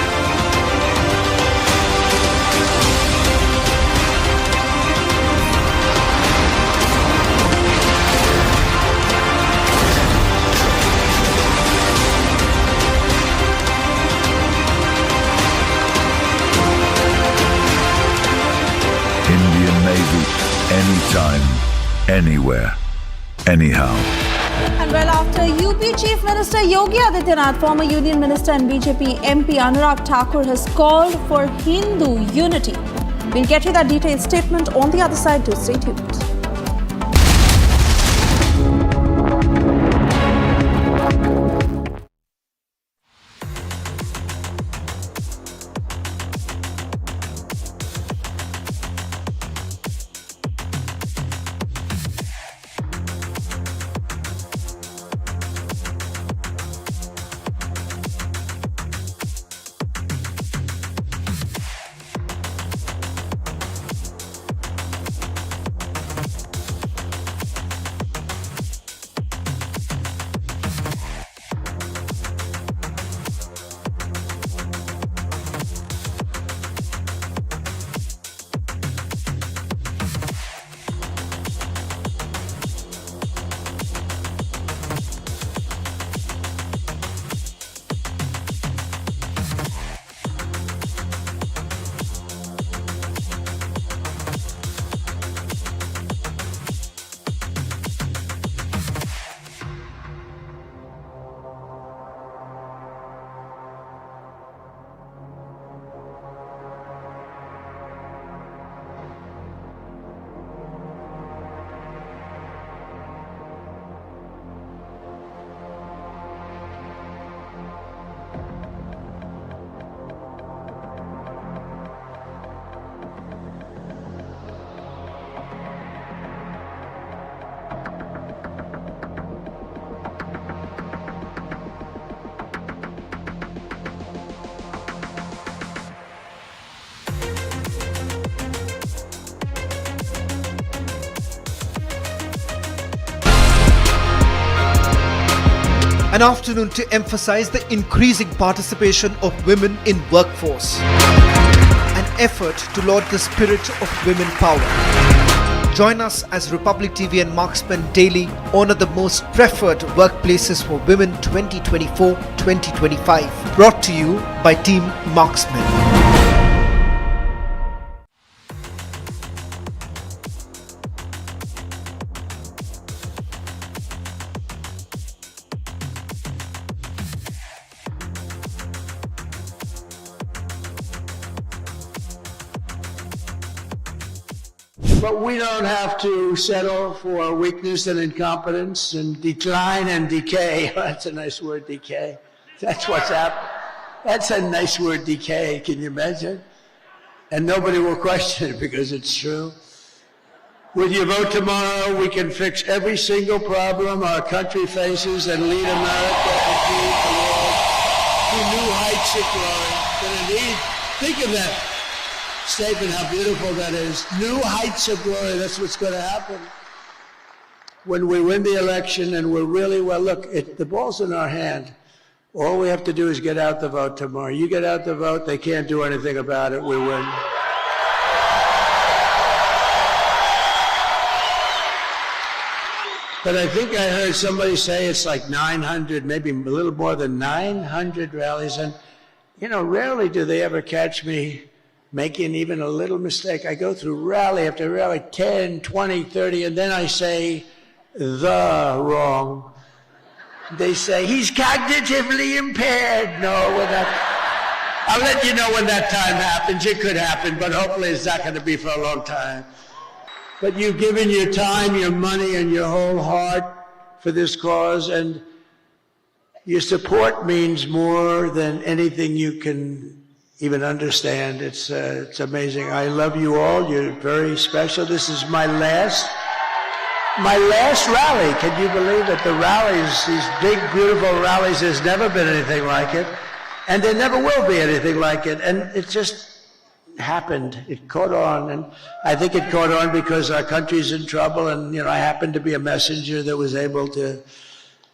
Indian Navy, anytime, anywhere, anyhow. And well, after UP Chief Minister Yogi Adityanath, former Union Minister and BJP MP Anurag Thakur has called for Hindu unity. We'll get you that detailed statement on the other side, to stay tuned. An afternoon to emphasize the increasing participation of women in workforce. An effort to laud the spirit of women power. Join us as Republic TV and Marksmen Daily honor the most preferred workplaces for women 2024-2025. Brought to you by Team Marksmen. But we don't have to settle for weakness and incompetence and decline and decay. That's a nice word, decay. That's what's happening. That's a nice word, decay. Can you imagine? And nobody will question it because it's true. With your vote tomorrow, we can fix every single problem our country faces and lead America and lead the world to new heights of glory. Think of that. statement how beautiful that is. New heights of glory, that's what's going to happen. When we win the election and we're really, well, look, the ball's in our hand. All we have to do is get out the vote tomorrow. You get out the vote, they can't do anything about it, we win. But I think I heard somebody say it's like 900, maybe a little more than 900 rallies. And, you know, rarely do they ever catch me making even a little mistake. I go through rally after rally, 10, 20, 30, and then I say the wrong. They say, he's cognitively impaired. No, we're not. I'll let you know when that time happens. It could happen, but hopefully it's not going to be for a long time. But you've given your time, your money, and your whole heart for this cause, and your support means more than anything you can even understand. It's amazing. I love you all. You're very special. This is my last rally. Can you believe it? The rallies, these big, beautiful rallies, there's never been anything like it, and there never will be anything like it. And it just happened. It caught on, and I think it caught on because our country's in trouble, and, you know, I happened to be a messenger that was able to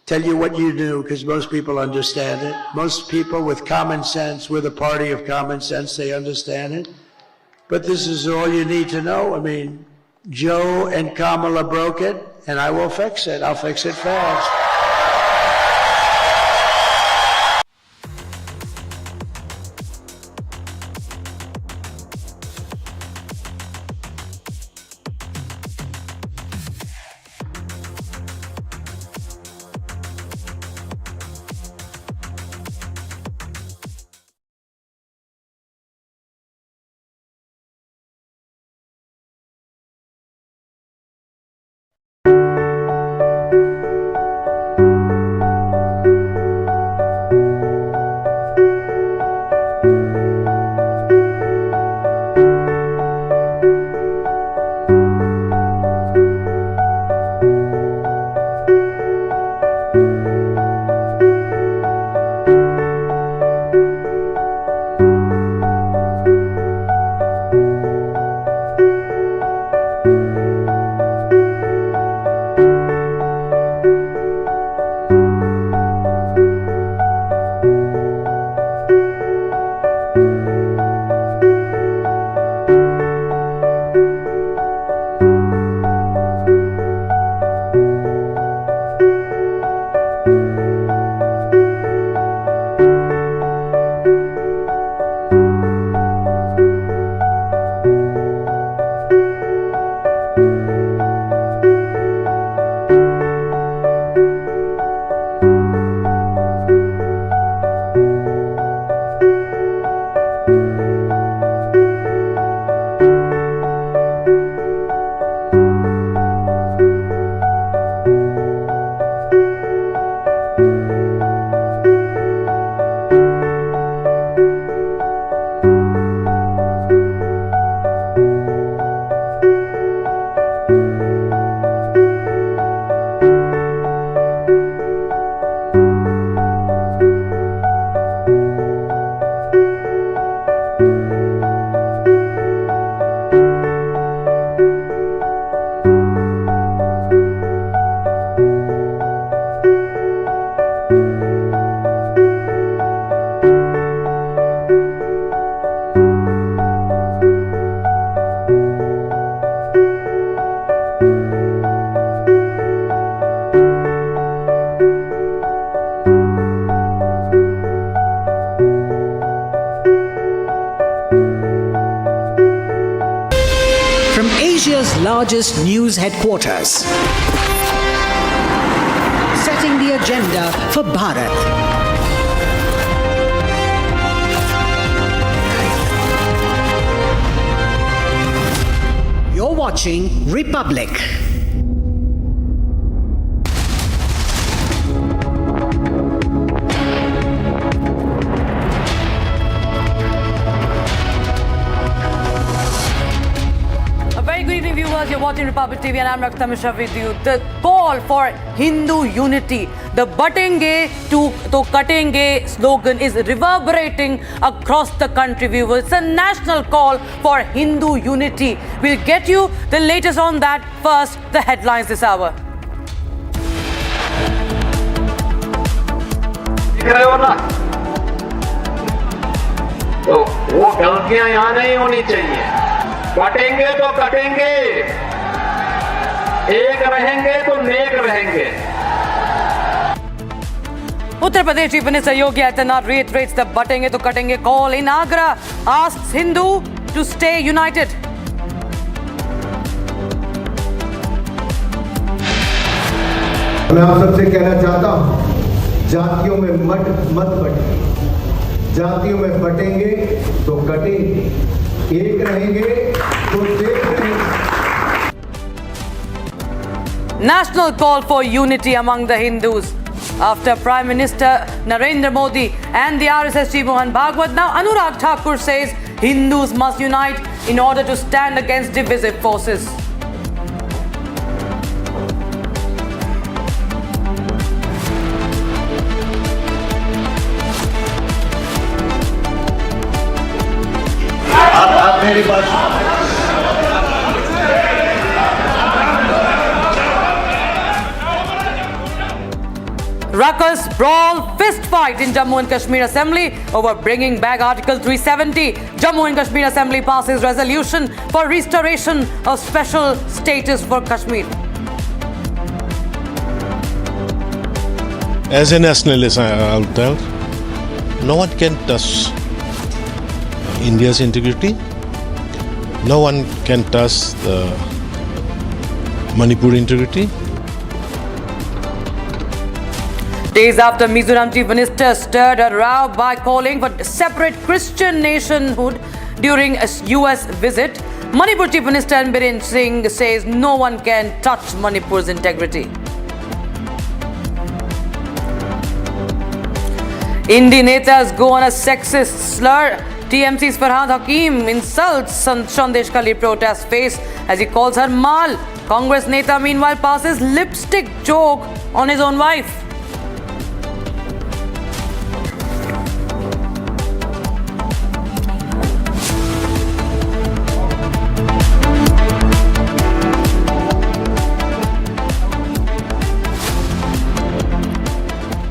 tell you what you knew, because most people understand it. Most people with common sense, we're the party of common sense, they understand it. But this is all you need to know. I mean, Joe and Kamala broke it, and I will fix it. I'll fix it fast. Asia's largest news headquarters, setting the agenda for Bharat. You're watching Republic. You're watching Republic TV and I'm Rakta Mishra with you. The call for Hindu unity, the "Batenge to Katenge" slogan is reverberating across the country, viewers. It's a national call for Hindu unity. We'll get you the latest on that. First, the headlines this hour. तो वो गलतियां यहां नहीं होनी चाहिए। बटेंगे तो कटेंगे, एक रहेंगे तो नेक रहेंगे। Uttar Pradesh Chief Minister Yogi Adityanath reiterates the "Batenge to Katenge" call in Agra, asks Hindu to stay united. मैं आप सबसे कहना चाहता हूं, जातियों में मत बटे, जातियों में बटेंगे तो कटेंगे, एक रहेंगे तो देख रहेंगे। National call for unity among the Hindus after Prime Minister Narendra Modi and the RSS chief Mohan Bhagwat. Now Anurag Thakur says Hindus must unite in order to stand against divisive forces. आप मेरी बात Ruckus, brawl, fist fight in Jammu and Kashmir Assembly over bringing back Article 370. Jammu and Kashmir Assembly passes resolution for restoration of special status for Kashmir. As a nationalist, I'll tell, no one can touch India's integrity. No one can touch the Manipur integrity. Days after Mizoram Chief Minister stirred a row by calling for separate Christian nationhood during a US visit, Manipur Chief Minister Biren Singh says no one can touch Manipur's integrity. Indie netas go on a sexist slur. TMC's Farhad Hakim insults Sandesh Kali protest face as he calls her Mal. Congress neta meanwhile passes lipstick joke on his own wife.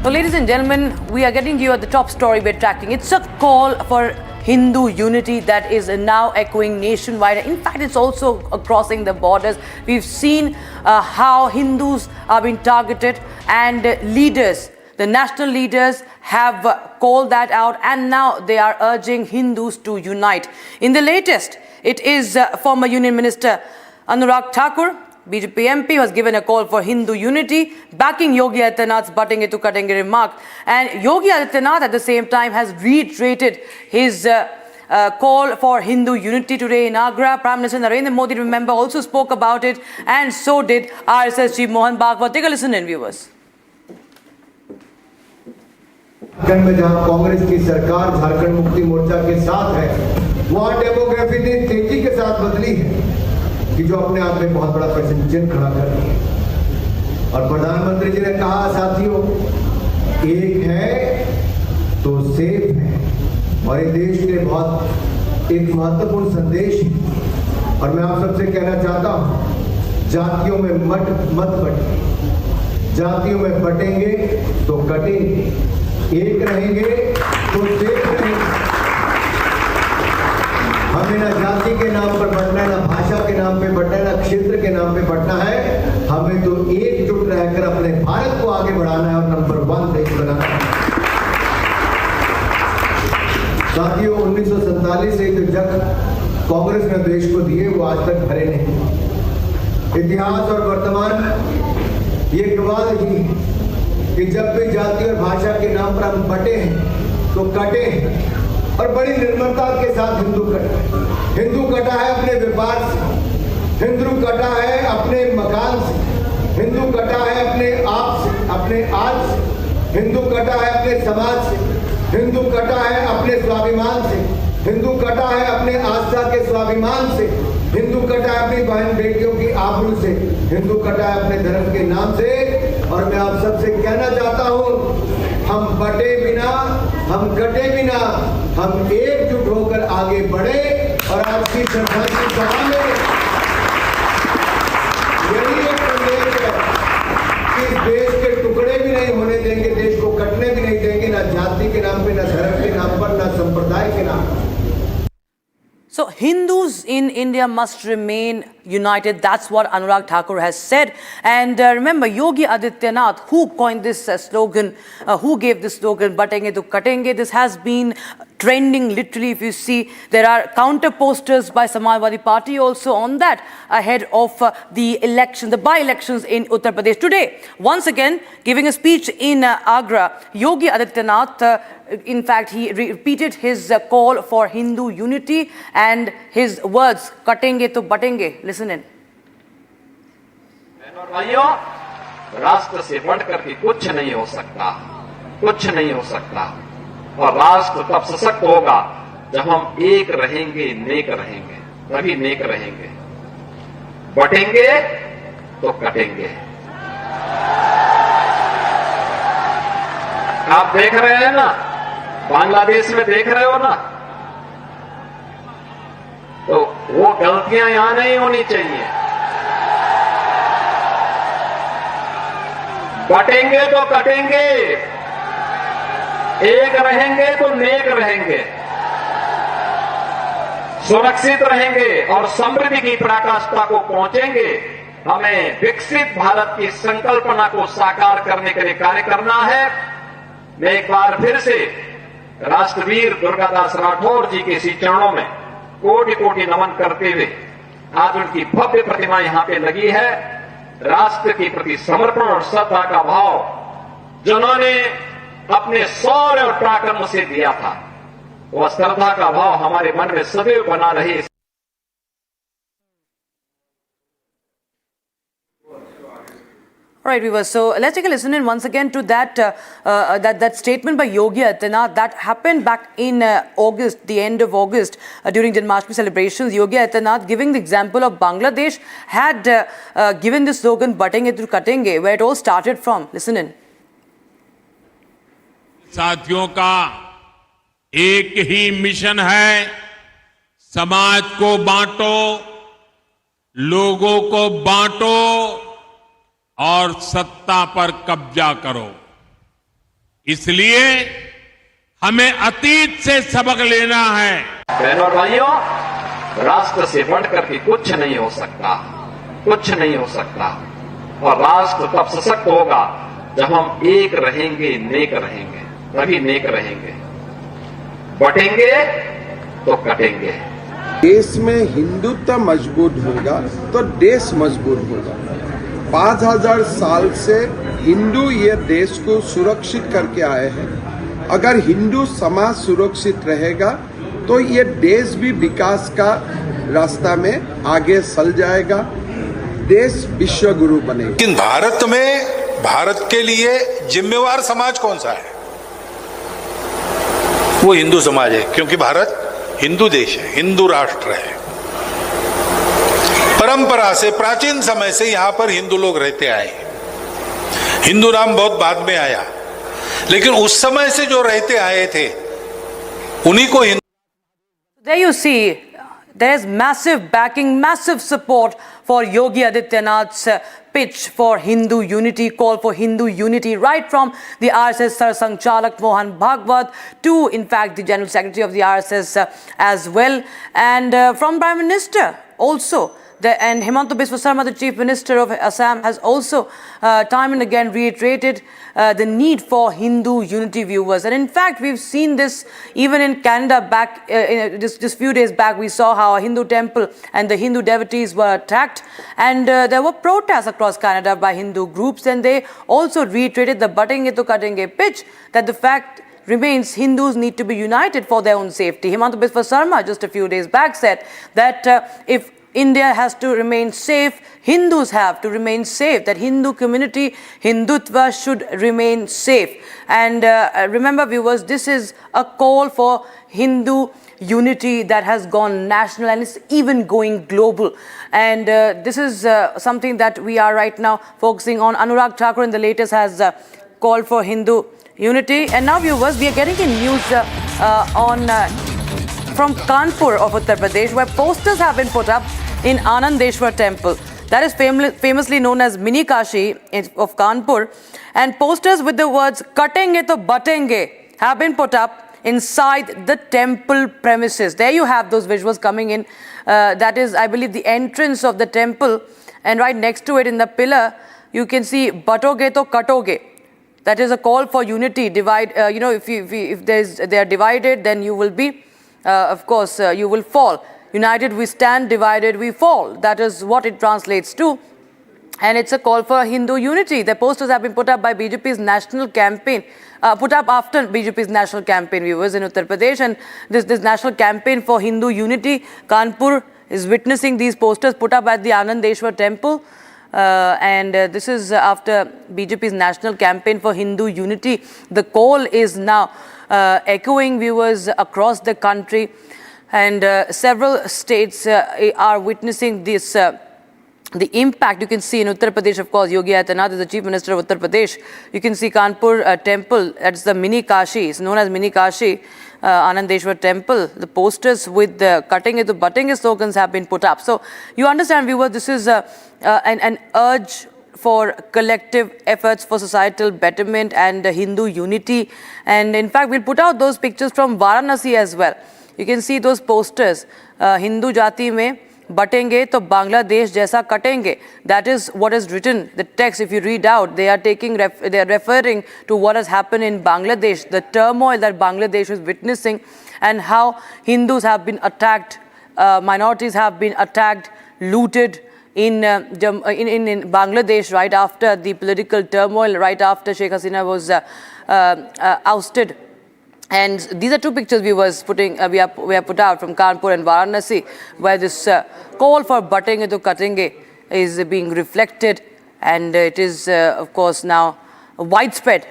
So, ladies and gentlemen, we are getting to you at the top story we're tracking. It's a call for Hindu unity that is now echoing nationwide. In fact, it's also crossing the borders. We've seen how Hindus are being targeted, and leaders, the national leaders, have called that out, and now they are urging Hindus to unite. In the latest, it is former Union Minister Anurag Thakur, BJP MP, was given a call for Hindu unity, backing Yogi Adityanath's "Batenge to Katenge" remark. And Yogi Adityanath at the same time has reiterated his call for Hindu unity today in Agra. Prime Minister Narendra Modi, remember, also spoke about it, and so did RSS chief Mohan Bhagwat. Take a listen in, viewers. Jharkhand में जहां कांग्रेस की सरकार झारखंड मुक्ति मोर्चा के साथ है, वहां demography ने तेजी के साथ बदली है कि जो अपने आप में बहुत बड़ा प्रश्न चिन्ह खड़ा कर रही है। और प्रधानमंत्री जी ने कहा, साथियों, एक है तो सेफ है, और ये देश के लिए बहुत एक महत्वपूर्ण संदेश है। और मैं आप सबसे कहना चाहता हूं, जातियों में मत बटे, जातियों में बटेंगे तो कटेंगे, एक रहेंगे तो देख रहेंगे। हमें ना जाति के नाम पर बटना है, ना भाषा के नाम पे बटना है, ना क्षेत्र के नाम पे बटना है। हमें तो एकजुट रहकर अपने भारत को आगे बढ़ाना है और नंबर 1 देश बनाना है। साथियों, 1947 से जो जग कांग्रेस ने देश को दिए, वो आज तक भरे नहीं। इतिहास और वर्तमान ये गवाह ही कि जब भी जाति और भाषा के नाम पर हम बटे हैं तो कटे हैं, और बड़ी निर्ममता के साथ हिंदू कटा है अपने व्यापार से, हिंदू कटा है अपने मकान से, हिंदू कटा है अपने आप से, अपने आज से, हिंदू कटा है अपने समाज से, हिंदू कटा है अपने स्वाभिमान से, हिंदू कटा है अपने आस्था के स्वाभिमान से, हिंदू कटा है अपनी बहन बेटियों की आबरू से, हिंदू कटा है अपने धर्म के नाम से। और मैं आप सबसे कहना चाहता हूं, हम बटे बिना, हम कटे बिना, हम एकजुट होकर आगे बढ़े और आपकी श्रद्धांजलि सभा में यही एक संदेश है कि इस देश के टुकड़े भी नहीं होने देंगे, देश को कटने भी नहीं देंगे, ना जाति के नाम पे, ना धर्म के नाम पर, ना संप्रदाय के नाम पर। So Hindus in India must remain united. That's what Anurag Thakur has said. And remember, Yogi Adityanath, who coined this slogan, who gave this slogan, "Batenge to Katenge," this has been trending literally. If you see, there are counter posters by Samajwadi Party also on that ahead of the election, the by-elections in Uttar Pradesh. Today, once again, giving a speech in Agra, Yogi Adityanath, in fact, he repeated his call for Hindu unity and his words, "Katenge to batenge." Listen in. भाइयों, राष्ट्र से बढ़कर के कुछ नहीं हो सकता, कुछ नहीं हो सकता। और राष्ट्र तब सशक्त होगा जब हम एक रहेंगे, नेक रहेंगे, तभी नेक रहेंगे। बटेंगे तो कटेंगे। आप देख रहे हैं ना, बांग्लादेश में देख रहे हो ना, तो वो गलतियां यहां नहीं होनी चाहिए। बटेंगे तो कटेंगे, एक रहेंगे तो नेक रहेंगे, सुरक्षित रहेंगे और समृद्धि की पराकाष्ठा को पहुंचेंगे। हमें विकसित भारत की संकल्पना को साकार करने के लिए कार्य करना है। मैं एक बार फिर से राष्ट्रवीर दुर्गादास राठौर जी के इसी चरणों में कोटि कोटि नमन करते हुए, आज उनकी भव्य प्रतिमा यहां पे लगी है। राष्ट्र के प्रति समर्पण और श्रद्धा का भाव जिन्होंने अपने शौर्य और पराक्रम से दिया था, वह श्रद्धा का भाव हमारे मन में सदैव बना रहे। All right, viewers. So let's take a listen in once again to that statement by Yogi Adityanath that happened back in August, the end of August, during Janmashtami celebrations. Yogi Adityanath, giving the example of Bangladesh, had given the slogan "Batenge to Katenge," where it all started from. Listen in. साथियों का एक ही mission है, समाज को बांटो, लोगों को बांटो और सत्ता पर कब्जा करो। इसलिए हमें अतीत से सबक लेना है। बहनों और भाइयों, राष्ट्र से बढ़कर के कुछ नहीं हो सकता, कुछ नहीं हो सकता। और राष्ट्र तब सशक्त होगा जब हम एक रहेंगे, नेक रहेंगे, तभी नेक रहेंगे। बटेंगे तो कटेंगे। देश में हिंदुत्व मजबूत होगा तो देश मजबूत होगा। 5000 साल से हिंदू ये देश को सुरक्षित करके आए हैं। अगर हिंदू समाज सुरक्षित रहेगा तो ये देश भी विकास का रास्ता में आगे चल जाएगा, देश विश्व गुरु बनेगा। लेकिन भारत में, भारत के लिए जिम्मेवार समाज कौन सा है? वो हिंदू समाज है, क्योंकि भारत हिंदू देश है, हिंदू राष्ट्र है। परंपरा से, प्राचीन समय से यहां पर हिंदू लोग रहते आए। हिंदू नाम बहुत बाद में आया, लेकिन उस समय से जो रहते आए थे उन्हीं को Hindu. There you see, there is massive backing, massive support for Yogi Adityanath's pitch for Hindu unity, call for Hindu unity, right from the RSS Sanchalak Mohan Bhagwat to, in fact, the General Secretary of the RSS as well, and from Prime Minister also. And Himanta Biswa Sarma, the Chief Minister of Assam, has also time and again reiterated the need for Hindu unity, viewers. And in fact, we've seen this even in Canada back, just few days back, we saw how a Hindu temple and the Hindu devotees were attacked. And there were protests across Canada by Hindu groups, and they also reiterated the "Batenge to Katenge" pitch, that the fact remains Hindus need to be united for their own safety. Himanta Biswa Sarma just a few days back said that if India has to remain safe. Hindus have to remain safe. That Hindu community, Hindutva should remain safe. And remember, viewers, this is a call for Hindu unity that has gone national and it's even going global. And this is something that we are right now focusing on. Anurag Thakur in the latest has called for Hindu unity. And now, viewers, we are getting in news from Kanpur of Uttar Pradesh, where posters have been put up in Anandeshwar temple. That is famously known as Mini Kashi of Kanpur. And posters with the words "Katenge to batenge" have been put up inside the temple premises. There you have those visuals coming in. That is, I believe, the entrance of the temple. And right next to it in the pillar, you can see "Batoge to katoge." That is a call for unity. Divide. If they are divided, then you will be, of course, you will fall. United we stand, divided we fall. That is what it translates to. And it's a call for Hindu unity. The posters have been put up by BJP's national campaign, put up after BJP's national campaign, viewers, in Uttar Pradesh. And this national campaign for Hindu unity, Kanpur is witnessing these posters put up at the Anandeshwar temple. This is after BJP's national campaign for Hindu unity. The call is now echoing, viewers, across the country. And several states are witnessing this, the impact. You can see in Uttar Pradesh, of course, Yogi Adityanath is the Chief Minister of Uttar Pradesh. You can see Kanpur temple, that's the Mini Kashi, it's known as Mini Kashi, Anandeshwar temple. The posters with the "Katenge to batenge" slogans have been put up. So you understand, viewers, this is an urge for collective efforts for societal betterment and Hindu unity. And in fact, we'll put out those pictures from Varanasi as well. You can see those posters, Hindu jati mein batenge to Bangladesh jaisa katenge. That is what is written. The text, if you read out, they are referring to what has happened in Bangladesh, the turmoil that Bangladesh is witnessing, and how Hindus have been attacked, minorities have been attacked, looted in Bangladesh right after the political turmoil, right after Sheikh Hasina was ousted. And these are two pictures, viewers, we have put out from Kanpur and Varanasi, where this call for batenge to katenge is being reflected, and it is, of course, now widespread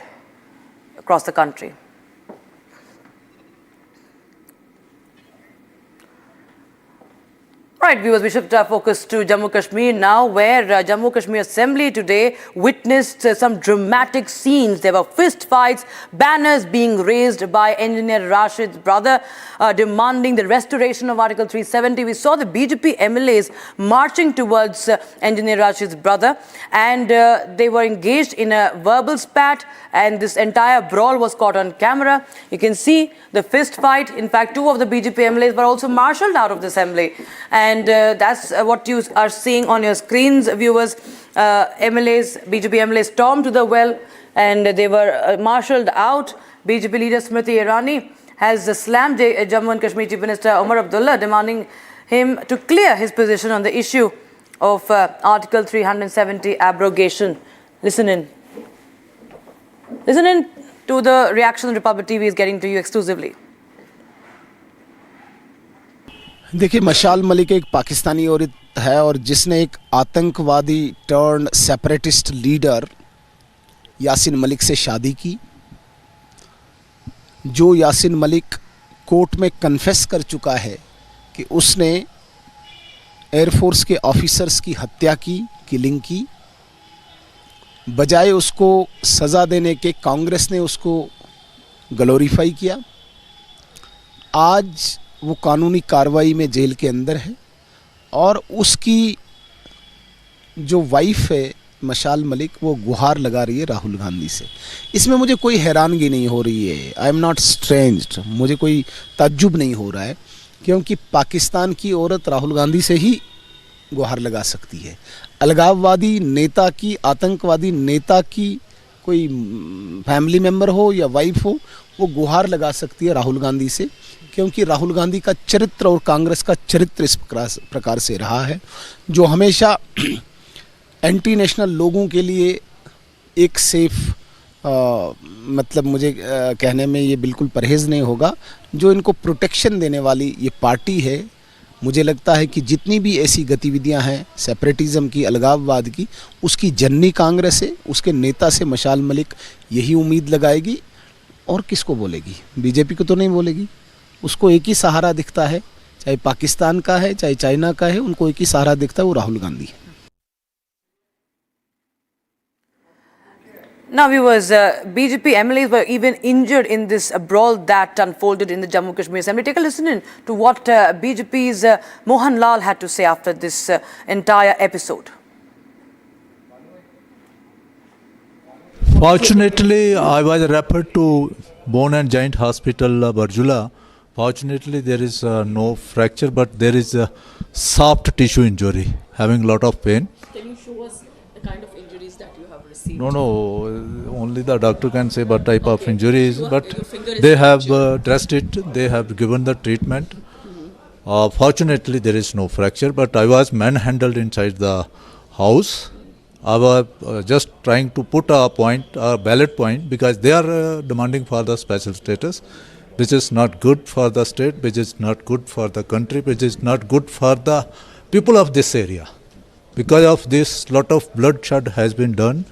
across the country. Right, viewers, we shift our focus to Jammu Kashmir now, where Jammu Kashmir Assembly today witnessed some dramatic scenes. There were fist fights, banners being raised by Engineer Rashid's brother, demanding the restoration of Article 370. We saw the BJP MLAs marching towards Engineer Rashid's brother, and they were engaged in a verbal spat, and this entire brawl was caught on camera. You can see the fist fight. In fact, two of the BJP MLAs were also marshaled out of the assembly. And that's what you are seeing on your screens, viewers. BJP MLAs stormed to the well and they were marshaled out. BJP leader Smriti Irani has slammed Jammu and Kashmir Chief Minister Omar Abdullah, demanding him to clear his position on the issue of Article 370 abrogation. Listen in. Listen in to the reaction Republic TV is getting to you exclusively. देखिए, मशाल मलिक एक पाकिस्तानी औरत है और जिसने एक आतंकवादी turn separatist leader Yasin Malik से शादी की, जो यासिन मलिक कोर्ट में कन्फेस कर चुका है कि उसने एयरफोर्स के ऑफिसर्स की हत्या की, किलिंग की। बजाय उसको सज़ा देने के कांग्रेस ने उसको ग्लोरीफाई किया। आज वो कानूनी कार्रवाई में जेल के अंदर है और उसकी जो वाइफ है मशाल मलिक, वो गुहार लगा रही है राहुल गांधी से। इसमें मुझे कोई हैरानगी नहीं हो रही है। आई एम नॉट स्ट्रेंज्ड, मुझे कोई ताज्जुब नहीं हो रहा है, क्योंकि पाकिस्तान की औरत राहुल गांधी से ही गुहार लगा सकती है। अलगाववादी नेता की, आतंकवादी नेता की कोई फैमिली मेम्बर हो या वाइफ हो, वो गुहार लगा सकती है राहुल गांधी से, क्योंकि राहुल गांधी का चरित्र और कांग्रेस का चरित्र इस प्रकार से रहा है, जो हमेशा एंटी नेशनल लोगों के लिए एक सेफ मतलब मुझे कहने में ये बिल्कुल परहेज़ नहीं होगा, जो इनको प्रोटेक्शन देने वाली ये पार्टी है, मुझे लगता है कि जितनी भी ऐसी गतिविधियां हैं सेपरेटिज्म की, अलगाववाद की, उसकी जननी कांग्रेस है, उसके नेता से मशाल मलिक यही उम्मीद लगाएगी और किसको बोलेगी? बीजेपी को तो नहीं बोलेगी। उसको एक ही सहारा दिखता है, चाहे पाकिस्तान का है चाहे चाइना का है, उनको एक ही सहारा दिखता है, वो राहुल गांधी है। Now viewers, BJP MLAs were even injured in this brawl that unfolded in the Jammu Kashmir Assembly. Take a listen in to what BJP's Mohan Lal had to say after this entire episode. Fortunately, I was referred to Bone and Joint Hospital, Barjula. Fortunately, there is no fracture, but there is a soft tissue injury, having a lot of pain. Can you show us the kind of injuries that you have received? No, only the doctor can say what type of injuries, but they have dressed it, they have given the treatment. Fortunately, there is no fracture, but I was manhandled inside the house. I was just trying to put a point, a ballot point, because they are demanding for the special status, which is not good for the state, which is not good for the country, which is not good for the people of this area. Because of this, lot of bloodshed has been done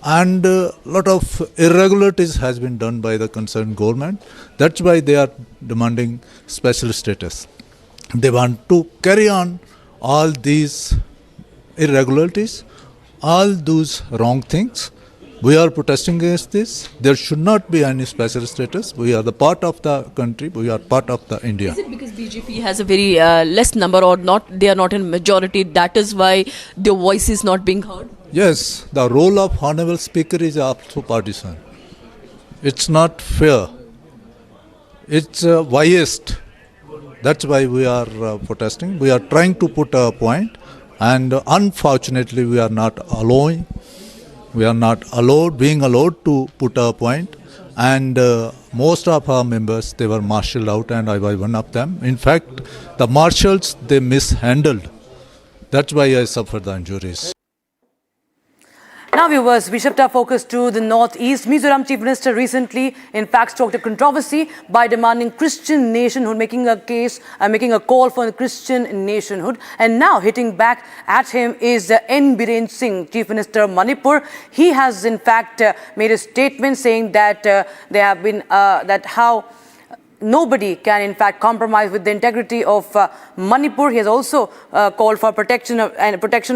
and lot of irregularities has been done by the concerned government. That's why they are demanding special status. They want to carry on all these irregularities, all those wrong things. We are protesting against this. There should not be any special status. We are the part of the country. We are part of the India. Is it because BJP has a very less number or not? They are not in majority. That is why their voice is not being heard. Yes, the role of Honorable Speaker is also partisan. It's not fair. It's biased. That's why we are protesting. We are trying to put a point, and unfortunately, we are not allowing. We are not being allowed to put a point, and most of our members, they were marshalled out, and I was one of them. In fact, the marshals, they mishandled. That's why I suffered the injuries. Now viewers, we shift our focus to the northeast. Mizoram Chief Minister recently, in fact, stoked a controversy by demanding Christian nationhood, making a call for Christian nationhood. And now hitting back at him is N. Biren Singh, Chief Minister of Manipur. He has in fact made a statement saying that there have been nobody can in fact compromise with the integrity of Manipur. He has also called for protection of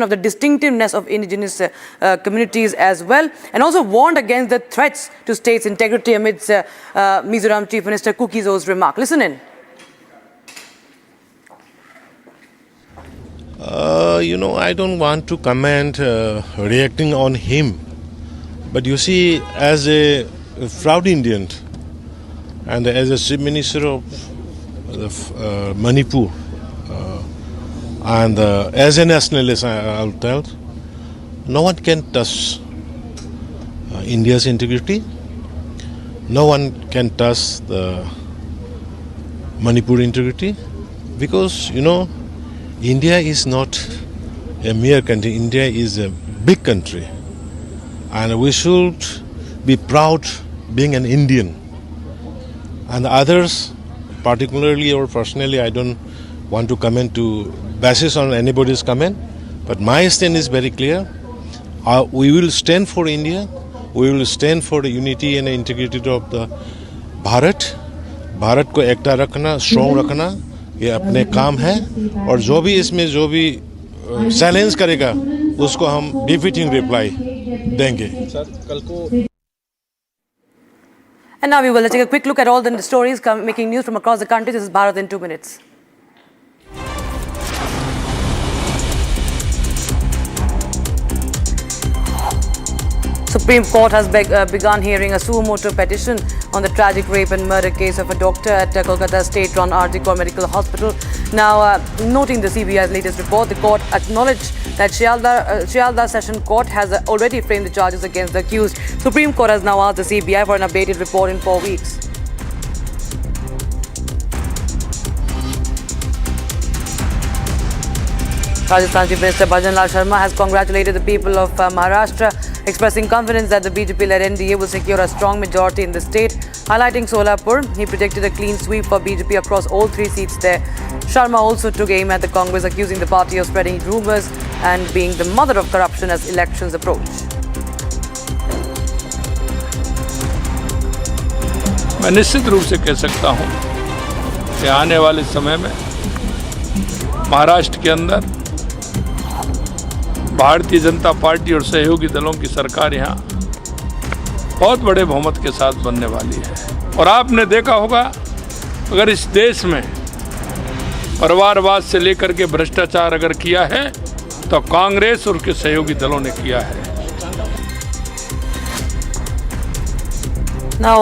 the distinctiveness of indigenous communities as well, and also warned against the threats to state's integrity amidst Mizoram Chief Minister Kukizo's remark. Listen in. I don't want to comment reacting on him, but you see, as a proud Indian and as a Chief Minister of Manipur and as a nationalist, I'll tell, no one can touch India's integrity. No one can touch the Manipur integrity, because India is not a mere country. India is a big country, and we should be proud being an Indian. And others, particularly or personally, I don't want to comment to basis on anybody's comment, but my stand is very clear. We will stand for India. We will stand for the unity and integrity of the Bharat. Bharat को एकता रखना, strong रखना, ये अपने काम है, और जो भी इसमें चैलेंज करेगा उसको हम डिफीटिंग रिप्लाई देंगे. And now we will take a quick look at all the stories making news from across the country. This is Bharat in 2 minutes. Supreme Court has begun hearing a suo motu petition on the tragic rape and murder case of a doctor at Kolkata state-run Arjikor Medical Hospital. Now, noting the CBI's latest report, the court acknowledged that Shialda Session Court has already framed the charges against the accused. Supreme Court has now asked the CBI for an updated report in 4 weeks. Rajasthan Chief Minister Bhajan Lal Sharma has congratulated the people of Maharashtra, Expressing confidence that the BJP-led NDA will secure a strong majority in the state, highlighting Solapur, he predicted a clean sweep for BJP across all 3 seats there. Sharma also took aim at the Congress, accusing the party of spreading rumours and being the mother of corruption as elections approach. मैं निश्चित रूप से कह सकता हूं कि आने वाले समय में महाराष्ट्र के अंदर भारतीय जनता पार्टी और सहयोगी दलों की सरकार यहां बहुत बड़े बहुमत के साथ बनने वाली है। और आपने देखा होगा, अगर इस देश में परिवारवाद से लेकर के भ्रष्टाचार अगर किया है तो कांग्रेस और उसके सहयोगी दलों ने किया है। Now,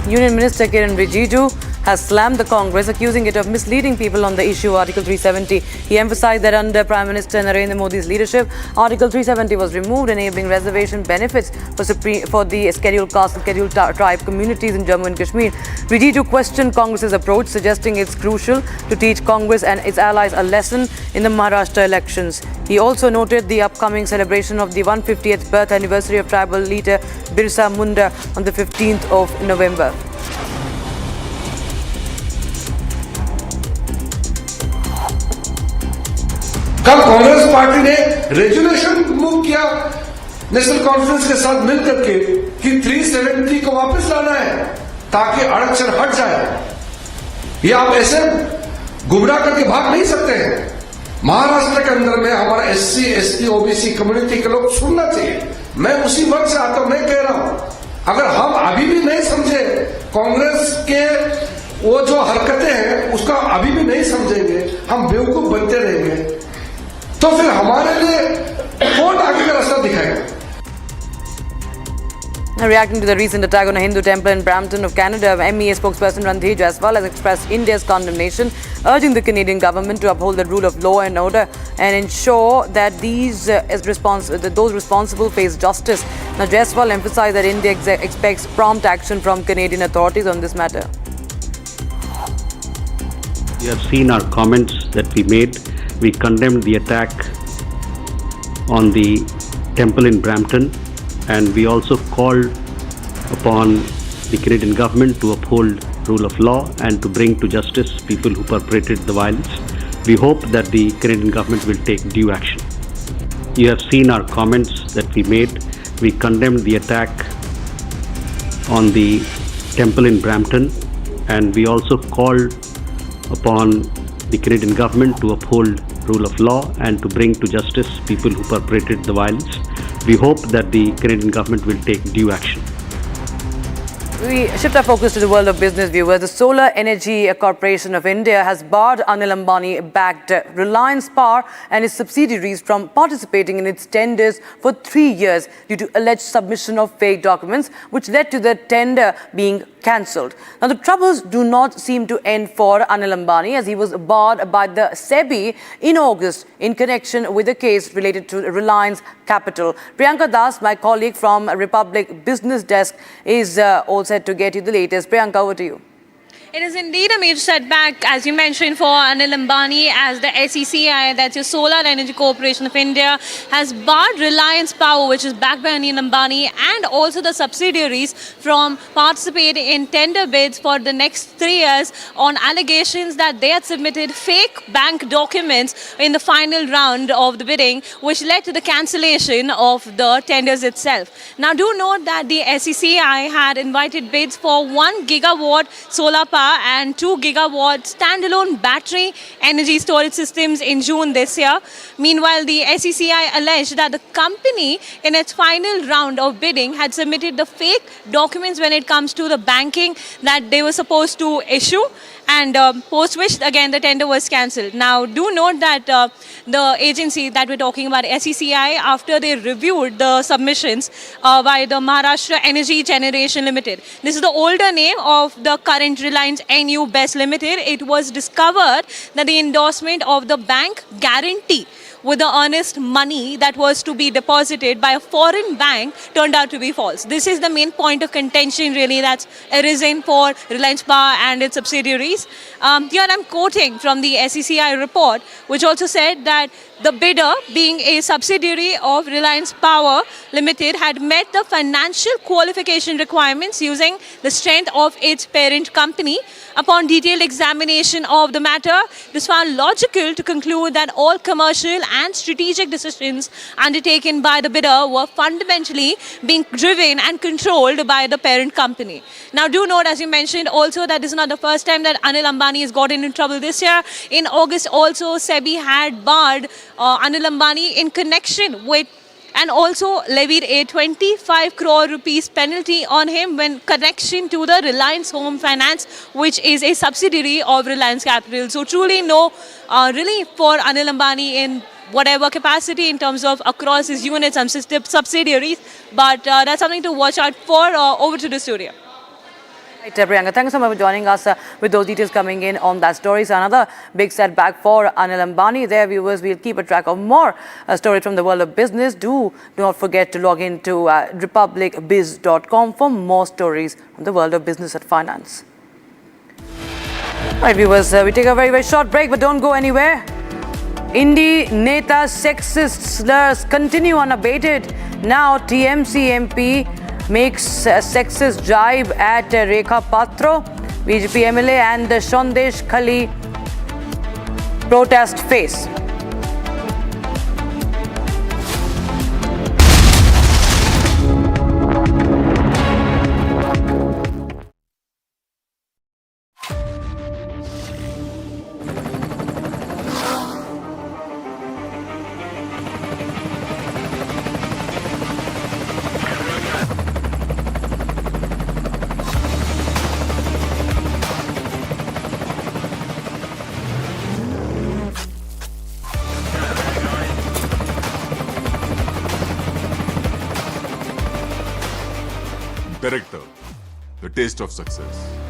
Union Minister Kiran Rijiju has slammed the Congress, accusing it of misleading people on the issue of Article 370. He emphasized that under Prime Minister Narendra Modi's leadership, Article 370 was removed, enabling reservation benefits for the scheduled caste and scheduled tribe communities in Jammu and Kashmir. Rijiju questioned Congress's approach, suggesting it's crucial to teach Congress and its allies a lesson in the Maharashtra elections. He also noted the upcoming celebration of the 150th birth anniversary of tribal leader Birsa Munda on the 15th of November. कल Congress party ने resolution move किया national conference के साथ मिलकर के कि 370 को वापस लाना है ताकि आरक्षण हट जाए। ये आप ऐसे गुमराह करके भाग नहीं सकते हैं। महाराष्ट्र के अंदर में हमारा एससी, एसटी, ओबीसी कम्युनिटी के लोग सुनना चाहिए। मैं उसी वर्ग से आता हूं, मैं कह रहा हूं, अगर हम अभी भी नहीं समझे कांग्रेस के वो जो हरकतें हैं उसका अभी भी नहीं समझेंगे, हम बेवकूफ बनते रहेंगे, तो फिर हमारे लिए कौन आगे का रास्ता दिखाएगा। Reacting to the recent attack on a Hindu temple in Brampton of Canada, MEA spokesperson Randhir Jaiswal has expressed India's condemnation, urging the Canadian government to uphold the rule of law and order and ensure that those responsible face justice. Now, Jaiswal emphasized that India expects prompt action from Canadian authorities on this matter. You have seen our comments that we made. We condemned the attack on the temple in Brampton, and we also called upon the Canadian government to uphold rule of law and to bring to justice people who perpetrated the violence. We hope that the Canadian government will take due action. You have seen our comments that we made. We condemned the attack on the temple in Brampton, and we also called upon the Canadian government to uphold rule of law and to bring to justice people who perpetrated the violence. We hope that the Canadian government will take due action. We shift our focus to the world of business, viewers. The Solar Energy Corporation of India has barred Anil Ambani-backed Reliance Power and its subsidiaries from participating in its tenders for 3 years due to alleged submission of fake documents, which led to the tender being cancelled. Now, the troubles do not seem to end for Anil Ambani, as he was barred by the SEBI in August in connection with a case related to Reliance Capital. Priyanka Das, my colleague from Republic Business Desk, is all set to get you the latest. Priyanka, over to you. It is indeed a major setback, as you mentioned, for Anil Ambani, as the SECI, that's your Solar Energy Corporation of India, has barred Reliance Power, which is backed by Anil Ambani, and also the subsidiaries from participating in tender bids for the next 3 years on allegations that they had submitted fake bank documents in the final round of the bidding, which led to the cancellation of the tenders itself. Now, do note that the SECI had invited bids for 1 gigawatt solar power and 2 gigawatt standalone battery energy storage systems in June this year. Meanwhile, the SECI alleged that the company in its final round of bidding had submitted the fake documents when it comes to the banking that they were supposed to issue, and post which again the tender was cancelled. Now, do note that the agency that we're talking about, SECI, after they reviewed the submissions by the Maharashtra Energy Generation Limited, this is the older name of the current Reliance NU BEST Limited, it was discovered that the endorsement of the bank guarantee with the earnest money that was to be deposited by a foreign bank turned out to be false. This is the main point of contention really that's arisen for Reliance Power and its subsidiaries. Here I'm quoting from the SECI report, which also said that the bidder, being a subsidiary of Reliance Power Limited, had met the financial qualification requirements using the strength of its parent company. Upon detailed examination of the matter, it is found logical to conclude that all commercial and strategic decisions undertaken by the bidder were fundamentally being driven and controlled by the parent company. Now, do note, as you mentioned, also that this is not the first time that Anil Ambani has gotten in trouble this year. In August, also, SEBI had barred Anil Ambani in connection with and also levied a 25 crore rupees penalty on him when connection to the Reliance Home Finance, which is a subsidiary of Reliance Capital. So truly no relief for Anil Ambani in whatever capacity in terms of across his units and subsidiaries. But that's something to watch out for. Over to the studio. Right, Priyanka, thank you so much for joining us with those details coming in on that story. So another big setback for Anil Ambani. There, viewers, we'll keep a track of more stories from the world of business. Do not forget to log into republicbiz.com for more stories from the world of business and finance. Right, viewers, we take a very, very short break, but don't go anywhere. Indie Neta's sexist slurs continue unabated. Now TMC MP makes a sexist jibe at Rekha Patro. BJP MLA and Sandesh Khali protest face. Director, the taste of success.